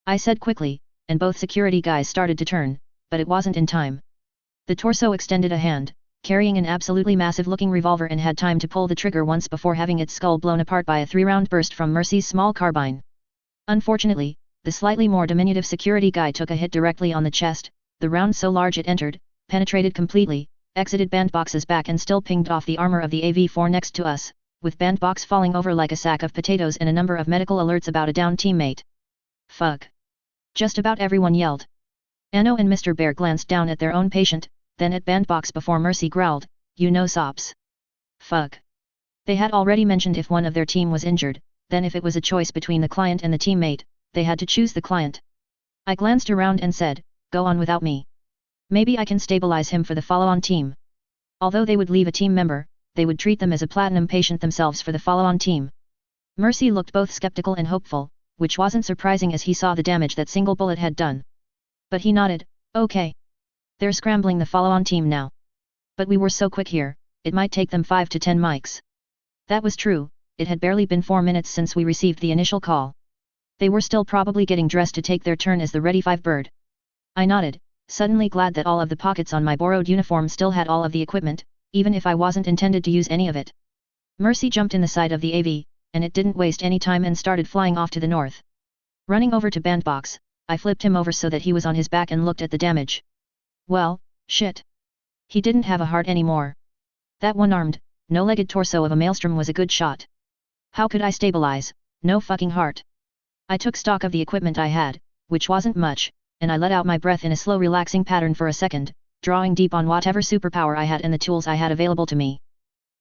Speaker 1: I said quickly, and both security guys started to turn, but it wasn't in time. The torso extended a hand, carrying an absolutely massive-looking revolver and had time to pull the trigger once before having its skull blown apart by a 3-round burst from Mercy's small carbine. Unfortunately, the slightly more diminutive security guy took a hit directly on the chest, the round so large it entered, penetrated completely, exited Bandbox's back and still pinged off the armor of the AV-4 next to us, with Bandbox falling over like a sack of potatoes and a number of medical alerts about a downed teammate. Fuck. Just about everyone yelled. Anno and Mr. Bear glanced down at their own patient, then at Bandbox before Mercy growled, "You know sops." Fuck. They had already mentioned if one of their team was injured, then if it was a choice between the client and the teammate, they had to choose the client. I glanced around and said, "Go on without me. Maybe I can stabilize him for the follow-on team." Although they would leave a team member, they would treat them as a platinum patient themselves for the follow-on team. Mercy looked both skeptical and hopeful, which wasn't surprising as he saw the damage that single bullet had done. But he nodded, "Okay. They're scrambling the follow-on team now. But we were so quick here, it might take them 5 to 10 mics." That was true, it had barely been 4 minutes since we received the initial call. They were still probably getting dressed to take their turn as the Ready 5 bird. I nodded, suddenly glad that all of the pockets on my borrowed uniform still had all of the equipment, even if I wasn't intended to use any of it. Mercy jumped in the side of the AV, and it didn't waste any time and started flying off to the north. Running over to Bandbox, I flipped him over so that he was on his back and looked at the damage. Well, shit. He didn't have a heart anymore. That one-armed, no-legged torso of a Maelstrom was a good shot. How could I stabilize? No fucking heart. I took stock of the equipment I had, which wasn't much, and I let out my breath in a slow relaxing pattern for a second, drawing deep on whatever superpower I had and the tools I had available to me.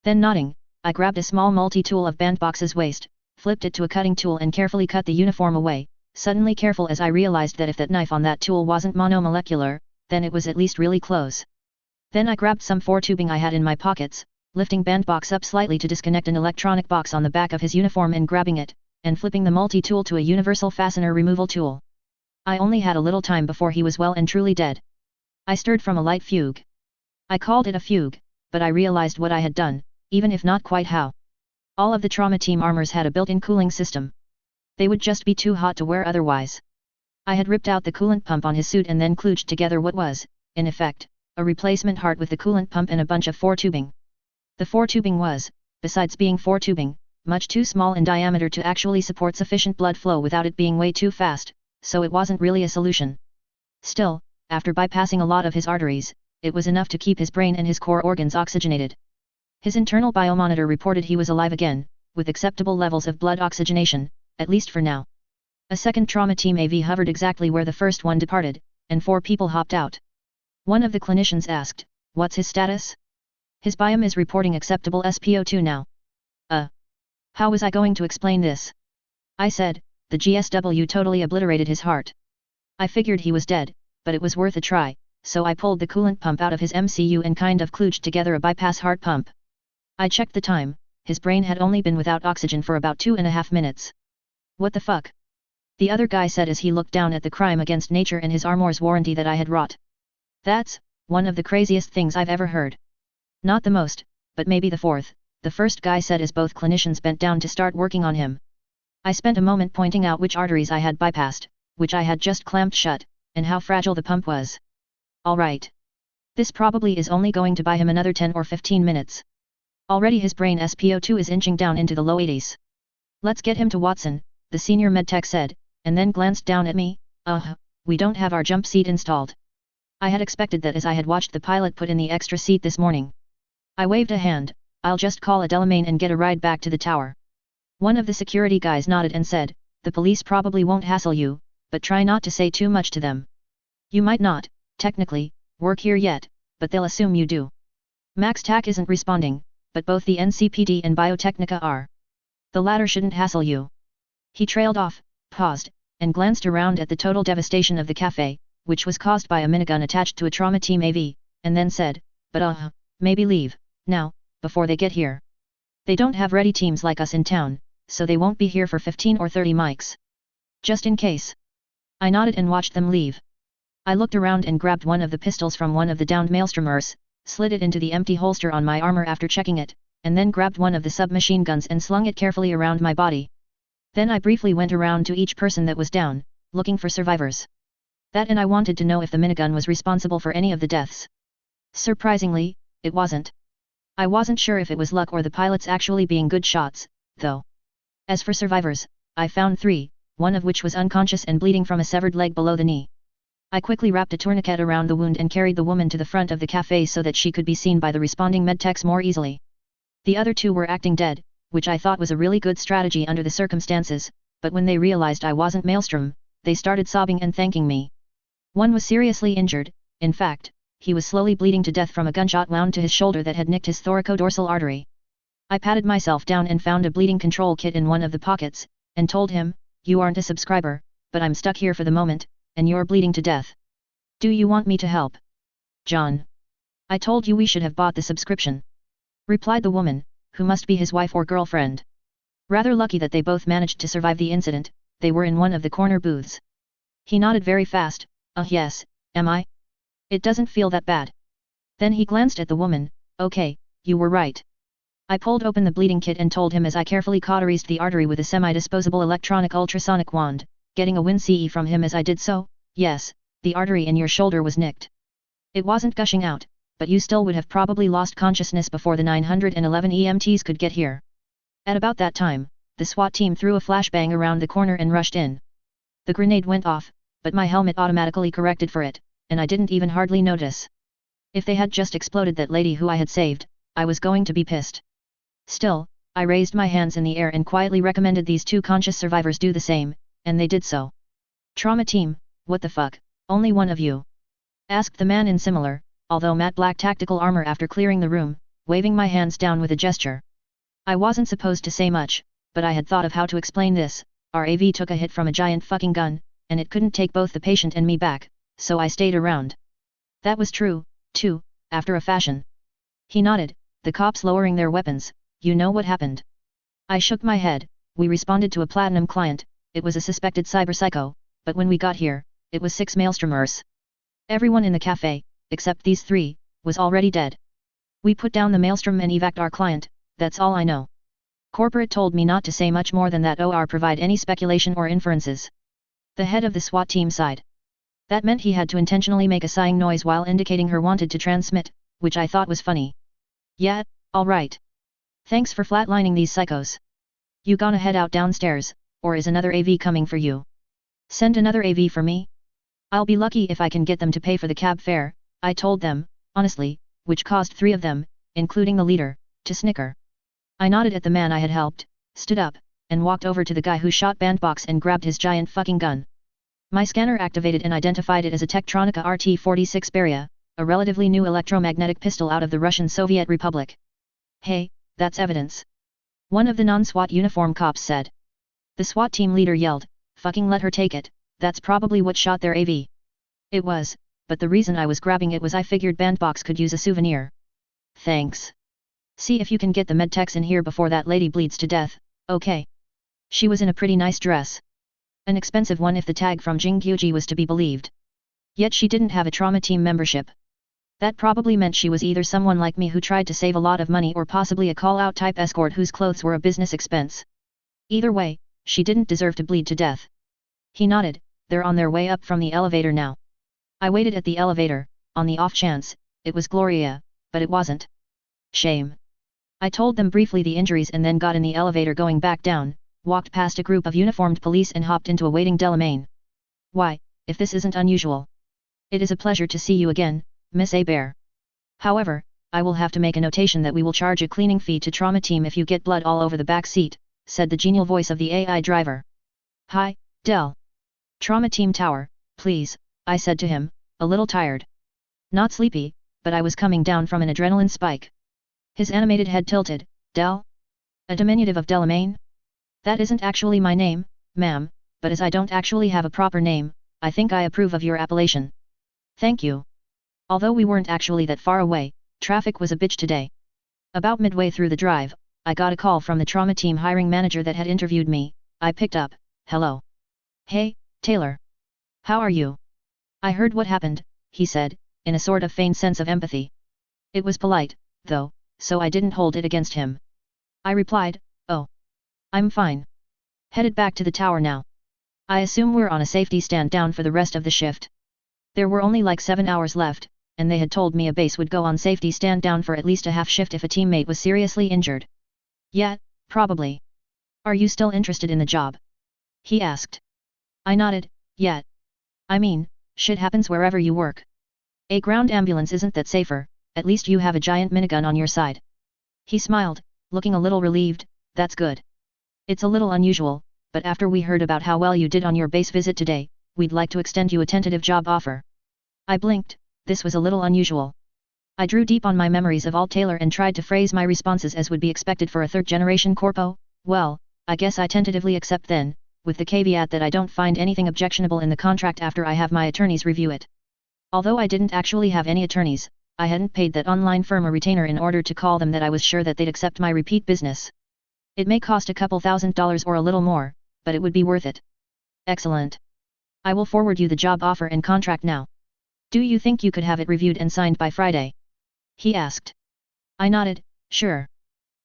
Speaker 1: Then nodding, I grabbed a small multi-tool of Bandbox's waist, flipped it to a cutting tool and carefully cut the uniform away, suddenly careful as I realized that if that knife on that tool wasn't monomolecular, then it was at least really close. Then I grabbed some 4 tubing I had in my pockets, lifting Bandbox up slightly to disconnect an electronic box on the back of his uniform and grabbing it, and flipping the multi-tool to a universal fastener removal tool. I only had a little time before he was well and truly dead. I stirred from a light fugue. I called it a fugue, but I realized what I had done, even if not quite how. All of the trauma team armors had a built-in cooling system. They would just be too hot to wear otherwise. I had ripped out the coolant pump on his suit and then kludged together what was, in effect, a replacement heart with the coolant pump and a bunch of 4 tubing. The 4 tubing was, besides being 4 tubing, much too small in diameter to actually support sufficient blood flow without it being way too fast, so it wasn't really a solution. Still, after bypassing a lot of his arteries, it was enough to keep his brain and his core organs oxygenated. His internal biomonitor reported he was alive again, with acceptable levels of blood oxygenation, at least for now. A second trauma team AV hovered exactly where the first one departed, and 4 people hopped out. One of the clinicians asked, "What's his status?" "His biome is reporting acceptable SpO2 now." How was I going to explain this? I said, "The GSW totally obliterated his heart." I figured he was dead, but it was worth a try, so I pulled the coolant pump out of his MCU and kind of kludged together a bypass heart pump. I checked the time, his brain had only been without oxygen for about 2.5 minutes. "What the fuck?" the other guy said as he looked down at the crime against nature and his armor's warranty that I had wrought. "That's one of the craziest things I've ever heard. Not the most, but maybe the 4th, the first guy said as both clinicians bent down to start working on him. I spent a moment pointing out which arteries I had bypassed, which I had just clamped shut, and how fragile the pump was. Alright. This probably is only going to buy him another 10 or 15 minutes. Already his brain SpO2 is inching down into the low 80s. Let's get him to Watson, the senior medtech said, and then glanced down at me. We don't have our jump seat installed. I had expected that as I had watched the pilot put in the extra seat this morning. I waved a hand. I'll just call a Delamain and get a ride back to the tower. One of the security guys nodded and said, the police probably won't hassle you, but try not to say too much to them. You might not, technically, work here yet, but they'll assume you do. Max Tack isn't responding, but both the NCPD and Biotechnica are. The latter shouldn't hassle you. He trailed off, paused, and glanced around at the total devastation of the cafe, which was caused by a minigun attached to a trauma team AV, and then said, but maybe leave, now, before they get here. They don't have ready teams like us in town, so they won't be here for 15 or 30 mics. Just in case. I nodded and watched them leave. I looked around and grabbed one of the pistols from one of the downed maelstromers, slid it into the empty holster on my armor after checking it, and then grabbed one of the submachine guns and slung it carefully around my body. Then I briefly went around to each person that was down, looking for survivors. That and I wanted to know if the minigun was responsible for any of the deaths. Surprisingly, it wasn't. I wasn't sure if it was luck or the pilots actually being good shots, though. As for survivors, I found 3, one of which was unconscious and bleeding from a severed leg below the knee. I quickly wrapped a tourniquet around the wound and carried the woman to the front of the cafe so that she could be seen by the responding medtechs more easily. The other 2 were acting dead, which I thought was a really good strategy under the circumstances, but when they realized I wasn't Maelstrom, they started sobbing and thanking me. One was seriously injured, in fact, he was slowly bleeding to death from a gunshot wound to his shoulder that had nicked his thoracodorsal artery. I patted myself down and found a bleeding control kit in one of the pockets, and told him, you aren't a subscriber, but I'm stuck here for the moment, and you're bleeding to death. Do you want me to help? John. I told you we should have bought the subscription. Replied the woman, who must be his wife or girlfriend. Rather lucky that they both managed to survive the incident, they were in one of the corner booths. He nodded very fast, yes, am I? It doesn't feel that bad. Then he glanced at the woman, okay, you were right. I pulled open the bleeding kit and told him as I carefully cauterized the artery with a semi-disposable electronic ultrasonic wand, getting a WinCE from him as I did so, yes, the artery in your shoulder was nicked. It wasn't gushing out, but you still would have probably lost consciousness before the 911 EMTs could get here. At about that time, the SWAT team threw a flashbang around the corner and rushed in. The grenade went off, but my helmet automatically corrected for it, and I didn't even hardly notice. If they had just exploded that lady who I had saved, I was going to be pissed. Still, I raised my hands in the air and quietly recommended these 2 conscious survivors do the same, and they did so. Trauma team, what the fuck, only one of you? Asked the man in similar, although matte black tactical armor after clearing the room, waving my hands down with a gesture. I wasn't supposed to say much, but I had thought of how to explain this. Our AV took a hit from a giant fucking gun, and it couldn't take both the patient and me back, so I stayed around. That was true, too, after a fashion. He nodded, the cops lowering their weapons, you know what happened. I shook my head, we responded to a platinum client, it was a suspected cyberpsycho, but when we got here, it was 6 maelstromers. Everyone in the cafe, except these 3, was already dead. We put down the maelstrom and evac'd our client, that's all I know. Corporate told me not to say much more than that or provide any speculation or inferences. The head of the SWAT team sighed. That meant he had to intentionally make a sighing noise while indicating her wanted to transmit, which I thought was funny. Yeah, alright. Thanks for flatlining these psychos. You gonna head out downstairs, or is another AV coming for you? Send another AV for me? I'll be lucky if I can get them to pay for the cab fare, I told them, honestly, which caused 3 of them, including the leader, to snicker. I nodded at the man I had helped, stood up, and walked over to the guy who shot Bandbox and grabbed his giant fucking gun. My scanner activated and identified it as a Tektronika RT-46 Beria, a relatively new electromagnetic pistol out of the Russian Soviet Republic. Hey, that's evidence. One of the non-SWAT uniform cops said. The SWAT team leader yelled, fucking let her take it, that's probably what shot their AV. It was, but the reason I was grabbing it was I figured Bandbox could use a souvenir. Thanks. See if you can get the medtechs in here before that lady bleeds to death, okay? She was in a pretty nice dress. An expensive one if the tag from Jinggyuji was to be believed. Yet she didn't have a trauma team membership. That probably meant she was either someone like me who tried to save a lot of money or possibly a call-out type escort whose clothes were a business expense. Either way, she didn't deserve to bleed to death. He nodded. They're on their way up from the elevator now. I waited at the elevator, on the off chance it was Gloria, but it wasn't. Shame. I told them briefly the injuries and then got in the elevator going back down, walked past a group of uniformed police and hopped into a waiting Delamain. Why, if this isn't unusual. It is a pleasure to see you again, Miss Bear. However, I will have to make a notation that we will charge a cleaning fee to trauma team if you get blood all over the back seat, said the genial voice of the AI driver. Hi, Del. Trauma team tower, please, I said to him, a little tired. Not sleepy, but I was coming down from an adrenaline spike. His animated head tilted. Del? A diminutive of Delamain? That isn't actually my name, ma'am, but as I don't actually have a proper name, I think I approve of your appellation. Thank you. Although we weren't actually that far away, traffic was a bitch today. About midway through the drive, I got a call from the trauma team hiring manager that had interviewed me. I picked up. Hello. Hey, Taylor. How are you? I heard what happened, he said, in a sort of feigned sense of empathy. It was polite, though, so I didn't hold it against him. I replied, oh. I'm fine. Headed back to the tower now. I assume we're on a safety stand down for the rest of the shift. There were only like 7 hours left, and they had told me a base would go on safety stand down for at least a half shift if a teammate was seriously injured. Yeah, probably. Are you still interested in the job? He asked. I nodded. Yeah. I mean, shit happens wherever you work. A ground ambulance isn't that safer, at least you have a giant minigun on your side. He smiled, looking a little relieved. That's good. It's a little unusual, but after we heard about how well you did on your base visit today, we'd like to extend you a tentative job offer. I blinked. This was a little unusual. I drew deep on my memories of Alt Taylor and tried to phrase my responses as would be expected for a third-generation corpo. Well, I guess I tentatively accept then, with the caveat that I don't find anything objectionable in the contract after I have my attorneys review it. Although I didn't actually have any attorneys, I hadn't paid that online firm a retainer in order to call them that I was sure that they'd accept my repeat business. It may cost a couple $1,000s or a little more, but it would be worth it. Excellent. I will forward you the job offer and contract now. Do you think you could have it reviewed and signed by Friday? He asked. I nodded, sure.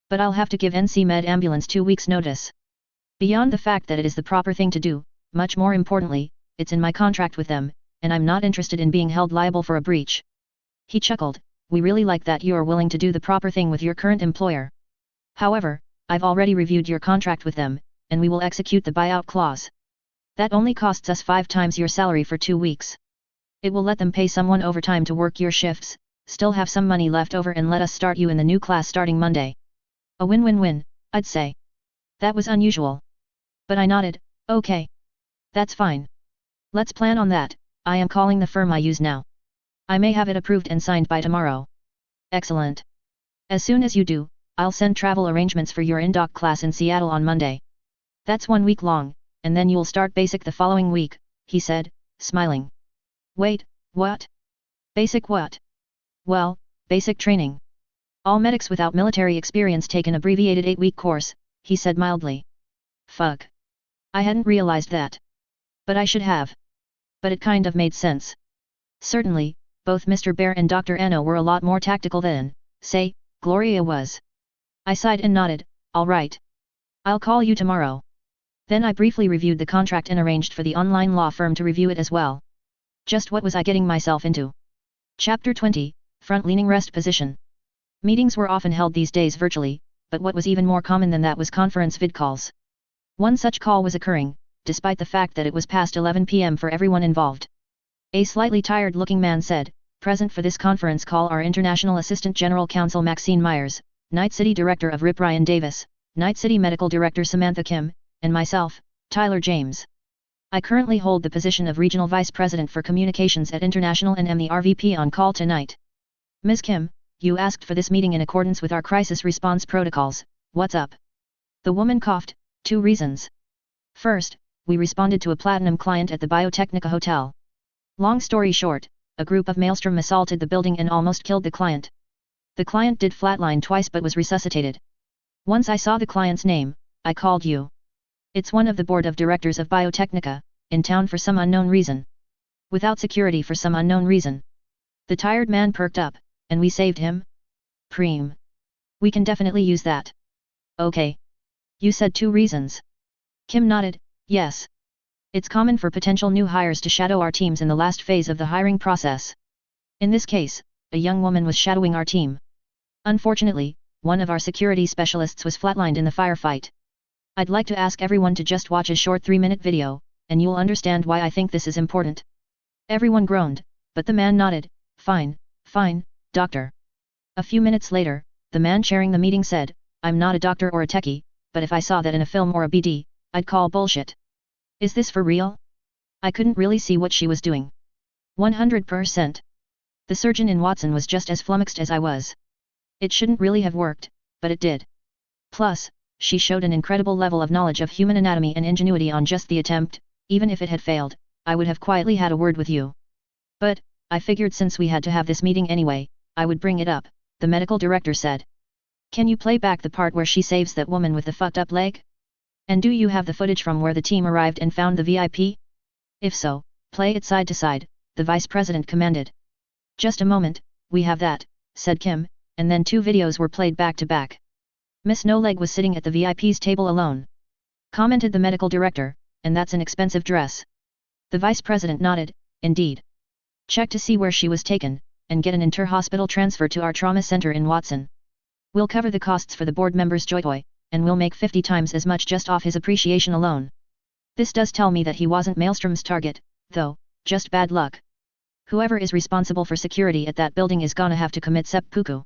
Speaker 1: But I'll have to give NC Med Ambulance 2 weeks' notice. Beyond the fact that it is the proper thing to do, much more importantly, it's in my contract with them, and I'm not interested in being held liable for a breach. He chuckled. We really like that you are willing to do the proper thing with your current employer. However, I've already reviewed your contract with them, and we will execute the buyout clause. That only costs us 5 times your salary for 2 weeks. It will let them pay someone overtime to work your shifts, still have some money left over and let us start you in the new class starting Monday. A win-win-win, I'd say. That was unusual. But I nodded. Okay. That's fine. Let's plan on that. I am calling the firm I use now. I may have it approved and signed by tomorrow. Excellent. As soon as you do, I'll send travel arrangements for your in-doc class in Seattle on Monday. That's 1 week long, and then you'll start basic the following week, he said, smiling. Wait, what? Basic what? Well, basic training. All medics without military experience take an abbreviated 8-week course, he said mildly. Fuck. I hadn't realized that. But I should have. But it kind of made sense. Certainly, both Mr. Bear and Dr. Anno were a lot more tactical than, say, Gloria was. I sighed and nodded, all right. I'll call you tomorrow. Then I briefly reviewed the contract and arranged for the online law firm to review it as well. Just what was I getting myself into? Chapter 20, Front-Leaning Rest Position. Meetings were often held these days virtually, but what was even more common than that was conference vid calls. One such call was occurring, despite the fact that it was past 11 p.m. for everyone involved. A slightly tired-looking man said, present for this conference call are International Assistant General Counsel Maxine Myers, Night City Director of Rip Ryan Davis, Night City Medical Director Samantha Kim, and myself, Tyler James. I currently hold the position of Regional Vice President for Communications at International and am the RVP on call tonight. Ms. Kim, you asked for this meeting in accordance with our crisis response protocols. What's up? The woman coughed. 2 reasons. First, we responded to a platinum client at the Biotechnica Hotel. Long story short, a group of Maelstrom assaulted the building and almost killed the client. The client did flatline twice but was resuscitated. Once I saw the client's name, I called you. It's one of the board of directors of Biotechnica, in town for some unknown reason. Without security for some unknown reason. The tired man perked up, and we saved him? Preem. We can definitely use that. Okay. You said 2 reasons. Kim nodded, yes. It's common for potential new hires to shadow our teams in the last phase of the hiring process. In this case, a young woman was shadowing our team. Unfortunately, one of our security specialists was flatlined in the firefight. I'd like to ask everyone to just watch a short 3-minute video, and you'll understand why I think this is important. Everyone groaned, but the man nodded, fine, doctor. A few minutes later, the man chairing the meeting said, I'm not a doctor or a techie, but if I saw that in a film or a BD, I'd call bullshit. Is this for real? I couldn't really see what she was doing. 100%. The surgeon in Watson was just as flummoxed as I was. It shouldn't really have worked, but it did. Plus, she showed an incredible level of knowledge of human anatomy and ingenuity on just the attempt. Even if it had failed, I would have quietly had a word with you. But, I figured since we had to have this meeting anyway, I would bring it up, the medical director said. Can you play back the part where she saves that woman with the fucked up leg? And do you have the footage from where the team arrived and found the VIP? If so, play it side to side, the vice president commanded. Just a moment, we have that, said Kim, and then 2 videos were played back to back. Miss No Leg was sitting at the VIP's table alone. Commented the medical director, and that's an expensive dress. The vice president nodded, indeed. Check to see where she was taken, and get an inter-hospital transfer to our trauma center in Watson. We'll cover the costs for the board member's joy, and we'll make 50 times as much just off his appreciation alone. This does tell me that he wasn't Maelstrom's target, though, just bad luck. Whoever is responsible for security at that building is gonna have to commit seppuku.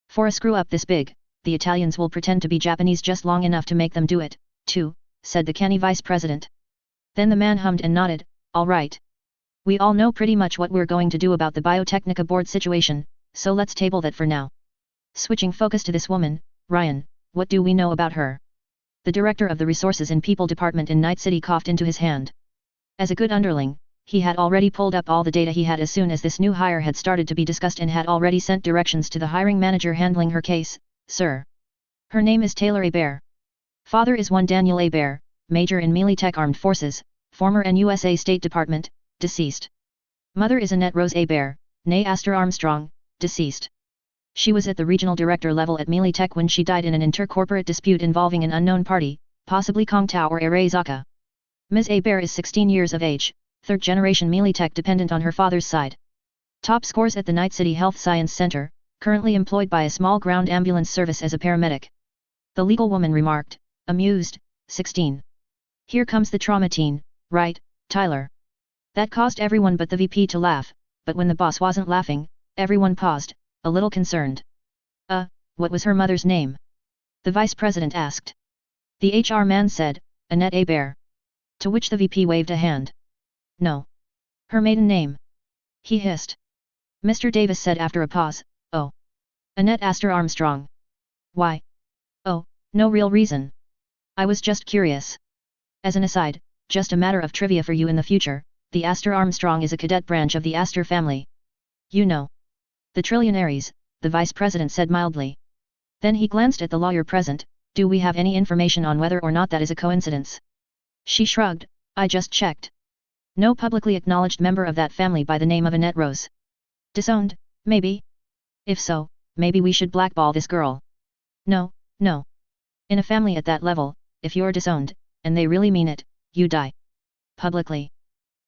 Speaker 1: For a screw-up this big, the Italians will pretend to be Japanese just long enough to make them do it, too, said the canny vice president. Then the man hummed and nodded, all right. We all know pretty much what we're going to do about the Biotechnica board situation, so let's table that for now. Switching focus to this woman, Ryan, what do we know about her? The director of the Resources and People Department in Night City coughed into his hand. As a good underling, he had already pulled up all the data he had as soon as this new hire had started to be discussed and had already sent directions to the hiring manager handling her case, sir. Her name is Taylor Hebert. Father is one Daniel Hebert, Major in Militech Armed Forces, former NUSA State Department, deceased. Mother is Annette Rose Hebert, née Astor Armstrong, deceased. She was at the regional director level at Militech when she died in an inter-corporate dispute involving an unknown party, possibly Kongtao or Arezaka. Ms. Hebert is 16 years of age, 3rd-generation Militech dependent on her father's side. Top scores at the Night City Health Science Center, currently employed by a small ground ambulance service as a paramedic. The legal woman remarked, amused, 16. Here comes the trauma teen, right, Tyler? That caused everyone but the VP to laugh, but when the boss wasn't laughing, everyone paused, a little concerned. What was her mother's name? The vice president asked. The HR man said, Annette Hebert. To which the VP waved a hand. No. Her maiden name. He hissed. Mr. Davis said after a pause, oh. Annette Astor Armstrong. Why? Oh, no real reason. I was just curious. As an aside, just a matter of trivia for you in the future, the Astor Armstrong is a cadet branch of the Astor family. You know. The trillionaires, the vice president said mildly. Then he glanced at the lawyer present, do we have any information on whether or not that is a coincidence? She shrugged, I just checked. No publicly acknowledged member of that family by the name of Annette Rose. Disowned, maybe? If so, maybe we should blackball this girl. No. In a family at that level, if you're disowned, and they really mean it, you die. Publicly.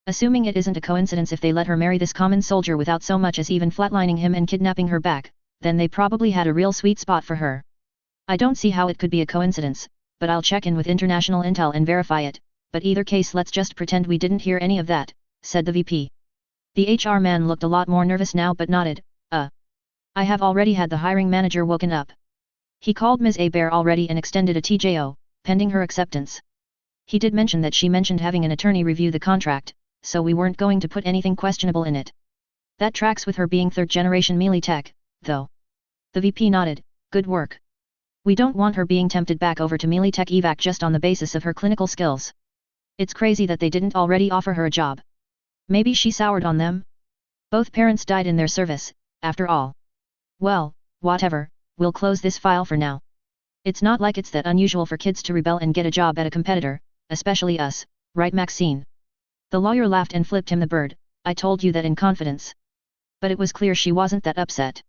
Speaker 1: Assuming it isn't a coincidence if they let her marry this common soldier without so much as even flatlining him and kidnapping her back, then they probably had a real sweet spot for her. I don't see how it could be a coincidence, but I'll check in with international intel and verify it, but either case let's just pretend we didn't hear any of that, said the VP. The HR man looked a lot more nervous now but nodded, I have already had the hiring manager woken up. He called Ms. Hebert already and extended a TJO, pending her acceptance. He did mention that she mentioned having an attorney review the contract, so we weren't going to put anything questionable in it. That tracks with her being 3rd-generation Militech, though. The VP nodded, good work. We don't want her being tempted back over to Militech evac just on the basis of her clinical skills. It's crazy that they didn't already offer her a job. Maybe she soured on them? Both parents died in their service, after all. Well, whatever, we'll close this file for now. It's not like it's that unusual for kids to rebel and get a job at a competitor, especially us, right Maxine? The lawyer laughed and flipped him the bird, I told you that in confidence. But it was clear she wasn't that upset.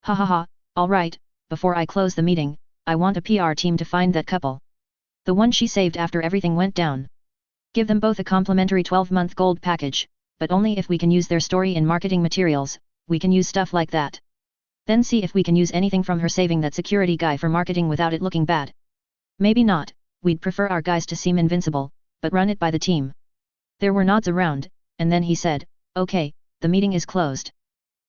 Speaker 1: Ha ha ha, alright, before I close the meeting, I want a PR team to find that couple. The one she saved after everything went down. Give them both a complimentary 12-month gold package, but only if we can use their story in marketing materials. We can use stuff like that. Then see if we can use anything from her saving that security guy for marketing without it looking bad. Maybe not, we'd prefer our guys to seem invincible, but run it by the team. There were nods around, and then he said, okay, the meeting is closed.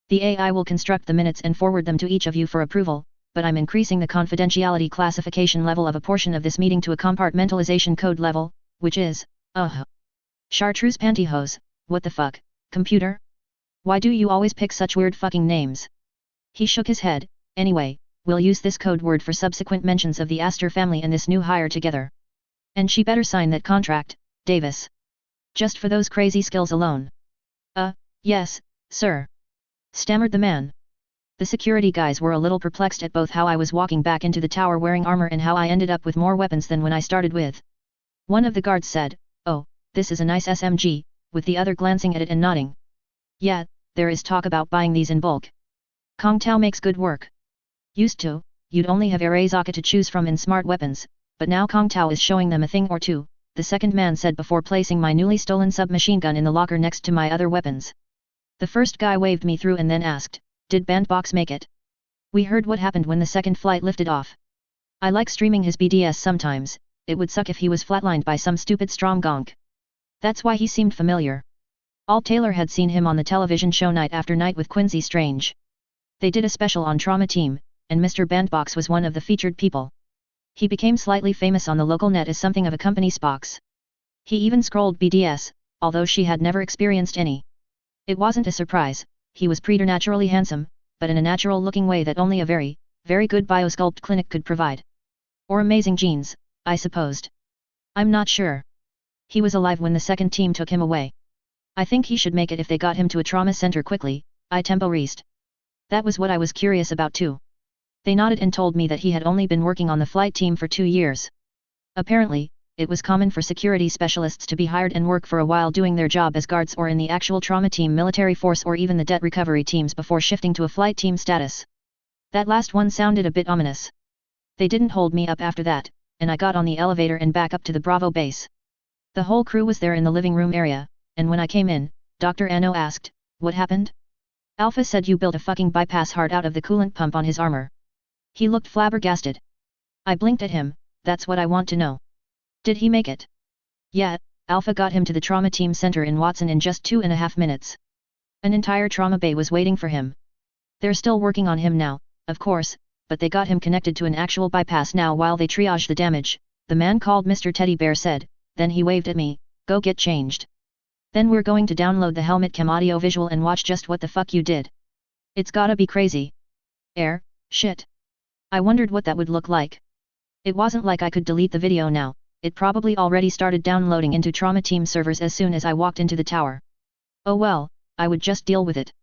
Speaker 1: The AI will construct the minutes and forward them to each of you for approval, but I'm increasing the confidentiality classification level of a portion of this meeting to a compartmentalization code level, which is, Chartreuse pantyhose, what the fuck, computer? Why do you always pick such weird fucking names? He shook his head. Anyway, we'll use this code word for subsequent mentions of the Astor family and this new hire together. And she better sign that contract, Davis. Just for those crazy skills alone. Yes, sir. Stammered the man. The security guys were a little perplexed at both how I was walking back into the tower wearing armor and how I ended up with more weapons than when I started with. One of the guards said, oh, this is a nice SMG, with the other glancing at it and nodding. Yeah, there is talk about buying these in bulk. Kong Tao makes good work. Used to, you'd only have Arazaka to choose from in smart weapons, but now Kong Tao is showing them a thing or two, the second man said before placing my newly stolen submachine gun in the locker next to my other weapons. The first guy waved me through and then asked, did Bandbox make it? We heard what happened when the second flight lifted off. I like streaming his BDS sometimes, it would suck if he was flatlined by some stupid strong gonk. That's why he seemed familiar. Alt Taylor had seen him on the television show Night After Night with Quincy Strange. They did a special on Trauma Team, and Mr. Bandbox was one of the featured people. He became slightly famous on the local net as something of a company spox. He even scrolled BDS, although she had never experienced any. It wasn't a surprise, he was preternaturally handsome, but in a natural-looking way that only a very, very good biosculpt clinic could provide. Or amazing genes, I supposed. I'm not sure. He was alive when the second team took him away. I think he should make it if they got him to a trauma center quickly, I temporized. That was what I was curious about too. They nodded and told me that he had only been working on the flight team for 2 years. Apparently, it was common for security specialists to be hired and work for a while doing their job as guards or in the actual trauma team military force or even the debt recovery teams before shifting to a flight team status. That last one sounded a bit ominous. They didn't hold me up after that, and I got on the elevator and back up to the Bravo base. The whole crew was there in the living room area, and when I came in, Dr. Ano asked, what happened? Alpha said you built a fucking bypass heart out of the coolant pump on his armor. He looked flabbergasted. I blinked at him, that's what I want to know. Did he make it? Yeah, Alpha got him to the trauma team center in Watson in just 2.5 minutes. An entire trauma bay was waiting for him. They're still working on him now, of course, but they got him connected to an actual bypass now while they triage the damage, the man called Mr. Teddy Bear said, then he waved at me, go get changed. Then we're going to download the helmet cam audio visual and watch just what the fuck you did. It's gotta be crazy. Shit. I wondered what that would look like. It wasn't like I could delete the video now. It probably already started downloading into Trauma Team servers as soon as I walked into the tower. Oh well, I would just deal with it.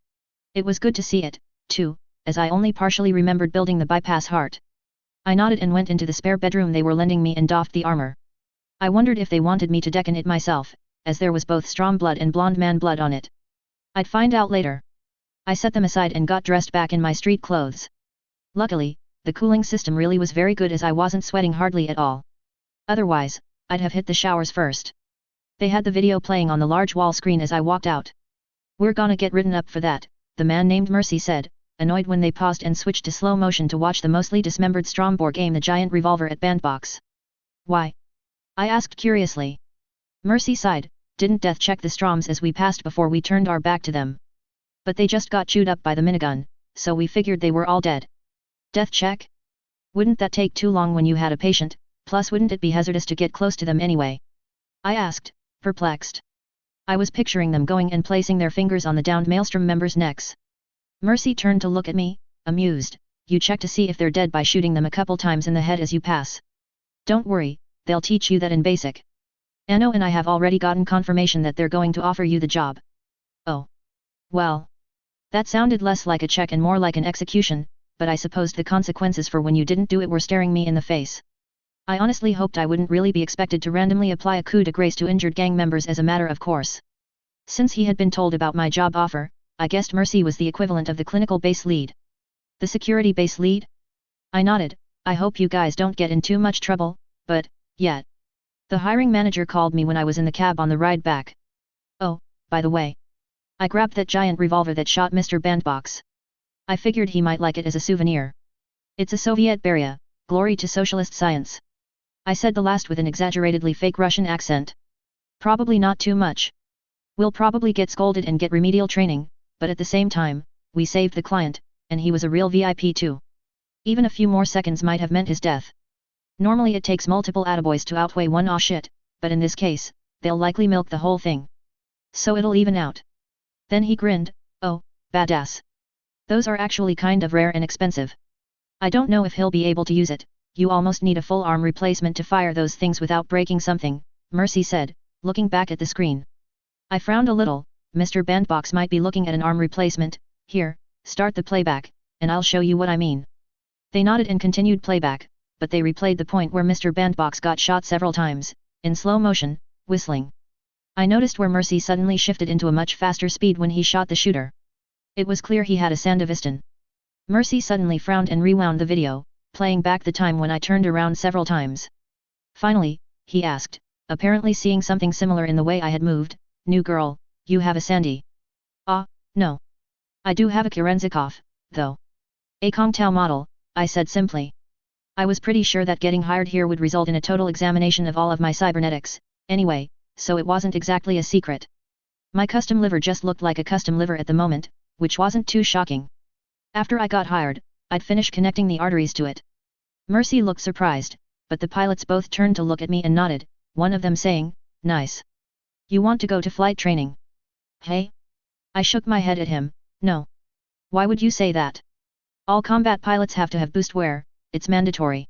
Speaker 1: It was good to see it, too, as I only partially remembered building the bypass heart. I nodded and went into the spare bedroom they were lending me and doffed the armor. I wondered if they wanted me to decken it myself, as there was both Strom blood and blonde man blood on it. I'd find out later. I set them aside and got dressed back in my street clothes. Luckily, the cooling system really was very good as I wasn't sweating hardly at all. Otherwise, I'd have hit the showers first. They had the video playing on the large wall screen as I walked out. We're gonna get written up for that, the man named Mercy said, annoyed when they paused and switched to slow motion to watch the mostly dismembered Stromborg aim the giant revolver at Bandbox. Why? I asked curiously. Mercy sighed, didn't death check the Stroms as we passed before we turned our back to them. But they just got chewed up by the minigun, so we figured they were all dead. Death check? Wouldn't that take too long when you had a patient? Plus wouldn't it be hazardous to get close to them anyway? I asked, perplexed. I was picturing them going and placing their fingers on the downed Maelstrom members' necks. Mercy turned to look at me, amused, you check to see if they're dead by shooting them a couple times in the head as you pass. Don't worry, they'll teach you that in basic. Ano and I have already gotten confirmation that they're going to offer you the job. Oh. Well. That sounded less like a check and more like an execution, but I supposed the consequences for when you didn't do it were staring me in the face. I honestly hoped I wouldn't really be expected to randomly apply a coup de grace to injured gang members as a matter of course. Since he had been told about my job offer, I guessed Mercy was the equivalent of the clinical base lead. The security base lead? I nodded. I hope you guys don't get in too much trouble, but, yet. The hiring manager called me when I was in the cab on the ride back. Oh, by the way. I grabbed that giant revolver that shot Mr. Bandbox. I figured he might like it as a souvenir. It's a Soviet Beria, glory to socialist science. I said the last with an exaggeratedly fake Russian accent. Probably not too much. We'll probably get scolded and get remedial training, but at the same time, we saved the client, and he was a real VIP too. Even a few more seconds might have meant his death. Normally it takes multiple attaboys to outweigh one aw shit, but in this case, they'll likely milk the whole thing. So it'll even out. Then he grinned, oh, badass. Those are actually kind of rare and expensive. I don't know if he'll be able to use it, you almost need a full arm replacement to fire those things without breaking something, Mercy said, looking back at the screen. I frowned a little. Mr. Bandbox might be looking at an arm replacement. Here, start the playback, and I'll show you what I mean. They nodded and continued playback, but they replayed the point where Mr. Bandbox got shot several times, in slow motion, whistling. I noticed where Mercy suddenly shifted into a much faster speed when he shot the shooter. It was clear he had a Sandevistan. Mercy suddenly frowned and rewound the video, playing back the time when I turned around several times. Finally, he asked, apparently seeing something similar in the way I had moved, new girl, you have a Sandy? Ah, no. I do have a Kerenzikov, though. A Kongtao model, I said simply. I was pretty sure that getting hired here would result in a total examination of all of my cybernetics, anyway, so it wasn't exactly a secret. My custom liver just looked like a custom liver at the moment, which wasn't too shocking. After I got hired, I'd finish connecting the arteries to it. Mercy looked surprised, but the pilots both turned to look at me and nodded, one of them saying, nice. You want to go to flight training? Hey? I shook my head at him, no. Why would you say that? All combat pilots have to have boost wear, it's mandatory.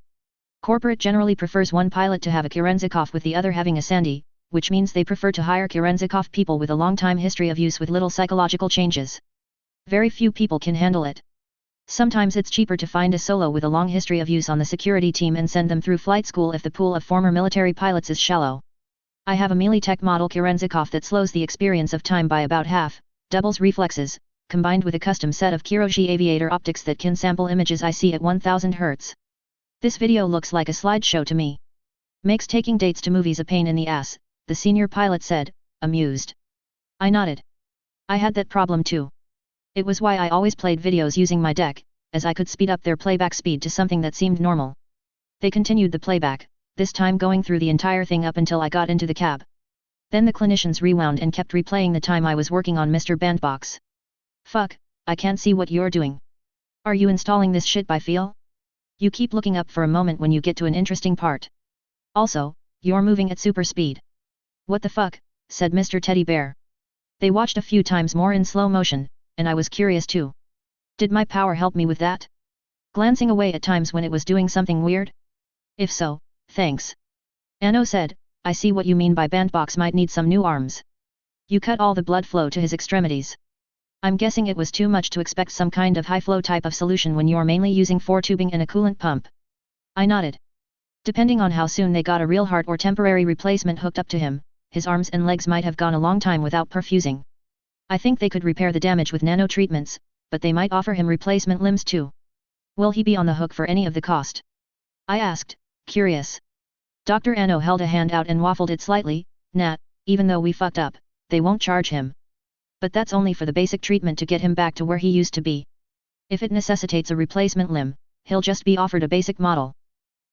Speaker 1: Corporate generally prefers one pilot to have a Kerenzikov with the other having a Sandy, which means they prefer to hire Kerenzikov people with a long time history of use with little psychological changes. Very few people can handle it. Sometimes it's cheaper to find a solo with a long history of use on the security team and send them through flight school if the pool of former military pilots is shallow. I have a Militech model Kerenzikov that slows the experience of time by about half, doubles reflexes, combined with a custom set of Kiroshi aviator optics that can sample images I see at 1000 Hz. This video looks like a slideshow to me. Makes taking dates to movies a pain in the ass, the senior pilot said, amused. I nodded. I had that problem too. It was why I always played videos using my deck, as I could speed up their playback speed to something that seemed normal. They continued the playback, this time going through the entire thing up until I got into the cab. Then the clinicians rewound and kept replaying the time I was working on Mr. Bandbox. Fuck, I can't see what you're doing. Are you installing this shit by feel? You keep looking up for a moment when you get to an interesting part. Also, you're moving at super speed. What the fuck, said Mr. Teddy Bear. They watched a few times more in slow motion, and I was curious too. Did my power help me with that? Glancing away at times when it was doing something weird? If so, thanks. Anno said, I see what you mean by Bandbox might need some new arms. You cut all the blood flow to his extremities. I'm guessing it was too much to expect some kind of high-flow type of solution when you're mainly using 4 tubing and a coolant pump. I nodded. Depending on how soon they got a real heart or temporary replacement hooked up to him, his arms and legs might have gone a long time without perfusing. I think they could repair the damage with nano treatments, but they might offer him replacement limbs too. Will he be on the hook for any of the cost? I asked, curious. Dr. Anno held a hand out and waffled it slightly, Nat, even though we fucked up, they won't charge him. But that's only for the basic treatment to get him back to where he used to be. If it necessitates a replacement limb, he'll just be offered a basic model.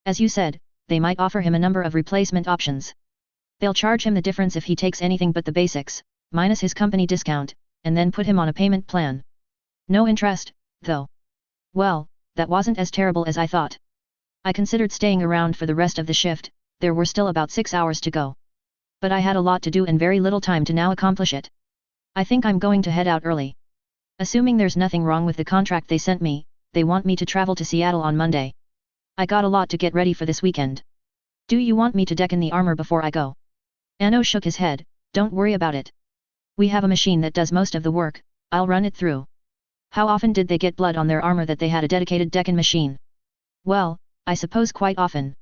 Speaker 1: As you said, they might offer him a number of replacement options. They'll charge him the difference if he takes anything but the basics, minus his company discount, and then put him on a payment plan. No interest, though. Well, that wasn't as terrible as I thought. I considered staying around for the rest of the shift, there were still about 6 hours to go. But I had a lot to do and very little time to now accomplish it. I think I'm going to head out early. Assuming there's nothing wrong with the contract they sent me, they want me to travel to Seattle on Monday. I got a lot to get ready for this weekend. Do you want me to deck in the armor before I go? Anno shook his head, don't worry about it. We have a machine that does most of the work, I'll run it through. How often did they get blood on their armor that they had a dedicated deck-in machine? Well, I suppose quite often.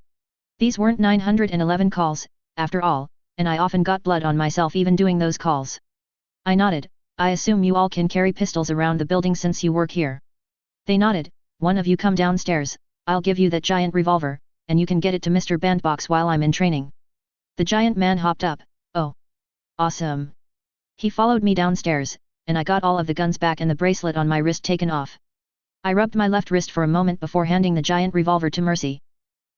Speaker 1: These weren't 911 calls, after all, and I often got blood on myself even doing those calls. I nodded, I assume you all can carry pistols around the building since you work here. They nodded. One of you come downstairs, I'll give you that giant revolver, and you can get it to Mr. Bandbox while I'm in training. The giant man hopped up. Oh. Awesome. He followed me downstairs, and I got all of the guns back and the bracelet on my wrist taken off. I rubbed my left wrist for a moment before handing the giant revolver to Mercy.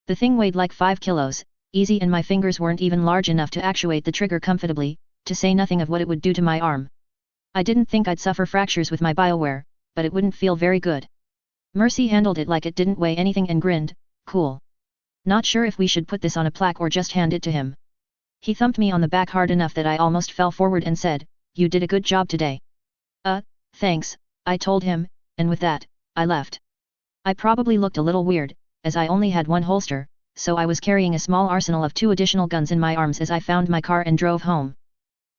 Speaker 1: The thing weighed like 5 kilos, easy, and my fingers weren't even large enough to actuate the trigger comfortably, to say nothing of what it would do to my arm. I didn't think I'd suffer fractures with my BioWare, but it wouldn't feel very good. Mercy handled it like it didn't weigh anything and grinned, cool. Not sure if we should put this on a plaque or just hand it to him. He thumped me on the back hard enough that I almost fell forward and said, "You did a good job today." Thanks, I told him, and with that, I left. I probably looked a little weird, as I only had one holster, so I was carrying a small arsenal of 2 additional guns in my arms as I found my car and drove home.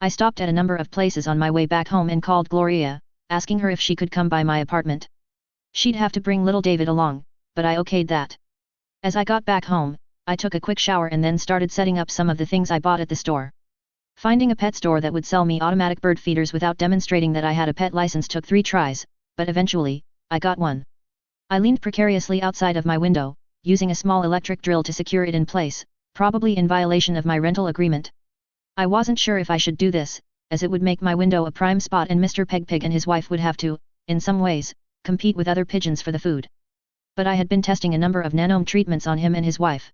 Speaker 1: I stopped at a number of places on my way back home and called Gloria, asking her if she could come by my apartment. She'd have to bring little David along, but I okayed that. As I got back home, I took a quick shower and then started setting up some of the things I bought at the store. Finding a pet store that would sell me automatic bird feeders without demonstrating that I had a pet license took 3 tries, but eventually, I got one. I leaned precariously outside of my window, using a small electric drill to secure it in place, probably in violation of my rental agreement. I wasn't sure if I should do this, as it would make my window a prime spot and Mr. Pegpig and his wife would have to, in some ways, compete with other pigeons for the food. But I had been testing a number of nanome treatments on him and his wife.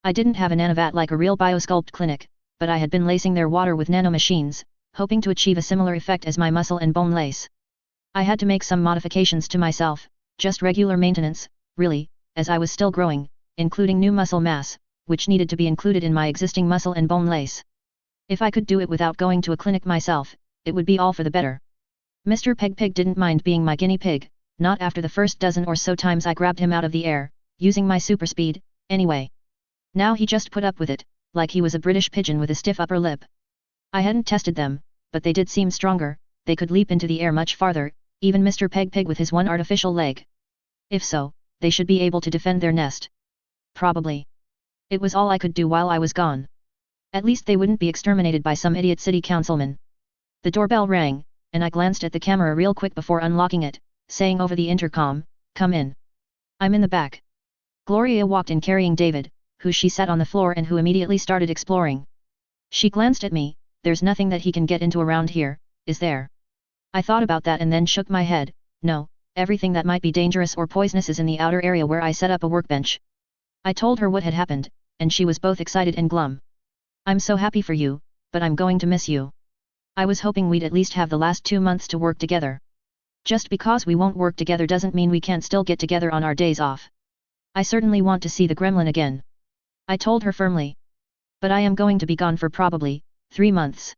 Speaker 1: I didn't have a nanovat like a real biosculpt clinic, but I had been lacing their water with nanomachines, hoping to achieve a similar effect as my muscle and bone lace. I had to make some modifications to myself, just regular maintenance, really, as I was still growing, including new muscle mass, which needed to be included in my existing muscle and bone lace. If I could do it without going to a clinic myself, it would be all for the better. Mr. Pegpig didn't mind being my guinea pig, not after the first dozen or so times I grabbed him out of the air, using my super speed, anyway. Now he just put up with it, like he was a British pigeon with a stiff upper lip. I hadn't tested them, but they did seem stronger, they could leap into the air much farther, even Mr. Pegpig with his one artificial leg. If so, they should be able to defend their nest. Probably. It was all I could do while I was gone. At least they wouldn't be exterminated by some idiot city councilman. The doorbell rang, and I glanced at the camera real quick before unlocking it, saying over the intercom, "Come in." I'm in the back. Gloria walked in carrying David, who she sat on the floor and who immediately started exploring. She glanced at me. "There's nothing that he can get into around here, is there?" I thought about that and then shook my head. No, everything that might be dangerous or poisonous is in the outer area where I set up a workbench. I told her what had happened, and she was both excited and glum. "I'm so happy for you, but I'm going to miss you. I was hoping we'd at least have the last 2 months to work together. Just because we won't work together doesn't mean we can't still get together on our days off. I certainly want to see the gremlin again," I told her firmly. "But I am going to be gone for probably 3 months.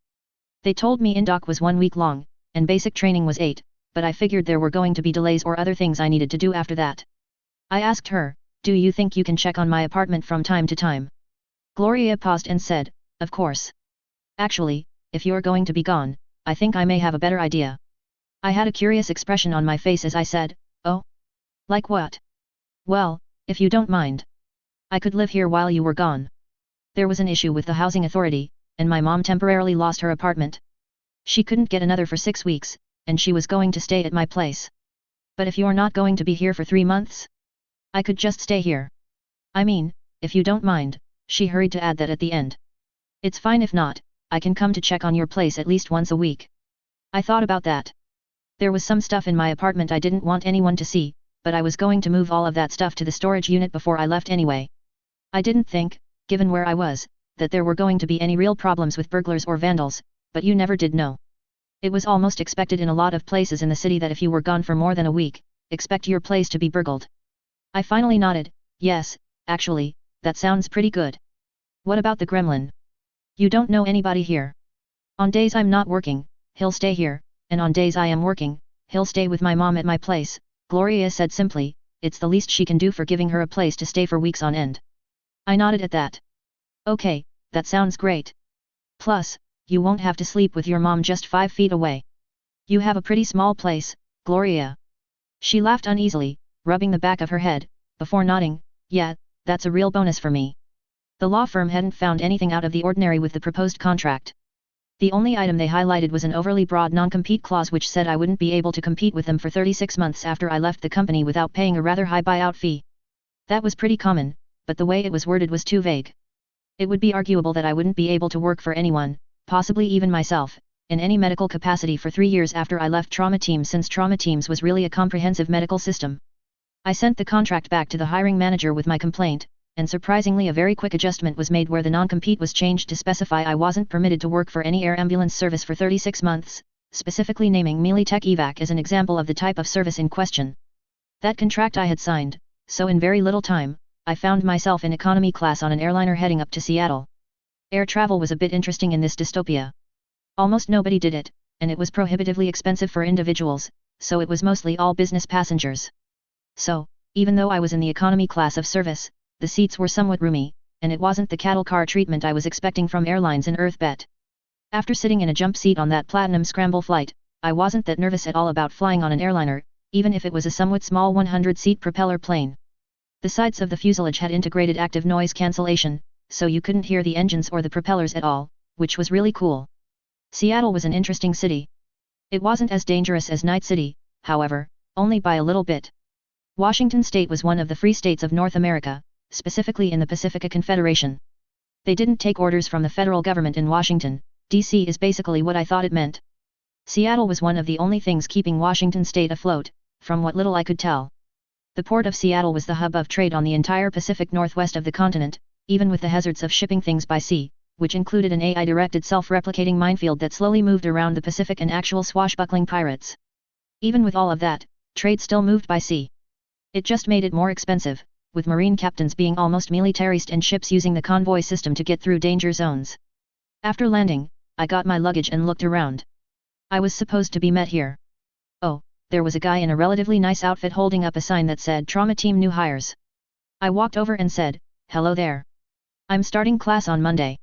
Speaker 1: They told me indoc was 1 week long, and basic training was 8, but I figured there were going to be delays or other things I needed to do after that." I asked her, "Do you think you can check on my apartment from time to time?" Gloria paused and said, "Of course. Actually, if you're going to be gone, I think I may have a better idea." I had a curious expression on my face as I said, "Oh? Like what?" "Well, if you don't mind. I could live here while you were gone. There was an issue with the housing authority, and my mom temporarily lost her apartment. She couldn't get another for 6 weeks, and she was going to stay at my place. But if you're not going to be here for 3 months? I could just stay here. I mean, if you don't mind," she hurried to add that at the end. "It's fine if not, I can come to check on your place at least once a week." I thought about that. There was some stuff in my apartment I didn't want anyone to see, but I was going to move all of that stuff to the storage unit before I left anyway. I didn't think, given where I was, that there were going to be any real problems with burglars or vandals, but you never did know. It was almost expected in a lot of places in the city that if you were gone for more than a week, expect your place to be burgled. I finally nodded. "Yes, actually, that sounds pretty good. What about the gremlin? You don't know anybody here?" "On days I'm not working, he'll stay here, and on days I am working, he'll stay with my mom at my place," Gloria said simply. It's the least she can do for giving her a place to stay for weeks on end. I nodded at that. "Okay, that sounds great. Plus, you won't have to sleep with your mom just 5 feet away. You have a pretty small place, Gloria." She laughed uneasily, rubbing the back of her head, before nodding. "Yeah, that's a real bonus for me." The law firm hadn't found anything out of the ordinary with the proposed contract. The only item they highlighted was an overly broad non-compete clause which said I wouldn't be able to compete with them for 36 months after I left the company without paying a rather high buyout fee. That was pretty common, but the way it was worded was too vague. It would be arguable that I wouldn't be able to work for anyone, possibly even myself, in any medical capacity for 3 years after I left trauma team, since trauma teams was really a comprehensive medical system. I sent the contract back to the hiring manager with my complaint, and surprisingly a very quick adjustment was made where the non-compete was changed to specify I wasn't permitted to work for any air ambulance service for 36 months, specifically naming Militech Evac as an example of the type of service in question. That contract I had signed, so in very little time, I found myself in economy class on an airliner heading up to Seattle. Air travel was a bit interesting in this dystopia. Almost nobody did it, and it was prohibitively expensive for individuals, so it was mostly all business passengers. So, even though I was in the economy class of service, the seats were somewhat roomy, and it wasn't the cattle car treatment I was expecting from airlines in EarthBet. After sitting in a jump seat on that Platinum Scramble flight, I wasn't that nervous at all about flying on an airliner, even if it was a somewhat small 100-seat propeller plane. The sides of the fuselage had integrated active noise cancellation, so you couldn't hear the engines or the propellers at all, which was really cool. Seattle was an interesting city. It wasn't as dangerous as Night City, however, only by a little bit. Washington State was one of the free states of North America, specifically in the Pacific Confederation. They didn't take orders from the federal government in Washington, D.C. is basically what I thought it meant. Seattle was one of the only things keeping Washington State afloat, from what little I could tell. The port of Seattle was the hub of trade on the entire Pacific Northwest of the continent, even with the hazards of shipping things by sea, which included an AI-directed self-replicating minefield that slowly moved around the Pacific and actual swashbuckling pirates. Even with all of that, trade still moved by sea. It just made it more expensive, with marine captains being almost militarist and ships using the convoy system to get through danger zones. After landing, I got my luggage and looked around. I was supposed to be met here. Oh, there was a guy in a relatively nice outfit holding up a sign that said Trauma Team New Hires. I walked over and said, "Hello there. I'm starting class on Monday."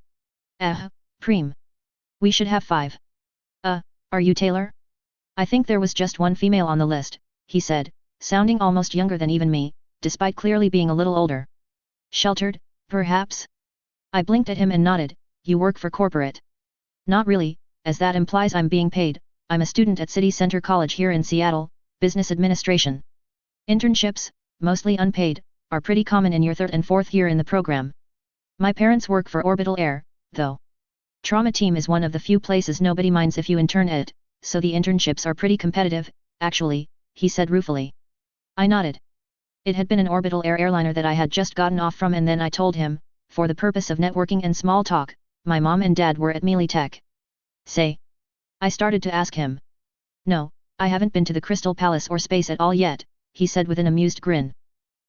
Speaker 1: Preem. We should have 5. Are you Taylor? I think there was just one female on the list, he said, sounding almost younger than even me, despite clearly being a little older. Sheltered, perhaps? I blinked at him and nodded. You work for corporate? Not really, as that implies I'm being paid. I'm a student at City Center College here in Seattle, business administration. Internships, mostly unpaid, are pretty common in your 3rd and 4th year in the program. My parents work for Orbital Air, though. Trauma Team is one of the few places nobody minds if you intern at, so the internships are pretty competitive, actually, he said ruefully. I nodded. It had been an Orbital Air airliner that I had just gotten off from, and then I told him, for the purpose of networking and small talk, my mom and dad were at Militech. Say. I started to ask him. No, I haven't been to the Crystal Palace or space at all yet, he said with an amused grin.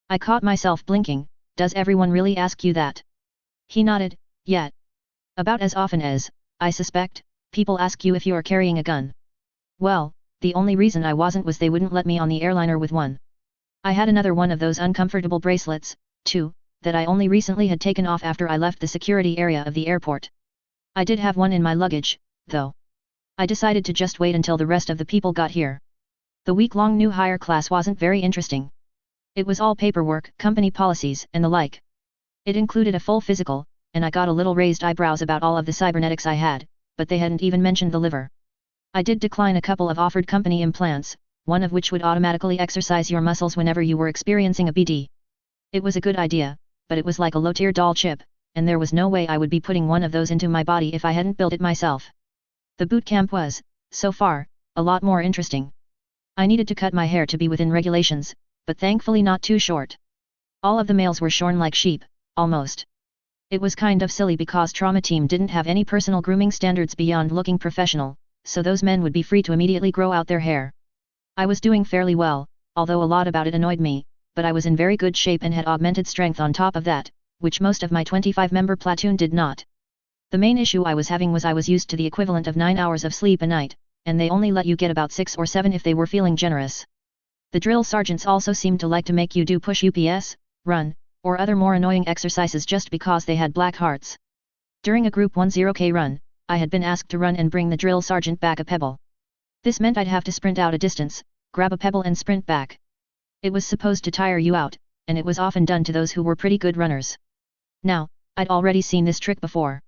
Speaker 1: I caught myself blinking. Does everyone really ask you that? He nodded. Yet. About as often as, I suspect, people ask you if you are carrying a gun. Well, the only reason I wasn't was they wouldn't let me on the airliner with one. I had another one of those uncomfortable bracelets, too, that I only recently had taken off after I left the security area of the airport. I did have one in my luggage, though. I decided to just wait until the rest of the people got here. The week-long new hire class wasn't very interesting. It was all paperwork, company policies, and the like. It included a full physical, and I got a little raised eyebrows about all of the cybernetics I had, but they hadn't even mentioned the liver. I did decline a couple of offered company implants, one of which would automatically exercise your muscles whenever you were experiencing a BD. It was a good idea, but it was like a low-tier doll chip, and there was no way I would be putting one of those into my body if I hadn't built it myself. The boot camp was, so far, a lot more interesting. I needed to cut my hair to be within regulations, but thankfully not too short. All of the males were shorn like sheep, almost. It was kind of silly because Trauma Team didn't have any personal grooming standards beyond looking professional, so those men would be free to immediately grow out their hair. I was doing fairly well, although a lot about it annoyed me, but I was in very good shape and had augmented strength on top of that, which most of my 25-member platoon did not. The main issue I was having was I was used to the equivalent of 9 hours of sleep a night, and they only let you get about 6 or 7 if they were feeling generous. The drill sergeants also seemed to like to make you do push-ups, run, or other more annoying exercises just because they had black hearts. During a Group 10K run, I had been asked to run and bring the drill sergeant back a pebble. This meant I'd have to sprint out a distance, grab a pebble and sprint back. It was supposed to tire you out, and it was often done to those who were pretty good runners. Now, I'd already seen this trick before.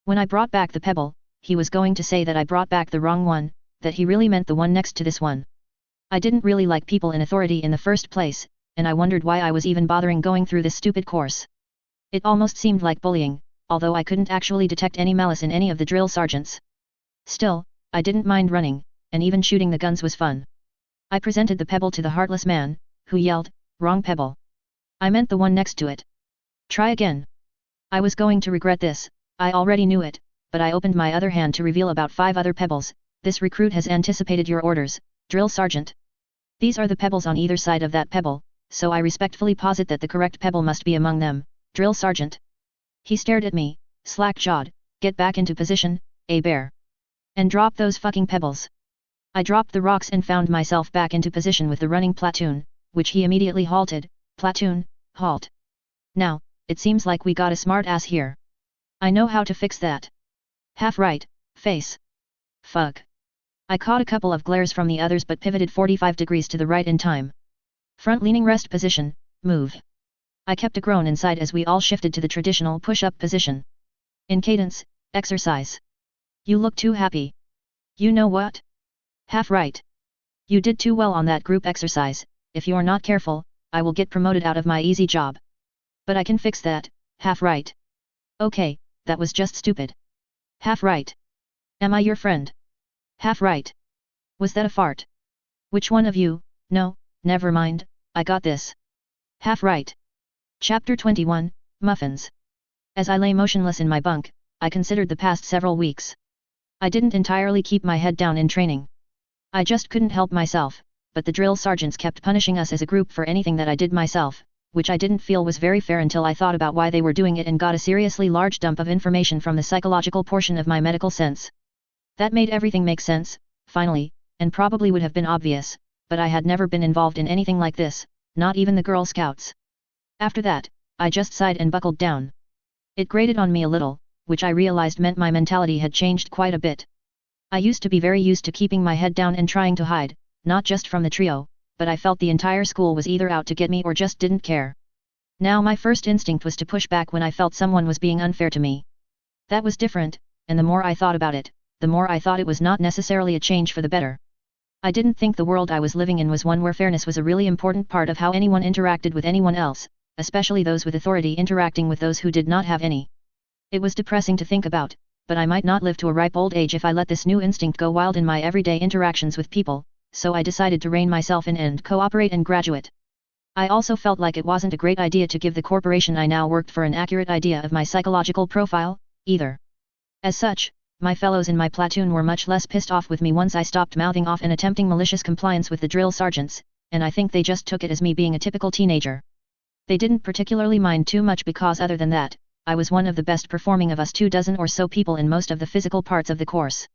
Speaker 1: When I brought back the pebble, he was going to say that I brought back the wrong one, that he really meant the one next to this one. I didn't really like people in authority in the first place, and I wondered why I was even bothering going through this stupid course. It almost seemed like bullying, although I couldn't actually detect any malice in any of the drill sergeants. Still, I didn't mind running, and even shooting the guns was fun. I presented the pebble to the heartless man, who yelled, "Wrong pebble. I meant the one next to it. Try again." I was going to regret this, I already knew it, but I opened my other hand to reveal about 5 other pebbles. "This recruit has anticipated your orders, drill sergeant. These are the pebbles on either side of that pebble, so I respectfully posit that the correct pebble must be among them, drill sergeant." He stared at me, slack-jawed. "Get back into position, bear. And drop those fucking pebbles." I dropped the rocks and found myself back into position with the running platoon, which he immediately halted. "Platoon, halt. Now, it seems like we got a smart ass here. I know how to fix that. Half right, face. Fuck." I caught a couple of glares from the others but pivoted 45 degrees to the right in time. "Front-leaning rest position, move." I kept a groan inside as we all shifted to the traditional push-up position. "In cadence, exercise. You look too happy. You know what? Half right. You did too well on that group exercise. If you're not careful, I will get promoted out of my easy job. But I can fix that, half right." "Okay, that was just stupid. Half right. Am I your friend? Half right. Was that a fart? Which one of you?" "No, never mind, I got this. Half right." Chapter 21, Muffins. As I lay motionless in my bunk, I considered the past several weeks. I didn't entirely keep my head down in training. I just couldn't help myself, but the drill sergeants kept punishing us as a group for anything that I did myself, which I didn't feel was very fair until I thought about why they were doing it and got a seriously large dump of information from the psychological portion of my medical sense. That made everything make sense, finally, and probably would have been obvious, but I had never been involved in anything like this, not even the Girl Scouts. After that, I just sighed and buckled down. It grated on me a little, which I realized meant my mentality had changed quite a bit. I used to be very used to keeping my head down and trying to hide, not just from the trio, but I felt the entire school was either out to get me or just didn't care. Now my first instinct was to push back when I felt someone was being unfair to me. That was different, and the more I thought about it, the more I thought it was not necessarily a change for the better. I didn't think the world I was living in was one where fairness was a really important part of how anyone interacted with anyone else, especially those with authority interacting with those who did not have any. It was depressing to think about, but I might not live to a ripe old age if I let this new instinct go wild in my everyday interactions with people, so I decided to rein myself in and cooperate and graduate. I also felt like it wasn't a great idea to give the corporation I now worked for an accurate idea of my psychological profile, either. As such, my fellows in my platoon were much less pissed off with me once I stopped mouthing off and attempting malicious compliance with the drill sergeants, and I think they just took it as me being a typical teenager. They didn't particularly mind too much because other than that, I was one of the best performing of us 24 or so people in most of the physical parts of the course.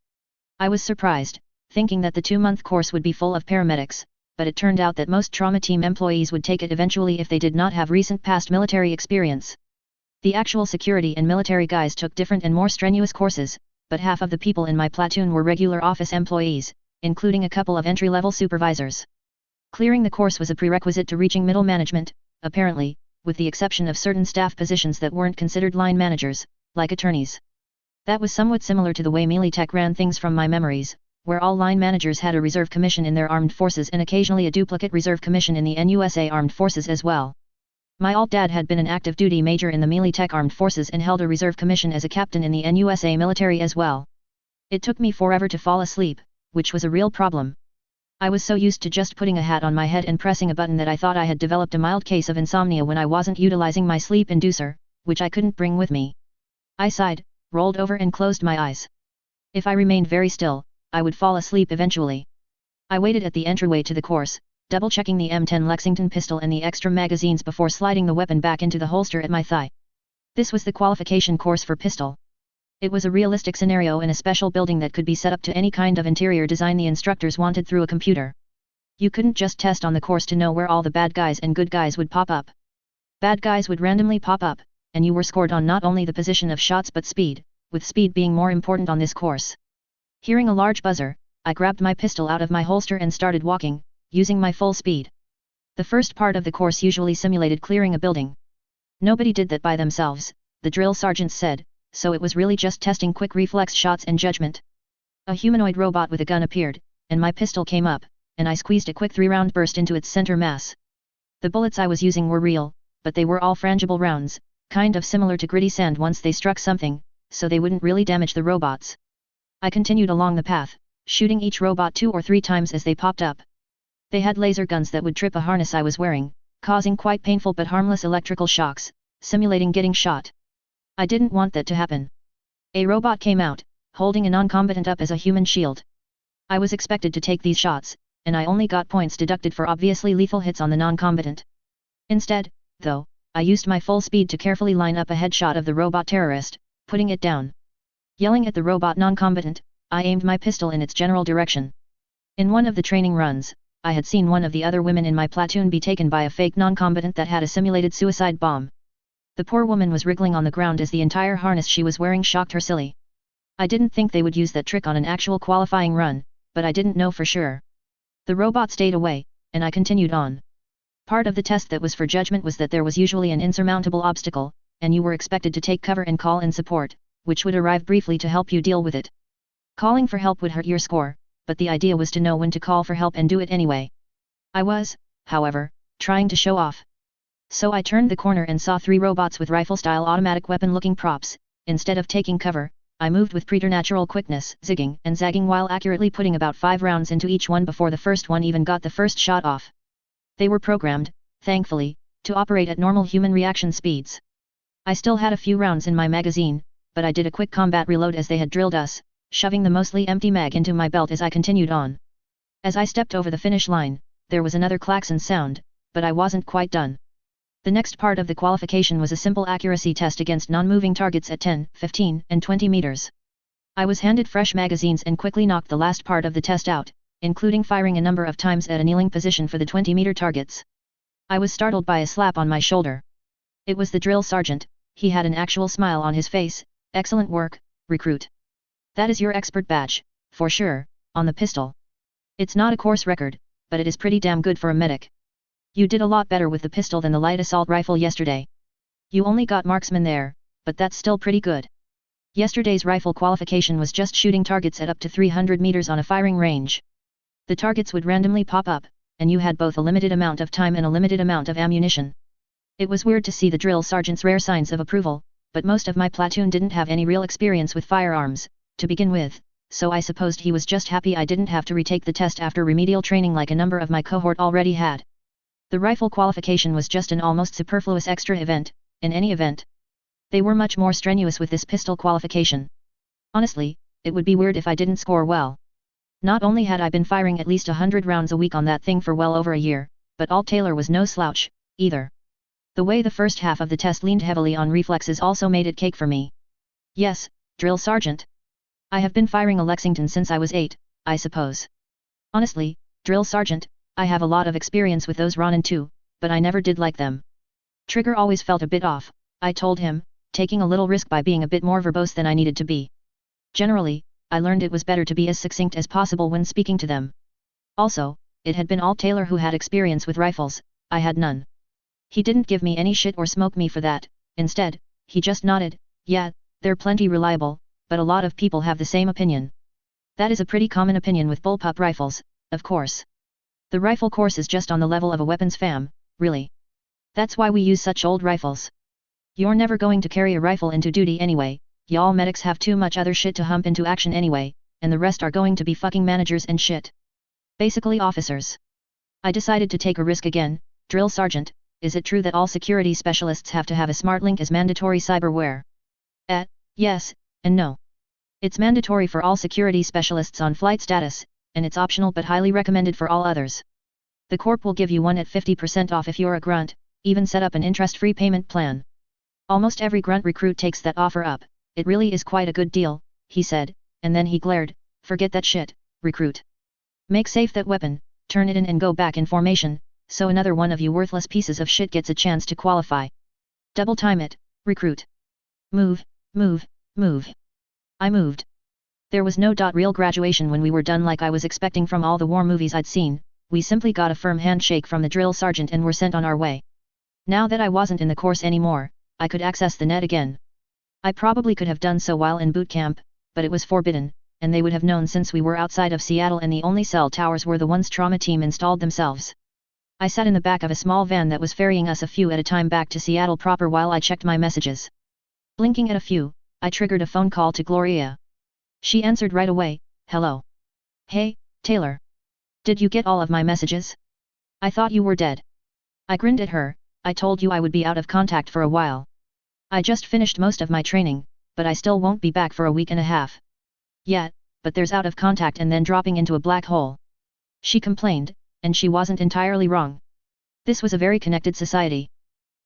Speaker 1: I was surprised, thinking that the 2-month course would be full of paramedics, but it turned out that most trauma team employees would take it eventually if they did not have recent past military experience. The actual security and military guys took different and more strenuous courses, but half of the people in my platoon were regular office employees, including a couple of entry-level supervisors. Clearing the course was a prerequisite to reaching middle management, apparently, with the exception of certain staff positions that weren't considered line managers, like attorneys. That was somewhat similar to the way Militech ran things from my memories, where all line managers had a reserve commission in their armed forces and occasionally a duplicate reserve commission in the NUSA armed forces as well. My alt-dad had been an active duty major in the Militech armed forces and held a reserve commission as a captain in the NUSA military as well. It took me forever to fall asleep, which was a real problem. I was so used to just putting a hat on my head and pressing a button that I thought I had developed a mild case of insomnia when I wasn't utilizing my sleep inducer, which I couldn't bring with me. I sighed, rolled over and closed my eyes. If I remained very still, I would fall asleep eventually. I waited at the entryway to the course, double-checking the M10 Lexington pistol and the extra magazines before sliding the weapon back into the holster at my thigh. This was the qualification course for pistol. It was a realistic scenario in a special building that could be set up to any kind of interior design the instructors wanted through a computer. You couldn't just test on the course to know where all the bad guys and good guys would pop up. Bad guys would randomly pop up, and you were scored on not only the position of shots but speed, with speed being more important on this course. Hearing a large buzzer, I grabbed my pistol out of my holster and started walking, using my full speed. The first part of the course usually simulated clearing a building. Nobody did that by themselves, the drill sergeants said, so it was really just testing quick reflex shots and judgment. A humanoid robot with a gun appeared, and my pistol came up, and I squeezed a quick 3-round burst into its center mass. The bullets I was using were real, but they were all frangible rounds, kind of similar to gritty sand once they struck something, so they wouldn't really damage the robots. I continued along the path, shooting each robot 2 or 3 times as they popped up. They had laser guns that would trip a harness I was wearing, causing quite painful but harmless electrical shocks, simulating getting shot. I didn't want that to happen. A robot came out, holding a non-combatant up as a human shield. I was expected to take these shots, and I only got points deducted for obviously lethal hits on the non-combatant. Instead, though, I used my full speed to carefully line up a headshot of the robot terrorist, putting it down. Yelling at the robot non-combatant, I aimed my pistol in its general direction. In one of the training runs, I had seen one of the other women in my platoon be taken by a fake non-combatant that had a simulated suicide bomb. The poor woman was wriggling on the ground as the entire harness she was wearing shocked her silly. I didn't think they would use that trick on an actual qualifying run, but I didn't know for sure. The robot stayed away, and I continued on. Part of the test that was for judgment was that there was usually an insurmountable obstacle, and you were expected to take cover and call in support, which would arrive briefly to help you deal with it. Calling for help would hurt your score, but the idea was to know when to call for help and do it anyway. I was, however, trying to show off. So I turned the corner and saw 3 robots with rifle-style automatic weapon-looking props. Instead of taking cover, I moved with preternatural quickness, zigging and zagging while accurately putting about 5 rounds into each one before the first one even got the first shot off. They were programmed, thankfully, to operate at normal human reaction speeds. I still had a few rounds in my magazine, but I did a quick combat reload as they had drilled us, shoving the mostly empty mag into my belt as I continued on. As I stepped over the finish line, there was another klaxon sound, but I wasn't quite done. The next part of the qualification was a simple accuracy test against non-moving targets at 10, 15, and 20 meters. I was handed fresh magazines and quickly knocked the last part of the test out, including firing a number of times at a kneeling position for the 20-meter targets. I was startled by a slap on my shoulder. It was the drill sergeant. He had an actual smile on his face. Excellent work, recruit. That is your expert badge, for sure, on the pistol. It's not a course record, but it is pretty damn good for a medic. You did a lot better with the pistol than the light assault rifle yesterday. You only got marksman there, but that's still pretty good. Yesterday's rifle qualification was just shooting targets at up to 300 meters on a firing range. The targets would randomly pop up, and you had both a limited amount of time and a limited amount of ammunition. It was weird to see the drill sergeant's rare signs of approval, but most of my platoon didn't have any real experience with firearms, to begin with, so I supposed he was just happy I didn't have to retake the test after remedial training like a number of my cohort already had. The rifle qualification was just an almost superfluous extra event, in any event. They were much more strenuous with this pistol qualification. Honestly, it would be weird if I didn't score well. Not only had I been firing at least 100 rounds a week on that thing for well over a year, but Alt Taylor was no slouch, either. The way the first half of the test leaned heavily on reflexes also made it cake for me. Yes, drill sergeant. I have been firing a Lexington since I was 8, I suppose. Honestly, drill sergeant, I have a lot of experience with those Ronin too, but I never did like them. Trigger always felt a bit off, I told him, taking a little risk by being a bit more verbose than I needed to be. Generally, I learned it was better to be as succinct as possible when speaking to them. Also, it had been Alt Taylor who had experience with rifles, I had none. He didn't give me any shit or smoke me for that. Instead, he just nodded, yeah, they're plenty reliable, but a lot of people have the same opinion. That is a pretty common opinion with bullpup rifles, of course. The rifle course is just on the level of a weapons fam, really. That's why we use such old rifles. You're never going to carry a rifle into duty anyway, y'all medics have too much other shit to hump into action anyway, and the rest are going to be fucking managers and shit. Basically officers. I decided to take a risk again. Drill sergeant, is it true that all security specialists have to have a smart link as mandatory cyberware? Yes, and no. It's mandatory for all security specialists on flight status, and it's optional but highly recommended for all others. The Corp will give you one at 50% off if you're a grunt, even set up an interest-free payment plan. Almost every grunt recruit takes that offer up. It really is quite a good deal, he said, and then he glared, forget that shit, recruit. Make safe that weapon, turn it in and go back in formation, so another one of you worthless pieces of shit gets a chance to qualify. Double time it, recruit. Move, move, move. I moved. There was no real graduation when we were done like I was expecting from all the war movies I'd seen. We simply got a firm handshake from the drill sergeant and were sent on our way. Now that I wasn't in the course anymore, I could access the net again. I probably could have done so while in boot camp, but it was forbidden, and they would have known since we were outside of Seattle and the only cell towers were the ones trauma team installed themselves. I sat in the back of a small van that was ferrying us a few at a time back to Seattle proper while I checked my messages. Blinking at a few, I triggered a phone call to Gloria. She answered right away. Hello. Hey, Taylor. Did you get all of my messages? I thought you were dead. I grinned at her. I told you I would be out of contact for a while. I just finished most of my training, but I still won't be back for a week and a half. Yeah, but there's out of contact and then dropping into a black hole. She complained, and she wasn't entirely wrong. This was a very connected society.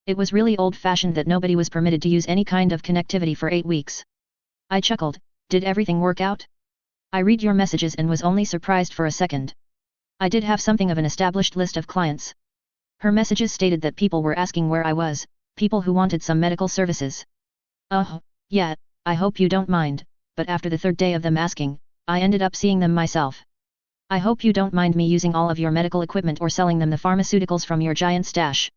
Speaker 1: It was really old-fashioned that nobody was permitted to use any kind of connectivity for 8 weeks. I chuckled. Did everything work out? I read your messages and was only surprised for a second. I did have something of an established list of clients. Her messages stated that people were asking where I was, people who wanted some medical services. Oh, yeah, I hope you don't mind, but after the third day of them asking, I ended up seeing them myself. I hope you don't mind me using all of your medical equipment or selling them the pharmaceuticals from your giant stash.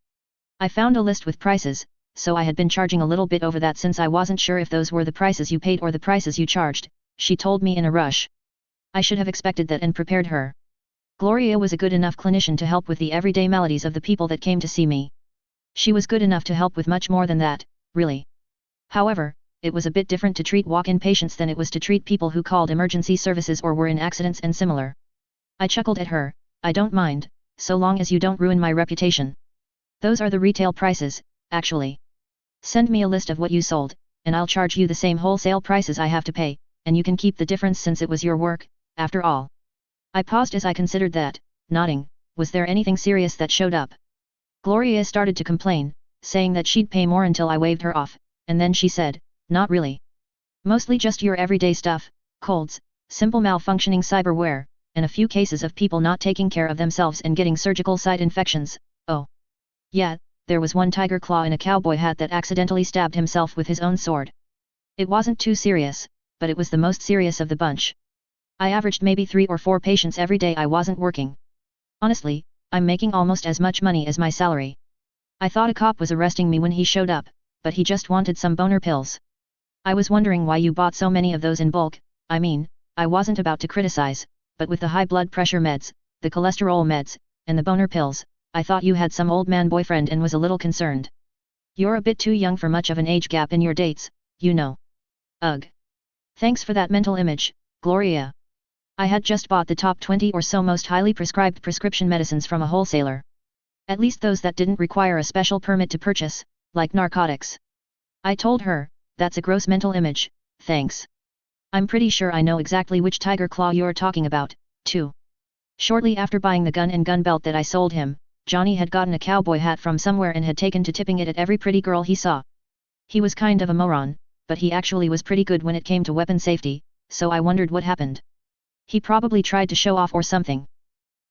Speaker 1: I found a list with prices, so I had been charging a little bit over that since I wasn't sure if those were the prices you paid or the prices you charged, she told me in a rush. I should have expected that and prepared her. Gloria was a good enough clinician to help with the everyday maladies of the people that came to see me. She was good enough to help with much more than that, really. However, it was a bit different to treat walk-in patients than it was to treat people who called emergency services or were in accidents and similar. I chuckled at her. I don't mind, so long as you don't ruin my reputation. Those are the retail prices, actually. Send me a list of what you sold, and I'll charge you the same wholesale prices I have to pay, and you can keep the difference since it was your work, after all. I paused as I considered that, nodding. Was there anything serious that showed up? Gloria started to complain, saying that she'd pay more until I waved her off, and then she said, not really. Mostly just your everyday stuff, colds, simple malfunctioning cyberware, and a few cases of people not taking care of themselves and getting surgical site infections. Oh. Yeah, there was one tiger claw in a cowboy hat that accidentally stabbed himself with his own sword. It wasn't too serious, but it was the most serious of the bunch. I averaged maybe 3 or 4 patients every day I wasn't working. Honestly, I'm making almost as much money as my salary. I thought a cop was arresting me when he showed up, but he just wanted some boner pills. I was wondering why you bought so many of those in bulk. I mean, I wasn't about to criticize, but with the high blood pressure meds, the cholesterol meds, and the boner pills, I thought you had some old man boyfriend and was a little concerned. You're a bit too young for much of an age gap in your dates, you know. Ugh. Thanks for that mental image, Gloria. I had just bought the top 20 or so most highly prescribed prescription medicines from a wholesaler. At least those that didn't require a special permit to purchase, like narcotics. I told her, that's a gross mental image, thanks. I'm pretty sure I know exactly which tiger claw you're talking about, too. Shortly after buying the gun and gun belt that I sold him, Johnny had gotten a cowboy hat from somewhere and had taken to tipping it at every pretty girl he saw. He was kind of a moron, but he actually was pretty good when it came to weapon safety, so I wondered what happened. He probably tried to show off or something.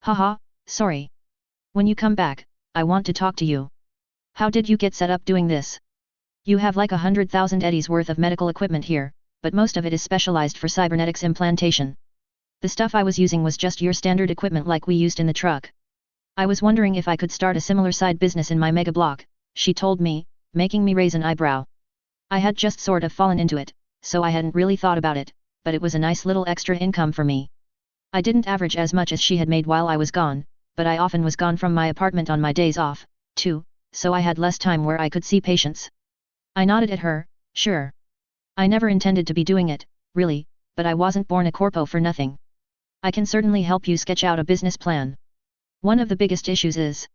Speaker 1: Haha, sorry. When you come back, I want to talk to you. How did you get set up doing this? You have like 100,000 eddies worth of medical equipment here, but most of it is specialized for cybernetics implantation. The stuff I was using was just your standard equipment like we used in the truck. I was wondering if I could start a similar side business in my mega block, she told me, making me raise an eyebrow. I had just sort of fallen into it, so I hadn't really thought about it, but it was a nice little extra income for me. I didn't average as much as she had made while I was gone, but I often was gone from my apartment on my days off, too, so I had less time where I could see patients. I nodded at her, sure. I never intended to be doing it, really, but I wasn't born a corpo for nothing. I can certainly help you sketch out a business plan. One of the biggest issues is...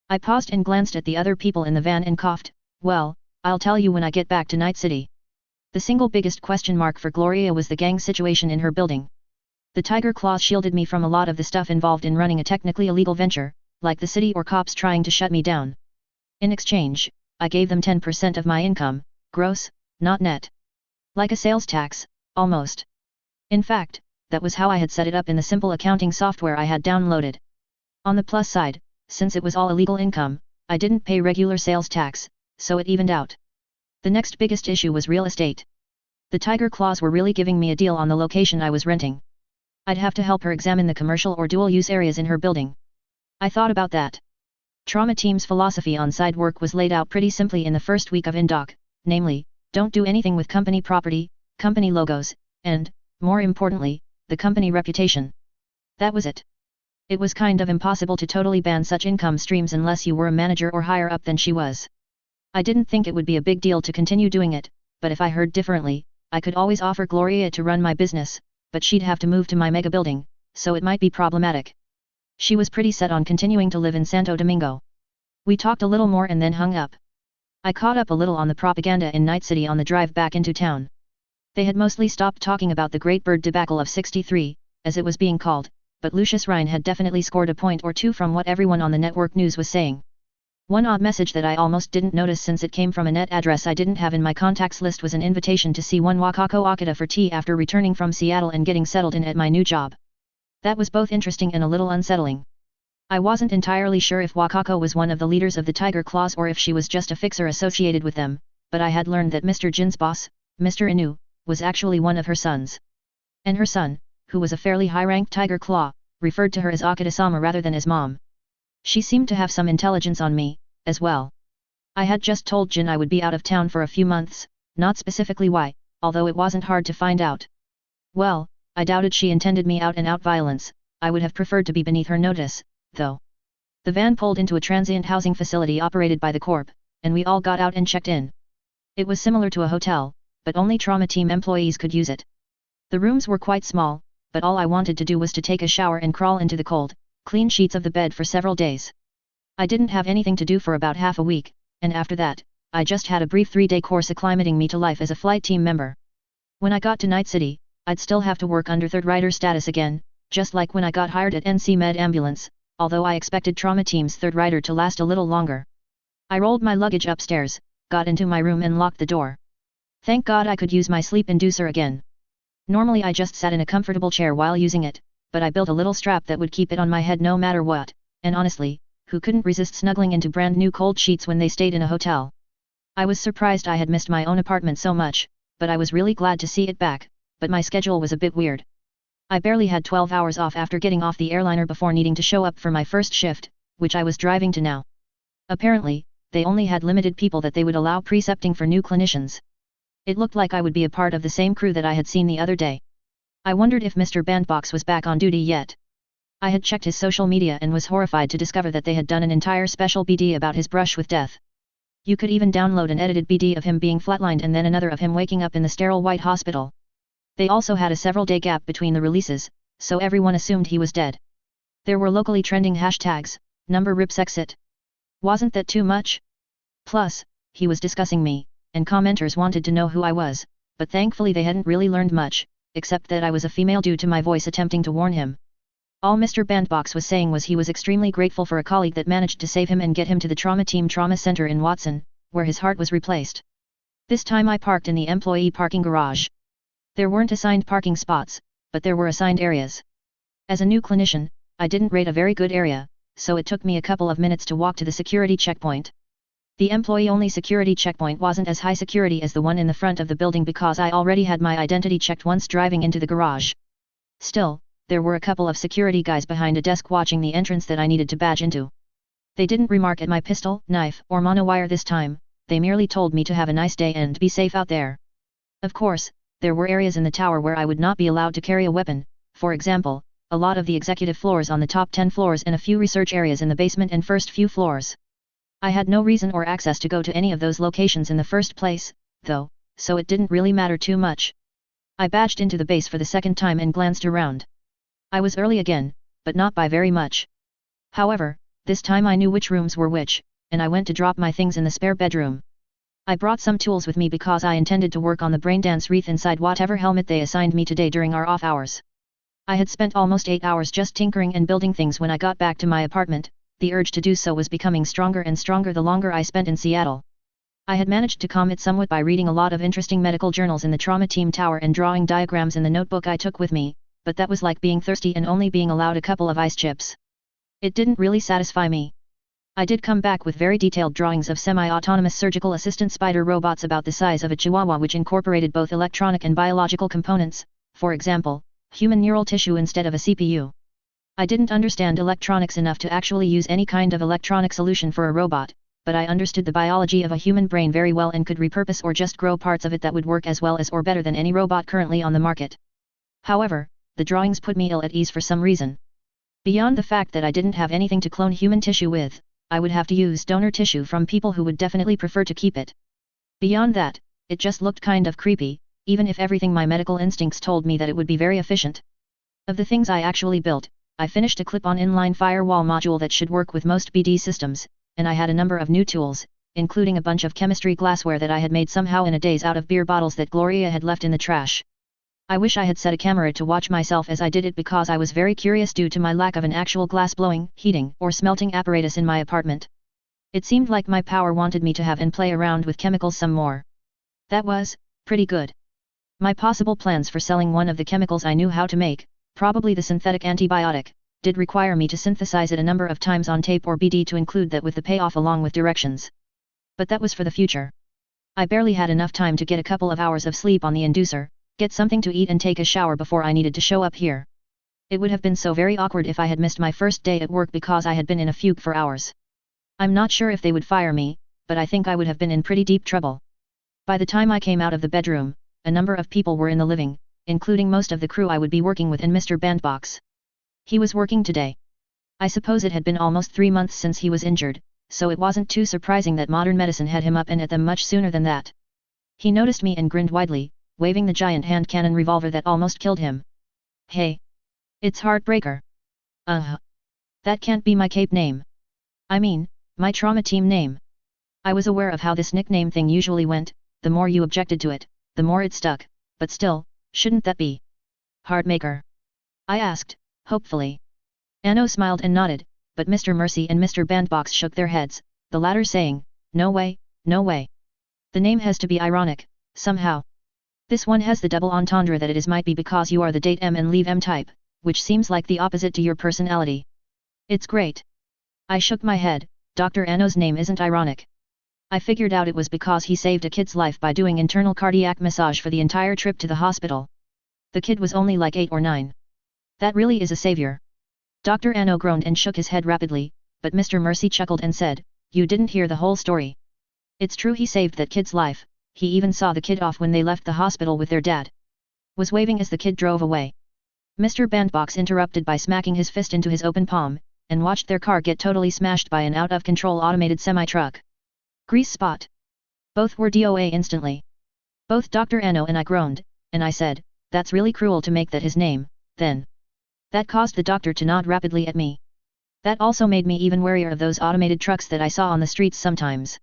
Speaker 1: I paused and glanced at the other people in the van and coughed, well, I'll tell you when I get back to Night City. The single biggest question mark for Gloria was the gang situation in her building. The tiger claws shielded me from a lot of the stuff involved in running a technically illegal venture, like the city or cops trying to shut me down. In exchange, I gave them 10% of my income, gross, not net. Like a sales tax, almost. In fact, that was how I had set it up in the simple accounting software I had downloaded. On the plus side, since it was all illegal income, I didn't pay regular sales tax, so it evened out. The next biggest issue was real estate. The tiger claws were really giving me a deal on the location I was renting. I'd have to help her examine the commercial or dual-use areas in her building. I thought about that. Trauma team's philosophy on side work was laid out pretty simply in the first week of InDoc, namely, Don't do anything with company property, company logos, and, more importantly, the company reputation. That was it. It was kind of impossible to totally ban such income streams unless you were a manager or higher up than she was. I didn't think it would be a big deal to continue doing it, but if I heard differently, I could always offer Gloria to run my business, but she'd have to move to my mega building, so it might be problematic. She was pretty set on continuing to live in Santo Domingo. We talked a little more and then hung up. I caught up a little on the propaganda in Night City on the drive back into town. They had mostly stopped talking about the Great Bird debacle of '63, as it was being called, but Lucius Rhine had definitely scored a point or two from what everyone on the network news was saying. One odd message that I almost didn't notice since it came from a net address I didn't have in my contacts list was an invitation to see one Wakako Akita for tea after returning from Seattle and getting settled in at my new job. That was both interesting and a little unsettling. I wasn't entirely sure if Wakako was one of the leaders of the Tiger Claws or if she was just a fixer associated with them, but I had learned that Mr. Jin's boss, Mr. Inu, was actually one of her sons. And her son, who was a fairly high-ranked Tiger Claw, referred to her as Akita-sama rather than as Mom. She seemed to have some intelligence on me, as well. I had just told Jin I would be out of town for a few months, not specifically why, although it wasn't hard to find out. Well, I doubted she intended me out-and-out violence. I would have preferred to be beneath her notice, though. The van pulled into a transient housing facility operated by the Corp, and we all got out and checked in. It was similar to a hotel, but only trauma team employees could use it. The rooms were quite small, but all I wanted to do was to take a shower and crawl into the cold, clean sheets of the bed for several days. I didn't have anything to do for about half a week, and after that, I just had a brief 3-day course acclimating me to life as a flight team member. When I got to Night City, I'd still have to work under third rider status again, just like when I got hired at NC Med Ambulance, although I expected trauma team's third rider to last a little longer. I rolled my luggage upstairs, got into my room and locked the door. Thank God I could use my sleep inducer again. Normally I just sat in a comfortable chair while using it, but I built a little strap that would keep it on my head no matter what, and honestly, who couldn't resist snuggling into brand new cold sheets when they stayed in a hotel? I was surprised I had missed my own apartment so much, but I was really glad to see it back, but my schedule was a bit weird. I barely had 12 hours off after getting off the airliner before needing to show up for my first shift, which I was driving to now. Apparently, they only had limited people that they would allow precepting for new clinicians. It looked like I would be a part of the same crew that I had seen the other day. I wondered if Mr. Bandbox was back on duty yet. I had checked his social media and was horrified to discover that they had done an entire special BD about his brush with death. You could even download an edited BD of him being flatlined and then another of him waking up in the sterile white hospital. They also had a several-day gap between the releases, so everyone assumed he was dead. There were locally trending hashtags, #RipsExit. Wasn't that too much? Plus, he was discussing me, and commenters wanted to know who I was, but thankfully they hadn't really learned much, except that I was a female due to my voice attempting to warn him. All Mr. Bandbox was saying was he was extremely grateful for a colleague that managed to save him and get him to the trauma team trauma center in Watson, where his heart was replaced. This time I parked in the employee parking garage. There weren't assigned parking spots, but there were assigned areas. As a new clinician, I didn't rate a very good area, so it took me a couple of minutes to walk to the security checkpoint. The employee-only security checkpoint wasn't as high security as the one in the front of the building because I already had my identity checked once driving into the garage. Still, there were a couple of security guys behind a desk watching the entrance that I needed to badge into. They didn't remark at my pistol, knife, or monowire this time, they merely told me to have a nice day and be safe out there. Of course, there were areas in the tower where I would not be allowed to carry a weapon, for example, a lot of the executive floors on the top 10 floors and a few research areas in the basement and first few floors. I had no reason or access to go to any of those locations in the first place, though, so it didn't really matter too much. I badged into the base for the second time and glanced around. I was early again, but not by very much. However, this time I knew which rooms were which, and I went to drop my things in the spare bedroom. I brought some tools with me because I intended to work on the braindance wreath inside whatever helmet they assigned me today during our off hours. I had spent almost 8 hours just tinkering and building things when I got back to my apartment. The urge to do so was becoming stronger and stronger the longer I spent in Seattle. I had managed to calm it somewhat by reading a lot of interesting medical journals in the trauma team tower and drawing diagrams in the notebook I took with me, but that was like being thirsty and only being allowed a couple of ice chips. It didn't really satisfy me. I did come back with very detailed drawings of semi-autonomous surgical assistant spider robots about the size of a chihuahua which incorporated both electronic and biological components, for example, human neural tissue instead of a CPU. I didn't understand electronics enough to actually use any kind of electronic solution for a robot, but I understood the biology of a human brain very well and could repurpose or just grow parts of it that would work as well as or better than any robot currently on the market. However, the drawings put me ill at ease for some reason. Beyond the fact that I didn't have anything to clone human tissue with, I would have to use donor tissue from people who would definitely prefer to keep it. Beyond that, it just looked kind of creepy, even if everything my medical instincts told me that it would be very efficient. Of the things I actually built, I finished a clip-on inline firewall module that should work with most BD systems, and I had a number of new tools, including a bunch of chemistry glassware that I had made somehow in a daze out of beer bottles that Gloria had left in the trash. I wish I had set a camera to watch myself as I did it because I was very curious due to my lack of an actual glass-blowing, heating, or smelting apparatus in my apartment. It seemed like my power wanted me to have and play around with chemicals some more. That was pretty good. My possible plans for selling one of the chemicals I knew how to make, probably the synthetic antibiotic, did require me to synthesize it a number of times on tape or BD to include that with the payoff along with directions. But that was for the future. I barely had enough time to get a couple of hours of sleep on the inducer, get something to eat and take a shower before I needed to show up here. It would have been so very awkward if I had missed my first day at work because I had been in a fugue for hours. I'm not sure if they would fire me, but I think I would have been in pretty deep trouble. By the time I came out of the bedroom, a number of people were in the living, including most of the crew I would be working with and Mr. Bandbox. He was working today. I suppose it had been almost 3 months since he was injured, so it wasn't too surprising that modern medicine had him up and at them much sooner than that. He noticed me and grinned widely, waving the giant hand cannon revolver that almost killed him. Hey! It's Heartbreaker. That can't be my cape name. I mean, my trauma team name. I was aware of how this nickname thing usually went, the more you objected to it, the more it stuck, but still, shouldn't that be Heartmaker? I asked, hopefully. Anno smiled and nodded, but Mr. Mercy and Mr. Bandbox shook their heads, the latter saying, no way, no way. The name has to be ironic, somehow. This one has the double entendre that it is might be because you are the date M and leave M type, which seems like the opposite to your personality. It's great. I shook my head, Dr. Anno's name isn't ironic. I figured out it was because he saved a kid's life by doing internal cardiac massage for the entire trip to the hospital. The kid was only like 8 or 9. That really is a savior. Dr. Anno groaned and shook his head rapidly, but Mr. Mercy chuckled and said, you didn't hear the whole story. It's true he saved that kid's life. He even saw the kid off when they left the hospital with their dad. Was waving as the kid drove away. Mr. Bandbox interrupted by smacking his fist into his open palm, and watched their car get totally smashed by an out-of-control automated semi-truck. Grease spot. Both were DOA instantly. Both Dr. Anno and I groaned, and I said, that's really cruel to make that his name, then. That caused the doctor to nod rapidly at me. That also made me even warier of those automated trucks that I saw on the streets sometimes.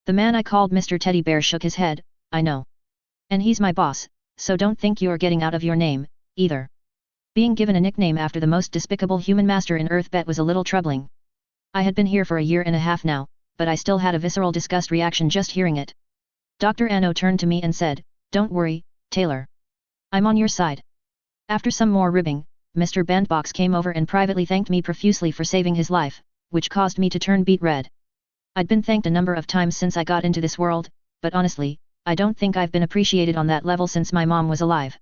Speaker 1: The man I called Mr. Teddy Bear shook his head, I know. And he's my boss, so don't think you're getting out of your name, either. Being given a nickname after the most despicable human master in Earthbet was a little troubling. I had been here for a year and a half now, but I still had a visceral disgust reaction just hearing it. Dr. Anno turned to me and said, don't worry, Taylor. I'm on your side. After some more ribbing, Mr. Bandbox came over and privately thanked me profusely for saving his life, which caused me to turn beet red. I'd been thanked a number of times since I got into this world, but honestly, I don't think I've been appreciated on that level since my mom was alive.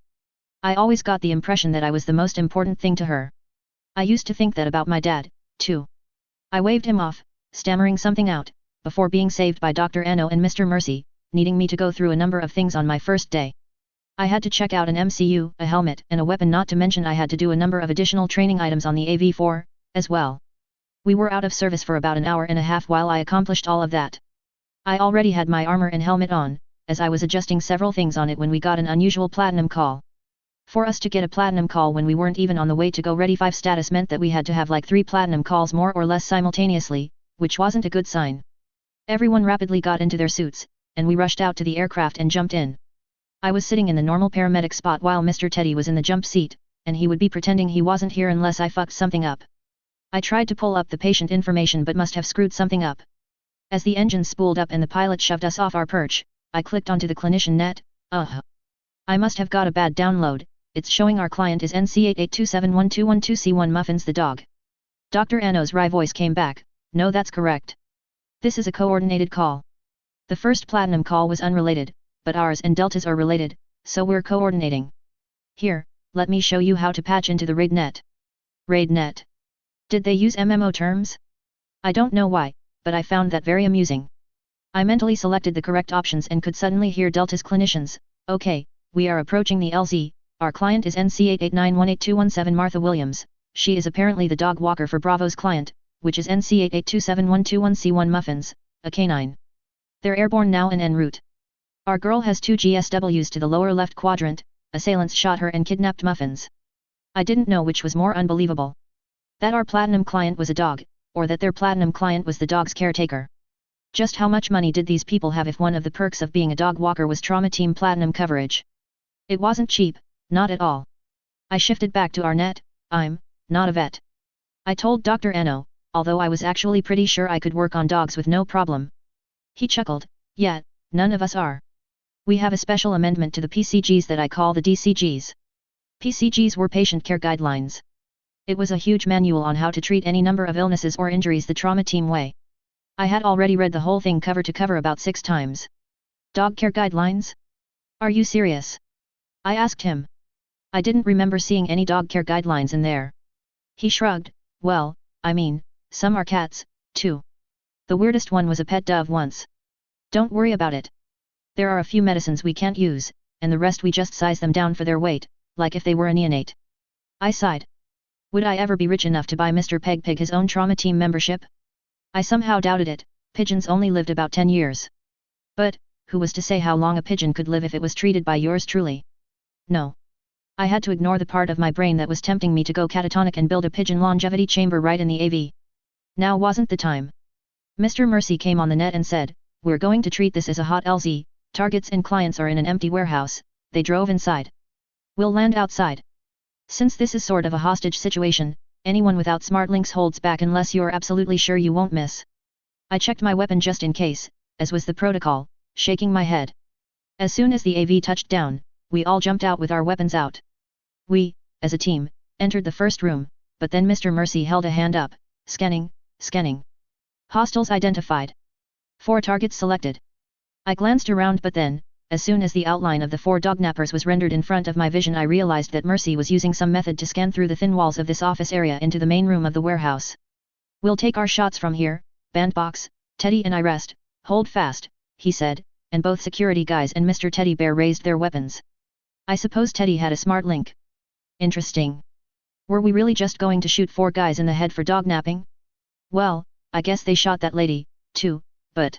Speaker 1: I always got the impression that I was the most important thing to her. I used to think that about my dad, too. I waved him off, stammering something out, before being saved by Dr. Anno and Mr. Mercy, needing me to go through a number of things on my first day. I had to check out an MCU, a helmet, and a weapon, not to mention I had to do a number of additional training items on the AV4, as well. We were out of service for about an hour and a half while I accomplished all of that. I already had my armor and helmet on, as I was adjusting several things on it when we got an unusual platinum call. For us to get a platinum call when we weren't even on the way to go ready 5 status meant that we had to have like 3 platinum calls more or less simultaneously, which wasn't a good sign. Everyone rapidly got into their suits, and we rushed out to the aircraft and jumped in. I was sitting in the normal paramedic spot while Mr. Teddy was in the jump seat, and he would be pretending he wasn't here unless I fucked something up. I tried to pull up the patient information but must have screwed something up. As the engine spooled up and the pilot shoved us off our perch, I clicked onto the clinician net. I must have got a bad download. It's showing our client is NC88271212C1 Muffins the dog. Dr. Anno's wry voice came back, no, that's correct. This is a coordinated call. The first platinum call was unrelated, but ours and Delta's are related, so we're coordinating. Here, let me show you how to patch into the RaidNet. RaidNet. Did they use MMO terms? I don't know why, but I found that very amusing. I mentally selected the correct options and could suddenly hear Delta's clinicians, "Okay, we are approaching the LZ, our client is NC88918217 Martha Williams, she is apparently the dog walker for Bravo's client, which is NC88272121C1 Muffins, a canine. They're airborne now and en route. Our girl has 2 GSWs to the lower left quadrant, assailants shot her and kidnapped Muffins." I didn't know which was more unbelievable. That our platinum client was a dog, or that their platinum client was the dog's caretaker. Just how much money did these people have if one of the perks of being a dog walker was Trauma Team Platinum coverage? It wasn't cheap, not at all. I shifted back to Arnett. "I'm not a vet. I told Dr. Eno, although I was actually pretty sure I could work on dogs with no problem." He chuckled, "Yeah, none of us are. We have a special amendment to the PCGs that I call the DCGs. PCGs were patient care guidelines. It was a huge manual on how to treat any number of illnesses or injuries the trauma team way. I had already read the whole thing cover to cover about 6 times. Dog care guidelines? Are you serious? I asked him. I didn't remember seeing any dog care guidelines in there. He shrugged, "Well, I mean, some are cats, too. The weirdest one was a pet dove once. Don't worry about it. There are a few medicines we can't use, and the rest we just size them down for their weight, like if they were a neonate." I sighed. Would I ever be rich enough to buy Mr. Pegpig his own trauma team membership? I somehow doubted it. Pigeons only lived about 10 years. But, who was to say how long a pigeon could live if it was treated by yours truly? No. I had to ignore the part of my brain that was tempting me to go catatonic and build a pigeon longevity chamber right in the AV. Now wasn't the time. Mr. Mercy came on the net and said, "We're going to treat this as a hot LZ, targets and clients are in an empty warehouse." They drove inside. "We'll land outside. Since this is sort of a hostage situation, anyone without smart links holds back unless you're absolutely sure you won't miss." I checked my weapon just in case, as was the protocol, shaking my head. As soon as the AV touched down, we all jumped out with our weapons out. We, as a team, entered the first room, but then Mr. Mercy held a hand up. "Scanning, scanning. Hostiles identified. 4 targets selected." I glanced around, but then, as soon as the outline of the 4 dognappers was rendered in front of my vision, I realized that Mercy was using some method to scan through the thin walls of this office area into the main room of the warehouse. "We'll take our shots from here, Bandbox, Teddy and I rest, hold fast," he said, and both security guys and Mr. Teddy Bear raised their weapons. I suppose Teddy had a smart link. Interesting. Were we really just going to shoot 4 guys in the head for dognapping? Well, I guess they shot that lady, too, but...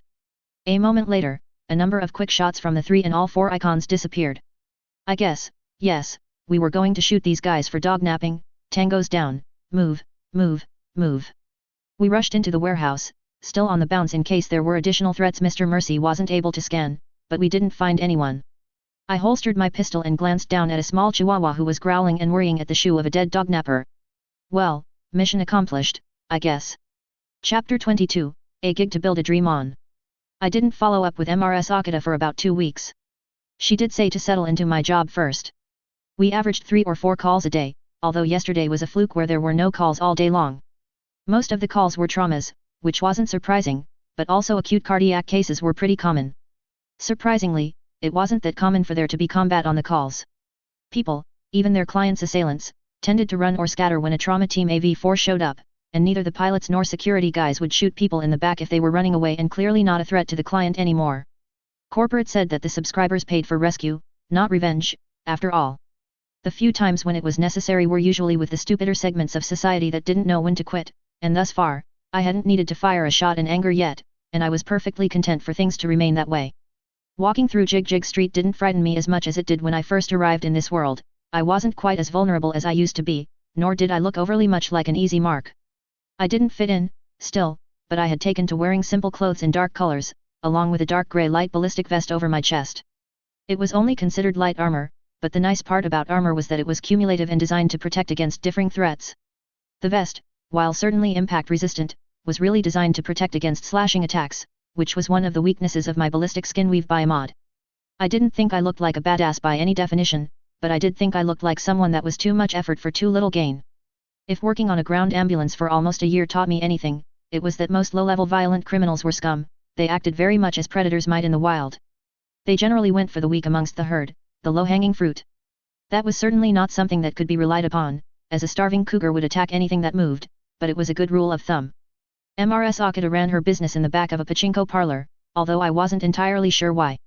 Speaker 1: A moment later, a number of quick shots from the 3 and all 4 icons disappeared. I guess, yes, we were going to shoot these guys for dognapping. Tango's down, move, move, move. We rushed into the warehouse, still on the bounce in case there were additional threats Mr. Mercy wasn't able to scan, but we didn't find anyone. I holstered my pistol and glanced down at a small chihuahua who was growling and worrying at the shoe of a dead dognapper. Well, mission accomplished, I guess. Chapter 22, A Gig to Build a Dream On. I didn't follow up with MRS Akita for about 2 weeks. She did say to settle into my job first. We averaged 3 or 4 calls a day, although yesterday was a fluke where there were no calls all day long. Most of the calls were traumas, which wasn't surprising, but also acute cardiac cases were pretty common. Surprisingly, it wasn't that common for there to be combat on the calls. People, even their clients' assailants, tended to run or scatter when a trauma team AV4 showed up, and neither the pilots nor security guys would shoot people in the back if they were running away and clearly not a threat to the client anymore. Corporate said that the subscribers paid for rescue, not revenge, after all. The few times when it was necessary were usually with the stupider segments of society that didn't know when to quit, and thus far, I hadn't needed to fire a shot in anger yet, and I was perfectly content for things to remain that way. Walking through Jig Jig Street didn't frighten me as much as it did when I first arrived in this world. I wasn't quite as vulnerable as I used to be, nor did I look overly much like an easy mark. I didn't fit in, still, but I had taken to wearing simple clothes in dark colors, along with a dark grey light ballistic vest over my chest. It was only considered light armor, but the nice part about armor was that it was cumulative and designed to protect against differing threats. The vest, while certainly impact resistant, was really designed to protect against slashing attacks, which was one of the weaknesses of my ballistic skin weave by mod. I didn't think I looked like a badass by any definition, but I did think I looked like someone that was too much effort for too little gain. If working on a ground ambulance for almost a year taught me anything, it was that most low-level violent criminals were scum. They acted very much as predators might in the wild. They generally went for the weak amongst the herd, the low-hanging fruit. That was certainly not something that could be relied upon, as a starving cougar would attack anything that moved, but it was a good rule of thumb. Mrs. Akita ran her business in the back of a pachinko parlor, although I wasn't entirely sure why.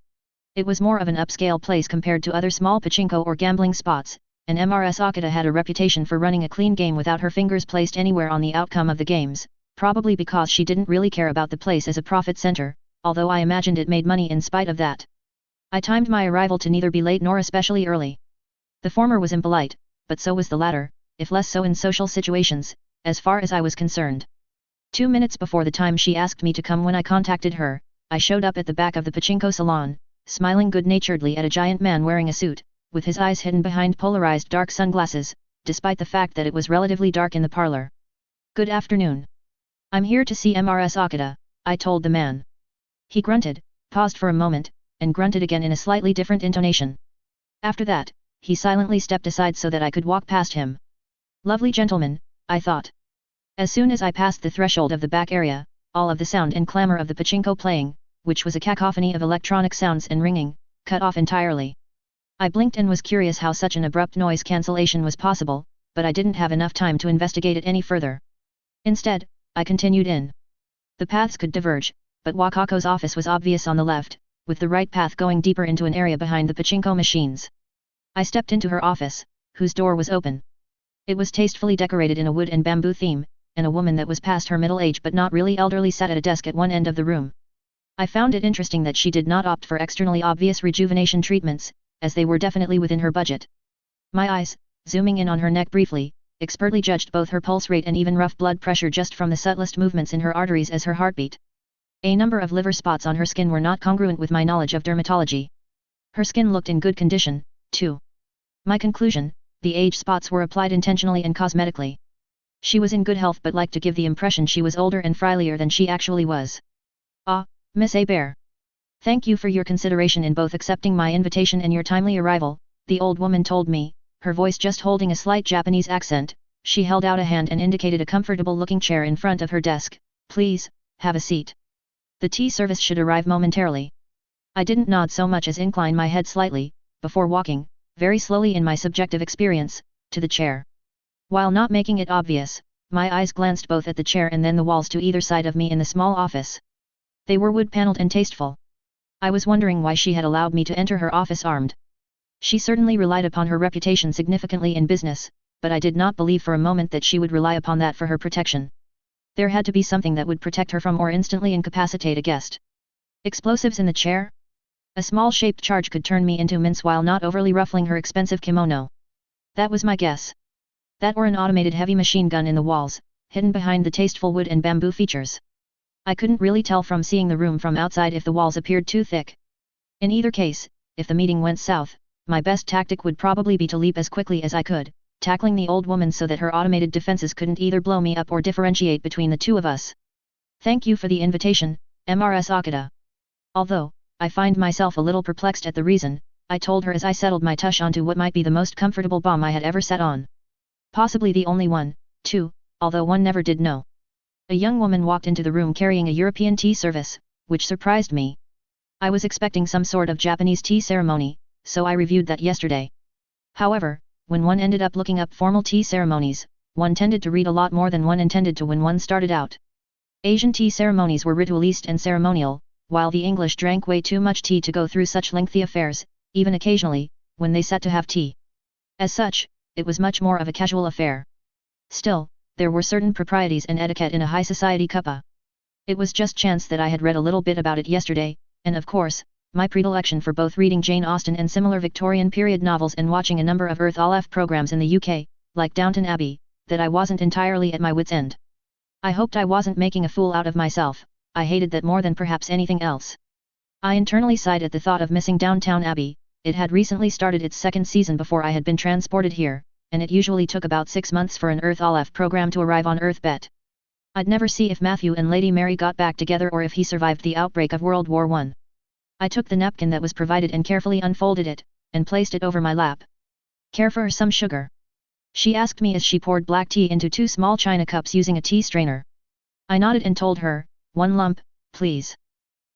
Speaker 1: It was more of an upscale place compared to other small pachinko or gambling spots, and Mrs. Akita had a reputation for running a clean game without her fingers placed anywhere on the outcome of the games, probably because she didn't really care about the place as a profit center, although I imagined it made money in spite of that. I timed my arrival to neither be late nor especially early. The former was impolite, but so was the latter, if less so in social situations, as far as I was concerned. 2 minutes before the time she asked me to come when I contacted her, I showed up at the back of the pachinko salon, smiling good-naturedly at a giant man wearing a suit, with his eyes hidden behind polarized dark sunglasses, despite the fact that it was relatively dark in the parlor. "Good afternoon. I'm here to see Mrs. Akita," I told the man. He grunted, paused for a moment, and grunted again in a slightly different intonation. After that, he silently stepped aside so that I could walk past him. Lovely gentleman, I thought. As soon as I passed the threshold of the back area, all of the sound and clamor of the pachinko playing, which was a cacophony of electronic sounds and ringing, cut off entirely. I blinked and was curious how such an abrupt noise cancellation was possible, but I didn't have enough time to investigate it any further. Instead, I continued in. The paths could diverge, but Wakako's office was obvious on the left, with the right path going deeper into an area behind the pachinko machines. I stepped into her office, whose door was open. It was tastefully decorated in a wood and bamboo theme, and a woman that was past her middle age but not really elderly sat at a desk at one end of the room. I found it interesting that she did not opt for externally obvious rejuvenation treatments, as they were definitely within her budget. My eyes, zooming in on her neck briefly, expertly judged both her pulse rate and even rough blood pressure just from the subtlest movements in her arteries as her heartbeat. A number of liver spots on her skin were not congruent with my knowledge of dermatology. Her skin looked in good condition, too. My conclusion, the age spots were applied intentionally and cosmetically. She was in good health but liked to give the impression she was older and frilier than she actually was. "Ah, Miss Bear. Thank you for your consideration in both accepting my invitation and your timely arrival," the old woman told me, her voice just holding a slight Japanese accent. She held out a hand and indicated a comfortable-looking chair in front of her desk. "Please, have a seat. The tea service should arrive momentarily." I didn't nod so much as incline my head slightly, before walking, very slowly in my subjective experience, to the chair. While not making it obvious, my eyes glanced both at the chair and then the walls to either side of me in the small office. They were wood-paneled and tasteful. I was wondering why she had allowed me to enter her office armed. She certainly relied upon her reputation significantly in business, but I did not believe for a moment that she would rely upon that for her protection. There had to be something that would protect her from or instantly incapacitate a guest. Explosives in the chair? A small shaped charge could turn me into mince while not overly ruffling her expensive kimono. That was my guess. That or an automated heavy machine gun in the walls, hidden behind the tasteful wood and bamboo features. I couldn't really tell from seeing the room from outside if the walls appeared too thick. In either case, if the meeting went south, my best tactic would probably be to leap as quickly as I could, tackling the old woman so that her automated defenses couldn't either blow me up or differentiate between the two of us. "Thank you for the invitation, Mrs. Akita. Although, I find myself a little perplexed at the reason," I told her as I settled my tush onto what might be the most comfortable bomb I had ever sat on. Possibly the only one, too, although one never did know. A young woman walked into the room carrying a European tea service, which surprised me. I was expecting some sort of Japanese tea ceremony, so I reviewed that yesterday. However, when one ended up looking up formal tea ceremonies, one tended to read a lot more than one intended to when one started out. Asian tea ceremonies were ritualist and ceremonial, while the English drank way too much tea to go through such lengthy affairs, even occasionally, when they sat to have tea. As such, it was much more of a casual affair. Still, there were certain proprieties and etiquette in a high society cuppa. It was just chance that I had read a little bit about it yesterday, and of course, my predilection for both reading Jane Austen and similar Victorian period novels and watching a number of Earth OLF programs in the UK, like Downton Abbey, that I wasn't entirely at my wit's end. I hoped I wasn't making a fool out of myself. I hated that more than perhaps anything else. I internally sighed at the thought of missing Downton Abbey. It had recently started its second season before I had been transported here, and it usually took about 6 months for an Earth OLF program to arrive on Earth Bet. I'd never see if Matthew and Lady Mary got back together or if he survived the outbreak of World War I. I took the napkin that was provided and carefully unfolded it, and placed it over my lap. "Care for some sugar?" she asked me as she poured black tea into 2 small china cups using a tea strainer. I nodded and told her, "1 lump, please."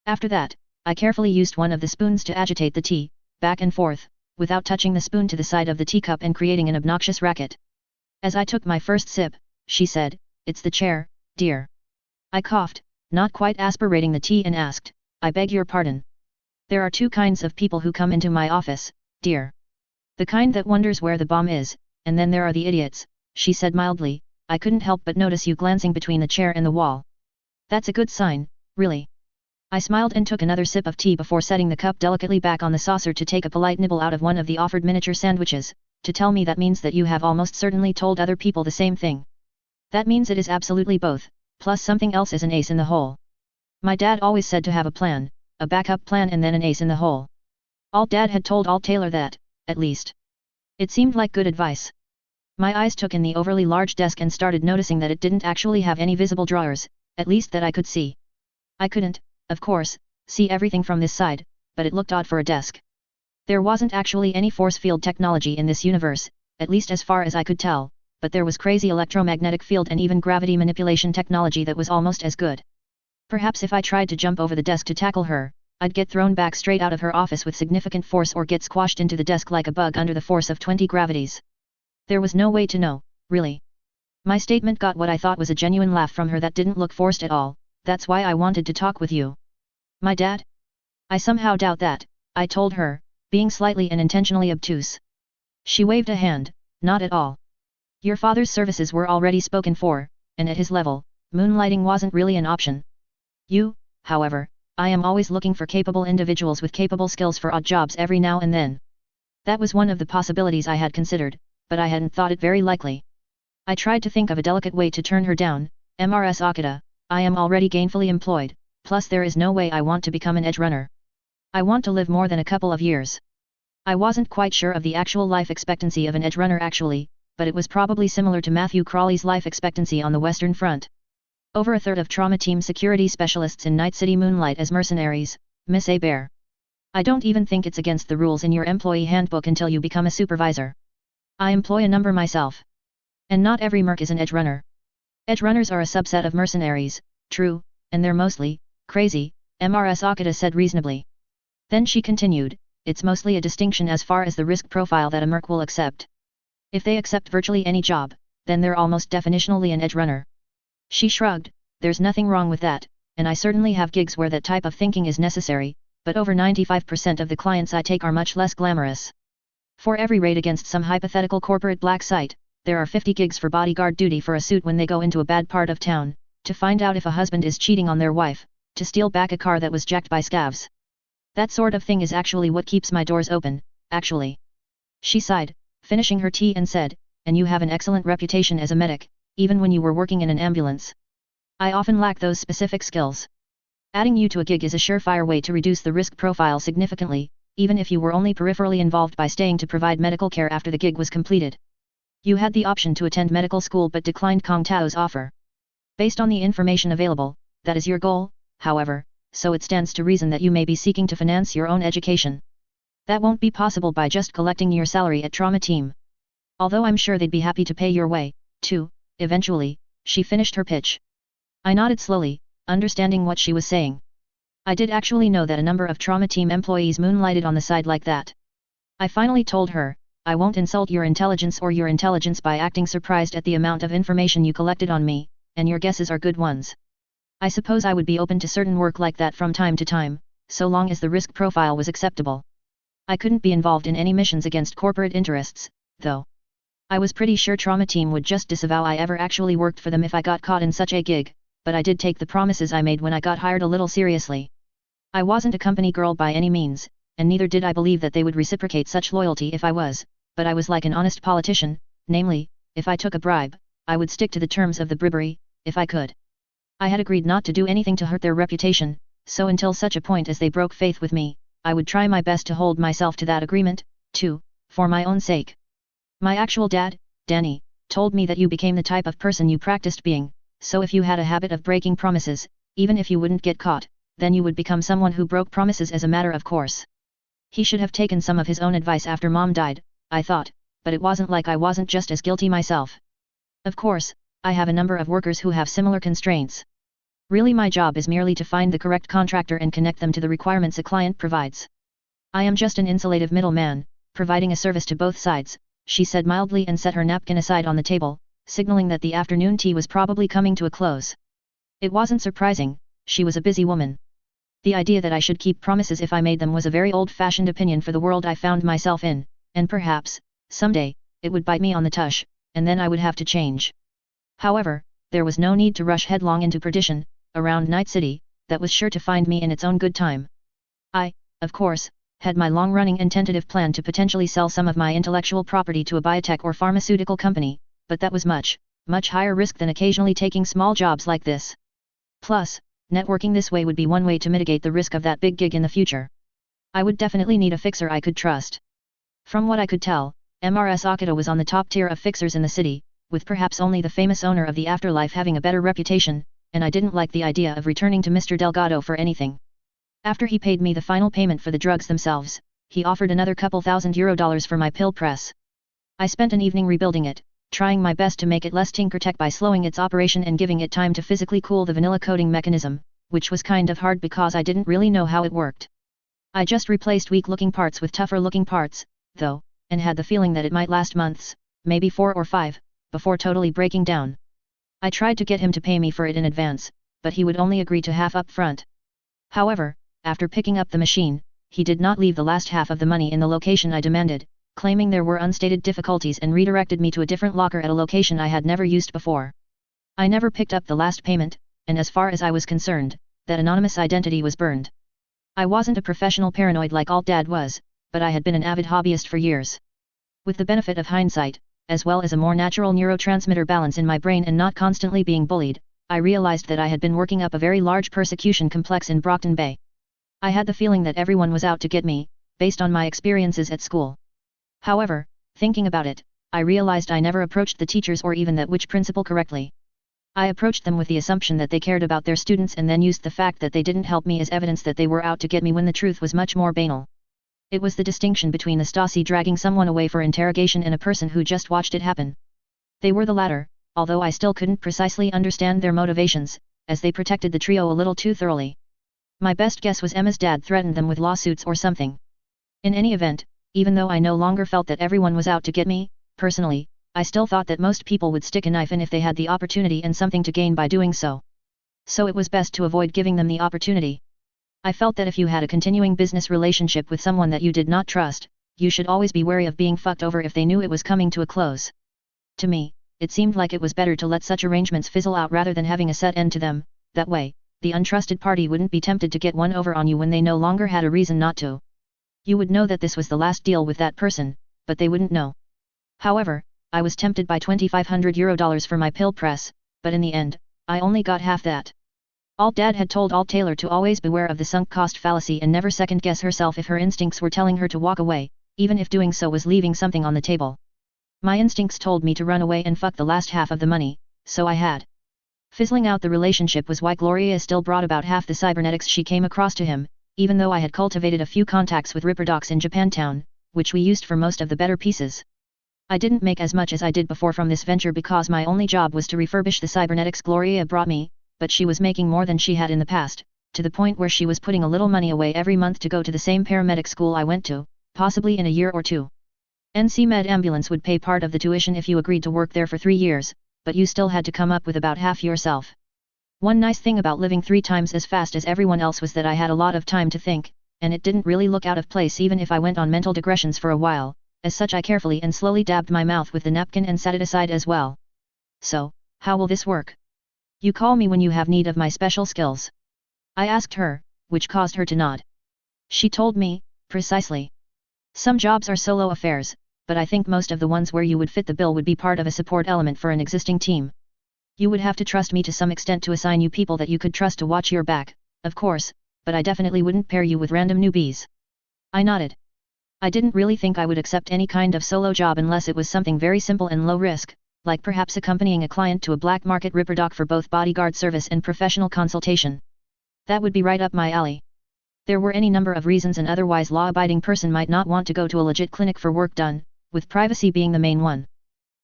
Speaker 1: After that, I carefully used one of the spoons to agitate the tea, back and forth, without touching the spoon to the side of the teacup and creating an obnoxious racket. As I took my first sip, she said, "It's the chair, dear." I coughed, not quite aspirating the tea, and asked, I beg your pardon. There are two kinds of people who come into my office, dear. The kind that wonders where the bomb is, and then there are the idiots, she said mildly. I couldn't help but notice you glancing between the chair and the wall. That's a good sign, really. I smiled and took another sip of tea before setting the cup delicately back on the saucer to take a polite nibble out of one of the offered miniature sandwiches. To tell me that means that you have almost certainly told other people the same thing. That means it is absolutely both, plus something else is an ace in the hole. My dad always said to have a plan, a backup plan, and then an ace in the hole. Alt Dad had told Alt Taylor that, at least. It seemed like good advice. My eyes took in the overly large desk and started noticing that it didn't actually have any visible drawers, at least that I could see. I couldn't, of course, see everything from this side, but it looked odd for a desk. There wasn't actually any force field technology in this universe, at least as far as I could tell, but there was crazy electromagnetic field and even gravity manipulation technology that was almost as good. Perhaps if I tried to jump over the desk to tackle her, I'd get thrown back straight out of her office with significant force or get squashed into the desk like a bug under the force of 20 gravities. There was no way to know, really. My statement got what I thought was a genuine laugh from her that didn't look forced at all. That's why I wanted to talk with you. My dad? I somehow doubt that, I told her, being slightly and intentionally obtuse. She waved a hand, not at all. Your father's services were already spoken for, and at his level, moonlighting wasn't really an option. You, however, I am always looking for capable individuals with capable skills for odd jobs every now and then. That was one of the possibilities I had considered, but I hadn't thought it very likely. I tried to think of a delicate way to turn her down. Mrs. Akita, I am already gainfully employed, plus there is no way I want to become an edge runner. I want to live more than a couple of years. I wasn't quite sure of the actual life expectancy of an edge runner actually, but it was probably similar to Matthew Crawley's life expectancy on the Western Front. Over a third of trauma team security specialists in Night City moonlight as mercenaries, Miss A. Bear. I don't even think it's against the rules in your employee handbook until you become a supervisor. I employ a number myself. And not every merc is an edge runner. Edge runners are a subset of mercenaries, true, and they're mostly crazy, Mrs. Akita said reasonably. Then she continued, it's mostly a distinction as far as the risk profile that a merc will accept. If they accept virtually any job, then they're almost definitionally an edge runner. She shrugged, there's nothing wrong with that, and I certainly have gigs where that type of thinking is necessary, but over 95% of the clients I take are much less glamorous. For every raid against some hypothetical corporate black site, there are 50 gigs for bodyguard duty for a suit when they go into a bad part of town, to find out if a husband is cheating on their wife, to steal back a car that was jacked by scavs. That sort of thing is actually what keeps my doors open, actually. She sighed, finishing her tea, and said, and you have an excellent reputation as a medic, even when you were working in an ambulance. I often lack those specific skills. Adding you to a gig is a surefire way to reduce the risk profile significantly, even if you were only peripherally involved by staying to provide medical care after the gig was completed. You had the option to attend medical school but declined Kong Tao's offer. Based on the information available, that is your goal, however, so it stands to reason that you may be seeking to finance your own education. That won't be possible by just collecting your salary at Trauma Team. Although I'm sure they'd be happy to pay your way, too, eventually, she finished her pitch. I nodded slowly, understanding what she was saying. I did actually know that a number of Trauma Team employees moonlighted on the side like that. I finally told her, I won't insult your intelligence or your intelligence by acting surprised at the amount of information you collected on me, and your guesses are good ones. I suppose I would be open to certain work like that from time to time, so long as the risk profile was acceptable. I couldn't be involved in any missions against corporate interests, though. I was pretty sure Trauma Team would just disavow I ever actually worked for them if I got caught in such a gig, but I did take the promises I made when I got hired a little seriously. I wasn't a company girl by any means, and neither did I believe that they would reciprocate such loyalty if I was, but I was like an honest politician, namely, if I took a bribe, I would stick to the terms of the bribery, if I could. I had agreed not to do anything to hurt their reputation, so until such a point as they broke faith with me, I would try my best to hold myself to that agreement, too, for my own sake. My actual dad, Danny, told me that you became the type of person you practiced being, so if you had a habit of breaking promises, even if you wouldn't get caught, then you would become someone who broke promises as a matter of course. He should have taken some of his own advice after Mom died, I thought, but it wasn't like I wasn't just as guilty myself. Of course, I have a number of workers who have similar constraints. Really, my job is merely to find the correct contractor and connect them to the requirements a client provides. I am just an insulative middleman, providing a service to both sides, she said mildly and set her napkin aside on the table, signaling that the afternoon tea was probably coming to a close. It wasn't surprising, she was a busy woman. The idea that I should keep promises if I made them was a very old-fashioned opinion for the world I found myself in, and perhaps, someday, it would bite me on the tush, and then I would have to change. However, there was no need to rush headlong into perdition, around Night City, that was sure to find me in its own good time. I, of course, had my long-running and tentative plan to potentially sell some of my intellectual property to a biotech or pharmaceutical company, but that was much higher risk than occasionally taking small jobs like this. Plus, networking this way would be one way to mitigate the risk of that big gig in the future. I would definitely need a fixer I could trust. From what I could tell, MRS Akito was on the top tier of fixers in the city, with perhaps only the famous owner of the afterlife having a better reputation, and I didn't like the idea of returning to Mr. Delgado for anything. After he paid me the final payment for the drugs themselves, he offered another couple $1,000 for my pill press. I spent an evening rebuilding it, trying my best to make it less tinker-tech by slowing its operation and giving it time to physically cool the vanilla coating mechanism, which was kind of hard because I didn't really know how it worked. I just replaced weak-looking parts with tougher-looking parts, though, and had the feeling that it might last months, maybe 4 or 5, before totally breaking down. I tried to get him to pay me for it in advance, but he would only agree to half up front. However, after picking up the machine, he did not leave the last half of the money in the location I demanded, claiming there were unstated difficulties and redirected me to a different locker at a location I had never used before. I never picked up the last payment, and as far as I was concerned, that anonymous identity was burned. I wasn't a professional paranoid like Alt Dad was, but I had been an avid hobbyist for years. With the benefit of hindsight, as well as a more natural neurotransmitter balance in my brain and not constantly being bullied, I realized that I had been working up a very large persecution complex in Brockton Bay. I had the feeling that everyone was out to get me, based on my experiences at school. However, thinking about it, I realized I never approached the teachers or even that which principal correctly. I approached them with the assumption that they cared about their students and then used the fact that they didn't help me as evidence that they were out to get me when the truth was much more banal. It was the distinction between the Stasi dragging someone away for interrogation and a person who just watched it happen. They were the latter, although I still couldn't precisely understand their motivations, as they protected the trio a little too thoroughly. My best guess was Emma's dad threatened them with lawsuits or something. In any event, even though I no longer felt that everyone was out to get me, personally, I still thought that most people would stick a knife in if they had the opportunity and something to gain by doing so. So it was best to avoid giving them the opportunity. I felt that if you had a continuing business relationship with someone that you did not trust, you should always be wary of being fucked over if they knew it was coming to a close. To me, it seemed like it was better to let such arrangements fizzle out rather than having a set end to them. That way, the untrusted party wouldn't be tempted to get one over on you when they no longer had a reason not to. You would know that this was the last deal with that person, but they wouldn't know. However, I was tempted by €2,500 for my pill press, but in the end, I only got half that. Alt Dad had told Alt Taylor to always beware of the sunk cost fallacy and never second guess herself if her instincts were telling her to walk away, even if doing so was leaving something on the table. My instincts told me to run away and fuck the last half of the money, so I had. Fizzling out the relationship was why Gloria still brought about half the cybernetics she came across to him, even though I had cultivated a few contacts with Ripperdocs in Japantown, which we used for most of the better pieces. I didn't make as much as I did before from this venture because my only job was to refurbish the cybernetics Gloria brought me, but she was making more than she had in the past, to the point where she was putting a little money away every month to go to the same paramedic school I went to, possibly in a year or two. NC Med Ambulance would pay part of the tuition if you agreed to work there for 3 years, but you still had to come up with about half yourself. One nice thing about living 3 times as fast as everyone else was that I had a lot of time to think, and it didn't really look out of place even if I went on mental digressions for a while. As such, I carefully and slowly dabbed my mouth with the napkin and set it aside as well. So, how will this work? You call me when you have need of my special skills. I asked her, which caused her to nod. She told me, precisely. Some jobs are solo affairs, but I think most of the ones where you would fit the bill would be part of a support element for an existing team. You would have to trust me to some extent to assign you people that you could trust to watch your back, of course, but I definitely wouldn't pair you with random newbies. I nodded. I didn't really think I would accept any kind of solo job unless it was something very simple and low risk, like perhaps accompanying a client to a black market Ripperdoc for both bodyguard service and professional consultation. That would be right up my alley. There were any number of reasons an otherwise law-abiding person might not want to go to a legit clinic for work done, with privacy being the main one.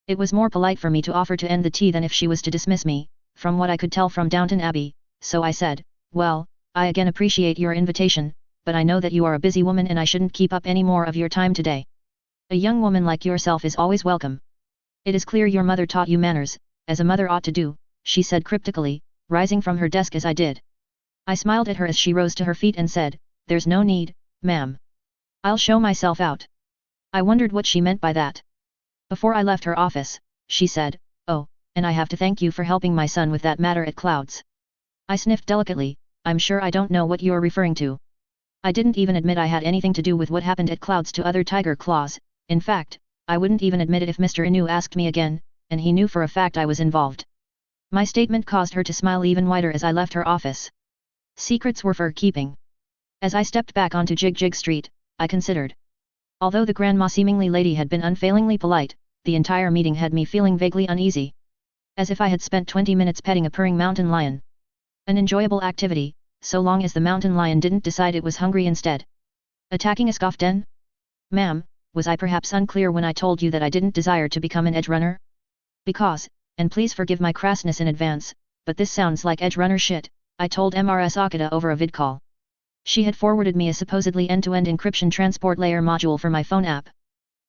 Speaker 1: It was more polite for me to offer to end the tea than if she was to dismiss me, from what I could tell from Downton Abbey, so I said, "Well, I again appreciate your invitation, but I know that you are a busy woman and I shouldn't keep up any more of your time today. A young woman like yourself is always welcome. It is clear your mother taught you manners, as a mother ought to do," she said cryptically, rising from her desk as I did. I smiled at her as she rose to her feet and said, "There's no need, ma'am. I'll show myself out." I wondered what she meant by that. Before I left her office, she said, "Oh, and I have to thank you for helping my son with that matter at Clouds." I sniffed delicately, "I'm sure I don't know what you're referring to." I didn't even admit I had anything to do with what happened at Clouds to other Tiger Claws. In fact, I wouldn't even admit it if Mr. Inu asked me again, and he knew for a fact I was involved. My statement caused her to smile even wider as I left her office. Secrets were for keeping. As I stepped back onto Jig Jig Street, I considered. Although the grandma seemingly lady had been unfailingly polite, the entire meeting had me feeling vaguely uneasy. As if I had spent 20 minutes petting a purring mountain lion. An enjoyable activity, so long as the mountain lion didn't decide it was hungry instead. Attacking a scoff den? Ma'am, was I perhaps unclear when I told you that I didn't desire to become an edge runner? Because, and please forgive my crassness in advance, but this sounds like edge runner shit, I told Mrs. Akita over a vid call. She had forwarded me a supposedly end-to-end encryption transport layer module for my phone app.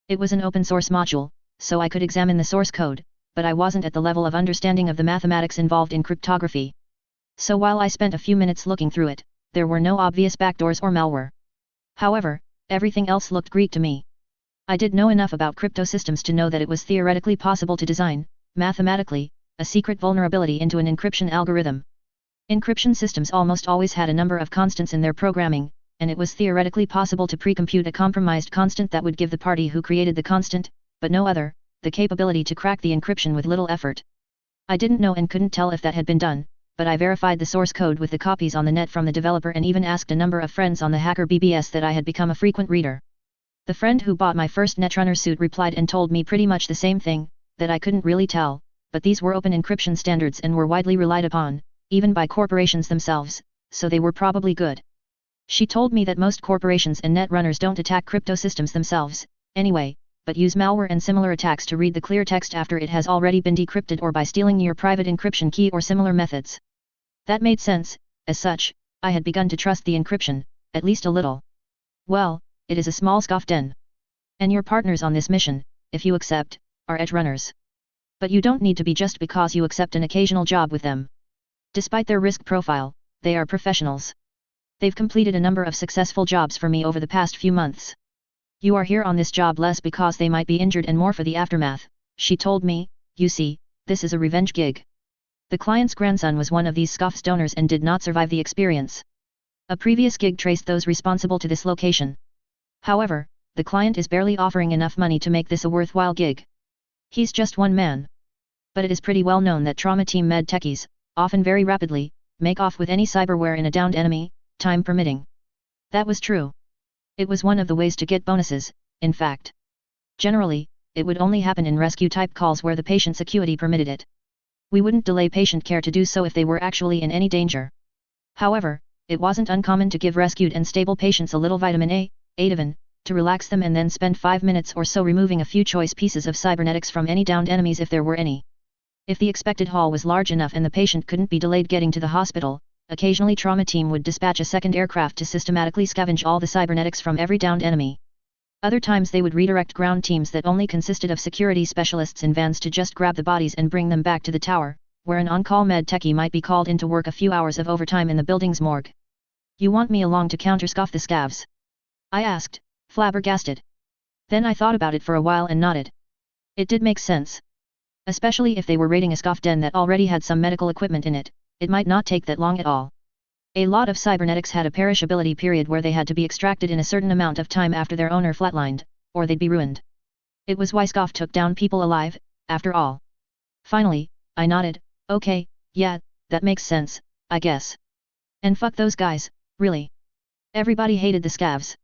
Speaker 1: It was an open source module, so I could examine the source code, but I wasn't at the level of understanding of the mathematics involved in cryptography. So while I spent a few minutes looking through it, there were no obvious backdoors or malware. However, everything else looked Greek to me. I did know enough about crypto systems to know that it was theoretically possible to design, mathematically, a secret vulnerability into an encryption algorithm. Encryption systems almost always had a number of constants in their programming, and it was theoretically possible to pre-compute a compromised constant that would give the party who created the constant, but no other, the capability to crack the encryption with little effort. I didn't know and couldn't tell if that had been done, but I verified the source code with the copies on the net from the developer and even asked a number of friends on the Hacker BBS that I had become a frequent reader. The friend who bought my first Netrunner suit replied and told me pretty much the same thing, that I couldn't really tell, but these were open encryption standards and were widely relied upon, even by corporations themselves, so they were probably good. She told me that most corporations and netrunners don't attack crypto systems themselves, anyway, but use malware and similar attacks to read the clear text after it has already been decrypted or by stealing your private encryption key or similar methods. That made sense. As such, I had begun to trust the encryption, at least a little. Well, it is a small scoff den. And your partners on this mission, if you accept, are edge runners. But you don't need to be just because you accept an occasional job with them. Despite their risk profile, they are professionals. They've completed a number of successful jobs for me over the past few months. You are here on this job less because they might be injured and more for the aftermath, she told me. You see, this is a revenge gig. The client's grandson was one of these scoff's donors and did not survive the experience. A previous gig traced those responsible to this location. However, the client is barely offering enough money to make this a worthwhile gig. He's just one man. But it is pretty well known that trauma team med techies, often very rapidly, make off with any cyberware in a downed enemy, time permitting. That was true. It was one of the ways to get bonuses, in fact. Generally, it would only happen in rescue-type calls where the patient's acuity permitted it. We wouldn't delay patient care to do so if they were actually in any danger. However, it wasn't uncommon to give rescued and stable patients a little vitamin A, Ativan, to relax them and then spend 5 minutes or so removing a few choice pieces of cybernetics from any downed enemies if there were any. If the expected haul was large enough and the patient couldn't be delayed getting to the hospital, occasionally trauma team would dispatch a second aircraft to systematically scavenge all the cybernetics from every downed enemy. Other times they would redirect ground teams that only consisted of security specialists in vans to just grab the bodies and bring them back to the tower, where an on-call med techie might be called in to work a few hours of overtime in the building's morgue. You want me along to counterscoff the scavs? I asked, flabbergasted. Then I thought about it for a while and nodded. It did make sense. Especially if they were raiding a scoff den that already had some medical equipment in it, it might not take that long at all. A lot of cybernetics had a perishability period where they had to be extracted in a certain amount of time after their owner flatlined, or they'd be ruined. It was why scoff took down people alive, after all. Finally, I nodded, okay, yeah, that makes sense, I guess. And fuck those guys, really. Everybody hated the scavs.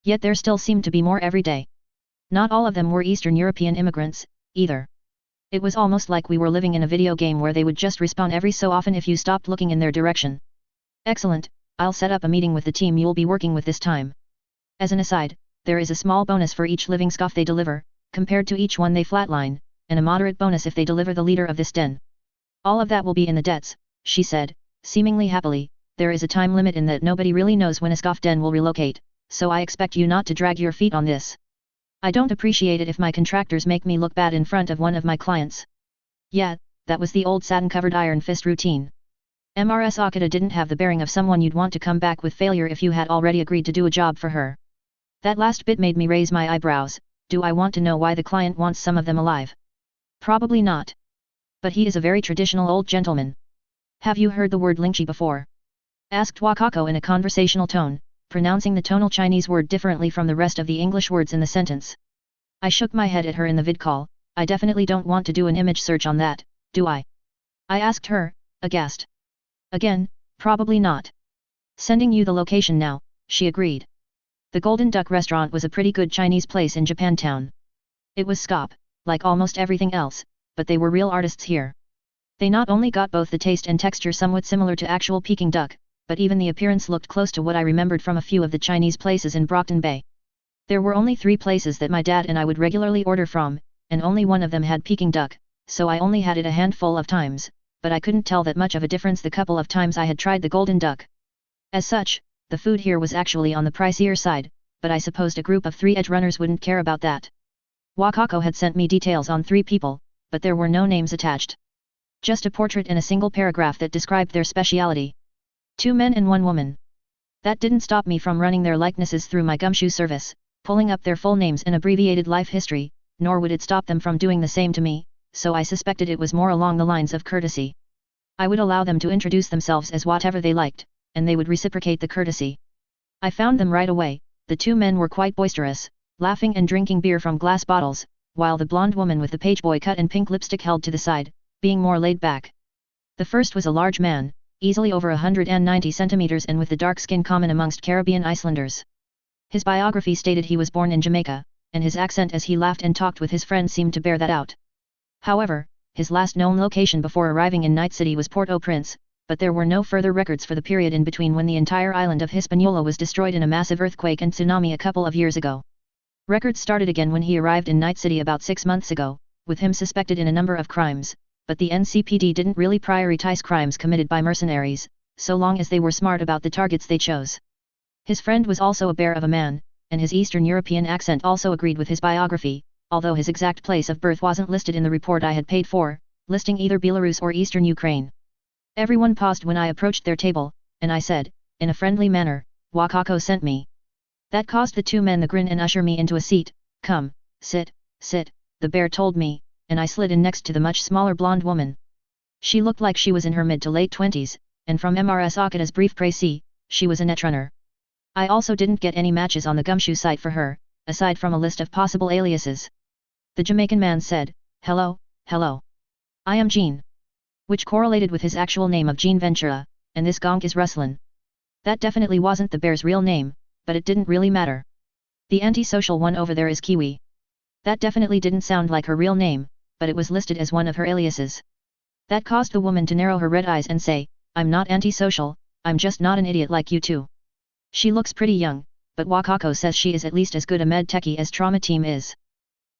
Speaker 1: Yet there still seemed to be more every day. Not all of them were Eastern European immigrants, either. It was almost like we were living in a video game where they would just respawn every so often if you stopped looking in their direction. Excellent, I'll set up a meeting with the team you'll be working with this time. As an aside, there is a small bonus for each living scoff they deliver, compared to each one they flatline, and a moderate bonus if they deliver the leader of this den. All of that will be in the debts, she said, seemingly happily. There is a time limit in that nobody really knows when a scoff den will relocate, so I expect you not to drag your feet on this. I don't appreciate it if my contractors make me look bad in front of one of my clients. Yeah, that was the old satin-covered iron fist routine. Mrs. Akita didn't have the bearing of someone you'd want to come back with failure if you had already agreed to do a job for her. That last bit made me raise my eyebrows. Do I want to know why the client wants some of them alive? Probably not. But he is a very traditional old gentleman. Have you heard the word lingqi before? Asked Wakako in a conversational tone, pronouncing the tonal Chinese word differently from the rest of the English words in the sentence. I shook my head at her in the vid call. I definitely don't want to do an image search on that, do I? I asked her, aghast. Again, probably not. Sending you the location now, she agreed. The Golden Duck restaurant was a pretty good Chinese place in Japantown. It was scop, like almost everything else, but they were real artists here. They not only got both the taste and texture somewhat similar to actual Peking duck, but even the appearance looked close to what I remembered from a few of the Chinese places in Brockton Bay. There were only 3 places that my dad and I would regularly order from, and only one of them had Peking duck, so I only had it a handful of times, but I couldn't tell that much of a difference the couple of times I had tried the Golden Duck. As such, the food here was actually on the pricier side, but I supposed a group of 3 edge runners wouldn't care about that. Wakako had sent me details on 3 people, but there were no names attached. Just a portrait and a single paragraph that described their speciality. 2 men and 1 woman. That didn't stop me from running their likenesses through my gumshoe service, pulling up their full names and abbreviated life history, nor would it stop them from doing the same to me, so I suspected it was more along the lines of courtesy. I would allow them to introduce themselves as whatever they liked, and they would reciprocate the courtesy. I found them right away. The 2 men were quite boisterous, laughing and drinking beer from glass bottles, while the blonde woman with the pageboy cut and pink lipstick held to the side, being more laid back. The first was a large man, easily over 190 centimeters and with the dark skin common amongst Caribbean Icelanders. His biography stated he was born in Jamaica, and his accent as he laughed and talked with his friends seemed to bear that out. However, his last known location before arriving in Night City was Port-au-Prince, but there were no further records for the period in between when the entire island of Hispaniola was destroyed in a massive earthquake and tsunami a couple of years ago. Records started again when he arrived in Night City about 6 months ago, with him suspected in a number of crimes, but the NCPD didn't really prioritize crimes committed by mercenaries, so long as they were smart about the targets they chose. His friend was also a bear of a man, and his Eastern European accent also agreed with his biography, although his exact place of birth wasn't listed in the report I had paid for, listing either Belarus or Eastern Ukraine. Everyone paused when I approached their table, and I said, in a friendly manner, Wakako sent me. That caused the 2 men the grin and usher me into a seat. Come, sit, the bear told me, and I slid in next to the much smaller blonde woman. She looked like she was in her mid to late 20s, and from Mrs. Akita's brief précis, she was a netrunner. I also didn't get any matches on the gumshoe site for her, aside from a list of possible aliases. The Jamaican man said, hello, I am Jean. Which correlated with his actual name of Jean Ventura, and this gonk is Ruslan. That definitely wasn't the bear's real name, but it didn't really matter. The antisocial one over there is Kiwi. That definitely didn't sound like her real name, but it was listed as one of her aliases. That caused the woman to narrow her red eyes and say, I'm not antisocial, I'm just not an idiot like you two. She looks pretty young, but Wakako says she is at least as good a med techie as Trauma Team is.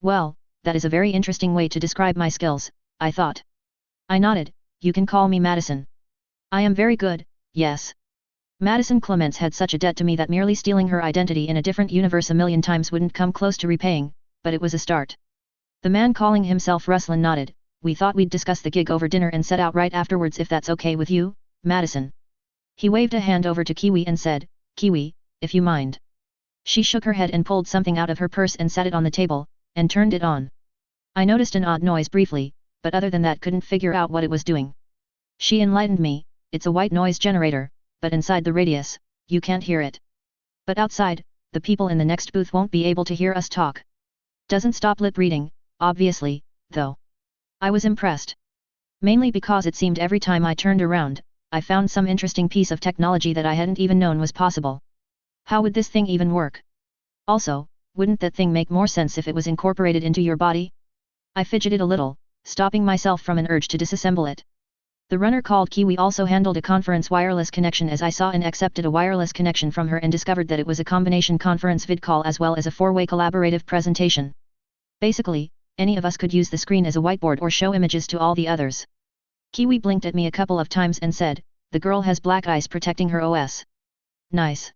Speaker 1: Well, that is a very interesting way to describe my skills, I thought. I nodded. You can call me Madison. I am very good, yes. Madison Clements had such a debt to me that merely stealing her identity in a different universe a million times wouldn't come close to repaying, but it was a start. The man calling himself Ruslan nodded. We thought we'd discuss the gig over dinner and set out right afterwards if that's okay with you, Madison. He waved a hand over to Kiwi and said, Kiwi, if you mind. She shook her head and pulled something out of her purse and sat it on the table, and turned it on. I noticed an odd noise briefly, but other than that couldn't figure out what it was doing. She enlightened me, it's a white noise generator, but inside the radius, you can't hear it. But outside, the people in the next booth won't be able to hear us talk. Doesn't stop lip reading, obviously, though. I was impressed. Mainly because it seemed every time I turned around, I found some interesting piece of technology that I hadn't even known was possible. How would this thing even work? Also, wouldn't that thing make more sense if it was incorporated into your body? I fidgeted a little, stopping myself from an urge to disassemble it. The runner called Kiwi also handled a conference wireless connection as I saw and accepted a wireless connection from her and discovered that it was a combination conference vid call as well as a 4-way collaborative presentation. Basically, any of us could use the screen as a whiteboard or show images to all the others. Kiwi blinked at me a couple of times and said, the girl has black ice protecting her OS. Nice.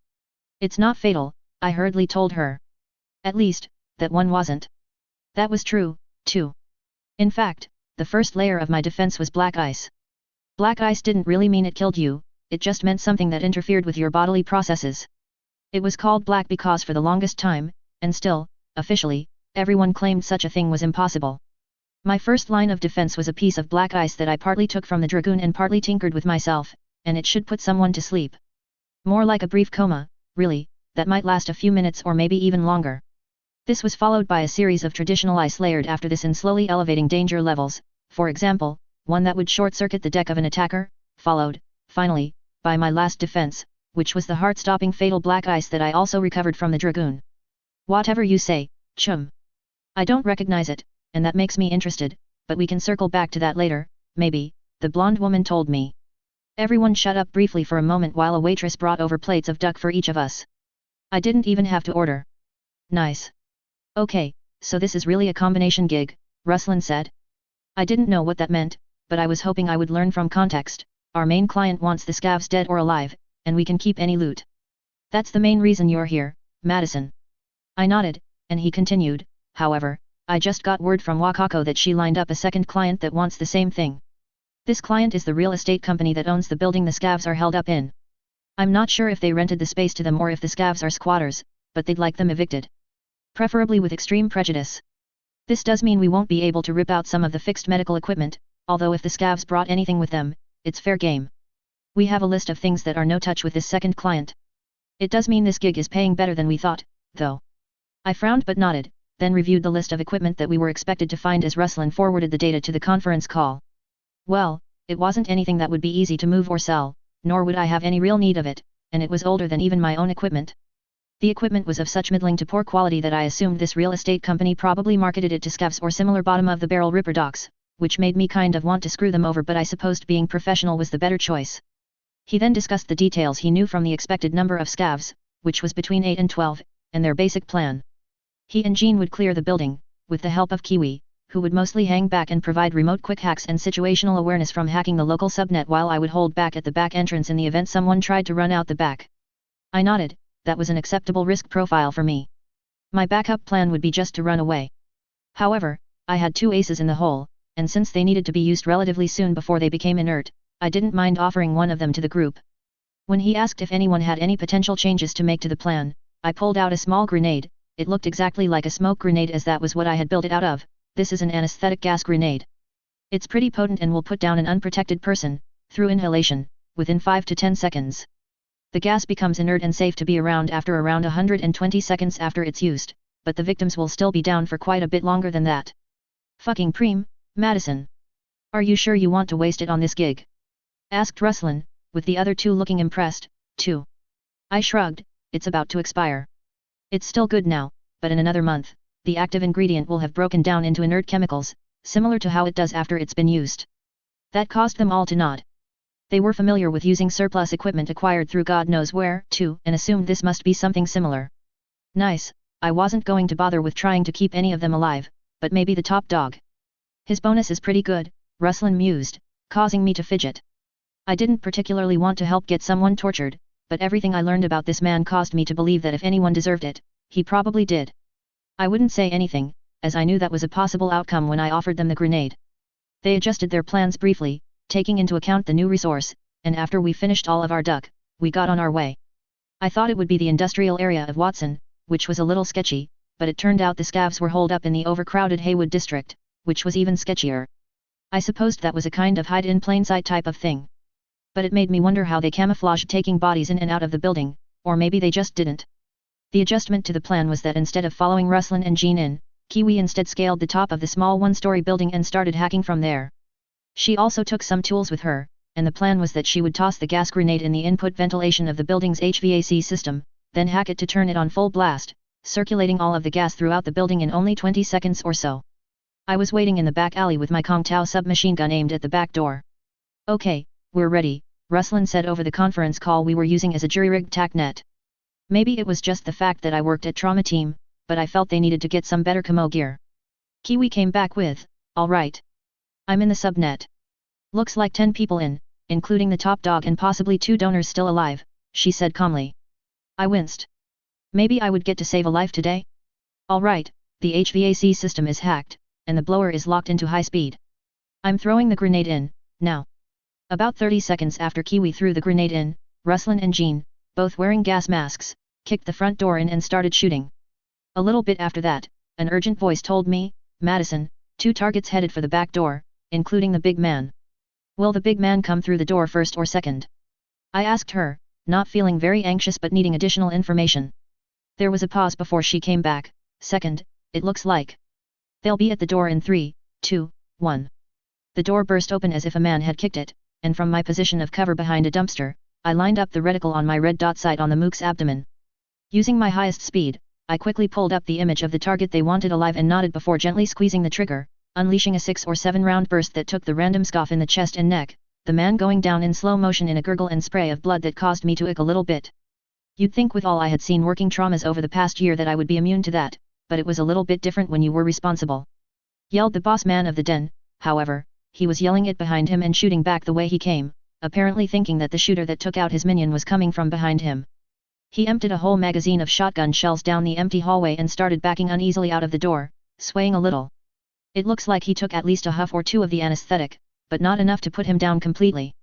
Speaker 1: It's not fatal, I hurriedly told her. At least, that one wasn't. That was true, too. In fact, the first layer of my defense was black ice. Black ice didn't really mean it killed you, it just meant something that interfered with your bodily processes. It was called black because for the longest time, and still, officially, everyone claimed such a thing was impossible. My first line of defense was a piece of black ice that I partly took from the dragoon and partly tinkered with myself, and it should put someone to sleep. More like a brief coma, really, that might last a few minutes or maybe even longer. This was followed by a series of traditional ice layered after this in slowly elevating danger levels, for example, one that would short-circuit the deck of an attacker, followed, finally, by my last defense, which was the heart-stopping fatal black ice that I also recovered from the dragoon. Whatever you say, chum. I don't recognize it, and that makes me interested, but we can circle back to that later, maybe, the blonde woman told me. Everyone shut up briefly for a moment while a waitress brought over plates of duck for each of us. I didn't even have to order. Nice. Okay, so this is really a combination gig, Ruslan said. I didn't know what that meant, but I was hoping I would learn from context. Our main client wants the scavs dead or alive, and we can keep any loot. That's the main reason you're here, Madison. I nodded, and he continued, however, I just got word from Wakako that she lined up a second client that wants the same thing. This client is the real estate company that owns the building the scavs are held up in. I'm not sure if they rented the space to them or if the scavs are squatters, but they'd like them evicted. Preferably with extreme prejudice. This does mean we won't be able to rip out some of the fixed medical equipment, although if the scavs brought anything with them, it's fair game. We have a list of things that are no touch with this second client. It does mean this gig is paying better than we thought, though. I frowned but nodded, then reviewed the list of equipment that we were expected to find as Ruslan forwarded the data to the conference call. Well, it wasn't anything that would be easy to move or sell, nor would I have any real need of it, and it was older than even my own equipment. The equipment was of such middling to poor quality that I assumed this real estate company probably marketed it to scavs or similar bottom-of-the-barrel ripper docs, which made me kind of want to screw them over, but I supposed being professional was the better choice. He then discussed the details he knew from the expected number of scavs, which was between 8 and 12, and their basic plan. He and Jean would clear the building, with the help of Kiwi, who would mostly hang back and provide remote quick hacks and situational awareness from hacking the local subnet, while I would hold back at the back entrance in the event someone tried to run out the back. I nodded. That was an acceptable risk profile for me. My backup plan would be just to run away. However, I had two aces in the hole, and since they needed to be used relatively soon before they became inert, I didn't mind offering one of them to the group. When he asked if anyone had any potential changes to make to the plan, I pulled out a small grenade. It looked exactly like a smoke grenade as that was what I had built it out of. This is an anesthetic gas grenade. It's pretty potent and will put down an unprotected person, through inhalation, within 5 to 10 seconds. The gas becomes inert and safe to be around after around 120 seconds after it's used, but the victims will still be down for quite a bit longer than that. Fucking preem, Madison. Are you sure you want to waste it on this gig? Asked Ruslan, with the other two looking impressed, too. I shrugged. It's about to expire. It's still good now, but in another month, the active ingredient will have broken down into inert chemicals, similar to how it does after it's been used. That caused them all to nod. They were familiar with using surplus equipment acquired through God knows where, too, and assumed this must be something similar. Nice. I wasn't going to bother with trying to keep any of them alive, but maybe the top dog. His bonus is pretty good, Ruslan mused, causing me to fidget. I didn't particularly want to help get someone tortured, but everything I learned about this man caused me to believe that if anyone deserved it, he probably did. I wouldn't say anything, as I knew that was a possible outcome when I offered them the grenade. They adjusted their plans briefly, taking into account the new resource, and after we finished all of our duck, we got on our way. I thought it would be the industrial area of Watson, which was a little sketchy, but it turned out the scavs were holed up in the overcrowded Haywood district, which was even sketchier. I supposed that was a kind of hide-in-plain-sight type of thing. But it made me wonder how they camouflaged taking bodies in and out of the building, or maybe they just didn't. The adjustment to the plan was that instead of following Ruslan and Jean in, Kiwi instead scaled the top of the small one-story building and started hacking from there. She also took some tools with her, and the plan was that she would toss the gas grenade in the input ventilation of the building's HVAC system, then hack it to turn it on full blast, circulating all of the gas throughout the building in only 20 seconds or so. I was waiting in the back alley with my Kong Tao submachine gun aimed at the back door. Okay, we're ready, Ruslan said over the conference call we were using as a jury-rigged TACnet. Maybe it was just the fact that I worked at Trauma Team, but I felt they needed to get some better camo gear. Kiwi came back with, all right. I'm in the subnet. Looks like 10 people in, including the top dog and possibly 2 donors still alive, she said calmly. I winced. Maybe I would get to save a life today? All right, the HVAC system is hacked, and the blower is locked into high speed. I'm throwing the grenade in, now. About 30 seconds after Kiwi threw the grenade in, Ruslan and Jean, both wearing gas masks, kicked the front door in and started shooting. A little bit after that, an urgent voice told me, "Madison, 2 targets headed for the back door, including the big man. Will the big man come through the door first or second?" I asked her, not feeling very anxious but needing additional information. There was a pause before she came back. "Second, it looks like. They'll be at the door in 3, 2, 1. The door burst open as if a man had kicked it, and from my position of cover behind a dumpster, I lined up the reticle on my red dot sight on the mook's abdomen. Using my highest speed, I quickly pulled up the image of the target they wanted alive and nodded before gently squeezing the trigger, unleashing a 6 or 7 round burst that took the random scoff in the chest and neck, the man going down in slow motion in a gurgle and spray of blood that caused me to ick a little bit. You'd think with all I had seen working traumas over the past year that I would be immune to that, but it was a little bit different when you were responsible. Yelled the boss man of the den. However, he was yelling it behind him and shooting back the way he came, apparently thinking that the shooter that took out his minion was coming from behind him. He emptied a whole magazine of shotgun shells down the empty hallway and started backing uneasily out of the door, swaying a little. It looks like he took at least a huff or 2 of the anesthetic, but not enough to put him down completely.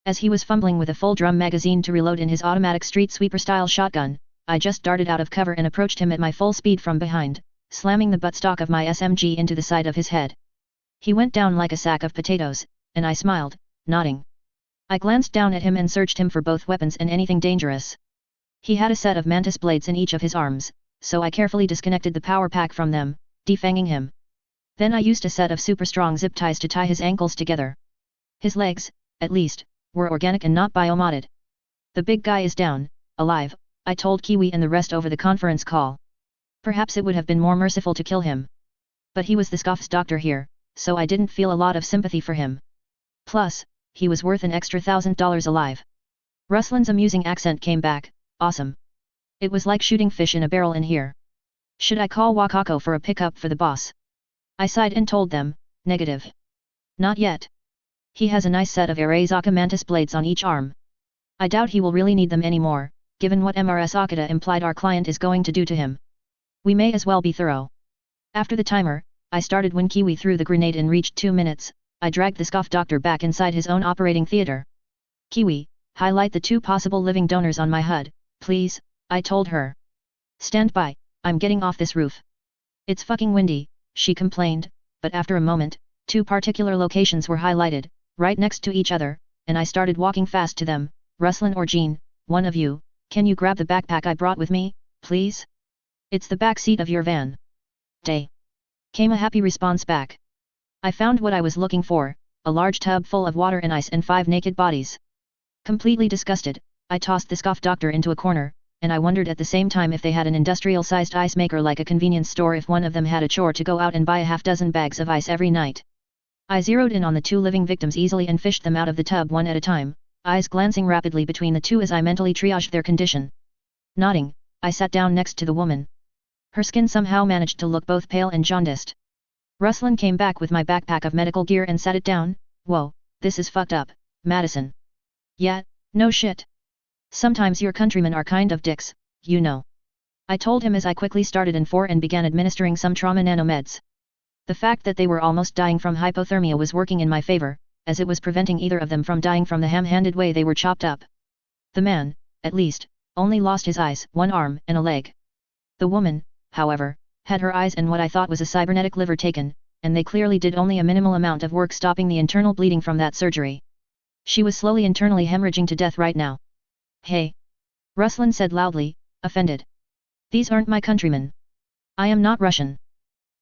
Speaker 1: As he was fumbling with a full drum magazine to reload in his automatic street sweeper-style shotgun, I just darted out of cover and approached him at my full speed from behind, slamming the buttstock of my SMG into the side of his head. He went down like a sack of potatoes, and I smiled, nodding. I glanced down at him and searched him for both weapons and anything dangerous. He had a set of mantis blades in each of his arms, so I carefully disconnected the power pack from them, defanging him. Then I used a set of super strong zip ties to tie his ankles together. His legs, at least, were organic and not biomodded. "The big guy is down, alive," I told Kiwi and the rest over the conference call. Perhaps it would have been more merciful to kill him. But he was the scoff's doctor here, so I didn't feel a lot of sympathy for him. Plus, he was worth an extra $1,000 alive. Ruslan's amusing accent came back. "Awesome. It was like shooting fish in a barrel in here. Should I call Wakako for a pickup for the boss?" I sighed and told them, "Negative. Not yet. He has a nice set of Arazaka mantis blades on each arm. I doubt he will really need them anymore, given what MRS Akita implied our client is going to do to him. We may as well be thorough." After the timer, I started when Kiwi threw the grenade and reached 2 minutes, I dragged the scoff doctor back inside his own operating theater. "Kiwi, highlight the 2 possible living donors on my HUD, please," I told her. "Stand by, I'm getting off this roof." "It's fucking windy," she complained, but after a moment, 2 particular locations were highlighted, right next to each other, and I started walking fast to them. "Ruslan or Jean, one of you, can you grab the backpack I brought with me, please? It's the back seat of your van." "Day," came a happy response back. I found what I was looking for, a large tub full of water and ice and 5 naked bodies. Completely disgusted, I tossed the scoff doctor into a corner, and I wondered at the same time if they had an industrial-sized ice maker like a convenience store if one of them had a chore to go out and buy a half-dozen bags of ice every night. I zeroed in on the 2 living victims easily and fished them out of the tub one at a time, eyes glancing rapidly between the 2 as I mentally triaged their condition. Nodding, I sat down next to the woman. Her skin somehow managed to look both pale and jaundiced. Ruslan came back with my backpack of medical gear and sat it down. "Whoa, this is fucked up, Madison." "Yeah, no shit. Sometimes your countrymen are kind of dicks, you know." I told him as I quickly started in 4 and began administering some trauma nanomeds. The fact that they were almost dying from hypothermia was working in my favor, as it was preventing either of them from dying from the ham-handed way they were chopped up. The man, at least, only lost his eyes, 1 arm, and a leg. The woman, however, had her eyes and what I thought was a cybernetic liver taken, and they clearly did only a minimal amount of work stopping the internal bleeding from that surgery. She was slowly internally hemorrhaging to death right now. "Hey!" Ruslan said loudly, offended. "These aren't my countrymen. I am not Russian.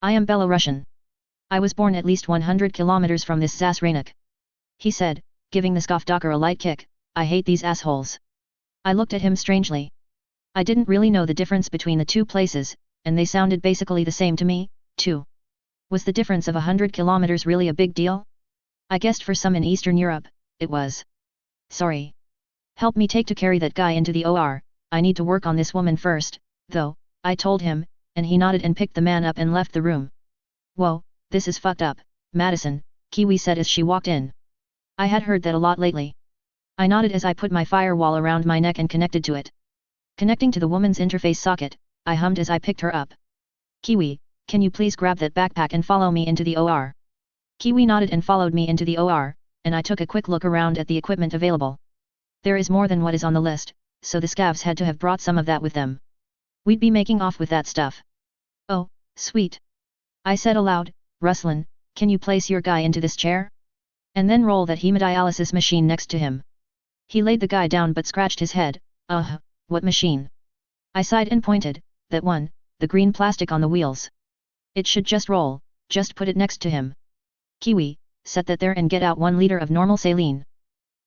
Speaker 1: I am Belarusian. I was born at least 100 kilometers from this Zasranik," he said, giving the scoff doctor a light kick. "I hate these assholes." I looked at him strangely. I didn't really know the difference between the 2 places, and they sounded basically the same to me, too. Was the difference of 100 kilometers really a big deal? I guessed for some in Eastern Europe, it was. "Sorry. Help me take to carry that guy into the OR, I need to work on this woman first, though," I told him, and he nodded and picked the man up and left the room. "Whoa, this is fucked up, Madison," Kiwi said as she walked in. I had heard that a lot lately. I nodded as I put my firewall around my neck and connected to it. Connecting to the woman's interface socket, I hummed as I picked her up. "Kiwi, can you please grab that backpack and follow me into the OR?" Kiwi nodded and followed me into the OR, and I took a quick look around at the equipment available. There is more than what is on the list, so the scavs had to have brought some of that with them. We'd be making off with that stuff. Oh, sweet. I said aloud, Ruslan, can you place your guy into this chair? And then roll that hemodialysis machine next to him. He laid the guy down but scratched his head. What machine? I sighed and pointed, that one, the green plastic on the wheels. It should just roll, just put it next to him. Kiwi, set that there and get out 1 liter of normal saline.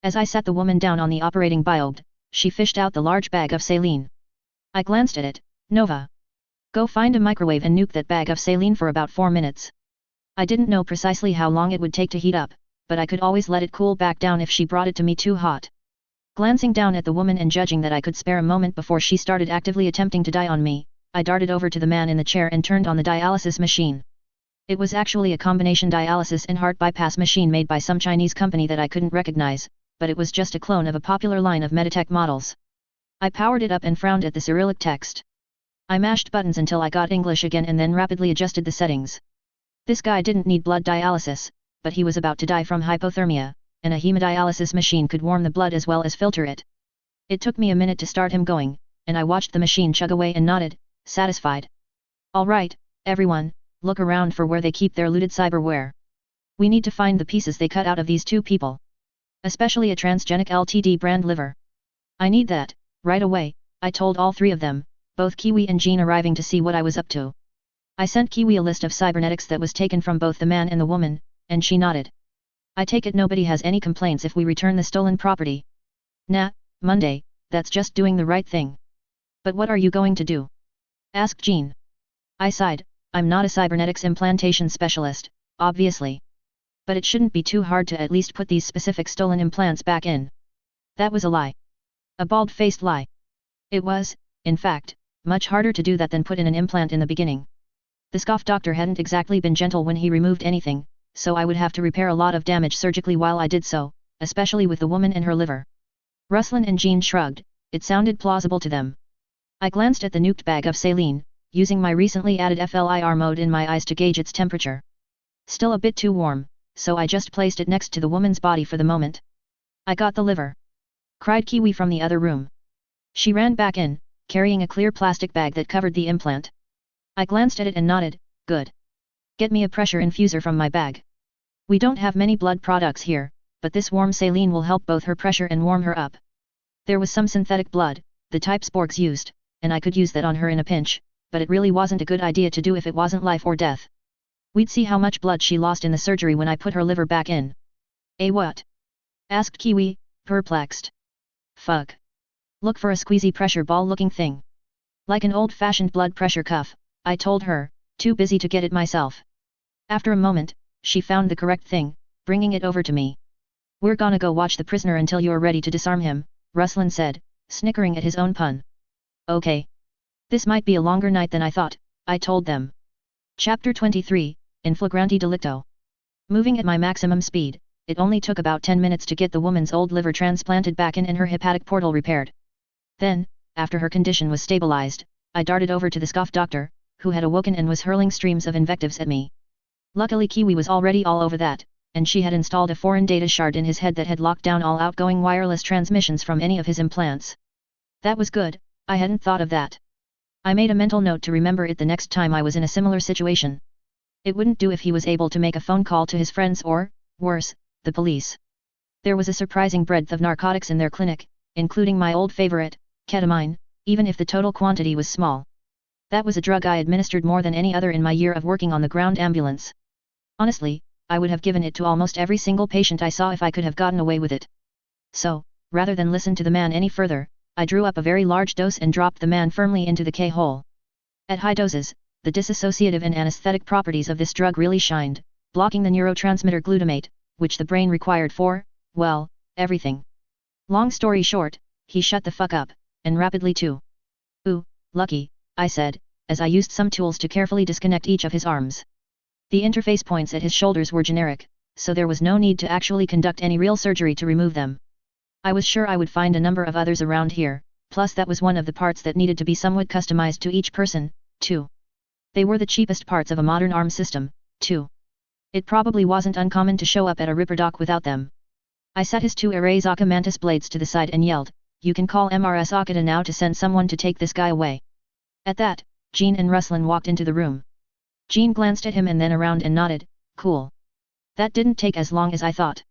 Speaker 1: As I sat the woman down on the operating biog, she fished out the large bag of saline. I glanced at it. Nova. Go find a microwave and nuke that bag of saline for about 4 minutes. I didn't know precisely how long it would take to heat up, but I could always let it cool back down if she brought it to me too hot. Glancing down at the woman and judging that I could spare a moment before she started actively attempting to die on me, I darted over to the man in the chair and turned on the dialysis machine. It was actually a combination dialysis and heart bypass machine made by some Chinese company that I couldn't recognize, but it was just a clone of a popular line of Meditech models. I powered it up and frowned at the Cyrillic text. I mashed buttons until I got English again and then rapidly adjusted the settings. This guy didn't need blood dialysis, but he was about to die from hypothermia, and a hemodialysis machine could warm the blood as well as filter it. It took me a minute to start him going, and I watched the machine chug away and nodded, satisfied. All right, everyone, look around for where they keep their looted cyberware. We need to find the pieces they cut out of these 2 people. Especially a transgenic Ltd brand liver. I need that, right away, I told all 3 of them, both Kiwi and Jean arriving to see what I was up to. I sent Kiwi a list of cybernetics that was taken from both the man and the woman, and she nodded. I take it nobody has any complaints if we return the stolen property. Nah, Monday, that's just doing the right thing. But what are you going to do? Asked Jean. I sighed, I'm not a cybernetics implantation specialist, obviously. But it shouldn't be too hard to at least put these specific stolen implants back in. That was a lie. A bald-faced lie. It was, in fact, much harder to do that than put in an implant in the beginning. The scoff doctor hadn't exactly been gentle when he removed anything, so I would have to repair a lot of damage surgically while I did so, especially with the woman and her liver. Ruslan and Jean shrugged, it sounded plausible to them. I glanced at the nuked bag of saline, using my recently added FLIR mode in my eyes to gauge its temperature. Still a bit too warm, so I just placed it next to the woman's body for the moment. I got the liver! Cried Kiwi from the other room. She ran back in, carrying a clear plastic bag that covered the implant. I glanced at it and nodded, good. Get me a pressure infuser from my bag. We don't have many blood products here, but this warm saline will help both her pressure and warm her up. There was some synthetic blood, the type sporks used, and I could use that on her in a pinch, but it really wasn't a good idea to do if it wasn't life or death. We'd see how much blood she lost in the surgery when I put her liver back in. What? Asked Kiwi, perplexed. Fuck. Look for a squeezy pressure ball looking thing. Like an old-fashioned blood pressure cuff, I told her, too busy to get it myself. After a moment, she found the correct thing, bringing it over to me. We're gonna go watch the prisoner until you're ready to disarm him, Ruslan said, snickering at his own pun. Okay. This might be a longer night than I thought, I told them. Chapter 23, In Flagranti Delicto. Moving at my maximum speed, it only took about 10 minutes to get the woman's old liver transplanted back in and her hepatic portal repaired. Then, after her condition was stabilized, I darted over to the scoff doctor, who had awoken and was hurling streams of invectives at me. Luckily Kiwi was already all over that, and she had installed a foreign data shard in his head that had locked down all outgoing wireless transmissions from any of his implants. That was good, I hadn't thought of that. I made a mental note to remember it the next time I was in a similar situation. It wouldn't do if he was able to make a phone call to his friends or, worse, the police. There was a surprising breadth of narcotics in their clinic, including my old favorite, ketamine, even if the total quantity was small. That was a drug I administered more than any other in my year of working on the ground ambulance. Honestly, I would have given it to almost every single patient I saw if I could have gotten away with it. So, rather than listen to the man any further, I drew up a very large dose and dropped the man firmly into the K-hole. At high doses, the dissociative and anesthetic properties of this drug really shined, blocking the neurotransmitter glutamate, which the brain required for, well, everything. Long story short, he shut the fuck up, and rapidly too. Ooh, lucky, I said, as I used some tools to carefully disconnect each of his arms. The interface points at his shoulders were generic, so there was no need to actually conduct any real surgery to remove them. I was sure I would find a number of others around here, plus that was one of the parts that needed to be somewhat customized to each person, too. They were the cheapest parts of a modern arm system, too. It probably wasn't uncommon to show up at a Ripper dock without them. I set his two Arazaka mantis blades to the side and yelled, "You can call MRS Akita now to send someone to take this guy away." At that, Jean and Ruslan walked into the room. Jean glanced at him and then around and nodded, "Cool. That didn't take as long as I thought.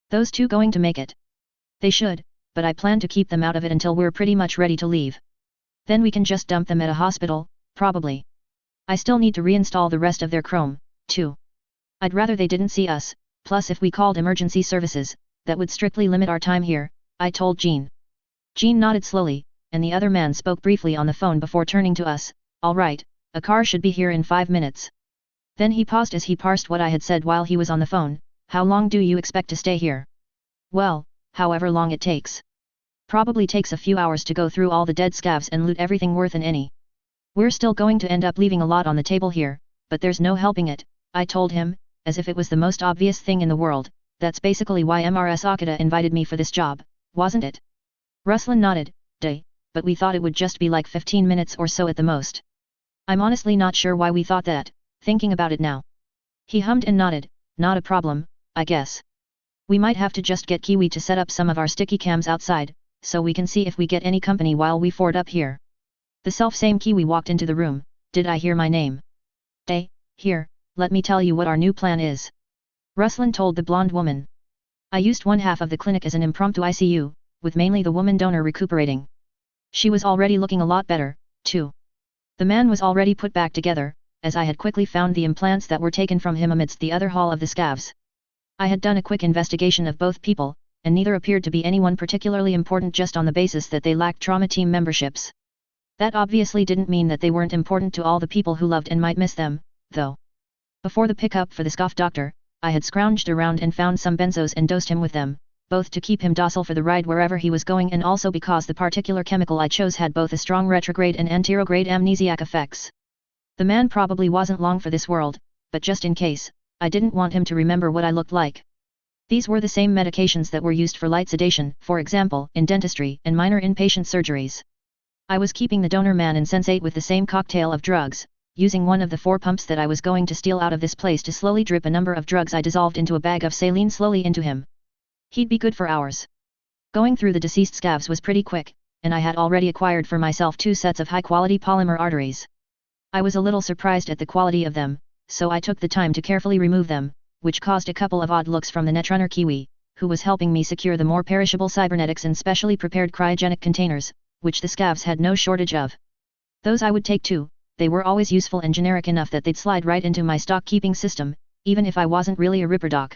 Speaker 1: Those two going to make it? They should, but I plan to keep them out of it until we're pretty much ready to leave. Then we can just dump them at a hospital, probably. I still need to reinstall the rest of their chrome, too. I'd rather they didn't see us, plus if we called emergency services, that would strictly limit our time here," I told Jean. Jean nodded slowly, and the other man spoke briefly on the phone before turning to us, "All right, a car should be here in 5 minutes." Then he paused as he parsed what I had said while he was on the phone. "How long do you expect to stay here?" "Well, however long it takes. Probably takes a few hours to go through all the dead scavs and loot everything worth an any. We're still going to end up leaving a lot on the table here, but there's no helping it," I told him, as if it was the most obvious thing in the world. "That's basically why MRS Akita invited me for this job, wasn't it?" Ruslan nodded, "Duh, but we thought it would just be like 15 minutes or so at the most. I'm honestly not sure why we thought that, thinking about it now." He hummed and nodded, "Not a problem, I guess. We might have to just get Kiwi to set up some of our sticky cams outside, so we can see if we get any company while we ford up here." The self-same Kiwi walked into the room. "Did I hear my name?" Here, let me tell you what our new plan is," Ruslan told the blonde woman. "I used one half of the clinic as an impromptu ICU, with mainly the woman donor recuperating. She was already looking a lot better, too. The man was already put back together, as I had quickly found the implants that were taken from him amidst the other haul of the scavs. I had done a quick investigation of both people, and neither appeared to be anyone particularly important just on the basis that they lacked trauma team memberships. That obviously didn't mean that they weren't important to all the people who loved and might miss them, though. Before the pickup for the scoff doctor, I had scrounged around and found some benzos and dosed him with them, both to keep him docile for the ride wherever he was going and also because the particular chemical I chose had both a strong retrograde and anterograde amnesiac effects. The man probably wasn't long for this world, but just in case, I didn't want him to remember what I looked like. These were the same medications that were used for light sedation, for example, in dentistry and minor inpatient surgeries. I was keeping the donor man insensate with the same cocktail of drugs, using one of the 4 pumps that I was going to steal out of this place to slowly drip a number of drugs I dissolved into a bag of saline slowly into him. He'd be good for hours. Going through the deceased scavs was pretty quick, and I had already acquired for myself 2 sets of high-quality polymer arteries. I was a little surprised at the quality of them, so I took the time to carefully remove them, which caused a couple of odd looks from the Netrunner Kiwi, who was helping me secure the more perishable cybernetics in specially prepared cryogenic containers, which the scavs had no shortage of. Those I would take too. They were always useful and generic enough that they'd slide right into my stock-keeping system, even if I wasn't really a ripperdoc.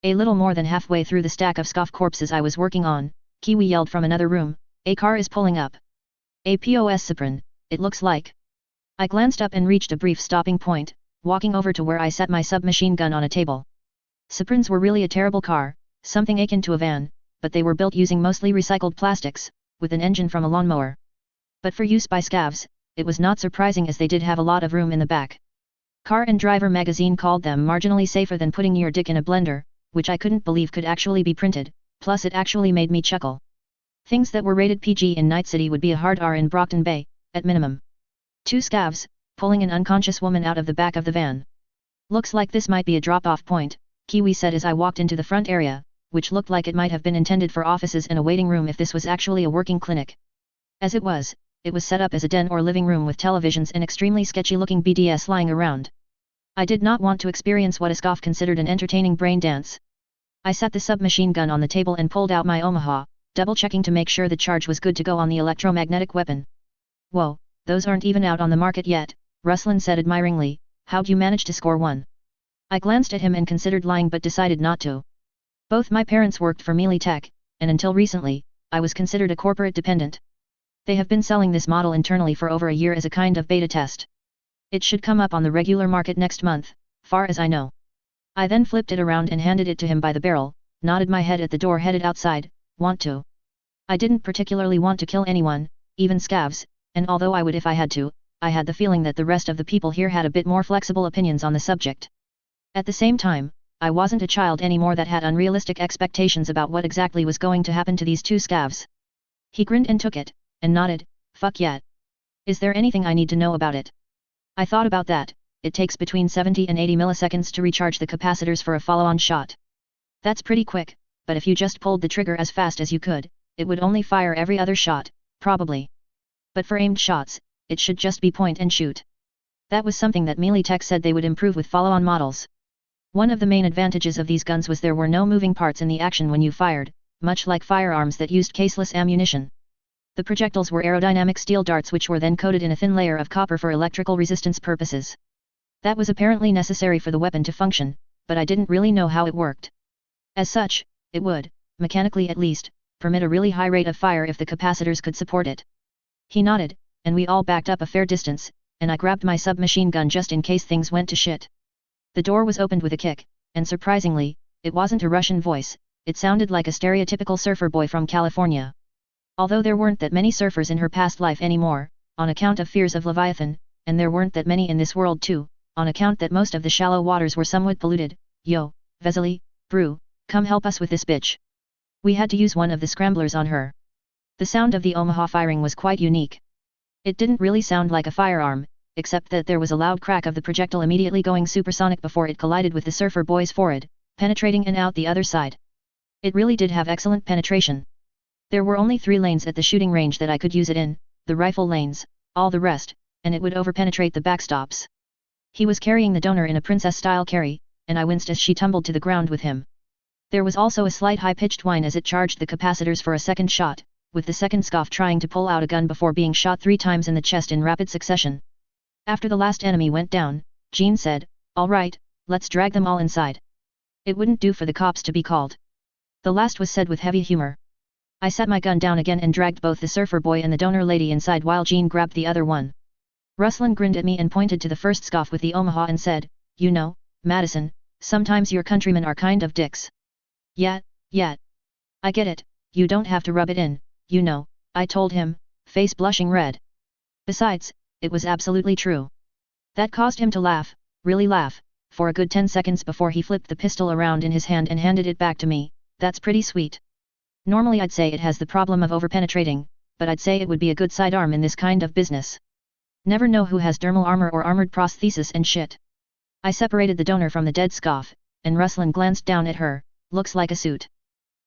Speaker 1: A little more than halfway through the stack of scoff corpses I was working on, Kiwi yelled from another room, "A car is pulling up. A POS Cyprin, it looks like." I glanced up and reached a brief stopping point, walking over to where I set my submachine gun on a table. Cyprins were really a terrible car, something akin to a van, but they were built using mostly recycled plastics, with an engine from a lawnmower. But for use by scavs, it was not surprising as they did have a lot of room in the back. Car and Driver magazine called them marginally safer than putting your dick in a blender, which I couldn't believe could actually be printed, plus it actually made me chuckle. Things that were rated PG in Night City would be a hard R in Brockton Bay, at minimum. 2 scavs, pulling an unconscious woman out of the back of the van. "Looks like this might be a drop-off point," Kiwi said as I walked into the front area, which looked like it might have been intended for offices and a waiting room if this was actually a working clinic. As it was set up as a den or living room with televisions and extremely sketchy-looking BDS lying around. I did not want to experience what Iskov considered an entertaining brain dance. I set the submachine gun on the table and pulled out my Omaha, double-checking to make sure the charge was good to go on the electromagnetic weapon. "Whoa, those aren't even out on the market yet," Ruslan said admiringly. "How'd you manage to score one?" I glanced at him and considered lying but decided not to. Both my parents worked for Mealy Tech, and until recently, I was considered a corporate dependent. They have been selling this model internally for over a year as a kind of beta test. It should come up on the regular market next month, far as I know. I then flipped it around and handed it to him by the barrel, nodded my head at the door headed outside. "Want to?" I didn't particularly want to kill anyone, even scavs, and although I would if I had to, I had the feeling that the rest of the people here had a bit more flexible opinions on the subject. At the same time, I wasn't a child anymore that had unrealistic expectations about what exactly was going to happen to these 2 scavs. He grinned and took it, and nodded, "Fuck yeah. Is there anything I need to know about it?" I thought about that. It takes between 70 and 80 milliseconds to recharge the capacitors for a follow-on shot. That's pretty quick, but if you just pulled the trigger as fast as you could, it would only fire every other shot, probably. But for aimed shots, it should just be point and shoot. That was something that Melee Tech said they would improve with follow-on models. One of the main advantages of these guns was there were no moving parts in the action when you fired, much like firearms that used caseless ammunition. The projectiles were aerodynamic steel darts which were then coated in a thin layer of copper for electrical resistance purposes. That was apparently necessary for the weapon to function, but I didn't really know how it worked. As such, it would, mechanically at least, permit a really high rate of fire if the capacitors could support it. He nodded, and we all backed up a fair distance, and I grabbed my submachine gun just in case things went to shit. The door was opened with a kick, and surprisingly, it wasn't a Russian voice, it sounded like a stereotypical surfer boy from California. Although there weren't that many surfers in her past life anymore, on account of fears of Leviathan, and there weren't that many in this world too, on account that most of the shallow waters were somewhat polluted. Yo, Vesely, Brew, come help us with this bitch. We had to use one of the scramblers on her. The sound of the Omaha firing was quite unique. It didn't really sound like a firearm, except that there was a loud crack of the projectile immediately going supersonic before it collided with the surfer boy's forehead, penetrating and out the other side. It really did have excellent penetration. There were only 3 lanes at the shooting range that I could use it in, the rifle lanes, all the rest, and it would overpenetrate the backstops. He was carrying the donor in a princess-style carry, and I winced as she tumbled to the ground with him. There was also a slight high-pitched whine as it charged the capacitors for a second shot, with the second scoff trying to pull out a gun before being shot 3 times in the chest in rapid succession. After the last enemy went down, Jean said, "All right, let's drag them all inside." It wouldn't do for the cops to be called. The last was said with heavy humor. I set my gun down again and dragged both the surfer boy and the donor lady inside while Jean grabbed the other one. Ruslan grinned at me and pointed to the first scoff with the Omaha and said, "You know, Madison, sometimes your countrymen are kind of dicks." Yeah. I get it, you don't have to rub it in, you know, I told him, face blushing red. Besides, it was absolutely true. That caused him to laugh, really laugh, for a good 10 seconds before he flipped the pistol around in his hand and handed it back to me. That's pretty sweet. Normally I'd say it has the problem of overpenetrating, but I'd say it would be a good sidearm in this kind of business. Never know who has dermal armor or armored prosthesis and shit. I separated the donor from the dead scoff, and Ruslan glanced down at her. Looks like a suit.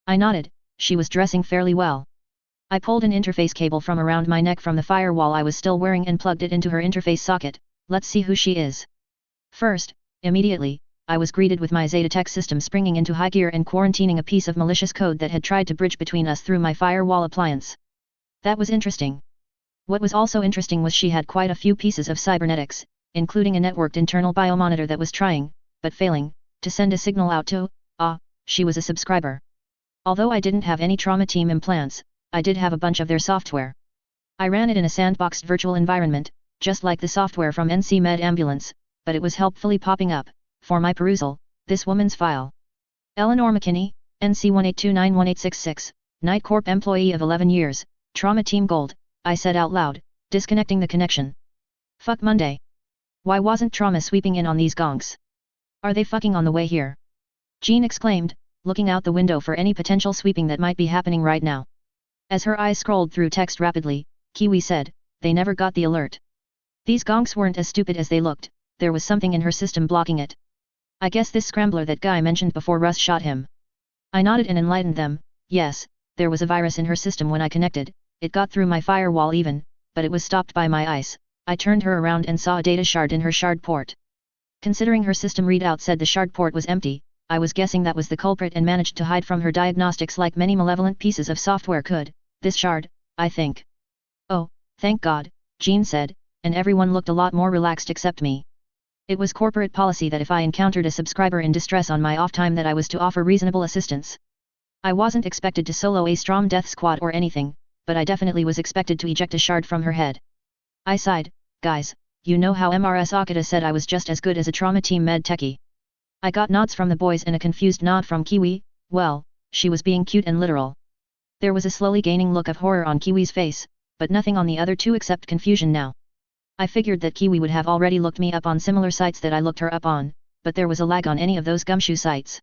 Speaker 1: I nodded, she was dressing fairly well. I pulled an interface cable from around my neck from the firewall I was still wearing and plugged it into her interface socket. Let's see who she is. First, immediately, I was greeted with my Zetatech system springing into high gear and quarantining a piece of malicious code that had tried to bridge between us through my firewall appliance. That was interesting. What was also interesting was she had quite a few pieces of cybernetics, including a networked internal biomonitor that was trying, but failing, to send a signal out to, she was a subscriber. Although I didn't have any trauma team implants, I did have a bunch of their software. I ran it in a sandboxed virtual environment, just like the software from NC Med Ambulance, but it was helpfully popping up, for my perusal, this woman's file. Eleanor McKinney, NC 182918666, Night Corp employee of 11 years, Trauma Team Gold, I said out loud, disconnecting the connection. Fuck Monday. Why wasn't Trauma sweeping in on these gonks? Are they fucking on the way here? Jean exclaimed, looking out the window for any potential sweeping that might be happening right now. As her eyes scrolled through text rapidly, Kiwi said, they never got the alert. These gonks weren't as stupid as they looked, there was something in her system blocking it. I guess this scrambler that guy mentioned before Russ shot him. I nodded and enlightened them, yes, there was a virus in her system when I connected, it got through my firewall even, but it was stopped by my ice. I turned her around and saw a data shard in her shard port. Considering her system readout said the shard port was empty, I was guessing that was the culprit and managed to hide from her diagnostics like many malevolent pieces of software could, this shard, I think. Oh, thank God, Jean said, and everyone looked a lot more relaxed except me. It was corporate policy that if I encountered a subscriber in distress on my off time that I was to offer reasonable assistance. I wasn't expected to solo a Strom death squad or anything, but I definitely was expected to eject a shard from her head. I sighed, guys, you know how MRS Akita said I was just as good as a trauma team med techie. I got nods from the boys and a confused nod from Kiwi, well, she was being cute and literal. There was a slowly gaining look of horror on Kiwi's face, but nothing on the other two except confusion now. I figured that Kiwi would have already looked me up on similar sites that I looked her up on, but there was a lag on any of those gumshoe sites.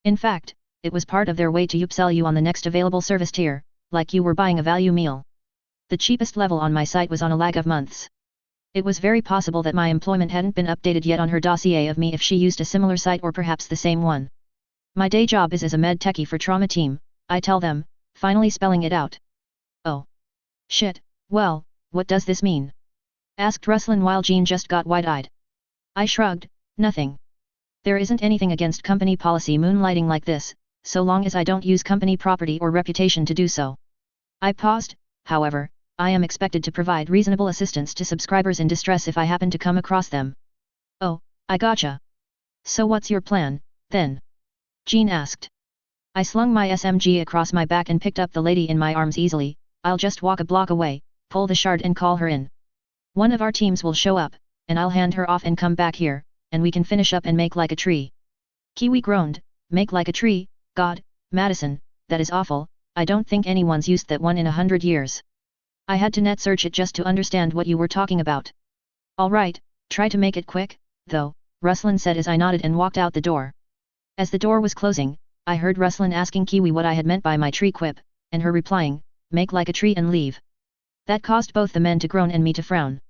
Speaker 1: In fact, it was part of their way to upsell you on the next available service tier, like you were buying a value meal. The cheapest level on my site was on a lag of months. It was very possible that my employment hadn't been updated yet on her dossier of me if she used a similar site or perhaps the same one. My day job is as a med techie for trauma team, I tell them, finally spelling it out. Oh. Shit, well, what does this mean? Asked Ruslan while Jean just got wide-eyed. I shrugged, nothing. There isn't anything against company policy moonlighting like this, so long as I don't use company property or reputation to do so. I paused, however, I am expected to provide reasonable assistance to subscribers in distress if I happen to come across them. Oh, I gotcha. So what's your plan, then? Jean asked. I slung my SMG across my back and picked up the lady in my arms easily. I'll just walk a block away, pull the shard and call her in. One of our teams will show up, and I'll hand her off and come back here, and we can finish up and make like a tree. Kiwi groaned, make like a tree, God, Madison, that is awful, I don't think anyone's used that one in 100 years. I had to net search it just to understand what you were talking about. Alright, try to make it quick, though, Ruslan said as I nodded and walked out the door. As the door was closing, I heard Ruslan asking Kiwi what I had meant by my tree quip, and her replying, make like a tree and leave. That caused both the men to groan and me to frown.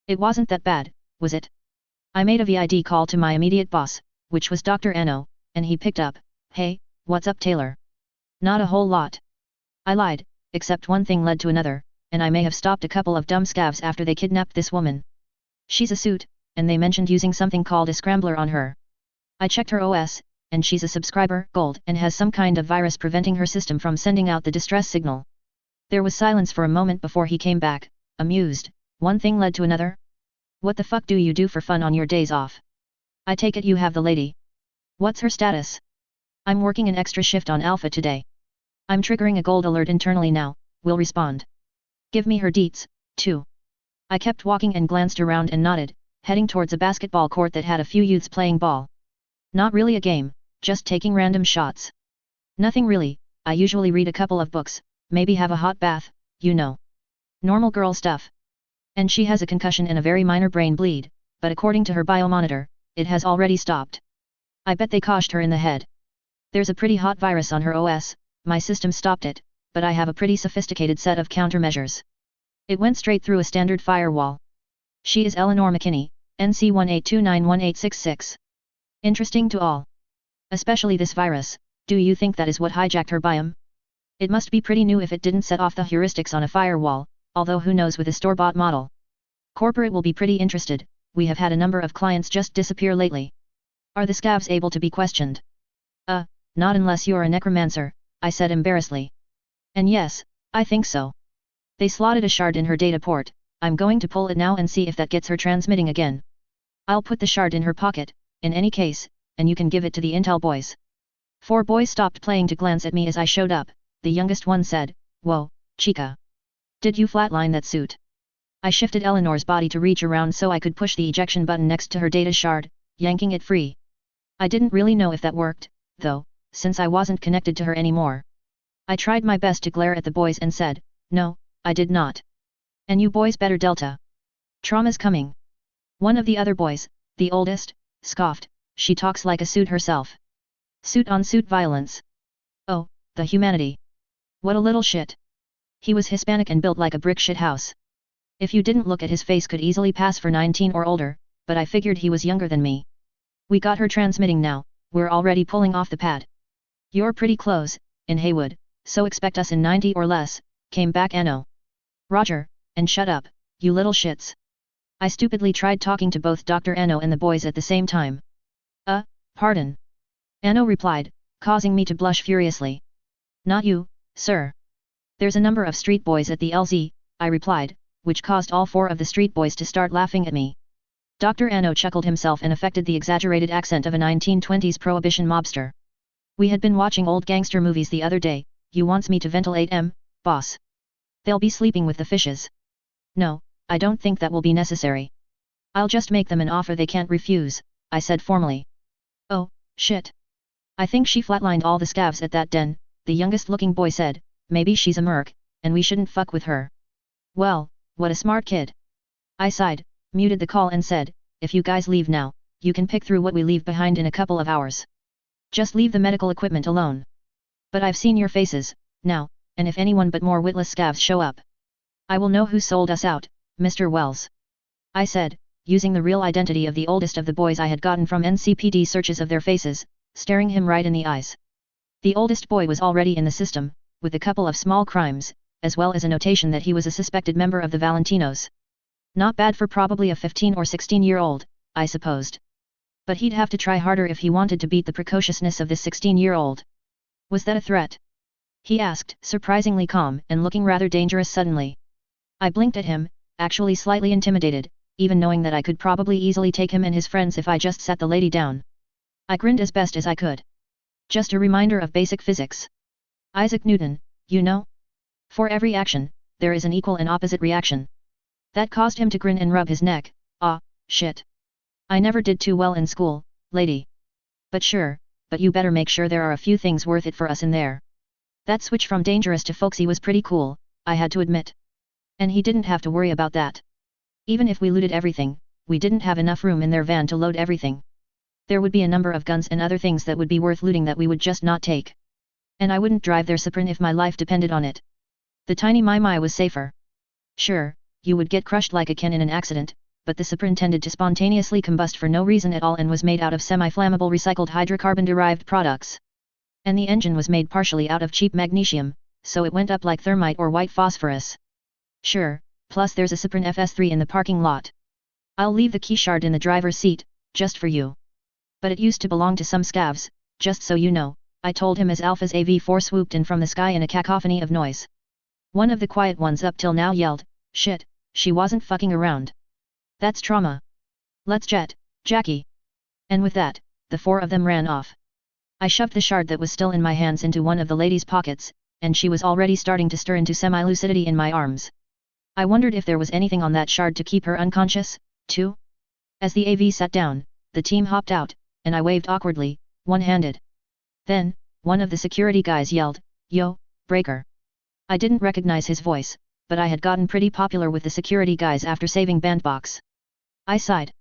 Speaker 1: It wasn't that bad, was it? I made a VID call to my immediate boss, which was Dr. Ano, and he picked up, hey, what's up Taylor? Not a whole lot. I lied, except one thing led to another, and I may have stopped a couple of dumb scavs after they kidnapped this woman. She's a suit, and they mentioned using something called a scrambler on her. I checked her OS, and she's a subscriber, gold, and has some kind of virus preventing her system from sending out the distress signal. There was silence for a moment before he came back, amused, one thing led to another? What the fuck do you do for fun on your days off? I take it you have the lady. What's her status? I'm working an extra shift on Alpha today. I'm triggering a gold alert internally now, will respond. Give me her deets, too. I kept walking and glanced around and nodded, heading towards a basketball court that had a few youths playing ball. Not really a game, just taking random shots. Nothing really, I usually read a couple of books, maybe have a hot bath, you know. Normal girl stuff. And she has a concussion and a very minor brain bleed, but according to her biomonitor, it has already stopped. I bet they coshed her in the head. There's a pretty hot virus on her OS, my system stopped it, but I have a pretty sophisticated set of countermeasures. It went straight through a standard firewall. She is Eleanor McKinney, NC 18291866. Interesting to all. Especially this virus, do you think that is what hijacked her biome? It must be pretty new if it didn't set off the heuristics on a firewall, although who knows with a store-bought model. Corporate will be pretty interested, we have had a number of clients just disappear lately. Are the scavs able to be questioned? Not unless you're a necromancer, I said embarrassedly. And yes, I think so. They slotted a shard in her data port, I'm going to pull it now and see if that gets her transmitting again. I'll put the shard in her pocket, in any case, and you can give it to the intel boys. 4 boys stopped playing to glance at me as I showed up, the youngest one said, whoa, chica. Did you flatline that suit? I shifted Eleanor's body to reach around so I could push the ejection button next to her data shard, yanking it free. I didn't really know if that worked, though, since I wasn't connected to her anymore. I tried my best to glare at the boys and said, no, I did not. And you boys better Delta. Trauma's coming. One of the other boys, the oldest, scoffed, she talks like a suit herself. Suit on suit violence. Oh, the humanity. What a little shit. He was Hispanic and built like a brick shit house. If you didn't look at his face could easily pass for 19 or older, but I figured he was younger than me. We got her transmitting now, we're already pulling off the pad. You're pretty close, in Haywood, so expect us in 90 or less, came back Ano. Roger, and shut up, you little shits. I stupidly tried talking to both Dr. Ano and the boys at the same time. Pardon. Ano replied, causing me to blush furiously. Not you, sir. There's a number of street boys at the LZ, I replied, which caused all 4 of the street boys to start laughing at me. Dr. Ano chuckled himself and affected the exaggerated accent of a 1920s prohibition mobster. We had been watching old gangster movies the other day, you wants me to ventilate boss? They'll be sleeping with the fishes. No, I don't think that will be necessary. I'll just make them an offer they can't refuse, I said formally. Oh, shit. I think she flatlined all the scavs at that den, the youngest looking boy said, maybe she's a merc, and we shouldn't fuck with her. Well, what a smart kid. I sighed, muted the call and said, if you guys leave now, you can pick through what we leave behind in a couple of hours. Just leave the medical equipment alone. But I've seen your faces, now, and if anyone but more witless scavs show up, I will know who sold us out, Mr. Wells. I said, using the real identity of the oldest of the boys I had gotten from NCPD searches of their faces, staring him right in the eyes. The oldest boy was already in the system, with a couple of small crimes, as well as a notation that he was a suspected member of the Valentinos. Not bad for probably a 15 or 16-year-old, I supposed. But he'd have to try harder if he wanted to beat the precociousness of this 16-year-old. Was that a threat? He asked, surprisingly calm and looking rather dangerous suddenly. I blinked at him, actually slightly intimidated, even knowing that I could probably easily take him and his friends if I just sat the lady down. I grinned as best as I could. Just a reminder of basic physics. Isaac Newton, you know? For every action, there is an equal and opposite reaction. That caused him to grin and rub his neck. Ah, shit. I never did too well in school, lady. But sure, but you better make sure there are a few things worth it for us in there. That switch from dangerous to folksy was pretty cool, I had to admit. And he didn't have to worry about that. Even if we looted everything, we didn't have enough room in their van to load everything. There would be a number of guns and other things that would be worth looting that we would just not take. And I wouldn't drive their Suprin if my life depended on it. The tiny Mai was safer. Sure, you would get crushed like a can in an accident, but the Suprin tended to spontaneously combust for no reason at all and was made out of semi-flammable recycled hydrocarbon-derived products. And the engine was made partially out of cheap magnesium, so it went up like thermite or white phosphorus. Sure, plus there's a Suprin FS3 in the parking lot. I'll leave the key shard in the driver's seat, just for you. But it used to belong to some scavs, just so you know, I told him as Alpha's AV-4 swooped in from the sky in a cacophony of noise. One of the quiet ones up till now yelled, "Shit, she wasn't fucking around. That's trauma. Let's jet, Jackie." And with that, the four of them ran off. I shoved the shard that was still in my hands into one of the lady's pockets, and she was already starting to stir into semi-lucidity in my arms. I wondered if there was anything on that shard to keep her unconscious, too? As the AV sat down, the team hopped out, and I waved awkwardly, one-handed. Then, one of the security guys yelled, "Yo, Breaker." I didn't recognize his voice, but I had gotten pretty popular with the security guys after saving Bandbox. I sighed.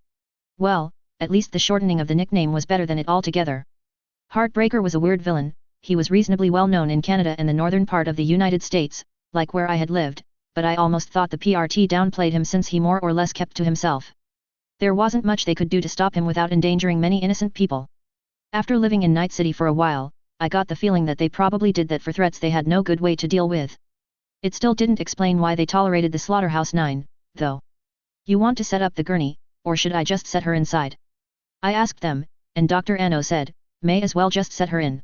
Speaker 1: Well, at least the shortening of the nickname was better than it altogether. Heartbreaker was a weird villain. He was reasonably well known in Canada and the northern part of the United States, like where I had lived, but I almost thought the PRT downplayed him since he more or less kept to himself. There wasn't much they could do to stop him without endangering many innocent people. After living in Night City for a while, I got the feeling that they probably did that for threats they had no good way to deal with. It still didn't explain why they tolerated the Slaughterhouse 9, though. You want to set up the gurney, or should I just set her inside? I asked them, and Dr. Anno said, may as well just set her in.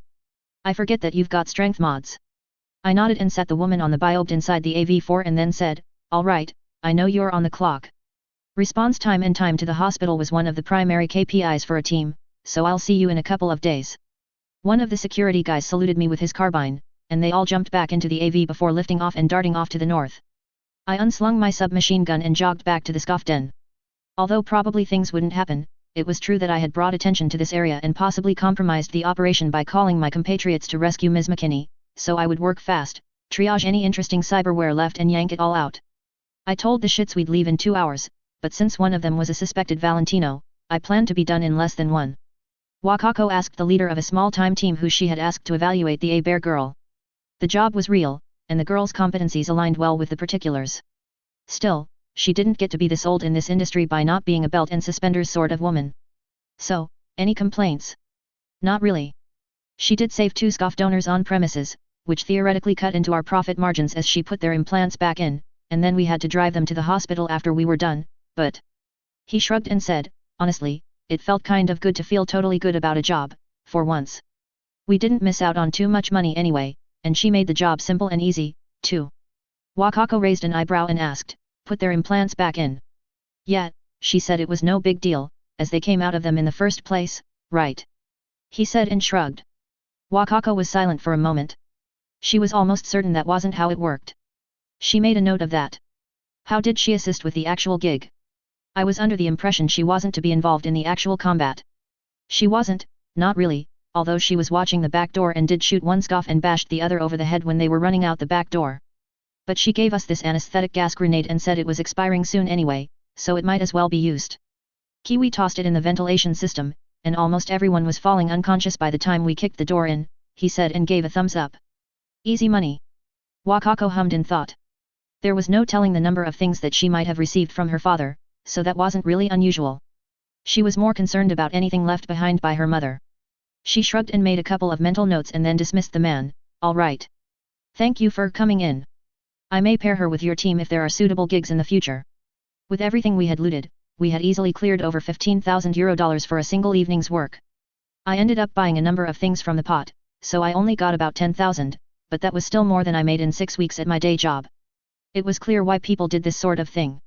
Speaker 1: I forget that you've got strength mods. I nodded and sat the woman on the biobed inside the AV-4 and then said, all right, I know you're on the clock. Response time and time to the hospital was one of the primary KPIs for a team, so I'll see you in a couple of days. One of the security guys saluted me with his carbine, and they all jumped back into the AV before lifting off and darting off to the north. I unslung my submachine gun and jogged back to the scoff den. Although probably things wouldn't happen, it was true that I had brought attention to this area and possibly compromised the operation by calling my compatriots to rescue Ms. McKinney, so I would work fast, triage any interesting cyberware left and yank it all out. I told the shits we'd leave in 2 hours, but since one of them was a suspected Valentino, I planned to be done in less than one. Wakako asked the leader of a small-time team who she had asked to evaluate the A-Bear girl. The job was real, and the girl's competencies aligned well with the particulars. Still, she didn't get to be this old in this industry by not being a belt and suspenders sort of woman. So, any complaints? Not really. She did save 2 scoff donors on premises, which theoretically cut into our profit margins as she put their implants back in, and then we had to drive them to the hospital after we were done, but... He shrugged and said, honestly, it felt kind of good to feel totally good about a job, for once. We didn't miss out on too much money anyway, and she made the job simple and easy, too. Wakako raised an eyebrow and asked, put their implants back in? Yeah, she said it was no big deal, as they came out of them in the first place, right? He said and shrugged. Wakako was silent for a moment. She was almost certain that wasn't how it worked. She made a note of that. How did she assist with the actual gig? I was under the impression she wasn't to be involved in the actual combat. She wasn't, not really, although she was watching the back door and did shoot one scoff and bashed the other over the head when they were running out the back door. But she gave us this anesthetic gas grenade and said it was expiring soon anyway, so it might as well be used. Kiwi tossed it in the ventilation system, and almost everyone was falling unconscious by the time we kicked the door in, he said and gave a thumbs up. Easy money. Wakako hummed in thought. There was no telling the number of things that she might have received from her father, so that wasn't really unusual. She was more concerned about anything left behind by her mother. She shrugged and made a couple of mental notes and then dismissed the man. All right. Thank you for coming in. I may pair her with your team if there are suitable gigs in the future. With everything we had looted, we had easily cleared over €15,000 for a single evening's work. I ended up buying a number of things from the pot, so I only got about 10,000, but that was still more than I made in 6 weeks at my day job. It was clear why people did this sort of thing.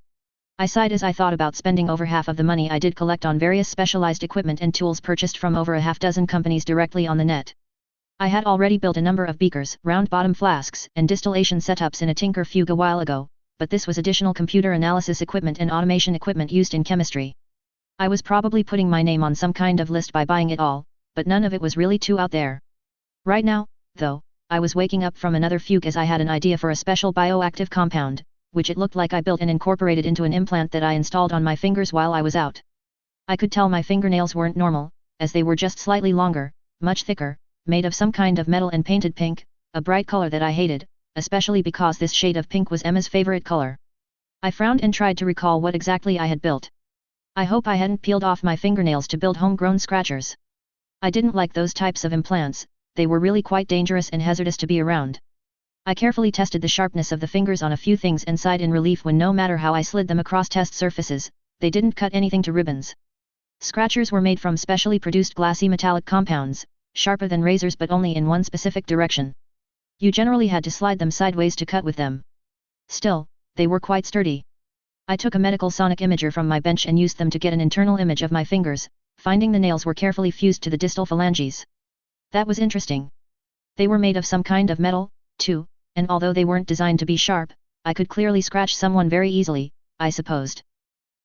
Speaker 1: I sighed as I thought about spending over half of the money I did collect on various specialized equipment and tools purchased from over a half-dozen companies directly on the net. I had already built a number of beakers, round-bottom flasks, and distillation setups in a Tinker fugue a while ago, but this was additional computer analysis equipment and automation equipment used in chemistry. I was probably putting my name on some kind of list by buying it all, but none of it was really too out there. Right now, though, I was waking up from another fugue as I had an idea for a special bioactive compound, which it looked like I built and incorporated into an implant that I installed on my fingers while I was out. I could tell my fingernails weren't normal, as they were just slightly longer, much thicker, made of some kind of metal and painted pink, a bright color that I hated, especially because this shade of pink was Emma's favorite color. I frowned and tried to recall what exactly I had built. I hope I hadn't peeled off my fingernails to build homegrown scratchers. I didn't like those types of implants, they were really quite dangerous and hazardous to be around. I carefully tested the sharpness of the fingers on a few things and sighed in relief when no matter how I slid them across test surfaces, they didn't cut anything to ribbons. Scratchers were made from specially produced glassy metallic compounds, sharper than razors but only in one specific direction. You generally had to slide them sideways to cut with them. Still, they were quite sturdy. I took a medical sonic imager from my bench and used them to get an internal image of my fingers, finding the nails were carefully fused to the distal phalanges. That was interesting. They were made of some kind of metal, too, and although they weren't designed to be sharp, I could clearly scratch someone very easily, I supposed.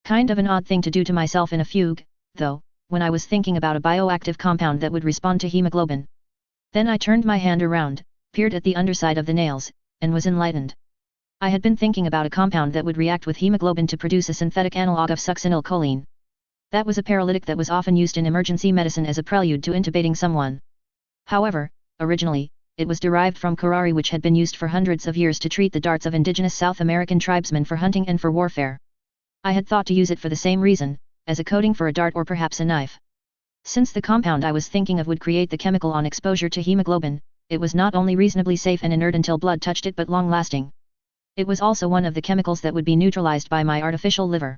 Speaker 1: Kind of an odd thing to do to myself in a fugue, though, when I was thinking about a bioactive compound that would respond to hemoglobin. Then I turned my hand around, peered at the underside of the nails, and was enlightened. I had been thinking about a compound that would react with hemoglobin to produce a synthetic analog of succinylcholine. That was a paralytic that was often used in emergency medicine as a prelude to intubating someone. However, originally, it was derived from curare which had been used for hundreds of years to treat the darts of indigenous South American tribesmen for hunting and for warfare. I had thought to use it for the same reason, as a coating for a dart or perhaps a knife. Since the compound I was thinking of would create the chemical on exposure to hemoglobin, it was not only reasonably safe and inert until blood touched it but long-lasting. It was also one of the chemicals that would be neutralized by my artificial liver.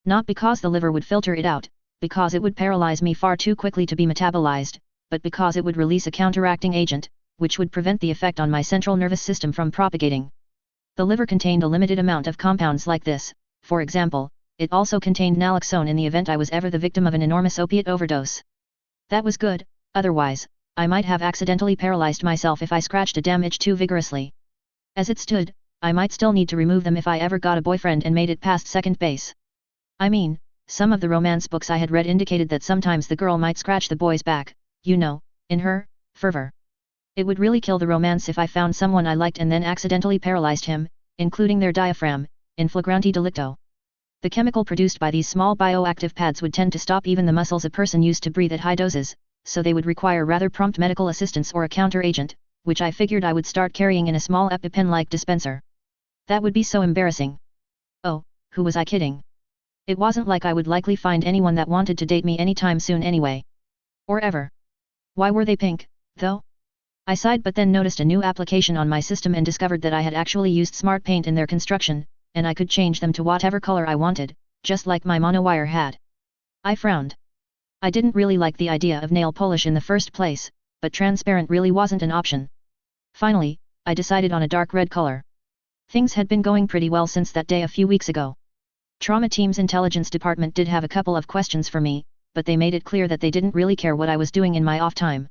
Speaker 1: Not because the liver would filter it out, because it would paralyze me far too quickly to be metabolized, but because it would release a counteracting agent, which would prevent the effect on my central nervous system from propagating. The liver contained a limited amount of compounds like this. For example, it also contained naloxone in the event I was ever the victim of an enormous opiate overdose. That was good, otherwise, I might have accidentally paralyzed myself if I scratched a damn itch too vigorously. As it stood, I might still need to remove them if I ever got a boyfriend and made it past second base. I mean, some of the romance books I had read indicated that sometimes the girl might scratch the boy's back, you know, in her fervor. It would really kill the romance if I found someone I liked and then accidentally paralyzed him, including their diaphragm, in flagranti delicto. The chemical produced by these small bioactive pads would tend to stop even the muscles a person used to breathe at high doses, so they would require rather prompt medical assistance or a counter-agent, which I figured I would start carrying in a small EpiPen-like dispenser. That would be so embarrassing. Oh, who was I kidding? It wasn't like I would likely find anyone that wanted to date me anytime soon anyway. Or ever. Why were they pink, though? I sighed but then noticed a new application on my system and discovered that I had actually used smart paint in their construction, and I could change them to whatever color I wanted, just like my monowire had. I frowned. I didn't really like the idea of nail polish in the first place, but transparent really wasn't an option. Finally, I decided on a dark red color. Things had been going pretty well since that day a few weeks ago. Trauma Team's intelligence department did have a couple of questions for me, but they made it clear that they didn't really care what I was doing in my off time.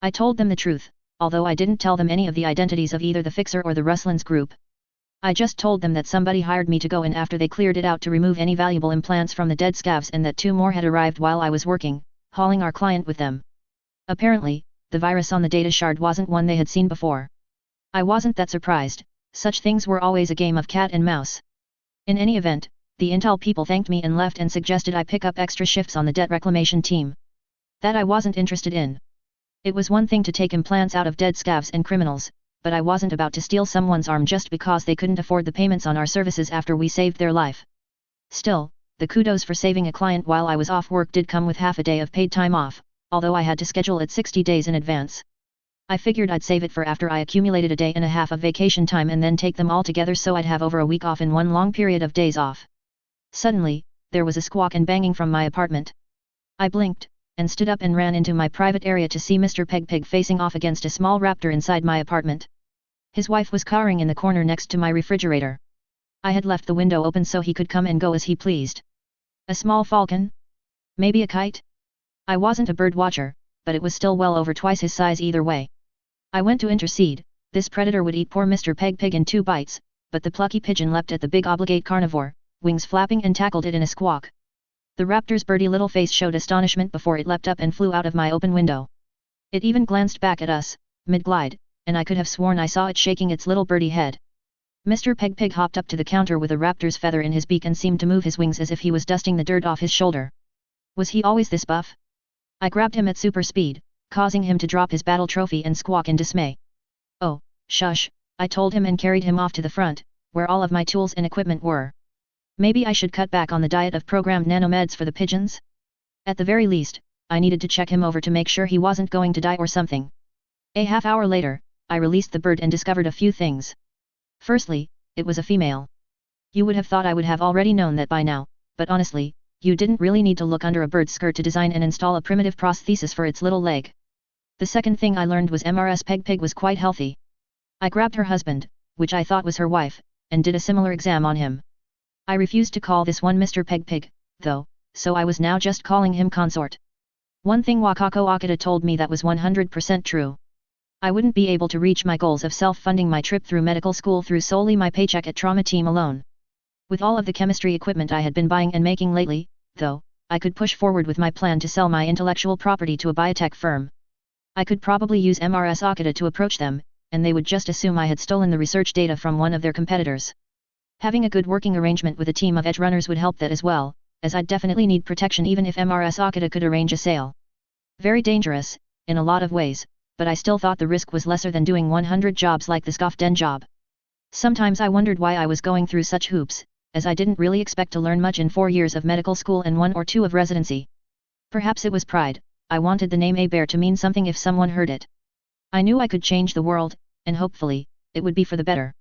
Speaker 1: I told them the truth, although I didn't tell them any of the identities of either the Fixer or the Rustlins group. I just told them that somebody hired me to go in after they cleared it out to remove any valuable implants from the dead scavs and that 2 more had arrived while I was working, hauling our client with them. Apparently, the virus on the data shard wasn't one they had seen before. I wasn't that surprised, such things were always a game of cat and mouse. In any event, the Intel people thanked me and left and suggested I pick up extra shifts on the debt reclamation team. That I wasn't interested in. It was one thing to take implants out of dead scavs and criminals, but I wasn't about to steal someone's arm just because they couldn't afford the payments on our services after we saved their life. Still, the kudos for saving a client while I was off work did come with half a day of paid time off, although I had to schedule it 60 days in advance. I figured I'd save it for after I accumulated a day and a half of vacation time and then take them all together so I'd have over a week off in one long period of days off. Suddenly, there was a squawk and banging from my apartment. I blinked, and stood up and ran into my private area to see Mr. Peg facing off against a small raptor inside my apartment. His wife was cowering in the corner next to my refrigerator. I had left the window open so he could come and go as he pleased. A small falcon? Maybe a kite? I wasn't a bird watcher, but it was still well over twice his size either way. I went to intercede. This predator would eat poor Mr. Peg in 2 bites, but the plucky pigeon leapt at the big obligate carnivore, wings flapping, and tackled it in a squawk. The raptor's birdy little face showed astonishment before it leapt up and flew out of my open window. It even glanced back at us, mid-glide, and I could have sworn I saw it shaking its little birdie head. Mr. Peg hopped up to the counter with a raptor's feather in his beak and seemed to move his wings as if he was dusting the dirt off his shoulder. Was he always this buff? I grabbed him at super speed, causing him to drop his battle trophy and squawk in dismay. Oh, shush, I told him and carried him off to the front, where all of my tools and equipment were. Maybe I should cut back on the diet of programmed nanomeds for the pigeons? At the very least, I needed to check him over to make sure he wasn't going to die or something. A half hour later, I released the bird and discovered a few things. Firstly, it was a female. You would have thought I would have already known that by now, but honestly, you didn't really need to look under a bird's skirt to design and install a primitive prosthesis for its little leg. The second thing I learned was Mrs. Peg was quite healthy. I grabbed her husband, which I thought was her wife, and did a similar exam on him. I refused to call this one Mr. Peg, though, so I was now just calling him consort. One thing Wakako Akita told me that was 100% true. I wouldn't be able to reach my goals of self-funding my trip through medical school through solely my paycheck at Trauma Team alone. With all of the chemistry equipment I had been buying and making lately, though, I could push forward with my plan to sell my intellectual property to a biotech firm. I could probably use Mrs. Akita to approach them, and they would just assume I had stolen the research data from one of their competitors. Having a good working arrangement with a team of edge runners would help that as well, as I'd definitely need protection even if Mrs. Akita could arrange a sale. Very dangerous, in a lot of ways, but I still thought the risk was lesser than doing 100 jobs like the Skofden job. Sometimes I wondered why I was going through such hoops, as I didn't really expect to learn much in 4 years of medical school and 1 or 2 of residency. Perhaps it was pride. I wanted the name A-Bear to mean something if someone heard it. I knew I could change the world, and hopefully, it would be for the better.